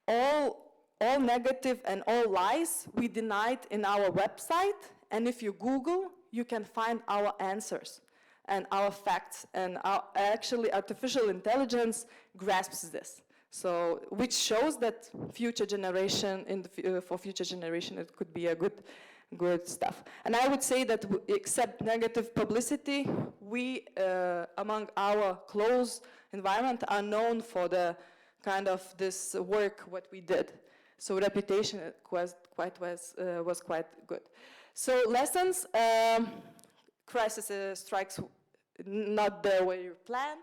all negative and all lies we denied in our website, and if you Google, you can find our answers and our facts, and actually artificial intelligence grasps this. So, which shows that future generation, for future generation, it could be a good stuff. And I would say that except negative publicity, we, among our close environment, are known for the kind of this work what we did. So reputation was quite good. So lessons, crisis strikes not the way you planned.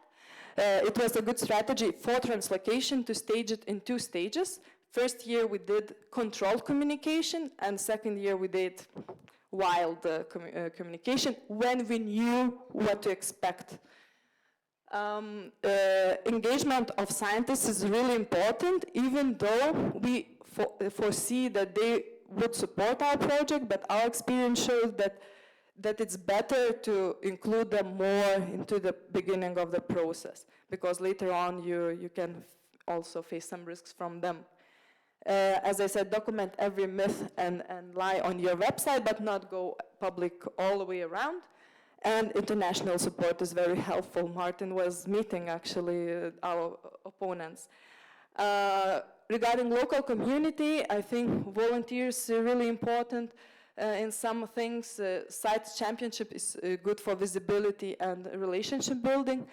It was a good strategy for translocation to stage it in 2 stages. First year we did controlled communication, and second year we did wild communication when we knew what to expect. Engagement of scientists is really important, even though we foresee that they would support our project, but our experience shows that it's better to include them more into the beginning of the process, because later on you can also face some risks from them. As I said, document every myth and lie on your website, but not go public all the way around. And international support is very helpful. Martin was meeting, actually, our opponents. Regarding local community, I think volunteers are really important. In some things, site championship is good for visibility and relationship building.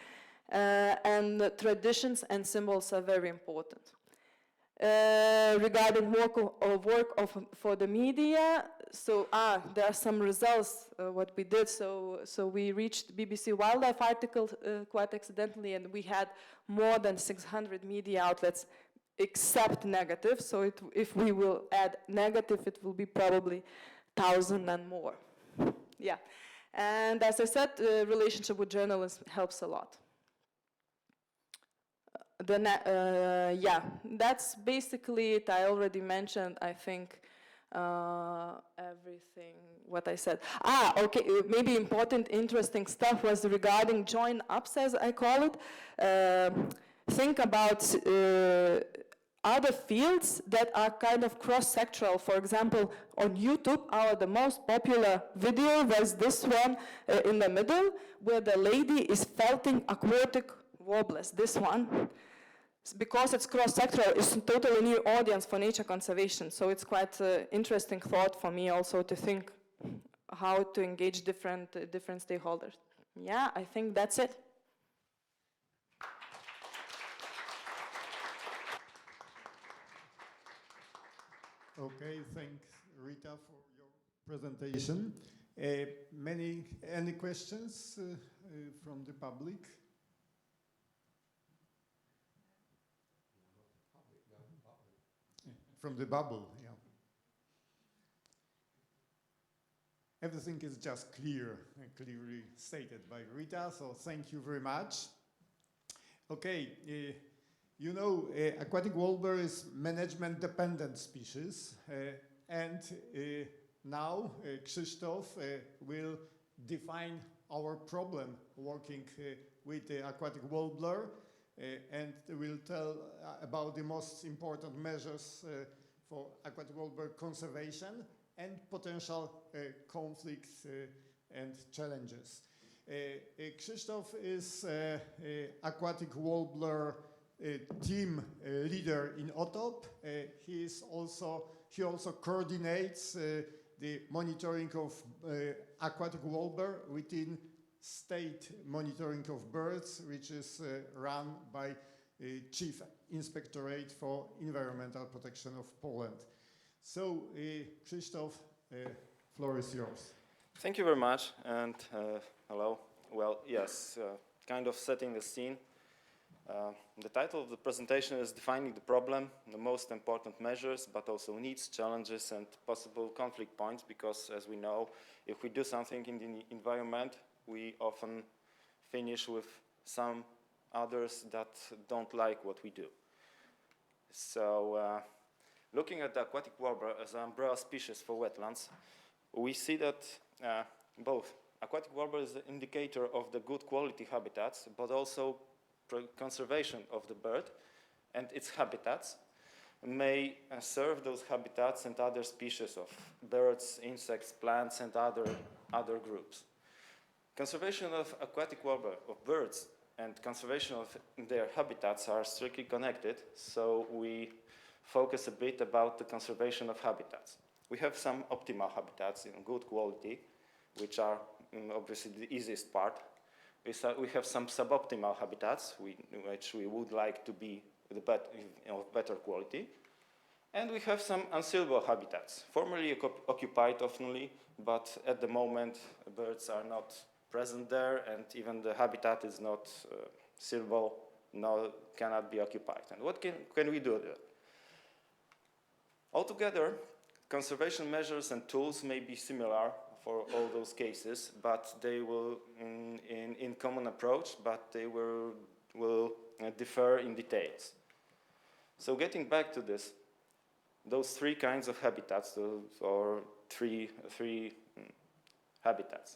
And traditions and symbols are very important. Regarding work for the media, so there are some results what we did. So we reached BBC wildlife article quite accidentally, and we had more than 600 media outlets except negative. So if we will add negative, it will be probably 1,000 and more. Yeah, and as I said, relationship with journalists helps a lot. Yeah, that's basically it. I already mentioned, I think, everything what I said. Okay, maybe important, interesting stuff was regarding join-ups, as I call it. Think about other fields that are kind of cross-sectoral. For example, on YouTube, the most popular video was this one in the middle, where the lady is felting aquatic warblers, this one. Because it's cross-sectoral, it's a totally new audience for nature conservation. So it's quite an interesting thought for me also to think how to engage different stakeholders. Yeah, I think that's it. Okay, thanks, Rita, for your presentation. Any questions from the public? From the bubble, yeah. Everything is just clear and clearly stated by Rita, so thank you very much. Okay, You know, aquatic warbler is management-dependent species, and now Krzysztof will define our problem working with the aquatic warbler, and will tell about the most important measures for aquatic warbler conservation and potential conflicts and challenges. Krzysztof is aquatic warbler team leader in OTOP. He also coordinates the monitoring of aquatic warbler within state monitoring of birds, which is run by Chief Inspectorate for Environmental Protection of Poland. So, Krzysztof, floor is yours. Thank you very much, and hello. Well, yes, kind of setting the scene. The title of the presentation is Defining the Problem, the Most Important Measures, but also Needs, Challenges, and Possible Conflict Points, because as we know, if we do something in the environment, we often finish with some others that don't like what we do. So, looking at the aquatic warbler as an umbrella species for wetlands, we see that both aquatic warbler is an indicator of the good quality habitats, but also conservation of the bird and its habitats may serve those habitats and other species of birds, insects, plants, and other groups. Conservation of aquatic warbler, of birds, and conservation of their habitats are strictly connected, so we focus a bit about the conservation of habitats. We have some optimal habitats in good quality, which are obviously the easiest part. We have some suboptimal habitats, which we would like to be of better quality. And we have some unsuitable habitats, formerly occupied oftenly, but at the moment birds are not present there, and even the habitat is not suitable, cannot be occupied. And what can we do there? Altogether, conservation measures and tools may be similar for all those cases, but they will, in common approach, but they will differ in details. So getting back to this, those three kinds of habitats, or three habitats,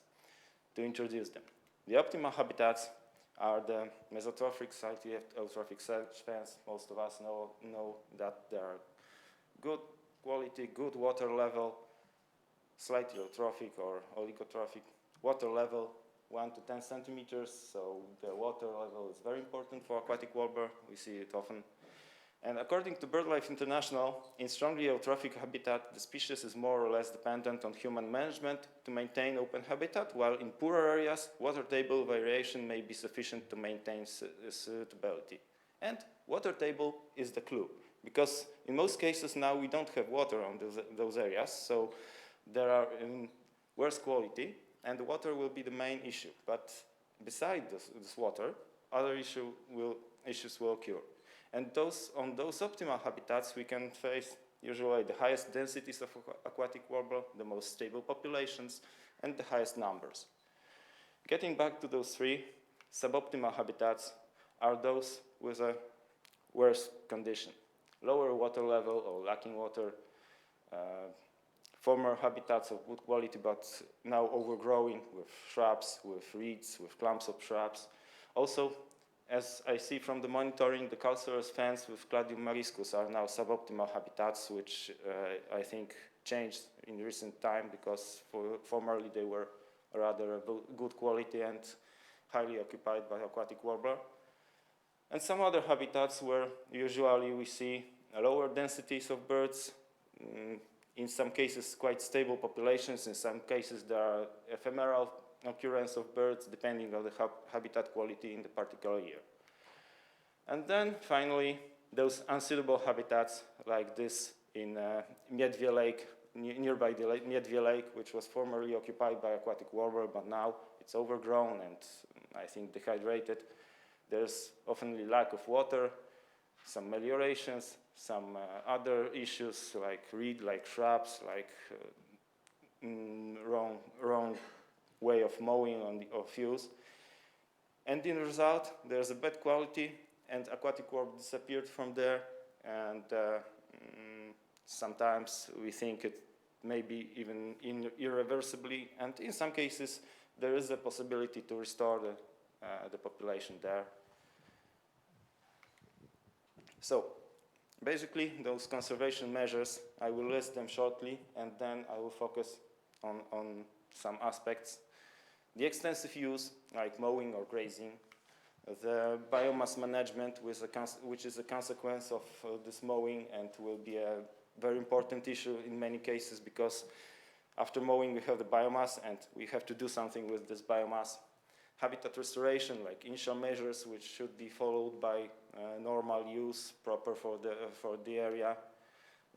to introduce them. The optimal habitats are the mesotrophic, slightly eutrophic fans. Most of us know that they are good quality, good water level, slightly eutrophic or oligotrophic, water level 1 to 10 centimeters, so the water level is very important for aquatic warbler, we see it often. And according to BirdLife International, in strongly eutrophic habitat, the species is more or less dependent on human management to maintain open habitat, while in poorer areas, water table variation may be sufficient to maintain suitability. And water table is the clue, because in most cases now we don't have water on those areas, so there are in worse quality, and the water will be the main issue. But beside this water, other issues will occur. And on those optimal habitats, we can face usually the highest densities of aquatic warbler, the most stable populations, and the highest numbers. Getting back to those three, suboptimal habitats are those with a worse condition. Lower water level or lacking water, former habitats of good quality, but now overgrowing with shrubs, with reeds, with clumps of shrubs. Also, as I see from the monitoring, the calcareous fans with Cladium mariscus are now suboptimal habitats, which I think changed in recent time, because formerly they were rather good quality and highly occupied by aquatic warbler. And some other habitats where usually we see lower densities of birds, in some cases quite stable populations, in some cases there are ephemeral occurrence of birds depending on the habitat quality in the particular year. And then finally, those unsuitable habitats like this in Miedwie Lake, nearby the Miedwie Lake, which was formerly occupied by aquatic warbler, but now it's overgrown and I think dehydrated. There's often lack of water, some meliorations, some other issues like reed, like shrubs, like wrong way of mowing of use. And in result, there's a bad quality and aquatic warbler disappeared from there, and sometimes we think it may be even irreversibly, and in some cases there is a possibility to restore the population there. So basically those conservation measures, I will list them shortly, and then I will focus on some aspects. The extensive use, like mowing or grazing, the biomass management, which is a consequence of this mowing and will be a very important issue in many cases, because after mowing we have the biomass and we have to do something with this biomass. Habitat restoration, like initial measures, which should be followed by normal use, proper for the area.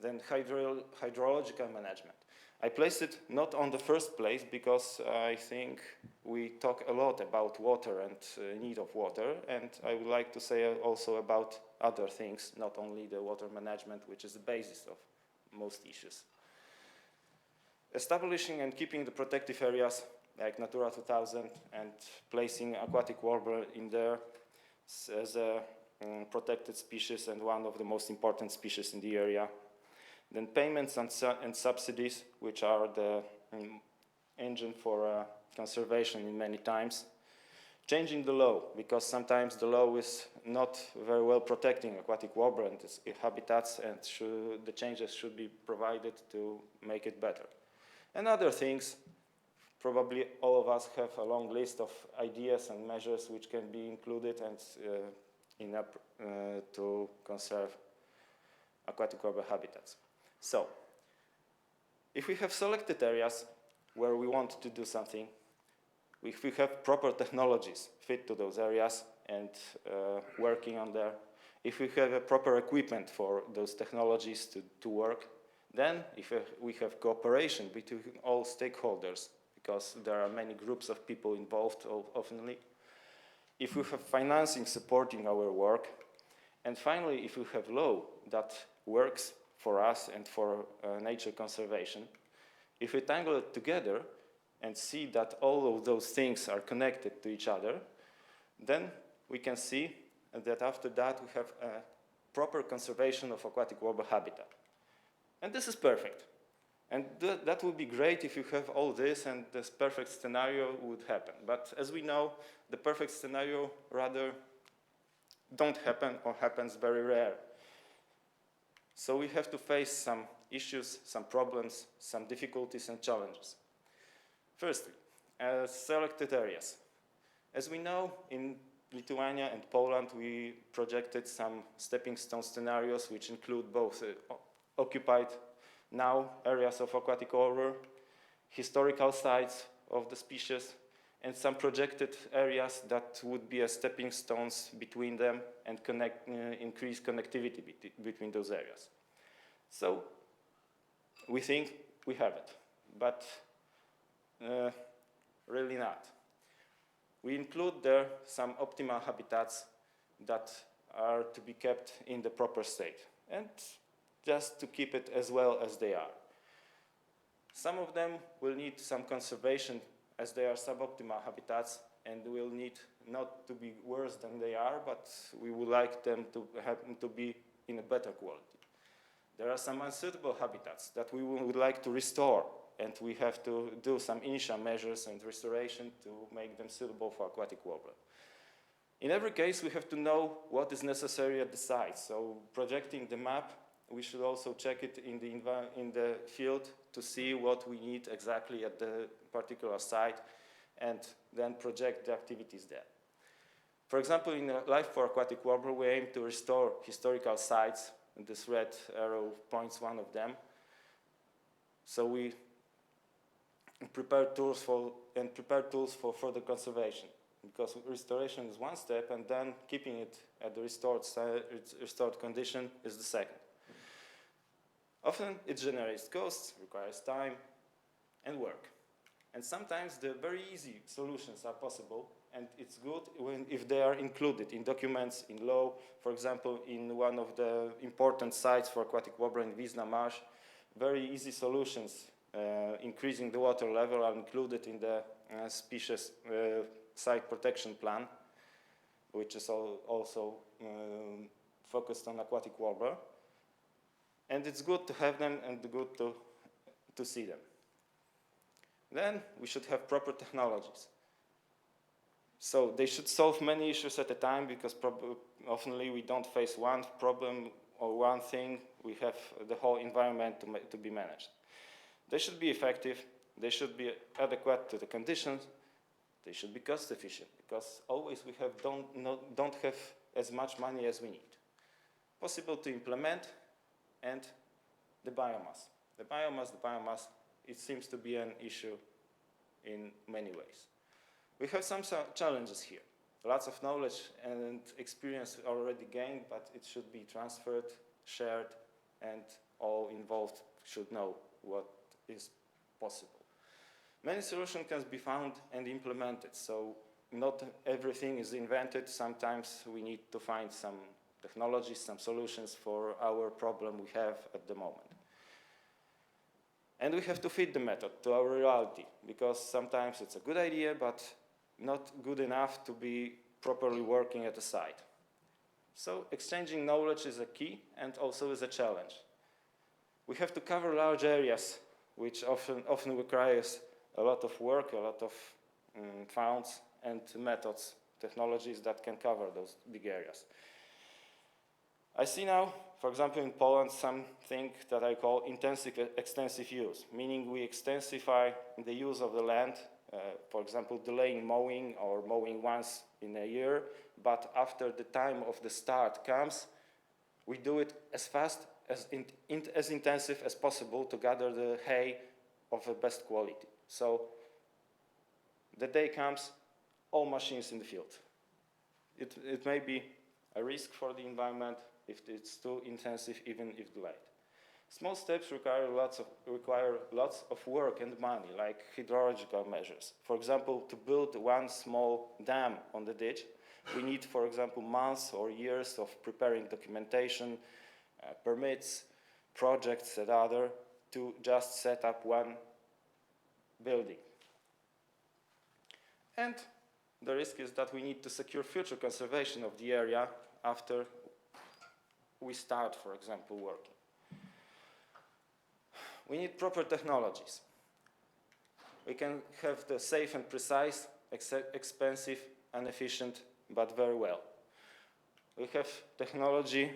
Then hydrological management. I place it not on the first place because I think we talk a lot about water and need of water, and I would like to say also about other things, not only the water management, which is the basis of most issues. Establishing and keeping the protective areas like Natura 2000 and placing aquatic warbler in there as a protected species and one of the most important species in the area. Then payments and subsidies, which are the engine for conservation in many times. Changing the law, because sometimes the law is not very well protecting aquatic warbler and its habitats, and the changes should be provided to make it better. And other things, probably all of us have a long list of ideas and measures which can be included and to conserve aquatic warbler habitats. So, if we have selected areas where we want to do something, if we have proper technologies fit to those areas and working on there, if we have a proper equipment for those technologies to work, then if we have cooperation between all stakeholders, because there are many groups of people involved oftenly, if we have financing supporting our work, and finally, if we have law that works for us and for nature conservation, if we tangle it together and see that all of those things are connected to each other, then we can see that after that we have a proper conservation of aquatic warbler habitat. And this is perfect. And that would be great if you have all this and this perfect scenario would happen. But as we know, the perfect scenario rather don't happen or happens very rare. So we have to face some issues, some problems, some difficulties and challenges. Firstly, selected areas. As we know, in Lithuania and Poland, we projected some stepping stone scenarios which include both occupied now areas of aquatic warbler, historical sites of the species, and some projected areas that would be as stepping stones between them and increase connectivity between those areas. So we think we have it, but really not. We include there some optimal habitats that are to be kept in the proper state, and just to keep it as well as they are. Some of them will need some conservation as they are suboptimal habitats and will need not to be worse than they are, but we would like them to be in a better quality. There are some unsuitable habitats that we would like to restore, and we have to do some initial measures and restoration to make them suitable for aquatic warbler. In every case, we have to know what is necessary at the site. So projecting the map, we should also check it in the field to see what we need exactly at the particular site and then project the activities there. For example, in Life for Aquatic Warbler, we aim to restore historical sites, and this red arrow points one of them. So we prepare tools for further conservation, because restoration is one step, and then keeping it at the restored condition is the second. Often it generates costs, requires time and work. And sometimes the very easy solutions are possible, and it's good if they are included in documents, in law. For example, in one of the important sites for aquatic warbler in Wisna Marsh, very easy solutions increasing the water level are included in the species site protection plan. which is also focused on aquatic warbler. And it's good to have them and good to see them. Then we should have proper technologies. So they should solve many issues at a time, because often we don't face one problem or one thing. We have the whole environment to be managed. They should be effective. They should be adequate to the conditions. They should be cost efficient, because always we don't have as much money as we need. Possible to implement, and the biomass. The biomass, it seems to be an issue in many ways. We have some challenges here. Lots of knowledge and experience already gained, but it should be transferred, shared, and all involved should know what is possible. Many solutions can be found and implemented, so not everything is invented. Sometimes we need to find some technologies, some solutions for our problem we have at the moment. And we have to fit the method to our reality, because sometimes it's a good idea, but not good enough to be properly working at the site. So exchanging knowledge is a key and also is a challenge. We have to cover large areas, which often requires a lot of work, a lot of funds and methods, technologies that can cover those big areas. I see now, for example, in Poland, something that I call intensive extensive use, meaning we extensify the use of the land, for example, delaying mowing or mowing once in a year, but after the time of the start comes, we do it as fast, as intensive as possible to gather the hay of the best quality. So the day comes, all machines in the field. It may be a risk for the environment if it's too intensive, even if delayed. Small steps require lots of work and money, like hydrological measures. For example, to build one small dam on the ditch, we need, for example, months or years of preparing documentation, permits, projects, and other, to just set up one building. And the risk is that we need to secure future conservation of the area after we start, for example, working. We need proper technologies. We can have the safe and precise, expensive and efficient, but very well. We have technology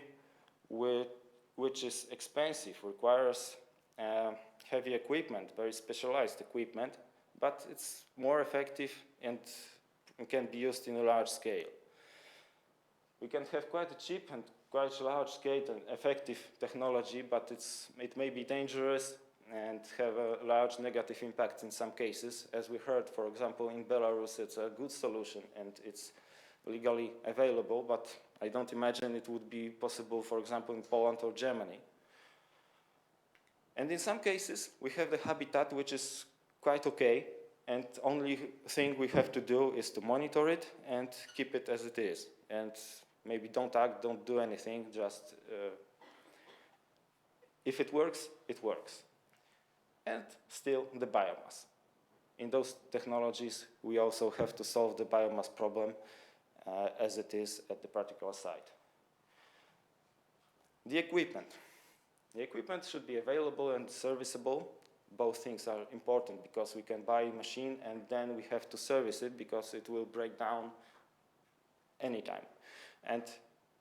which is expensive, requires heavy equipment, very specialized equipment, but it's more effective and can be used in a large scale. We can have quite a cheap and quite large scale and effective technology, but it may be dangerous and have a large negative impact in some cases. As we heard, for example, in Belarus, it's a good solution and it's legally available, but I don't imagine it would be possible, for example, in Poland or Germany. And in some cases, we have the habitat which is quite okay, and only thing we have to do is to monitor it and keep it as it is. And maybe don't act, don't do anything, just if it works, it works. And still the biomass. In those technologies, we also have to solve the biomass problem as it is at the particular site. The equipment. The equipment should be available and serviceable. Both things are important because we can buy a machine and then we have to service it because it will break down anytime. And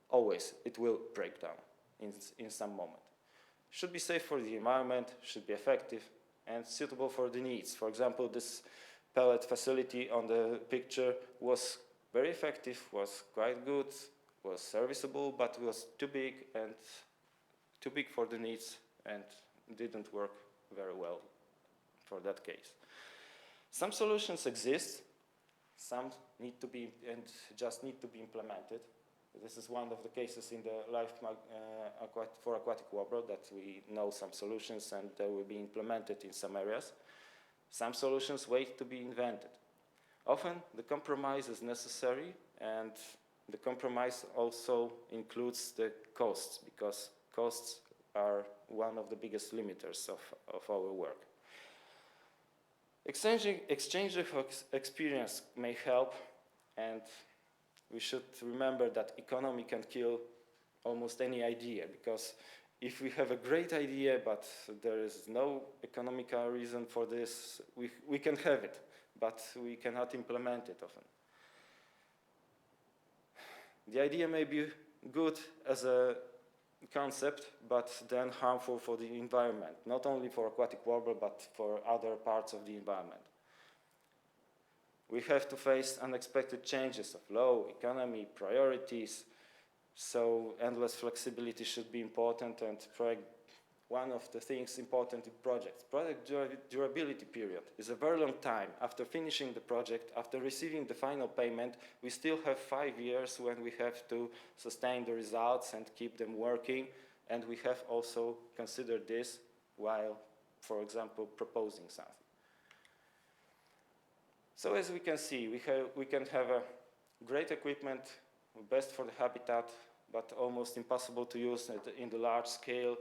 always it will break down in some moment. Should be safe for the environment, should be effective and suitable for the needs. For example, this pellet facility on the picture was very effective, was quite good, was serviceable, but was too big for the needs and didn't work very well for that case. Some solutions exist, some need to be just need to be implemented. This is one of the cases in the LIFE for Aquatic Warbler that we know some solutions and they will be implemented in some areas. Some solutions wait to be invented. Often the compromise is necessary, and the compromise also includes the costs, because costs are one of the biggest limiters of our work. Exchange of experience may help, and we should remember that economy can kill almost any idea, because if we have a great idea but there is no economical reason for this, we can have it, but we cannot implement it often. The idea may be good as a concept, but then harmful for the environment, not only for aquatic warbler, but for other parts of the environment. We have to face unexpected changes of law, economy, priorities, so endless flexibility should be important, and one of the things important in projects. Project durability period is a very long time. After finishing the project, after receiving the final payment, we still have 5 years when we have to sustain the results and keep them working, and we have also considered this while, for example, proposing something. So as we can see, we can have a great equipment, best for the habitat, but almost impossible to use it in the large scale.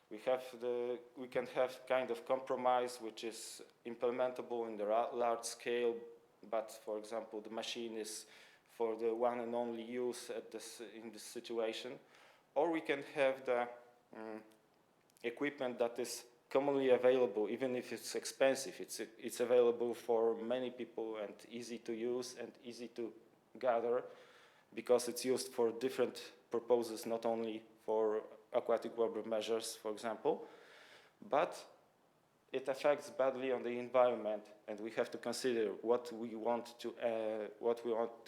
We can have kind of compromise which is implementable in the large scale, but for example, the machine is for the one and only use in this situation. Or we can have the equipment that is commonly available, even if it's expensive. It's available for many people and easy to use and easy to gather, because it's used for different purposes, not only for aquatic warbler measures, for example, but it affects badly on the environment, and we have to consider what we want to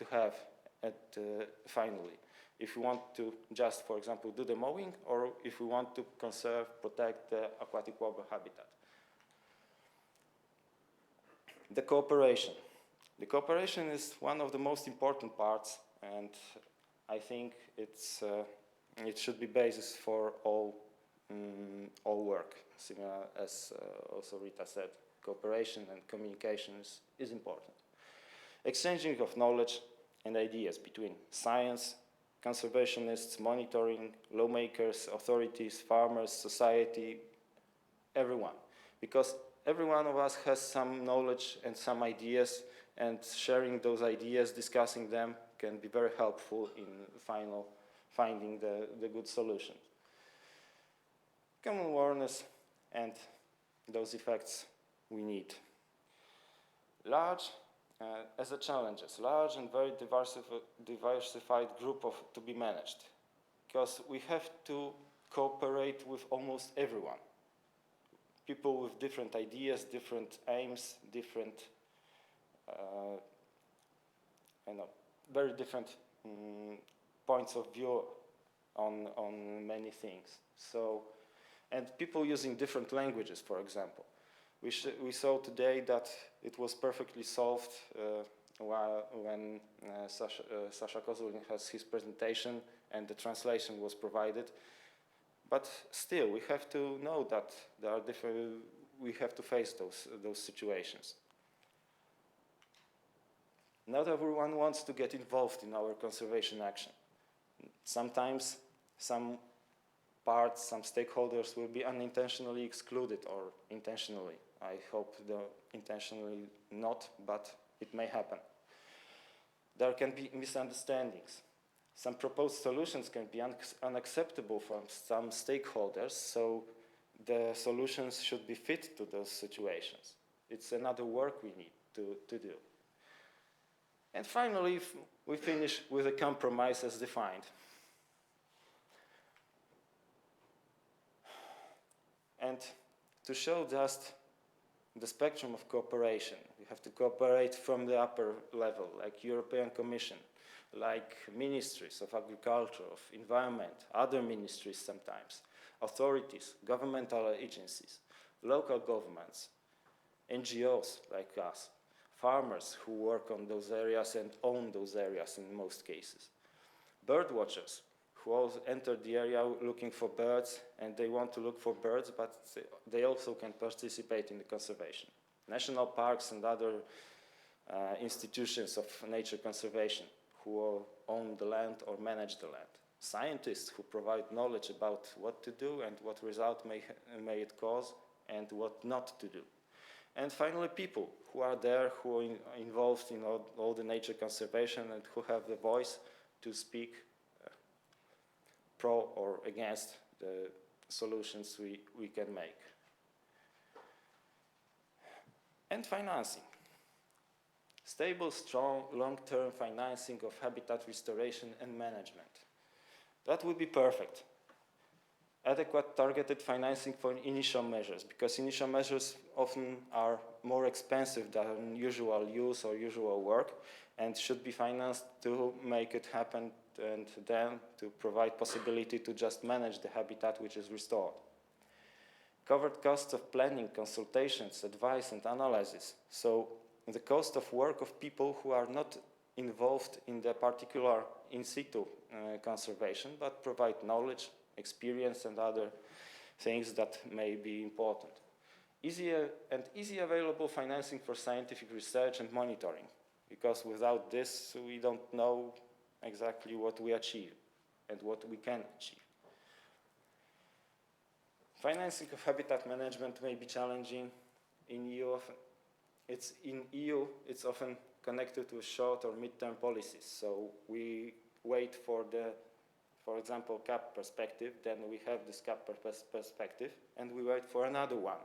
have finally. If we want to just, for example, do the mowing, or if we want to conserve, protect the aquatic warbler habitat. The cooperation. The cooperation is one of the most important parts, and I think it should be basis for all work, similar as also Rita said. Cooperation and communication is important. Exchanging of knowledge and ideas between science, conservationists, monitoring, lawmakers, authorities, farmers, society, everyone. Because every one of us has some knowledge and some ideas, and sharing those ideas, discussing them, can be very helpful in finding the good solution. Common awareness and those effects we need. Large as a challenges, large and very diversified group to be managed, because we have to cooperate with almost everyone. People with different ideas, different aims, different, very different points of view on many things. So, and people using different languages, for example. We saw today that it was perfectly solved when Sasha Kozulin has his presentation and the translation was provided. But still, we have to know that there are we have to face those situations. Not everyone wants to get involved in our conservation action. Sometimes some parts, some stakeholders will be unintentionally excluded, or intentionally. I hope intentionally not, but it may happen. There can be misunderstandings. Some proposed solutions can be unacceptable for some stakeholders, so the solutions should be fit to those situations. It's another work we need to do. And finally, we finish with a compromise as defined. And to show just the spectrum of cooperation, we have to cooperate from the upper level, like European Commission, like ministries of agriculture, of environment, other ministries sometimes, authorities, governmental agencies, local governments, NGOs like us, farmers who work on those areas and own those areas in most cases, bird watchers who also enter the area looking for birds, and they want to look for birds, but they also can participate in the conservation. National parks and other institutions of nature conservation who own the land or manage the land. Scientists who provide knowledge about what to do and what result may it cause and what not to do. And finally, people who are there, who are involved in all the nature conservation and who have the voice to speak pro or against the solutions we can make. And financing. Stable, strong, long-term financing of habitat restoration and management. That would be perfect. Adequate targeted financing for initial measures, because initial measures often are more expensive than usual use or usual work, and should be financed to make it happen and then to provide possibility to just manage the habitat which is restored. Covered costs of planning, consultations, advice and analysis. So the cost of work of people who are not involved in the particular in situ conservation, but provide knowledge, experience and other things that may be important. Easy available financing for scientific research and monitoring, because without this we don't know exactly what we achieve and what we can achieve. Financing of habitat management may be challenging in EU. In EU, it's often connected with short or mid-term policies. So we wait for the, for example, CAP perspective, then we have this CAP perspective, and we wait for another one,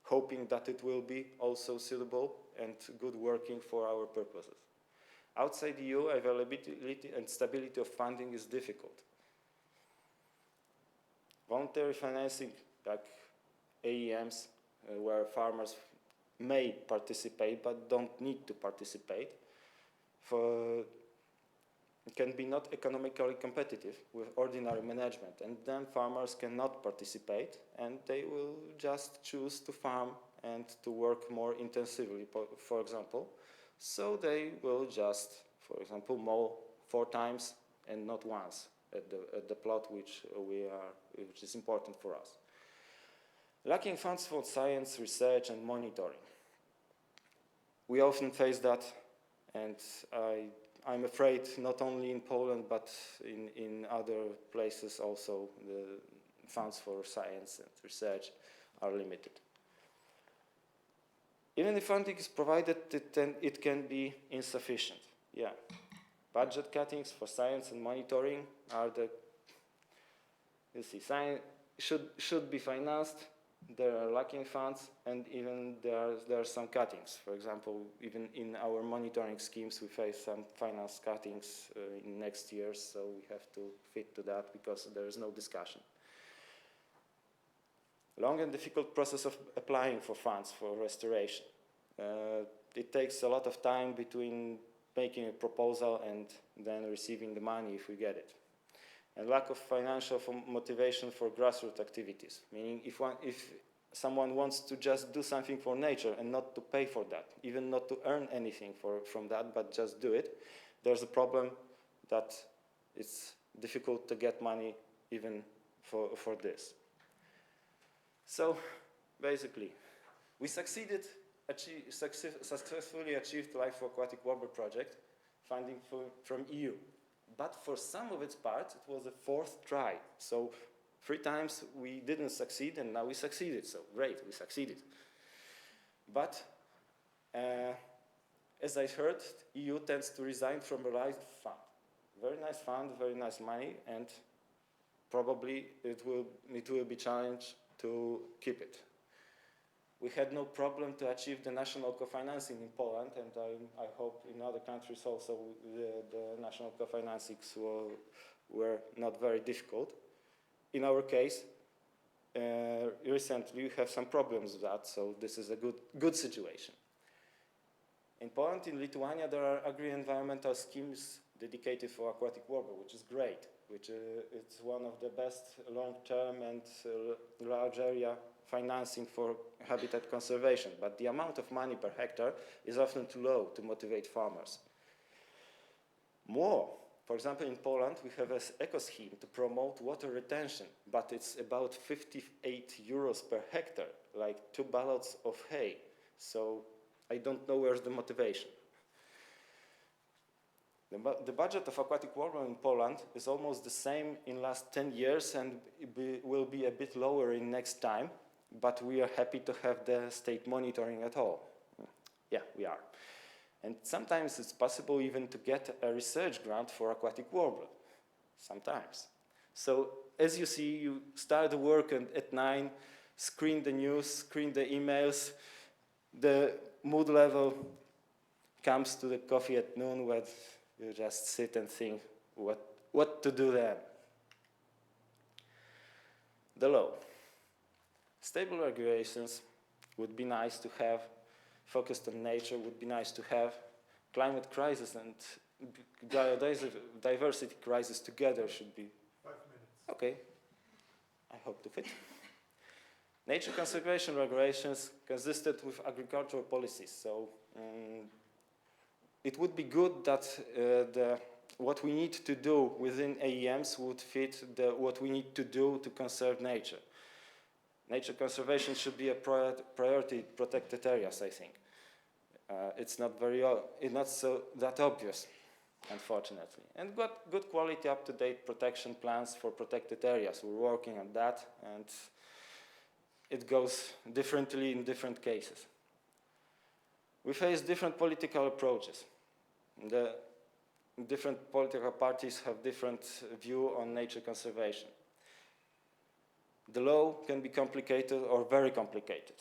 hoping that it will be also suitable and good working for our purposes. Outside the EU, availability and stability of funding is difficult. Voluntary financing, like AEMs, where farmers may participate but don't need to participate, can be not economically competitive with ordinary management, and then farmers cannot participate and they will just choose to farm and to work more intensively, for example. So they will just, for example, mow 4 times and not once at the plot which is important for us. Lacking funds for science, research and monitoring. We often face that, and I'm afraid not only in Poland but in other places also the funds for science and research are limited. Even if funding is provided, it can be insufficient. Yeah, budget cuttings for science and monitoring are science should be financed. There are lacking funds, and even there are some cuttings. For example, even in our monitoring schemes, we face some finance cuttings in next years, so we have to fit to that because there is no discussion. Long and difficult process of applying for funds for restoration. It takes a lot of time between making a proposal and then receiving the money if we get it. And lack of financial motivation for grassroots activities, meaning if someone wants to just do something for nature and not to pay for that, even not to earn anything from that, but just do it, there's a problem that it's difficult to get money even for this. So basically, we successfully achieved LIFE Aquatic Warbler project funding from EU. But for some of its parts, it was the 4th try. So 3 times we didn't succeed, and now we succeeded. So great, we succeeded. But as I heard, EU tends to resign from a LIFE fund. Very nice fund, very nice money, and probably it will be challenged to keep it. We had no problem to achieve the national co-financing in Poland, and I hope in other countries also the national co-financings were not very difficult. In our case, recently we have some problems with that, so this is a good situation. In Poland, in Lithuania, there are agri-environmental schemes dedicated for aquatic warbler, which is great. It's one of the best long-term and large area financing for habitat conservation, but the amount of money per hectare is often too low to motivate farmers. More, for example, in Poland, we have an eco scheme to promote water retention, but it's about 58 euros per hectare, like 2 ballots of hay. So I don't know where's the motivation. The budget of aquatic warbler in Poland is almost the same in last 10 years and will be a bit lower in next time. but we are happy to have the state monitoring at all. Yeah, we are. And sometimes it's possible even to get a research grant for aquatic warbler. Sometimes. So as you see, you start the work at 9, screen the news, screen the emails, the mood level comes to the coffee at noon where you just sit and think what to do then. The law. Stable regulations would be nice to have, focused on nature would be nice to have, climate crisis and biodiversity crisis together should be. 5 minutes. Okay, I hope to fit. Nature conservation regulations consisted with agricultural policies, so it would be good that what we need to do within AEMs would fit what we need to do to conserve nature. Nature conservation should be a priority protected areas, I think. It's not so that obvious, unfortunately. And got good quality, up-to-date protection plans for protected areas. We're working on that, and it goes differently in different cases. We face different political approaches. The different political parties have different view on nature conservation. The law can be complicated or very complicated.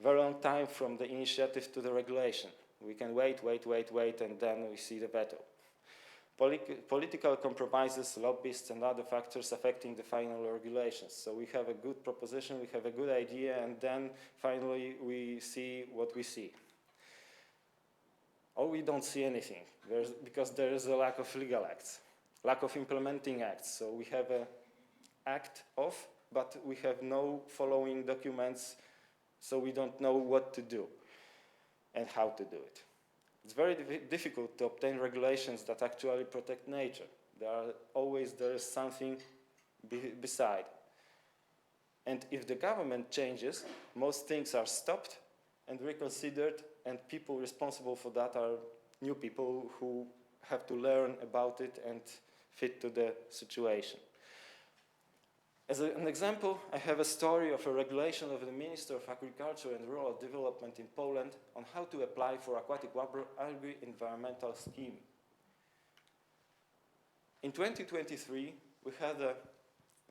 Very long time from the initiative to the regulation. We can wait, and then we see the battle. Political compromises, lobbyists, and other factors affecting the final regulations. So we have a good proposition, we have a good idea, and then finally we see what we see. Or we don't see anything, because there is a lack of legal acts, lack of implementing acts. So we have an act of, but we have no following documents, so we don't know what to do and how to do it. It's very difficult to obtain regulations that actually protect nature. There is something beside. And if the government changes, most things are stopped and reconsidered, and people responsible for that are new people who have to learn about it and fit to the situation. As an example, I have a story of a regulation of the Minister of Agriculture and Rural Development in Poland on how to apply for Aquatic Warbler Agri-environmental scheme. In 2023, we had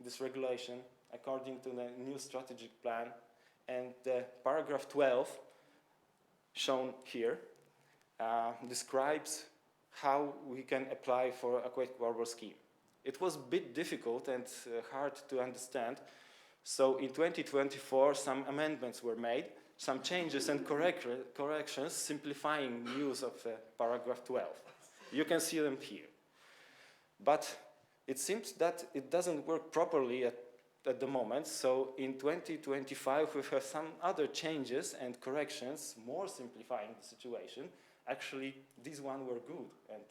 this regulation according to the new strategic plan, and paragraph 12, shown here, describes how we can apply for Aquatic Warbler scheme. It was a bit difficult and hard to understand, so in 2024 some amendments were made, some changes and corrections simplifying the use of paragraph 12. You can see them here. But it seems that it doesn't work properly at the moment, so in 2025 we have some other changes and corrections, more simplifying the situation. Actually, these ones were good, and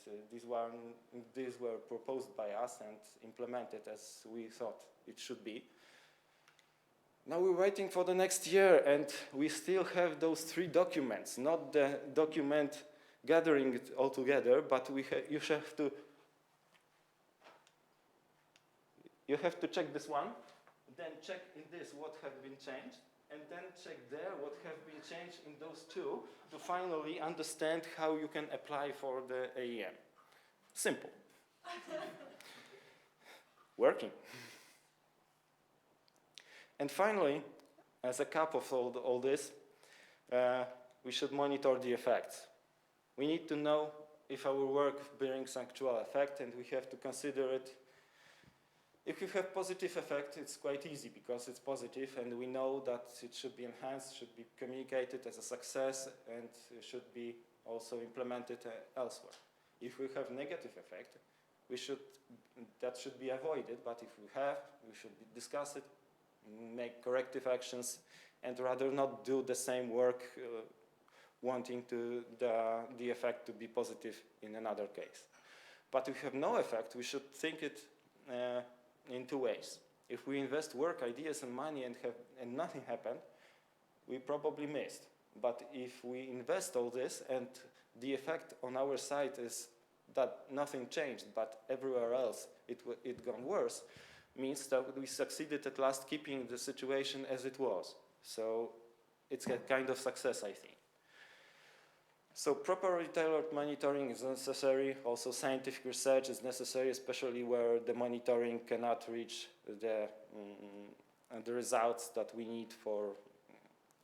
these were proposed by us and implemented as we thought it should be. Now we're waiting for the next year, and we still have those 3 documents, not the document gathering it all together, but you have to check this one, then check in this what have been changed, and then check there what have been changed in those 2 to finally understand how you can apply for the AEM. Simple. Working. And finally, as a cap of all this, we should monitor the effects. We need to know if our work brings actual effect, and we have to consider it. If you have positive effect, it's quite easy because it's positive, and we know that it should be enhanced, should be communicated as a success, and should be also implemented elsewhere. If we have negative effect, that should be avoided, but if we should discuss it, make corrective actions, and rather not do the same work wanting the effect to be positive in another case. But if we have no effect, we should think it in 2 ways. If we invest work, ideas, and money and nothing happened, we probably missed. But if we invest all this and the effect on our side is that nothing changed, but everywhere else it gone worse, means that we succeeded at last keeping the situation as it was. So it's a kind of success, I think. So properly tailored monitoring is necessary. Also scientific research is necessary, especially where the monitoring cannot reach the results that we need for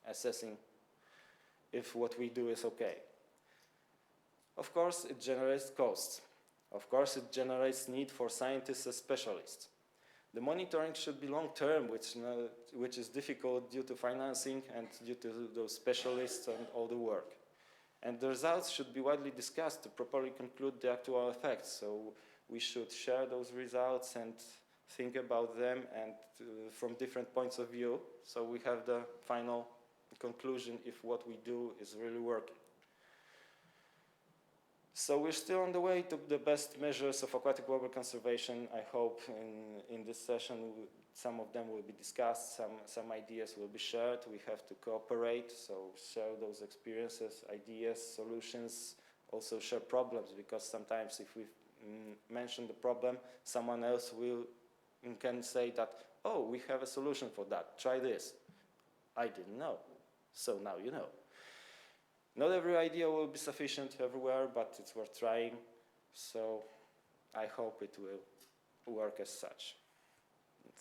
assessing if what we do is okay. Of course, it generates costs. Of course, it generates need for scientists and specialists. The monitoring should be long-term, which is difficult due to financing and due to those specialists and all the work. And the results should be widely discussed to properly conclude the actual effects. So we should share those results and think about them and from different points of view. So we have the final conclusion if what we do is really working. So we're still on the way to the best measures of aquatic warbler conservation. I hope in this session some of them will be discussed, some ideas will be shared. We have to cooperate, so share those experiences, ideas, solutions, also share problems, because sometimes if we mention the problem, someone else can say that, oh, we have a solution for that, try this. I didn't know, so now you know. Not every idea will be sufficient everywhere, but it's worth trying, so I hope it will work as such.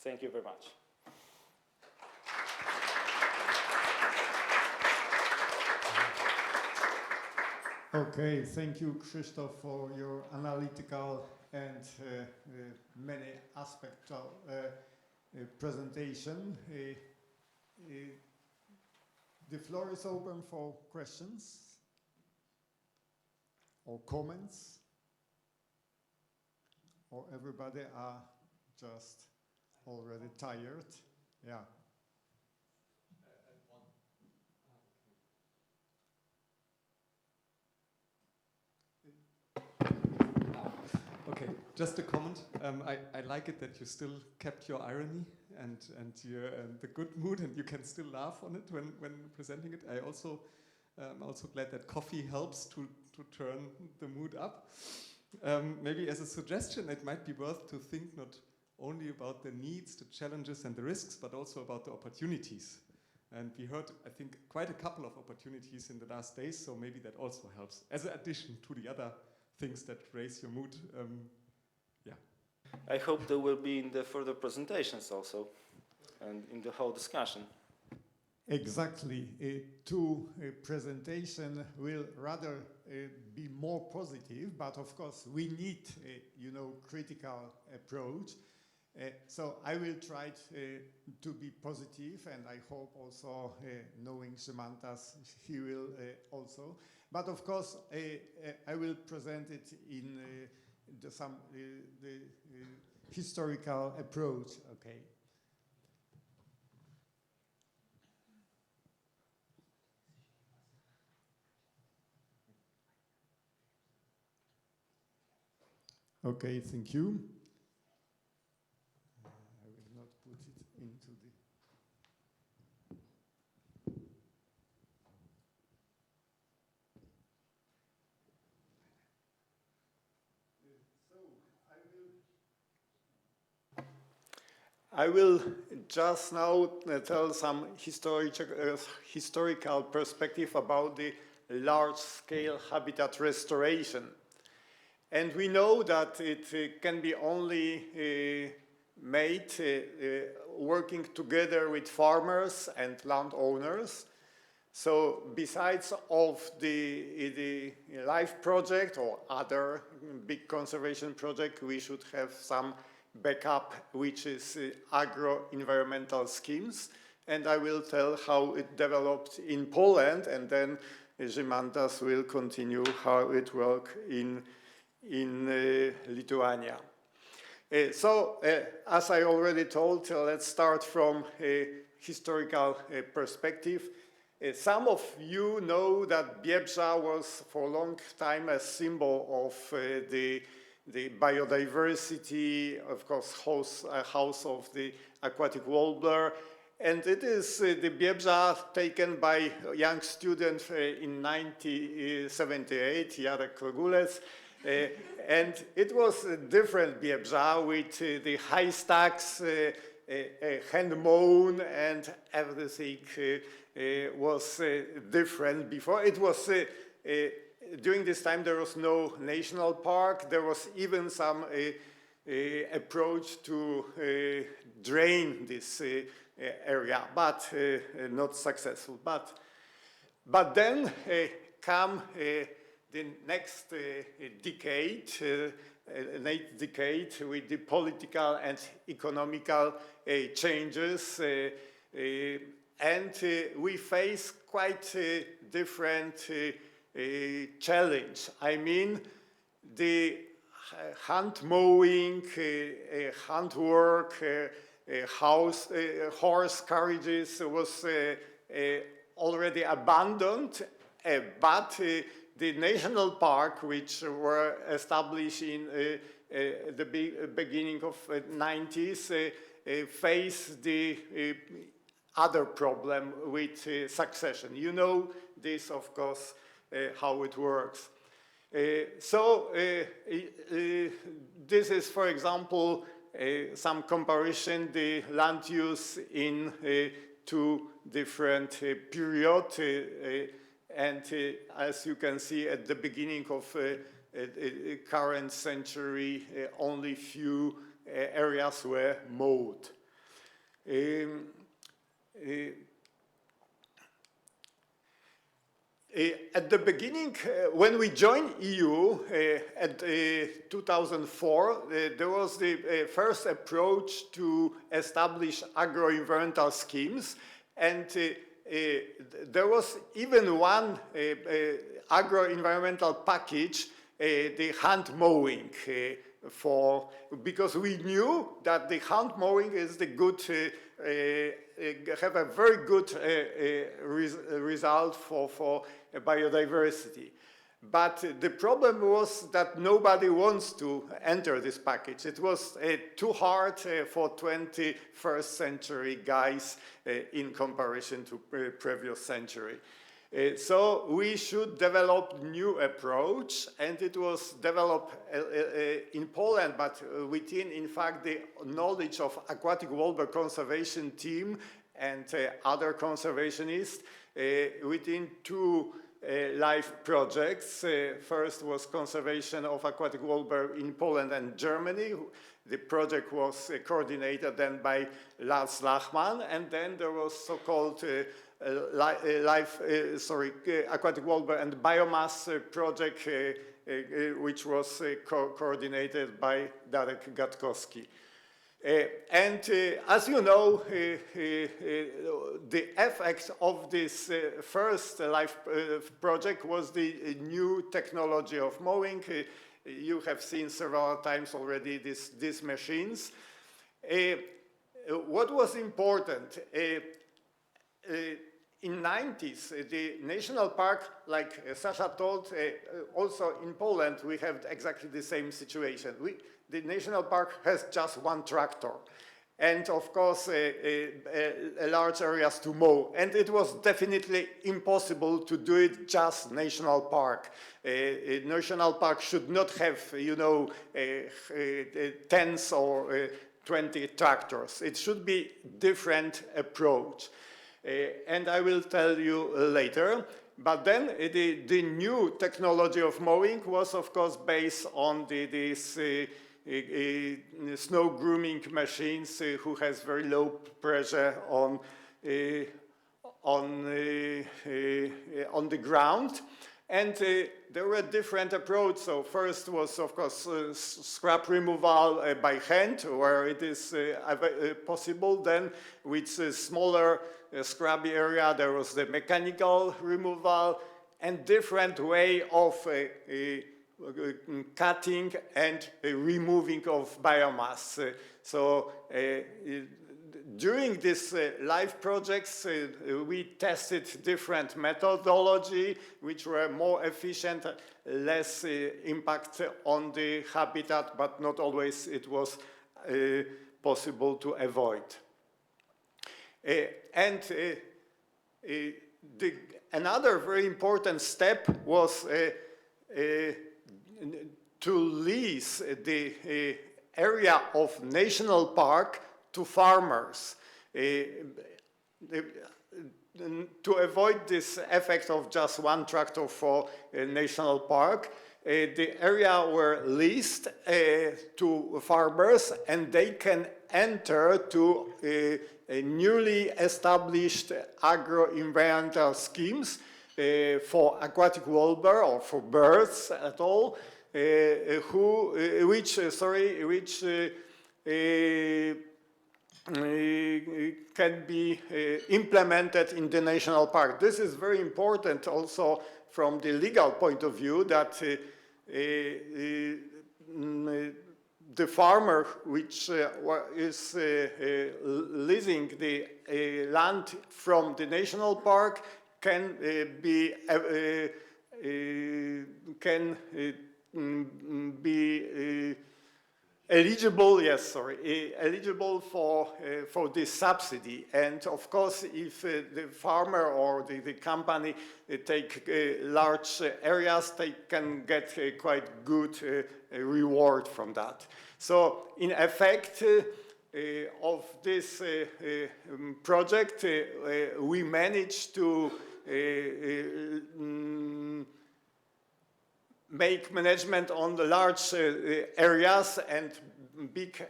Thank you very much. Okay, thank you, Krzysztof, for your analytical and many aspectal presentation. The floor is open for questions or comments, or everybody are just already tired. Yeah. Okay, just a comment. I like it that you still kept your irony and the good mood, and you can still laugh on it when presenting it. I'm also glad that coffee helps to turn the mood up. Maybe as a suggestion, it might be worth to think not only about the needs, the challenges and the risks, but also about the opportunities. And we heard, I think, quite a couple of opportunities in the last days, so maybe that also helps, as an addition to the other things that raise your mood. Yeah. I hope there will be in the further presentations also, and in the whole discussion. Exactly. Presentation will rather be more positive, but of course we need, critical approach. So I will try to be positive, and I hope also, knowing Szymantas, he will also. But of course, I will present it in the historical approach. Okay. Okay, thank you. I will not put it into the... I will just now tell some historical perspective about the large-scale habitat restoration. And we know that it can be only made working together with farmers and landowners. So besides of the LIFE project or other big conservation project, we should have some backup, which is agro-environmental schemes. And I will tell how it developed in Poland, and then Szymantas will continue how it worked in Lithuania. As I already told, let's start from a historical perspective. Some of you know that Biebrza was for a long time a symbol of the biodiversity, of course, house of the aquatic warbler. And it is the Biebrza taken by a young student in 1978, Jarek Krogulec. And it was different Biebrza with the high stacks, hand-mown, and everything was different before. It was, during this time there was no national park, there was even some approach to drain this area, but not successful. But then come the next decade, with the political and economical changes, and we face quite a different challenge. I mean, the hand mowing, hand work, horse carriages was already abandoned, but the national park, which were established in the beginning of 90s, faced the other problem with succession. You know this, of course, how it works. So this is, for example, some comparison, the land use in two different periods. And as you can see, at the beginning of current century, only few areas were mowed. At the beginning, when we joined EU at 2004, there was the first approach to establish agro-environmental schemes, and there was even one agro-environmental package, the hand mowing, because we knew that the hand mowing is the good, have a very good result for biodiversity. But the problem was that nobody wants to enter this package. It was too hard for 21st century guys in comparison to previous century. So we should develop new approach, and it was developed in Poland, but within, in fact, the knowledge of Aquatic Warbler Conservation team and other conservationists within two LIFE projects. First was conservation of aquatic warbler in Poland and Germany. The project was coordinated then by Lars Lachman, and then there was so-called Aquatic Warbler and Biomass project, which was coordinated by Darek Gatkowski. As you know, the effect of this first LIFE project was the new technology of mowing. You have seen several times already these machines. What was important? In 90s, the national park, like Sasha told, also in Poland, we have exactly the same situation. The national park has just one tractor, and of course, large areas to mow. And it was definitely impossible to do it just national park. National park should not have, you know, tens or 20 tractors. It should be different approach. And I will tell you later. But then the new technology of mowing was, of course, based on these snow grooming machines who has very low pressure on the ground. And there were different approaches. So first was, of course, scrap removal by hand, where it is possible. Then with smaller scrubby area, there was the mechanical removal and different way of cutting and removing of biomass. So during this LIFE projects, we tested different methodology, which were more efficient, less impact on the habitat, but not always it was possible to avoid. Another very important step was to lease the area of national park to farmers. To avoid this effect of just one tractor for a national park, the area were leased to farmers, and they can enter to a newly established agro-environmental schemes for aquatic warbler or for birds at all, which can be implemented in the national park. This is very important also from the legal point of view, that the farmer which is leasing the land from the national park can be eligible, eligible for this subsidy. And of course, if the farmer or the company take large areas, they can get a quite good reward from that. So in effect of this project, we managed to make management on the large areas, and big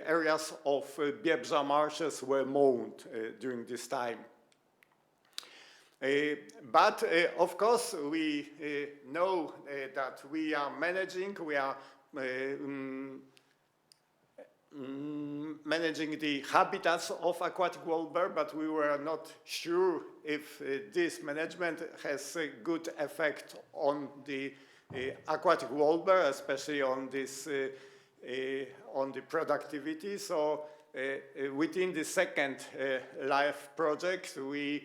areas of Biebrza marshes were mowed during this time. But of course, we know that we are managing the habitats of aquatic warbler, but we were not sure if this management has a good effect on the aquatic warbler, especially on this on the productivity. So within the second LIFE project, we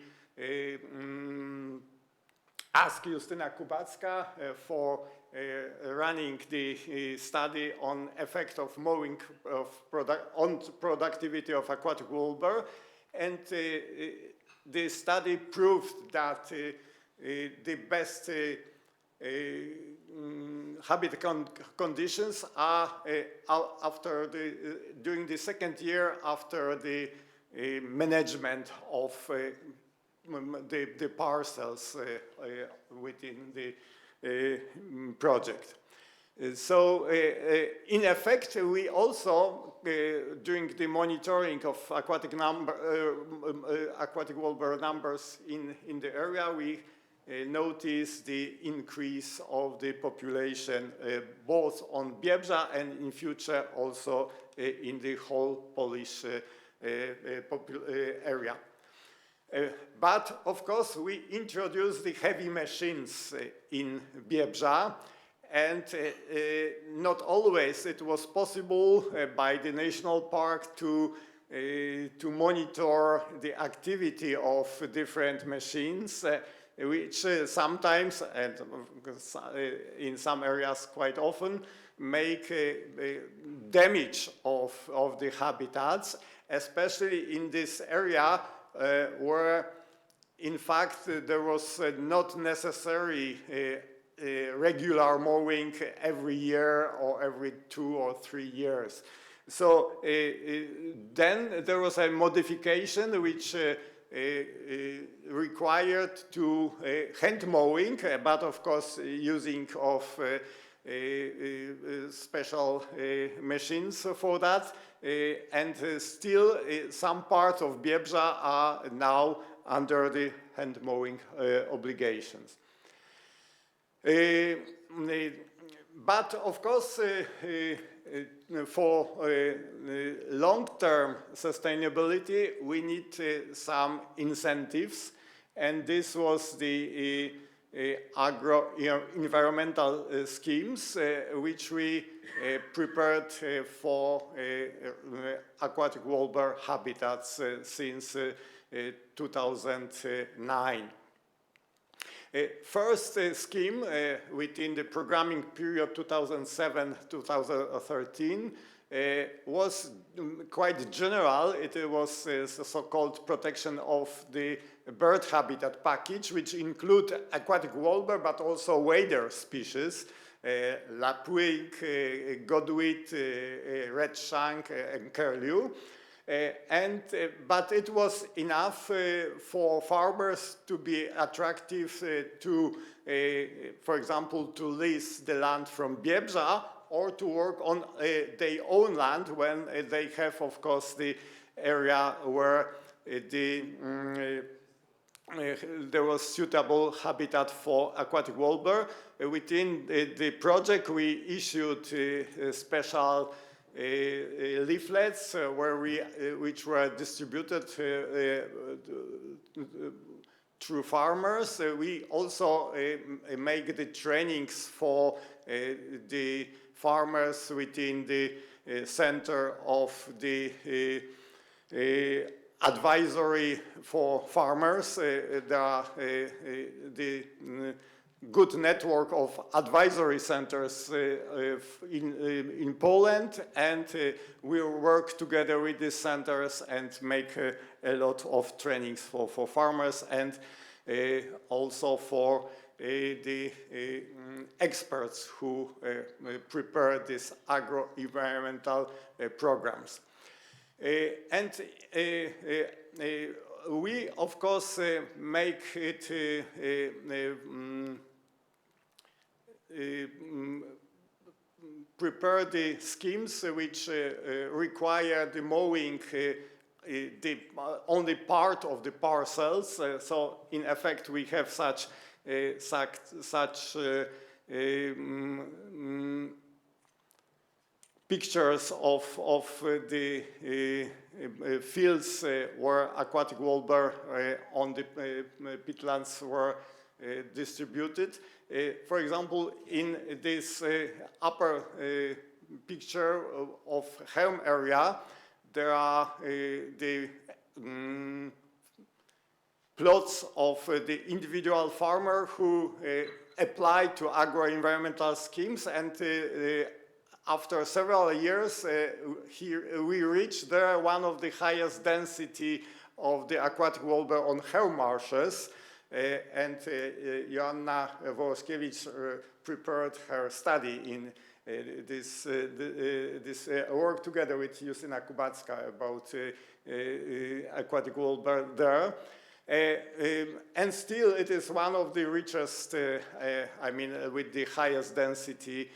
asked Justyna Kubacka for running the study on effect of mowing on productivity of aquatic warbler, and the study proved that the best habitat conditions are during the second year after the management of the parcels within the project. So in effect, we also, during the monitoring of aquatic warbler numbers in the area, we noticed the increase of the population both on Biebrza and in future also in the whole Polish area. But of course, we introduced the heavy machines in Biebrza, and not always it was possible by the national park to monitor the activity of different machines, which sometimes, and in some areas quite often, make damage of the habitats, especially in this area where in fact there was not necessary regular mowing every year or every 2 or 3 years. So then there was a modification which required to hand mowing, but of course using of special machines for that, and still some parts of Biebrza are now under the hand mowing obligations. But of course, for long-term sustainability, we need some incentives, and this was the agro-environmental schemes which we prepared for aquatic warbler habitats since 2009. First scheme within the programming period 2007-2013 was quite general. It was the so-called protection of the bird habitat package, which include aquatic warbler, but also wader species, lapwing, godwit, red shank, and curlew. But it was enough for farmers to be attractive to, for example, to lease the land from Biebrza or to work on their own land when they have, of course, the area where there was suitable habitat for aquatic warbler. Within the project, we issued special leaflets which were distributed through farmers. We also make the trainings for the farmers within the center of the advisory for farmers. There are the good network of advisory centers in Poland, and we work together with these centers and make a lot of trainings for farmers and also for the experts who prepare these agro-environmental programs. We, of course, make it prepare the schemes which require the mowing only part of the parcels. So, in effect, we have such pictures of the fields where aquatic warbler on the peatlands were distributed. For example, in this upper picture of Helm area, there are the plots of the individual farmer who applied to agro-environmental schemes, and after several years, we reached there one of the highest density of the aquatic warbler on Helm marshes, and Joanna Wołoszkiewicz prepared her study in this work together with Justyna Kubacka about aquatic warbler there. And still it is one of the richest, with the highest density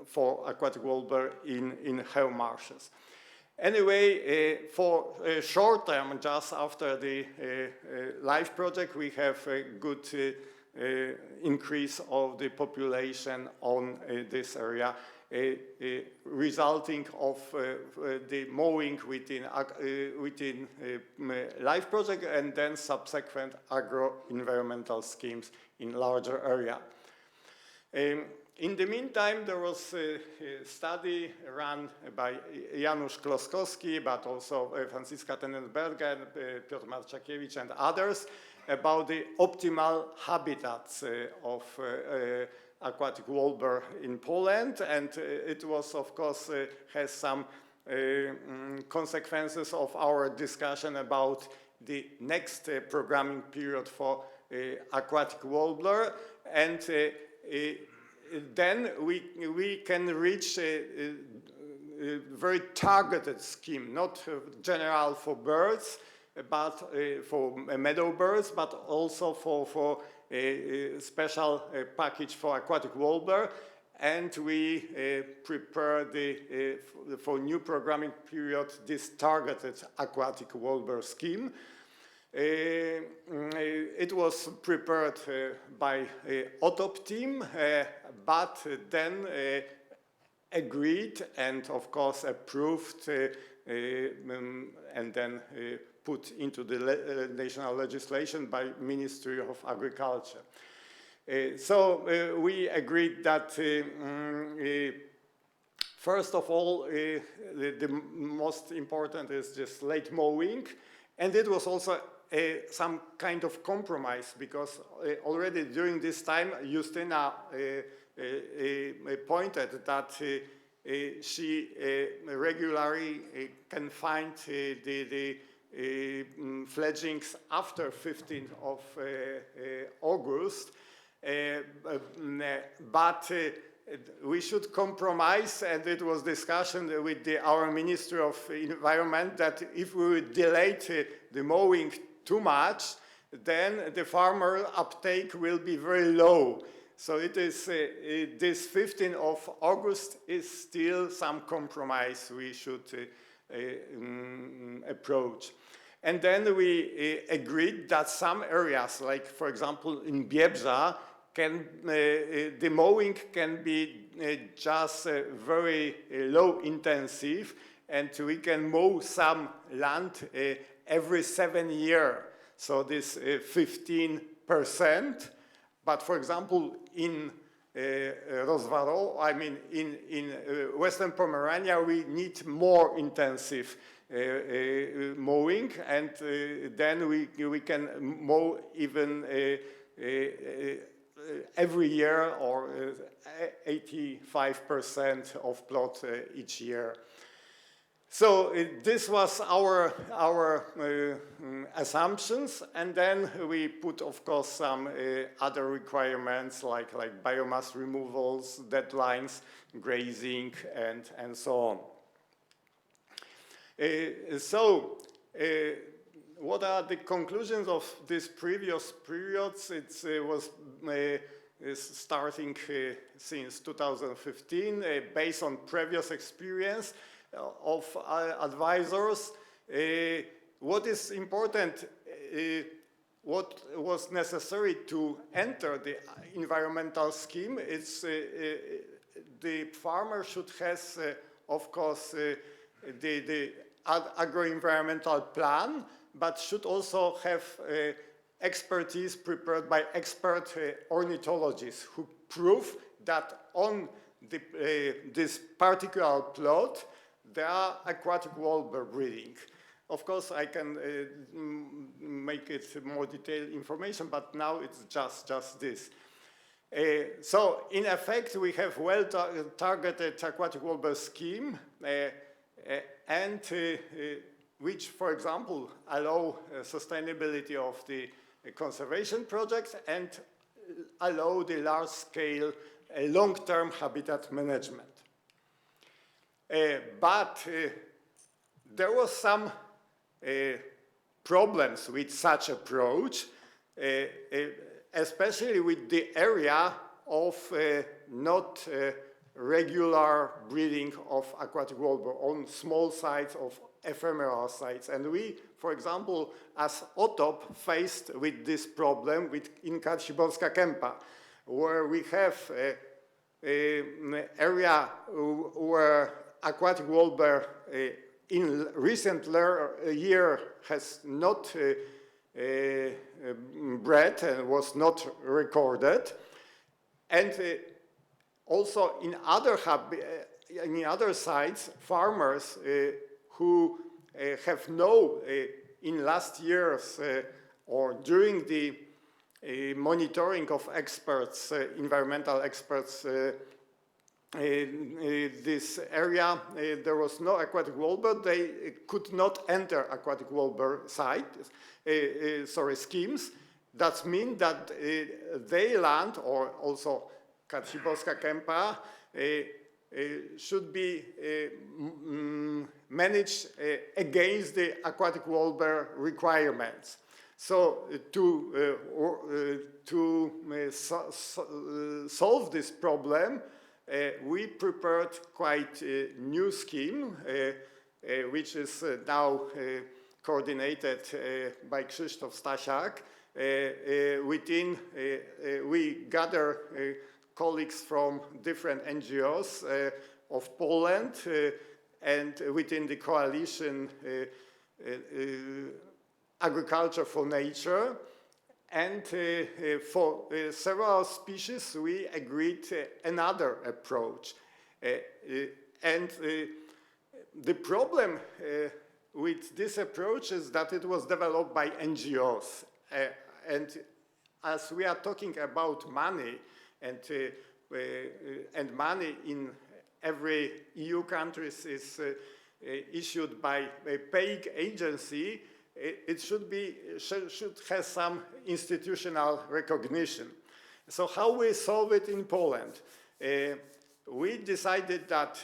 for aquatic warbler in Helm marshes. Anyway, for short term, just after the LIFE project, we have a good increase of the population on this area, resulting of the mowing within LIFE project and then subsequent agro-environmental schemes in larger area. In the meantime, there was a study run by Janusz Kloskowski, but also Franciska Tenenberger, Piotr Marczakiewicz, and others, about the optimal habitats of aquatic warbler in Poland. And it was, of course, has some consequences of our discussion about the next programming period for aquatic warbler. And then we can reach a very targeted scheme, not general for birds, but for meadow birds, but also for a special package for aquatic warbler. And we prepare for new programming period this targeted aquatic warbler scheme. It was prepared by OTOP team, but then agreed and of course approved and then put into the national legislation by Ministry of Agriculture. So we agreed that first of all, the most important is just late mowing, and it was also some kind of compromise, because already during this time, Justyna pointed that she regularly can find the fledglings after 15th of August, but we should compromise, and it was discussion with our Ministry of Environment that if we would delay the mowing too much, then the farmer uptake will be very low. So it is this 15th of August is still some compromise we should approach. And then we agreed that some areas, like for example in Biebrza, the mowing can be just very low intensive, and we can mow some land every 7 years. So this 15%. But for example, in Rozvaro, I mean in Western Pomerania, we need more intensive mowing, and then we can mow even every year, or 85% of plot each year. So this was our assumptions, and then we put, of course, some other requirements like biomass removals, deadlines, grazing, and so on. What are the conclusions of these previous periods? It was starting since 2015, based on previous experience of advisors. What is important, what was necessary to enter the environmental scheme is the farmer should have, of course, the agro-environmental plan, but should also have expertise prepared by expert ornithologists who prove that on this particular plot there are aquatic warbler breeding. Of course, I can make it more detailed information, but now it's just this. So, in effect, we have well-targeted aquatic warbler scheme, and which, for example, allow sustainability of the conservation projects and allow the large-scale long-term habitat management. But there was some problems with such approach, especially with the area of not regular breeding of aquatic warbler on small sites of ephemeral sites. And we, for example, as OTOP, faced with this problem in Kępa, where we have an area where aquatic warbler in recent year has not bred and was not recorded. And also in other sites, farmers who have known in last years or during the monitoring of experts, environmental experts, this area, there was no aquatic warbler. They could not enter aquatic warbler schemes. That means that their land, or also Kępa, should be managed against the aquatic warbler requirements. So to solve this problem, we prepared quite a new scheme, which is now coordinated by Krzysztof Stasiak. We gather colleagues from different NGOs of Poland, and within the coalition Agriculture for Nature. And for several species, we agreed another approach. And the problem with this approach is that it was developed by NGOs. And as we are talking about money and money in every EU country is issued by a paying agency, it should have some institutional recognition. So how we solve it in Poland? We decided that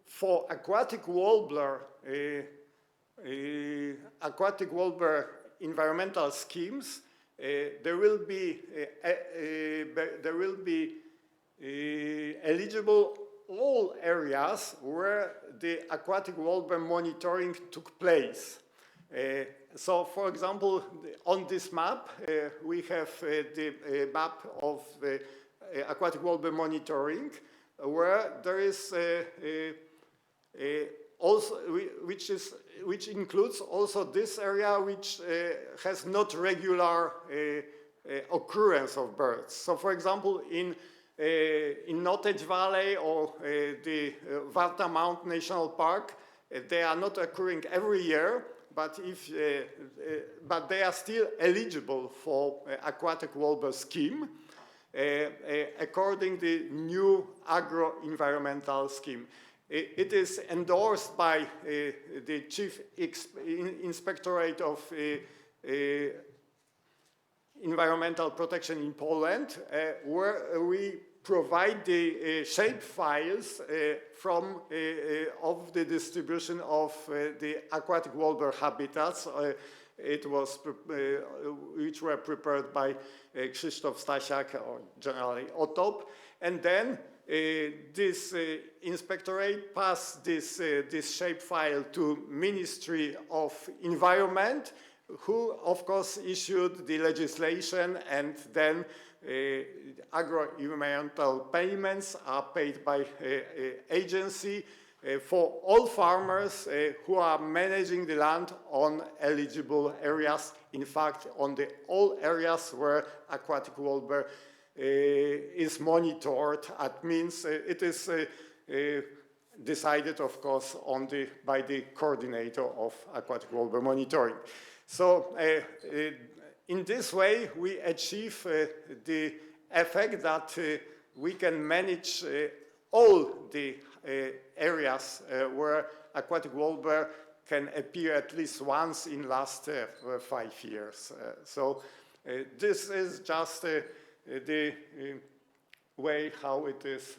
for aquatic warbler environmental schemes, there will be eligible all areas where the aquatic warbler monitoring took place. So, for example, on this map, we have the map of the aquatic warbler monitoring, where there is also, which includes also this area which has not regular occurrence of birds. So, for example, in Nottage Valley or the Warta Mount National Park, they are not occurring every year, but but they are still eligible for aquatic warbler scheme according to the new agro-environmental scheme. It is endorsed by the Chief Inspectorate of Environmental Protection in Poland, where we provide the shape files of the distribution of the aquatic warbler habitats. Which were prepared by Krzysztof Stasiak or generally Otop, and then this inspectorate passed this shape file to Ministry of Environment, who of course issued the legislation, and then agro-environmental payments are paid by agency for all farmers who are managing the land on eligible areas. In fact, on all areas where aquatic warbler is monitored. That means it is decided, of course, by the coordinator of aquatic warbler monitoring. So in this way, we achieve the effect that we can manage all the areas where aquatic warbler can appear at least once in the last 5 years. So this is just the way how it is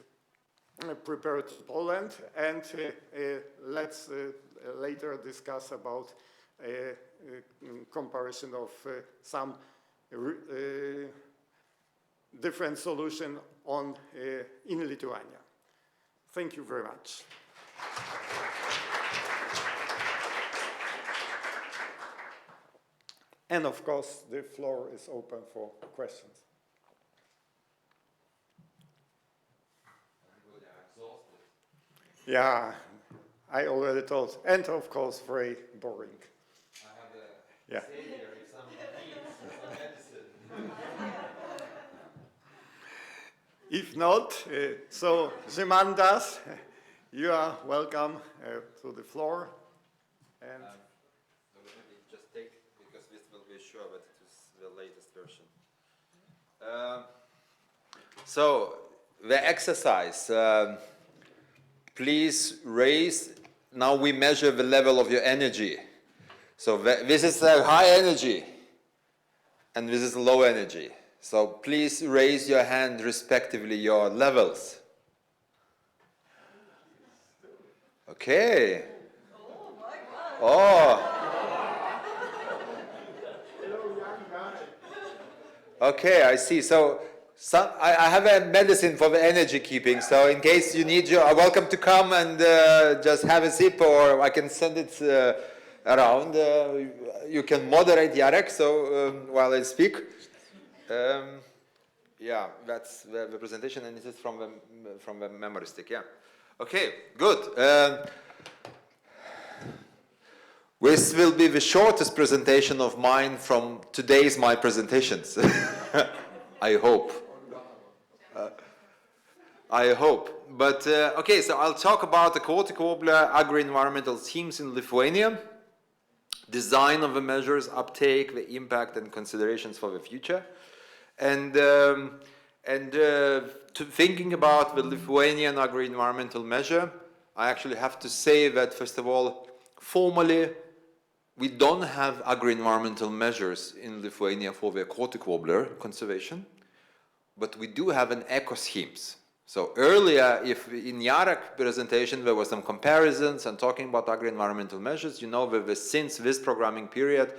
prepared in Poland, and let's later discuss about comparison of some different solution in Lithuania. Thank you very much. And of course, the floor is open for questions. Yeah, I already told. And of course, very boring. I have a yeah. savior if someone needs some medicine. If not, so Zimandas, you are welcome to the floor. And just take, because this will be sure, but it is the latest version. So the exercise. Please raise. Now we measure the level of your energy. So this is a high energy, and this is low energy. So please raise your hand respectively your levels. Okay. Oh. Okay, I see. So I have a medicine for the energy keeping. So in case you need, you are welcome to come and just have a sip, or I can send it around. You can moderate, Jarek, so while I speak. Yeah, that's the presentation, and this is from the memory stick. Yeah. Okay, good. This will be the shortest presentation of mine from today's my presentations. I hope. I hope. But okay, so I'll talk about the aquatic warbler agri-environmental schemes in Lithuania, design of the measures, uptake, the impact and considerations for the future. And And thinking about the Lithuanian agri-environmental measure, I actually have to say that, first of all, formally, we don't have agri-environmental measures in Lithuania for the aquatic warbler conservation, but we do have an eco-schemes. So earlier, if in Jarek presentation there were some comparisons and talking about agri-environmental measures, you know that since this programming period,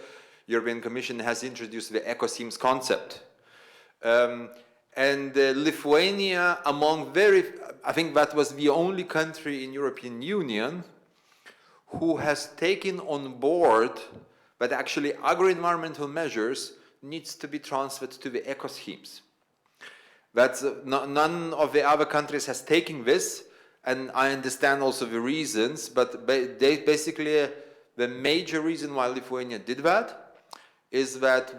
European Commission has introduced the eco-schemes concept. And Lithuania, I think that was the only country in European Union who has taken on board that actually agri-environmental measures needs to be transferred to the eco-schemes. That's none of the other countries has taken this, and I understand also the reasons, but basically the major reason why Lithuania did that is that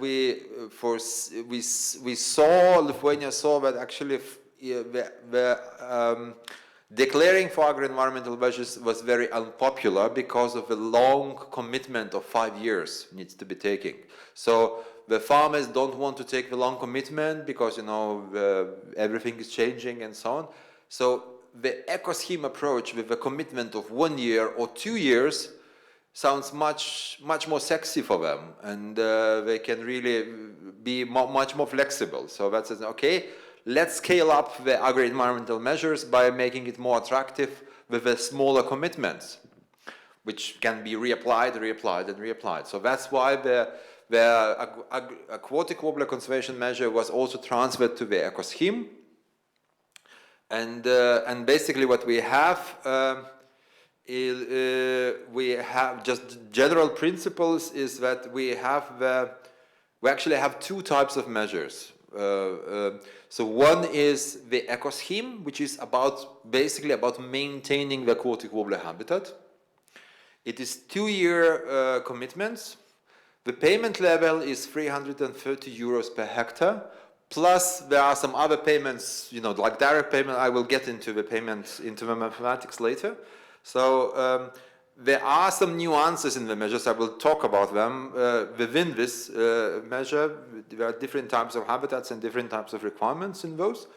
Lithuania saw that actually declaring for agri-environmental measures was very unpopular because of the long commitment of 5 years needs to be taken. So the farmers don't want to take the long commitment because, you know, everything is changing and so on. So the eco-scheme approach with a commitment of 1 year or 2 years sounds much more sexy for them, and they can really be much more flexible. So that's okay. Let's scale up the agri-environmental measures by making it more attractive with the smaller commitments, which can be reapplied, and reapplied. So that's why the Aquatic Warbler Conservation measure was also transferred to the eco-scheme. And basically what we have just general principles is that we actually have two types of measures. So one is the eco-scheme, which is basically about maintaining the aquatic warbler habitat. It is 2-year commitments. The payment level is 330 euros per hectare. Plus, there are some other payments, you know, like direct payment. I will get into the payments, into the mathematics later. So there are some nuances in the measures. I will talk about them. Within this measure, there are different types of habitats and different types of requirements in those.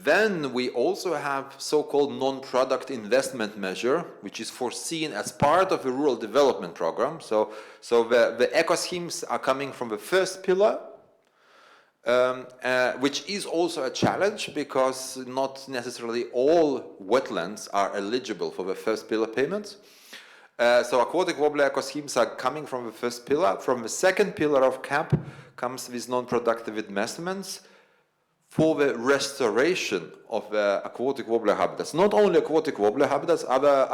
Then we also have so-called non-product investment measure, which is foreseen as part of the rural development program. So the eco-schemes are coming from the first pillar, which is also a challenge because not necessarily all wetlands are eligible for the first pillar payments. So aquatic warbler eco-schemes are coming from the first pillar. From the second pillar of CAP comes these non-productive investments for the restoration of the aquatic warbler habitats. Not only aquatic warbler habitats, other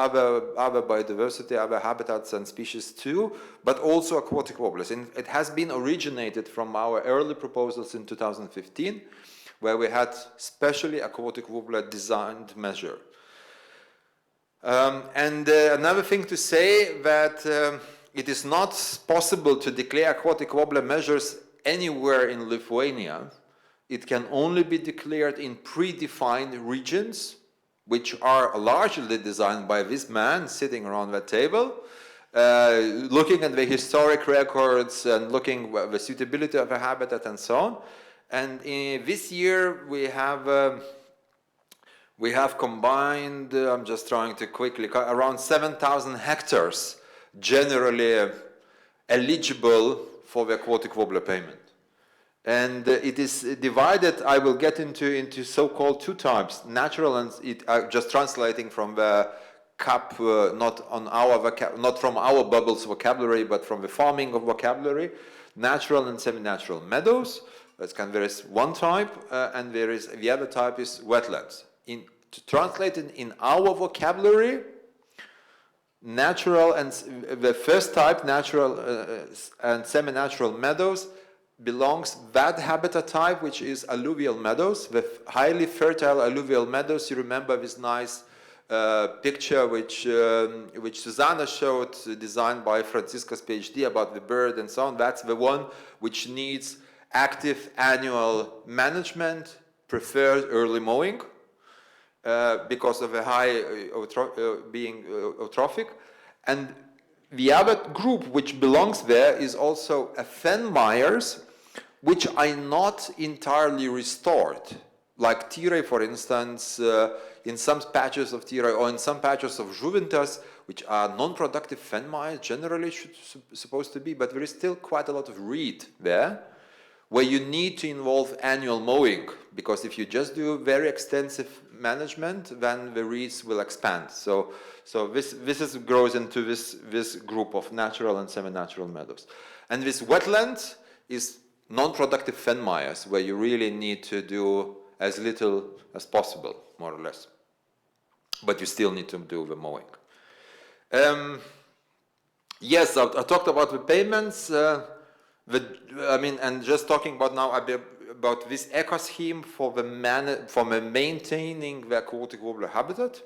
biodiversity, other habitats and species too, but also aquatic warblers. And it has been originated from our early proposals in 2015, where we had specially aquatic warbler designed measure. Another thing to say that it is not possible to declare aquatic warbler measures anywhere in Lithuania. It can only be declared in predefined regions, which are largely designed by this man sitting around that table, looking at the historic records and looking at the suitability of a habitat and so on. And this year we have combined, I'm just trying to quickly, around 7,000 hectares generally eligible for the aquatic warbler payment. And it is divided, I will get into so-called two types, natural and just translating from the CAP, not from our bubbles vocabulary, but from the farming of vocabulary, natural and semi-natural meadows. There is one type, and the other type is wetlands. To translate it in our vocabulary, natural and the first type, natural and semi-natural meadows, belongs that habitat type, which is alluvial meadows, with highly fertile alluvial meadows. You remember this nice picture which Susanna showed, designed by Francisca's PhD about the bird and so on. That's the one which needs active annual management, preferred early mowing, because of a high being eutrophic. And the other group which belongs there is also a fen mires, which are not entirely restored. Like Tyrrhai, for instance, in some patches of Tyrrhai or in some patches of Žuvintas, which are non-productive fen mires, generally supposed to be, but there is still quite a lot of reed there, where you need to involve annual mowing, because if you just do very extensive management, then the reeds will expand. So this grows into this group of natural and semi-natural meadows. And this wetland is non-productive fen mires, where you really need to do as little as possible, more or less. But you still need to do the mowing. Yes, I talked about the payments. And just talking about now about this eco-scheme for maintaining the aquatic warbler habitat.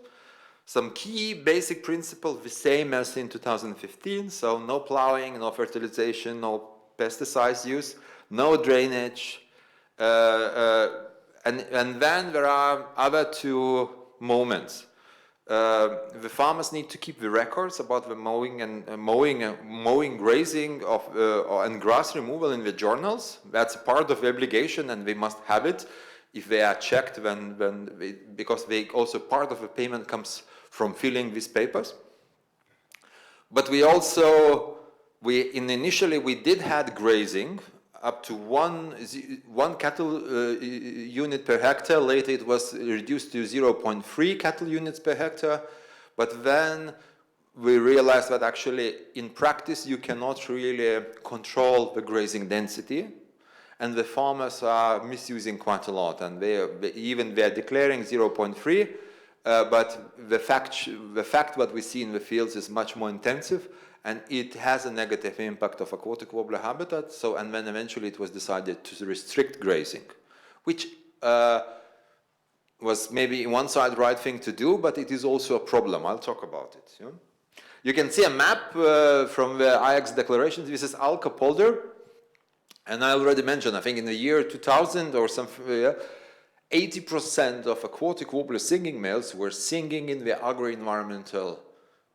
Some key basic principles, the same as in 2015. So no plowing, no fertilization, no pesticides use, no drainage. And then there are other two moments. The farmers need to keep the records about the mowing, grazing and grass removal in the journals. That's part of the obligation, and they must have it. If they are checked, because also part of the payment comes from filling these papers. But initially we did have grazing up to one cattle unit per hectare. Later it was reduced to 0.3 cattle units per hectare. But then we realized that actually in practice you cannot really control the grazing density. And the farmers are misusing quite a lot. And they're declaring 0.3, but the fact what we see in the fields is much more intensive. And it has a negative impact of aquatic warbler habitat. And then eventually it was decided to restrict grazing, which was maybe on one side the right thing to do, but it is also a problem. I'll talk about it. Yeah? You can see a map from the IX declarations. This is Alka polder. And I already mentioned, I think in the year 2000 or something, 80% of aquatic warbler singing males were singing in the agri-environmental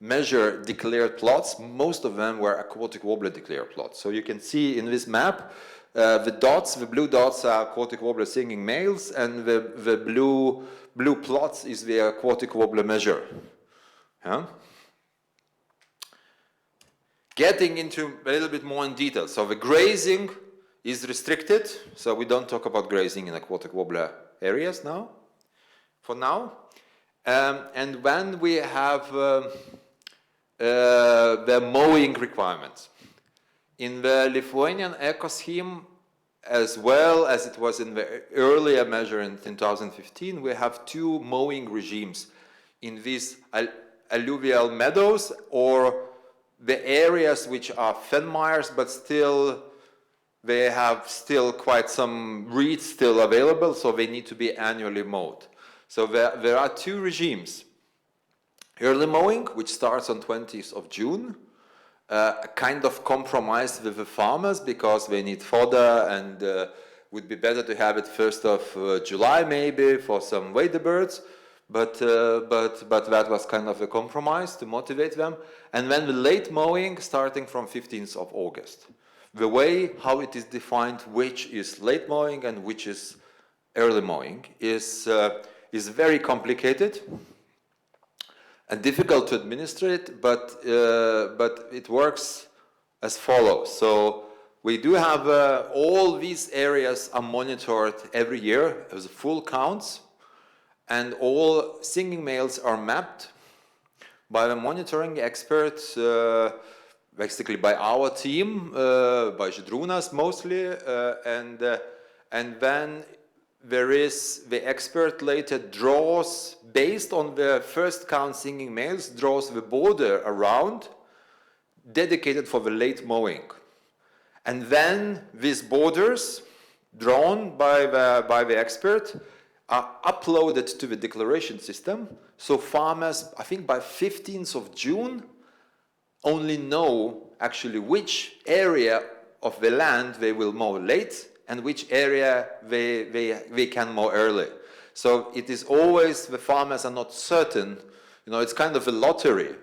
measure declared plots. Most of them were aquatic warbler declared plots. So you can see in this map, the blue dots are aquatic warbler singing males, and the blue plots is the aquatic warbler measure. Yeah? Getting into a little bit more in detail. So the grazing is restricted. So we don't talk about grazing in aquatic warbler areas now, for now. And when we have the mowing requirements. In the Lithuanian eco-scheme, as well as it was in the earlier measure in 2015, we have two mowing regimes in these alluvial meadows, or the areas which are fen mires, but still they have still quite some reeds still available, so they need to be annually mowed. So there are two regimes. Early mowing, which starts on 20th of June, a kind of compromise with the farmers because they need fodder, and would be better to have it 1st of July maybe for some wading birds, but that was kind of a compromise to motivate them. And then the late mowing starting from 15th of August. The way how it is defined which is late mowing and which is early mowing is very complicated and difficult to administrate, but it works as follows. So we do have all these areas are monitored every year as full counts, and all singing males are mapped by the monitoring experts, basically by our team, by Žydrūnas mostly, and then there is the expert later draws, based on the first count singing males, draws the border around, dedicated for the late mowing. And then these borders, drawn by the expert, are uploaded to the declaration system. So farmers, I think by 15th of June, only know actually which area of the land they will mow late and which area they can mow early. So it is always, the farmers are not certain, it's kind of a lottery.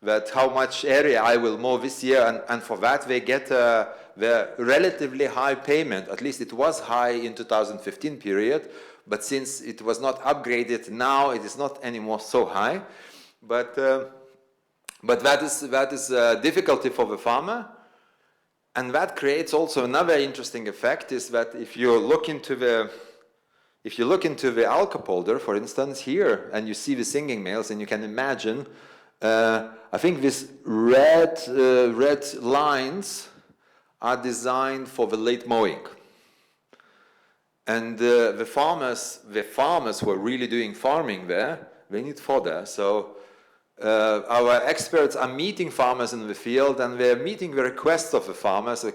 that how much area I will mow this year, and for that they get the relatively high payment. At least it was high in 2015 period, but since it was not upgraded, now it is not anymore so high. But that is a difficulty for the farmer, and that creates also another interesting effect, is that if you look into the alka polder, for instance, here, and you see the singing males, and you can imagine, I think these red lines are designed for the late mowing. And the farmers who are really doing farming there, they need fodder. So our experts are meeting farmers in the field, and they're meeting the requests of the farmers. So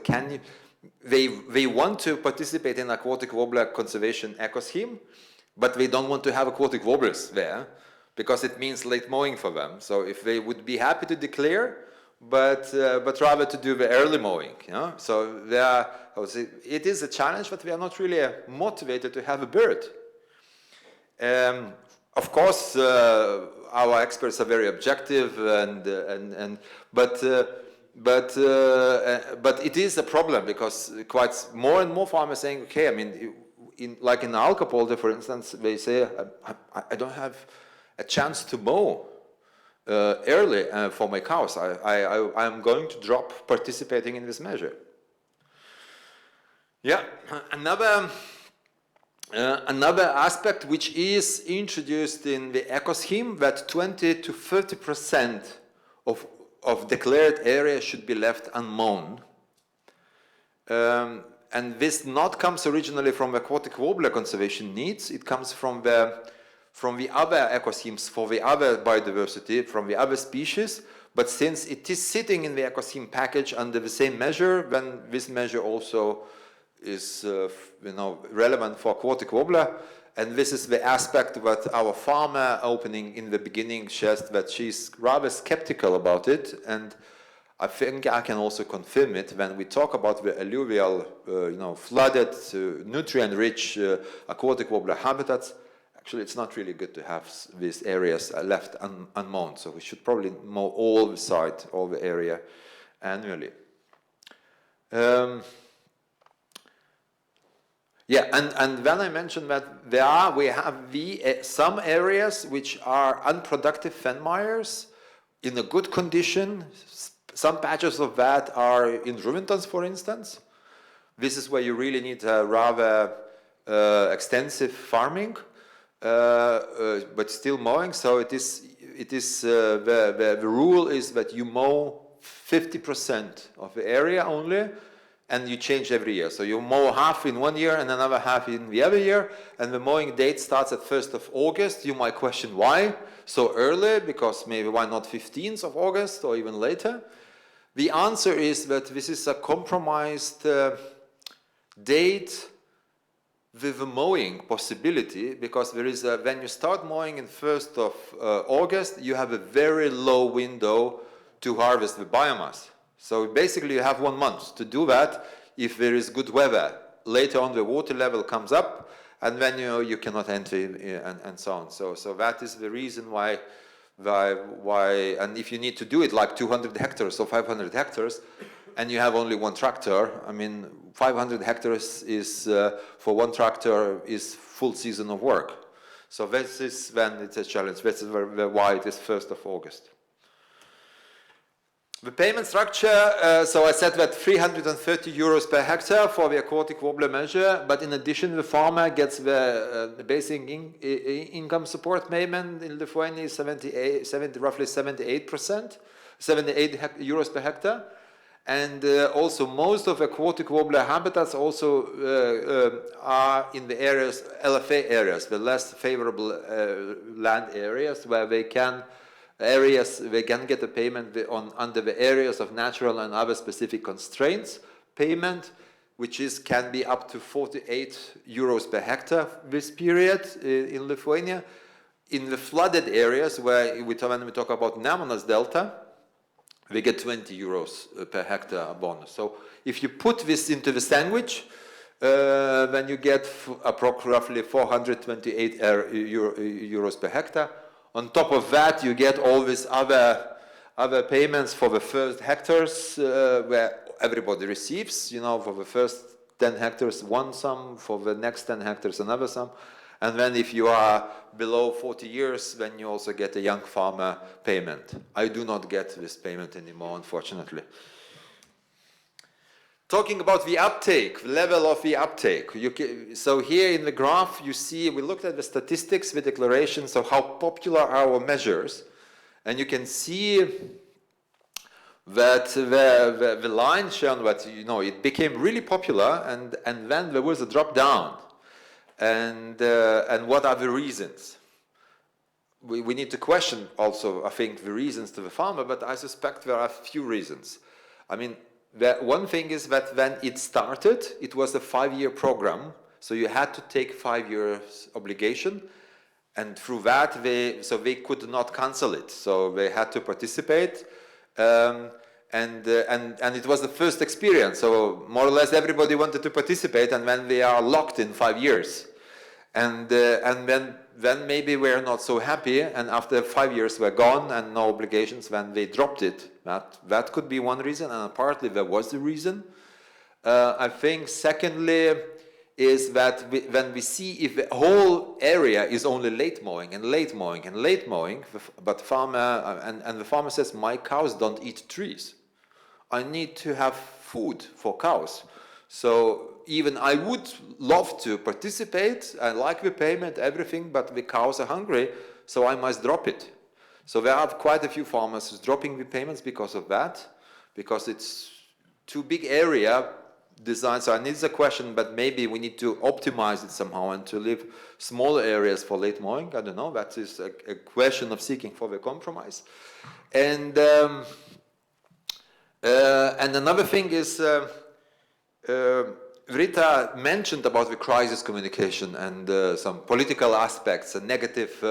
they want to participate in aquatic warbler conservation ecoscheme, but they don't want to have aquatic warblers there because it means late mowing for them. So if they would be happy to declare, but rather to do the early mowing, you know? So it is a challenge, but we are not really motivated to have a bird. Of course, our experts are very objective, but it is a problem, because quite more and more farmers saying, okay, I mean, like in the alka polder, for instance, they say, I don't have a chance to mow early for my cows. I'm going to drop participating in this measure. Yeah, another aspect which is introduced in the ecoscheme, that 20 to 30% of declared area should be left unmown. And this not comes originally from aquatic warbler conservation needs, it comes from the other ecoschemes, for the other biodiversity, from the other species, but since it is sitting in the ecoscheme package under the same measure, then this measure also is relevant for aquatic warbler. And this is the aspect that our farmer opening in the beginning shares, that she's rather skeptical about it, and I think I can also confirm it when we talk about the alluvial, flooded, nutrient-rich aquatic warbler habitats. Actually, it's not really good to have these areas left unmown, so we should probably mow all the site, all the area annually. Yeah, and when I mentioned that we have some areas which are unproductive fen mires in a good condition. Some patches of that are in Ruvintons, for instance. This is where you really need a rather extensive farming, but still mowing. So it is the rule is that you mow 50% of the area only, and you change every year. So you mow half in one year and another half in the other year, and the mowing date starts at 1st of August. You might question why so early, because maybe why not 15th of August or even later? The answer is that this is a compromised date with the mowing possibility, because there is when you start mowing in 1st of August, you have a very low window to harvest the biomass. So basically you have 1 month to do that if there is good weather. Later on the water level comes up, and then you cannot enter and so on. So that is the reason why, and if you need to do it like 200 hectares or 500 hectares, and you have only one tractor, I mean, 500 hectares is, for one tractor, is full season of work. So this is when it's a challenge. This is why it is 1st of August. The payment structure, so I said that 330 euros per hectare for the aquatic warbler measure, but in addition the farmer gets the basic income support payment in Lithuania is roughly 78 euros per hectare. And also most of aquatic warbler habitats also are in the areas, LFA areas, the less favorable land areas, where they can get a payment under the areas of natural and other specific constraints payment, which can be up to 48 euros per hectare this period in Lithuania. In the flooded areas, when we talk about Nemunas Delta, we get 20 euros per hectare bonus. So if you put this into the sandwich, then you get roughly 428 euros per hectare. On top of that, you get all these other other payments for the first hectares where everybody receives, you know, for the first 10 hectares one sum, for the next 10 hectares another sum. And then if you are below 40 years, then you also get a young farmer payment. I do not get this payment anymore, unfortunately. Talking about the uptake, the level of the uptake. So here in the graph, you see, we looked at the statistics, the declarations of how popular are our measures. And you can see that the line shown that, you know, it became really popular, and then there was a drop down. And what are the reasons? We need to question also, I think, the reasons to the farmer, but I suspect there are a few reasons. I mean, one thing is that when it started, it was a 5-year program, so you had to take 5 years obligation, and through that, they could not cancel it, so they had to participate. And it was the first experience, so more or less everybody wanted to participate, and then they are locked in 5 years. And then maybe we're not so happy, and after 5 years were gone and no obligations, then they dropped it. That could be one reason, and partly there was the reason. I think secondly is that when we see if the whole area is only late mowing and late mowing and late mowing, but the farmer says, my cows don't eat trees. I need to have food for cows. So even I would love to participate, I like the payment, everything, but the cows are hungry, so I must drop it. So there are quite a few farmers who's dropping the payments because of that, because it's too big area design. So I need a question, but maybe we need to optimize it somehow and to leave smaller areas for late mowing. I don't know, that is a question of seeking for the compromise. And another thing is, Rita mentioned about the crisis communication and some political aspects and negative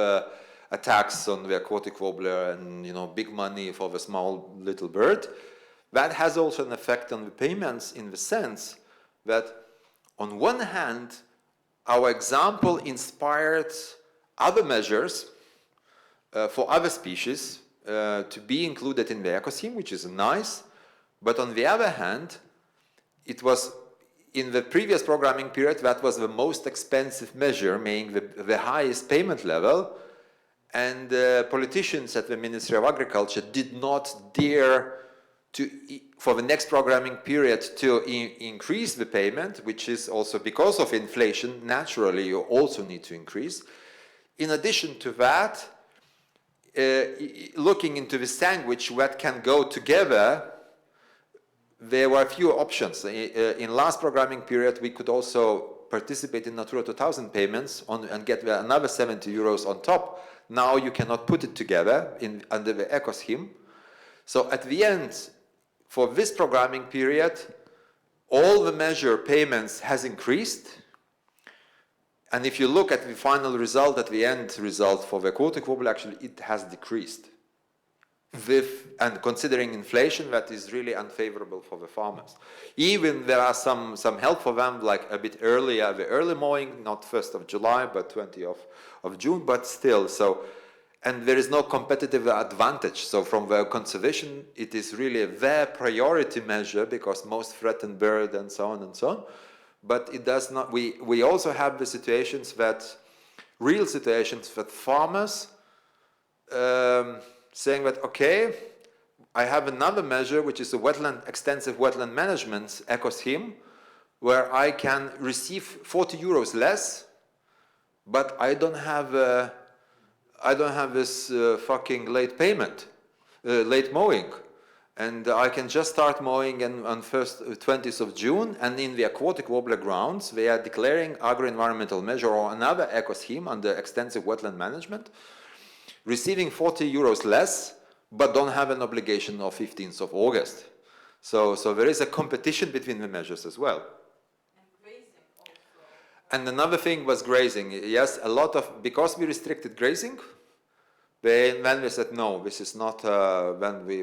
attacks on the aquatic warbler and, you know, big money for the small little bird. That has also an effect on the payments in the sense that on one hand, our example inspired other measures for other species to be included in the ecosystem, which is nice. But on the other hand, it was in the previous programming period that was the most expensive measure, meaning the highest payment level, and politicians at the Ministry of Agriculture did not dare to, for the next programming period, to increase the payment, which is also because of inflation, naturally you also need to increase. In addition to that, looking into the sandwich that can go together, there were a few options. In last programming period, we could also participate in Natura 2000 payments and get another 70 euros on top. Now you cannot put it together under the eco scheme. So at the end, for this programming period, all the measure payments has increased. And if you look at the final result, at the end result for the aquatic warbler, actually it has decreased. And considering inflation, that is really unfavorable for the farmers. Even there are some help for them, like a bit earlier, the early mowing, not 1st of July, but 20th of June, but still. So, and there is no competitive advantage. So from the conservation, it is really their priority measure because most threatened bird and so on and so on. But it does not, we also have the situations that, real situations that farmers saying that, okay, I have another measure, which is a extensive wetland management eco scheme, where I can receive 40 euros less, but I don't have this fucking late payment, late mowing. And I can just start mowing on 20th of June, and in the aquatic warbler grounds, they are declaring agri-environmental measure or another eco scheme under extensive wetland management, receiving 40 euros less, but don't have an obligation of 15th of August. So there is a competition between the measures as well. And another thing was grazing. Yes, a lot of, because we restricted grazing, then we said, no, this is not where we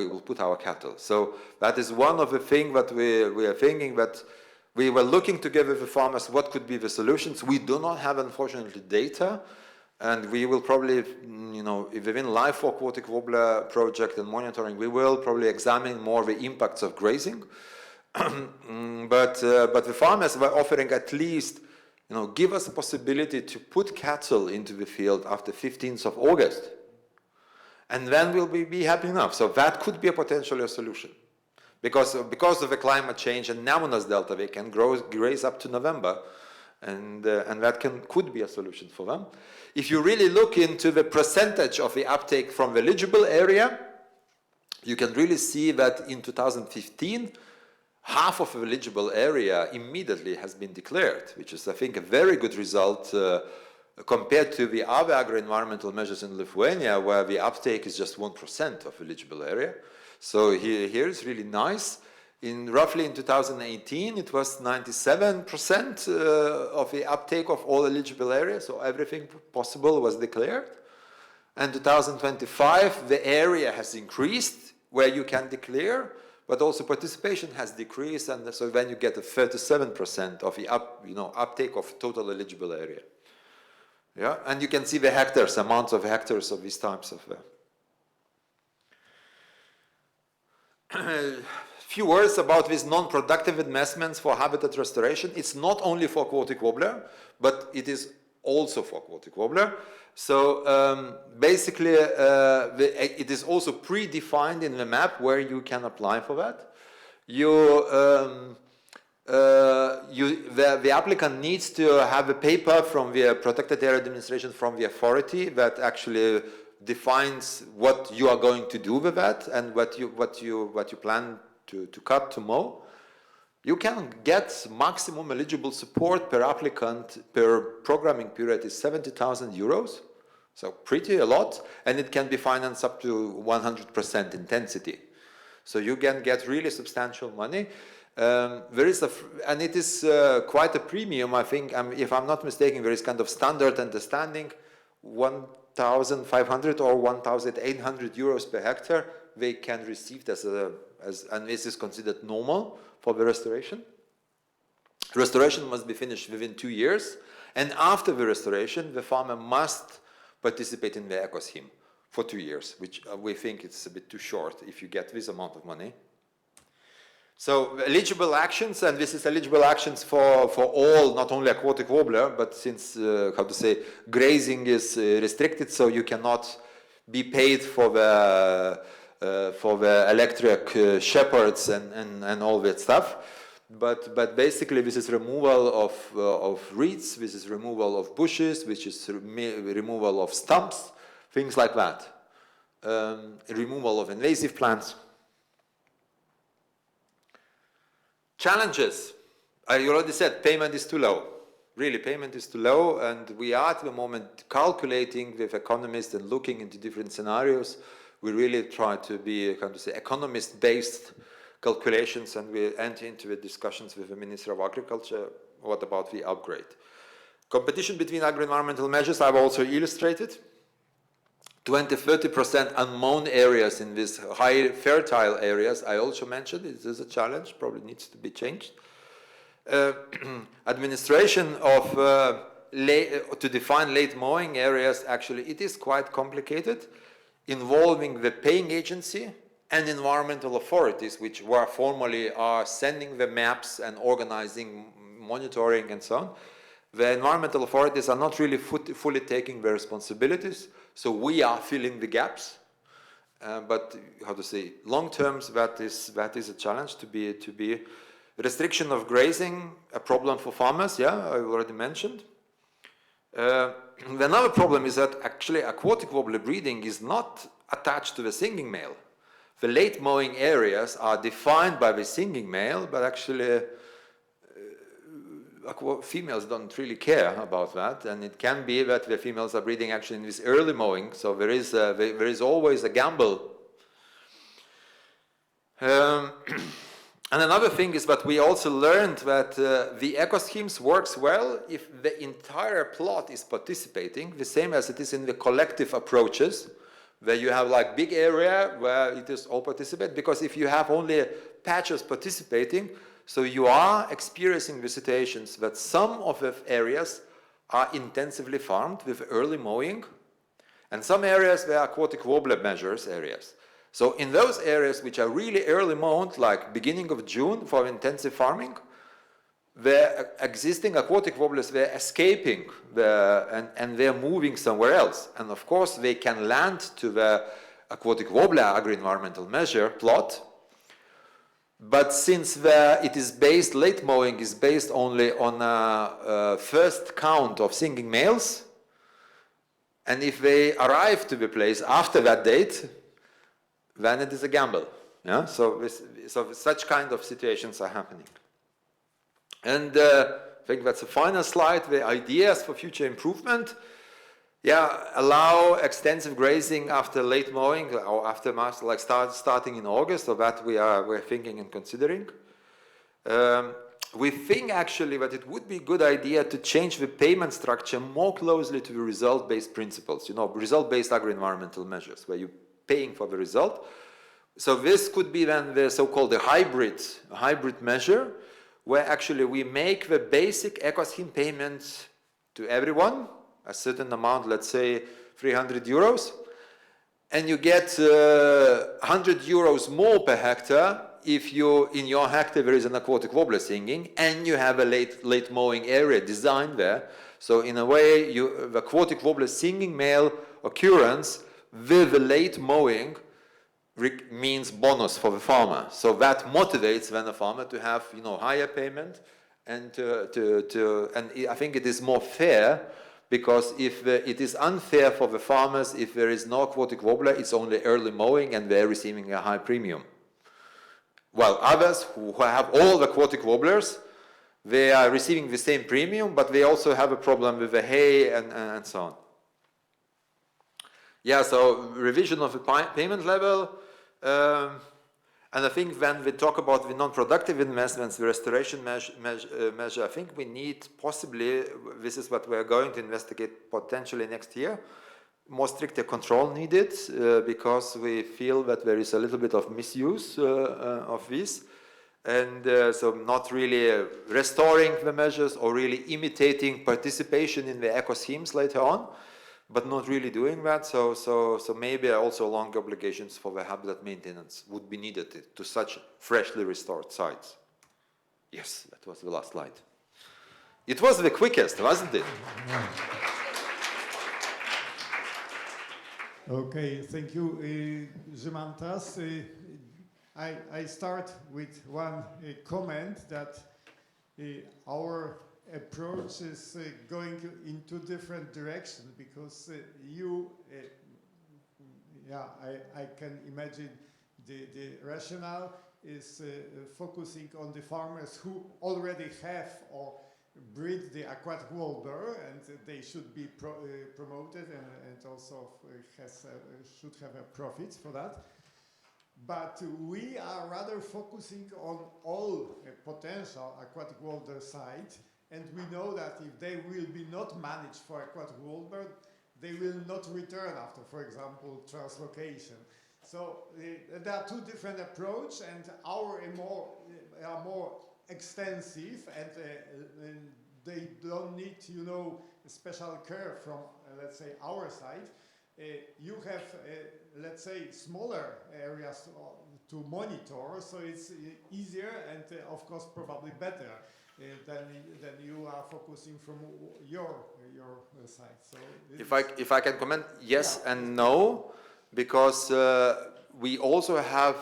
will put our cattle. So that is one of the things that we are thinking, that we were looking together with the farmers, what could be the solutions. We do not have, unfortunately, data And we will probably, you know, within LIFE Aquatic Warbler project and monitoring, we will probably examine more the impacts of grazing. but the farmers were offering at least, you know, give us a possibility to put cattle into the field after 15th of August. And then we'll be happy enough. So that could be a potentially a solution. Because of the climate change and Nemunas Delta, they can graze up to November. And that could be a solution for them. If you really look into the percentage of the uptake from the eligible area, you can really see that in 2015, half of the eligible area immediately has been declared, which is, I think, a very good result compared to the other agri-environmental measures in Lithuania, where the uptake is just 1% of eligible area. So here is really nice. Roughly in 2018, it was 97% of the uptake of all eligible areas, so everything possible was declared. And 2025, the area has increased where you can declare, but also participation has decreased, and so then you get a 37% of the uptake of total eligible area. Yeah, and you can see the hectares, amounts of hectares of these types of. Few words about these non-productive investments for habitat restoration. It's not only for aquatic warbler, but it is also for aquatic warbler. So basically, it is also predefined in the map where you can apply for that. The applicant needs to have a paper from the protected area administration from the authority that actually defines what you are going to do with that and what you plan to cut, to mow. You can get maximum eligible support per applicant per programming period is 70,000 euros, so pretty a lot, and it can be financed up to 100% intensity. So you can get really substantial money. There is and it is quite a premium, I think. If I'm not mistaken, there is kind of standard understanding, 1,500 or 1,800 euros per hectare they can receive and this is considered normal for the restoration. Restoration must be finished within 2 years, and after the restoration, the farmer must participate in the eco-scheme for 2 years, which we think it's a bit too short if you get this amount of money. So eligible actions, and this is eligible actions for all, not only aquatic warbler, but since, grazing is restricted, so you cannot be paid for the electric shepherds and all that stuff. But basically this is removal of reeds, this is removal of bushes, which is removal of stumps, things like that. Removal of invasive plants. Challenges. I already said payment is too low. Really, payment is too low, and we are at the moment calculating with economists and looking into different scenarios. We really try to be economist-based calculations, and we enter into the discussions with the Minister of Agriculture. What about the upgrade? Competition between agri-environmental measures I've also illustrated. 20–30% unmown areas in these high fertile areas I also mentioned. It is a challenge, probably needs to be changed. Administration of to define late mowing areas, actually it is quite complicated, involving the paying agency and environmental authorities, which were formally are sending the maps and organizing monitoring and so on. The environmental authorities are not really fully taking their responsibilities, so we are filling the gaps. But long term, that is a challenge to be. Restriction of grazing, a problem for farmers. Yeah, I already mentioned. Another problem is that actually aquatic warbler breeding is not attached to the singing male. The late mowing areas are defined by the singing male, but actually females don't really care about that, and it can be that the females are breeding actually in this early mowing, so there is always a gamble. And another thing is that we also learned that the eco-schemes works well if the entire plot is participating, the same as it is in the collective approaches, where you have like big area where it is all participate, because if you have only patches participating, so you are experiencing the situations that some of the areas are intensively farmed with early mowing, and some areas were aquatic warbler measures areas. So in those areas which are really early mowed, like beginning of June for intensive farming, the existing aquatic warblers were escaping and they're moving somewhere else. And of course, they can land to the aquatic warbler agri-environmental measure plot. But since it is based, late mowing is based only on a first count of singing males, and if they arrive to the place after that date, then it is a gamble. Yeah? So such kind of situations are happening. And I think that's the final slide, the ideas for future improvement. Yeah, allow extensive grazing after late mowing or after mass, like starting in August, so that we're thinking and considering. We think actually that it would be a good idea to change the payment structure more closely to the result-based principles, you know, result-based agri-environmental measures, where you're paying for the result. So this could be then the so-called hybrid measure, where actually we make the basic eco-scheme payments to everyone, a certain amount, let's say 300 euros, and you get 100 euros more per hectare if in your hectare there is an aquatic warbler singing and you have a late mowing area designed there. So in a way, the aquatic warbler singing male occurrence with the late mowing means bonus for the farmer. So that motivates then the farmer to have, you know, higher payment, and and I think it is more fair, because if it is unfair for the farmers if there is no aquatic warbler, it's only early mowing and they're receiving a high premium. While others who have all the aquatic warblers, they are receiving the same premium, but they also have a problem with the hay and so on. Yeah, so revision of the payment level. And I think when we talk about the non-productive investments, the restoration measure, I think we need possibly, this is what we're going to investigate potentially next year, more stricter control needed, because we feel that there is a little bit of misuse of this. And so not really restoring the measures or really imitating participation in the eco schemes later on, but not really doing that. So maybe also long obligations for the habitat maintenance would be needed to such freshly restored sites. Yes, that was the last slide. It was the quickest, wasn't it? Okay, thank you, Zymantas. I start with one comment that our approach is going into different directions, because I can imagine the rationale is focusing on the farmers who already have or breed the aquatic warbler, and they should be promoted and also should have a profit for that. But we are rather focusing on all potential aquatic warbler sites, and we know that if they will be not managed for aquatic warbler, they will not return after, for example, translocation. So there are two different approaches, and our are more extensive, and they don't need, you know, special care from, let's say, our side. You have, let's say, smaller areas to monitor, so it's easier and, of course, probably better than you are focusing from your side. So if I can comment, yes and no, because we also have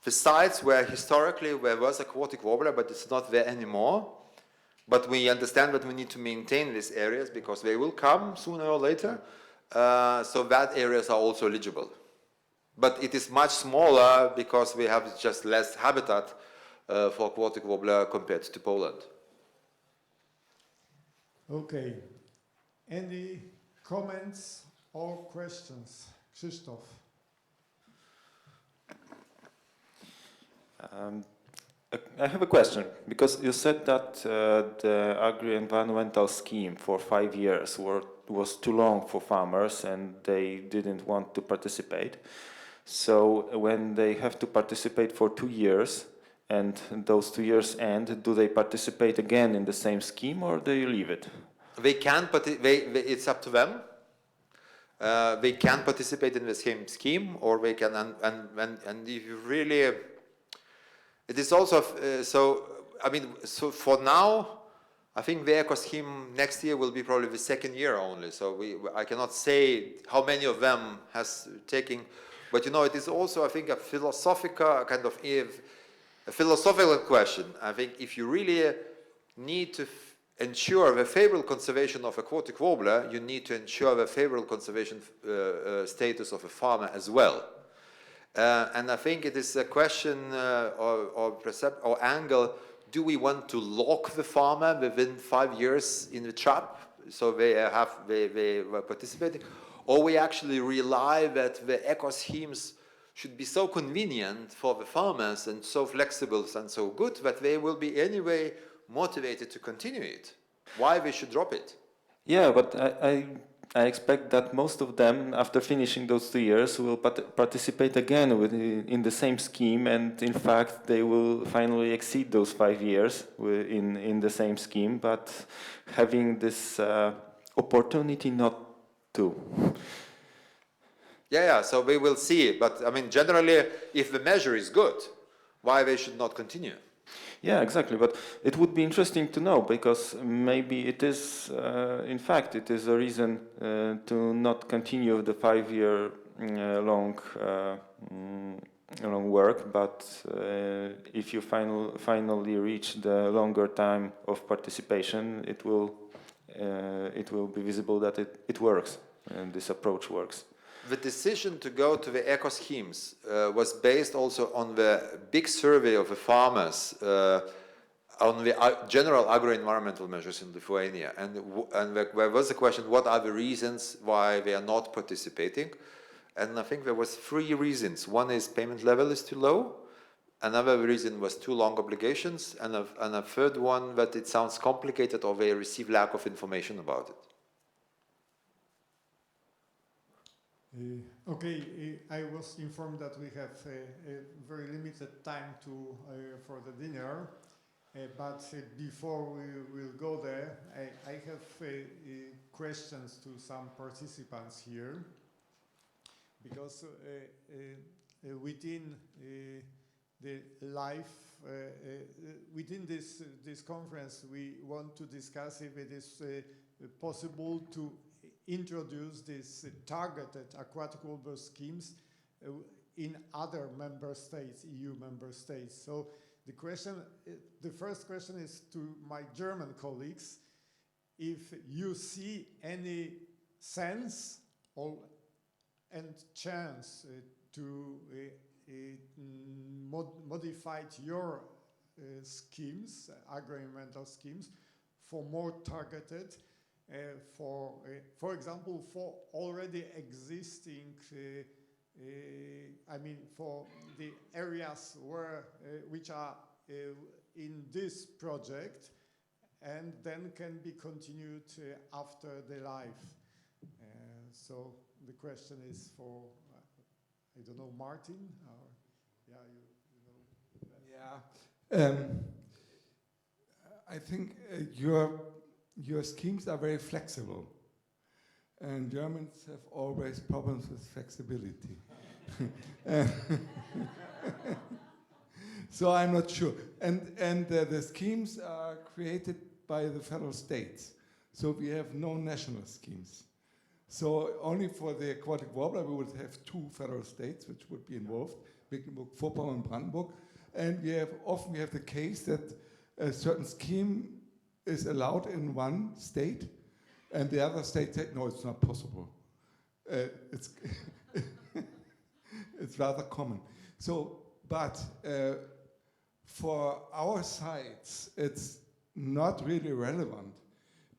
the sites where historically there was aquatic warbler, but it's not there anymore. But we understand that we need to maintain these areas because they will come sooner or later. So that areas are also eligible. But it is much smaller because we have just less habitat for aquatic warbler compared to Poland. Okay. Any comments or questions? Krzysztof. I have a question, because you said that the agri-environmental scheme for 5 years was too long for farmers and they didn't want to participate. So when they have to participate for 2 years and those 2 years end, do they participate again in the same scheme or do you leave it? it's up to them. They can participate in the same scheme, or they can, and if you really, it is also, so for now, I think the eco scheme next year will be probably the second year only, so I cannot say how many of them has taken, but it is also, I think, a philosophical kind of, a philosophical question. I think if you really need to ensure the favorable conservation of aquatic warbler, you need to ensure the favorable conservation status of a farmer as well. And I think it is a question or angle, do we want to lock the farmer within 5 years in the trap, so they were participating, or we actually rely that the eco schemes should be so convenient for the farmers and so flexible and so good that they will be anyway motivated to continue it. Why we should drop it? Yeah, but I expect that most of them, after finishing those 2 years, will participate again in the same scheme, and in fact they will finally exceed those 5 years in the same scheme, but having this opportunity not to. Yeah, so we will see, but I mean, generally, if the measure is good, why they should not continue? Yeah, exactly, but it would be interesting to know, because maybe it is, in fact, it is a reason to not continue the 5-year long work, but if you finally reach the longer time of participation, it will be visible that it works, and this approach works. The decision to go to the eco schemes was based also on the big survey of the farmers on the general agri-environmental measures in Lithuania. And there was a question, what are the reasons why they are not participating? And I think there was 3 reasons. One is payment level is too low. Another reason was too long obligations. And a third one that it sounds complicated, or they receive lack of information about it. I was informed that we have a very limited time for the dinner, but before we will go there, I have questions to some participants here, because within the LIFE, within this conference, we want to discuss if it is possible to introduce these targeted aquatic warbler schemes in other member states, EU member states. So the first question is to my German colleagues, if you see any sense and chance to modify your schemes, agri-environmental schemes, for more targeted, for example, for already existing, for the areas which are in this project, and then can be continued after the life. So the question is for, I don't know, Martin? Or, I think your schemes are very flexible, and Germans have always problems with flexibility. So I'm not sure. And the schemes are created by the federal states, so we have no national schemes. So only for the aquatic warbler we would have 2 federal states which would be involved, Mecklenburg-Vorpommern and Brandenburg, and often we have the case that a certain scheme is allowed in one state, and the other state said, no, it's not possible. It's rather common. So, but for our sites, it's not really relevant,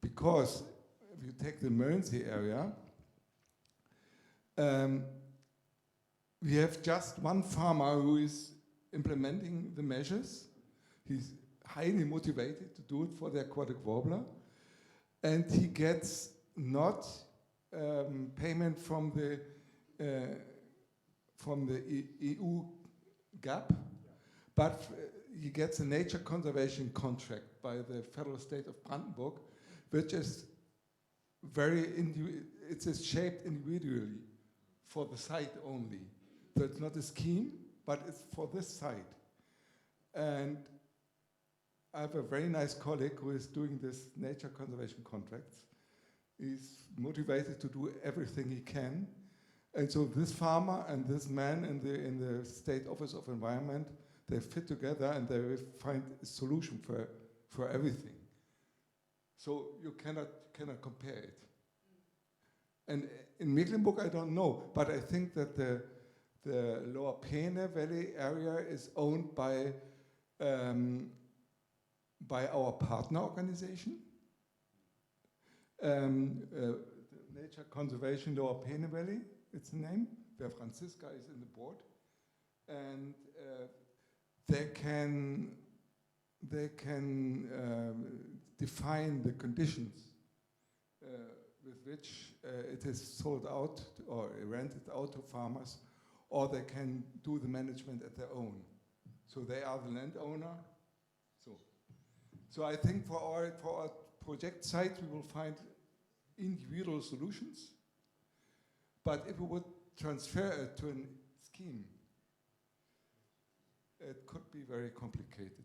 because if you take the Mersey area, we have just one farmer who is implementing the measures. He's highly motivated to do it for the aquatic warbler, and he gets not payment from the EU GAP, but he gets a nature conservation contract by the federal state of Brandenburg, which is it's shaped individually for the site only. So it's not a scheme, but it's for this site. And I have a very nice colleague who is doing this nature conservation contracts. He's motivated to do everything he can. And so this farmer and this man in the State Office of Environment, they fit together and they will find a solution for everything. So you cannot compare it. And in Mecklenburg, I don't know, but I think that the Lower Peene Valley area is owned by our partner organization, Nature Conservation Lower Peene Valley, it's the name, where Franziska is in the board. And they can define the conditions with which it is sold out or rented out to farmers, or they can do the management at their own. So they are the landowner. So I think for our project site, we will find individual solutions. But if we would transfer it to a scheme, it could be very complicated.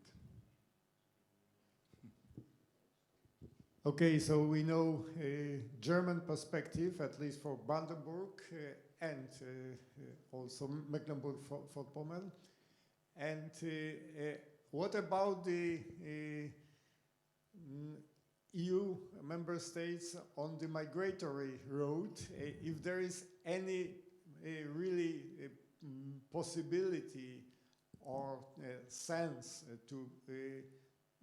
Okay, so we know a German perspective, at least for Brandenburg and also Mecklenburg-Vorpommern. And what about the EU member states on the migratory road? If there is any really possibility or sense to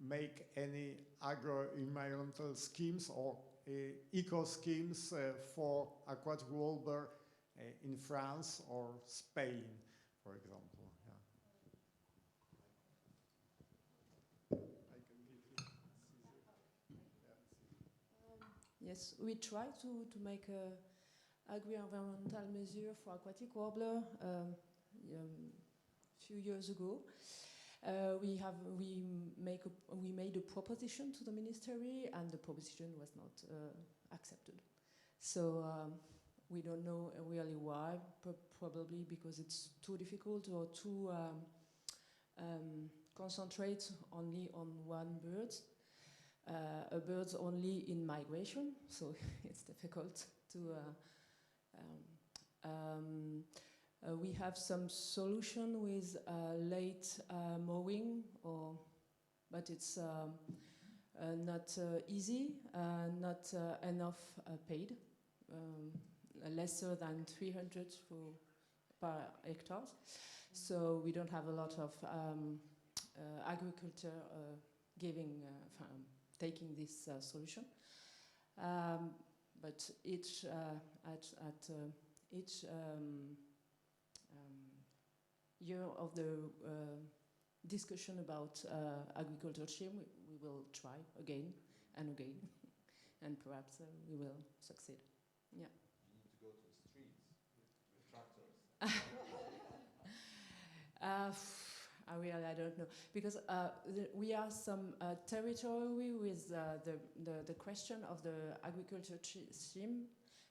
make any agro-environmental schemes or eco schemes for aquatic warbler in France or Spain, for example. Yes, we try to make a agri-environmental measure for aquatic warbler few years ago. We made a proposition to the ministry, and the proposition was not accepted. So we don't know really why. Probably because it's too difficult or too concentrate only on one bird. A bird's only in migration, so it's difficult to. We have some solution with late mowing, but it's not easy, not enough paid, lesser than 300 per hectare. So we don't have a lot of agriculture taking this solution. But each year of the discussion about agriculture scheme, we will try again and again, and perhaps we will succeed. Yeah. You need to go to the streets with tractors. I don't know, because we are some territory with the question of the agriculture scheme.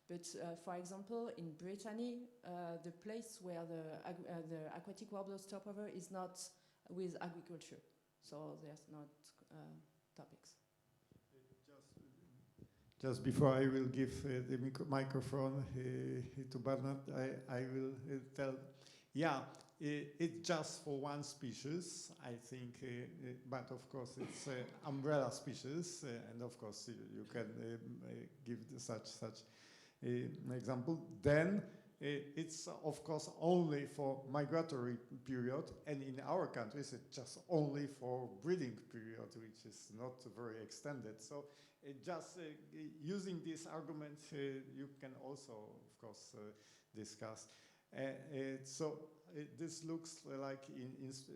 But for example, in Brittany, the place where the aquatic warbler stopover is not with agriculture, so there's not topics. Just before I will give the microphone to Bernard, I will tell, yeah, it's just for one species, I think, but of course it's umbrella species, and of course you can give such example. Then it's of course only for migratory period, and in our countries it's just only for breeding period, which is not very extended. So just using this argument, you can also of course discuss. This looks like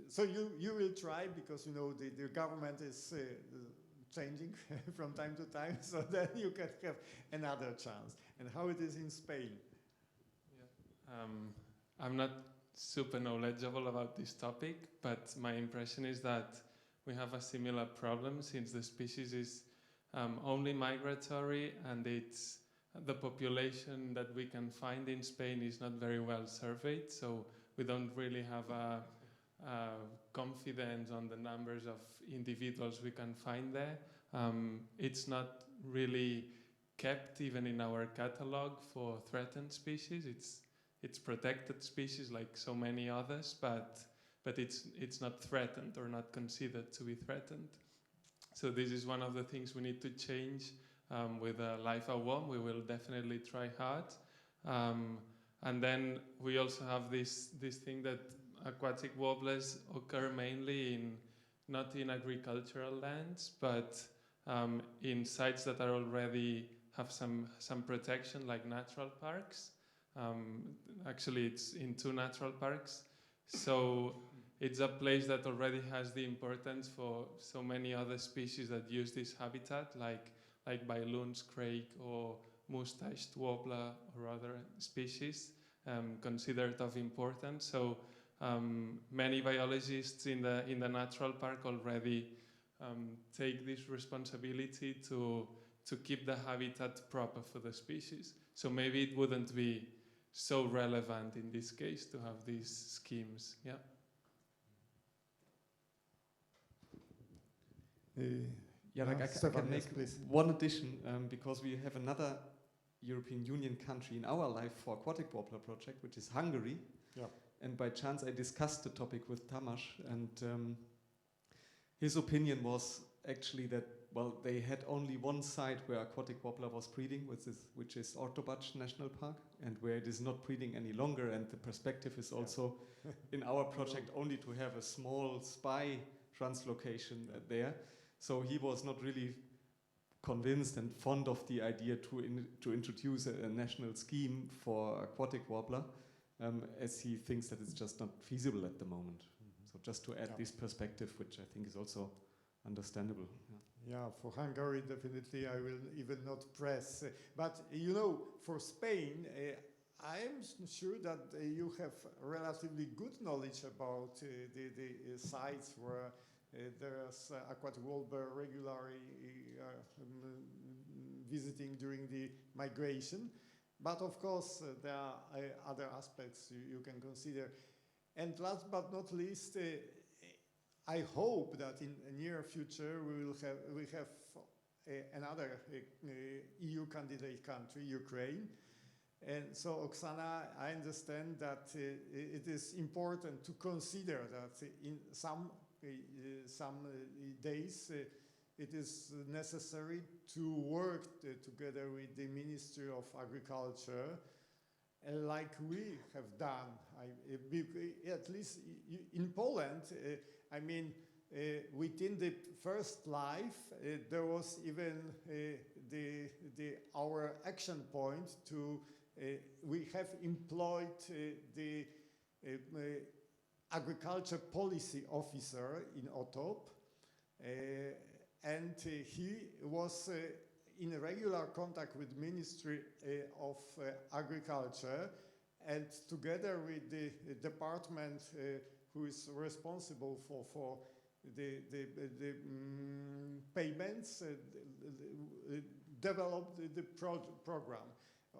so you will try, because you know the government is changing from time to time, so then you can have another chance. And how it is in Spain? Yeah. I'm not super knowledgeable about this topic, but my impression is that we have a similar problem, since the species is only migratory, and it's the population that we can find in Spain is not very well surveyed, so we don't really have a confidence on the numbers of individuals we can find there. It's not really kept even in our catalog for threatened species. It's protected species like so many others, but it's not threatened or not considered to be threatened. So this is one of the things we need to change with LIFE AWOM. We will definitely try hard. And then we also have this thing that aquatic warblers occur mainly not in agricultural lands, but in sites that are already have some protection, like natural parks. Actually, it's in 2 natural parks. So it's a place that already has the importance for so many other species that use this habitat, like Bailun's crake or mustached warbler or other species considered of importance. So many biologists in the natural park already take this responsibility to keep the habitat proper for the species. So maybe it wouldn't be so relevant in this case to have these schemes. Yeah. Yeah, like I can make one addition because we have another European Union country in our Life for Aquatic Warbler project, which is Hungary. Yeah. And by chance, I discussed the topic with Tamas, and his opinion was actually that, well, they had only one site where aquatic warbler was breeding, which is Ortobacz National Park, and where it is not breeding any longer. And the perspective is also in our project only to have a small spy translocation there. So he was not really convinced and fond of the idea to introduce a national scheme for aquatic warbler, as he thinks that it's just not feasible at the moment. So just to add this perspective, which I think is also understandable. Yeah, for Hungary, definitely I will even not press. But, you know, for Spain, I am sure that you have relatively good knowledge about the sites where there's aquatic warbler regularly visiting during the migration. But of course, there are other aspects you can consider. And last but not least, I hope that in the near future we have another EU candidate country, Ukraine. And so, Oksana, I understand that it is important to consider that in some days it is necessary to work together with the Ministry of Agriculture, like we have done. At least in Poland, I mean, within the first LIFE, there was even our action point to, we have employed the agriculture policy officer in OTOP, and he was in regular contact with Ministry of Agriculture, and together with the department who is responsible for the payments, developed the program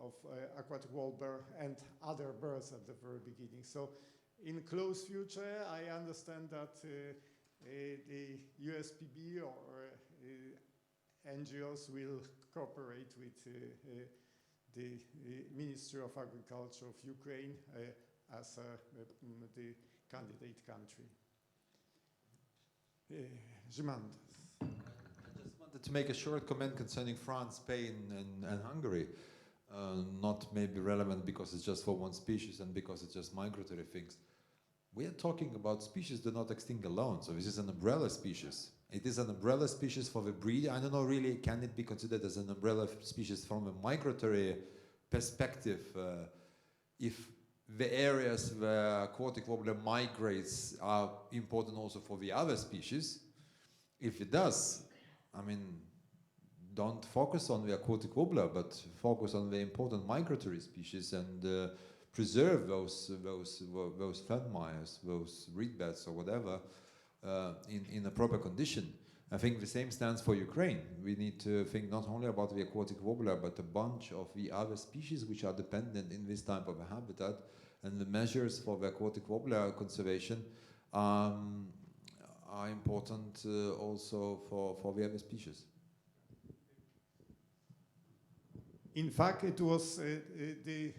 of aquatic warbler and other birds at the very beginning. So in close future, I understand that the USPB or NGOs will cooperate with the Ministry of Agriculture of Ukraine as the candidate country. Jimandas. I just wanted to make a short comment concerning France, Spain, and Hungary. Not maybe relevant because it's just for one species and because it's just migratory things. We are talking about species that are not extinct alone, so this is an umbrella species. It is an umbrella species for the breed. I don't know really, can it be considered as an umbrella species from a migratory perspective? If the areas where aquatic warbler migrates are important also for the other species. If it does, I mean, don't focus on the aquatic warbler, but focus on the important migratory species and preserve those flatmires, those reed beds or whatever in a proper condition. I think the same stands for Ukraine. We need to think not only about the aquatic warbler, but a bunch of the other species which are dependent in this type of a habitat, and the measures for the aquatic warbler conservation are important also for the other species. In fact, it was the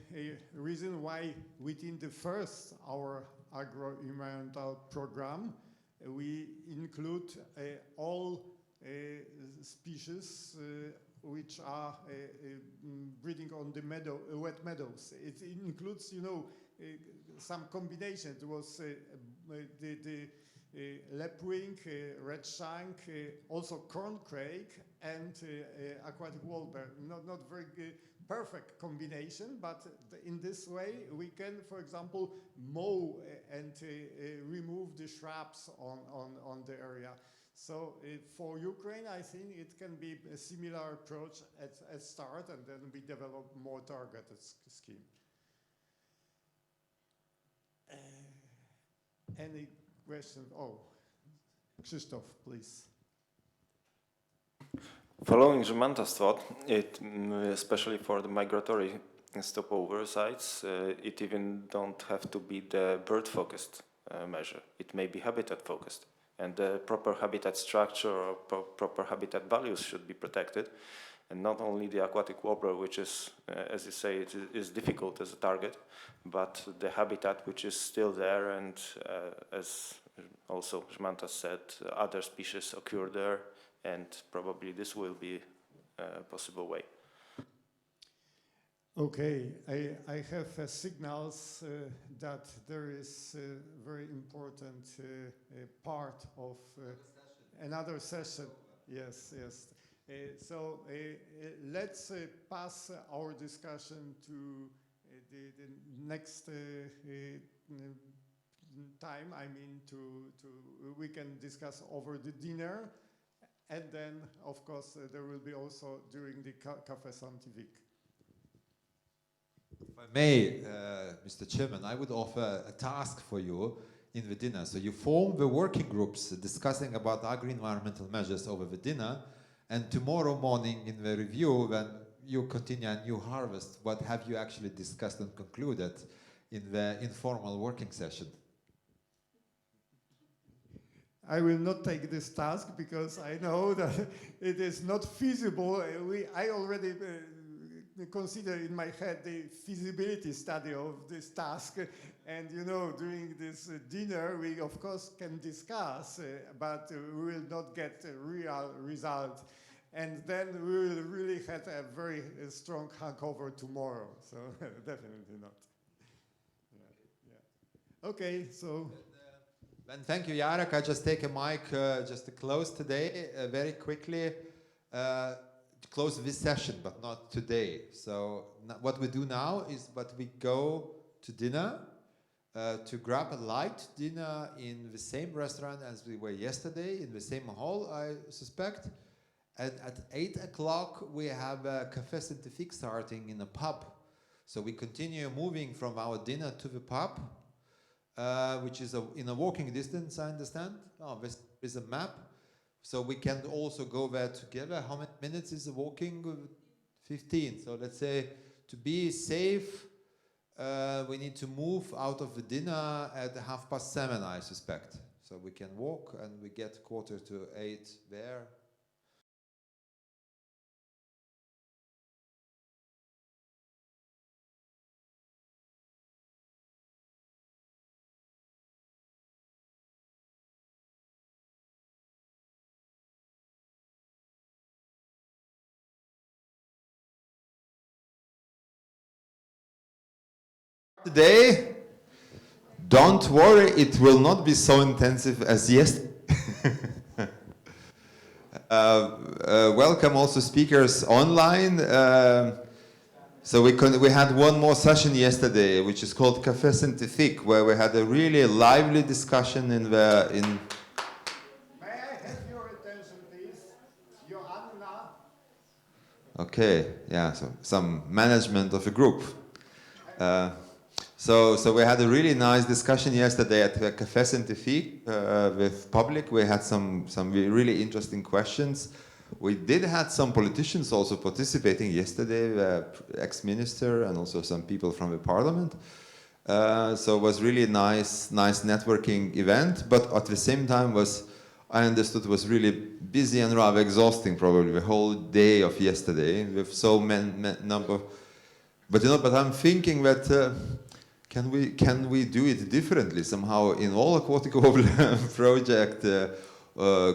reason why within the first our agro-environmental program we include all species which are breeding on the wet meadows. It includes, you know, some combination. It was the lapwing, red shank, also corncrake, and aquatic warbler. Not very perfect combination, but in this way we can, for example, mow and remove the shrubs on the area. So for Ukraine, I think it can be a similar approach at start, and then we develop more targeted scheme. Any question? Oh, Krzysztof, please. Following Żemanta's thought, especially for the migratory stopover sites, it even don't have to be the bird-focused measure. It may be habitat-focused, and the proper habitat structure or proper habitat values should be protected, and not only the aquatic warbler, which is, as you say, it is difficult as a target, but the habitat which is still there, and as also Żemanta said, other species occur there, and probably this will be a possible way. Okay, I have signals that there is a very important part of another session. Yes, yes. So let's pass our discussion to the next time. I mean, we can discuss over the dinner. And then, of course, there will be also during the Café Scientifique. If I may, Mr. Chairman, I would offer a task for you in the dinner. So you form the working groups discussing about agri-environmental measures over the dinner, and tomorrow morning in the review, when you continue and you harvest, what have you actually discussed and concluded in the informal working session? I will not take this task because I know that it is not feasible. I already consider in my head the feasibility study of this task, and you know, during this dinner we of course can discuss, but we will not get a real result, and then we will really have a very strong hangover tomorrow. So definitely not. Yeah. Okay, so. Then thank you, Jarek. I just take a mic just to close today very quickly. To close this session, but not today. So what we do now is that we go to dinner, to grab a light dinner in the same restaurant as we were yesterday, in the same hall, I suspect. And at 8 o'clock, we have a Café Scientifique starting in a pub. So we continue moving from our dinner to the pub, which is in a walking distance, I understand. Oh, this is a map. So we can also go there together. How many minutes is the walking? 15. So let's say to be safe, we need to move out of the dinner at 7:30, I suspect. So we can walk and we get 7:45 there. Today, don't worry, it will not be so intensive as yesterday. Welcome also speakers online. So we had one more session yesterday, which is called Café Scientifique, where we had a really lively discussion in. May I have your attention, please? Joanna. Okay, yeah, so some management of a group. So we had a really nice discussion yesterday at Café Scientifique with public. We had some really interesting questions. We did have some politicians also participating yesterday, ex-minister and also some people from the parliament. So it was really a nice networking event, but at the same time I understood was really busy and rather exhausting, probably the whole day of yesterday with so many number. But I'm thinking that can we do it differently somehow in all Aquatic Warbler project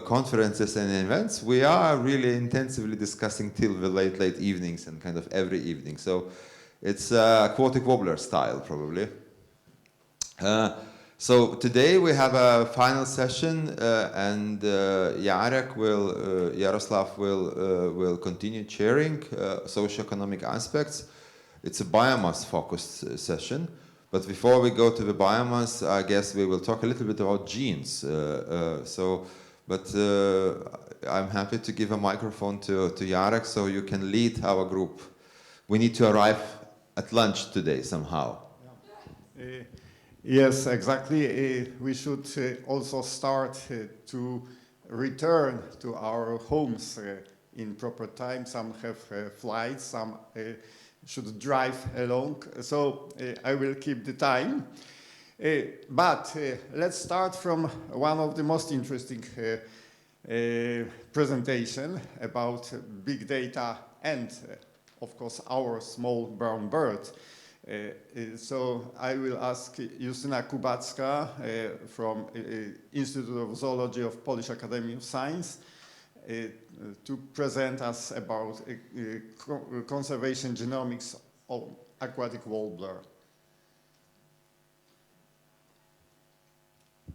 conferences and events? We are really intensively discussing till the late evenings and kind of every evening. So it's Aquatic Warbler style probably. So today we have a final session, and Jaroslav will continue chairing socioeconomic aspects. It's a biomass-focused session, but before we go to the biomass, I guess we will talk a little bit about genes. I'm happy to give a microphone to Jarek so you can lead our group. We need to arrive at lunch today somehow. Yes, exactly. We should also start to return to our homes in proper time. Some have flights, some should drive along. So I will keep the time. But let's start from one of the most interesting presentation about big data and, of course, our small brown bird. So I will ask Justyna Kubacka from Institute of Zoology of Polish Academy of Science to present us about conservation genomics of aquatic warbler.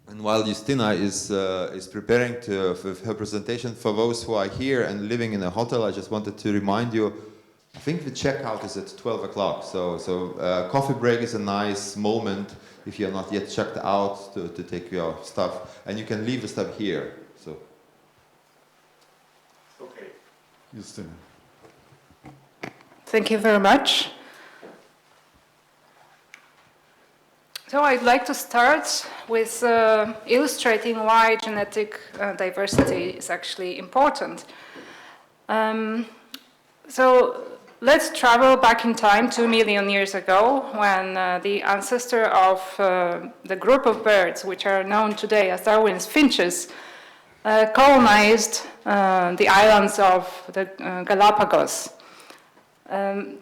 And while Justyna is preparing for her presentation, for those who are here and living in a hotel, I just wanted to remind you, I think the checkout is at 12 o'clock, so coffee break is a nice moment if you're not yet checked out to take your stuff, and you can leave the stuff here. So. Okay. Justyna. Thank you very much. So I'd like to start with illustrating why genetic diversity is actually important. So let's travel back in time 2 million years ago when the ancestor of the group of birds which are known today as Darwin's finches colonized the islands of the Galapagos.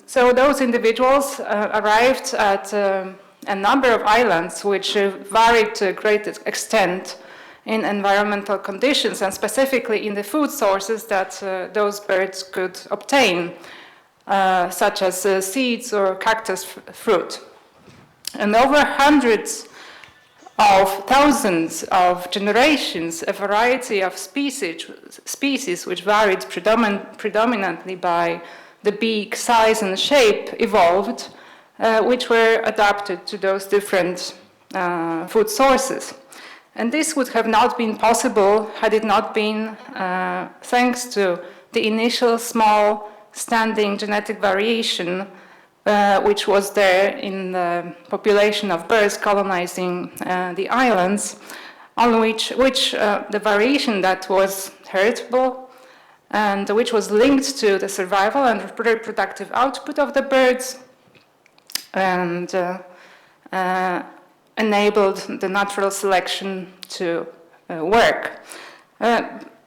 So those individuals arrived at a number of islands which varied to a great extent in environmental conditions and specifically in the food sources that those birds could obtain, such as seeds or cactus fruit. And over hundreds of thousands of generations, a variety of species which varied predominantly by the beak, size, and shape evolved, which were adapted to those different food sources. And this would have not been possible had it not been thanks to the initial small standing genetic variation which was there in the population of birds colonizing the islands, on which the variation that was heritable and which was linked to the survival and reproductive output of the birds and enabled the natural selection to work.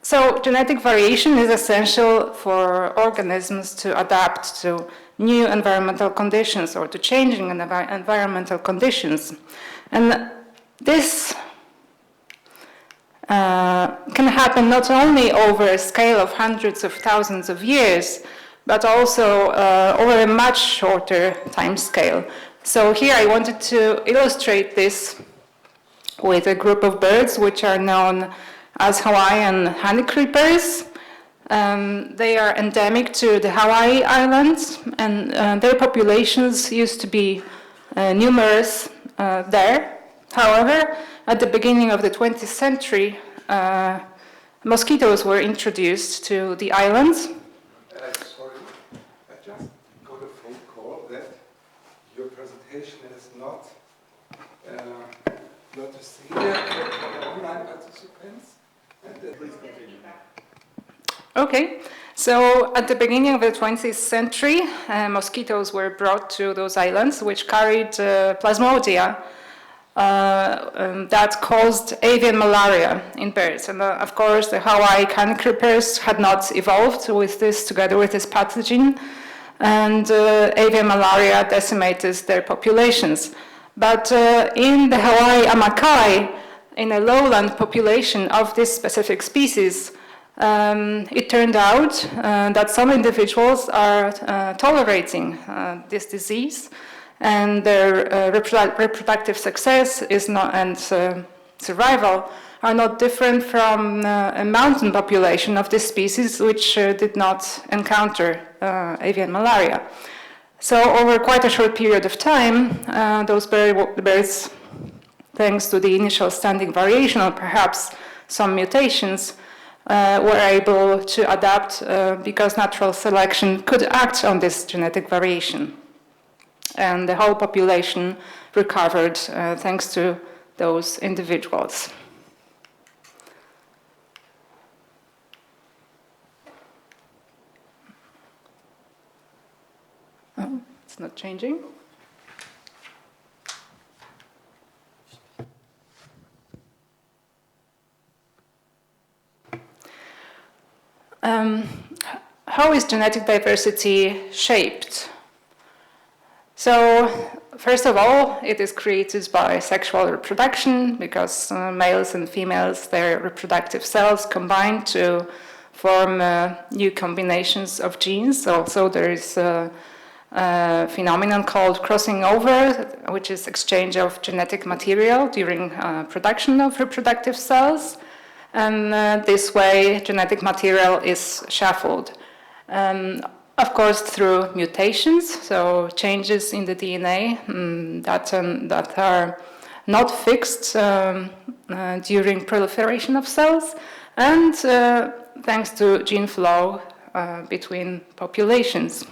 So genetic variation is essential for organisms to adapt to new environmental conditions or to changing environmental conditions. And this can happen not only over a scale of hundreds of thousands of years, but also over a much shorter time scale. So here I wanted to illustrate this with a group of birds which are known as Hawaiian honeycreepers. They are endemic to the Hawaii Islands, and their populations used to be numerous there. However, at the beginning of the 20th century, mosquitoes were introduced to the islands. Sorry, I just got a phone call that your presentation is not Okay, so at the beginning of the 20th century, mosquitoes were brought to those islands, which carried plasmodia that caused avian malaria in birds. And of course, the Hawaii cane creepers had not evolved with this, together with this pathogen, and avian malaria decimated their populations. But in the Hawaii amakai, in a lowland population of this specific species, it turned out that some individuals are tolerating this disease, and their reproductive success is not, and survival are not different from a mountain population of this species, which did not encounter avian malaria. So over quite a short period of time, those birds, thanks to the initial standing variation or perhaps some mutations, were able to adapt because natural selection could act on this genetic variation. And the whole population recovered thanks to those individuals. Oh, it's not changing. How is genetic diversity shaped? So, first of all, it is created by sexual reproduction, because males and females, their reproductive cells combine to form new combinations of genes. Also, there is a phenomenon called crossing over, which is exchange of genetic material during production of reproductive cells. And this way, genetic material is shuffled. Of course, through mutations, so changes in the DNA that are not fixed during proliferation of cells, and thanks to gene flow between populations.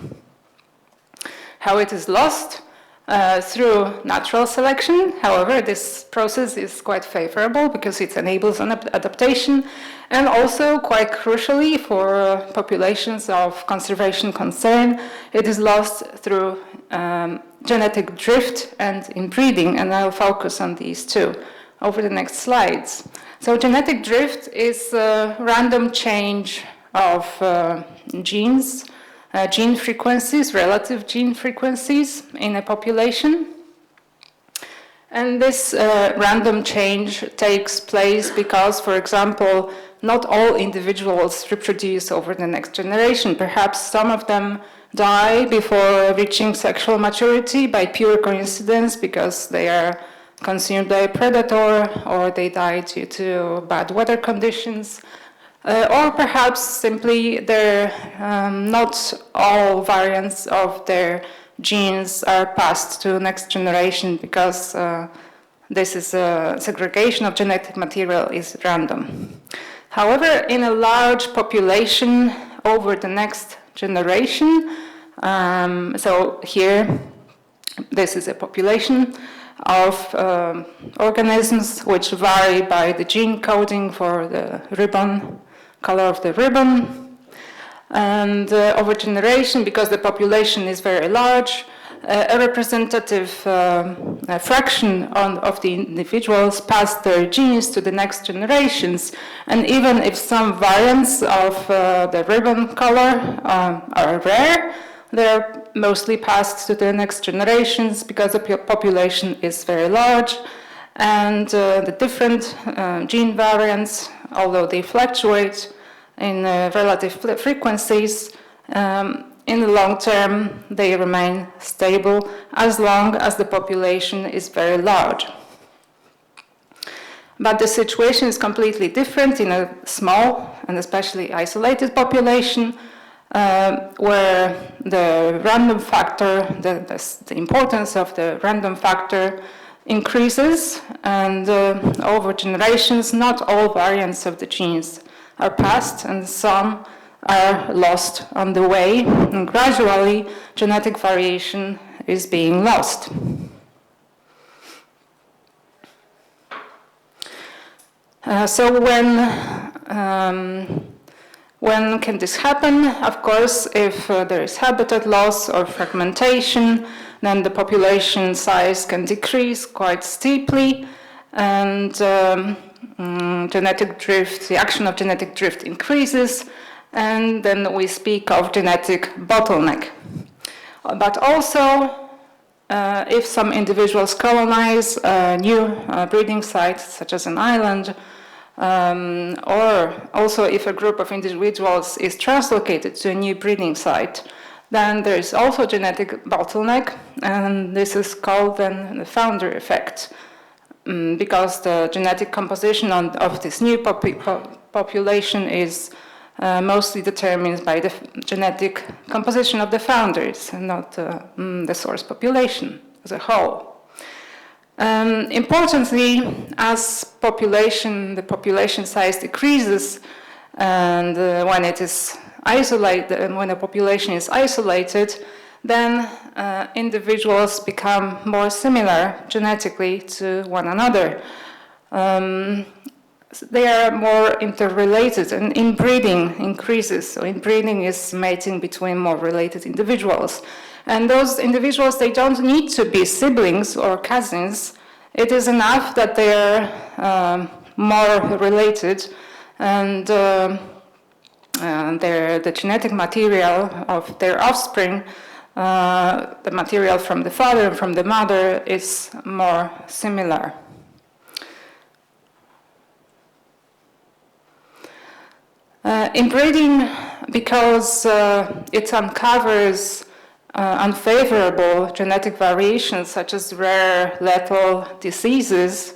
How it is lost? Through natural selection. However, this process is quite favorable because it enables an adaptation, and also quite crucially for populations of conservation concern, it is lost through genetic drift and inbreeding, and I'll focus on these two over the next slides. So genetic drift is a random change of genes, gene frequencies, relative gene frequencies in a population. And this random change takes place because, for example, not all individuals reproduce over the next generation. Perhaps some of them die before reaching sexual maturity by pure coincidence because they are consumed by a predator, or they die due to bad weather conditions. Or perhaps simply not all variants of their genes are passed to the next generation because this is segregation of genetic material is random. However, in a large population over the next generation, so here this is a population of organisms which vary by the gene coding for the ribbon, color of the ribbon, and over generation, because the population is very large, a representative fraction of the individuals pass their genes to the next generations, and even if some variants of the ribbon color are rare, they're mostly passed to the next generations because the population is very large, and the different gene variants, although they fluctuate in relative frequencies, in the long term they remain stable as long as the population is very large. But the situation is completely different in a small and especially isolated population, where the random factor, the importance of the random factor increases, and over generations not all variants of the genes are passed, and some are lost on the way, and gradually genetic variation is being lost. So when can this happen? Of course, if there is habitat loss or fragmentation, then the population size can decrease quite steeply, and genetic drift, the action of genetic drift increases, and then we speak of genetic bottleneck. But also, if some individuals colonize a new breeding site, such as an island, or also if a group of individuals is translocated to a new breeding site, then there is also genetic bottleneck, and this is called then the founder effect, because the genetic composition of this new population is mostly determined by the genetic composition of the founders and not the source population as a whole. Importantly, as the population size decreases, and when it is isolated, and when a population is isolated, then individuals become more similar genetically to one another. They are more interrelated, and inbreeding increases. So inbreeding is mating between more related individuals. And those individuals, they don't need to be siblings or cousins. It is enough that they are more related, and the genetic material of their offspring, the material from the father and from the mother, is more similar. Inbreeding, because it uncovers unfavorable genetic variations such as rare lethal diseases,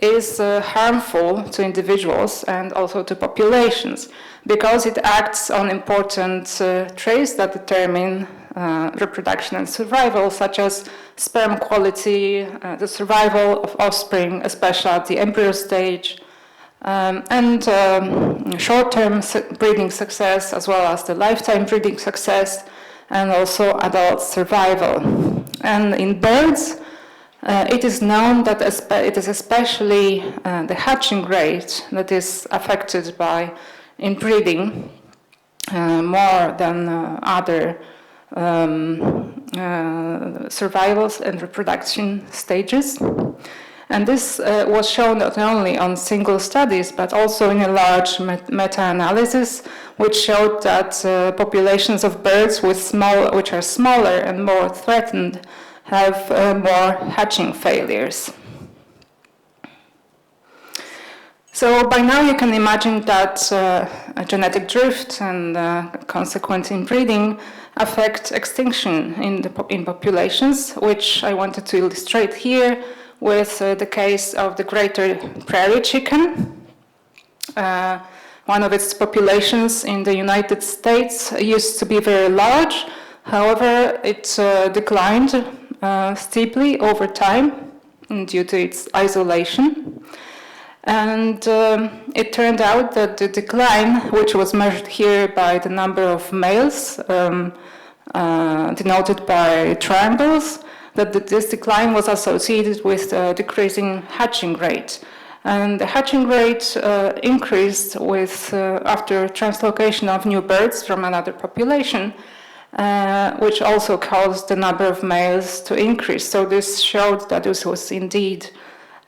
is harmful to individuals and also to populations, because it acts on important traits that determine reproduction and survival, such as sperm quality, the survival of offspring, especially at the embryo stage, and short-term breeding success, as well as the lifetime breeding success, and also adult survival. And in birds, it is known that it is especially the hatching rate that is affected by inbreeding more than other survivals and reproduction stages. And this was shown not only on single studies, but also in a large meta-analysis, which showed that populations of birds which are smaller and more threatened have more hatching failures. So by now you can imagine that a genetic drift and consequent inbreeding affect extinction in populations, which I wanted to illustrate here with the case of the greater prairie chicken. One of its populations in the United States used to be very large. However, it declined steeply over time due to its isolation. And it turned out that the decline, which was measured here by the number of males, denoted by triangles, that this decline was associated with a decreasing hatching rate. And the hatching rate increased with after translocation of new birds from another population, which also caused the number of males to increase. So this showed that this was indeed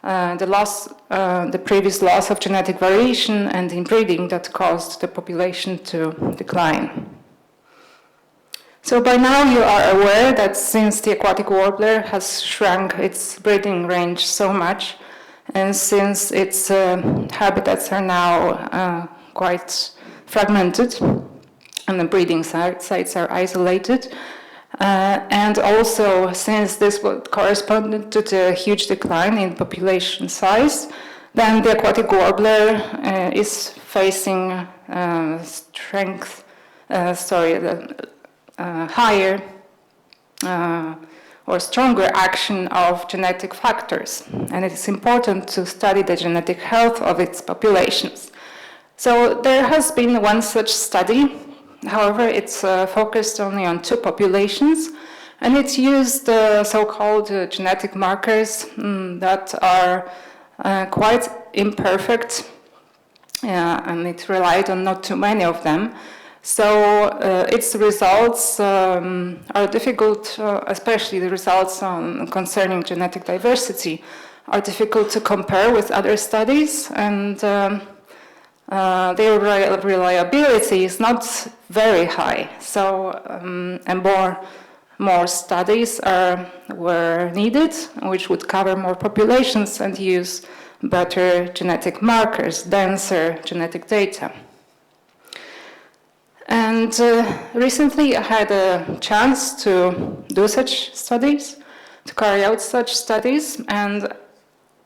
the previous loss of genetic variation and inbreeding that caused the population to decline. So by now you are aware that since the aquatic warbler has shrunk its breeding range so much, and since its habitats are now quite fragmented, and the breeding sites are isolated, and also since this corresponded to the huge decline in population size, then the aquatic warbler is facing higher or stronger action of genetic factors. And it is important to study the genetic health of its populations. So there has been one such study. However, it's focused only on 2 populations, and it used so-called genetic markers that are quite imperfect, and it relied on not too many of them. So its results are difficult, especially the results concerning genetic diversity, are difficult to compare with other studies, and their reliability is not very high. So and more studies were needed, which would cover more populations and use better genetic markers, denser genetic data. And recently I had a chance to do such studies, to carry out such studies, and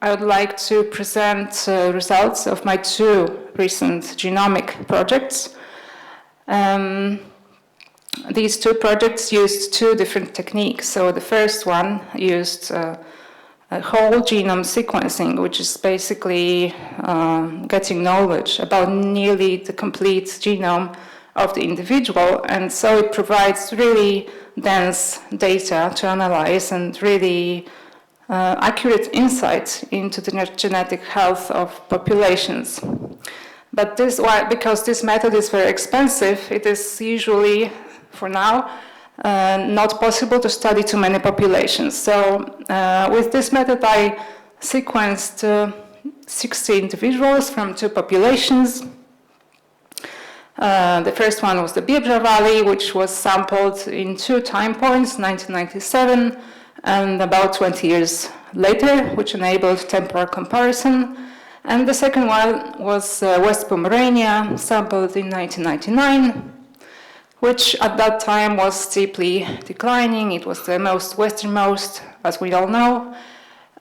I would like to present results of my 2 recent genomic projects. These 2 projects used 2 different techniques. So the first one used whole genome sequencing, which is basically getting knowledge about nearly the complete genome of the individual, and so it provides really dense data to analyze and really accurate insights into the genetic health of populations. But because this method is very expensive, it is usually, for now, not possible to study too many populations. So with this method, I sequenced 60 individuals from 2 populations. The first one was the Biebrza Valley, which was sampled in 2 time points, 1997 and about 20 years later, which enabled temporal comparison. And the second one was West Pomerania, sampled in 1999, which at that time was steeply declining. It was the most westernmost, as we all know,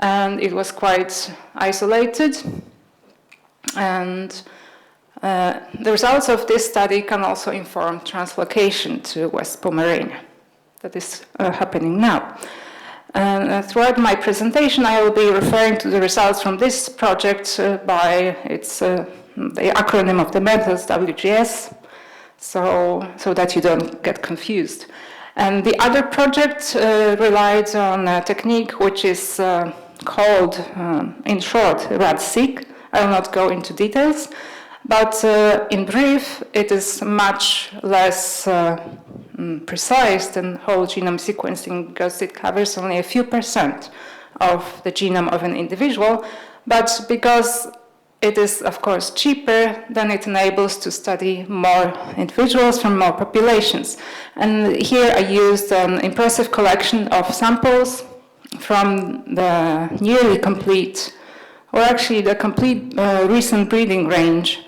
and it was quite isolated. And the results of this study can also inform translocation to West Pomerania. That is happening now. And throughout my presentation, I will be referring to the results from this project by the acronym of the methods, WGS, so that you don't get confused. And the other project relied on a technique which is called, in short, RAD-seq. I will not go into details. But in brief, it is much less precise than whole genome sequencing because it covers only a few % of the genome of an individual. But because it is, of course, cheaper, then it enables to study more individuals from more populations. And here I used an impressive collection of samples from the nearly complete, or actually the complete recent breeding range.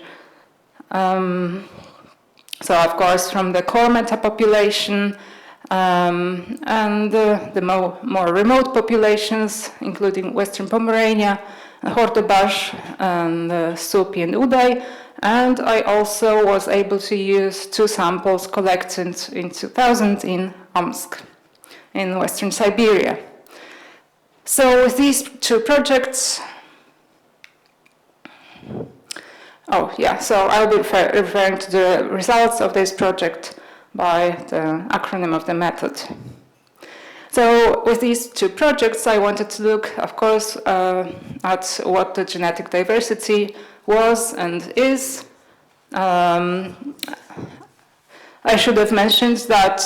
So, of course, from the core metapopulation and the more remote populations, including Western Pomerania, Hordobash, and Supi and Uday. And I also was able to use 2 samples collected in 2000 in Omsk, in Western Siberia. So with these 2 projects, so I'll be referring to the results of this project by the acronym of the method. So with these 2 projects, I wanted to look, of course, at what the genetic diversity was and is. I should have mentioned that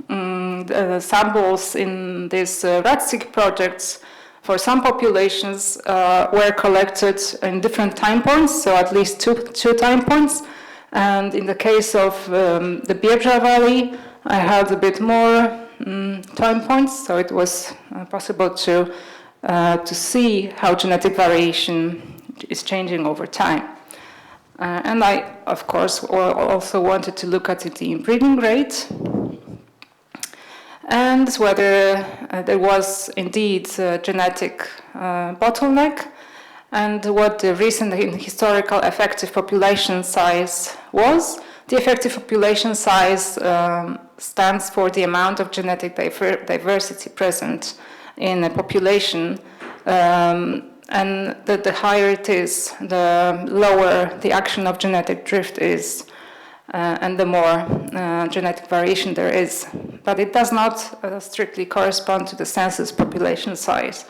the samples in these RAD-seq projects for some populations were collected in different time points, so at least two time points. And in the case of the Biebrza Valley, I had a bit more time points, so it was possible to see how genetic variation is changing over time. And I, of course, also wanted to look at the inbreeding rate and whether there was indeed a genetic bottleneck and what the recent historical effective population size was. The effective population size stands for the amount of genetic diversity present in a population, and the higher it is, the lower the action of genetic drift is, and the more genetic variation there is. But it does not strictly correspond to the census population size.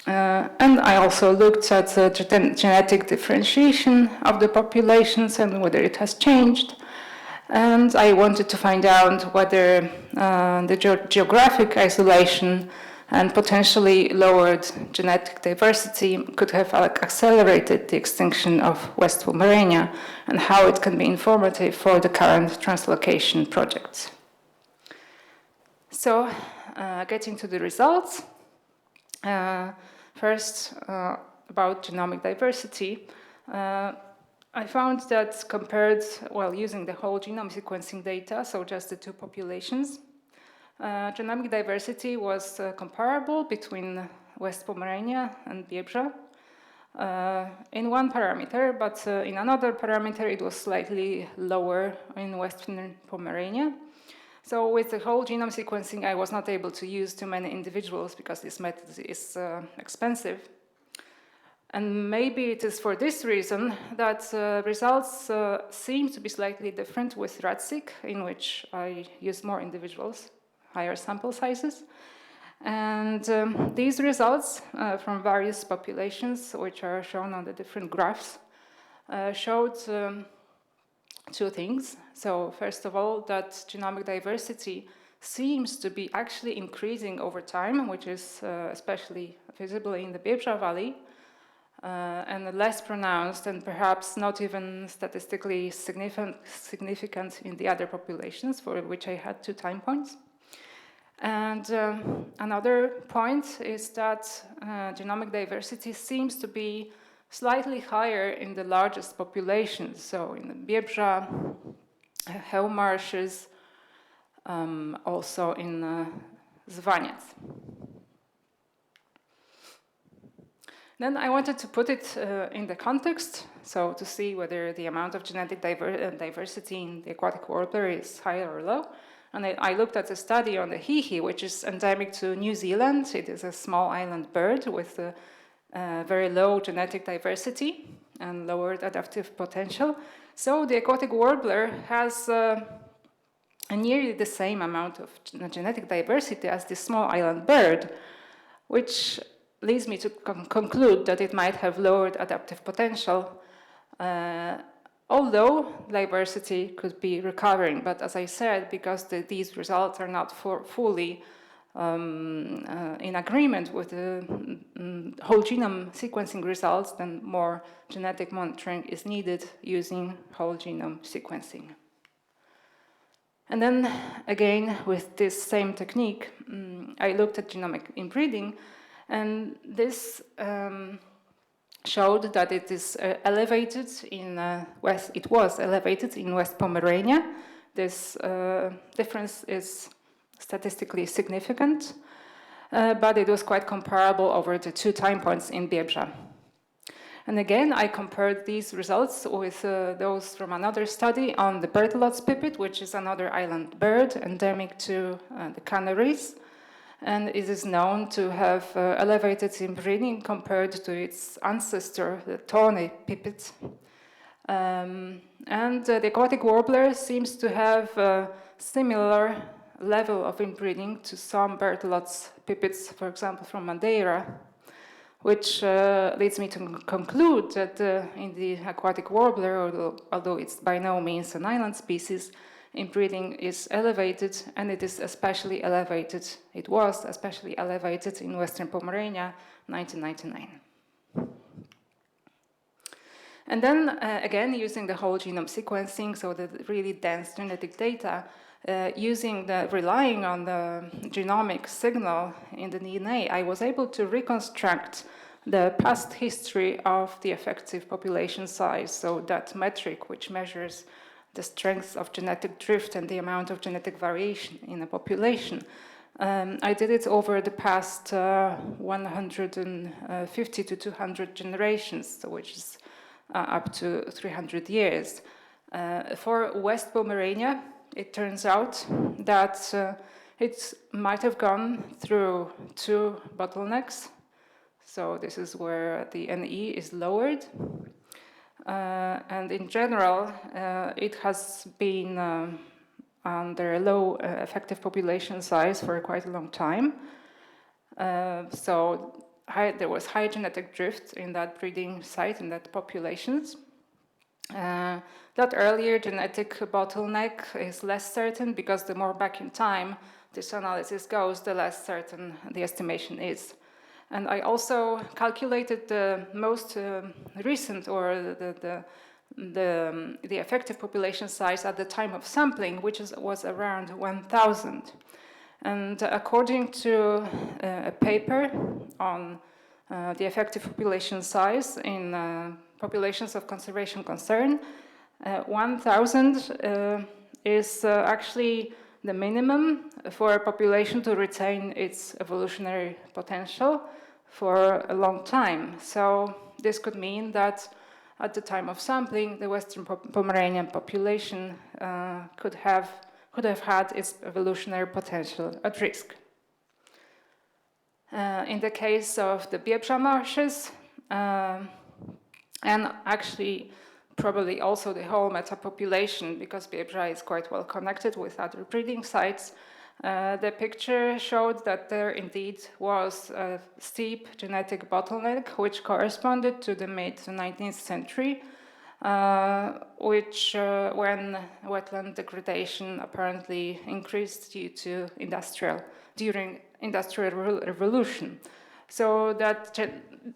And I also looked at the genetic differentiation of the populations and whether it has changed. And I wanted to find out whether the geographic isolation and potentially lowered genetic diversity could have accelerated the extinction of West Pomerania and how it can be informative for the current translocation projects. So, getting to the results. First, about genomic diversity. I found that compared, well, using the whole genome sequencing data, so just the two populations, genomic diversity was comparable between West Pomerania and Biebrza in one parameter, but in another parameter it was slightly lower in Western Pomerania. So with the whole genome sequencing, I was not able to use too many individuals because this method is expensive. And maybe it is for this reason that results seem to be slightly different with RADSIC, in which I use more individuals, higher sample sizes. And these results from various populations, which are shown on the different graphs, showed two things. So first of all, that genomic diversity seems to be actually increasing over time, which is especially visible in the Biebrza Valley, and less pronounced and perhaps not even statistically significant in the other populations, for which I had 2 time points. And another point is that genomic diversity seems to be slightly higher in the largest populations, so in the Biebrza, Hell marshes, also in Zvaniec. Then I wanted to put it in the context, so to see whether the amount of genetic diversity in the aquatic warbler is high or low. And I looked at a study on the hihi, which is endemic to New Zealand. It is a small island bird with very low genetic diversity and lowered adaptive potential. So the aquatic warbler has nearly the same amount of genetic diversity as the small island bird, which leads me to conclude that it might have lowered adaptive potential, although diversity could be recovering. But as I said, because these results are not fully in agreement with the whole genome sequencing results, then more genetic monitoring is needed using whole genome sequencing. And then again, with this same technique, I looked at genomic inbreeding, and this showed that it is elevated in it was elevated in West Pomerania. This difference is statistically significant, but it was quite comparable over the 2 time points in Biebrza. And again, I compared these results with those from another study on the Berthelot's pipit, which is another island bird endemic to the Canaries. And it is known to have elevated inbreeding compared to its ancestor, the Tawny pipit. And the aquatic warbler seems to have a similar level of inbreeding to some Berthelot's pipits, for example, from Madeira, which leads me to conclude that in the aquatic warbler, although it's by no means an island species, inbreeding is elevated, and it is especially elevated. It was especially elevated in Western Pomerania, 1999. And then again, using the whole genome sequencing, so the really dense genetic data, relying on the genomic signal in the DNA, I was able to reconstruct the past history of the effective population size, so that metric which measures the strength of genetic drift and the amount of genetic variation in a population. I did it over the past 150 to 200 generations, which is up to 300 years. For West Pomerania, it turns out that it might have gone through 2 bottlenecks. So this is where the NE is lowered. And in general, it has been under a low effective population size for quite a long time. So there was high genetic drift in that breeding site, in that populations. That earlier genetic bottleneck is less certain because the more back in time this analysis goes, the less certain the estimation is. And I also calculated the most recent, or the effective population size at the time of sampling, which was around 1,000. And according to a paper on the effective population size in populations of conservation concern, 1,000 is actually the minimum for a population to retain its evolutionary potential for a long time. So this could mean that at the time of sampling, the Western Pomeranian population could have had its evolutionary potential at risk. In the case of the Biebrza marshes, and actually probably also the whole metapopulation, because Biebrza is quite well connected with other breeding sites, the picture showed that there indeed was a steep genetic bottleneck which corresponded to the mid-19th century, when wetland degradation apparently increased during industrial revolution. So that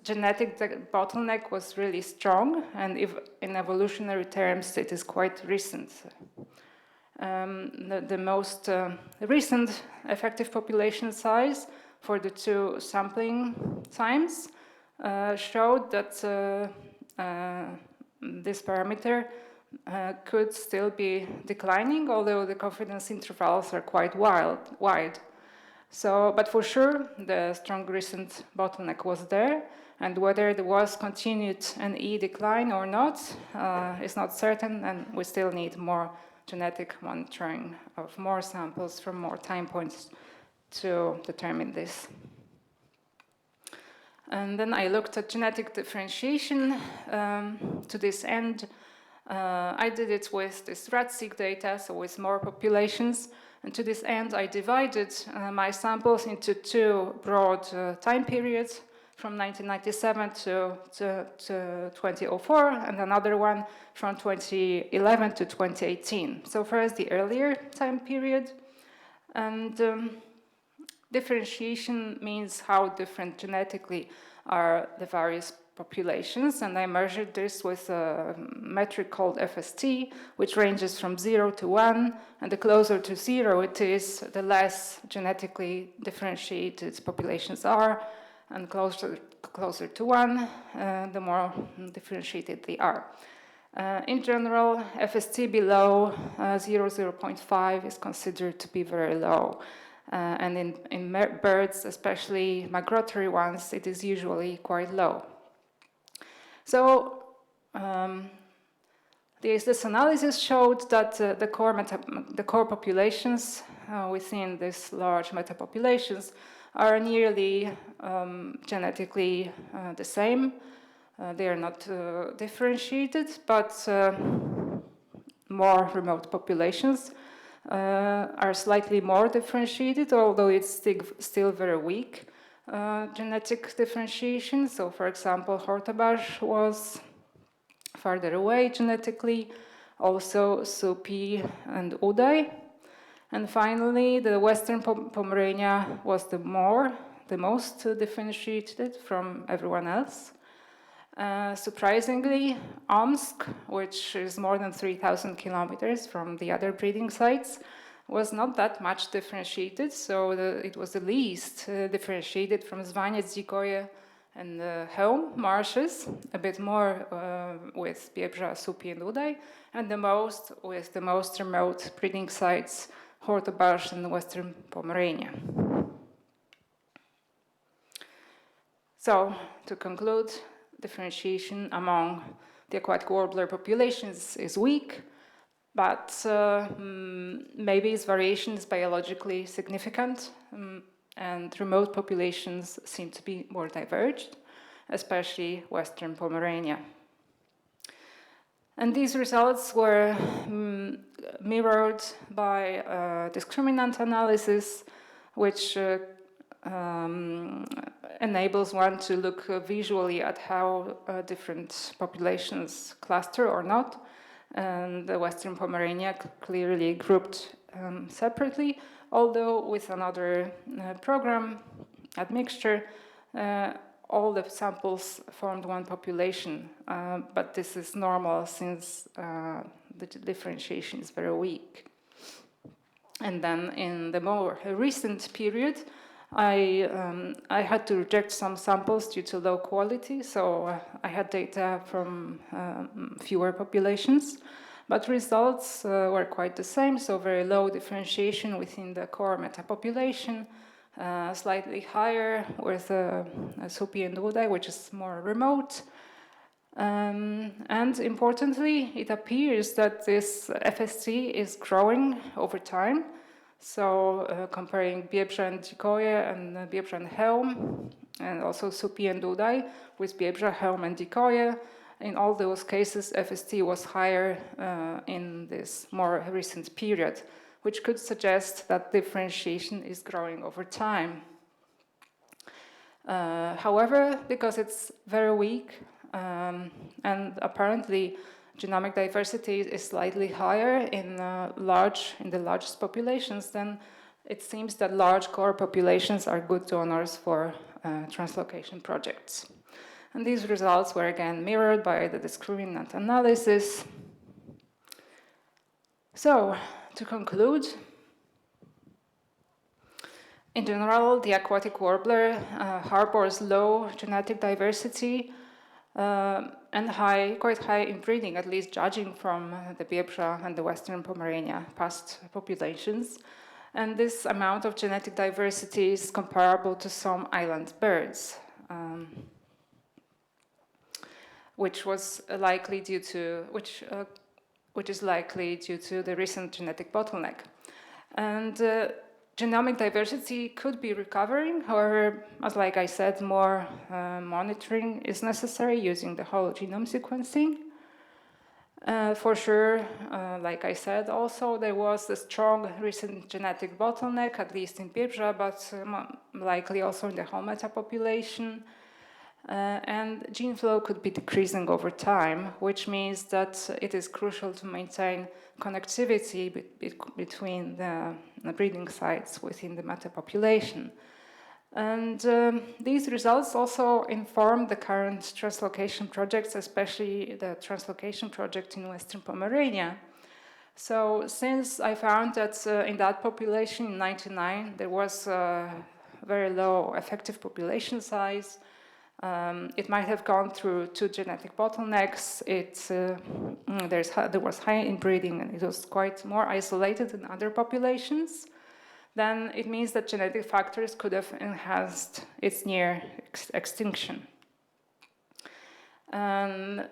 genetic bottleneck was really strong, and if in evolutionary terms it is quite recent. The most recent effective population size for the two sampling times showed that this parameter could still be declining, although the confidence intervals are quite wide. So, but for sure, the strong recent bottleneck was there, and whether there was continued NE decline or not is not certain, and we still need more genetic monitoring of more samples from more time points to determine this. And then I looked at genetic differentiation. To this end, I did it with this rat-seq data, so with more populations. And to this end, I divided my samples into two broad time periods, from 1997 to 2004, and another one from 2011 to 2018. So first, the earlier time period. And differentiation means how different genetically are the various populations, and I measured this with a metric called FST, which ranges from 0 to 1, and the closer to 0 it is, the less genetically differentiated populations are, and closer to 1, the more differentiated they are. In general, FST below 0.5 is considered to be very low. And in birds, especially migratory ones, it is usually quite low. So this analysis showed that the core populations within these large metapopulations are nearly genetically the same. They are not differentiated, but more remote populations are slightly more differentiated, although it's still very weak genetic differentiation. So, for example, Hortabash was farther away genetically, also Supi and Uday. And finally, the Western Pomerania was the most differentiated from everyone else. Surprisingly, Omsk, which is more than 3,000 kilometers from the other breeding sites, was not that much differentiated, so it was the least differentiated from Zvaniec, Dzikoye, and Helm marshes, a bit more with Biebrza, Supi, and Uday, and the most with the most remote breeding sites, Hortabash and Western Pomerania. So, to conclude, differentiation among the aquatic warbler populations is weak, but maybe its variation is biologically significant, and remote populations seem to be more diverged, especially Western Pomerania. And these results were mirrored by discriminant analysis, which enables one to look visually at how different populations cluster or not. And the Western Pomerania clearly grouped separately, although with another program, admixture, all the samples formed one population. But this is normal since the differentiation is very weak. And then in the more recent period, I had to reject some samples due to low quality, so I had data from fewer populations, but results were quite the same, so very low differentiation within the core metapopulation, slightly higher with Supi and Udai, which is more remote. And importantly, it appears that this FSC is growing over time. So comparing Biebrza and Dikoje and Biebrza and Helm, and also Supi and Udai with Biebrza, Helm and Dikoje, in all those cases FST was higher in this more recent period, which could suggest that differentiation is growing over time. However, because it's very weak, and apparently genomic diversity is slightly higher in the largest populations, then it seems that large core populations are good donors for translocation projects. And these results were again mirrored by the discriminant analysis. So, to conclude, in general, the aquatic warbler harbors low genetic diversity and quite high in breeding, at least judging from the Biebrza and the Western Pomerania past populations. And this amount of genetic diversity is comparable to some island birds, which is likely due to the recent genetic bottleneck. And genomic diversity could be recovering, however, as like I said, more monitoring is necessary using the whole genome sequencing. For sure, like I said, also there was a strong recent genetic bottleneck, at least in Biebrza, but likely also in the whole metapopulation. And gene flow could be decreasing over time, which means that it is crucial to maintain connectivity between the breeding sites within the metapopulation. And these results also inform the current translocation projects, especially the translocation project in Western Pomerania. So since I found that in that population in 1999 there was a very low effective population size, it might have gone through two genetic bottlenecks. There was high inbreeding and it was quite more isolated than other populations. Then it means that genetic factors could have enhanced its near extinction. And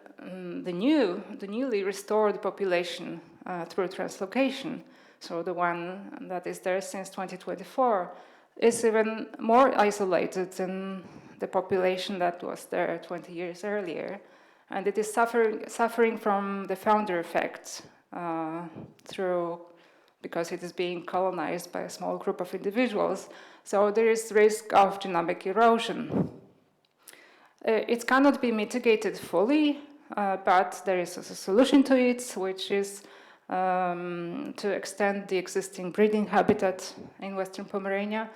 the newly restored population through translocation, so the one that is there since 2024, is even more isolated than the population that was there 20 years earlier, and it is suffering from the founder effect because it is being colonized by a small group of individuals. So there is risk of genomic erosion. It cannot be mitigated fully, but there is a solution to it, which is to extend the existing breeding habitat in Western Pomerania,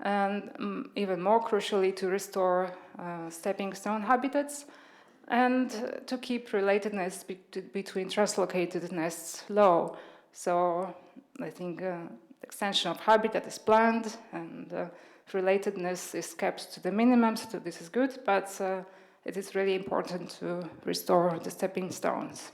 and even more crucially to restore stepping stone habitats and to keep relatedness between translocated nests low. So I think extension of habitat is planned and relatedness is kept to the minimum, so this is good, but it is really important to restore the stepping stones.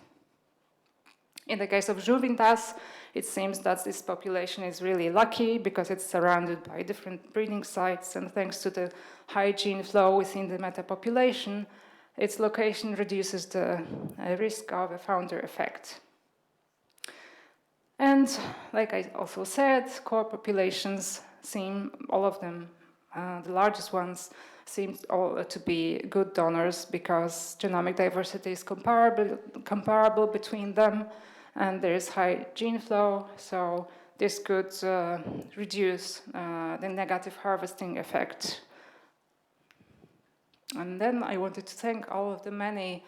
In the case of Žuvintas, it seems that this population is really lucky because it's surrounded by different breeding sites, and thanks to the high gene flow within the metapopulation, its location reduces the risk of a founder effect. And like I also said, core populations seem, all of them, the largest ones, seem all to be good donors because genomic diversity is comparable between them, and there is high gene flow, so this could reduce the negative harvesting effect. And then I wanted to thank all of the many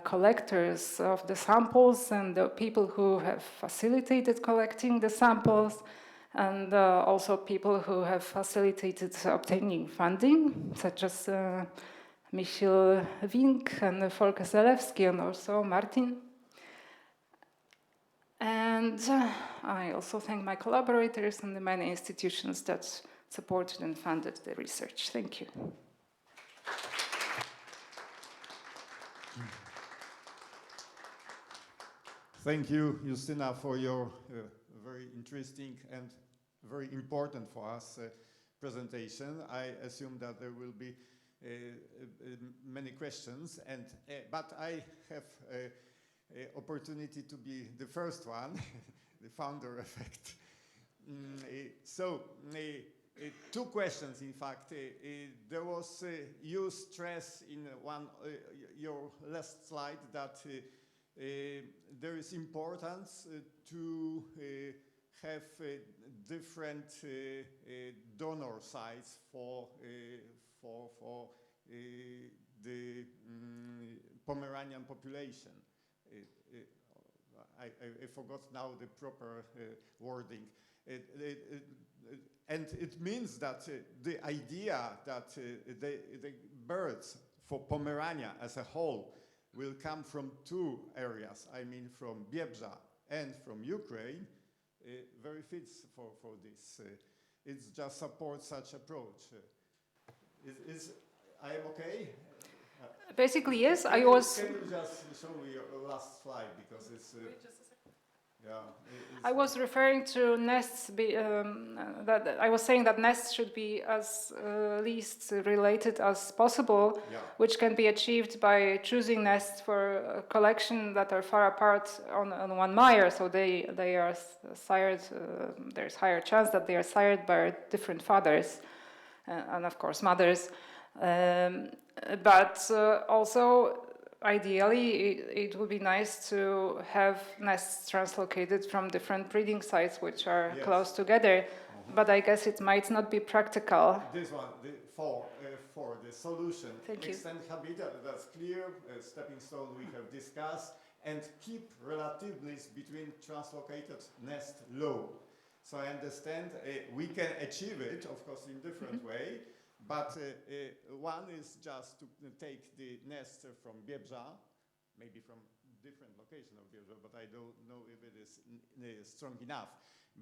collectors of the samples and the people who have facilitated collecting the samples, and also people who have facilitated obtaining funding, such as Michiel Wink and Volker Zalewski, and also Martin. And I also thank my collaborators and the many institutions that supported and funded the research. Thank you. Thank you, Justina, for your very interesting and very important for us presentation. I assume that there will be many questions, and but I have opportunity to be the first one, the founder effect. So, two questions, in fact. There was you stress in one your last slide that there is importance to have different donor sites for the Pomeranian population. I forgot now the proper wording. And it means that the idea that the birds for Pomerania as a whole will come from two areas, I mean from Biebrza and from Ukraine, very fits for this. It just supports such approach. I am okay? Basically, yes. Can I you was. Can you just show me your last slide, because it's. Yeah. I was referring to nests. That I was saying that nests should be as least related as possible, Yeah. which can be achieved by choosing nests for a collection that are far apart on one mire. So they are sired. There's higher chance that they are sired by different fathers, and of course mothers. But also, ideally, it would be nice to have nests translocated from different breeding sites which are close together. But I guess it might not be practical. This one, for the solution, Thank you. extend habitat, that's clear, stepping stone we have discussed, and keep relativeness between translocated nest low. So I understand we can achieve it, of course, in different way. But one is just to take the nest from Biebrza, maybe from different location of Biebrza, but I don't know if it is strong enough.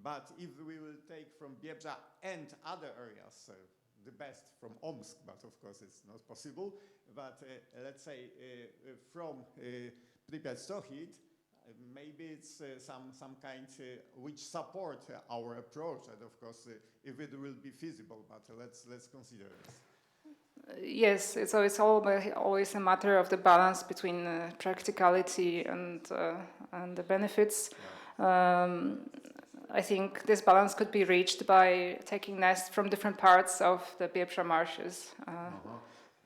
But if we will take from Biebrza and other areas, the best from Omsk, but of course it's not possible. But let's say from Pripyat-Stochid, maybe it's some kind which support our approach, and of course if it will be feasible, but let's consider this. Yes, it's always a matter of the balance between practicality and the benefits. I think this balance could be reached by taking nests from different parts of the Biebrza marshes.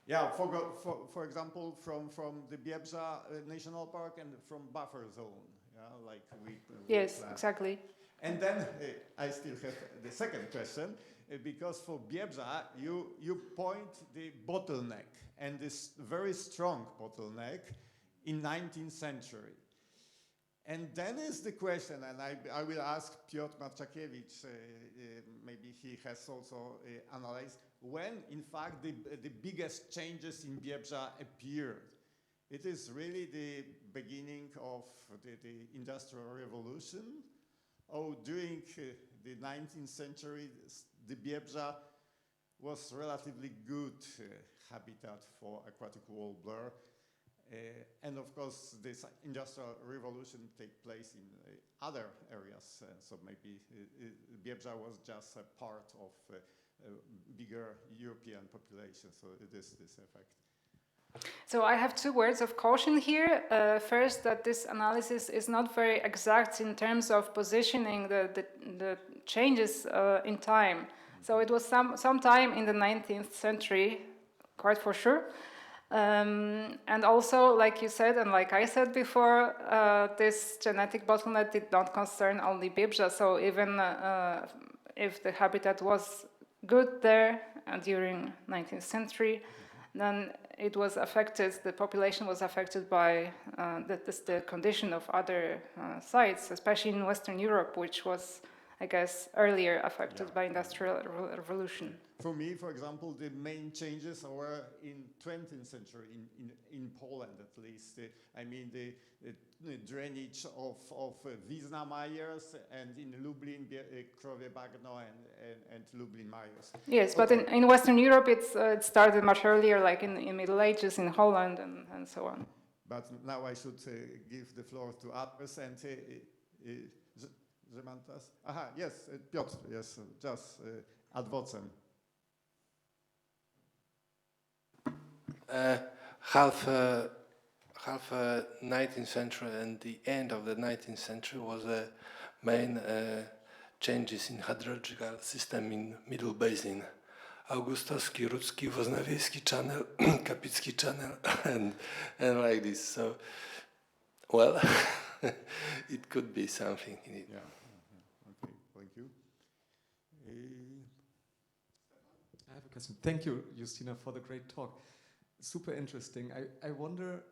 Yeah, for example, from the Biebrza National Park and from buffer zone. Yeah, like we yes, plan. exactly. And then I still have the second question, because for Biebrza you point the bottleneck, and this very strong bottleneck in 19th century. And then is the question, and I will ask Piotr Marczakiewicz, maybe he has also analyzed, when in fact the biggest changes in Biebrza appeared. It is really the beginning of the Industrial Revolution, or during the 19th century the Biebrza was relatively good habitat for aquatic warbler. And of course, this industrial revolution take place in other areas. So maybe Biebrza was just a part of a bigger European population. So it is this effect. So I have two words of caution here. First, that this analysis is not very exact in terms of positioning the changes in time. So it was some time in the 19th century, quite for sure. And also, like you said, and like I said before, this genetic bottleneck did not concern only Biebrza. So even if the habitat was good there during 19th century, then it was affected, the population was affected by the condition of other sites, especially in Western Europe, which was, I guess, earlier affected by Industrial Revolution. For me, for example, the main changes were in 20th century, in Poland at least. I mean, the drainage of Wisna Majers, and in Lublin, Krowie Bagno and Lublin Majers. Yes, but in Western Europe, it started much earlier, like in Middle Ages, in Holland, and so on. But now I should give the floor to others, and Zemantas. Aha, yes, Piotr, yes, just ad vocem. Half 19th century and the end of the 19th century was the main changes in hydrological system in Middle Basin. Augustowski, Rudzki, Woznawiejski channel, Kapicki channel, and like this. So, well, it could be something in it. Yeah. Okay, thank you. I have a question. Thank you, Justina, for the great talk. Super interesting. I wonder,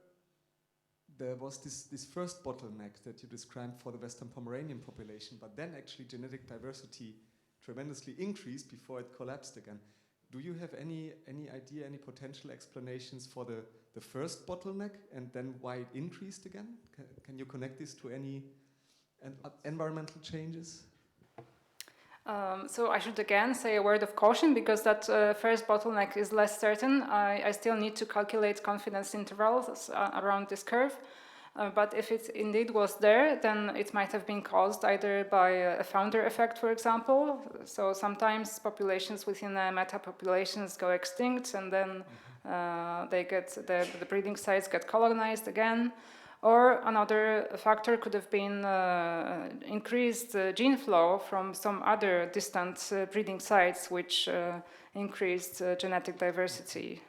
there was this first bottleneck that you described for the Western Pomeranian population, but then actually genetic diversity tremendously increased before it collapsed again. Do you have any idea, any potential explanations for the first bottleneck and then why it increased again? Can you connect this to any environmental changes? So I should again say a word of caution, because that first bottleneck is less certain. I still need to calculate confidence intervals around this curve. But if it indeed was there, then it might have been caused either by a founder effect, for example. So sometimes populations within meta-populations go extinct, and then the breeding sites get colonized again. Or another factor could have been increased gene flow from some other distant breeding sites, which increased genetic diversity.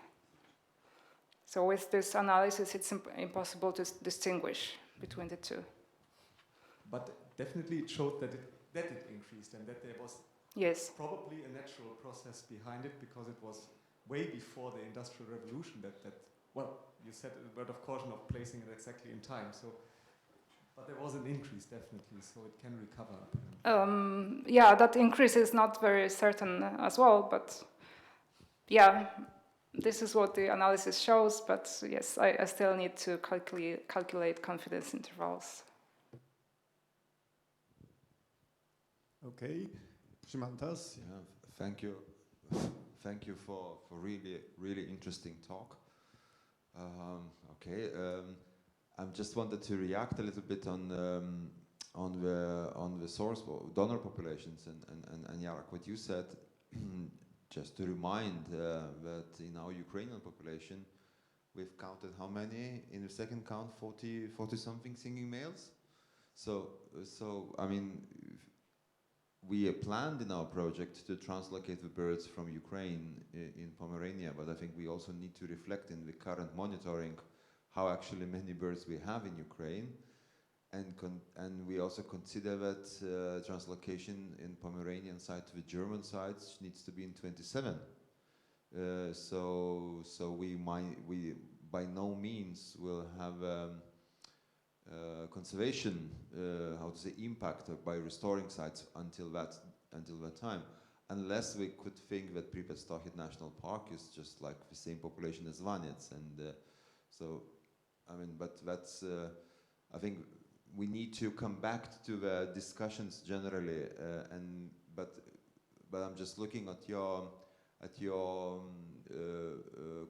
So with this analysis, it's impossible to distinguish between the two. But definitely it showed that it increased, and that there was probably a natural process behind it, because it was way before the Industrial Revolution well, you said a word of caution of placing it exactly in time. So, but there was an increase definitely, so it can recover. Yeah, that increase is not very certain as well, but yeah, this is what the analysis shows. But yes, I still need to calculate confidence intervals. Okay, Szymantas. Yeah, thank you. Thank you for really interesting talk. I just wanted to react a little bit on the source donor populations and Jarek, what you said. Just to remind that in our Ukrainian population, we've counted how many in the second count? 40 something singing males. So I mean, we planned in our project to translocate the birds from Ukraine in Pomerania, but I think we also need to reflect in the current monitoring how actually many birds we have in Ukraine, and we also consider that translocation in Pomeranian side to the German sides needs to be in 27. So we by no means will have conservation, impact by restoring sites until that time, unless we could think that Pripyat National Park is just like the same population as Vilnius, and so I mean, but that's I think we need to come back to the discussions generally, but I'm just looking at your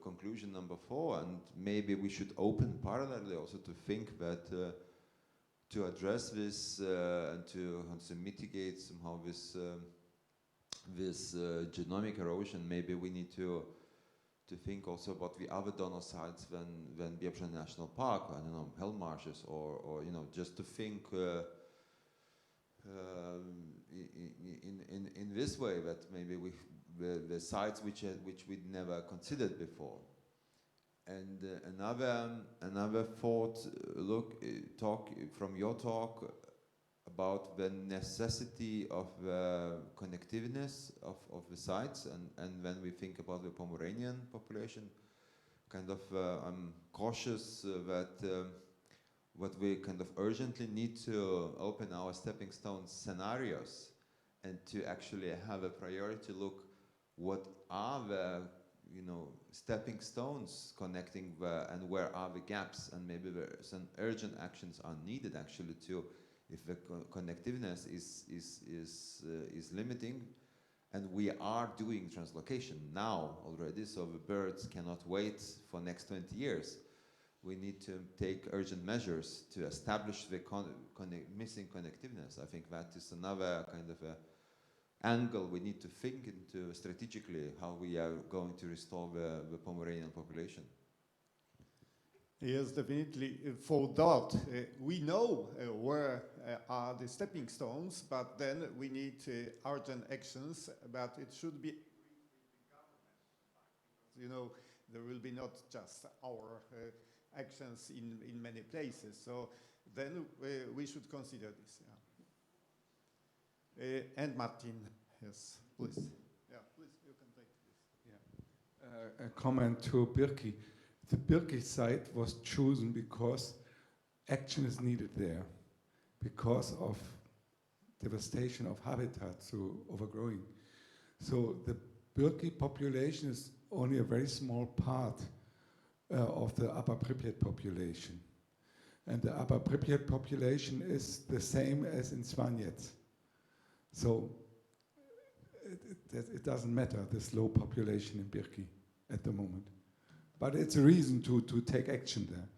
conclusion number 4, and maybe we should open parallelly also to think that to address this and to mitigate somehow this genomic erosion, maybe we need to think also about the other donor sites than Biebrza National Park, I don't know, Hell Marshes, or you know, just to think in this way, that maybe the sites which we'd never considered before. And another thought, talk from your talk about the necessity of connectiveness of the sites, and when we think about the Pomeranian population, kind of I'm cautious that what we kind of urgently need to open our stepping stone scenarios and to actually have a priority look what are the stepping stones connecting and where are the gaps, and maybe some urgent actions are needed actually to, if the connectiveness is limiting, and we are doing translocation now already, so the birds cannot wait for next 20 years. We need to take urgent measures to establish the missing connectiveness. I think that is another kind of a angle we need to think into strategically, how we are going to restore the Pomeranian population. Yes, definitely. For that, we know where are the stepping stones, but then we need urgent actions, but it should be there will be not just our actions in many places. So then we should consider this. Yeah. And Martin, yes, please. Yeah, please, you can take this. Yeah. A comment to Birki. The Birki site was chosen because action is needed there, because of devastation of habitat through overgrowing. So the Birki population is only a very small part of the Upper Pripyat population. And the Upper Pripyat population is the same as in Svanets. So it doesn't matter, this low population in Birki at the moment. But it's a reason to take action there.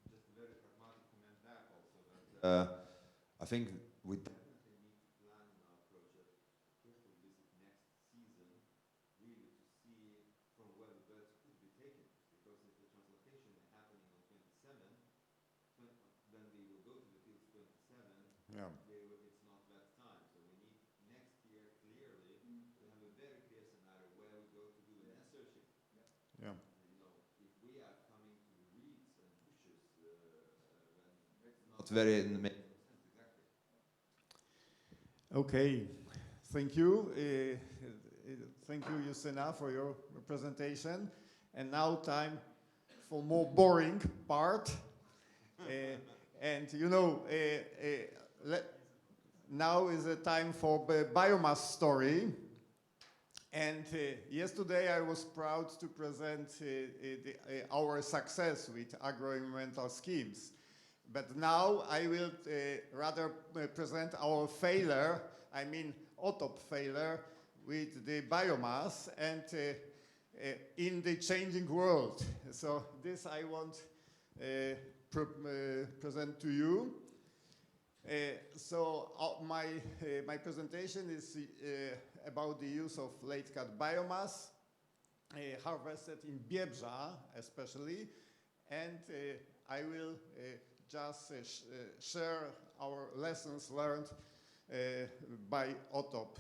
Just a very pragmatic comment back also that I think we definitely need to plan in our project a careful visit next season, really to see from where the birds could be taken. Because if the translocation is happening on 27, then we will go to the fields 27. Yeah. It's not that time. So we need next year clearly to have a very clear scenario where we go to do the insertion. Yeah. If we are coming to reeds and bushes, then it's not very making sense exactly. Okay, thank you. Thank you, Justyna, for your presentation. And now time for more boring part. And now is the time for the biomass story. And yesterday I was proud to present our success with agro-environmental schemes. But now I will rather present our failure, I mean OTOP failure, with the biomass and in the changing world. So this I want present to you. My presentation is about the use of late-cut biomass harvested in Biebrza especially, and I will just share our lessons learned by OTOP.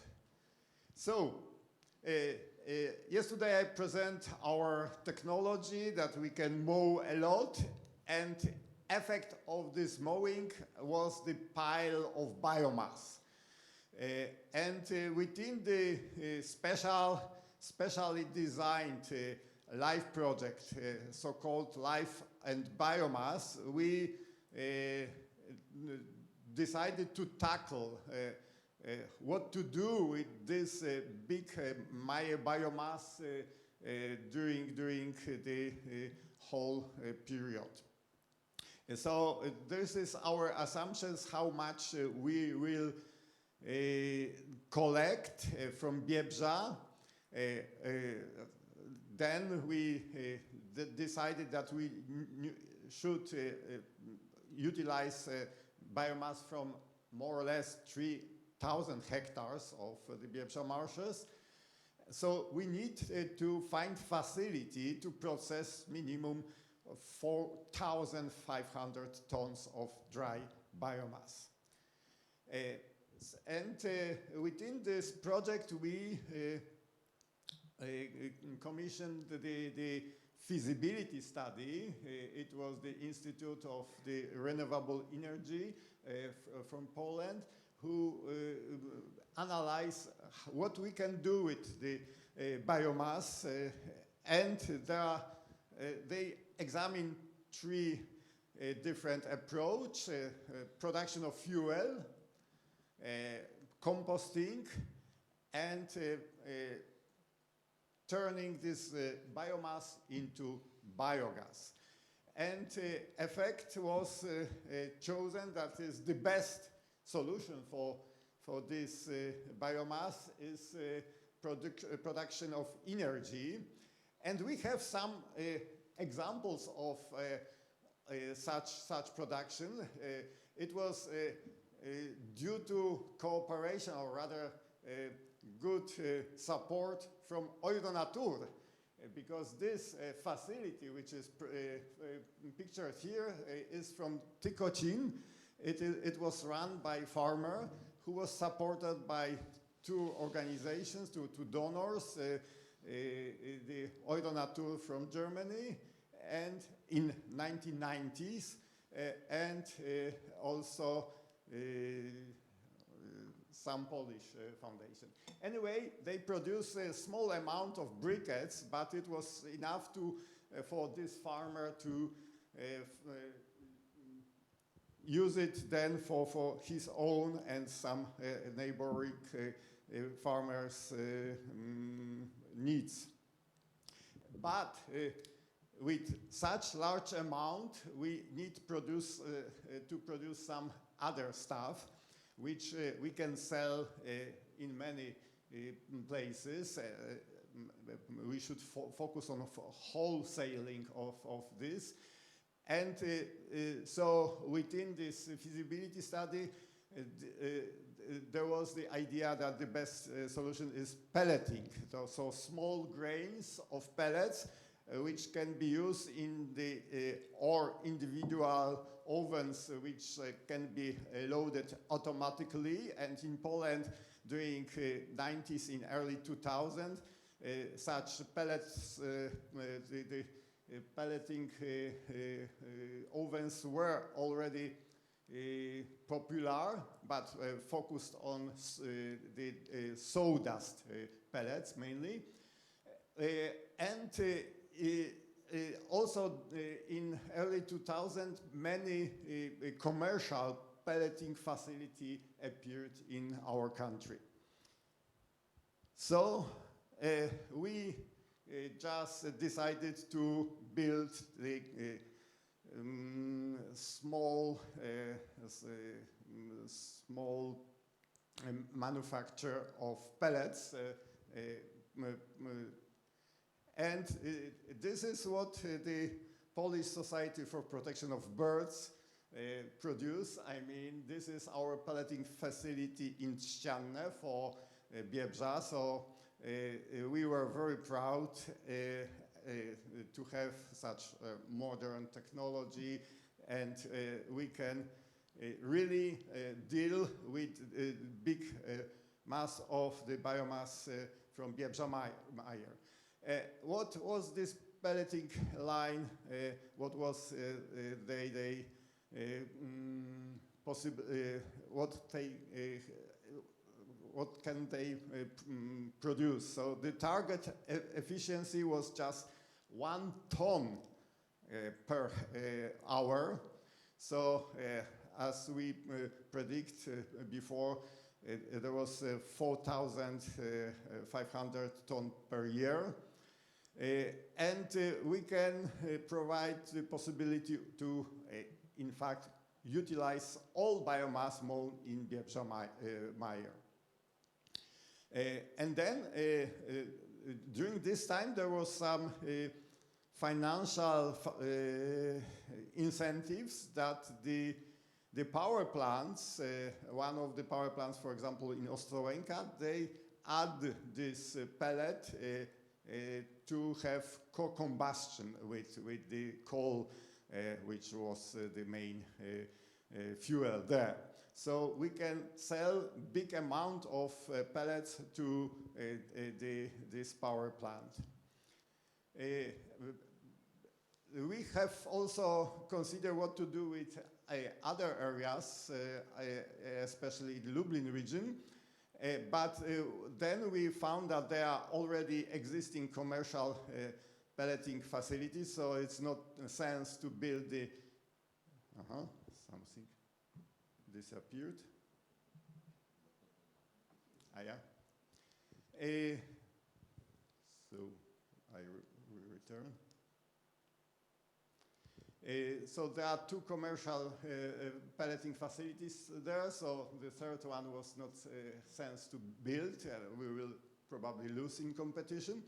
So yesterday I present our technology that we can mow a lot, and effect of this mowing was the pile of biomass. And within the specially designed LIFE project, so-called LIFE and Biomass, we decided to tackle what to do with this big biomass during the whole period. So this is our assumptions, how much we will collect from Biebrza. Then we decided that we should utilize biomass from more or less 3,000 hectares of the Biebrza marshes. So we need to find facility to process minimum 4,500 tons of dry biomass. And within this project, we commissioned the feasibility study. It was the Institute of the Renewable Energy from Poland, who analyze what we can do with the biomass, and they examine three different approaches: production of fuel, composting, and turning this biomass into biogas. And effect was chosen that is the best solution for this biomass is production of energy. And we have some examples of such production. It was due to cooperation, or rather good support from Euronatur, because this facility, which is pictured here, is from Tykocin. It was run by a farmer who was supported by two organizations, two donors, the Euronatur from Germany, and in 1990s, and also some Polish foundation. Anyway, they produced a small amount of briquettes, but it was enough for this farmer to use it then for his own and some neighboring farmers' needs. But with such large amount, we need to produce some other stuff, which we can sell in many places. We should focus on wholesaling of this. And so within this feasibility study, there was the idea that the best solution is pelleting. So small grains of pellets, which can be used in the or individual ovens, which can be loaded automatically. And in Poland, during 90s, in early 2000, such pellets, the pelleting ovens were already popular, but focused on the sawdust pellets mainly. And also in early 2000, many commercial pelleting facility appeared in our country. So we just decided to build the small manufacture of pellets, and this is what the Polish Society for Protection of Birds produce. I mean, this is our pelleting facility in Ścianne for Biebrza. So we were very proud to have such modern technology, and we can really deal with big mass of the biomass from Biebrza Mire. What was this pelleting line? What was what can they produce? So the target efficiency was just 1 ton per hour. So as we predict before, there was 4,500 tons per year. And we can provide the possibility to, in fact, utilize all biomass mown in Biebrza Mire. And then during this time, there was some financial incentives that the power plants, one of the power plants, for example, in Ostrołęka, they add this pellet to have co-combustion with the coal, which was the main fuel there. So we can sell big amount of pellets to this power plant. We have also considered what to do with other areas, especially the Lublin region. But then we found that there are already existing commercial pelleting facilities, so it's not a sense to build the... something disappeared. So I return. So there are two commercial pelleting facilities there, so the third one was not sense to build. We will probably lose in competition.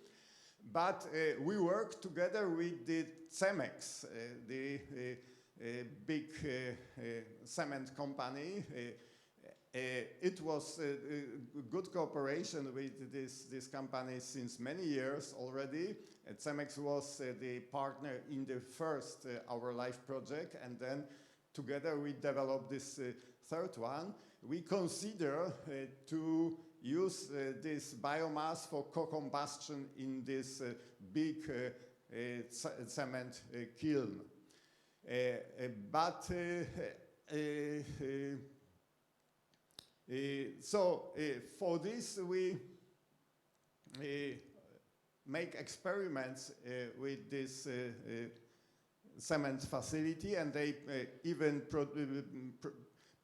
But we work together with the Cemex, the big cement company. It was a good cooperation with this company since many years already. Cemex was the partner in the first Our Life project, and then together we developed this third one. We consider to use this biomass for co-combustion in this big cement kiln. For this we make experiments with this cement facility, and they even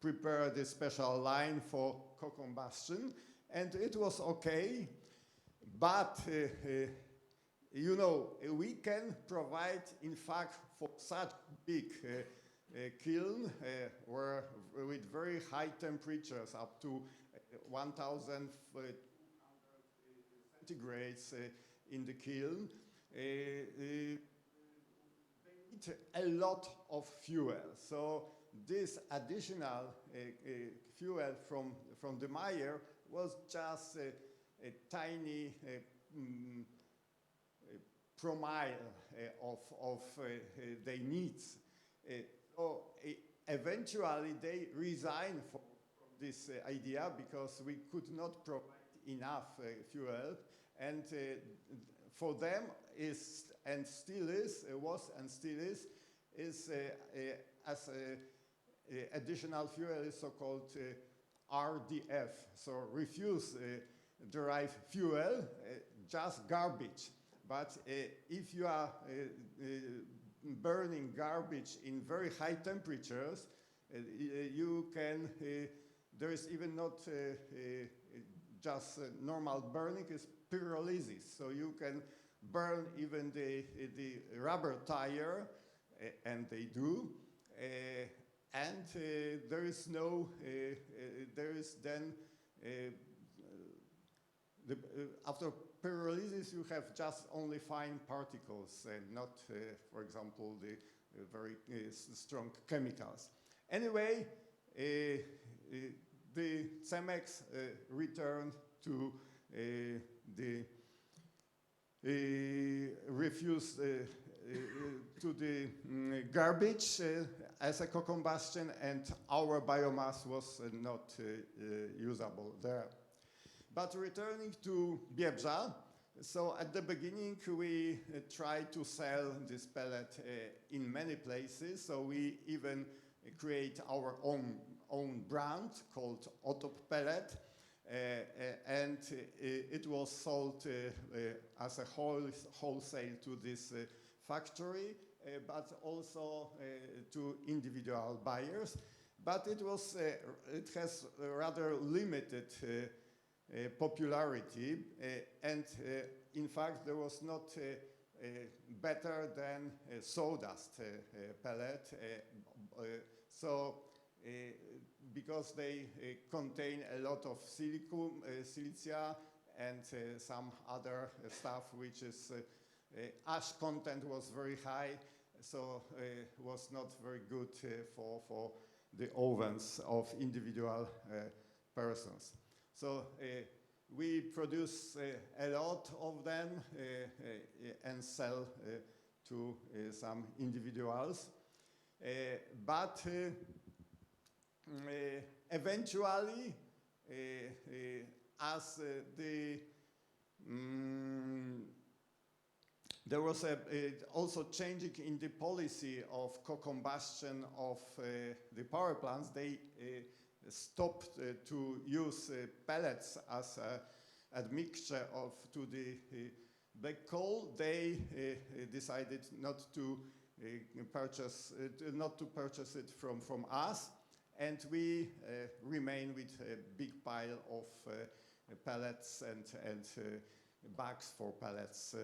prepare this special line for co-combustion, and it was okay. But you know, we can provide, in fact, for such big kiln where with very high temperatures up to 1,000 centigrades in the kiln, they need a lot of fuel. So this additional fuel from the mire was just a tiny promille of their needs. So eventually they resigned from this idea because we could not provide enough fuel, and for them is and still is was and still is as additional fuel is so-called RDF, so refuse derived fuel, just garbage. But if you are burning garbage in very high temperatures, you can, there is even not just normal burning, it's pyrolysis. So you can burn even the rubber tire, and they do. And there is no, there is then, after pyrolysis, you have just only fine particles and not, for example, the very strong chemicals. Anyway, the Cemex returned to the refuse to the garbage as a co-combustion, and our biomass was not usable there. But returning to Biebrza, so at the beginning we tried to sell this pellet in many places, so we even create our own brand called Otop Pellet, and it was sold as a wholesale to this factory, but also to individual buyers. But it was it has rather limited popularity, and in fact there was not better than sawdust pellet. So because they contain a lot of silicon, silicia, and some other stuff which is ash content was very high, so was not very good for the ovens of individual persons. So we produce a lot of them and sell to some individuals. But eventually, as there was also changing in the policy of co-combustion of the power plants. They stopped to use pellets as a admixture to the black coal. They decided not to purchase it from us, and we remain with a big pile of pellets and bags for pellets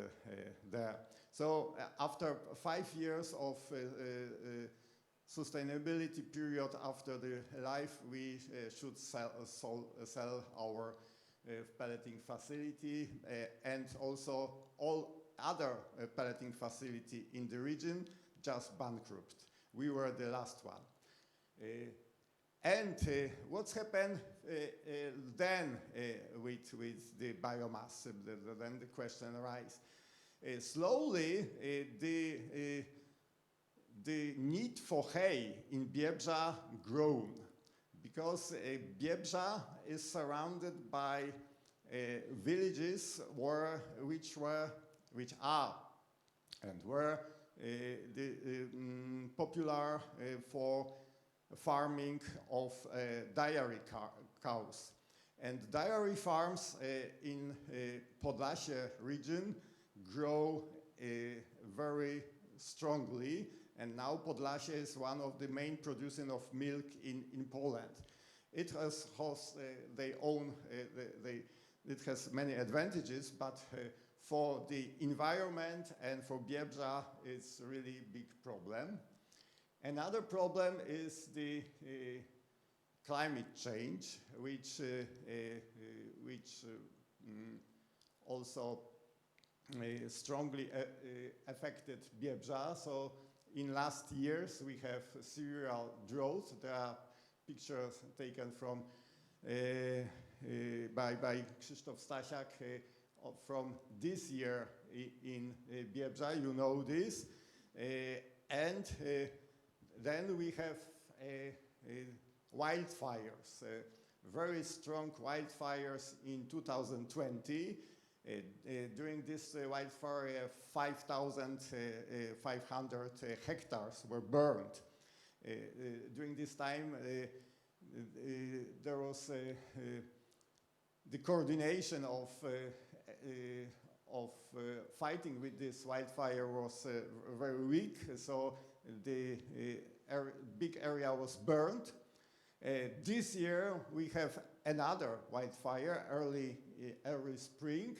there. So after 5 years of sustainability period after the LIFE, we should sell our pelleting facility and also all other pelleting facility in the region just bankrupt. We were the last one. And what's happened then with the biomass? Then the question arises. Slowly, the need for hay in Biebrza grown, because Biebrza is surrounded by villages which are popular for farming of dairy cows. And dairy farms in Podlasie region grow very strongly, and now Podlasie is one of the main producers of milk in Poland. It has it has many advantages, but for the environment and for Biebrza, it's really a big problem. Another problem is the climate change, which also strongly affected Biebrza. So in last years, we have serial drought. There are pictures taken from by Krzysztof Stasiak from this year in Biebrza. You know this, and then we have wildfires, very strong wildfires in 2020. During this wildfire, 5,500 hectares were burned. During this time, there was the coordination of fighting with this wildfire was very weak, so the big area was burned. This year we have another wildfire, early spring,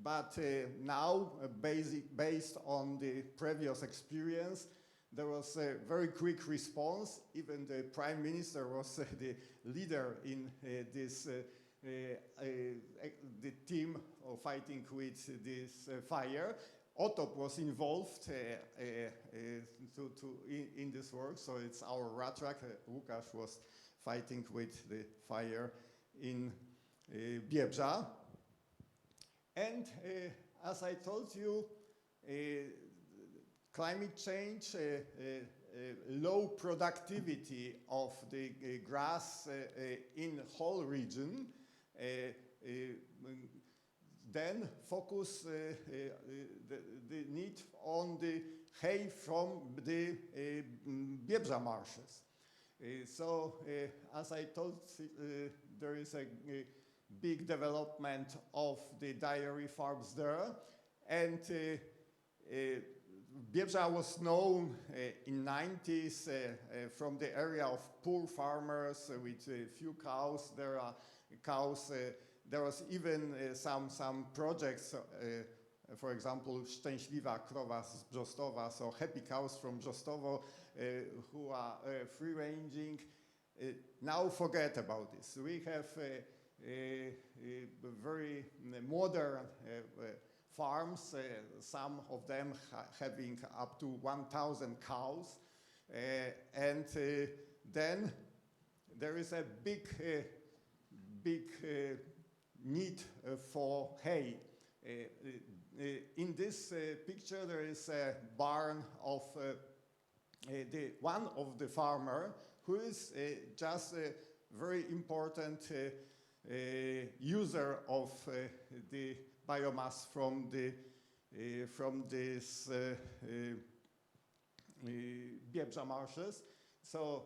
but now based on the previous experience, there was a very quick response. Even the Prime Minister was the leader in this the team of fighting with this fire. OTOP was involved in this work, so it's our Ratrak. Łukasz was fighting with the fire in Biebrza. And as I told you, climate change, low productivity of the grass in whole region, then focus the need on the hay from the Biebrza marshes. So, as I told, there is a big development of the dairy farms there, and Biebrza was known in 90s from the area of poor farmers with few cows. There are cows. There was even some projects, for example, Szczęśliwa krowa z Brzostowa, so happy cows from Brzostowo who are free-ranging. Now forget about this. We have very modern farms, some of them having up to 1,000 cows. And then there is a big need for hay. In this picture, there is a barn of one of the farmer who is just a very important user of the biomass from this Biebrza marshes. So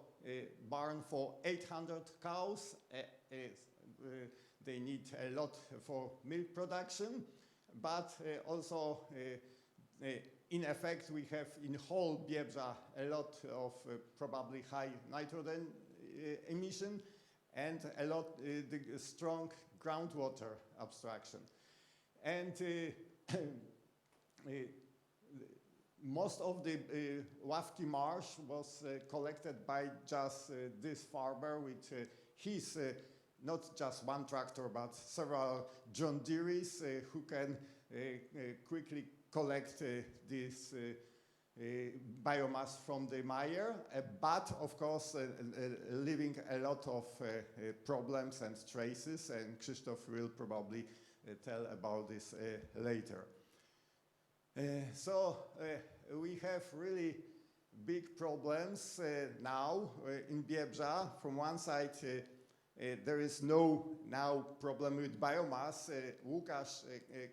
barn for 800 cows. They need a lot for milk production, but also in effect we have in whole Biebrza a lot of probably high nitrogen emission and a lot the strong groundwater abstraction. And most of the Ławki marsh was collected by just this farmer with his not just one tractor but several John Deeres who can quickly collect this biomass from the mire, but of course leaving a lot of problems and traces, and Krzysztof will probably tell about this later. So we have really big problems now in Biebrza. From one side, there is no now problem with biomass. Łukasz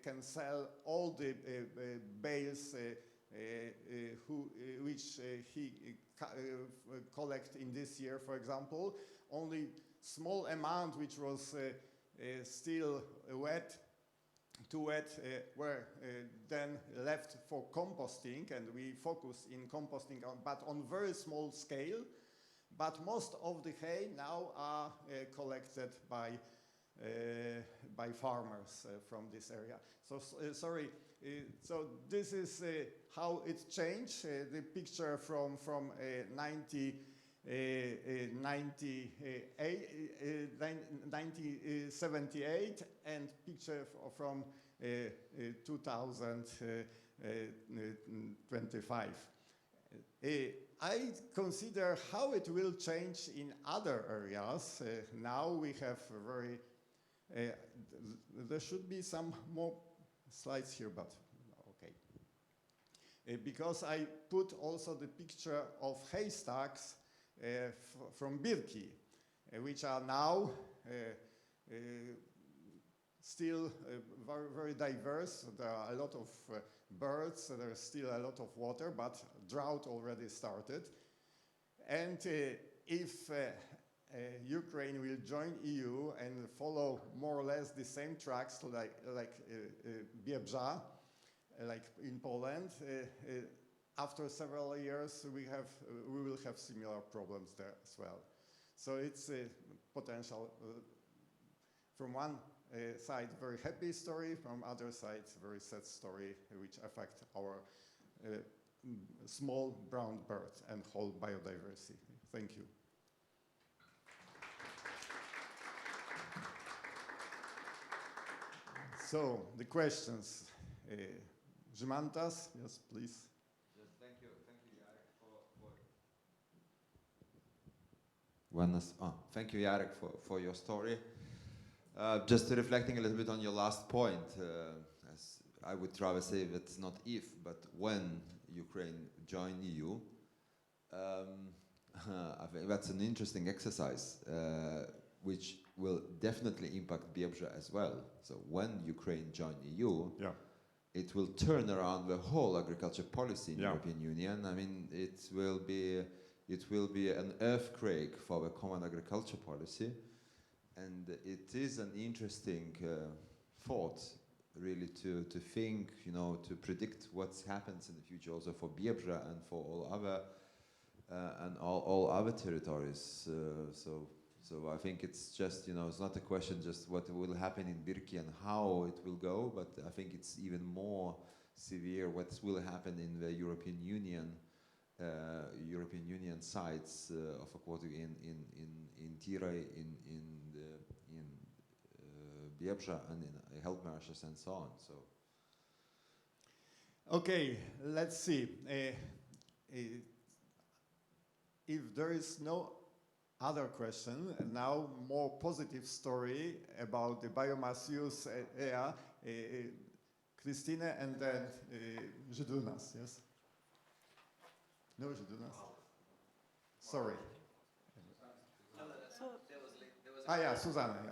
can sell all the bales which he collect in this year, for example. Only small amount which was still too wet were then left for composting, and we focus in composting but on very small scale. But most of the hay now are collected by farmers from this area. So sorry. So this is how it changed. The picture from 1978 and picture from 2025. I consider how it will change in other areas. Now we have a very, there should be some more slides here, but okay. Because I put also the picture of haystacks from Birki, which are now still very, very diverse. There are a lot of birds, there is still a lot of water, but drought already started. And if Ukraine will join EU and follow more or less the same tracks like Biebrza, like in Poland, after several years we will have similar problems there as well. So it's a potential, from one side very happy story, from other side very sad story which affect our small brown bird and whole biodiversity. Thank you. So the questions. Żymantas, yes, please. Yes, thank you, Jarek, thank you, Jarek, for your story. Just reflecting a little bit on your last point, as I would rather say that's not if, but when Ukraine join EU. I think that's an interesting exercise, which will definitely impact Biebrza as well. So when Ukraine join EU, it will turn around the whole agriculture policy in the European Union. I mean, it will be an earthquake for the common agriculture policy. And it is an interesting thought, really, to think, to predict what happens in the future, also for Biebrza and for all other territories. So I think it's just, it's not a question just what will happen in Birki and how it will go, but I think it's even more severe what will happen in the European Union sites of aquatic in Tirai, in Biebrza, and in health marshes and so on. So. Okay, let's see. If there is no other question, now more positive story about the biomass use area, Christine and then Żydunas, yes? No, Żydunas. Sorry. yeah, Susanna, yeah.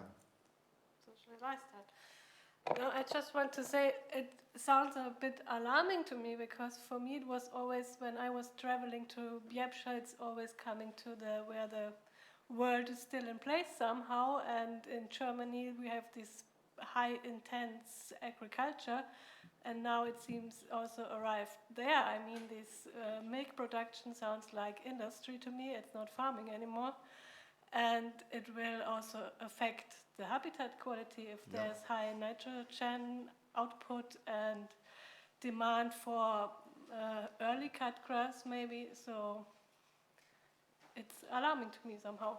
So shall I start? No, I just want to say it sounds a bit alarming to me, because for me it was always, when I was traveling to Biebrza, it's always coming to where the world is still in place somehow, and in Germany we have this high intense agriculture, and now it seems also arrived there. I mean, this milk production sounds like industry to me, it's not farming anymore, and it will also affect the habitat quality if there's high nitrogen output and demand for early cut grass maybe, so it's alarming to me somehow.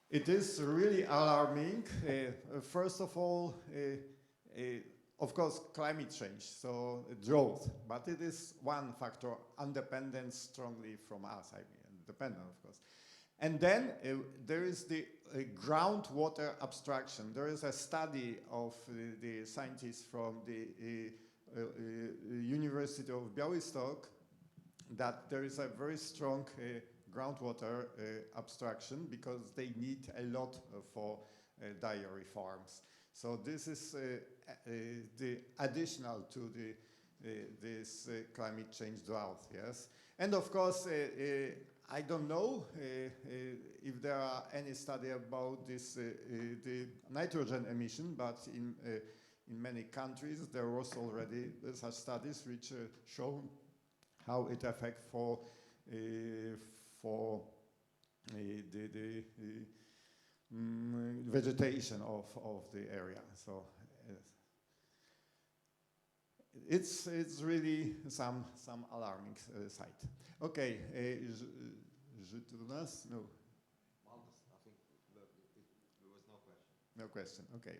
It is really alarming. First of all, of course, climate change, so drought, but it is one factor, independent strongly from us, I mean, independent, of course. And then there is the groundwater abstraction. There is a study of the scientists from the University of Białystok that there is a very strong groundwater abstraction because they need a lot for dairy farms. So this is the additional to this climate change drought, yes. And of course, I don't know if there are any study about this the nitrogen emission, but in many countries there was already such studies which show how it affects for the vegetation of the area. So it's really some alarming sight. Okay, Żytunas? No. I think there was no question. No question. Okay.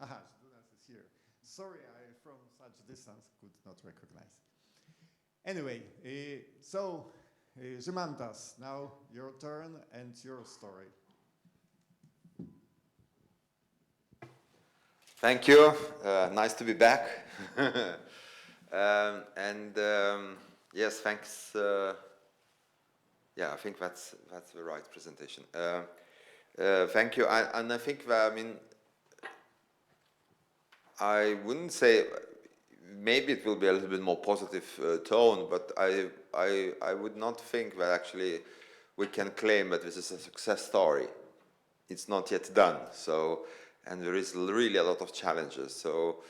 Aha, Żytunas is here. Sorry, I from such distance could not recognize. Anyway, so Żymantas, now your turn and your story. Thank you. Nice to be back. Yes, thanks. Yeah, I think that's the right presentation. Thank you. And I think that, I mean, I wouldn't say, maybe it will be a little bit more positive tone, but I would not think that actually we can claim that this is a success story. It's not yet done. So, and there is really a lot of challenges. So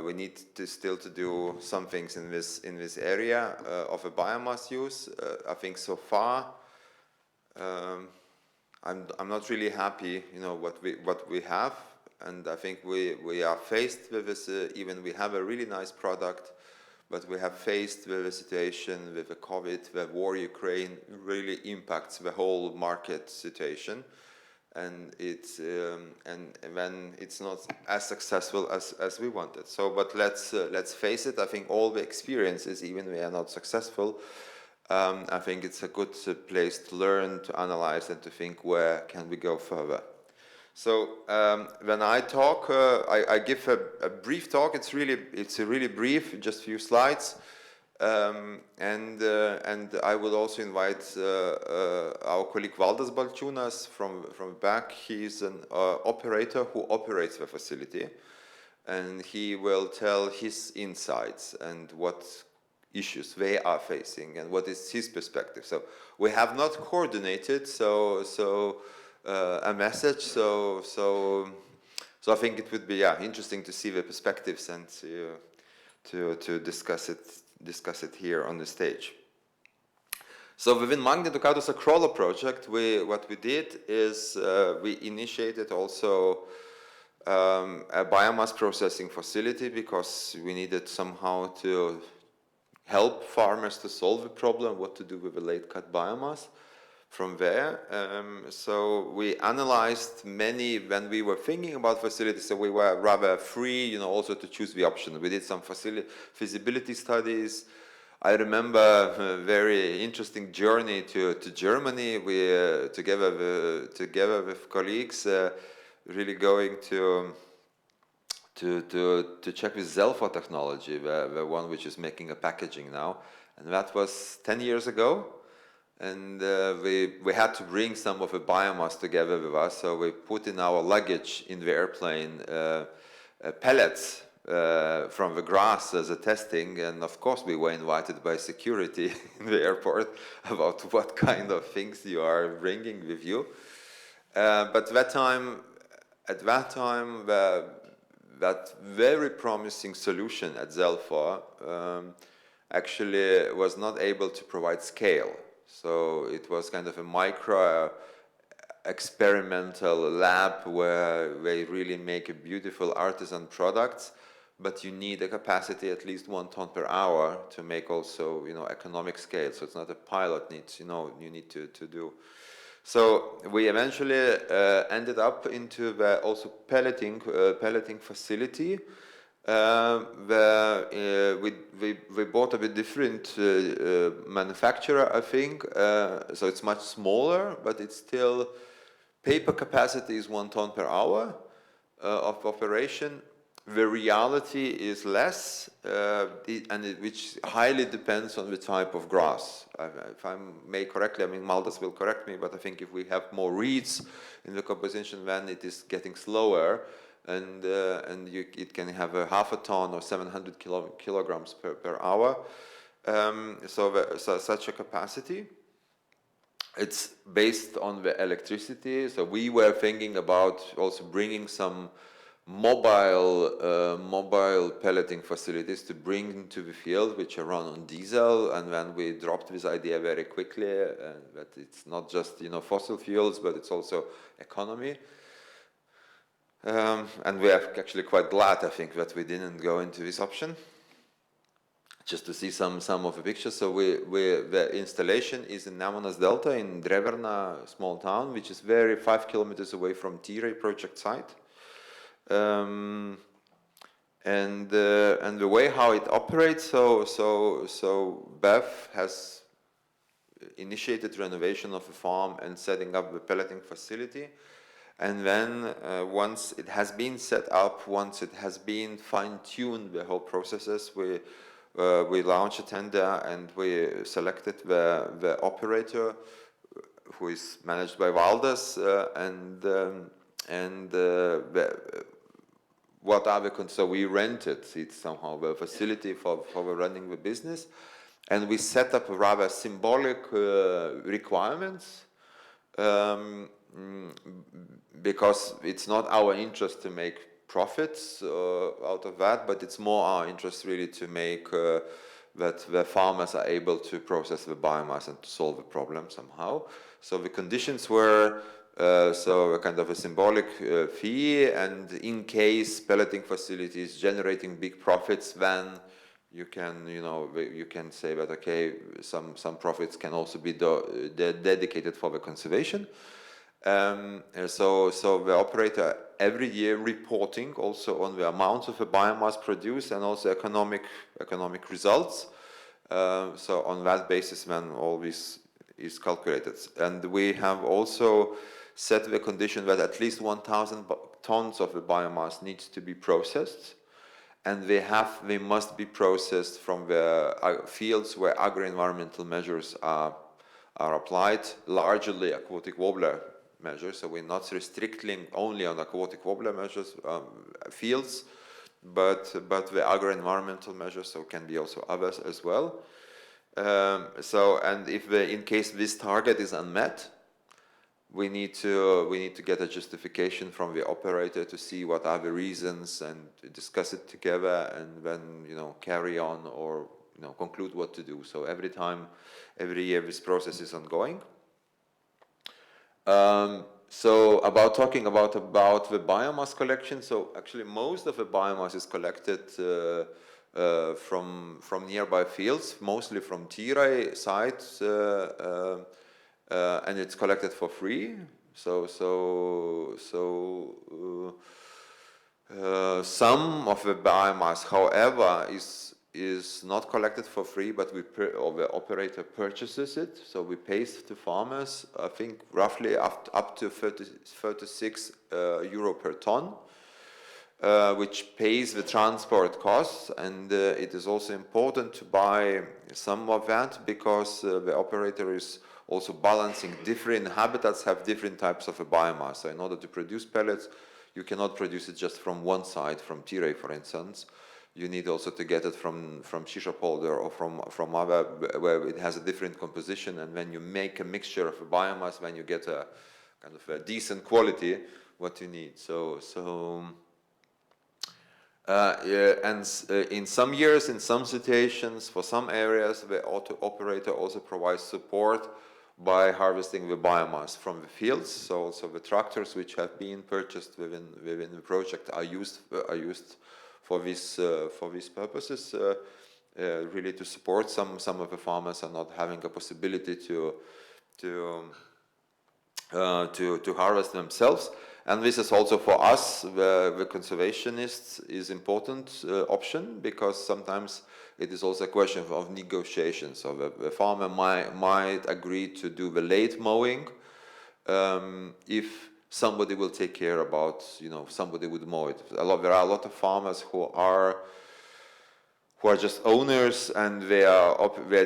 we need to still to do some things in this area of a biomass use. I think so far I'm not really happy, you know, what we have. And I think we are faced with this, even we have a really nice product, but we have faced with a situation with the COVID, the war in Ukraine really impacts the whole market situation. And it's and when it's not as successful as we wanted. So, but let's face it. I think all the experiences, even we are not successful, I think it's a good place to learn, to analyze, and to think where can we go further. So when I talk, I give a brief talk. It's really brief, just a few slides. And I would also invite our colleague Valdas Balčiūnas from back. He's an operator who operates the facility, and he will tell his insights and what issues they are facing and what is his perspective. So we have not coordinated a message. So I think it would be interesting to see the perspectives and to discuss it here on the stage. So within MagniDucatusAcrola project, what we did is we initiated also a biomass processing facility because we needed somehow to help farmers to solve the problem, what to do with the late cut biomass. From there, so we analyzed many when we were thinking about facilities, so we were rather free, you know, also to choose the option. We did some feasibility studies. I remember a very interesting journey to Germany. We together with colleagues, really going to check with Zelfa technology, the one which is making a packaging now, and that was 10 years ago. and we had to bring some of the biomass together with us, so we put in our luggage in the airplane pellets from the grass as a testing, and of course we were invited by security in the airport about what kind of things you are bringing with you. But at that time, that very promising solution at Zelfa actually was not able to provide scale. So it was kind of a micro experimental lab where they really make a beautiful artisan products, but you need a capacity at least 1 ton per hour to make also, you know, economic scale. So it's not a pilot needs, you know, you need to do. So we eventually ended up into the also pelleting facility, where we bought a bit different manufacturer, I think. So it's much smaller, but it's still paper capacity is 1 ton per hour of operation. The reality is less, which highly depends on the type of grass. If I may correctly, I mean, Maldas will correct me, but I think if we have more reeds in the composition, then it is getting slower, and it can have a half a ton or 700 kilograms per hour. So such a capacity. It's based on the electricity. So we were thinking about also bringing some mobile pelleting facilities to bring into the field, which are run on diesel, and then we dropped this idea very quickly, that it's not just, you know, fossil fuels, but it's also economy. And we are actually quite glad, I think, that we didn't go into this option. Just to see some of the pictures. So the installation is in Nemunas Delta in Dreverna, small town, which is 5 kilometers away from Tyrai project site. And the way how it operates, so Bev has initiated renovation of the farm and setting up the pelleting facility, and then once it has been set up, once it has been fine-tuned, the whole processes, we launched a tender and we selected the operator, who is managed by Valdas, what are the so we rented it somehow the facility for running the business, and we set up rather symbolic requirements, because it's not our interest to make profits out of that, but it's more our interest really to make that the farmers are able to process the biomass and to solve the problem somehow. So the conditions were so a kind of a symbolic fee, and in case pelleting facilities generating big profits, then you can, you know, you can say that okay, some profits can also be dedicated for the conservation. So the operator every year reporting also on the amount of the biomass produced and also economic results. So on that basis, then all this is calculated, and we have also set the condition that at least 1,000 tons of the biomass needs to be processed, and they must be processed from the fields where agri-environmental measures are applied, largely aquatic warbler measures. So we're not restricting only on aquatic warbler measures fields, but the agri-environmental measures, so can be also others as well. And if in case this target is unmet, we need to get a justification from the operator to see what are the reasons and discuss it together, and then, you know, carry on or, you know, conclude what to do. So every year this process is ongoing. So talking about the biomass collection. So actually most of the biomass is collected from nearby fields, mostly from Tyrai sites, and it's collected for free. So some of the biomass, however, is not collected for free, but the operator purchases it. So we pay to farmers, I think roughly up to 36 euro per ton, which pays the transport costs, and it is also important to buy some of that, because the operator is also balancing different habitats have different types of a biomass. So in order to produce pellets, you cannot produce it just from one side, from Tirey, for instance. You need also to get it from shisha polder or from other, where it has a different composition. And when you make a mixture of a biomass, when you get a kind of a decent quality, what you need. In some years, in some situations, for some areas, the operator also provides support by harvesting the biomass from the fields. So also the tractors which have been purchased within the project are used for these purposes, really to support some of the farmers are not having a possibility to harvest themselves. And this is also for us, the conservationists, is important option, because sometimes it is also a question of negotiation. So the farmer might agree to do the late mowing if somebody will take care about, somebody would mow it. There are a lot of farmers who are just owners, and they are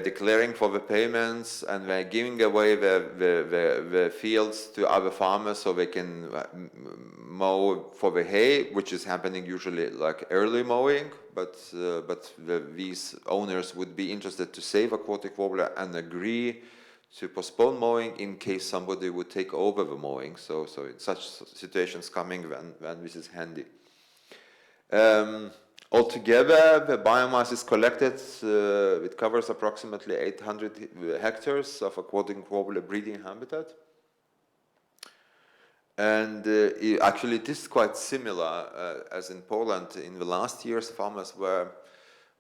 declaring for the payments, and they're giving away the fields to other farmers so they can mow for the hay, which is happening usually like early mowing. But these owners would be interested to save aquatic warbler and agree to postpone mowing in case somebody would take over the mowing. So in such situations coming, when this is handy. Altogether, the biomass is collected. It covers approximately 800 hectares of aquatic warbler breeding habitat. And actually, it is quite similar as in Poland. In the last years, farmers were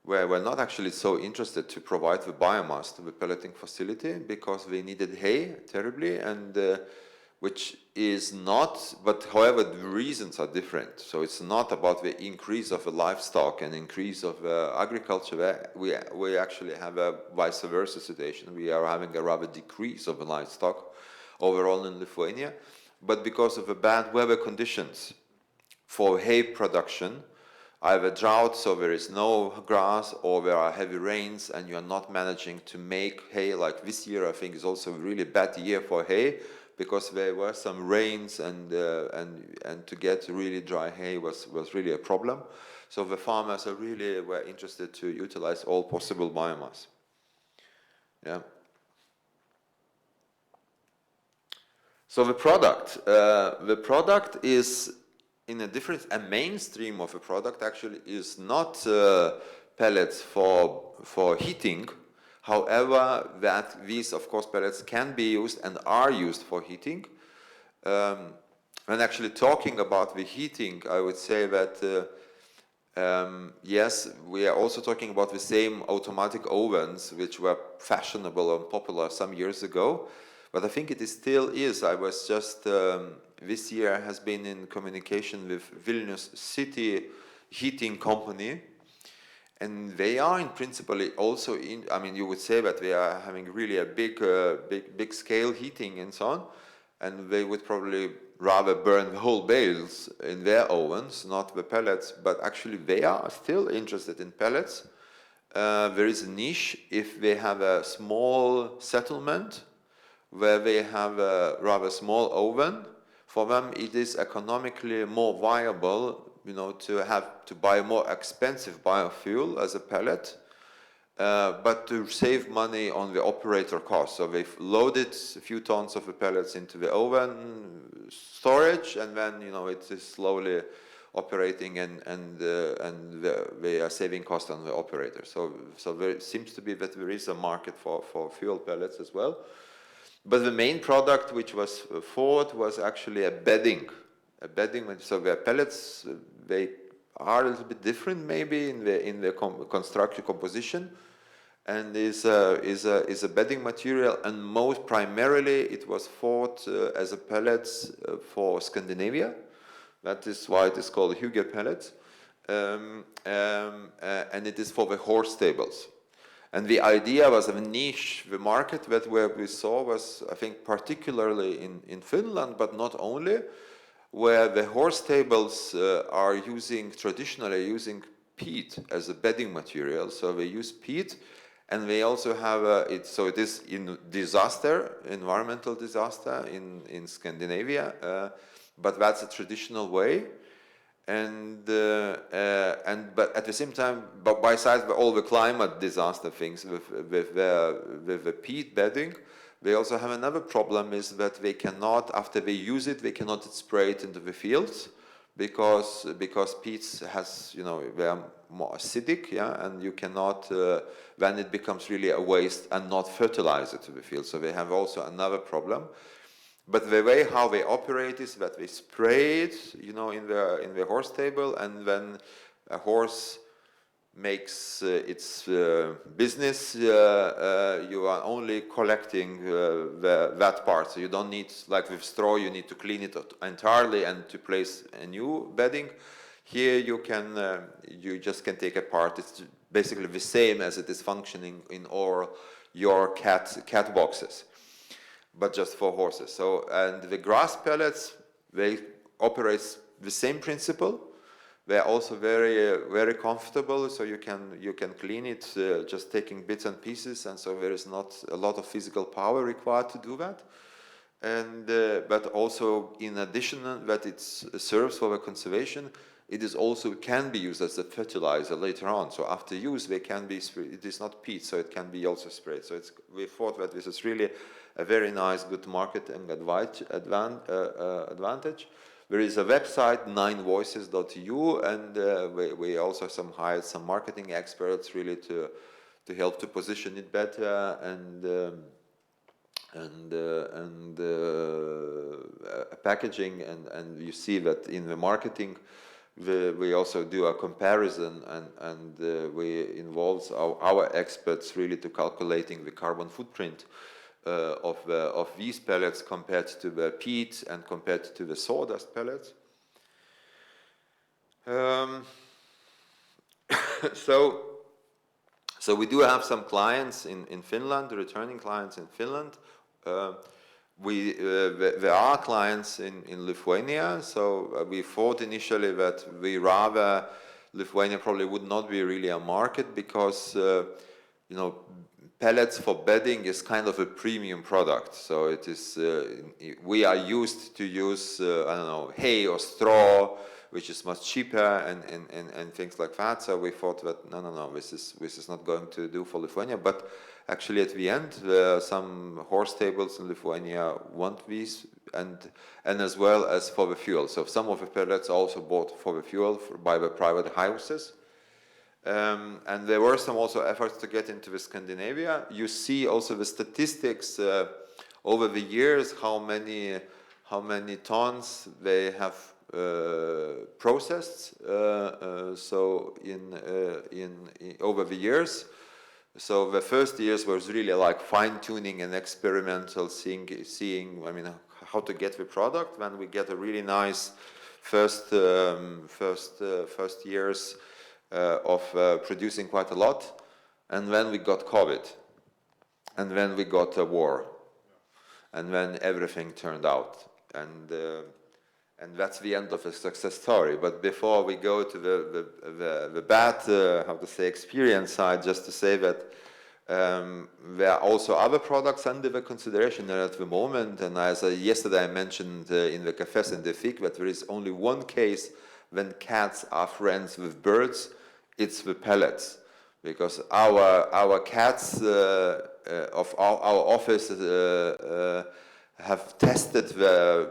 not actually so interested to provide the biomass to the pelleting facility, because they needed hay terribly, and which is not, but however, the reasons are different. So it's not about the increase of the livestock and increase of agriculture. We actually have a vice versa situation. We are having a rather decrease of the livestock overall in Lithuania, but because of the bad weather conditions for hay production, either drought, so there is no grass, or there are heavy rains and you are not managing to make hay. Like this year, I think is also a really bad year for hay, because there were some rains, and to get really dry hay was really a problem. So the farmers were interested to utilize all possible biomass. Yeah. So the product is in a mainstream of a product actually is not pellets for heating. However, these, of course, pellets can be used and are used for heating. When actually talking about the heating, I would say that yes, we are also talking about the same automatic ovens, which were fashionable and popular some years ago. But I think it still is. I was just this year has been in communication with Vilnius city heating company, and they are in principle also in. I mean, you would say that they are having really a big scale heating and so on, and they would probably rather burn the whole bales in their ovens, not the pellets. But actually, they are still interested in pellets. There is a niche if they have a small settlement where they have a rather small oven. For them, it is economically more viable, to buy more expensive biofuel as a pellet, but to save money on the operator cost. So they've loaded a few tons of the pellets into the oven storage, and then it is slowly operating, and they are saving cost on the operator. So there seems to be that there is a market for fuel pellets as well. But the main product which was forward was actually a bedding. So the pellets, they are a little bit different maybe in the construction composition, and is a bedding material, and most primarily it was fought as a pellets for Scandinavia. That is why it is called Hygge pellets, and it is for the horse stables. And the idea was a niche. The market where we saw was, I think, particularly in Finland, but not only, where the horse stables are traditionally using peat as a bedding material. So they use peat, And we also have so it is in environmental disaster in Scandinavia, but that's a traditional way. And but at the same time, but besides all the climate disaster things with the peat bedding, they also have another problem, is that they cannot, after they use it, they cannot spray it into the fields, because peat has, you know, they are more acidic, yeah, and you cannot then it becomes really a waste and not fertilize it to the field. So they have also another problem. But the way how they operate is that they spray it, you know, in the horse stable, and when a horse makes its business, you are only collecting that part. So you don't need, like with straw, you need to clean it entirely and to place a new bedding. Here you can, you just can take apart. It's basically the same as it is functioning in all your cat boxes, but just for horses. So, and the grass pellets, they operate the same principle. They're also very comfortable, so you can clean it just taking bits and pieces, and so there is not a lot of physical power required to do that. And but also, in addition that it serves for the conservation, it is also can be used as a fertilizer later on. So after use, they can be sprayed. It is not peat, so it can be also sprayed. So we thought that this is really a very nice, good marketing advantage. There is a website, 9voices.eu, and we also hired some marketing experts really to help to position it better, and packaging, and you see that in the marketing we also do a comparison, and we involve our experts really to calculating the carbon footprint of these pellets compared to the peat and compared to the sawdust pellets. So we do have some clients in Finland, returning clients in Finland. There are clients in Lithuania, so we thought initially that Lithuania probably would not be really a market, because you know, pellets for bedding is kind of a premium product. So it is we are used to use I don't know, hay or straw, which is much cheaper, and things like that. So we thought that no, this is not going to do for Lithuania. But actually, at the end, some horse stables in Lithuania want these, and as well as for the fuel. So some of the pellets are also bought for the fuel by the private houses. And there were some also efforts to get into the Scandinavia. You see also the statistics over the years, how many tons they have processed. So over the years. So the first years was really like fine-tuning and experimental, seeing I mean, how to get the product. Then we get a really nice first years of producing quite a lot, and then we got COVID, and then we got a war, and then everything turned out, and that's the end of a success story. But before we go to the bad, how to say, experience side, just to say that there are also other products under the consideration at the moment. And as yesterday I mentioned in the cafes in the FIC, that there is only one case when cats are friends with birds. It's the pellets, because our cats of our office have tested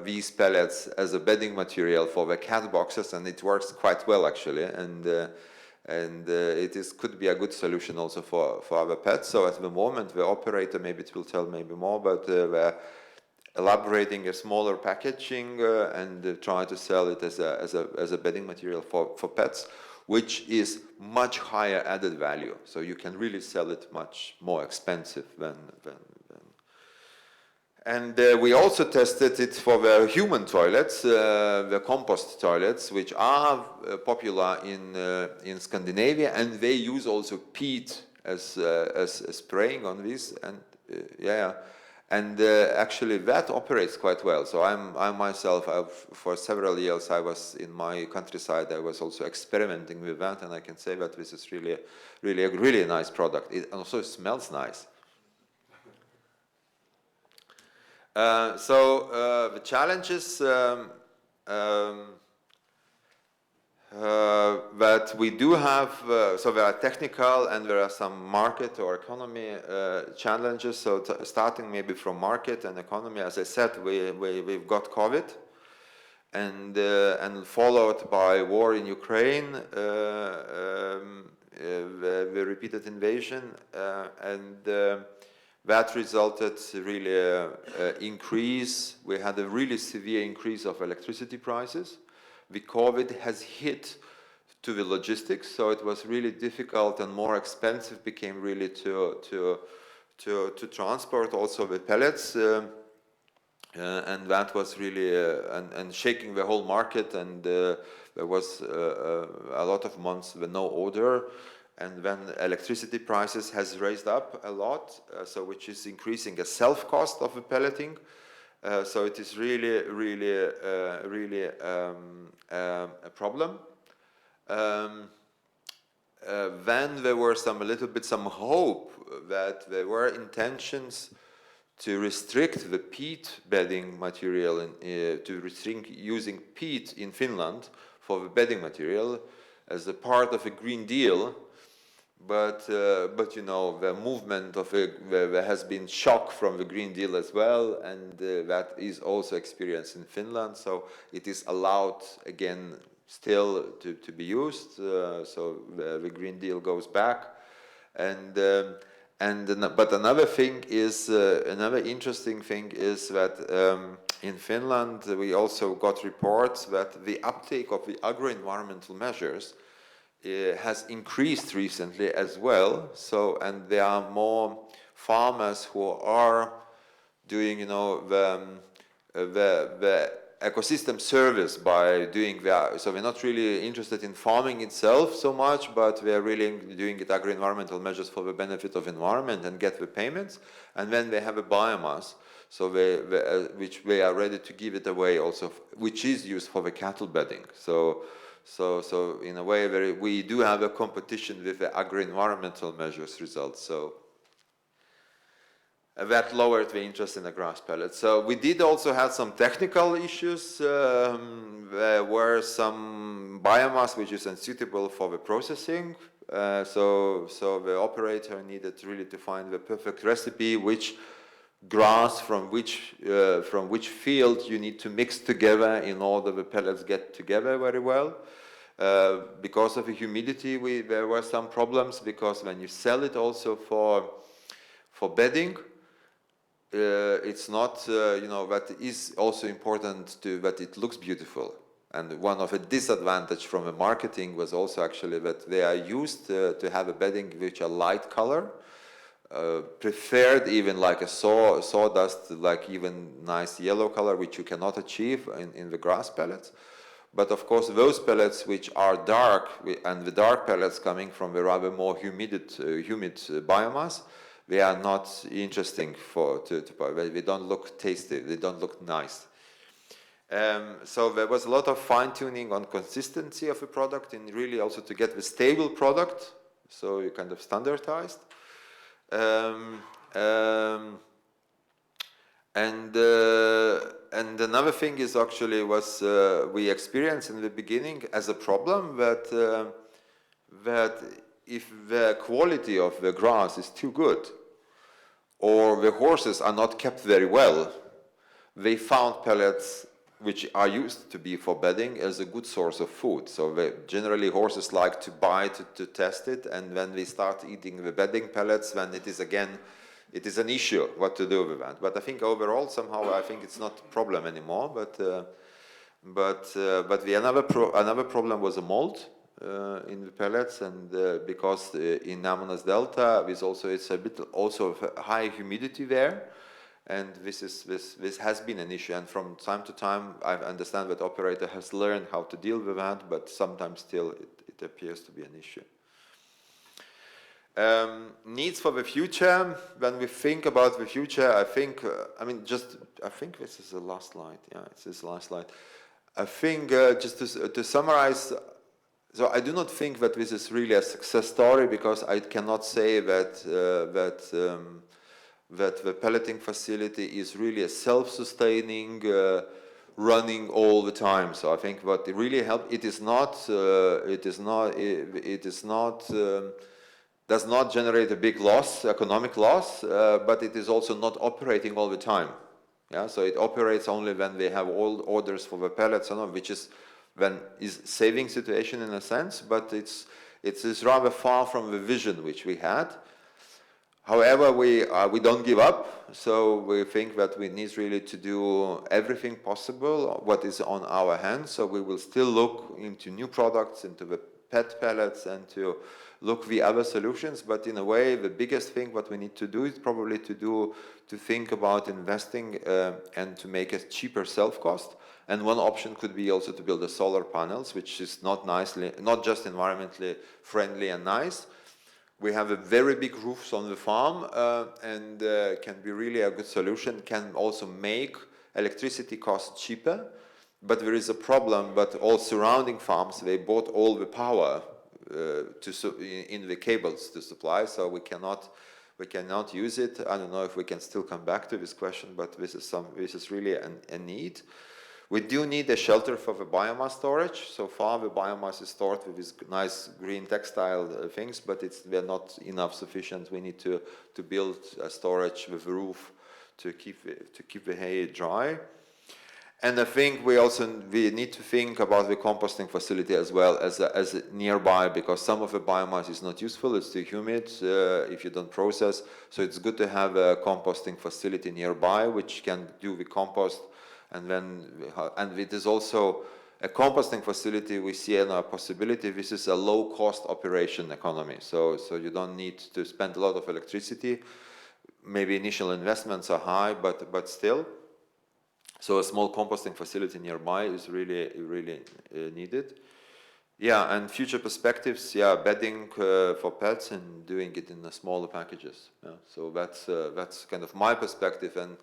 these pellets as a bedding material for the cat boxes, and it works quite well actually, and it could be a good solution also for other pets. So at the moment, the operator, maybe it will tell maybe more, but we're elaborating a smaller packaging and try to sell it as a bedding material for pets, which is much higher added value. So you can really sell it much more expensive than. And we also tested it for the human toilets, the compost toilets, which are popular in Scandinavia, and they use also peat as spraying on this, and And actually that operates quite well. So I myself, for several years, I was in my countryside, I was also experimenting with that, and I can say that this is really a really nice product. It also smells nice. The challenges that we do have, so there are technical and there are some market or economy challenges. So starting maybe from market and economy, as I said, we've got COVID, and followed by war in Ukraine, the repeated invasion, and that resulted really increase. We had a really severe increase of electricity prices. The COVID has hit to the logistics, so it was really difficult and more expensive became really to transport also the pellets, and that was really and shaking the whole market, and there was a lot of months with no order, and then electricity prices has raised up a lot, so which is increasing the self cost of the pelleting. So it is really a problem. Then there were some hope that there were intentions to restrict the peat bedding material and to restrict using peat in Finland for the bedding material as a part of a Green Deal. But you know, the movement of there has been shock from the Green Deal as well, and that is also experienced in Finland. So it is allowed again still to be used. So the Green Deal goes back, but another thing is another interesting thing is that in Finland we also got reports that the uptake of the agri-environmental measures has increased recently as well. So, and there are more farmers who are doing, you know, the ecosystem service by doing that. So we're not really interested in farming itself so much, but we are really doing it agri-environmental measures for the benefit of environment and get the payments. And then they have a biomass, so which they are ready to give it away also, which is used for the cattle bedding. So in a way, we do have a competition with the agri-environmental measures results. So that lowered the interest in the grass pellets. So we did also have some technical issues. There were some biomass which is unsuitable for the processing. So the operator needed really to find the perfect recipe, which grass from which field you need to mix together in order the pellets get together very well. Because of the humidity, there were some problems, because when you sell it also for bedding, it's not, you know, that is also important that it looks beautiful. And one of the disadvantage from the marketing was also actually that they are used to have a bedding which are light color, preferred even like a sawdust, like even nice yellow color, which you cannot achieve in the grass pellets. But of course, those pellets which are dark, and the dark pellets coming from the rather more humid biomass, they are not interesting they don't look tasty, they don't look nice. So there was a lot of fine-tuning on consistency of the product, and really also to get the stable product, so you kind of standardized. And another thing is actually we experienced in the beginning as a problem that if the quality of the grass is too good, or the horses are not kept very well, they found pellets which are used to be for bedding as a good source of food. So generally horses like to buy to test it, and when they start eating the bedding pellets, then it is an issue what to do with that. But I think overall somehow I think it's not a problem anymore. But another problem was a mold in the pellets, and because in Nemunas Delta it's a bit also of high humidity there, and this has been an issue. And from time to time I understand that operator has learned how to deal with that, but sometimes still it appears to be an issue. Needs for the future. When we think about the future, I think, I think this is the last slide. Yeah, it's this last slide. I think just to summarize, so I do not think that this is really a success story, because I cannot say that that the pelleting facility is really a self-sustaining, running all the time. So I think what really helped, does not generate a big loss, economic loss, but it is also not operating all the time. Yeah, so it operates only when they have all orders for the pellets, which is saving situation in a sense, but it is rather far from the vision which we had. However, we don't give up, so we think that we need really to do everything possible, what is on our hands. So we will still look into new products, into the PET pellets, and to look the other solutions. But in a way, the biggest thing what we need to do is probably to think about investing and to make a cheaper self-cost. And one option could be also to build the solar panels, which is not just environmentally friendly and nice. We have a very big roofs on the farm, and can be really a good solution. Can also make electricity costs cheaper, but there is a problem. But all surrounding farms, they bought all the power in the cables to supply, so we cannot use it. I don't know if we can still come back to this question, but this is really a need. We do need a shelter for the biomass storage. So far, the biomass is stored with these nice green textile things, but they're not enough sufficient. We need to build a storage with a roof to keep the hay dry. And I think we need to think about the composting facility as well as nearby, because some of the biomass is not useful. It's too humid if you don't process. So it's good to have a composting facility nearby which can do the compost. And it is also a composting facility. We see a possibility. This is a low-cost operation economy. So you don't need to spend a lot of electricity. Maybe initial investments are high, but still. So a small composting facility nearby is really needed. Yeah, and future perspectives. Yeah, bedding for pets and doing it in smaller packages. Yeah, so that's kind of my perspective, and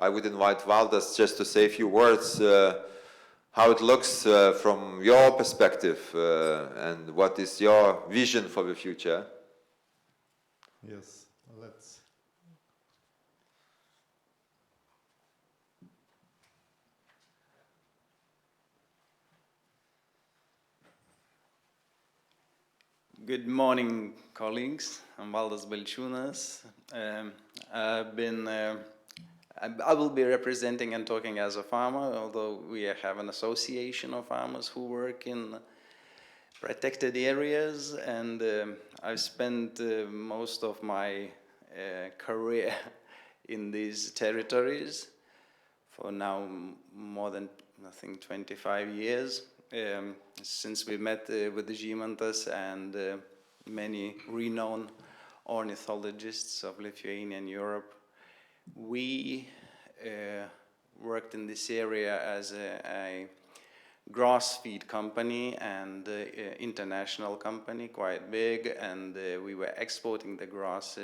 I would invite Valdas just to say a few words how it looks from your perspective and what is your vision for the future. Yes, let's. Good morning, colleagues. I'm Valdas Balčiūnas. I will be representing and talking as a farmer, although we have an association of farmers who work in protected areas, and I've spent most of my career in these territories for now more than, I think, 25 years. Since we met with the Žymantas and many renowned ornithologists of Lithuania and Europe, we worked in this area as a grass feed company and international company, quite big, and we were exporting the grass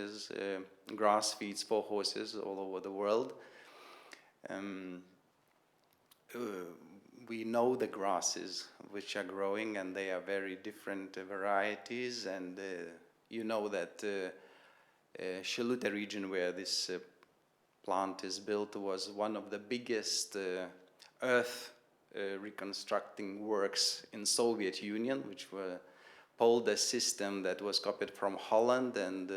feeds for horses all over the world. We know the grasses which are growing, and they are very different varieties, and you know that Šilutė region where this plant is built was one of the biggest earth reconstructing works in Soviet Union, which were polder system that was copied from Holland, and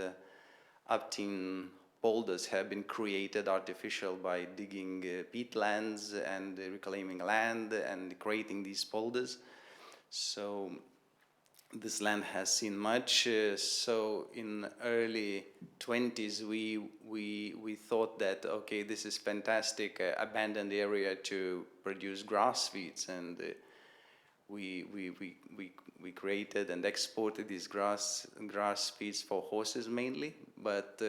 upton polders have been created artificial by digging peatlands and reclaiming land and creating these polders. So this land has seen much. So in early 20s we thought that, okay, this is fantastic abandoned area to produce grass feeds, and we created and exported these grass feeds for horses mainly. But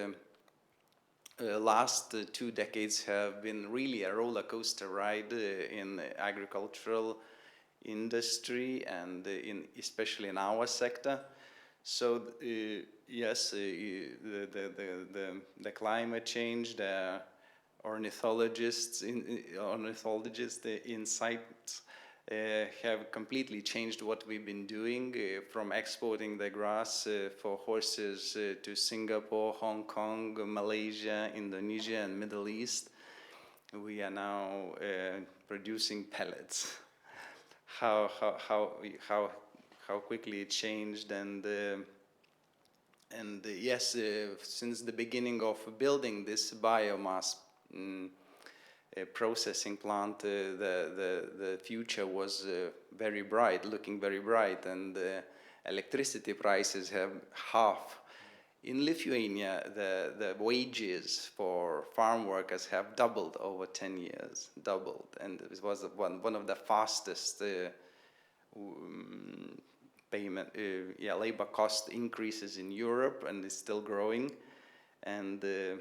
last 2 decades have been really a roller coaster ride in the agricultural industry and especially in our sector. So Yes, the climate change, the ornithologists insights have completely changed what we've been doing, from exporting the grass for horses to Singapore, Hong Kong, Malaysia, Indonesia, and Middle East. We are now producing pellets. How quickly it changed, and yes, since the beginning of building this biomass processing plant, the future was very bright, looking very bright, and electricity prices have halved. In Lithuania, the wages for farm workers have doubled over 10 years, doubled, and it was one of the fastest labor cost increases in Europe, and it's still growing. And the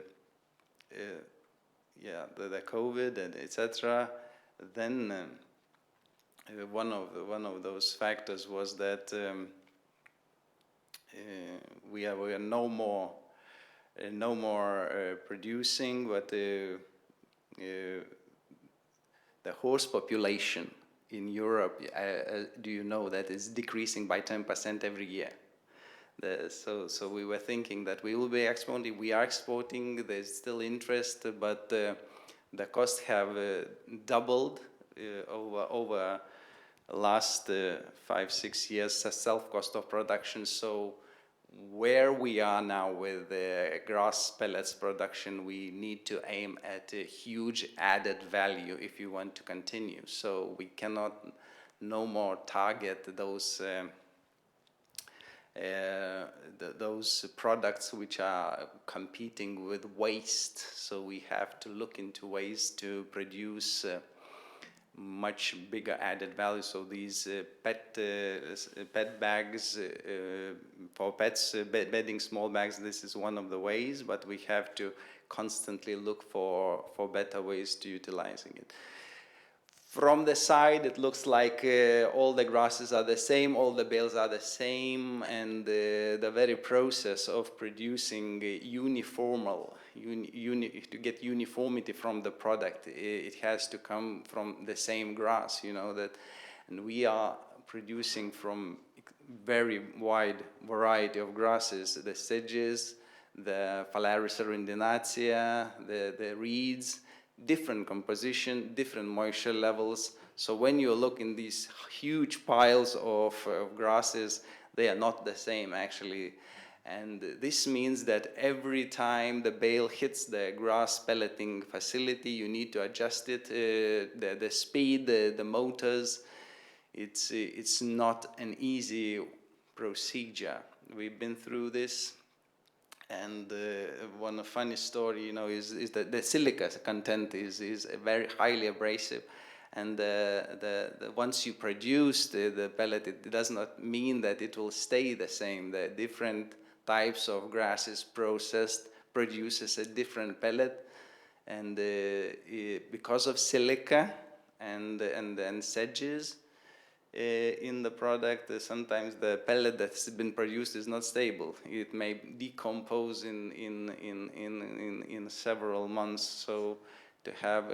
COVID and etc. Then one of those factors was that we are no more producing, but the horse population in Europe, do you know that is decreasing by 10% every year? So we were thinking that we will be exporting. We are exporting. There's still interest, but the costs have doubled over last 5-6 years. The self-cost of production. So where we are now with the grass pellets production, we need to aim at a huge added value if you want to continue. So we cannot no more target those products which are competing with waste. So we have to look into ways to produce much bigger added value. So these pet bags for pets, bedding small bags, this is one of the ways, but we have to constantly look for better ways to utilizing it. From the side, it looks like all the grasses are the same, all the bales are the same, and the very process of producing to get uniformity from the product, it has to come from the same grass, you know that, and we are producing from very wide variety of grasses, the sedges, the Phalaris arundinacea, the reeds, different composition, different moisture levels. So when you look in these huge piles of grasses, they are not the same actually. And this means that every time the bale hits the grass pelleting facility, you need to adjust it, the speed, the motors. It's not an easy procedure. We've been through this. And one funny story, you know, is that the silica content is very highly abrasive, and once you produce the pellet, it does not mean that it will stay the same. The different types of grasses processed produces a different pellet, and because of silica and sedges in the product, sometimes the pellet that's been produced is not stable. It may decompose in several months. So to have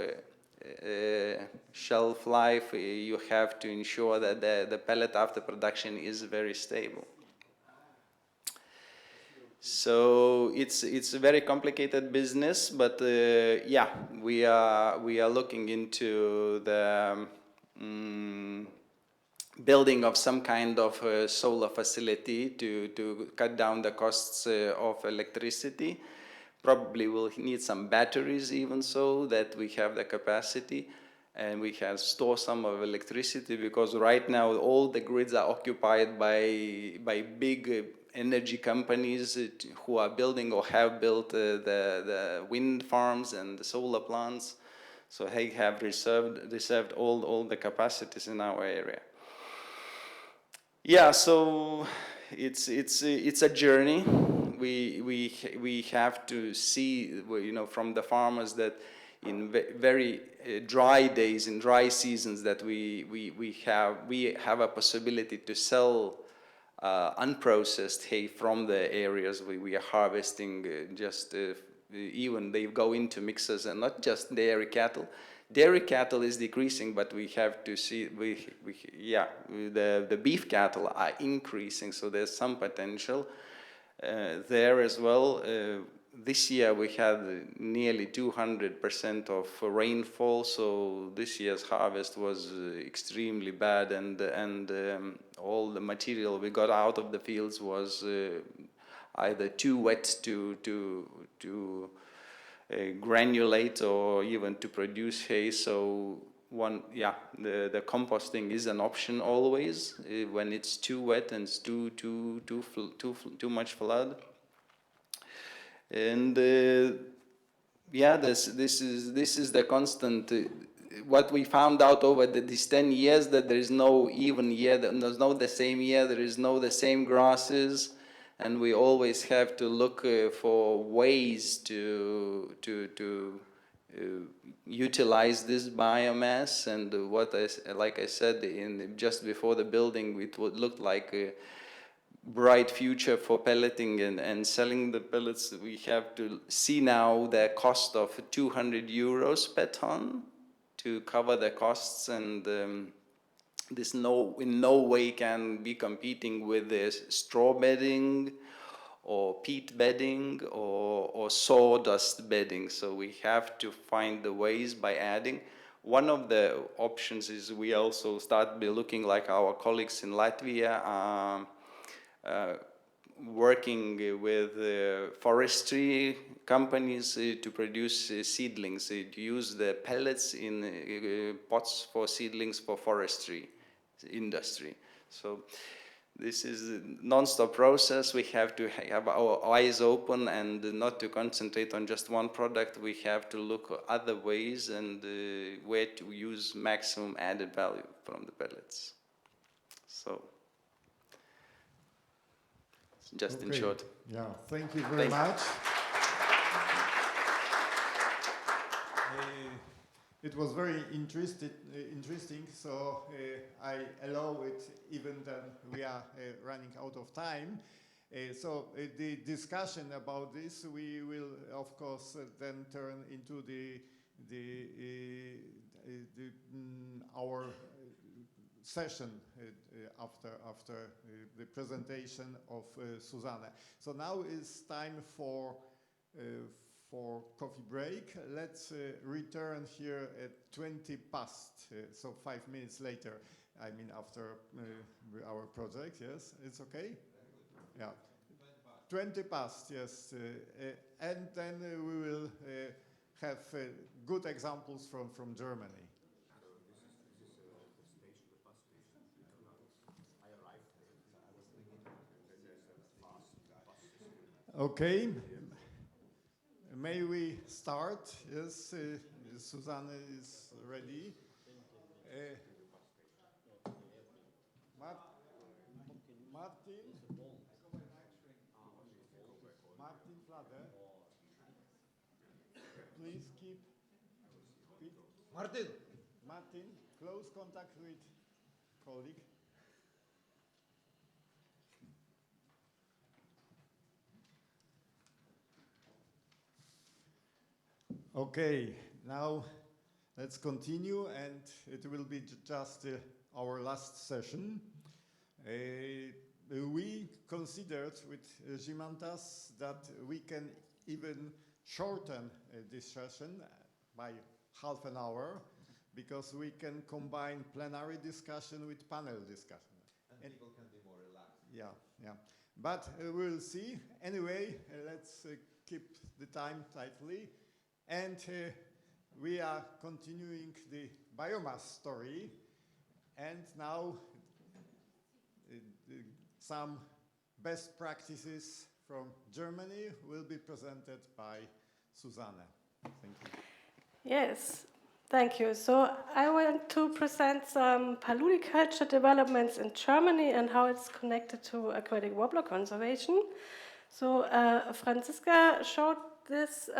a shelf life, you have to ensure that the pellet after production is very stable. So it's a very complicated business, but yeah, we are looking into the building of some kind of solar facility to cut down the costs of electricity. Probably we'll need some batteries even, so that we have the capacity and we can store some of electricity, because right now all the grids are occupied by big energy companies who are building or have built the wind farms and the solar plants. So they have reserved all the capacities in our area. Yeah, so it's a journey. We have to see, you know, from the farmers that in very dry days, in dry seasons, that we have a possibility to sell unprocessed hay from the areas we are harvesting. Even they go into mixers, and not just dairy cattle. Dairy cattle is decreasing, but we have to see, the beef cattle are increasing, so there's some potential there as well. This year we had nearly 200% of rainfall, so this year's harvest was extremely bad, and all the material we got out of the fields was either too wet to granulate or even to produce hay. So the composting is an option always when it's too wet and it's too much flood. And this is the constant. What we found out over these 10 years, that there is no even year, there's no the same year, there is no the same grasses, and we always have to look for ways to utilize this biomass. And like I said, just before the building, it would look like a bright future for pelleting and selling the pellets. We have to see now the cost of 200 euros per ton to cover the costs, and this in no way can be competing with this straw bedding or peat bedding or sawdust bedding. So we have to find the ways by adding. One of the options is we also start by looking, like our colleagues in Latvia, working with forestry companies to produce seedlings, to use the pellets in pots for seedlings for forestry industry. So this is a non-stop process. We have to have our eyes open and not to concentrate on just one product. We have to look at other ways and where to use maximum added value from the pellets. So just in short. Yeah, thank you very much. It was very interesting, so I allow it even then we are running out of time. So the discussion about this, we will of course then turn into our session after the presentation of Susanne. So now is time for coffee break. Let's return here at 20 past, so 5 minutes later. I mean after our project, yes? It's okay? Yeah. 20 past, yes. And then we will have good examples from Germany. Okay. May we start? Yes, Susanne is ready. Martin Flade, please keep Martin, close contact with colleague. Okay, now let's continue, and it will be just our last session. We considered with Gimantas that we can even shorten this session by half an hour, because we can combine plenary discussion with panel discussion. And people can be more relaxed. Yeah. But we'll see. Anyway, let's keep the time tightly. And we are continuing the biomass story, and now some best practices from Germany will be presented by Susanne. Thank you. Yes, thank you. So I want to present some paludiculture developments in Germany and how it's connected to aquatic warbler conservation. So Franziska showed this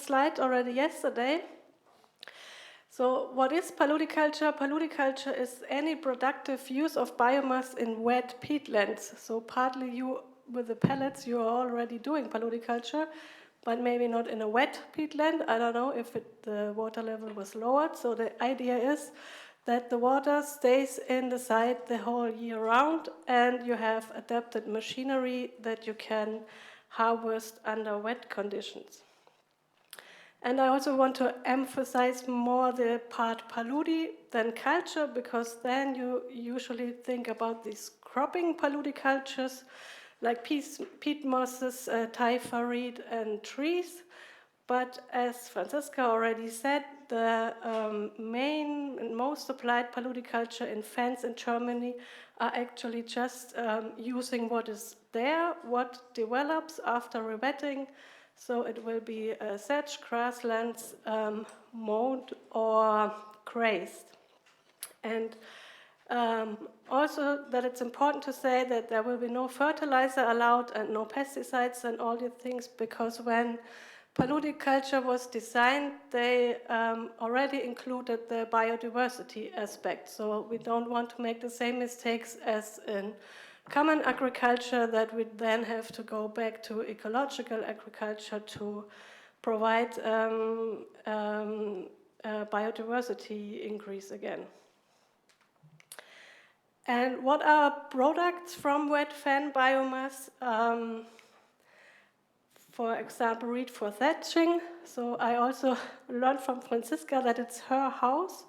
slide already yesterday. So what is paludiculture? Paludiculture is any productive use of biomass in wet peatlands. So partly you, with the pellets, you are already doing paludiculture, but maybe not in a wet peatland. I don't know if the water level was lowered. So the idea is that the water stays in the site the whole year round, and you have adapted machinery that you can harvest under wet conditions. And I also want to emphasize more the part paludi than culture, because then you usually think about these cropping paludicultures like peat mosses, typha reed, and trees. But as Franziska already said, the main and most applied paludiculture in fens in Germany are actually just using what is there, what develops after rewetting. So it will be sedge, grasslands, mowed, or grazed. And also that it's important to say that there will be no fertilizer allowed and no pesticides and all these things, because when paludiculture was designed, they already included the biodiversity aspect. So we don't want to make the same mistakes as in common agriculture, that we then have to go back to ecological agriculture to provide biodiversity increase again. And what are products from wet fen biomass? For example, reed for thatching. So I also learned from Franziska that it's her house.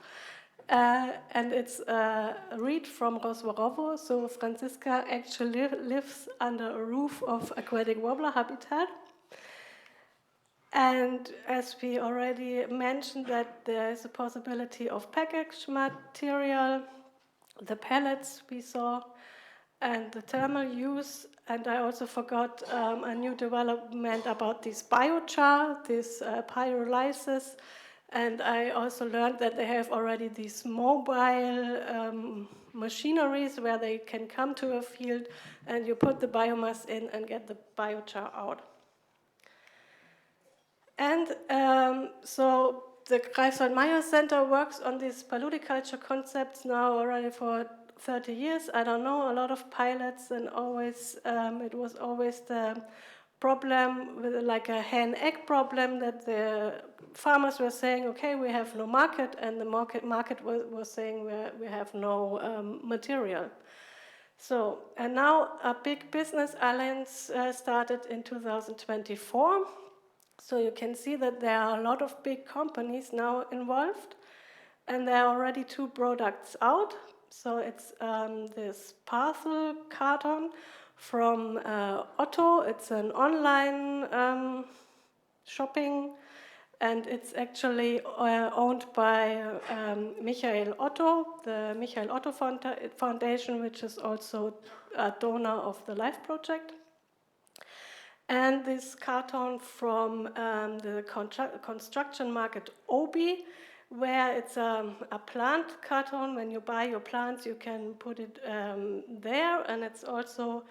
And it's a reed from Rozvorovo. So Franziska actually lives under a roof of aquatic warbler habitat. And as we already mentioned, that there is a possibility of packaged material, the pellets we saw, and the thermal use. And I also forgot a new development about this biochar, this pyrolysis. And I also learned that they have already these mobile machineries where they can come to a field and you put the biomass in and get the biochar out. And so the Greifswald-Meyer Center works on these paludiculture concepts now already for 30 years. I don't know, a lot of pilots, and always it was always the problem with like a hen-egg problem, that the farmers were saying, okay, we have no market, and the market was saying we have no material. So, and now a big business alliance started in 2024. So you can see that there are a lot of big companies now involved, and there are already 2 products out. So it's this parcel carton from Otto. It's an online shopping, and it's actually owned by Michael Otto, the Michael Otto Foundation, which is also a donor of the LIFE project. And this carton from the construction market Obi, where it's a plant carton. When you buy your plants, you can put it there, and it's also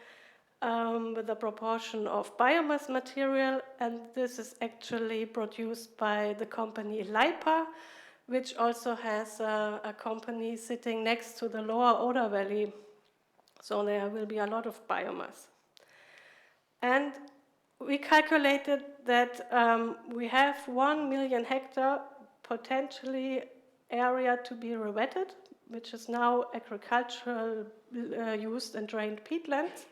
with a proportion of biomass material, and this is actually produced by the company Leipa, which also has a company sitting next to the lower Oder Valley, so there will be a lot of biomass. And we calculated that we have 1 million hectare potentially area to be rewetted, which is now agricultural used and drained peatlands.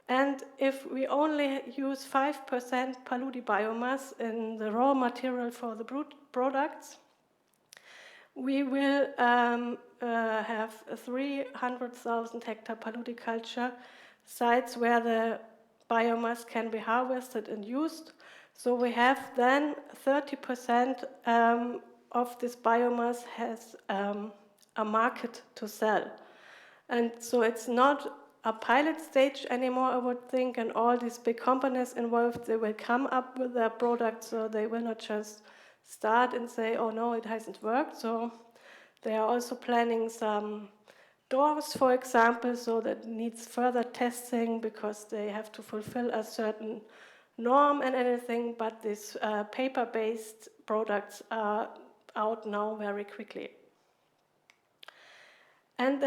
And if we only use 5% paludi biomass in the raw material for the products, we will have 300,000 hectare paludiculture sites where the biomass can be harvested and used. So we have then 30% of this biomass has a market to sell. And so it's not a pilot stage anymore, I would think, and all these big companies involved, they will come up with their products, so they will not just start and say, oh no, it hasn't worked. So they are also planning some doors, for example, so that needs further testing because they have to fulfill a certain norm and anything, but these paper-based products are out now very quickly. And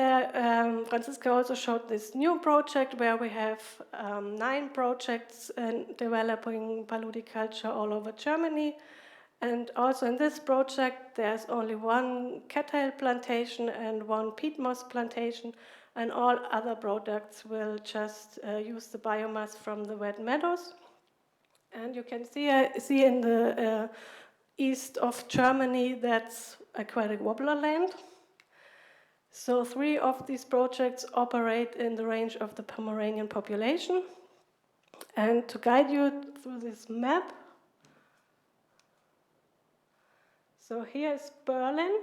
Franziska also showed this new project where we have 9 projects developing paludiculture all over Germany. And also in this project, there's only 1 cattail plantation and 1 peat moss plantation, and all other products will just use the biomass from the wet meadows. And you can see in the east of Germany, that's aquatic warbler land. So 3 of these projects operate in the range of the Pomeranian population. And to guide you through this map, so here is Berlin,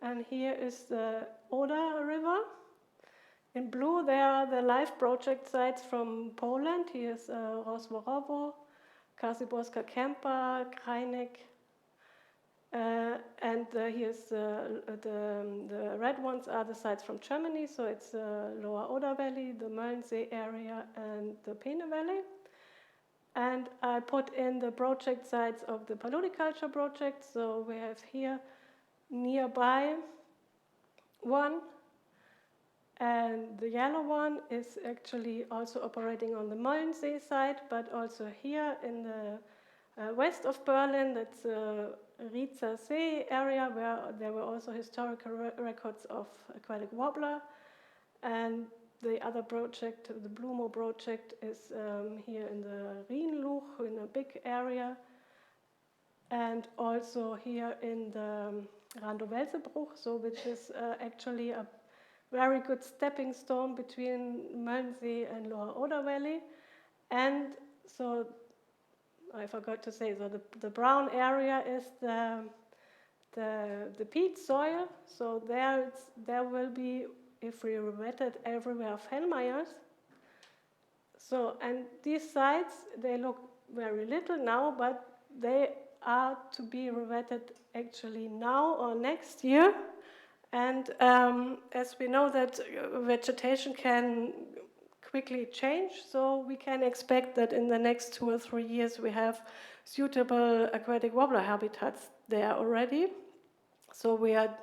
and here is the Oder River. In blue, there are the LIFE project sites from Poland. Here's Rozworowo, Kasiborska Kępa, Krajnik, and here's the red ones are the sites from Germany. So it's Lower Oder Valley, the Möllensee area, and the Peene Valley. And I put in the project sites of the Paludiculture project. So we have here nearby 1. And the yellow one is actually also operating on the Möllensee side, but also here in the west of Berlin, that's Rietzer See area, where there were also historical records of aquatic warbler. And the other project, the Blumo project, is here in the Rheinluch, in a big area. And also here in the Randow-Welsebruch, so which is actually a very good stepping stone between Möllensee and Lower Oder Valley. And so, I forgot to say, so the brown area is the peat soil. So there will be, if we wet it everywhere, Fenmeyers. So, and these sites, they look very little now, but they are to be revetted actually now or next year. And as we know that vegetation can quickly change, so we can expect that in the next 2 or 3 years we have suitable aquatic warbler habitats there already. So we are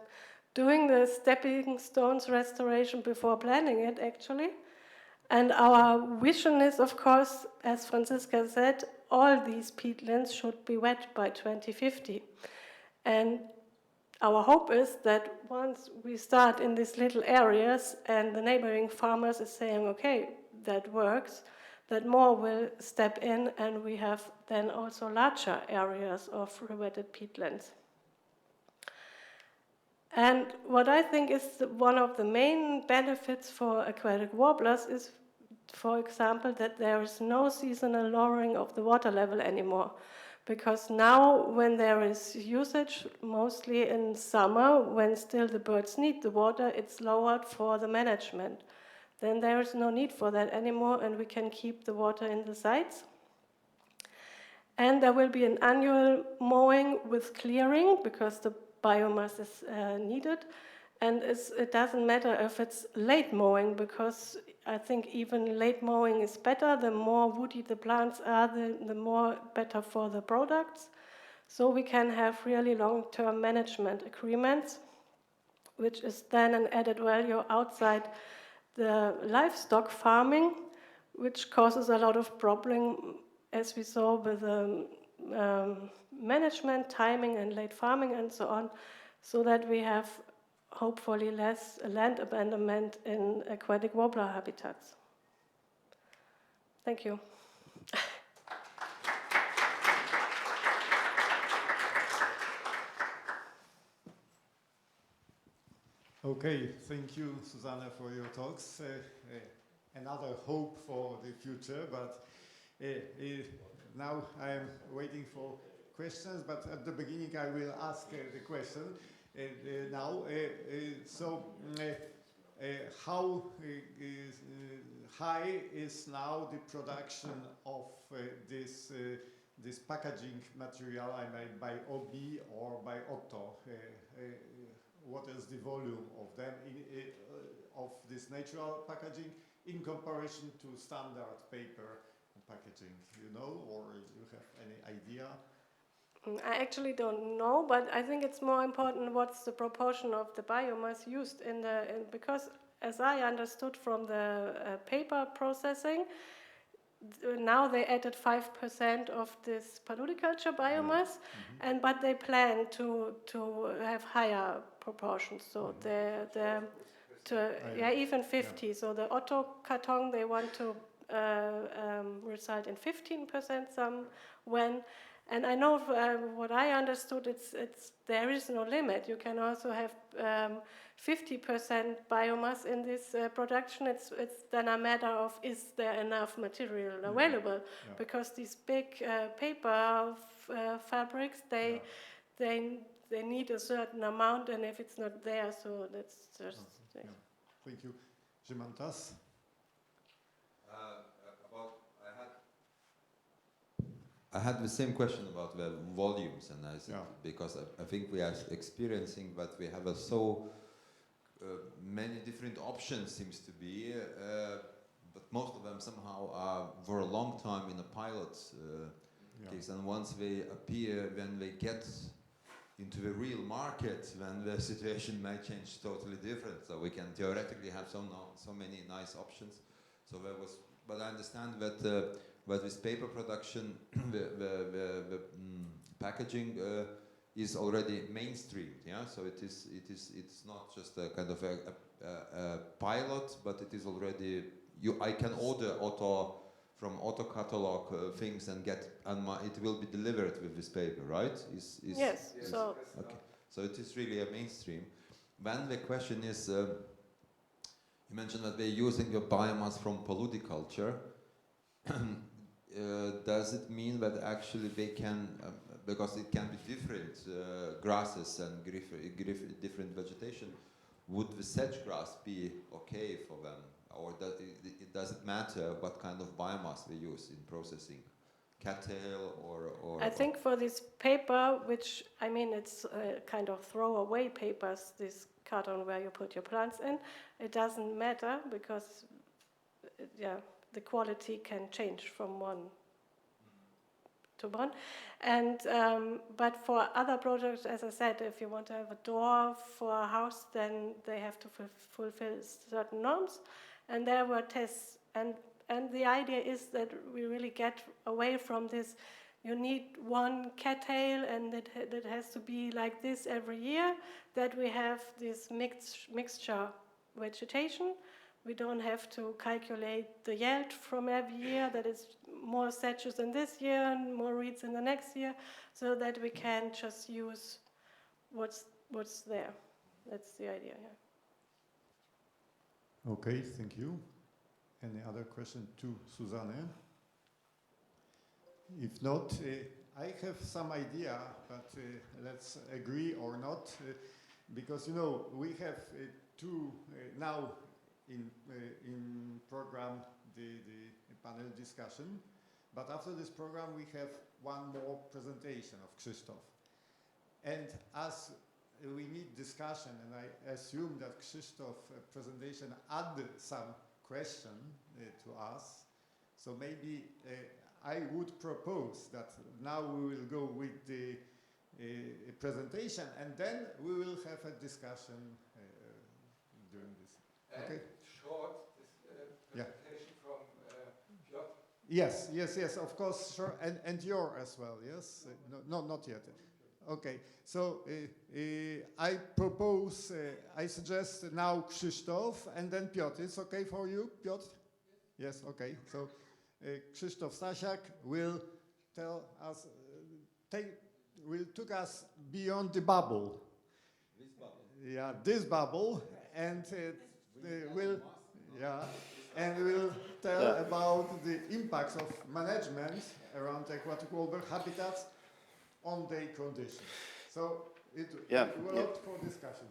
doing the stepping stones restoration before planning it actually. And our vision is, of course, as Franziska said, all these peatlands should be wet by 2050. And our hope is that once we start in these little areas and the neighboring farmers is saying, okay, that works, that more will step in and we have then also larger areas of rewetted peatlands. And what I think is one of the main benefits for aquatic warblers is, for example, that there is no seasonal lowering of the water level anymore. Because now, when there is usage, mostly in summer, when still the birds need the water, it's lowered for the management. Then there is no need for that anymore, and we can keep the water in the sites. And there will be an annual mowing with clearing, because the biomass is needed. And it doesn't matter if it's late mowing, because I think even late mowing is better. The more woody the plants are, the more better for the products. So we can have really long-term management agreements, which is then an added value outside the livestock farming, which causes a lot of problem, as we saw with management, timing, and late farming, and so on, so that we have hopefully less land abandonment in aquatic warbler habitats. Thank you. Okay, thank you, Susanna, for your talks. Another hope for the future, but now I am waiting for questions, but at the beginning I will ask the question. Now, how high is now the production of this packaging material I made by OB or by Otto? What is the volume of them of this natural packaging in comparison to standard paper packaging? You know, or you have any idea? I actually don't know, but I think it's more important what's the proportion of the biomass used because as I understood from the paper processing, now they added 5% of this paludiculture biomass, but they plan to have higher proportions. So even 50. Yeah. So the auto carton they want to result in 15% and I know what I understood. There is no limit. You can also have 50% biomass in this production. It's then a matter of is there enough material available? Yeah. Because these big paper fabrics they need a certain amount, and if it's not there, so that's just. Yeah. Thank you, Jimantas. I had the same question about the volumes, and I said, because I think we are experiencing that we have so many different options, seems to be, but most of them somehow are for a long time in a pilot case, and once they appear, when they get into the real market, then the situation may change totally different. So we can theoretically have so many nice options. So there was, but I understand that. But with paper production, the packaging is already mainstreamed. Yeah, so it's not just a kind of a pilot, but it is already. I can order from auto catalog things and get, and it will be delivered with this paper, right? Yes. So okay. So it is really a mainstream. Then the question is, you mentioned that they're using your biomass from paludiculture. Does it mean that actually they can, because it can be different grasses and different vegetation, would the sedge grass be okay for them? Or does it matter what kind of biomass they use in processing? Cattail or I think for this paper, which, I mean, it's kind of throwaway papers, this carton where you put your plants in, it doesn't matter because, the quality can change from one to one. And but for other projects, as I said, if you want to have a door for a house, then they have to fulfill certain norms. And there were tests, and the idea is that we really get away from this. You need one cattail, and it has to be like this every year, that we have this mixture vegetation. We don't have to calculate the yield from every year, that is more sedges in this year and more reeds in the next year, so that we can just use what's there. That's the idea, Okay, thank you. Any other question to Susanne? If not, I have some idea, but let's agree or not, because we have two now in program the panel discussion, but after this program we have one more presentation of Krzysztof, and as we need discussion, and I assume that Krzysztof's presentation added some question to us, so maybe I would propose that now we will go with the presentation, and then we will have a discussion during this. Okay. Short presentation from Piotr. Yes, of course, sure, and your as well, yes? No, not yet. Okay, so I propose, I suggest now Krzysztof and then Piotr. It's okay for you, Piotr? Yes, okay. So Krzysztof Stasiak will tell us, will take us beyond the bubble. This bubble. Yeah, this bubble, and will tell about the impacts of management around aquatic warbler habitats on their conditions. So it will lot for discussion.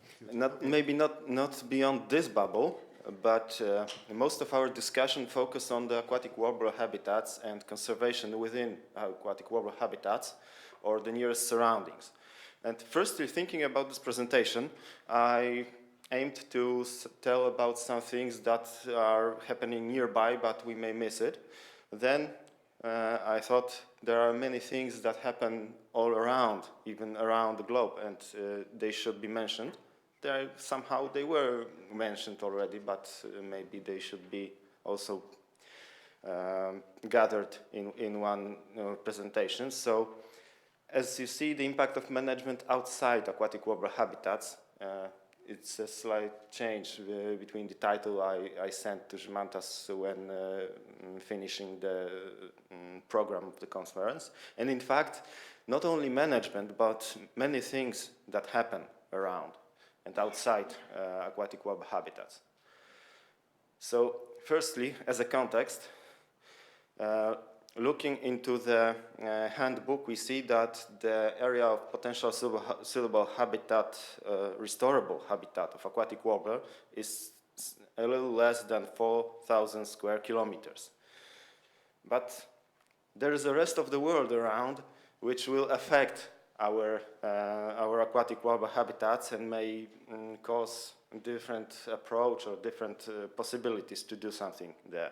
Maybe not beyond this bubble, but most of our discussion focused on the aquatic warbler habitats and conservation within aquatic warbler habitats or the nearest surroundings. And firstly, thinking about this presentation, I aimed to tell about some things that are happening nearby, but we may miss it. Then I thought there are many things that happen all around, even around the globe, and they should be mentioned. Somehow they were mentioned already, but maybe they should be also gathered in one presentation. So, as you see, the impact of management outside aquatic warbler habitats, it's a slight change between the title I sent to Žymantas when finishing the program of the conference. And in fact, not only management, but many things that happen around and outside aquatic warbler habitats. So, firstly, as a context, looking into the handbook, we see that the area of potential suitable habitat, restorable habitat of aquatic warbler is a little less than 4,000 square kilometers. But there is the rest of the world around which will affect our aquatic warbler habitats and may cause a different approach or different possibilities to do something there.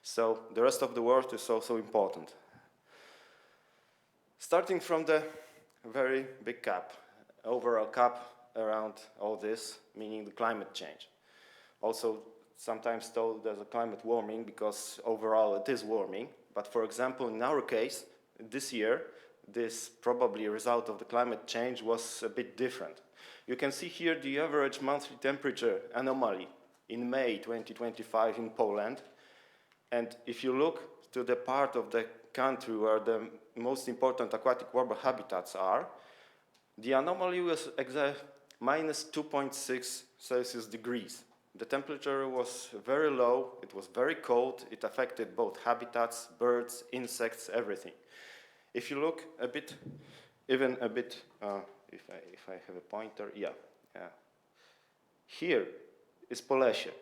So the rest of the world is also important. Starting from the very big cap, overall cap around all this, meaning the climate change. Also sometimes told as a climate warming because overall it is warming. But for example, in our case, this year, this probably a result of the climate change was a bit different. You can see here the average monthly temperature anomaly in May 2025 in Poland. And if you look to the part of the country where the most important aquatic warbler habitats are, the anomaly was minus 2.6 Celsius degrees. The temperature was very low, it was very cold, it affected both habitats, birds, insects, everything. If you look a bit, even a bit, if I have a pointer, yeah. Here is Polesia.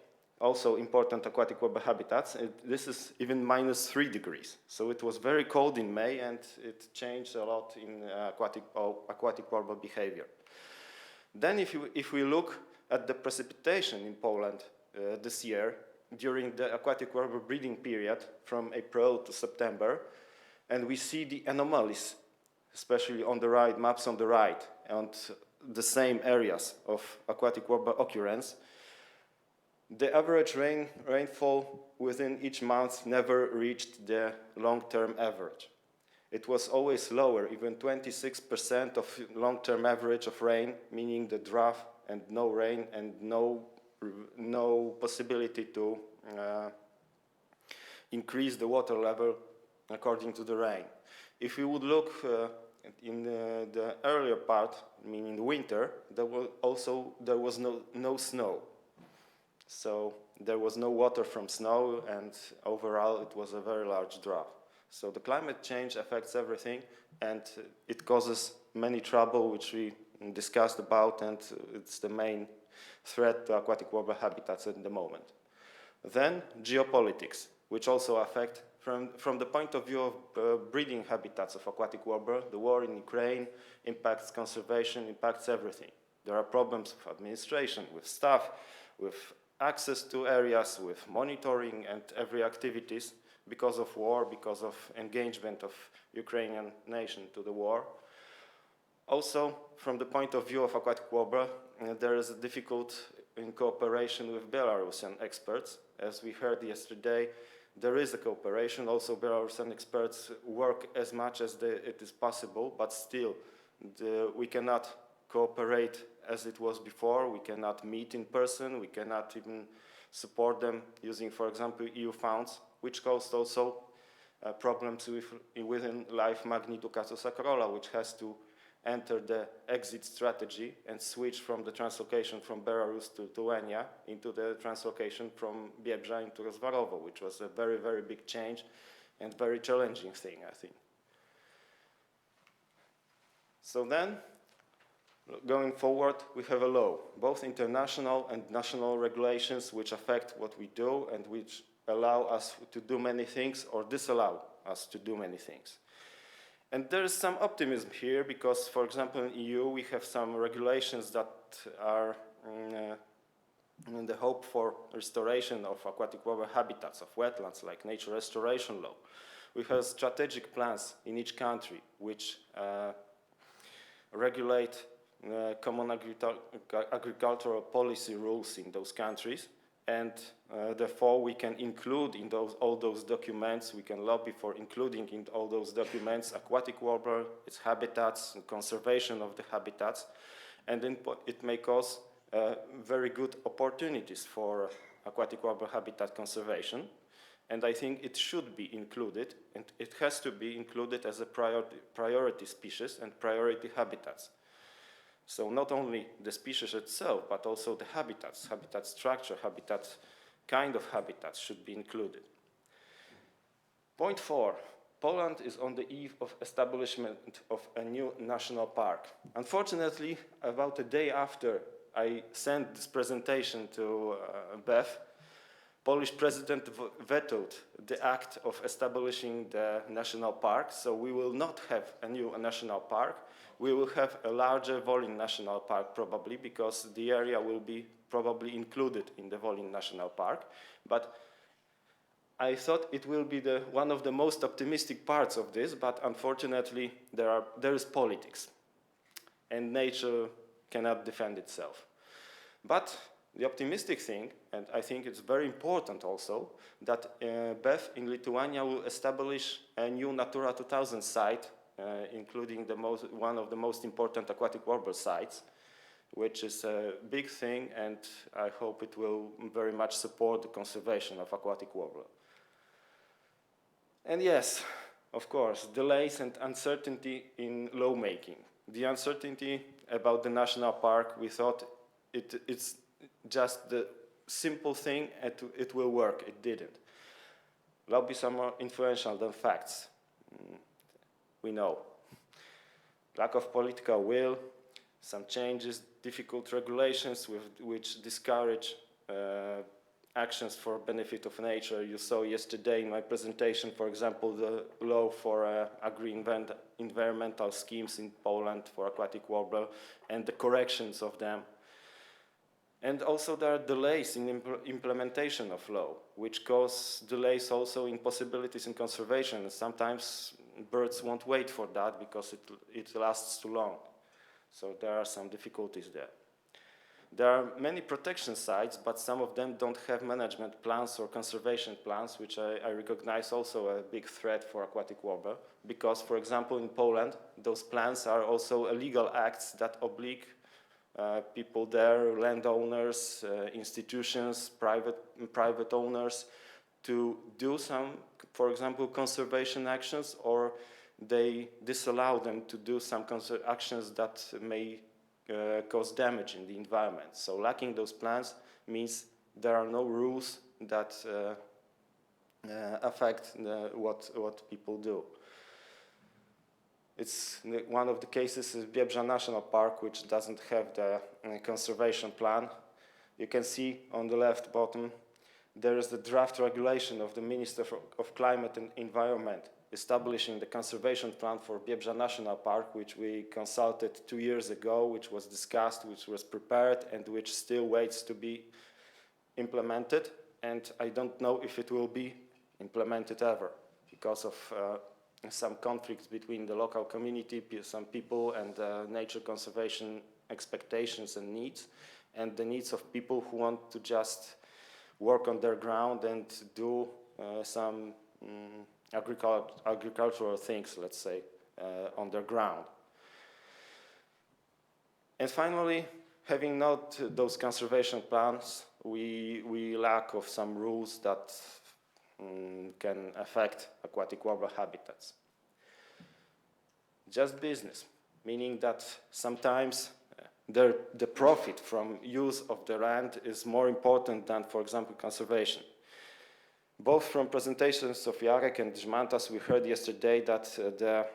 Also important aquatic warbler habitats. This is even minus 3 degrees. So it was very cold in May and it changed a lot in aquatic warbler behavior. Then if we look at the precipitation in Poland this year during the aquatic warbler breeding period from April to September, and we see the anomalies, especially on the right, maps on the right, and the same areas of aquatic warbler occurrence, the average rainfall within each month never reached the long-term average. It was always lower, even 26% of long-term average of rain, meaning the drought and no rain and no possibility to increase the water level according to the rain. If we would look in the earlier part, meaning the winter, there was no snow. So there was no water from snow, and overall it was a very large drought. So the climate change affects everything, and it causes many trouble, which we discussed about, and it's the main threat to aquatic warbler habitats at the moment. Then geopolitics, which also affect, from the point of view of breeding habitats of aquatic warbler, the war in Ukraine impacts conservation, impacts everything. There are problems with administration, with staff, with access to areas, with monitoring and every activities because of war, because of engagement of Ukrainian nation to the war. Also, from the point of view of aquatic warbler, there is a difficult in cooperation with Belarusian experts. As we heard yesterday, there is a cooperation. Also, Belarusian experts work as much as it is possible, but still we cannot cooperate as it was before. We cannot meet in person. We cannot even support them using, for example, EU funds, which caused also problems within LIFE MagniDucatusAcrola, which has to enter the exit strategy and switch from the translocation from Belarus to Lithuania into the translocation from Biebrza into Rozvarovo, which was a very, very big change and very challenging thing, I think. So then, going forward, we have a law, both international and national regulations which affect what we do and which allow us to do many things or disallow us to do many things. And there is some optimism here because, for example, in EU we have some regulations that are in the hope for restoration of aquatic warbler habitats, of wetlands, like nature restoration law, We have strategic plans in each country which regulate common agricultural policy rules in those countries, and therefore we can include in all those documents, we can lobby for including in all those documents aquatic warbler, its habitats, and conservation of the habitats, and then it may cause very good opportunities for aquatic warbler habitat conservation. And I think it should be included, and it has to be included as a priority species and priority habitats. So not only the species itself, but also the habitats, habitat structure, habitat, kind of habitats should be included. Point 4, Poland is on the eve of establishment of a new national park. Unfortunately, about a day after I sent this presentation to Beth, Polish president vetoed the act of establishing the national park, so we will not have a new national park. We will have a larger Volyn National Park probably, because the area will be probably included in the Volyn National Park. But I thought it will be one of the most optimistic parts of this, but unfortunately there is politics, and nature cannot defend itself. But the optimistic thing, and I think it's very important also, that Beth in Lithuania will establish a new Natura 2000 site, including one of the most important aquatic warbler sites, which is a big thing, and I hope it will very much support the conservation of aquatic warbler. And yes, of course, delays and uncertainty in lawmaking. The uncertainty about the national park, we thought it's just the simple thing, it will work. It didn't. Lobbies are more influential than facts. We know. Lack of political will, some changes, difficult regulations which discourage actions for benefit of nature. You saw yesterday in my presentation, for example, the law for agri-environmental schemes in Poland for aquatic warbler and the corrections of them. And also there are delays in implementation of law, which cause delays also in possibilities in conservation. And sometimes birds won't wait for that because it lasts too long. So there are some difficulties there. There are many protection sites, but some of them don't have management plans or conservation plans, which I recognize also a big threat for aquatic warbler. Because, for example, in Poland, those plans are also illegal acts that oblige people there, landowners, institutions, private owners, to do some, for example, conservation actions, or they disallow them to do some actions that may cause damage in the environment. So lacking those plans means there are no rules that affect what people do. It's one of the cases is Biebrza National Park, which doesn't have the conservation plan. You can see on the left bottom, there is the draft regulation of the Minister of Climate and Environment establishing the conservation plan for Biebrza National Park, which we consulted 2 years ago, which was discussed, which was prepared, and which still waits to be implemented. And I don't know if it will be implemented ever because of some conflicts between the local community, some people, and nature conservation expectations and needs, and the needs of people who want to just work on their ground and do some agricultural things, let's say, on their ground. And finally, having not those conservation plans, we lack of some rules that can affect aquatic warbler habitats. Just business, meaning that sometimes the profit from use of the land is more important than, for example, conservation. Both from presentations of Jarek and Žmantas, we heard yesterday that the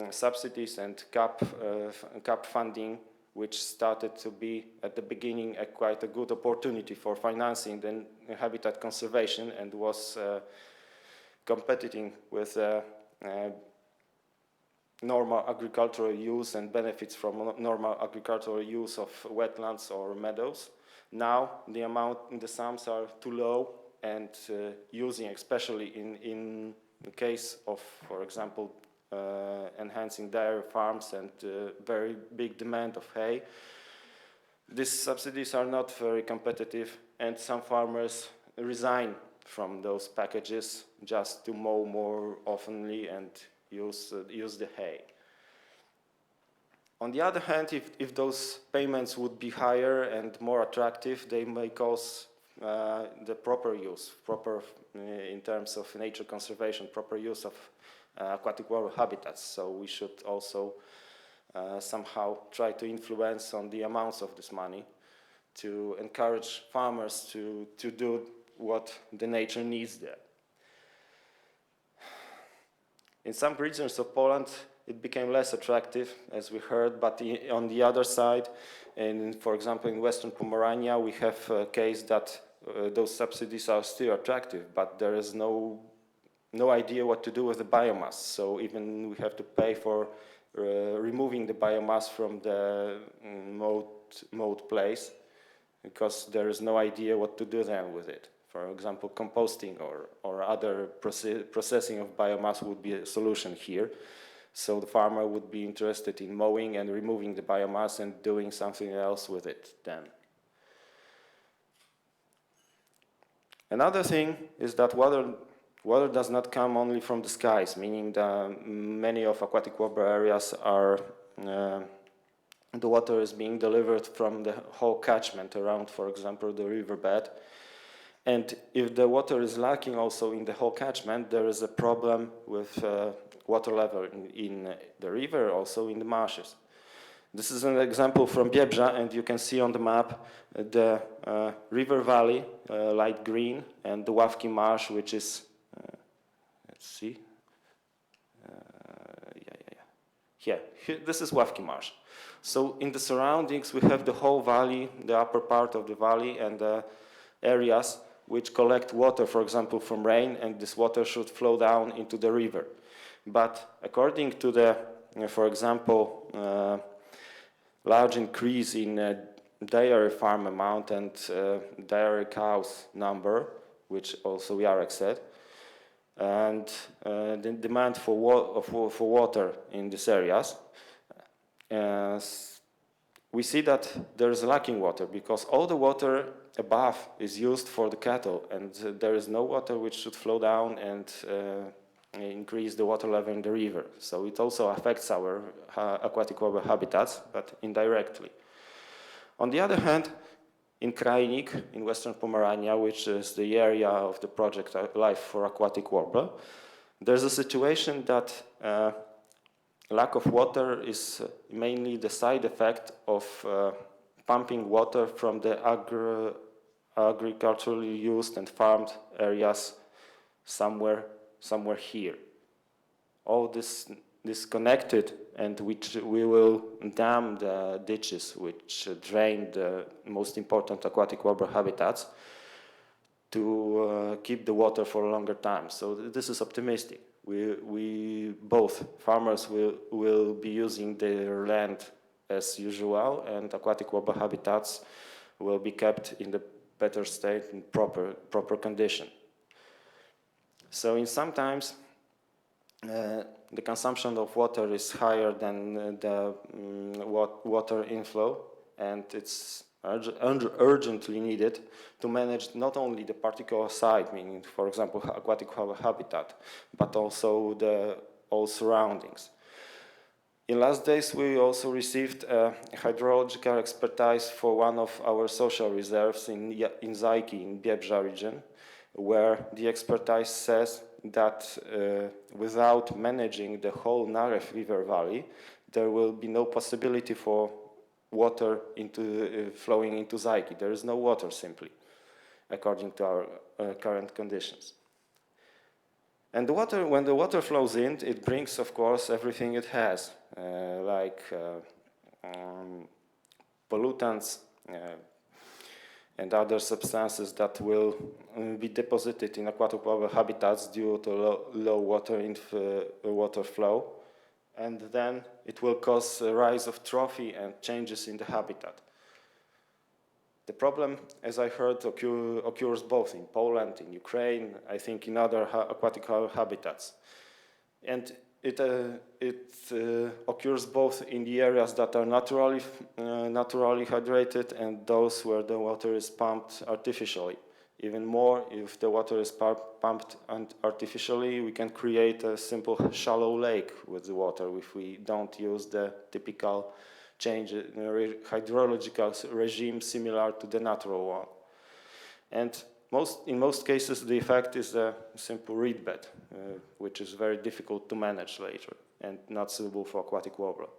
subsidies and CAP funding, which started to be at the beginning quite a good opportunity for financing the habitat conservation and was competing with normal agricultural use and benefits from normal agricultural use of wetlands or meadows. Now the sums are too low, and using especially in in case of, for example, enhancing dairy farms and very big demand of hay, these subsidies are not very competitive, and some farmers resign from those packages just to mow more oftenly and use the hay. On the other hand, if those payments would be higher and more attractive, they may cause the proper use, in terms of nature conservation, proper use of aquatic warbler habitats. So we should also somehow try to influence on the amounts of this money to encourage farmers to do what the nature needs there. In some regions of Poland, it became less attractive, as we heard, but on the other side, for example, in Western Pomerania, we have a case that those subsidies are still attractive, but there is no idea what to do with the biomass. So even we have to pay for removing the biomass from the mowed place, because there is no idea what to do then with it. For example, composting or other processing of biomass would be a solution here. So the farmer would be interested in mowing and removing the biomass and doing something else with it then. Another thing is that water does not come only from the skies, meaning that many of aquatic warbler areas are the water is being delivered from the whole catchment around, for example, the riverbed. And if the water is lacking also in the whole catchment, there is a problem with water level in the river, also in the marshes. This is an example from Biebrza, and you can see on the map the river valley, light green, and the Ławki marsh, which is, let's see, here, this is Ławki marsh. So in the surroundings, we have the whole valley, the upper part of the valley, and areas which collect water, for example, from rain, and this water should flow down into the river. But according to the, for example, large increase in dairy farm amount and dairy cows number, which also Jarek said, and the demand for water in these areas, we see that there is lacking water, because all the water above is used for the cattle, and there is no water which should flow down and increase the water level in the river. So it also affects our aquatic warbler habitats, but indirectly. On the other hand, in Krajnik, in Western Pomerania, which is the area of the project Life for Aquatic Warbler, there's a situation that lack of water is mainly the side effect of pumping water from the agriculturally used and farmed areas somewhere here. All this connected, and which we will dam the ditches which drain the most important aquatic warbler habitats to keep the water for a longer time. So this is optimistic. We both farmers will be using their land as usual, and aquatic warbler habitats will be kept in the better state in proper condition. So in sometimes the consumption of water is higher than the water inflow, and it's urgently needed to manage not only the particular site, meaning, for example, aquatic habitat, but also all surroundings. In last days, we also received hydrological expertise for one of our social reserves in Zajki, in Biebrza region, where the expertise says that without managing the whole Narew River Valley, there will be no possibility for water flowing into Zajki. There is no water, simply, according to our current conditions. And when the water flows in, it brings, of course, everything it has, like pollutants and other substances that will be deposited in aquatic warbler habitats due to low water flow, and then it will cause a rise of trophy and changes in the habitat. The problem, as I heard, occurs both in Poland, in Ukraine, I think in other aquatic habitats. And it occurs both in the areas that are naturally hydrated and those where the water is pumped artificially. Even more, if the water is pumped artificially, we can create a simple shallow lake with the water if we don't use the typical change in hydrological regime similar to the natural one. And in most cases, the effect is a simple reed bed, which is very difficult to manage later and not suitable for aquatic warbler.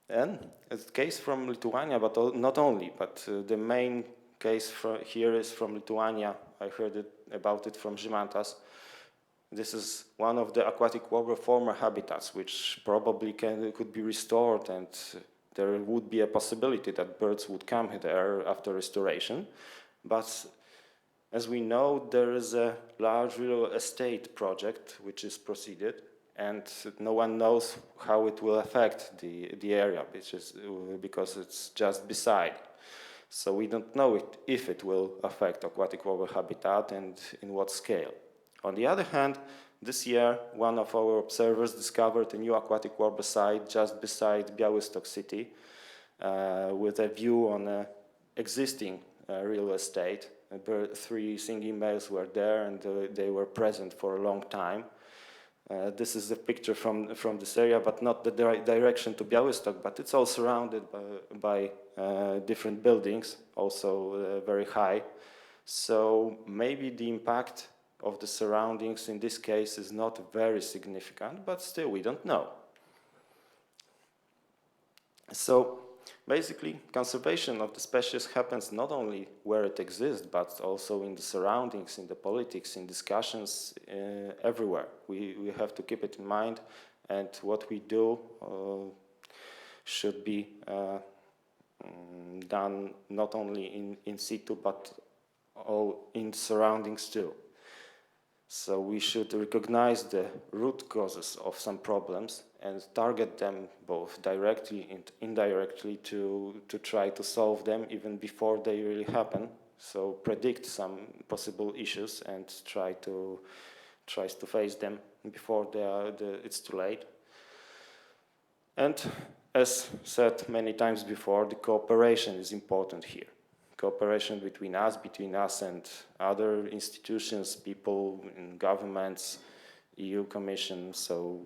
And it's the case from Lithuania, but not only, but the main case here is from Lithuania. I heard about it from Žymantas. This is one of the aquatic warbler former habitats, which probably could be restored, and there would be a possibility that birds would come there after restoration. But as we know, there is a large real estate project which is proceeded, and no one knows how it will affect the area, because it's just beside. So we don't know if it will affect aquatic warbler habitat and in what scale. On the other hand, this year, one of our observers discovered a new aquatic warbler site just beside Białystok city with a view on an existing real estate. 3 singing males were there, and they were present for a long time. This is the picture from this area, but not the direction to Białystok, but it's all surrounded by different buildings, also very high. So maybe the impact of the surroundings in this case is not very significant, but still we don't know. So basically, conservation of the species happens not only where it exists, but also in the surroundings, in the politics, in discussions, everywhere. We have to keep it in mind, and what we do should be done not only in situ, but all in surroundings too. So we should recognize the root causes of some problems and target them both directly and indirectly to try to solve them even before they really happen. So predict some possible issues and try to face them before it's too late. And as said many times before, the cooperation is important here. Cooperation between us and other institutions, people in governments, EU Commission, so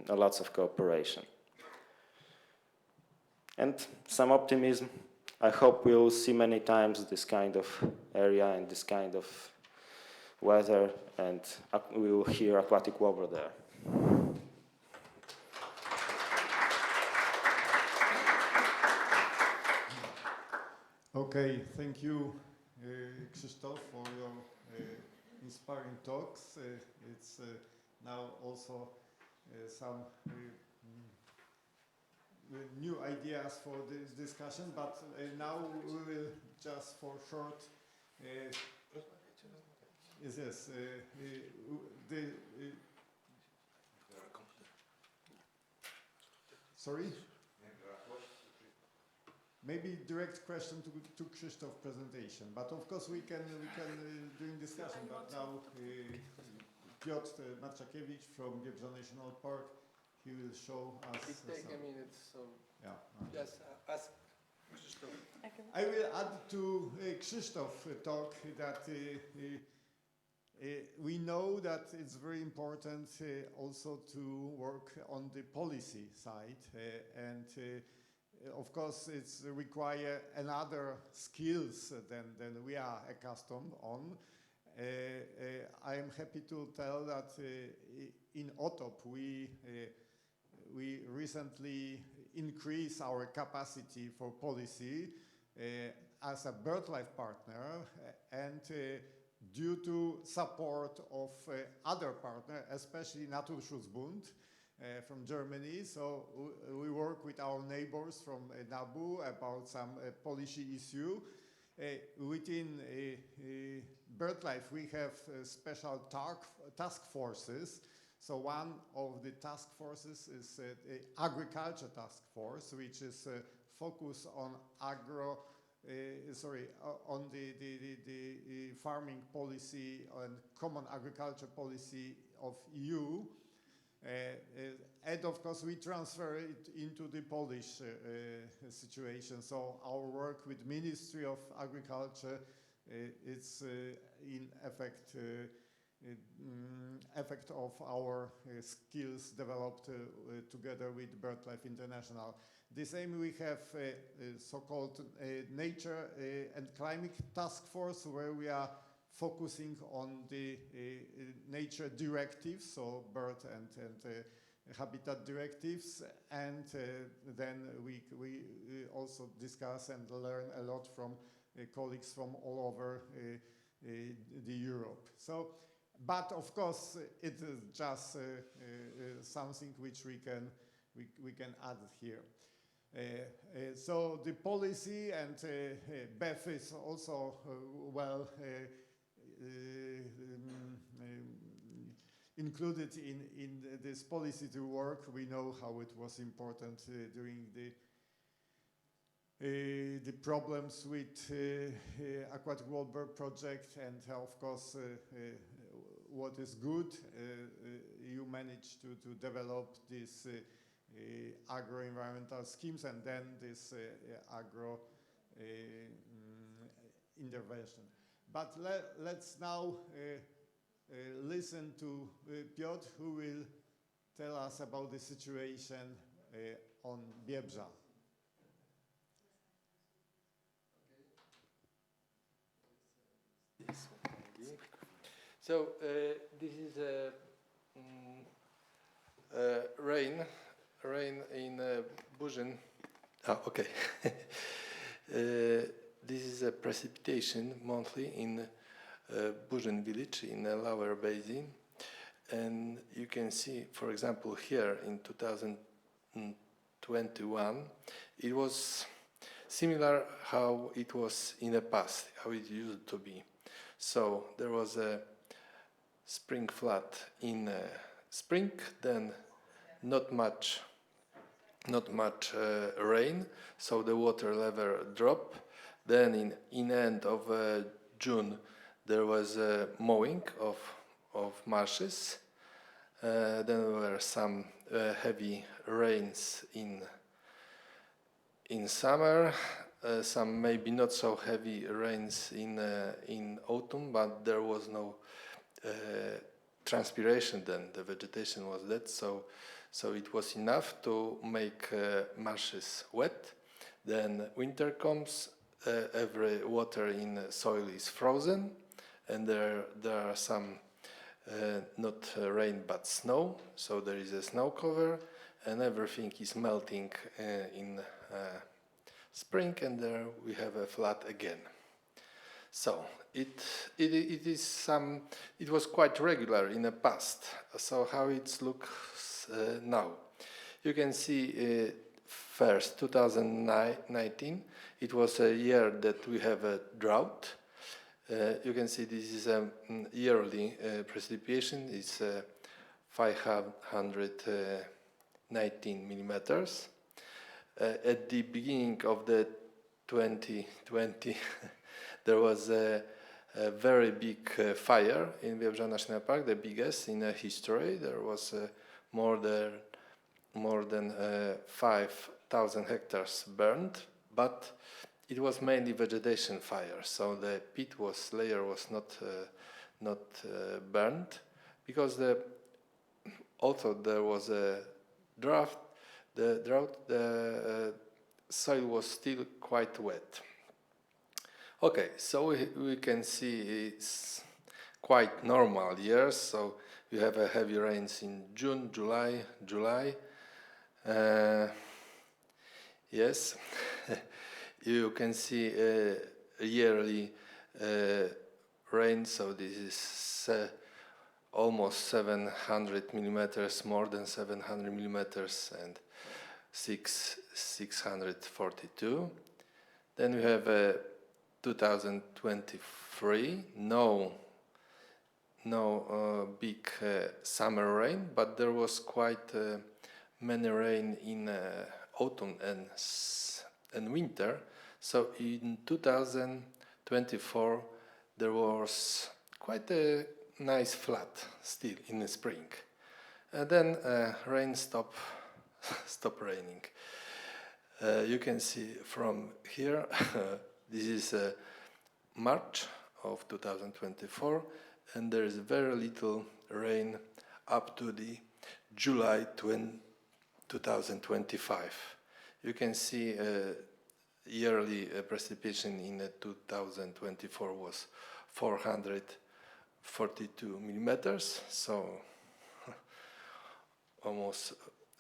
lots of cooperation. And some optimism. I hope we will see many times this kind of area and this kind of weather, and we will hear aquatic warbler there. Okay, thank you, Krzysztof, for your inspiring talks. It's now also some new ideas for this discussion, but now we will just for short. Sorry? Maybe direct question to Krzysztof's presentation, but of course we can during discussion. But now Piotr Marczakiewicz from Biebrza National Park, he will show us. It takes a minute, so yeah. Just ask Krzysztof. I will add to Krzysztof's talk that we know that it's very important also to work on the policy side and. Of course, it's require another skills than we are accustomed on. I am happy to tell that in OTOP we recently increased our capacity for policy as a BirdLife partner, and due to support of other partners, especially Naturschutzbund. From Germany, so we work with our neighbors from NABU about some policy issue. Within BirdLife, we have special task forces. So one of the task forces is the Agriculture Task Force, which is focus on on the farming policy and common agriculture policy of EU. And of course, we transfer it into the Polish situation. So our work with Ministry of Agriculture is in effect effect of our skills developed together with BirdLife International. The same we have so-called Nature and Climate Task Force, where we are focusing on the nature directives, so bird and habitat directives, and then we also discuss and learn a lot from colleagues from all over the Europe. So, but of course, it is just something which we can add here. So the policy and BEF is also well included in this policy to work. We know how it was important during the problems with Aquatic Warbler project, and of course what is good, you managed to develop this agro-environmental schemes and then this agro intervention. But let's now listen to Piotr, who will tell us about the situation on Biebrza. So this is rain in Biebrza. Okay. This is a precipitation monthly in Biebrza village in a lower basin, and you can see, for example, here in 2021, it was similar how it was in the past, how it used to be. So there was a spring flood in spring, then not much rain, so the water level dropped. Then in end of June, there was a mowing of marshes. Then there were some heavy rains in summer, some maybe not so heavy rains in autumn, but there was no transpiration then. The vegetation was dead, so it was enough to make marshes wet. Then winter comes, every water in soil is frozen, and there are some not rain but snow, so there is a snow cover, and everything is melting in spring, and there we have a flood again. So it was quite regular in the past. So how it looks now? You can see first 2019. It was a year that we have a drought. You can see this is a yearly precipitation. It's 519 millimeters. At the beginning of the 2020, there was a very big fire in Biebrza National Park, the biggest in history. There was more than 5,000 hectares burned, but it was mainly vegetation fire, so the peat layer was not burned, because also there was a drought. The soil was still quite wet. Okay, so we can see it's quite normal years. So you have a heavy rains in June, July. Yes. You can see a yearly rain, so this is almost 700 millimeters, more than 700 millimeters, and 642. Then we have 2023, no big summer rain, but there was quite many rain in autumn and winter. So in 2024 there was quite a nice flat still in the spring, and then rain stop raining. You can see from here this is March of 2024, and there is very little rain up to the July 2025. You can see yearly precipitation in 2024 was 442 millimeters, so almost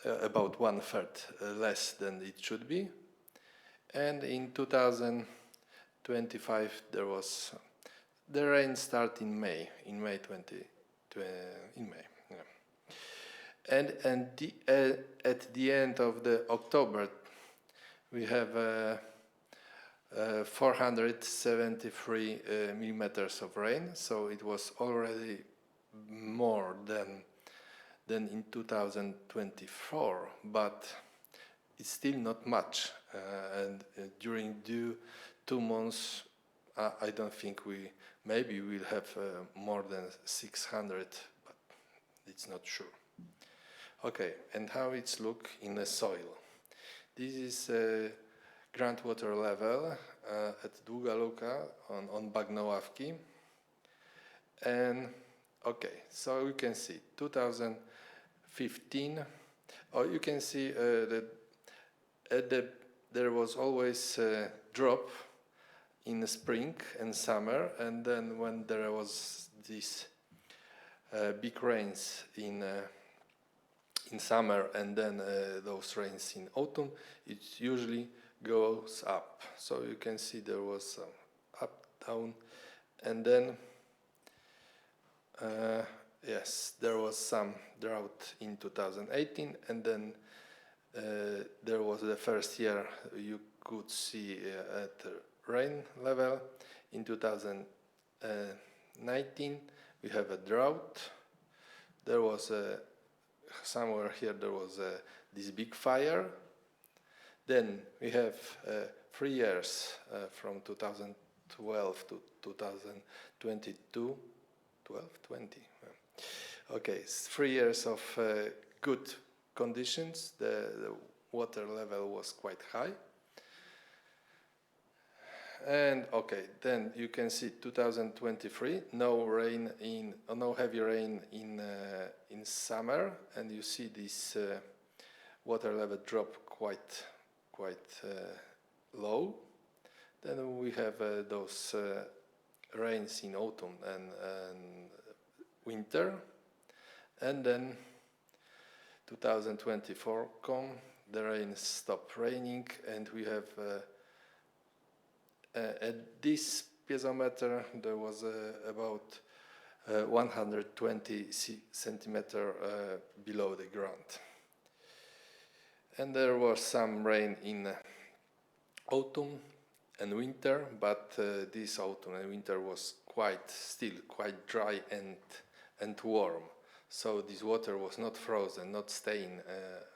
about 1/3 less than it should be. And in 2025 there was the rain start in May, in May. Yeah. And at the end of the October we have 473 millimeters of rain, so it was already more than in 2024, but it's still not much. And during 2 months, I don't think maybe we'll have more than 600, but it's not sure. Okay, and how it's look in the soil. This is groundwater level at Długa Luka on Bagnoławki. And okay, so you can see 2015, or you can see that there was always a drop in the spring and summer, and then when there was these big rains in summer and then those rains in autumn, it usually goes up. So you can see there was some up, down, and then yes, there was some drought in 2018, and then there was the first year you could see at the rain level. In 2019 we have a drought. There was somewhere here there was this big fire. Then we have 3 years from 2012 to 2022. 20. Okay, 3 years of good conditions. The water level was quite high. And okay, then you can see 2023, no heavy rain in summer, and you see this water level drop quite low. Then we have those rains in autumn and winter, and then 2024 the rain stopped raining, and we have at this piezometer there was about 120 centimeter below the ground, and there was some rain in autumn and winter, but this autumn and winter was still quite dry and warm. So this water was not frozen, not staying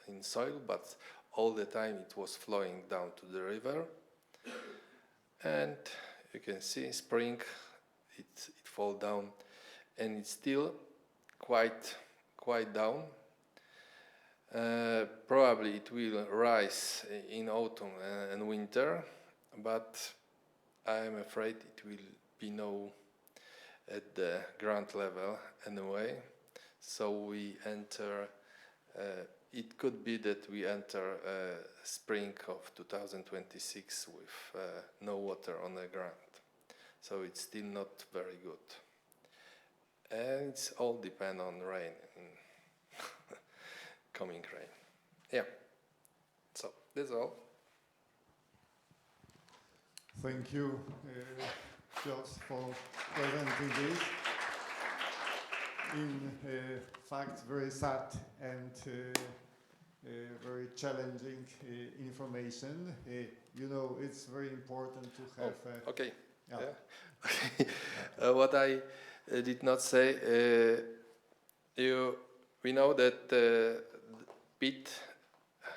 in soil, but all the time it was flowing down to the river. And you can see spring, it fall down, and it's still quite down. Probably it will rise in autumn and winter, but I am afraid it will be no at the ground level anyway. So we enter, it could be that we enter spring of 2026 with no water on the ground. So it's still not very good. And it's all depend on rain, coming rain. Yeah, so that's all. Thank you, Piotr, for presenting this. In fact, very sad and very challenging information. You know, it's very important to have. Okay. Yeah. Yeah. What I did not say, we know that peat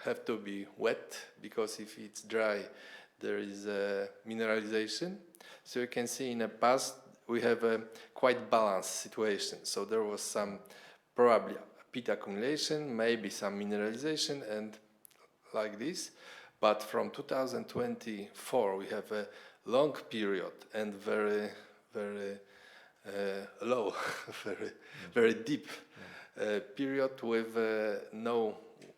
have to be wet, because if it's dry, there is mineralization. So you can see in the past we have a quite balanced situation. So there was some probably peat accumulation, maybe some mineralization, and like this. But from 2024 we have a long period and very, very low, very deep period with no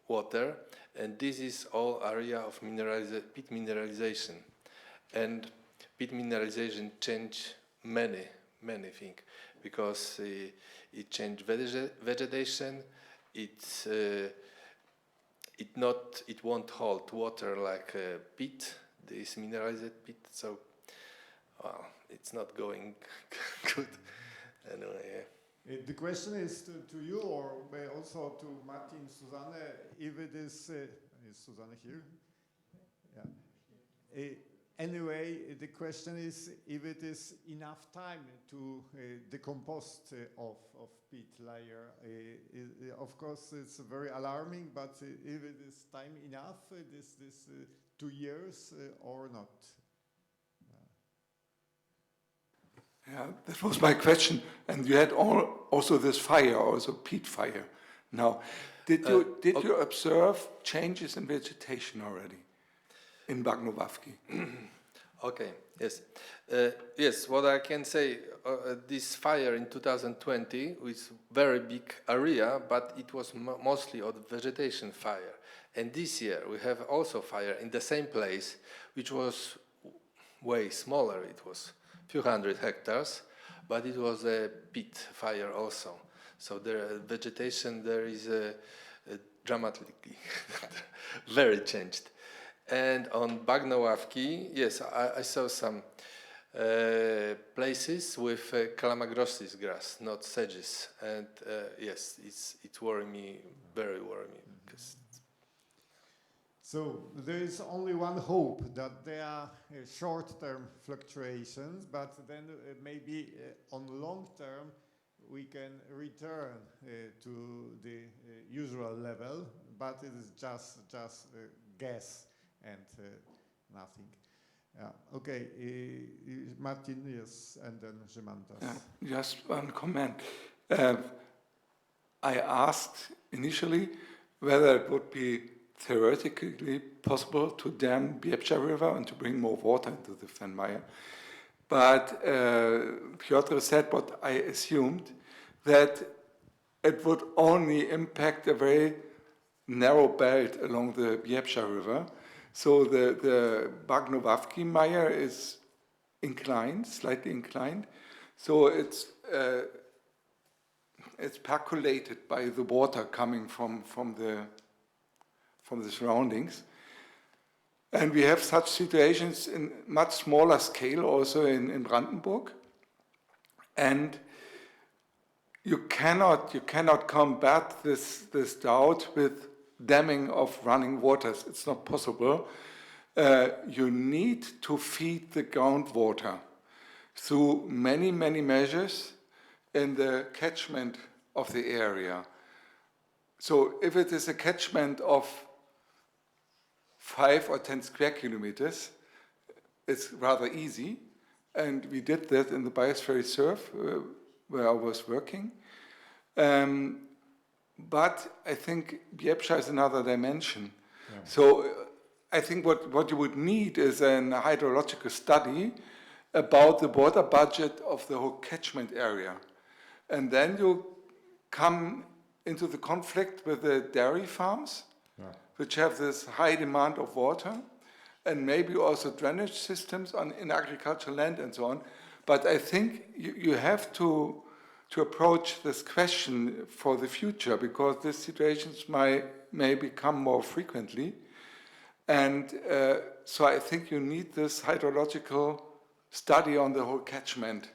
water, and this is all area of peat mineralization. And peat mineralization change many things, because it changed vegetation. It won't hold water like peat, this mineralized peat. So, well, it's not going good anyway. The question is to you, or also to Martin, Susanne, if it is Susanne here? Yeah. Anyway, the question is if it is enough time to decompose of peat layer. Of course, it's very alarming, but if it is time enough, this 2 years or not? Yeah, that was my question. And you had also this fire, also peat fire. Now, did you observe changes in vegetation already in Bagnovavki? Okay, yes. Yes, what I can say, this fire in 2020 was very big area, but it was mostly a vegetation fire. And this year we have also fire in the same place, which was way smaller. It was few hundred hectares, but it was a peat fire also. So the vegetation there is dramatically very changed. And on Bagnovavki, yes, I saw some places with calamagrostis grass, not sedges. And yes, it worried me, very worried me. So there is only one hope, that there are short-term fluctuations, but then maybe on long term we can return to the usual level, but it is just guess and nothing. Okay, Martin, yes, and then Żymantas. Yeah, just one comment. I asked initially whether it would be theoretically possible to dam Biebrza River and to bring more water into the Fenmire. But Piotr said what I assumed, that it would only impact a very narrow belt along the Biebrza River. So the Bagnovavki mire is inclined, slightly inclined. So it's percolated by the water coming from the surroundings. And we have such situations in much smaller scale also in Brandenburg. And you cannot combat this drought with damming of running waters. It's not possible. You need to feed the groundwater through many measures in the catchment of the area. So if it is a catchment of 5 or 10 square kilometers, it's rather easy. And we did that in the Biosphere Reserve where I was working. But I think Biebrza is another dimension. Yeah. So I think what you would need is a hydrological study about the water budget of the whole catchment area. And then you come into the conflict with the dairy farms, which have this high demand of water, and maybe also drainage systems in agricultural land and so on. But I think you have to approach this question for the future, because these situations may become more frequently. And so I think you need this hydrological study on the whole catchment.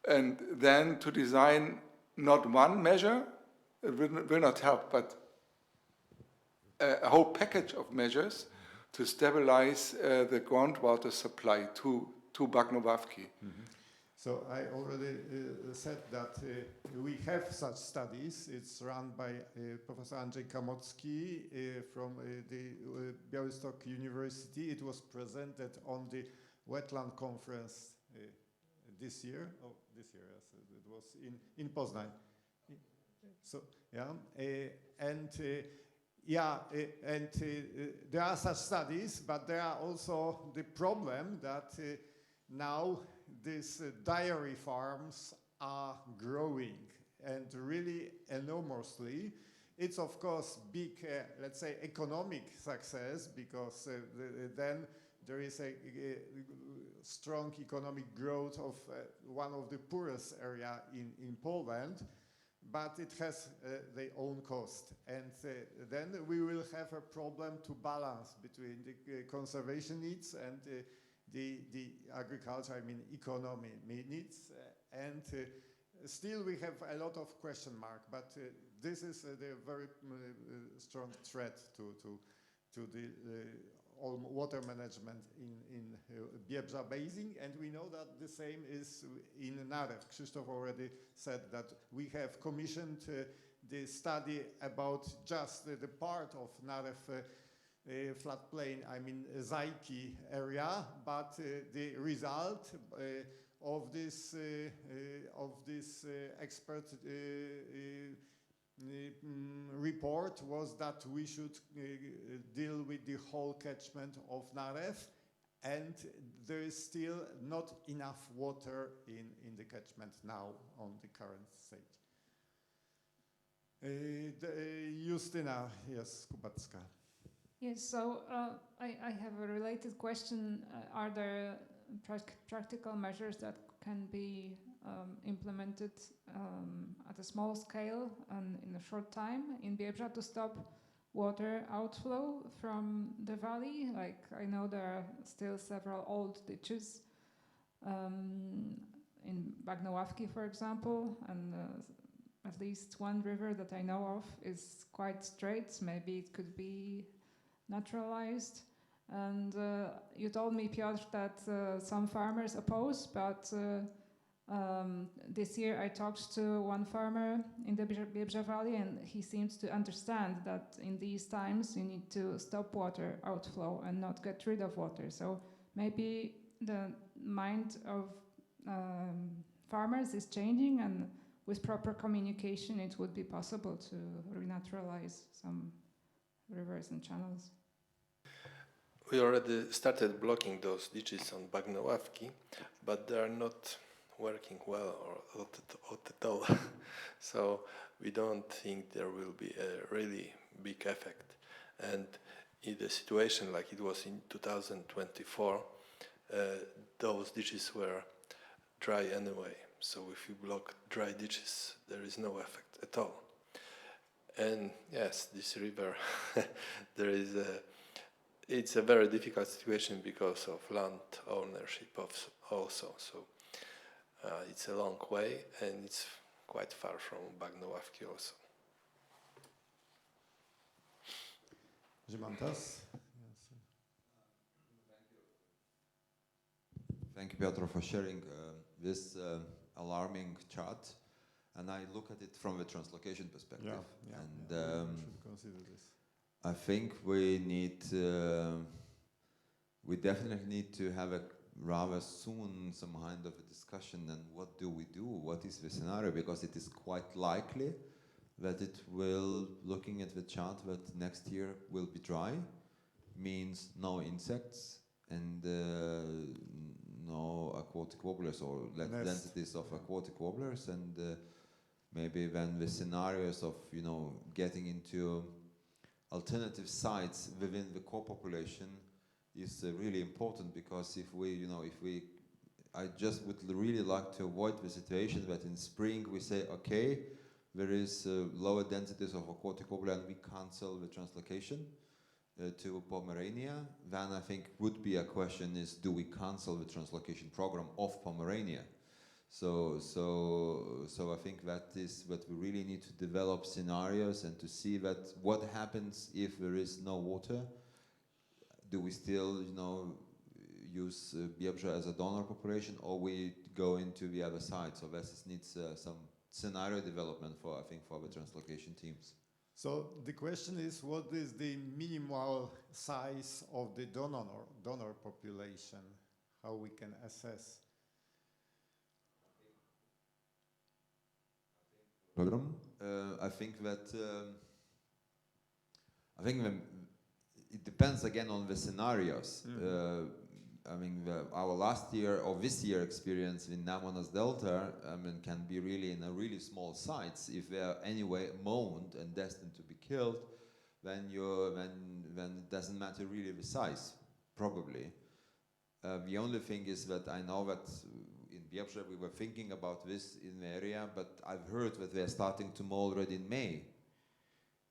And then to design not one measure, it will not help, but a whole package of measures to stabilize the groundwater supply to Bagnovavki. Mm-hmm. So I already said that we have such studies. It's run by Professor Andrzej Kamocki from the Białystok University. It was presented on the Wetland Conference this year. Oh, this year, yes, it was in Poznań. So yeah, there are such studies, but there are also the problem that now these dairy farms are growing and really enormously. It's of course big, let's say, economic success because then there is a strong economic growth of one of the poorest area in Poland, but it has their own cost. And then we will have a problem to balance between the conservation needs and the agriculture, I mean economy needs, and still we have a lot of question mark, but this is a very strong threat to the water management in Biebrza Basin, and we know that the same is in Narew. Krzysztof already said that we have commissioned the study about just the part of Narew floodplain, I mean Zajki area, but the result of this expert report was that we should deal with the whole catchment of Narew, and there is still not enough water in the catchment now on the current stage. Justyna, yes, Kubacka. Yes, so I have a related question. Are there practical measures that can be implemented at a small scale and in a short time in Biebrza to stop water outflow from the valley? Like, I know there are still several old ditches in Bagnoławki, for example, and at least one river that I know of is quite straight. Maybe it could be naturalized. And you told me, Piotr, that some farmers oppose, but this year I talked to one farmer in the Biebrza Valley, and he seems to understand that in these times you need to stop water outflow and not get rid of water. So maybe the mind of farmers is changing, and with proper communication it would be possible to renaturalize some rivers and channels. We already started blocking those ditches on Bagnoławki, but they are not working well or at all. So we don't think there will be a really big effect. And in the situation like it was in 2024, those ditches were dry anyway. So if you block dry ditches, there is no effect at all. And yes, this river, it's a very difficult situation because of land ownership also. So it's a long way, and it's quite far from Bagnoławki also. Żymantas? Thank you, Piotr, for sharing this alarming chart. And I look at it from the translocation perspective. And we should consider this. I think we definitely need to have a rather soon some kind of a discussion on what do we do, what is the scenario, because it is quite likely that it will, looking at the chart, that next year will be dry, means no insects and no aquatic warblers or less densities of aquatic warblers, and maybe then the scenarios of, you know, getting into alternative sites within the core population is really important, because I just would really like to avoid the situation that in spring we say, okay, there is lower densities of aquatic warbler and we cancel the translocation to Pomerania. Then I think would be a question is, do we cancel the translocation program of Pomerania? So I think that is what we really need to develop scenarios and to see that what happens if there is no water. Do we still, use Biebrza as a donor population, or we go into the other side. So this needs some scenario development for, I think, for the translocation teams. So the question is, what is the minimal size of the donor population? How we can assess? I think that it depends again on the scenarios. I mean, our last year or this year experience in Nemunas Delta, I mean, can be really in a really small sites. If they are anyway mowned and destined to be killed, then it doesn't matter really the size, probably. The only thing is that I know that in Biebrza we were thinking about this in the area, but I've heard that they're starting to mow already in May,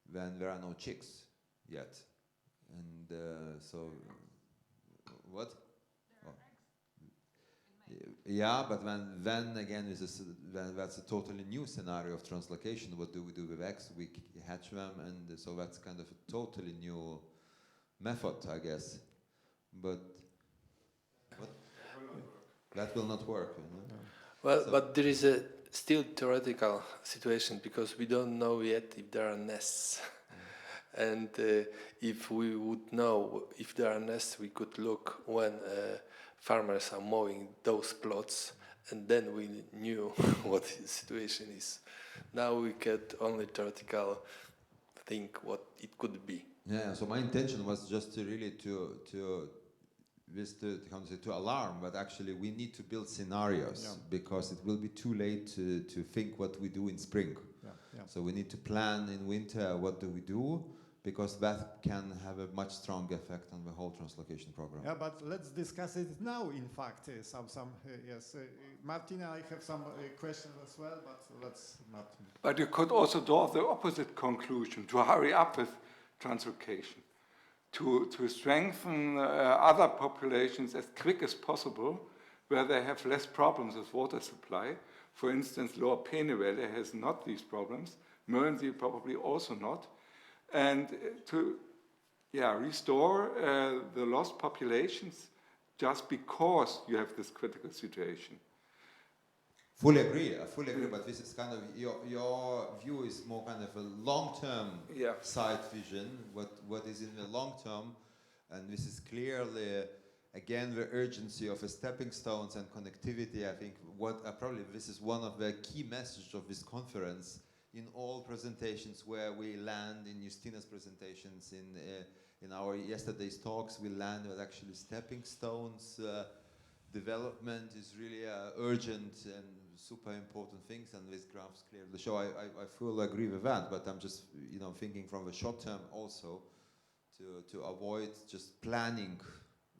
when there are no chicks yet. And so, what? Yeah, but then again, that's a totally new scenario of translocation. What do we do with eggs? We hatch them, and so that's kind of a totally new method, I guess. But that will not work. You know? Well, so, but there is a still theoretical situation, because we don't know yet if there are nests. And if we would know if there are nests, we could look when farmers are mowing those plots, and then we knew what the situation is. Now we get only theoretical think what it could be. Yeah, so my intention was just to really to alarm, but actually we need to build scenarios, because it will be too late to think what we do in spring. So we need to plan in winter what do we do, because that can have a much stronger effect on the whole translocation program. Yeah, but let's discuss it now. In fact, yes, Martina, I have some questions as well, but let's not. But you could also draw the opposite conclusion: to hurry up with translocation, to strengthen other populations as quick as possible, where they have less problems with water supply. For instance, Lower Peene Valley has not these problems. Mersey probably also not. And to restore the lost populations just because you have this critical situation. Fully agree, I fully agree, but this is kind of, your view is more kind of a long-term side vision, what is in the long term, and this is clearly, again, the urgency of the stepping stones and connectivity. I think probably this is one of the key messages of this conference. In all presentations where we land, in Justina's presentations, in our yesterday's talks, we land with actually stepping stones. Development is really urgent and super important things, and these graphs clearly show. I fully agree with that, but I'm just thinking from the short term also to avoid just planning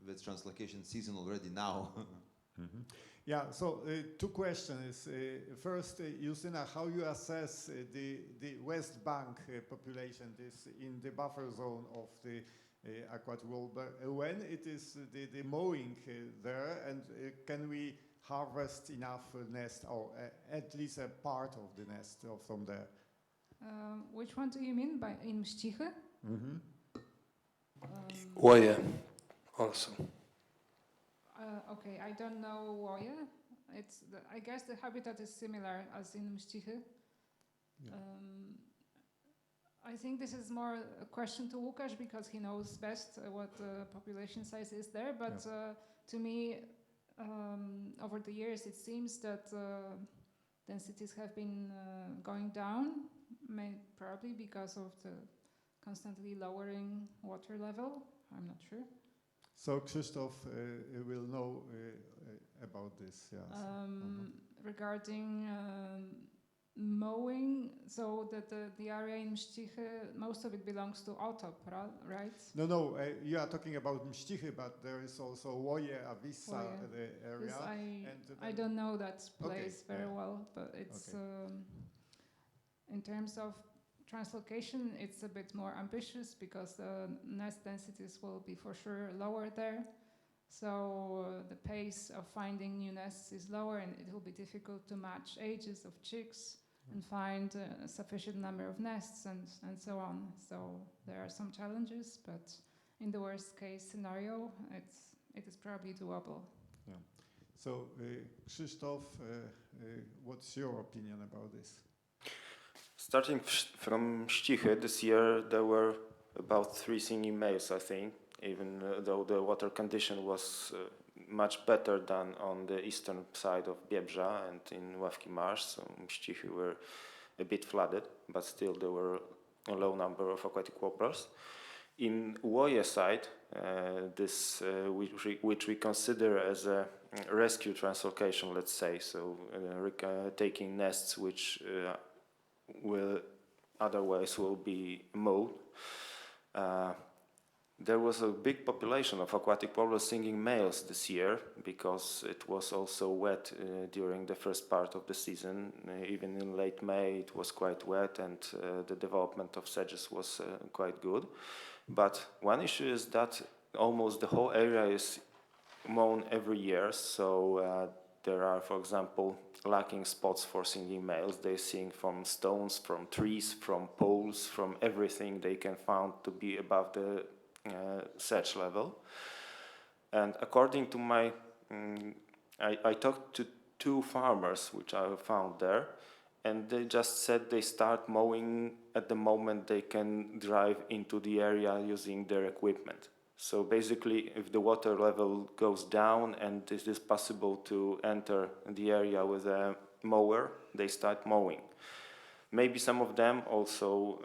the translocation season already now. Mm-hmm. Yeah, so two questions. First, Justina, how you assess the West Bank population, this in the buffer zone of the Aquatic Warbler, when it is the mowing there, and can we harvest enough nest, or at least a part of the nest from there? Which one do you mean by in Mścichy? Mm-hmm. Woje also. Okay, I don't know Woje. I guess the habitat is similar as in Mścichy. Yeah. I think this is more a question to Łukasz, because he knows best what the population size is there. But to me, over the years, it seems that densities have been going down, probably because of the constantly lowering water level. I'm not sure. So Krzysztof will know about this. Yes. Regarding mowing, so that the area in Mścichy, most of it belongs to Otop, right? No, you are talking about Mścichy, but there is also Woje, Avissa, the area. I don't know that place very well, but it's in terms of translocation, it's a bit more ambitious, because the nest densities will be for sure lower there. So the pace of finding new nests is lower, and it will be difficult to match ages of chicks and find a sufficient number of nests and so on. So there are some challenges, but in the worst case scenario, it is probably doable. Yeah. So, Krzysztof, what's your opinion about this? Starting from Stichy, this year there were about 3 singing males, I think, even though the water condition was much better than on the eastern side of Biebrza and in Ławki Marsh. So Stichy were a bit flooded, but still there were a low number of aquatic warblers. In Łoje side, which we consider as a rescue translocation, let's say, so taking nests which will otherwise will be mowed. There was a big population of aquatic warbler singing males this year because it was also wet during the first part of the season. Even in late May it was quite wet and the development of sedges was quite good. But one issue is that almost the whole area is mown every year, so there are, for example, lacking spots for singing males. They sing from stones, from trees, from poles, from everything they can find to be above the sedge level. And according to my, I talked to 2 farmers which I found there, and they just said they start mowing at the moment they can drive into the area using their equipment. So basically, if the water level goes down and it is possible to enter the area with a mower, they start mowing. Maybe some of them also,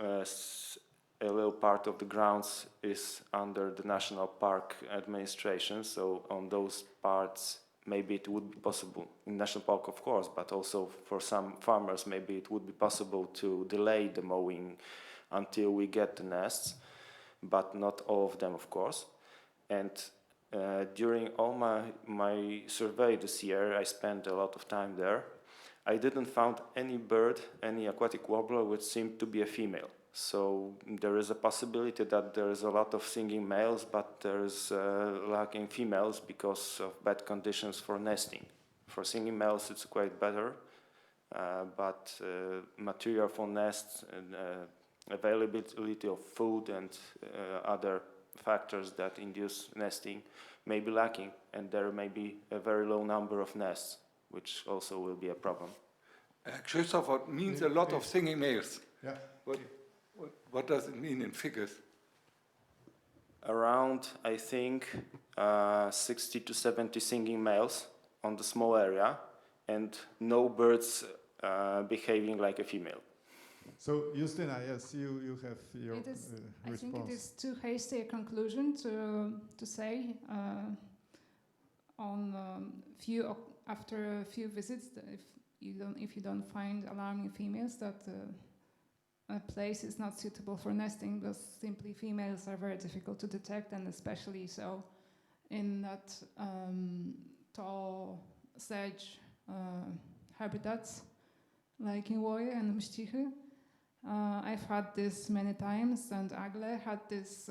a little part of the grounds is under the National Park administration, so on those parts maybe it would be possible, in National Park of course, but also for some farmers maybe it would be possible to delay the mowing until we get the nests, but not all of them of course. And during all my survey this year, I spent a lot of time there. I didn't find any bird, any aquatic warbler which seemed to be a female. So there is a possibility that there is a lot of singing males, but there is lacking females because of bad conditions for nesting. For singing males it's quite better, but material for nests and availability of food and other factors that induce nesting may be lacking, and there may be a very low number of nests, which also will be a problem. Krzysztof, what means a lot of singing males? Yeah. What does it mean in figures? Around, I think, 60 to 70 singing males on the small area, and no birds behaving like a female. So, Justina, yes, you have your response. I think it is too hasty a conclusion to say after a few visits that if you don't find alarming females that a place is not suitable for nesting, because simply females are very difficult to detect, and especially so in that tall sedge habitats like in Łoje and Mścichy. I've had this many times, and Agle had this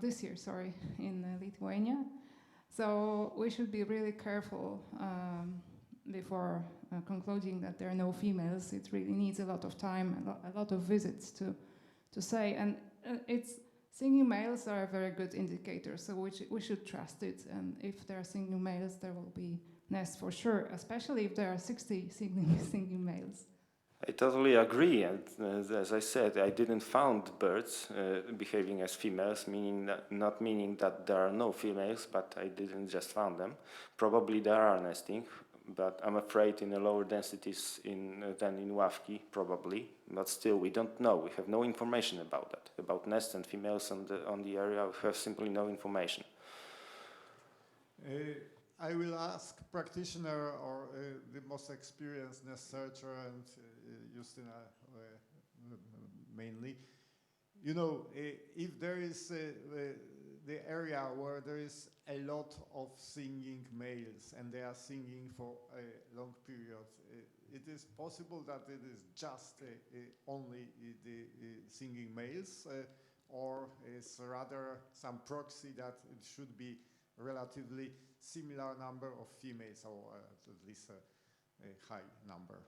this year, in Lithuania. So we should be really careful before concluding that there are no females. It really needs a lot of time, a lot of visits to say. And singing males are a very good indicator, so we should trust it. And if there are singing males, there will be nests for sure, especially if there are 60 singing males. I totally agree, and as I said, I didn't find birds behaving as females, not meaning that there are no females, but I didn't just find them. Probably there are nesting, but I'm afraid in the lower densities than in Ławki, probably. But still, we don't know. We have no information about that, about nests and females on the area. We have simply no information. I will ask practitioner or the most experienced nest searcher, and Justina mainly. You know, if there is the area where there is a lot of singing males and they are singing for a long period, it is possible that it is just only the singing males, or is rather some proxy that it should be relatively similar number of females, or at least a high number?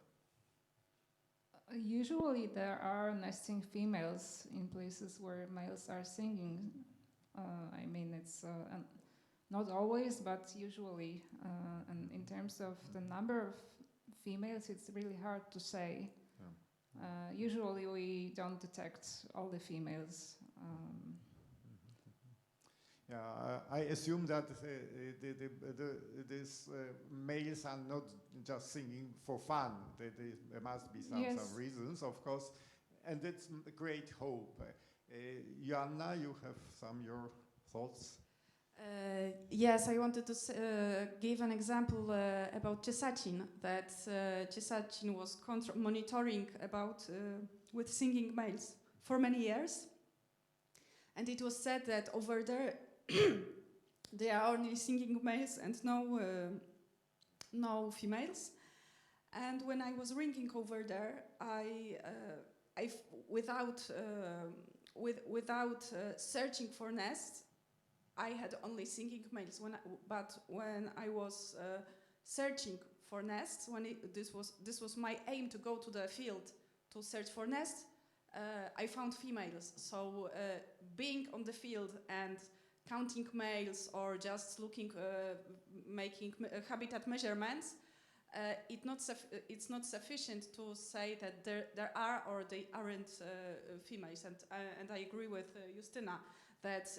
Usually there are nesting females in places where males are singing. I mean, it's Not always, but usually. And in terms of the number of females, it's really hard to say. Usually we don't detect all the females. Yeah, I assume that these males are not just singing for fun. There must be some reasons, of course, and it's a great hope. Joanna, you have your thoughts? Yes, I wanted to give an example about Disussion. That Disussion was monitoring about with singing males for many years, and it was said that over there there are only singing males and no females. And when I was ringing over there, without searching for nests, I had only singing males. But when I was searching for nests, this was my aim to go to the field to search for nests, I found females. So being on the field and counting males or just looking, making habitat measurements, it's not sufficient to say that there are or they aren't females. And I agree with Justyna that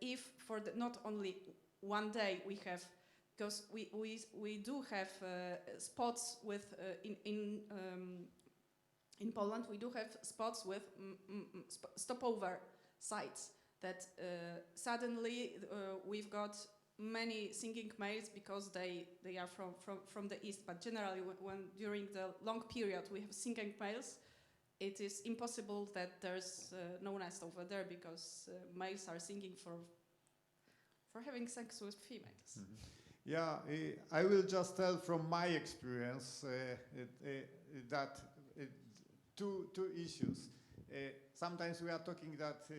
if for not only one day we have, because we do have spots with in Poland we do have spots with stopover sites that suddenly we've got many singing males because they are from the east, but generally when during the long period we have singing males, it is impossible that there's no nest over there because males are singing for having sex with females. Mm-hmm. Yeah, I will just tell from my experience that two issues. Sometimes we are talking that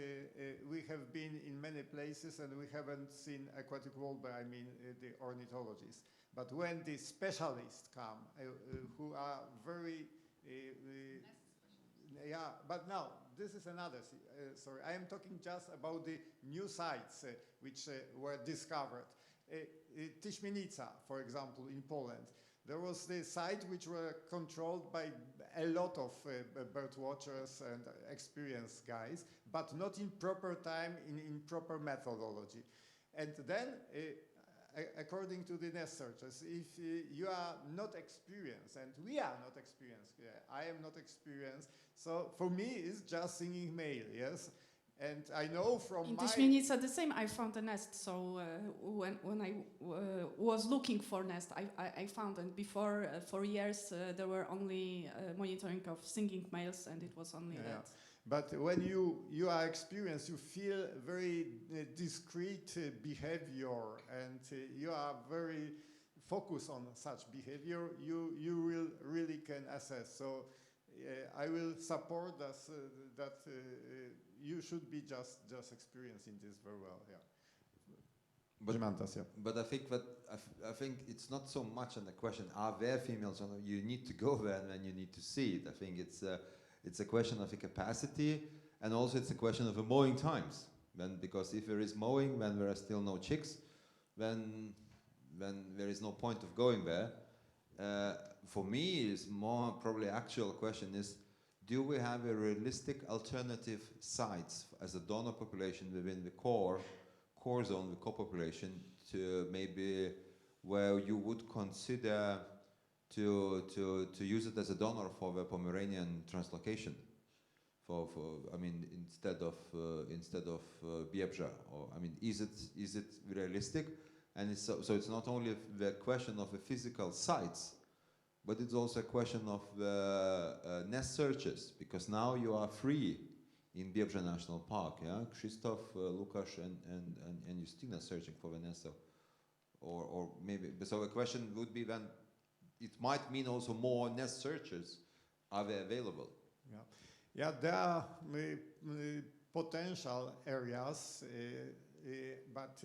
we have been in many places and we haven't seen aquatic warbler, I mean the ornithologists. But when the specialists come, who are very, yeah, but now this is another, sorry, I am talking just about the new sites which were discovered. Tyśmienica, for example, in Poland. There was the site which were controlled by a lot of bird watchers and experienced guys, but not in proper time, in proper methodology. And then, according to the nest searchers, if you are not experienced, and we are not experienced, I am not experienced, so for me it's just singing male, yes? And I know from in Tyśmienica the same, I found a nest, so when I was looking for nest, I found, and before 4 years there were only monitoring of singing males, and it was only that. But when you are experienced, you feel very discreet behavior, and you are very focused on such behavior, you will really can assess. So I will support us, that you should be just experiencing this very well. Yeah. But I think it's not so much on the question: are there females? Or you need to go there and then you need to see it. I think it's a question of a capacity, and also it's a question of the mowing times. Because if there is mowing when there are still no chicks, then there is no point of going there. For me, is more probably actual question is: do we have a realistic alternative sites as a donor population within the core zone, the core population, to maybe where you would consider to use it as a donor for the Pomeranian translocation, I mean instead of Biebrza, or I mean is it realistic? And so it's not only the question of the physical sites, but it's also a question of the nest searches, because now you are free in Biebrza National Park, yeah? Krzysztof, Lukasz and Justyna searching for the nest, or maybe, so a question would be then, it might mean also more nest searches, are they available? Yeah, there are potential areas, but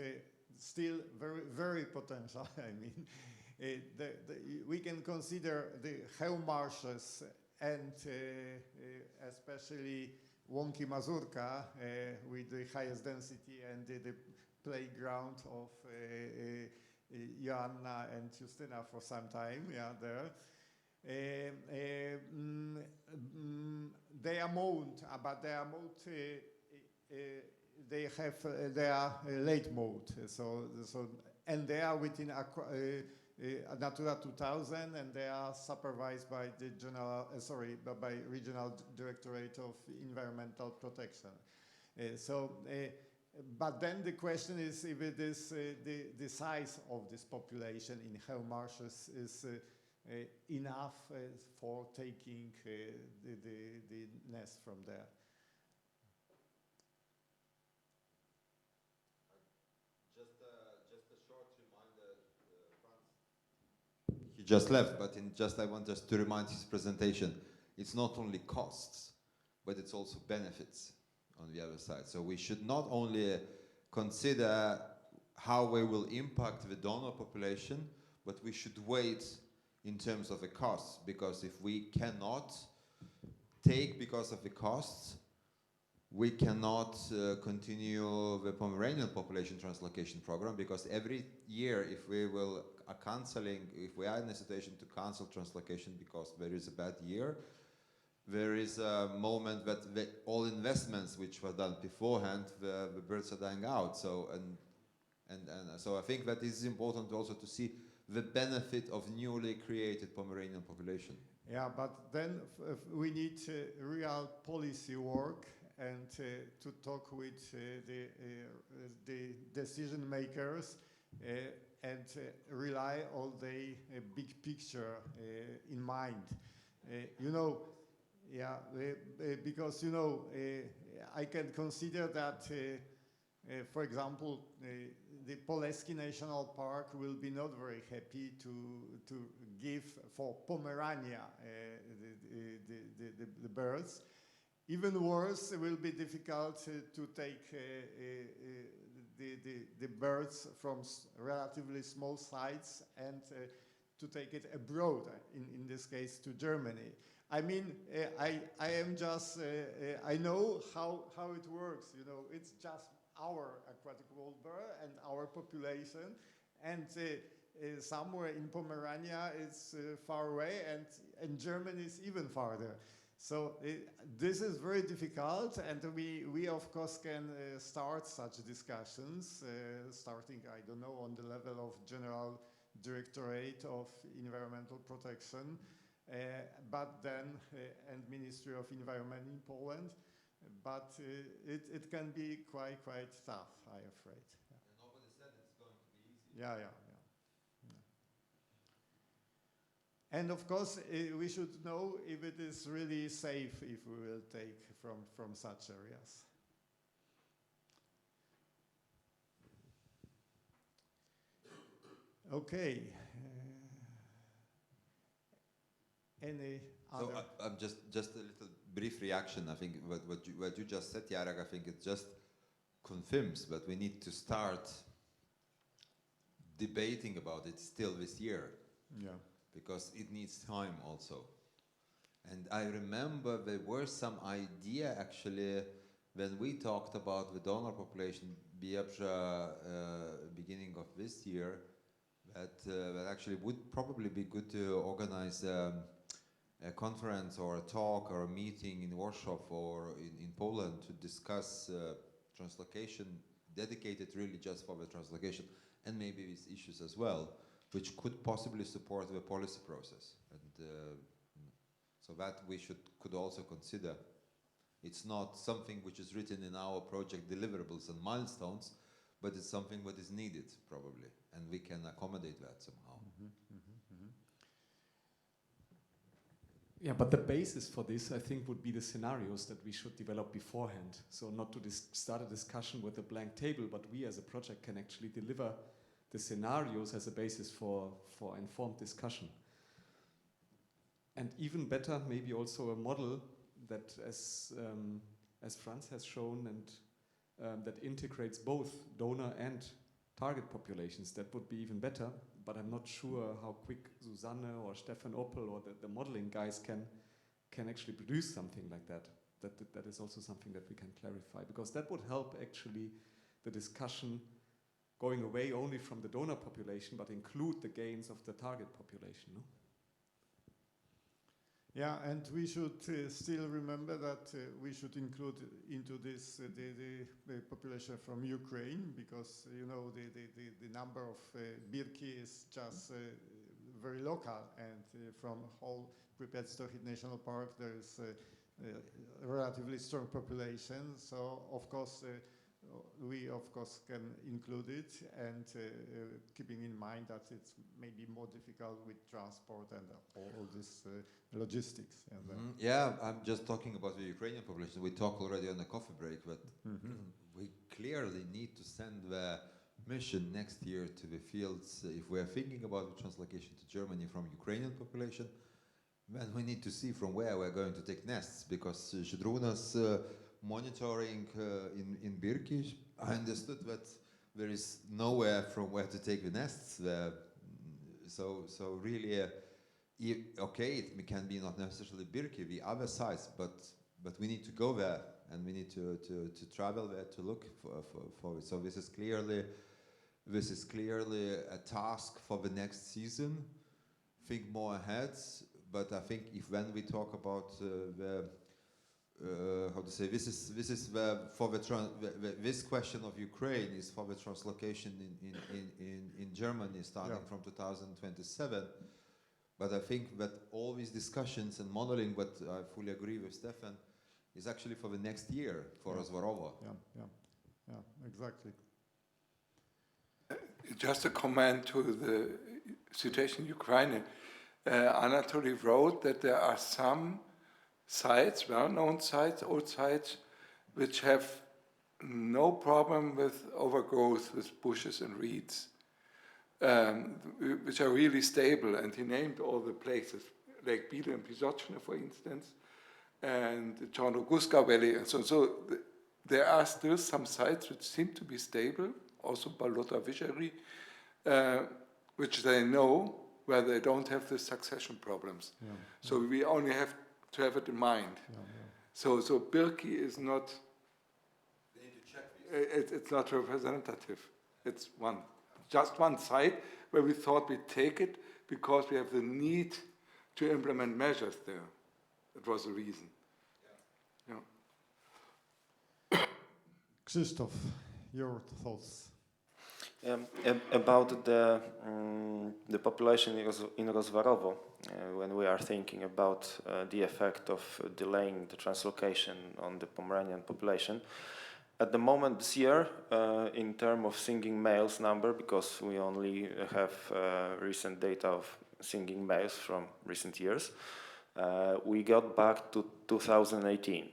still very, very potential, I mean. We can consider the Cheł marshes and especially Łąki Mazurka with the highest density and the playground of Joanna and Justyna for some time, yeah, there. They are mowed, but they are mowed, they are late mode, and they are within Natura 2000, and they are supervised by the by Regional Directorate of Environmental Protection. But then the question is if it is the size of this population in Hell Marshes is enough for taking the nest from there. Just a short reminder, Franz. He just left, but I want just to remind his presentation. It's not only costs, but it's also benefits on the other side. So we should not only consider how we will impact the donor population, but we should wait in terms of the costs, because if we cannot take because of the costs, we cannot continue the Pomeranian population translocation program, because every year if we are in a situation to cancel translocation because there is a bad year, there is a moment that all investments which were done beforehand, the birds are dying out. So so I think that is important also to see the benefit of newly created Pomeranian population. Yeah, but then we need real policy work and to talk with the decision makers and rely on the big picture in mind. Because I can consider that, for example, the Poleski National Park will be not very happy to give for Pomerania the birds. Even worse, it will be difficult to take the birds from relatively small sites and to take it abroad, in this case to Germany. I mean, I am just, I know how it works, it's just our aquatic warbler and our population, and somewhere in Pomerania it's far away, and Germany is even farther. So this is very difficult, and we of course can start such discussions, starting, I don't know, on the level of General Directorate of Environmental Protection, but then, and Ministry of Environment in Poland, but it can be quite tough, I'm afraid. Yeah. And nobody said it's going to be easy. Yeah. And of course, we should know if it is really safe if we will take from such areas. Okay. Any other? So just a little brief reaction. I think what you just said, Jarek, I think it just confirms that we need to start debating about it still this year. Yeah. Because it needs time also. And I remember there were some idea actually when we talked about the donor population, Biebrza, beginning of this year, that actually would probably be good to organize a conference or a talk or a meeting in Warsaw or in Poland to discuss translocation, dedicated really just for the translocation, and maybe these issues as well, which could possibly support the policy process. And so that we could also consider. It's not something which is written in our project deliverables and milestones, but it's something that is needed probably, and we can accommodate that somehow. Yeah, but the basis for this, I think, would be the scenarios that we should develop beforehand. So not to start a discussion with a blank table, but we as a project can actually deliver the scenarios as a basis for informed discussion. And even better, maybe also a model that, as Franz has shown, and that integrates both donor and target populations. That would be even better, but I'm not sure how quick Susanne or Stefan Oppel or the modeling guys can actually produce something like that. That is also something that we can clarify, because that would help actually the discussion going away only from the donor population, but include the gains of the target population. No? Yeah, and we should still remember that we should include into this the population from Ukraine, because you know the number of birki is just very local, and from whole Pripyat-Stochid National Park there is a relatively strong population. So of course we of course can include it, and keeping in mind that it's maybe more difficult with transport and all this logistics. And yeah, I'm just talking about the Ukrainian population. We talked already on the coffee break, but we clearly need to send the mission next year to the fields. If we are thinking about the translocation to Germany from Ukrainian population, then we need to see from where we're going to take nests, because Žydrūnas monitoring in Birki, I understood that there is nowhere from where to take the nests. So really, okay, it can be not necessarily Birki, the other sites, but we need to go there, and we need to travel there to look for it. So this is clearly a task for the next season. Think more ahead, but I think if when we talk about how to say, this question of Ukraine is for the translocation in Germany starting from 2027. But I think that all these discussions and modeling, but I fully agree with Stefan, is actually for the next year for Rozvorovo. Yeah, exactly. Just a comment to the situation in Ukraine. Anatoly wrote that there are some sites, well-known sites, old sites, which have no problem with overgrowth with bushes and reeds, which are really stable. And he named all the places, like Biebrza and Disussion, for instance, and the Czarnoguska Valley, and so there are still some sites which seem to be stable, also Balota Vishari, which they know where they don't have the succession problems. Yeah. So we only have to have it in mind. So Birki is not, it's not representative. It's just one site where we thought we'd take it because we have the need to implement measures there. That was the reason. Krzysztof, your thoughts? About the population in Rozvorovo, when we are thinking about the effect of delaying the translocation on the Pomeranian population. At the moment this year, in terms of singing males number, because we only have recent data of singing males from recent years, we got back to 2018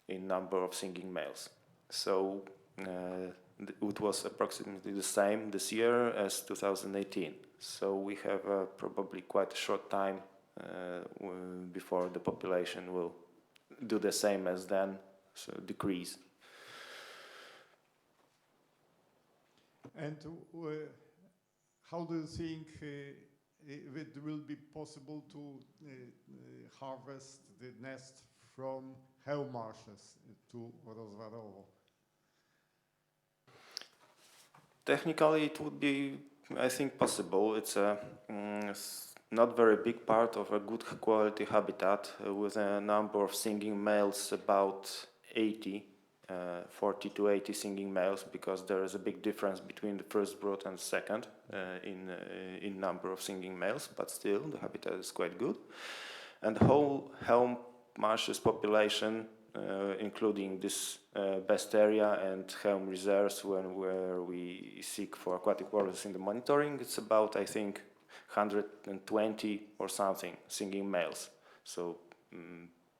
in number of singing males. So it was approximately the same this year as 2018. So we have probably quite a short time before the population will do the same as then, so decrease. And how do you think it will be possible to harvest the nest from hail marshes to Rozvorovo? Technically, it would be, I think, possible. It's a not very big part of a good quality habitat with a number of singing males, about 80, 40 to 80 singing males, because there is a big difference between the first brood and second in number of singing males, but still the habitat is quite good. And the whole Helm marshes population, including this best area and Helm reserves where we seek for aquatic warblers in the monitoring, it's about, I think, 120 or something singing males. So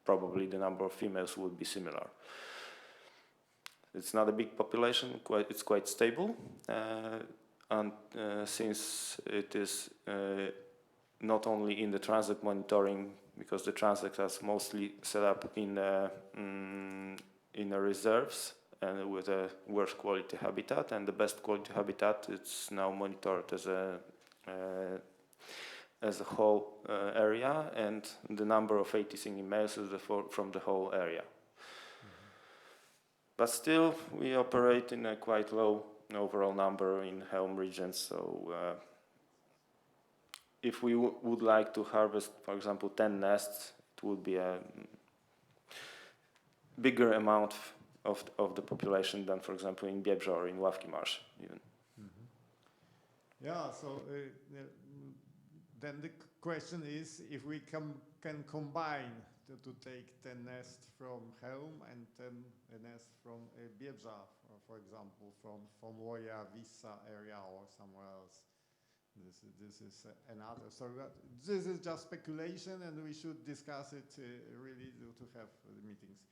probably the number of females would be similar. It's not a big population, it's quite stable, and since it is not only in the transect monitoring, because the transect is mostly set up in the reserves and with a worse quality habitat, and the best quality habitat it's now monitored as a whole area, and the number of 80 singing males is from the whole area. But still, we operate in a quite low overall number in Helm region. So if we would like to harvest, for example, 10 nests, it would be a bigger amount of the population than, for example, in Biebrza or in Ławki Marsh even. Yeah, so then the question is if we can combine to take 10 nests from Helm and 10 nests from Biebrza, for example, from Woja, Visa area or somewhere else. This is another. So this is just speculation, and we should discuss it really to have the meetings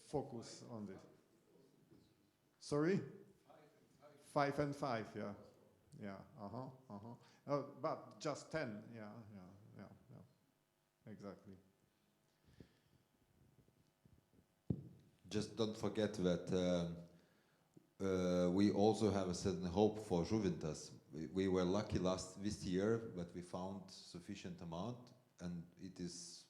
focus on this. Sorry? 5 and 5, yeah. Yeah, Oh, but just 10, yeah. Exactly. Just don't forget that we also have a certain hope for Žuvintas. We were lucky this year, but we found sufficient amount, and it is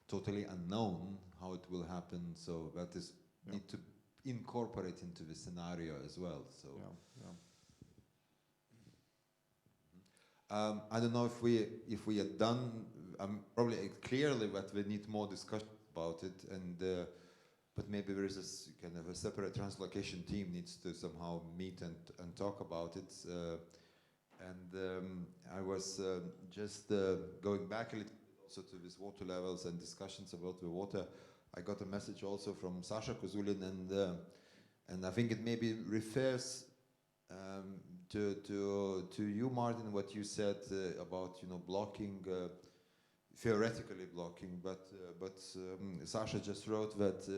totally unknown how it will happen. So that is need to incorporate into the scenario as well. So I don't know if we are done. Probably clearly that we need more discussion about it, and but maybe there is a kind of a separate translocation team needs to somehow meet and talk about it. I was just going back a little bit also to these water levels and discussions about the water. I got a message also from Sasha Kozulin, and I think it maybe refers to you, Martin, what you said about blocking, theoretically blocking, but Sasha just wrote that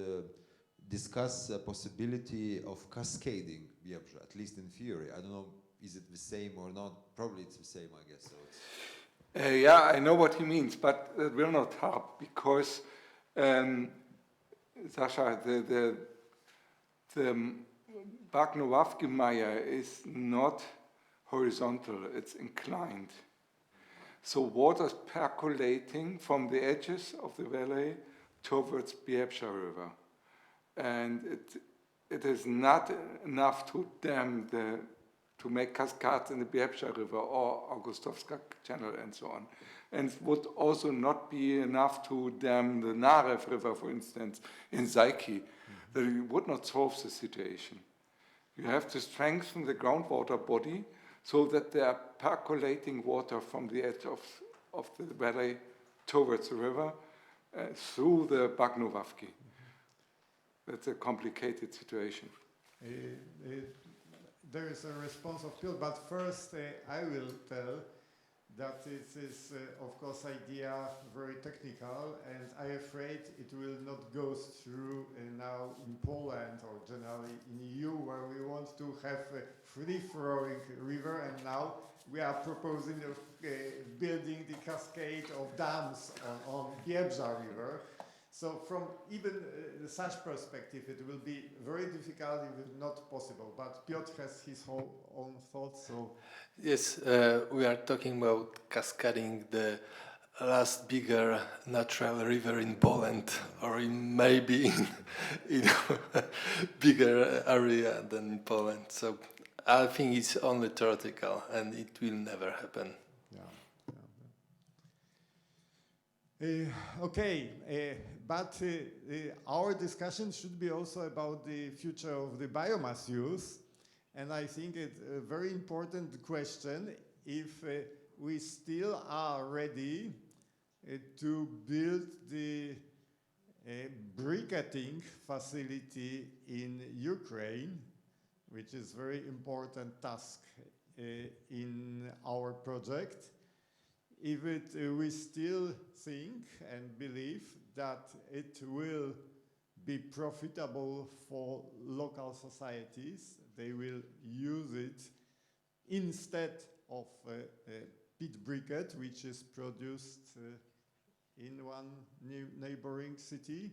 discuss a possibility of cascading Biebrza, at least in theory. I don't know, is it the same or not? Probably it's the same, I guess. So it's yeah, I know what he means, but it will not help because Sasha, the Bagno-Ławki Maya is not horizontal, it's inclined. So water is percolating from the edges of the valley towards Biebrza River. And it is not enough to dam to make cascades in the Biebrza River or Augustowska Channel and so on. And it would also not be enough to dam the Narew River, for instance, in Zaiki. That it would not solve the situation. You have to strengthen the groundwater body so that they are percolating water from the edge of the valley towards the river through the Bagno-Ławki. That's a complicated situation. There is a response of Piotr, but first I will tell that this is, of course, idea very technical, and I'm afraid it will not go through now in Poland or generally in EU, where we want to have a free-flowing river, and now we are proposing building the cascade of dams on Biebrza River. So from even such perspective, it will be very difficult, if not possible. But Piotr has his own thoughts. So yes, we are talking about cascading the last bigger natural river in Poland, or maybe in bigger area than in Poland. So I think it's only theoretical, and it will never happen. Okay, but our discussion should be also about the future of the biomass use. And I think it's a very important question if we still are ready to build the briquetting facility in Ukraine, which is a very important task in our project. If we still think and believe that it will be profitable for local societies, they will use it instead of peat briquette, which is produced in one neighboring city.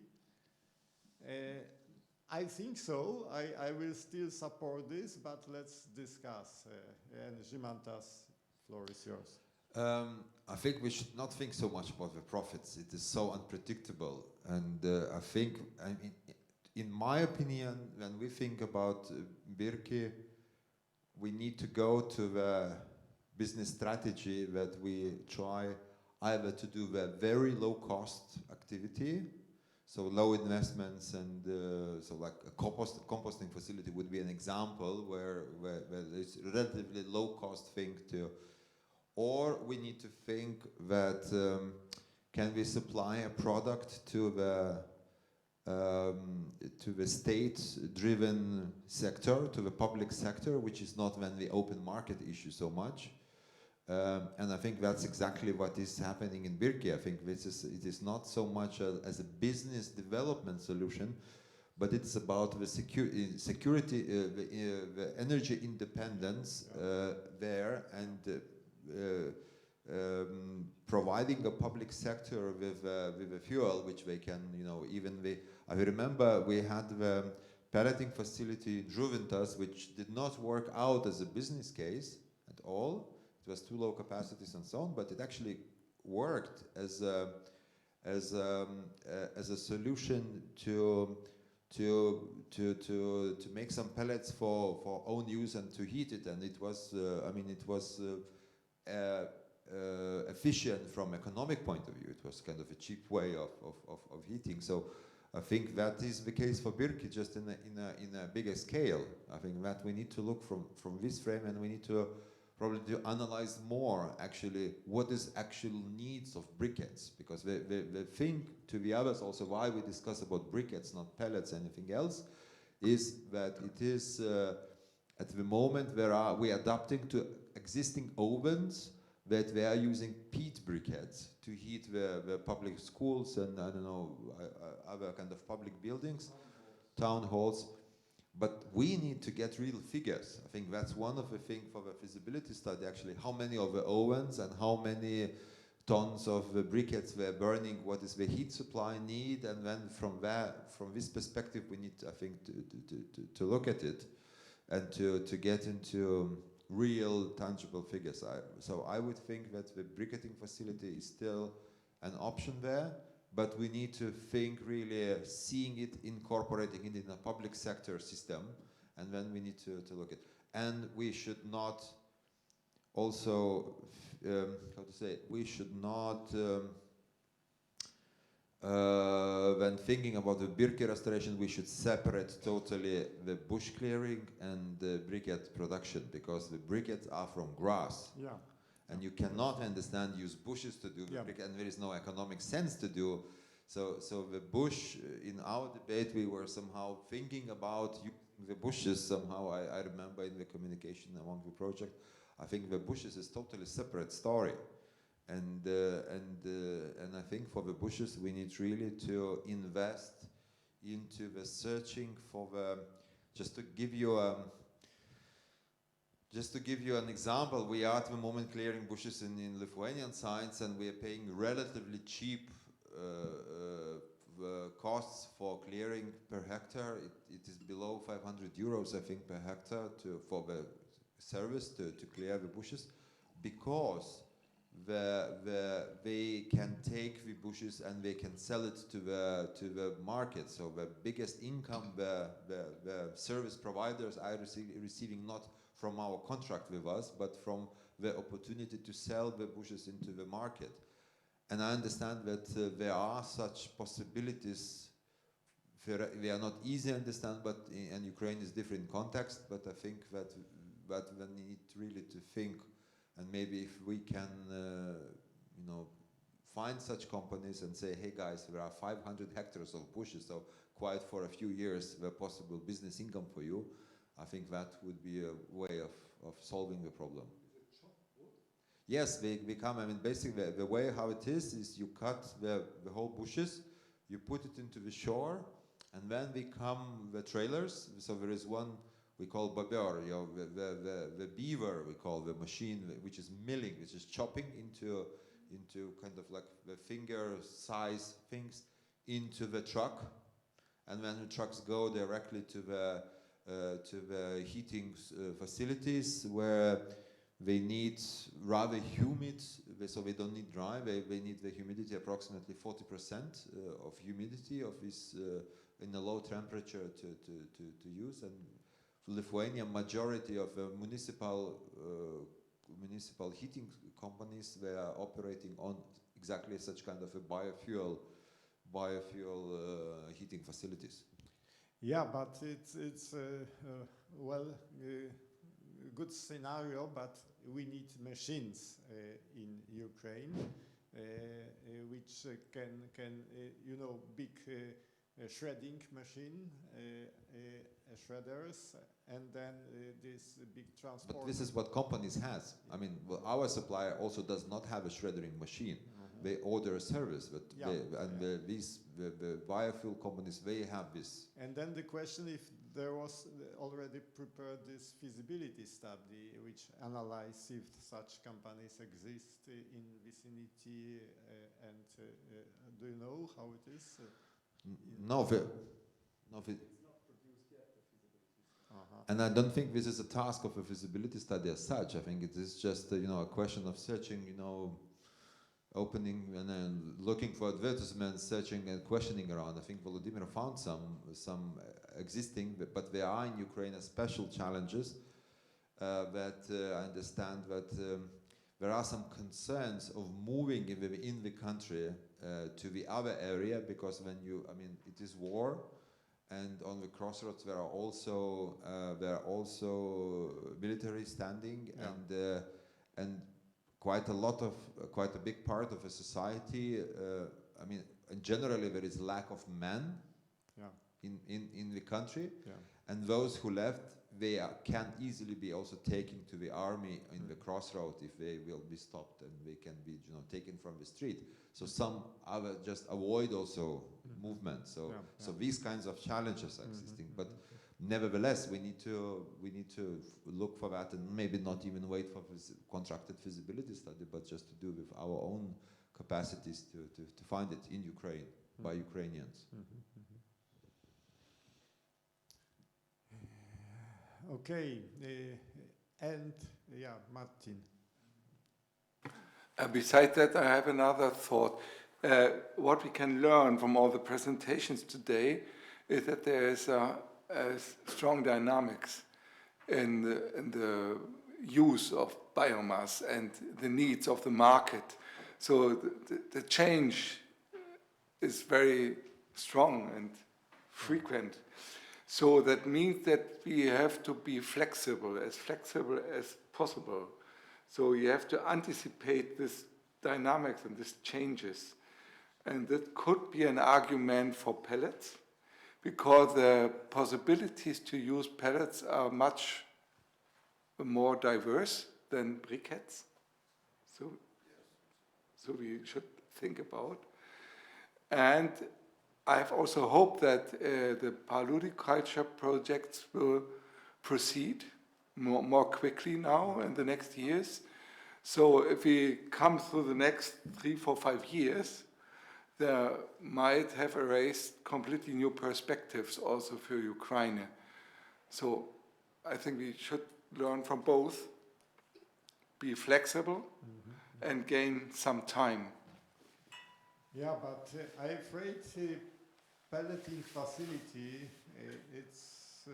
I think so. I will still support this, but let's discuss. And Zimantas, floor is yours. I think we should not think so much about the profits. It is so unpredictable. And I think, in my opinion, when we think about Birki, we need to go to the business strategy that we try either to do the very low cost activity, so low investments, and so like a composting facility would be an example where it's a relatively low cost thing to, or we need to think that can we supply a product to the state-driven sector, to the public sector, which is not then the open market issue so much. And I think that's exactly what is happening in Birki. I think it is not so much as a business development solution, but it's about the security, the energy independence there, and providing a public sector with a fuel which they can, I remember we had the pelleting facility in Žuvintas, which did not work out as a business case at all. It was too low capacities and so on, but it actually worked as a solution to make some pellets for own use and to heat it, and it was efficient from economic point of view. It was kind of a cheap way of heating. So I think that is the case for Birki, just in a bigger scale. I think that we need to look from this frame, and we need to probably to analyze more actually what is actual needs of briquettes, because the thing to the others also why we discuss about briquettes, not pellets, anything else, is that it is at the moment we are adapting to existing ovens that they are using peat briquettes to heat the public schools and I don't know other kind of public buildings, town halls. But we need to get real figures. I think that's one of the things for the feasibility study, actually, how many of the ovens and how many tons of the briquettes they're burning, what is the heat supply need, and then from this perspective, we need, I think, to look at it and to get into real tangible figures. So I would think that the briquetting facility is still an option there, but we need to think really seeing it, incorporating it in a public sector system, and then we need to look at. And we should not also, we should not, when thinking about the Birki restoration, we should separate totally the bush clearing and the briquette production, because the briquettes are from grass. Yeah. And you cannot use bushes to do the briquette, and there is no economic sense to do. So the bush, in our debate, we were somehow thinking about using the bushes somehow. I remember in the communication among the project, I think the bushes is totally separate story. And I think for the bushes, we need really to invest into the searching for the, just to give you an example, we are at the moment clearing bushes in Lithuanian sites, and we are paying relatively cheap costs for clearing per hectare. It is below 500 euros, I think, per hectare for the service to clear the bushes, because they can take the bushes and they can sell it to the market. So the biggest income the service providers are receiving not from our contract with us, but from the opportunity to sell the bushes into the market. And I understand that there are such possibilities. They are not easy to understand, but and Ukraine is different context. But I think that we need really to think, and maybe if we can, find such companies and say, hey guys, there are 500 hectares of bushes, so quite for a few years, the possible business income for you. I think that would be a way of solving the problem. Yes, they come, basically the way how it is you cut the whole bushes, you put it into the shore, and then they come the trailers. So there is one we call babyor, the beaver, we call the machine, which is milling, which is chopping into kind of like the finger size things into the truck, and then the trucks go directly to the heating facilities where they need rather humid, so they don't need dry, they need the humidity, approximately 40% of humidity of this in a low temperature to use. And Lithuania, majority of municipal heating companies were operating on exactly such kind of a biofuel heating facilities. Yeah, but it's good scenario, but we need machines in Ukraine, which can big shredding machine, shredders, and then this big transport. But this is what companies has. I mean, well, our supplier also does not have a shredding machine. They order a service, but the biofuel companies, they have this. And then the question, if there was already prepared this feasibility study which analyzes if such companies exist in vicinity, and do you know how it is? No, it's not produced yet, the feasibility study. And I don't think this is a task of a feasibility study as such. I think it is just a question of searching, opening and then looking for advertisements, searching and questioning around. I think Volodymyr found some existing, but there are in Ukraine special challenges that I understand that there are some concerns of moving in the country to the other area, because when it is war, and on the crossroads there are also military standing, and quite a big part of a society. And generally there is lack of men in the country, and those who left, they can easily be also taken to the army in the crossroad if they will be stopped, and they can be taken from the street. So some other just avoid also movement. So these kinds of challenges are existing, but nevertheless we need to look for that, and maybe not even wait for this contracted feasibility study, but just to do with our own capacities to find it in Ukraine by Ukrainians. Okay, and Martin. Besides that, I have another thought. What we can learn from all the presentations today is that there is a strong dynamics in the use of biomass and the needs of the market. So the change is very strong and frequent. So that means that we have to be flexible as possible. So you have to anticipate this dynamics and these changes. And that could be an argument for pellets, because the possibilities to use pellets are much more diverse than briquettes. So we should think about. And I have also hoped that the Paludiculture projects will proceed more quickly now in the next years. So if we come through the next 3, 4, 5 years, there might have erased completely new perspectives also for Ukraine. So I think we should learn from both, be flexible, and gain some time. Yeah, but I'm afraid pelleting facility, it's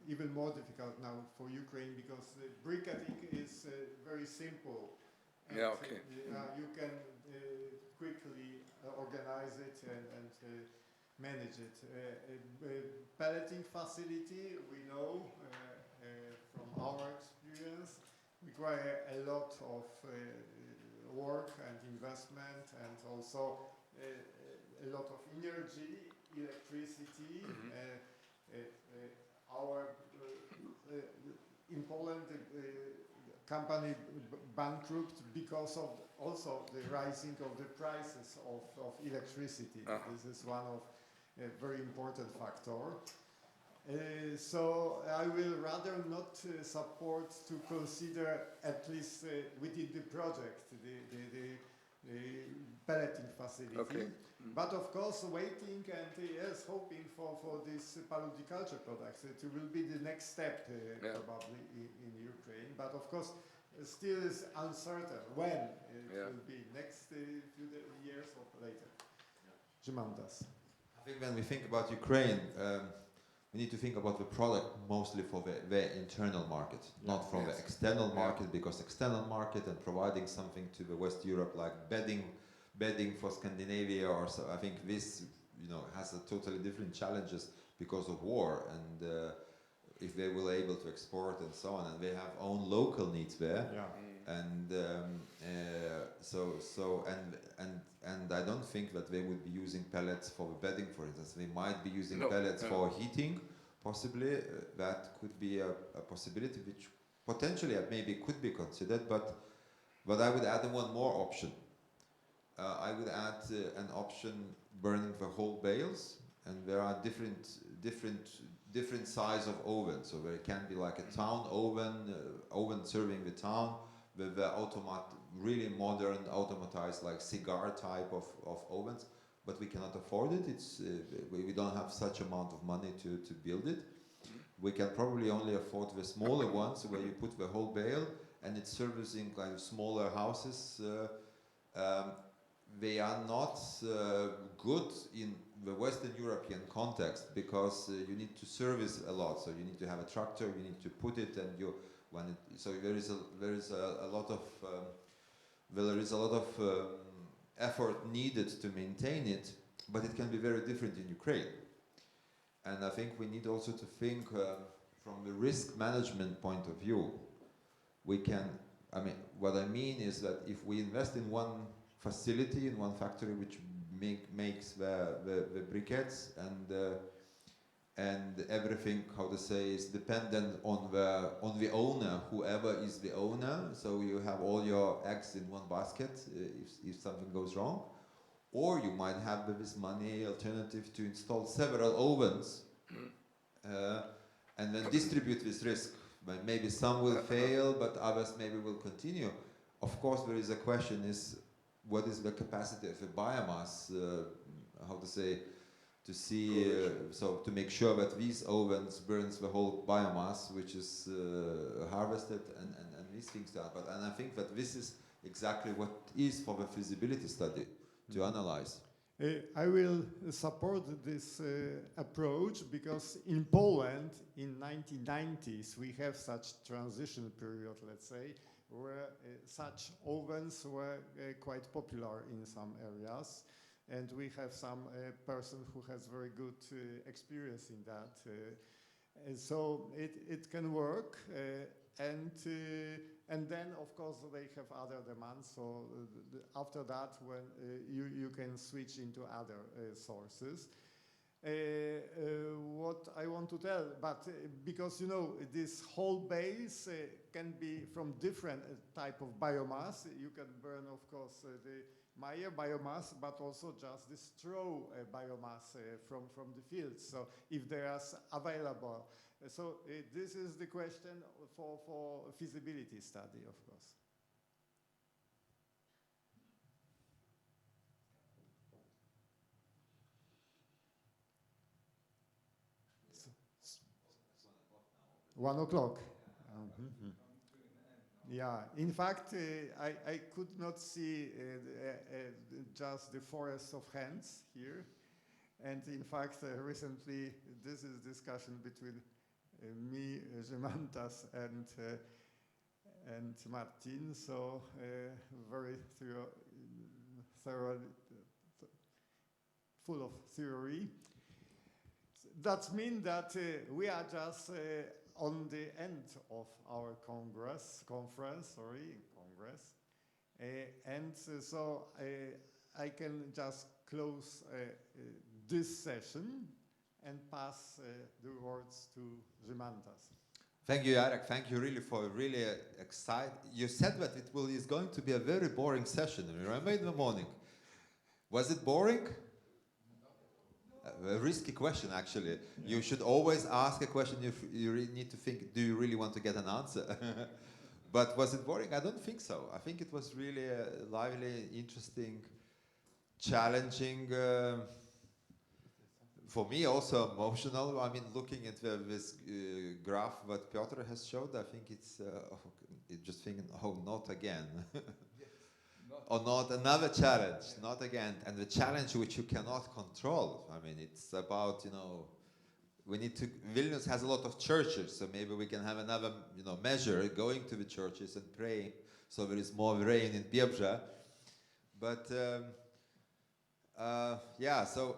even more difficult now for Ukraine, because briquetting is very simple. And, you can quickly organize it and manage it. Pelleting facility, we know from our experience, require a lot of work and investment, and also a lot of energy, electricity. In Poland, company bankrupt because of also the rising of the prices of electricity. This is one of a very important factor. So I will rather not support to consider, at least within the project, the pelleting facility. Okay. But of course, waiting and hoping for this paludiculture products. It will be the next step probably in Ukraine. But of course, still is uncertain when it will be, next few years or later. Jimantas. I think when we think about Ukraine, we need to think about the product mostly for the internal market, not from the external market, because external market and providing something to the West Europe like bedding for Scandinavia or so, I think this has a totally different challenges because of war, and if they will able to export and so on, and they have own local needs there, and and I don't think that they would be using pellets for the bedding, for instance. They might be using pellets for heating, possibly. That could be a possibility which potentially maybe could be considered, but I would add one more option. I would add an option burning the whole bales, and there are different size of ovens. So there can be like a town oven serving the town with the really modern automatized like cigar type of ovens, but we cannot afford it. It's we don't have such amount of money to build it. We can probably only afford the smaller ones where you put the whole bale and it's servicing kind of smaller houses. They are not good in the Western European context because you need to service a lot. So you need to have a tractor, you need to put it, and so there is a lot of effort needed to maintain it, but it can be very different in Ukraine. And I think we need also to think from the risk management point of view. What I mean is that if we invest in one facility, in one factory which makes the briquettes and everything, how to say, is dependent on the owner, whoever is the owner. So you have all your eggs in one basket if something goes wrong. Or you might have with this money alternative to install several ovens and then distribute this risk. But maybe some will fail, but others maybe will continue. Of course, there is a question is, what is the capacity of the biomass, how to say, to see, so to make sure that these ovens burns the whole biomass which is harvested and these things are. And I think that this is exactly what is for the feasibility study to analyze. I will support this approach because in Poland in 1990s we have such transition period, let's say, where such ovens were quite popular in some areas, and we have some person who has very good experience in that, and so it can work, and then of course they have other demands. So after that, when you can switch into other sources. What I want to tell, but because this whole base can be from different type of biomass. You can burn, of course, the Maya biomass, but also just the straw biomass from the fields. So if they are available, so this is the question for feasibility study, of course. One o'clock. Yeah, in fact, I could not see just the forest of hands here. And in fact, recently, this is discussion between me, Gemantas, and Martin. So very thorough, full of theory. That means that we are just on the end of our congress, and so I can just close this session and pass the words to Gemantas. Thank you, Jarek. Thank you really for really exciting. You said that is going to be a very boring session. Remember in the morning? Was it boring? A risky question, actually. You should always ask a question if you really need to think, do you really want to get an answer? But was it boring? I don't think so. I think it was really a lively, interesting, challenging, for me also emotional. I mean, looking at this graph that Piotr has showed, I think it's just thinking, oh, not again. Or not another challenge, not again. And the challenge which you cannot control. I mean, it's about, we need to, Vilnius has a lot of churches, so maybe we can have another, measure, going to the churches and praying, so there is more rain in Biebrza. But yeah, so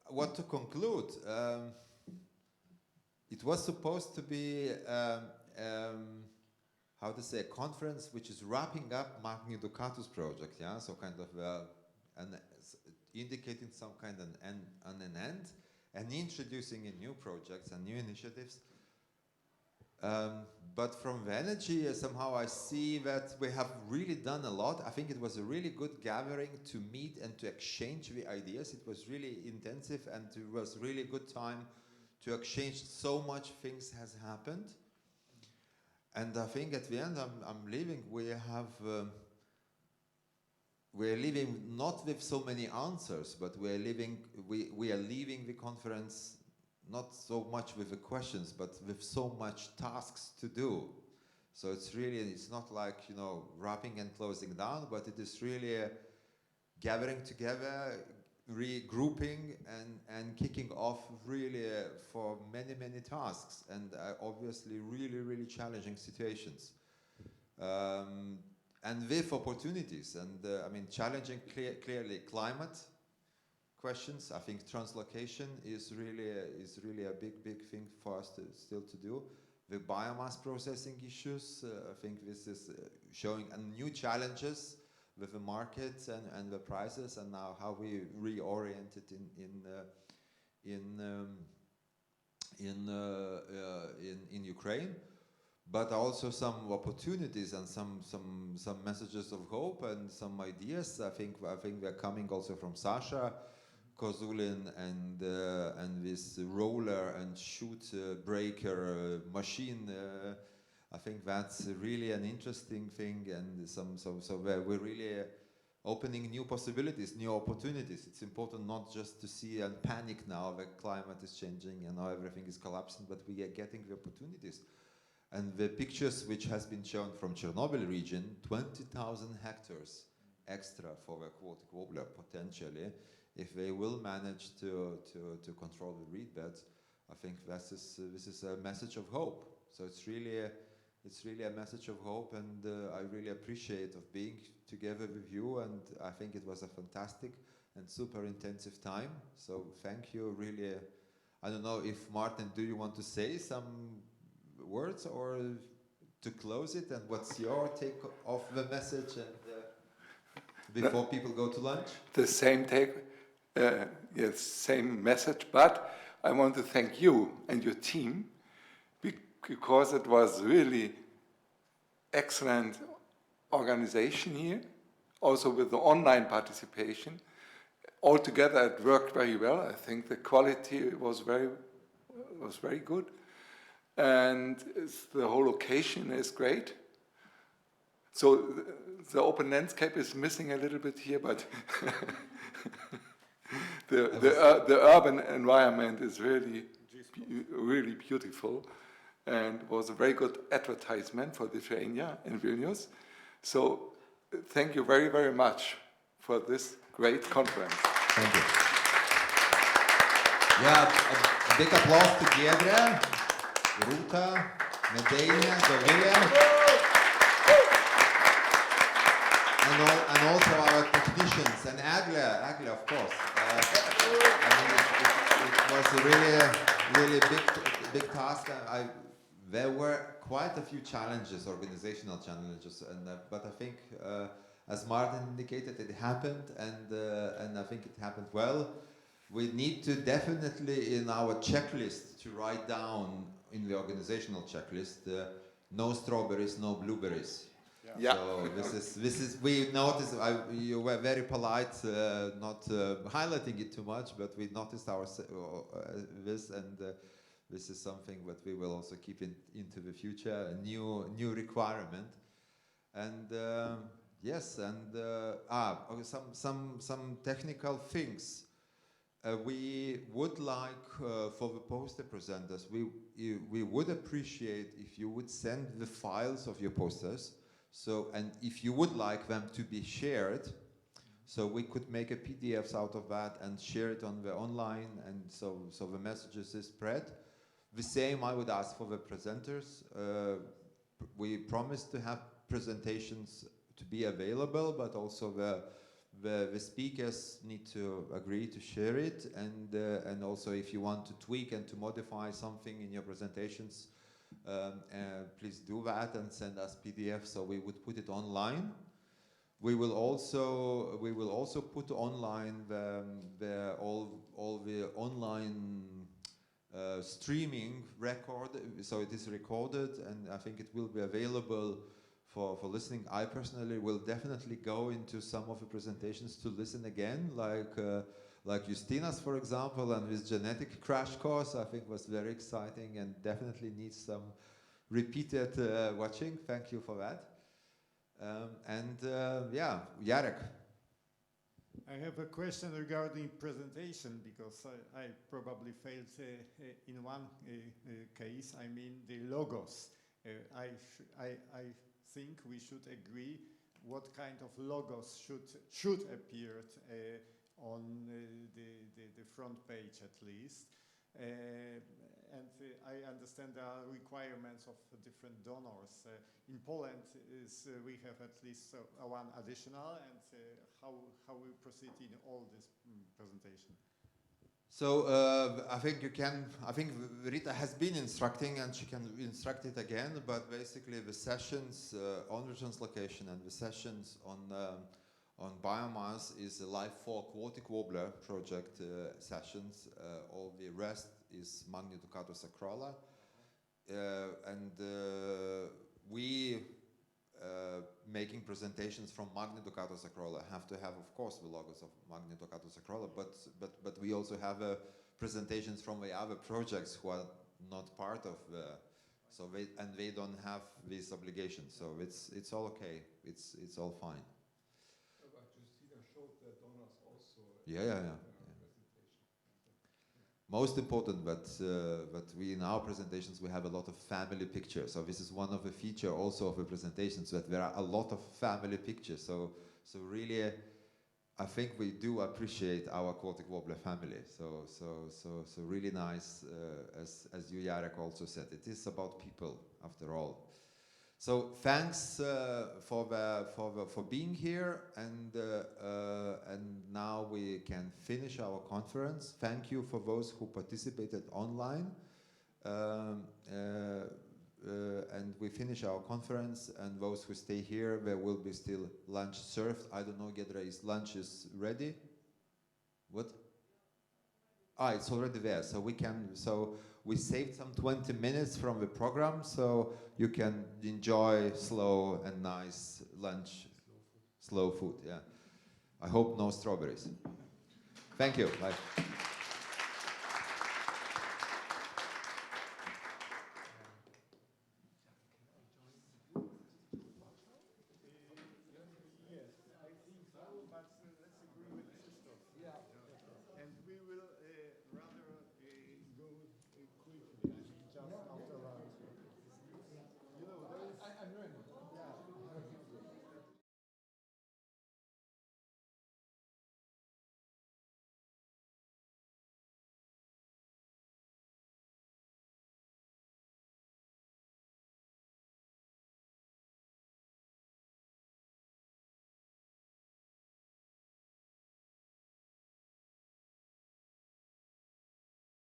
what to conclude? It was supposed to be, how to say, a conference which is wrapping up MagniDucatus project, yeah, so kind of indicating some kind of an end, and introducing in new projects and new initiatives. But from the energy, somehow I see that we have really done a lot. I think it was a really good gathering to meet and to exchange the ideas. It was really intensive, and it was really good time to exchange. So much things has happened. And I think at the end, I'm leaving, we're leaving not with so many answers, but we are leaving the conference not so much with the questions, but with so much tasks to do. So it's not like, wrapping and closing down, but it is really gathering together, regrouping and kicking off really for many, many tasks, and obviously really, really challenging situations. And with opportunities, and I mean, challenging clearly climate questions. I think translocation is really a big thing for us still to do. The biomass processing issues, I think this is showing new challenges with the markets and the prices, and now how we reorient it in Ukraine. But also some opportunities and some messages of hope and some ideas. I think they're coming also from Sasha Kozulin and this roller and shoot breaker machine. I think that's really an interesting thing, and so we're really opening new possibilities, new opportunities. It's important not just to see and panic now that climate is changing and now everything is collapsing, but we are getting the opportunities. And the pictures which has been shown from Chernobyl region, 20,000 hectares extra for the aquatic warbler potentially, if they will manage to control the reed beds. I think this is a message of hope. So it's really a message of hope, and I really appreciate of being together with you, and I think it was a fantastic and super intensive time. So thank you, really. I don't know if Martin, do you want to say some words or to close it, and what's your take of the message, and before people go to lunch? The same take, yes, same message, but I want to thank you and your team, because it was really excellent organization here, also with the online participation. Altogether it worked very well. I think the quality was very good. And the whole location is great. So the open landscape is missing a little bit here, but the urban environment is really beautiful, and was a very good advertisement for Lithuania in Vilnius. So thank you very, very much for this great conference. Thank you. Yeah, a big applause to Biebrza, Ruta, Medina, Dovilė, and also our technicians, and Agli, of course. It was a really big task. There were quite a few challenges, organizational challenges, but I think, as Martin indicated, it happened, and I think it happened well. We need to definitely, in our checklist, to write down in the organizational checklist, no strawberries, no blueberries. Yeah. So this is we noticed. You were very polite, not highlighting it too much, but we noticed this, and this is something that we will also keep into the future, a new requirement. And yes, and some technical things. We would like, for the poster presenters, we would appreciate if you would send the files of your posters. So, and if you would like them to be shared, So we could make a PDFs out of that and share it on the online, and so the messages is spread. The same I would ask for the presenters. We promised to have presentations to be available, but also the speakers need to agree to share it, and also if you want to tweak and to modify something in your presentations, please do that and send us PDF so we would put it online. We will also put online all the online streaming record, so it is recorded, and I think it will be available for listening. I personally will definitely go into some of the presentations to listen again, like Justina's, for example, and this genetic crash course, I think was very exciting and definitely needs some repeated watching. Thank you for that. Yeah, Jarek. I have a question regarding presentation, because I probably failed in one case. I mean the logos. I think we should agree what kind of logos should appear on the front page at least. And I understand there are requirements of different donors. In Poland, we have at least one additional, and how we proceed in all this presentation. So I think Rita has been instructing, and she can instruct it again, but basically the sessions on the translocation and the sessions on biomass is a LIFE Aquatic Warbler project sessions. All the rest is MagniDucatusAcrola. And we making presentations from MagniDucatusAcrola have to have, of course, the logos of MagniDucatusAcrola, but we also have presentations from the other projects who are not part of the, so they don't have this obligation. So it's all okay. It's all fine. Justina showed the donors also. Yeah. Most important, but we in our presentations we have a lot of family pictures. So this is one of the feature also of the presentations, that there are a lot of family pictures. So really, I think we do appreciate our Aquatic Warbler family. So really nice, as you, Jarek, also said. It is about people after all. So thanks for being here, and now we can finish our conference. Thank you for those who participated online, and we finish our conference. And those who stay here, there will be still lunch served. I don't know, Gedra, is lunch is ready? What? It's already there. So we saved some 20 minutes from the program, so you can enjoy slow and nice lunch, slow food, yeah. I hope no strawberries. Thank you. Bye.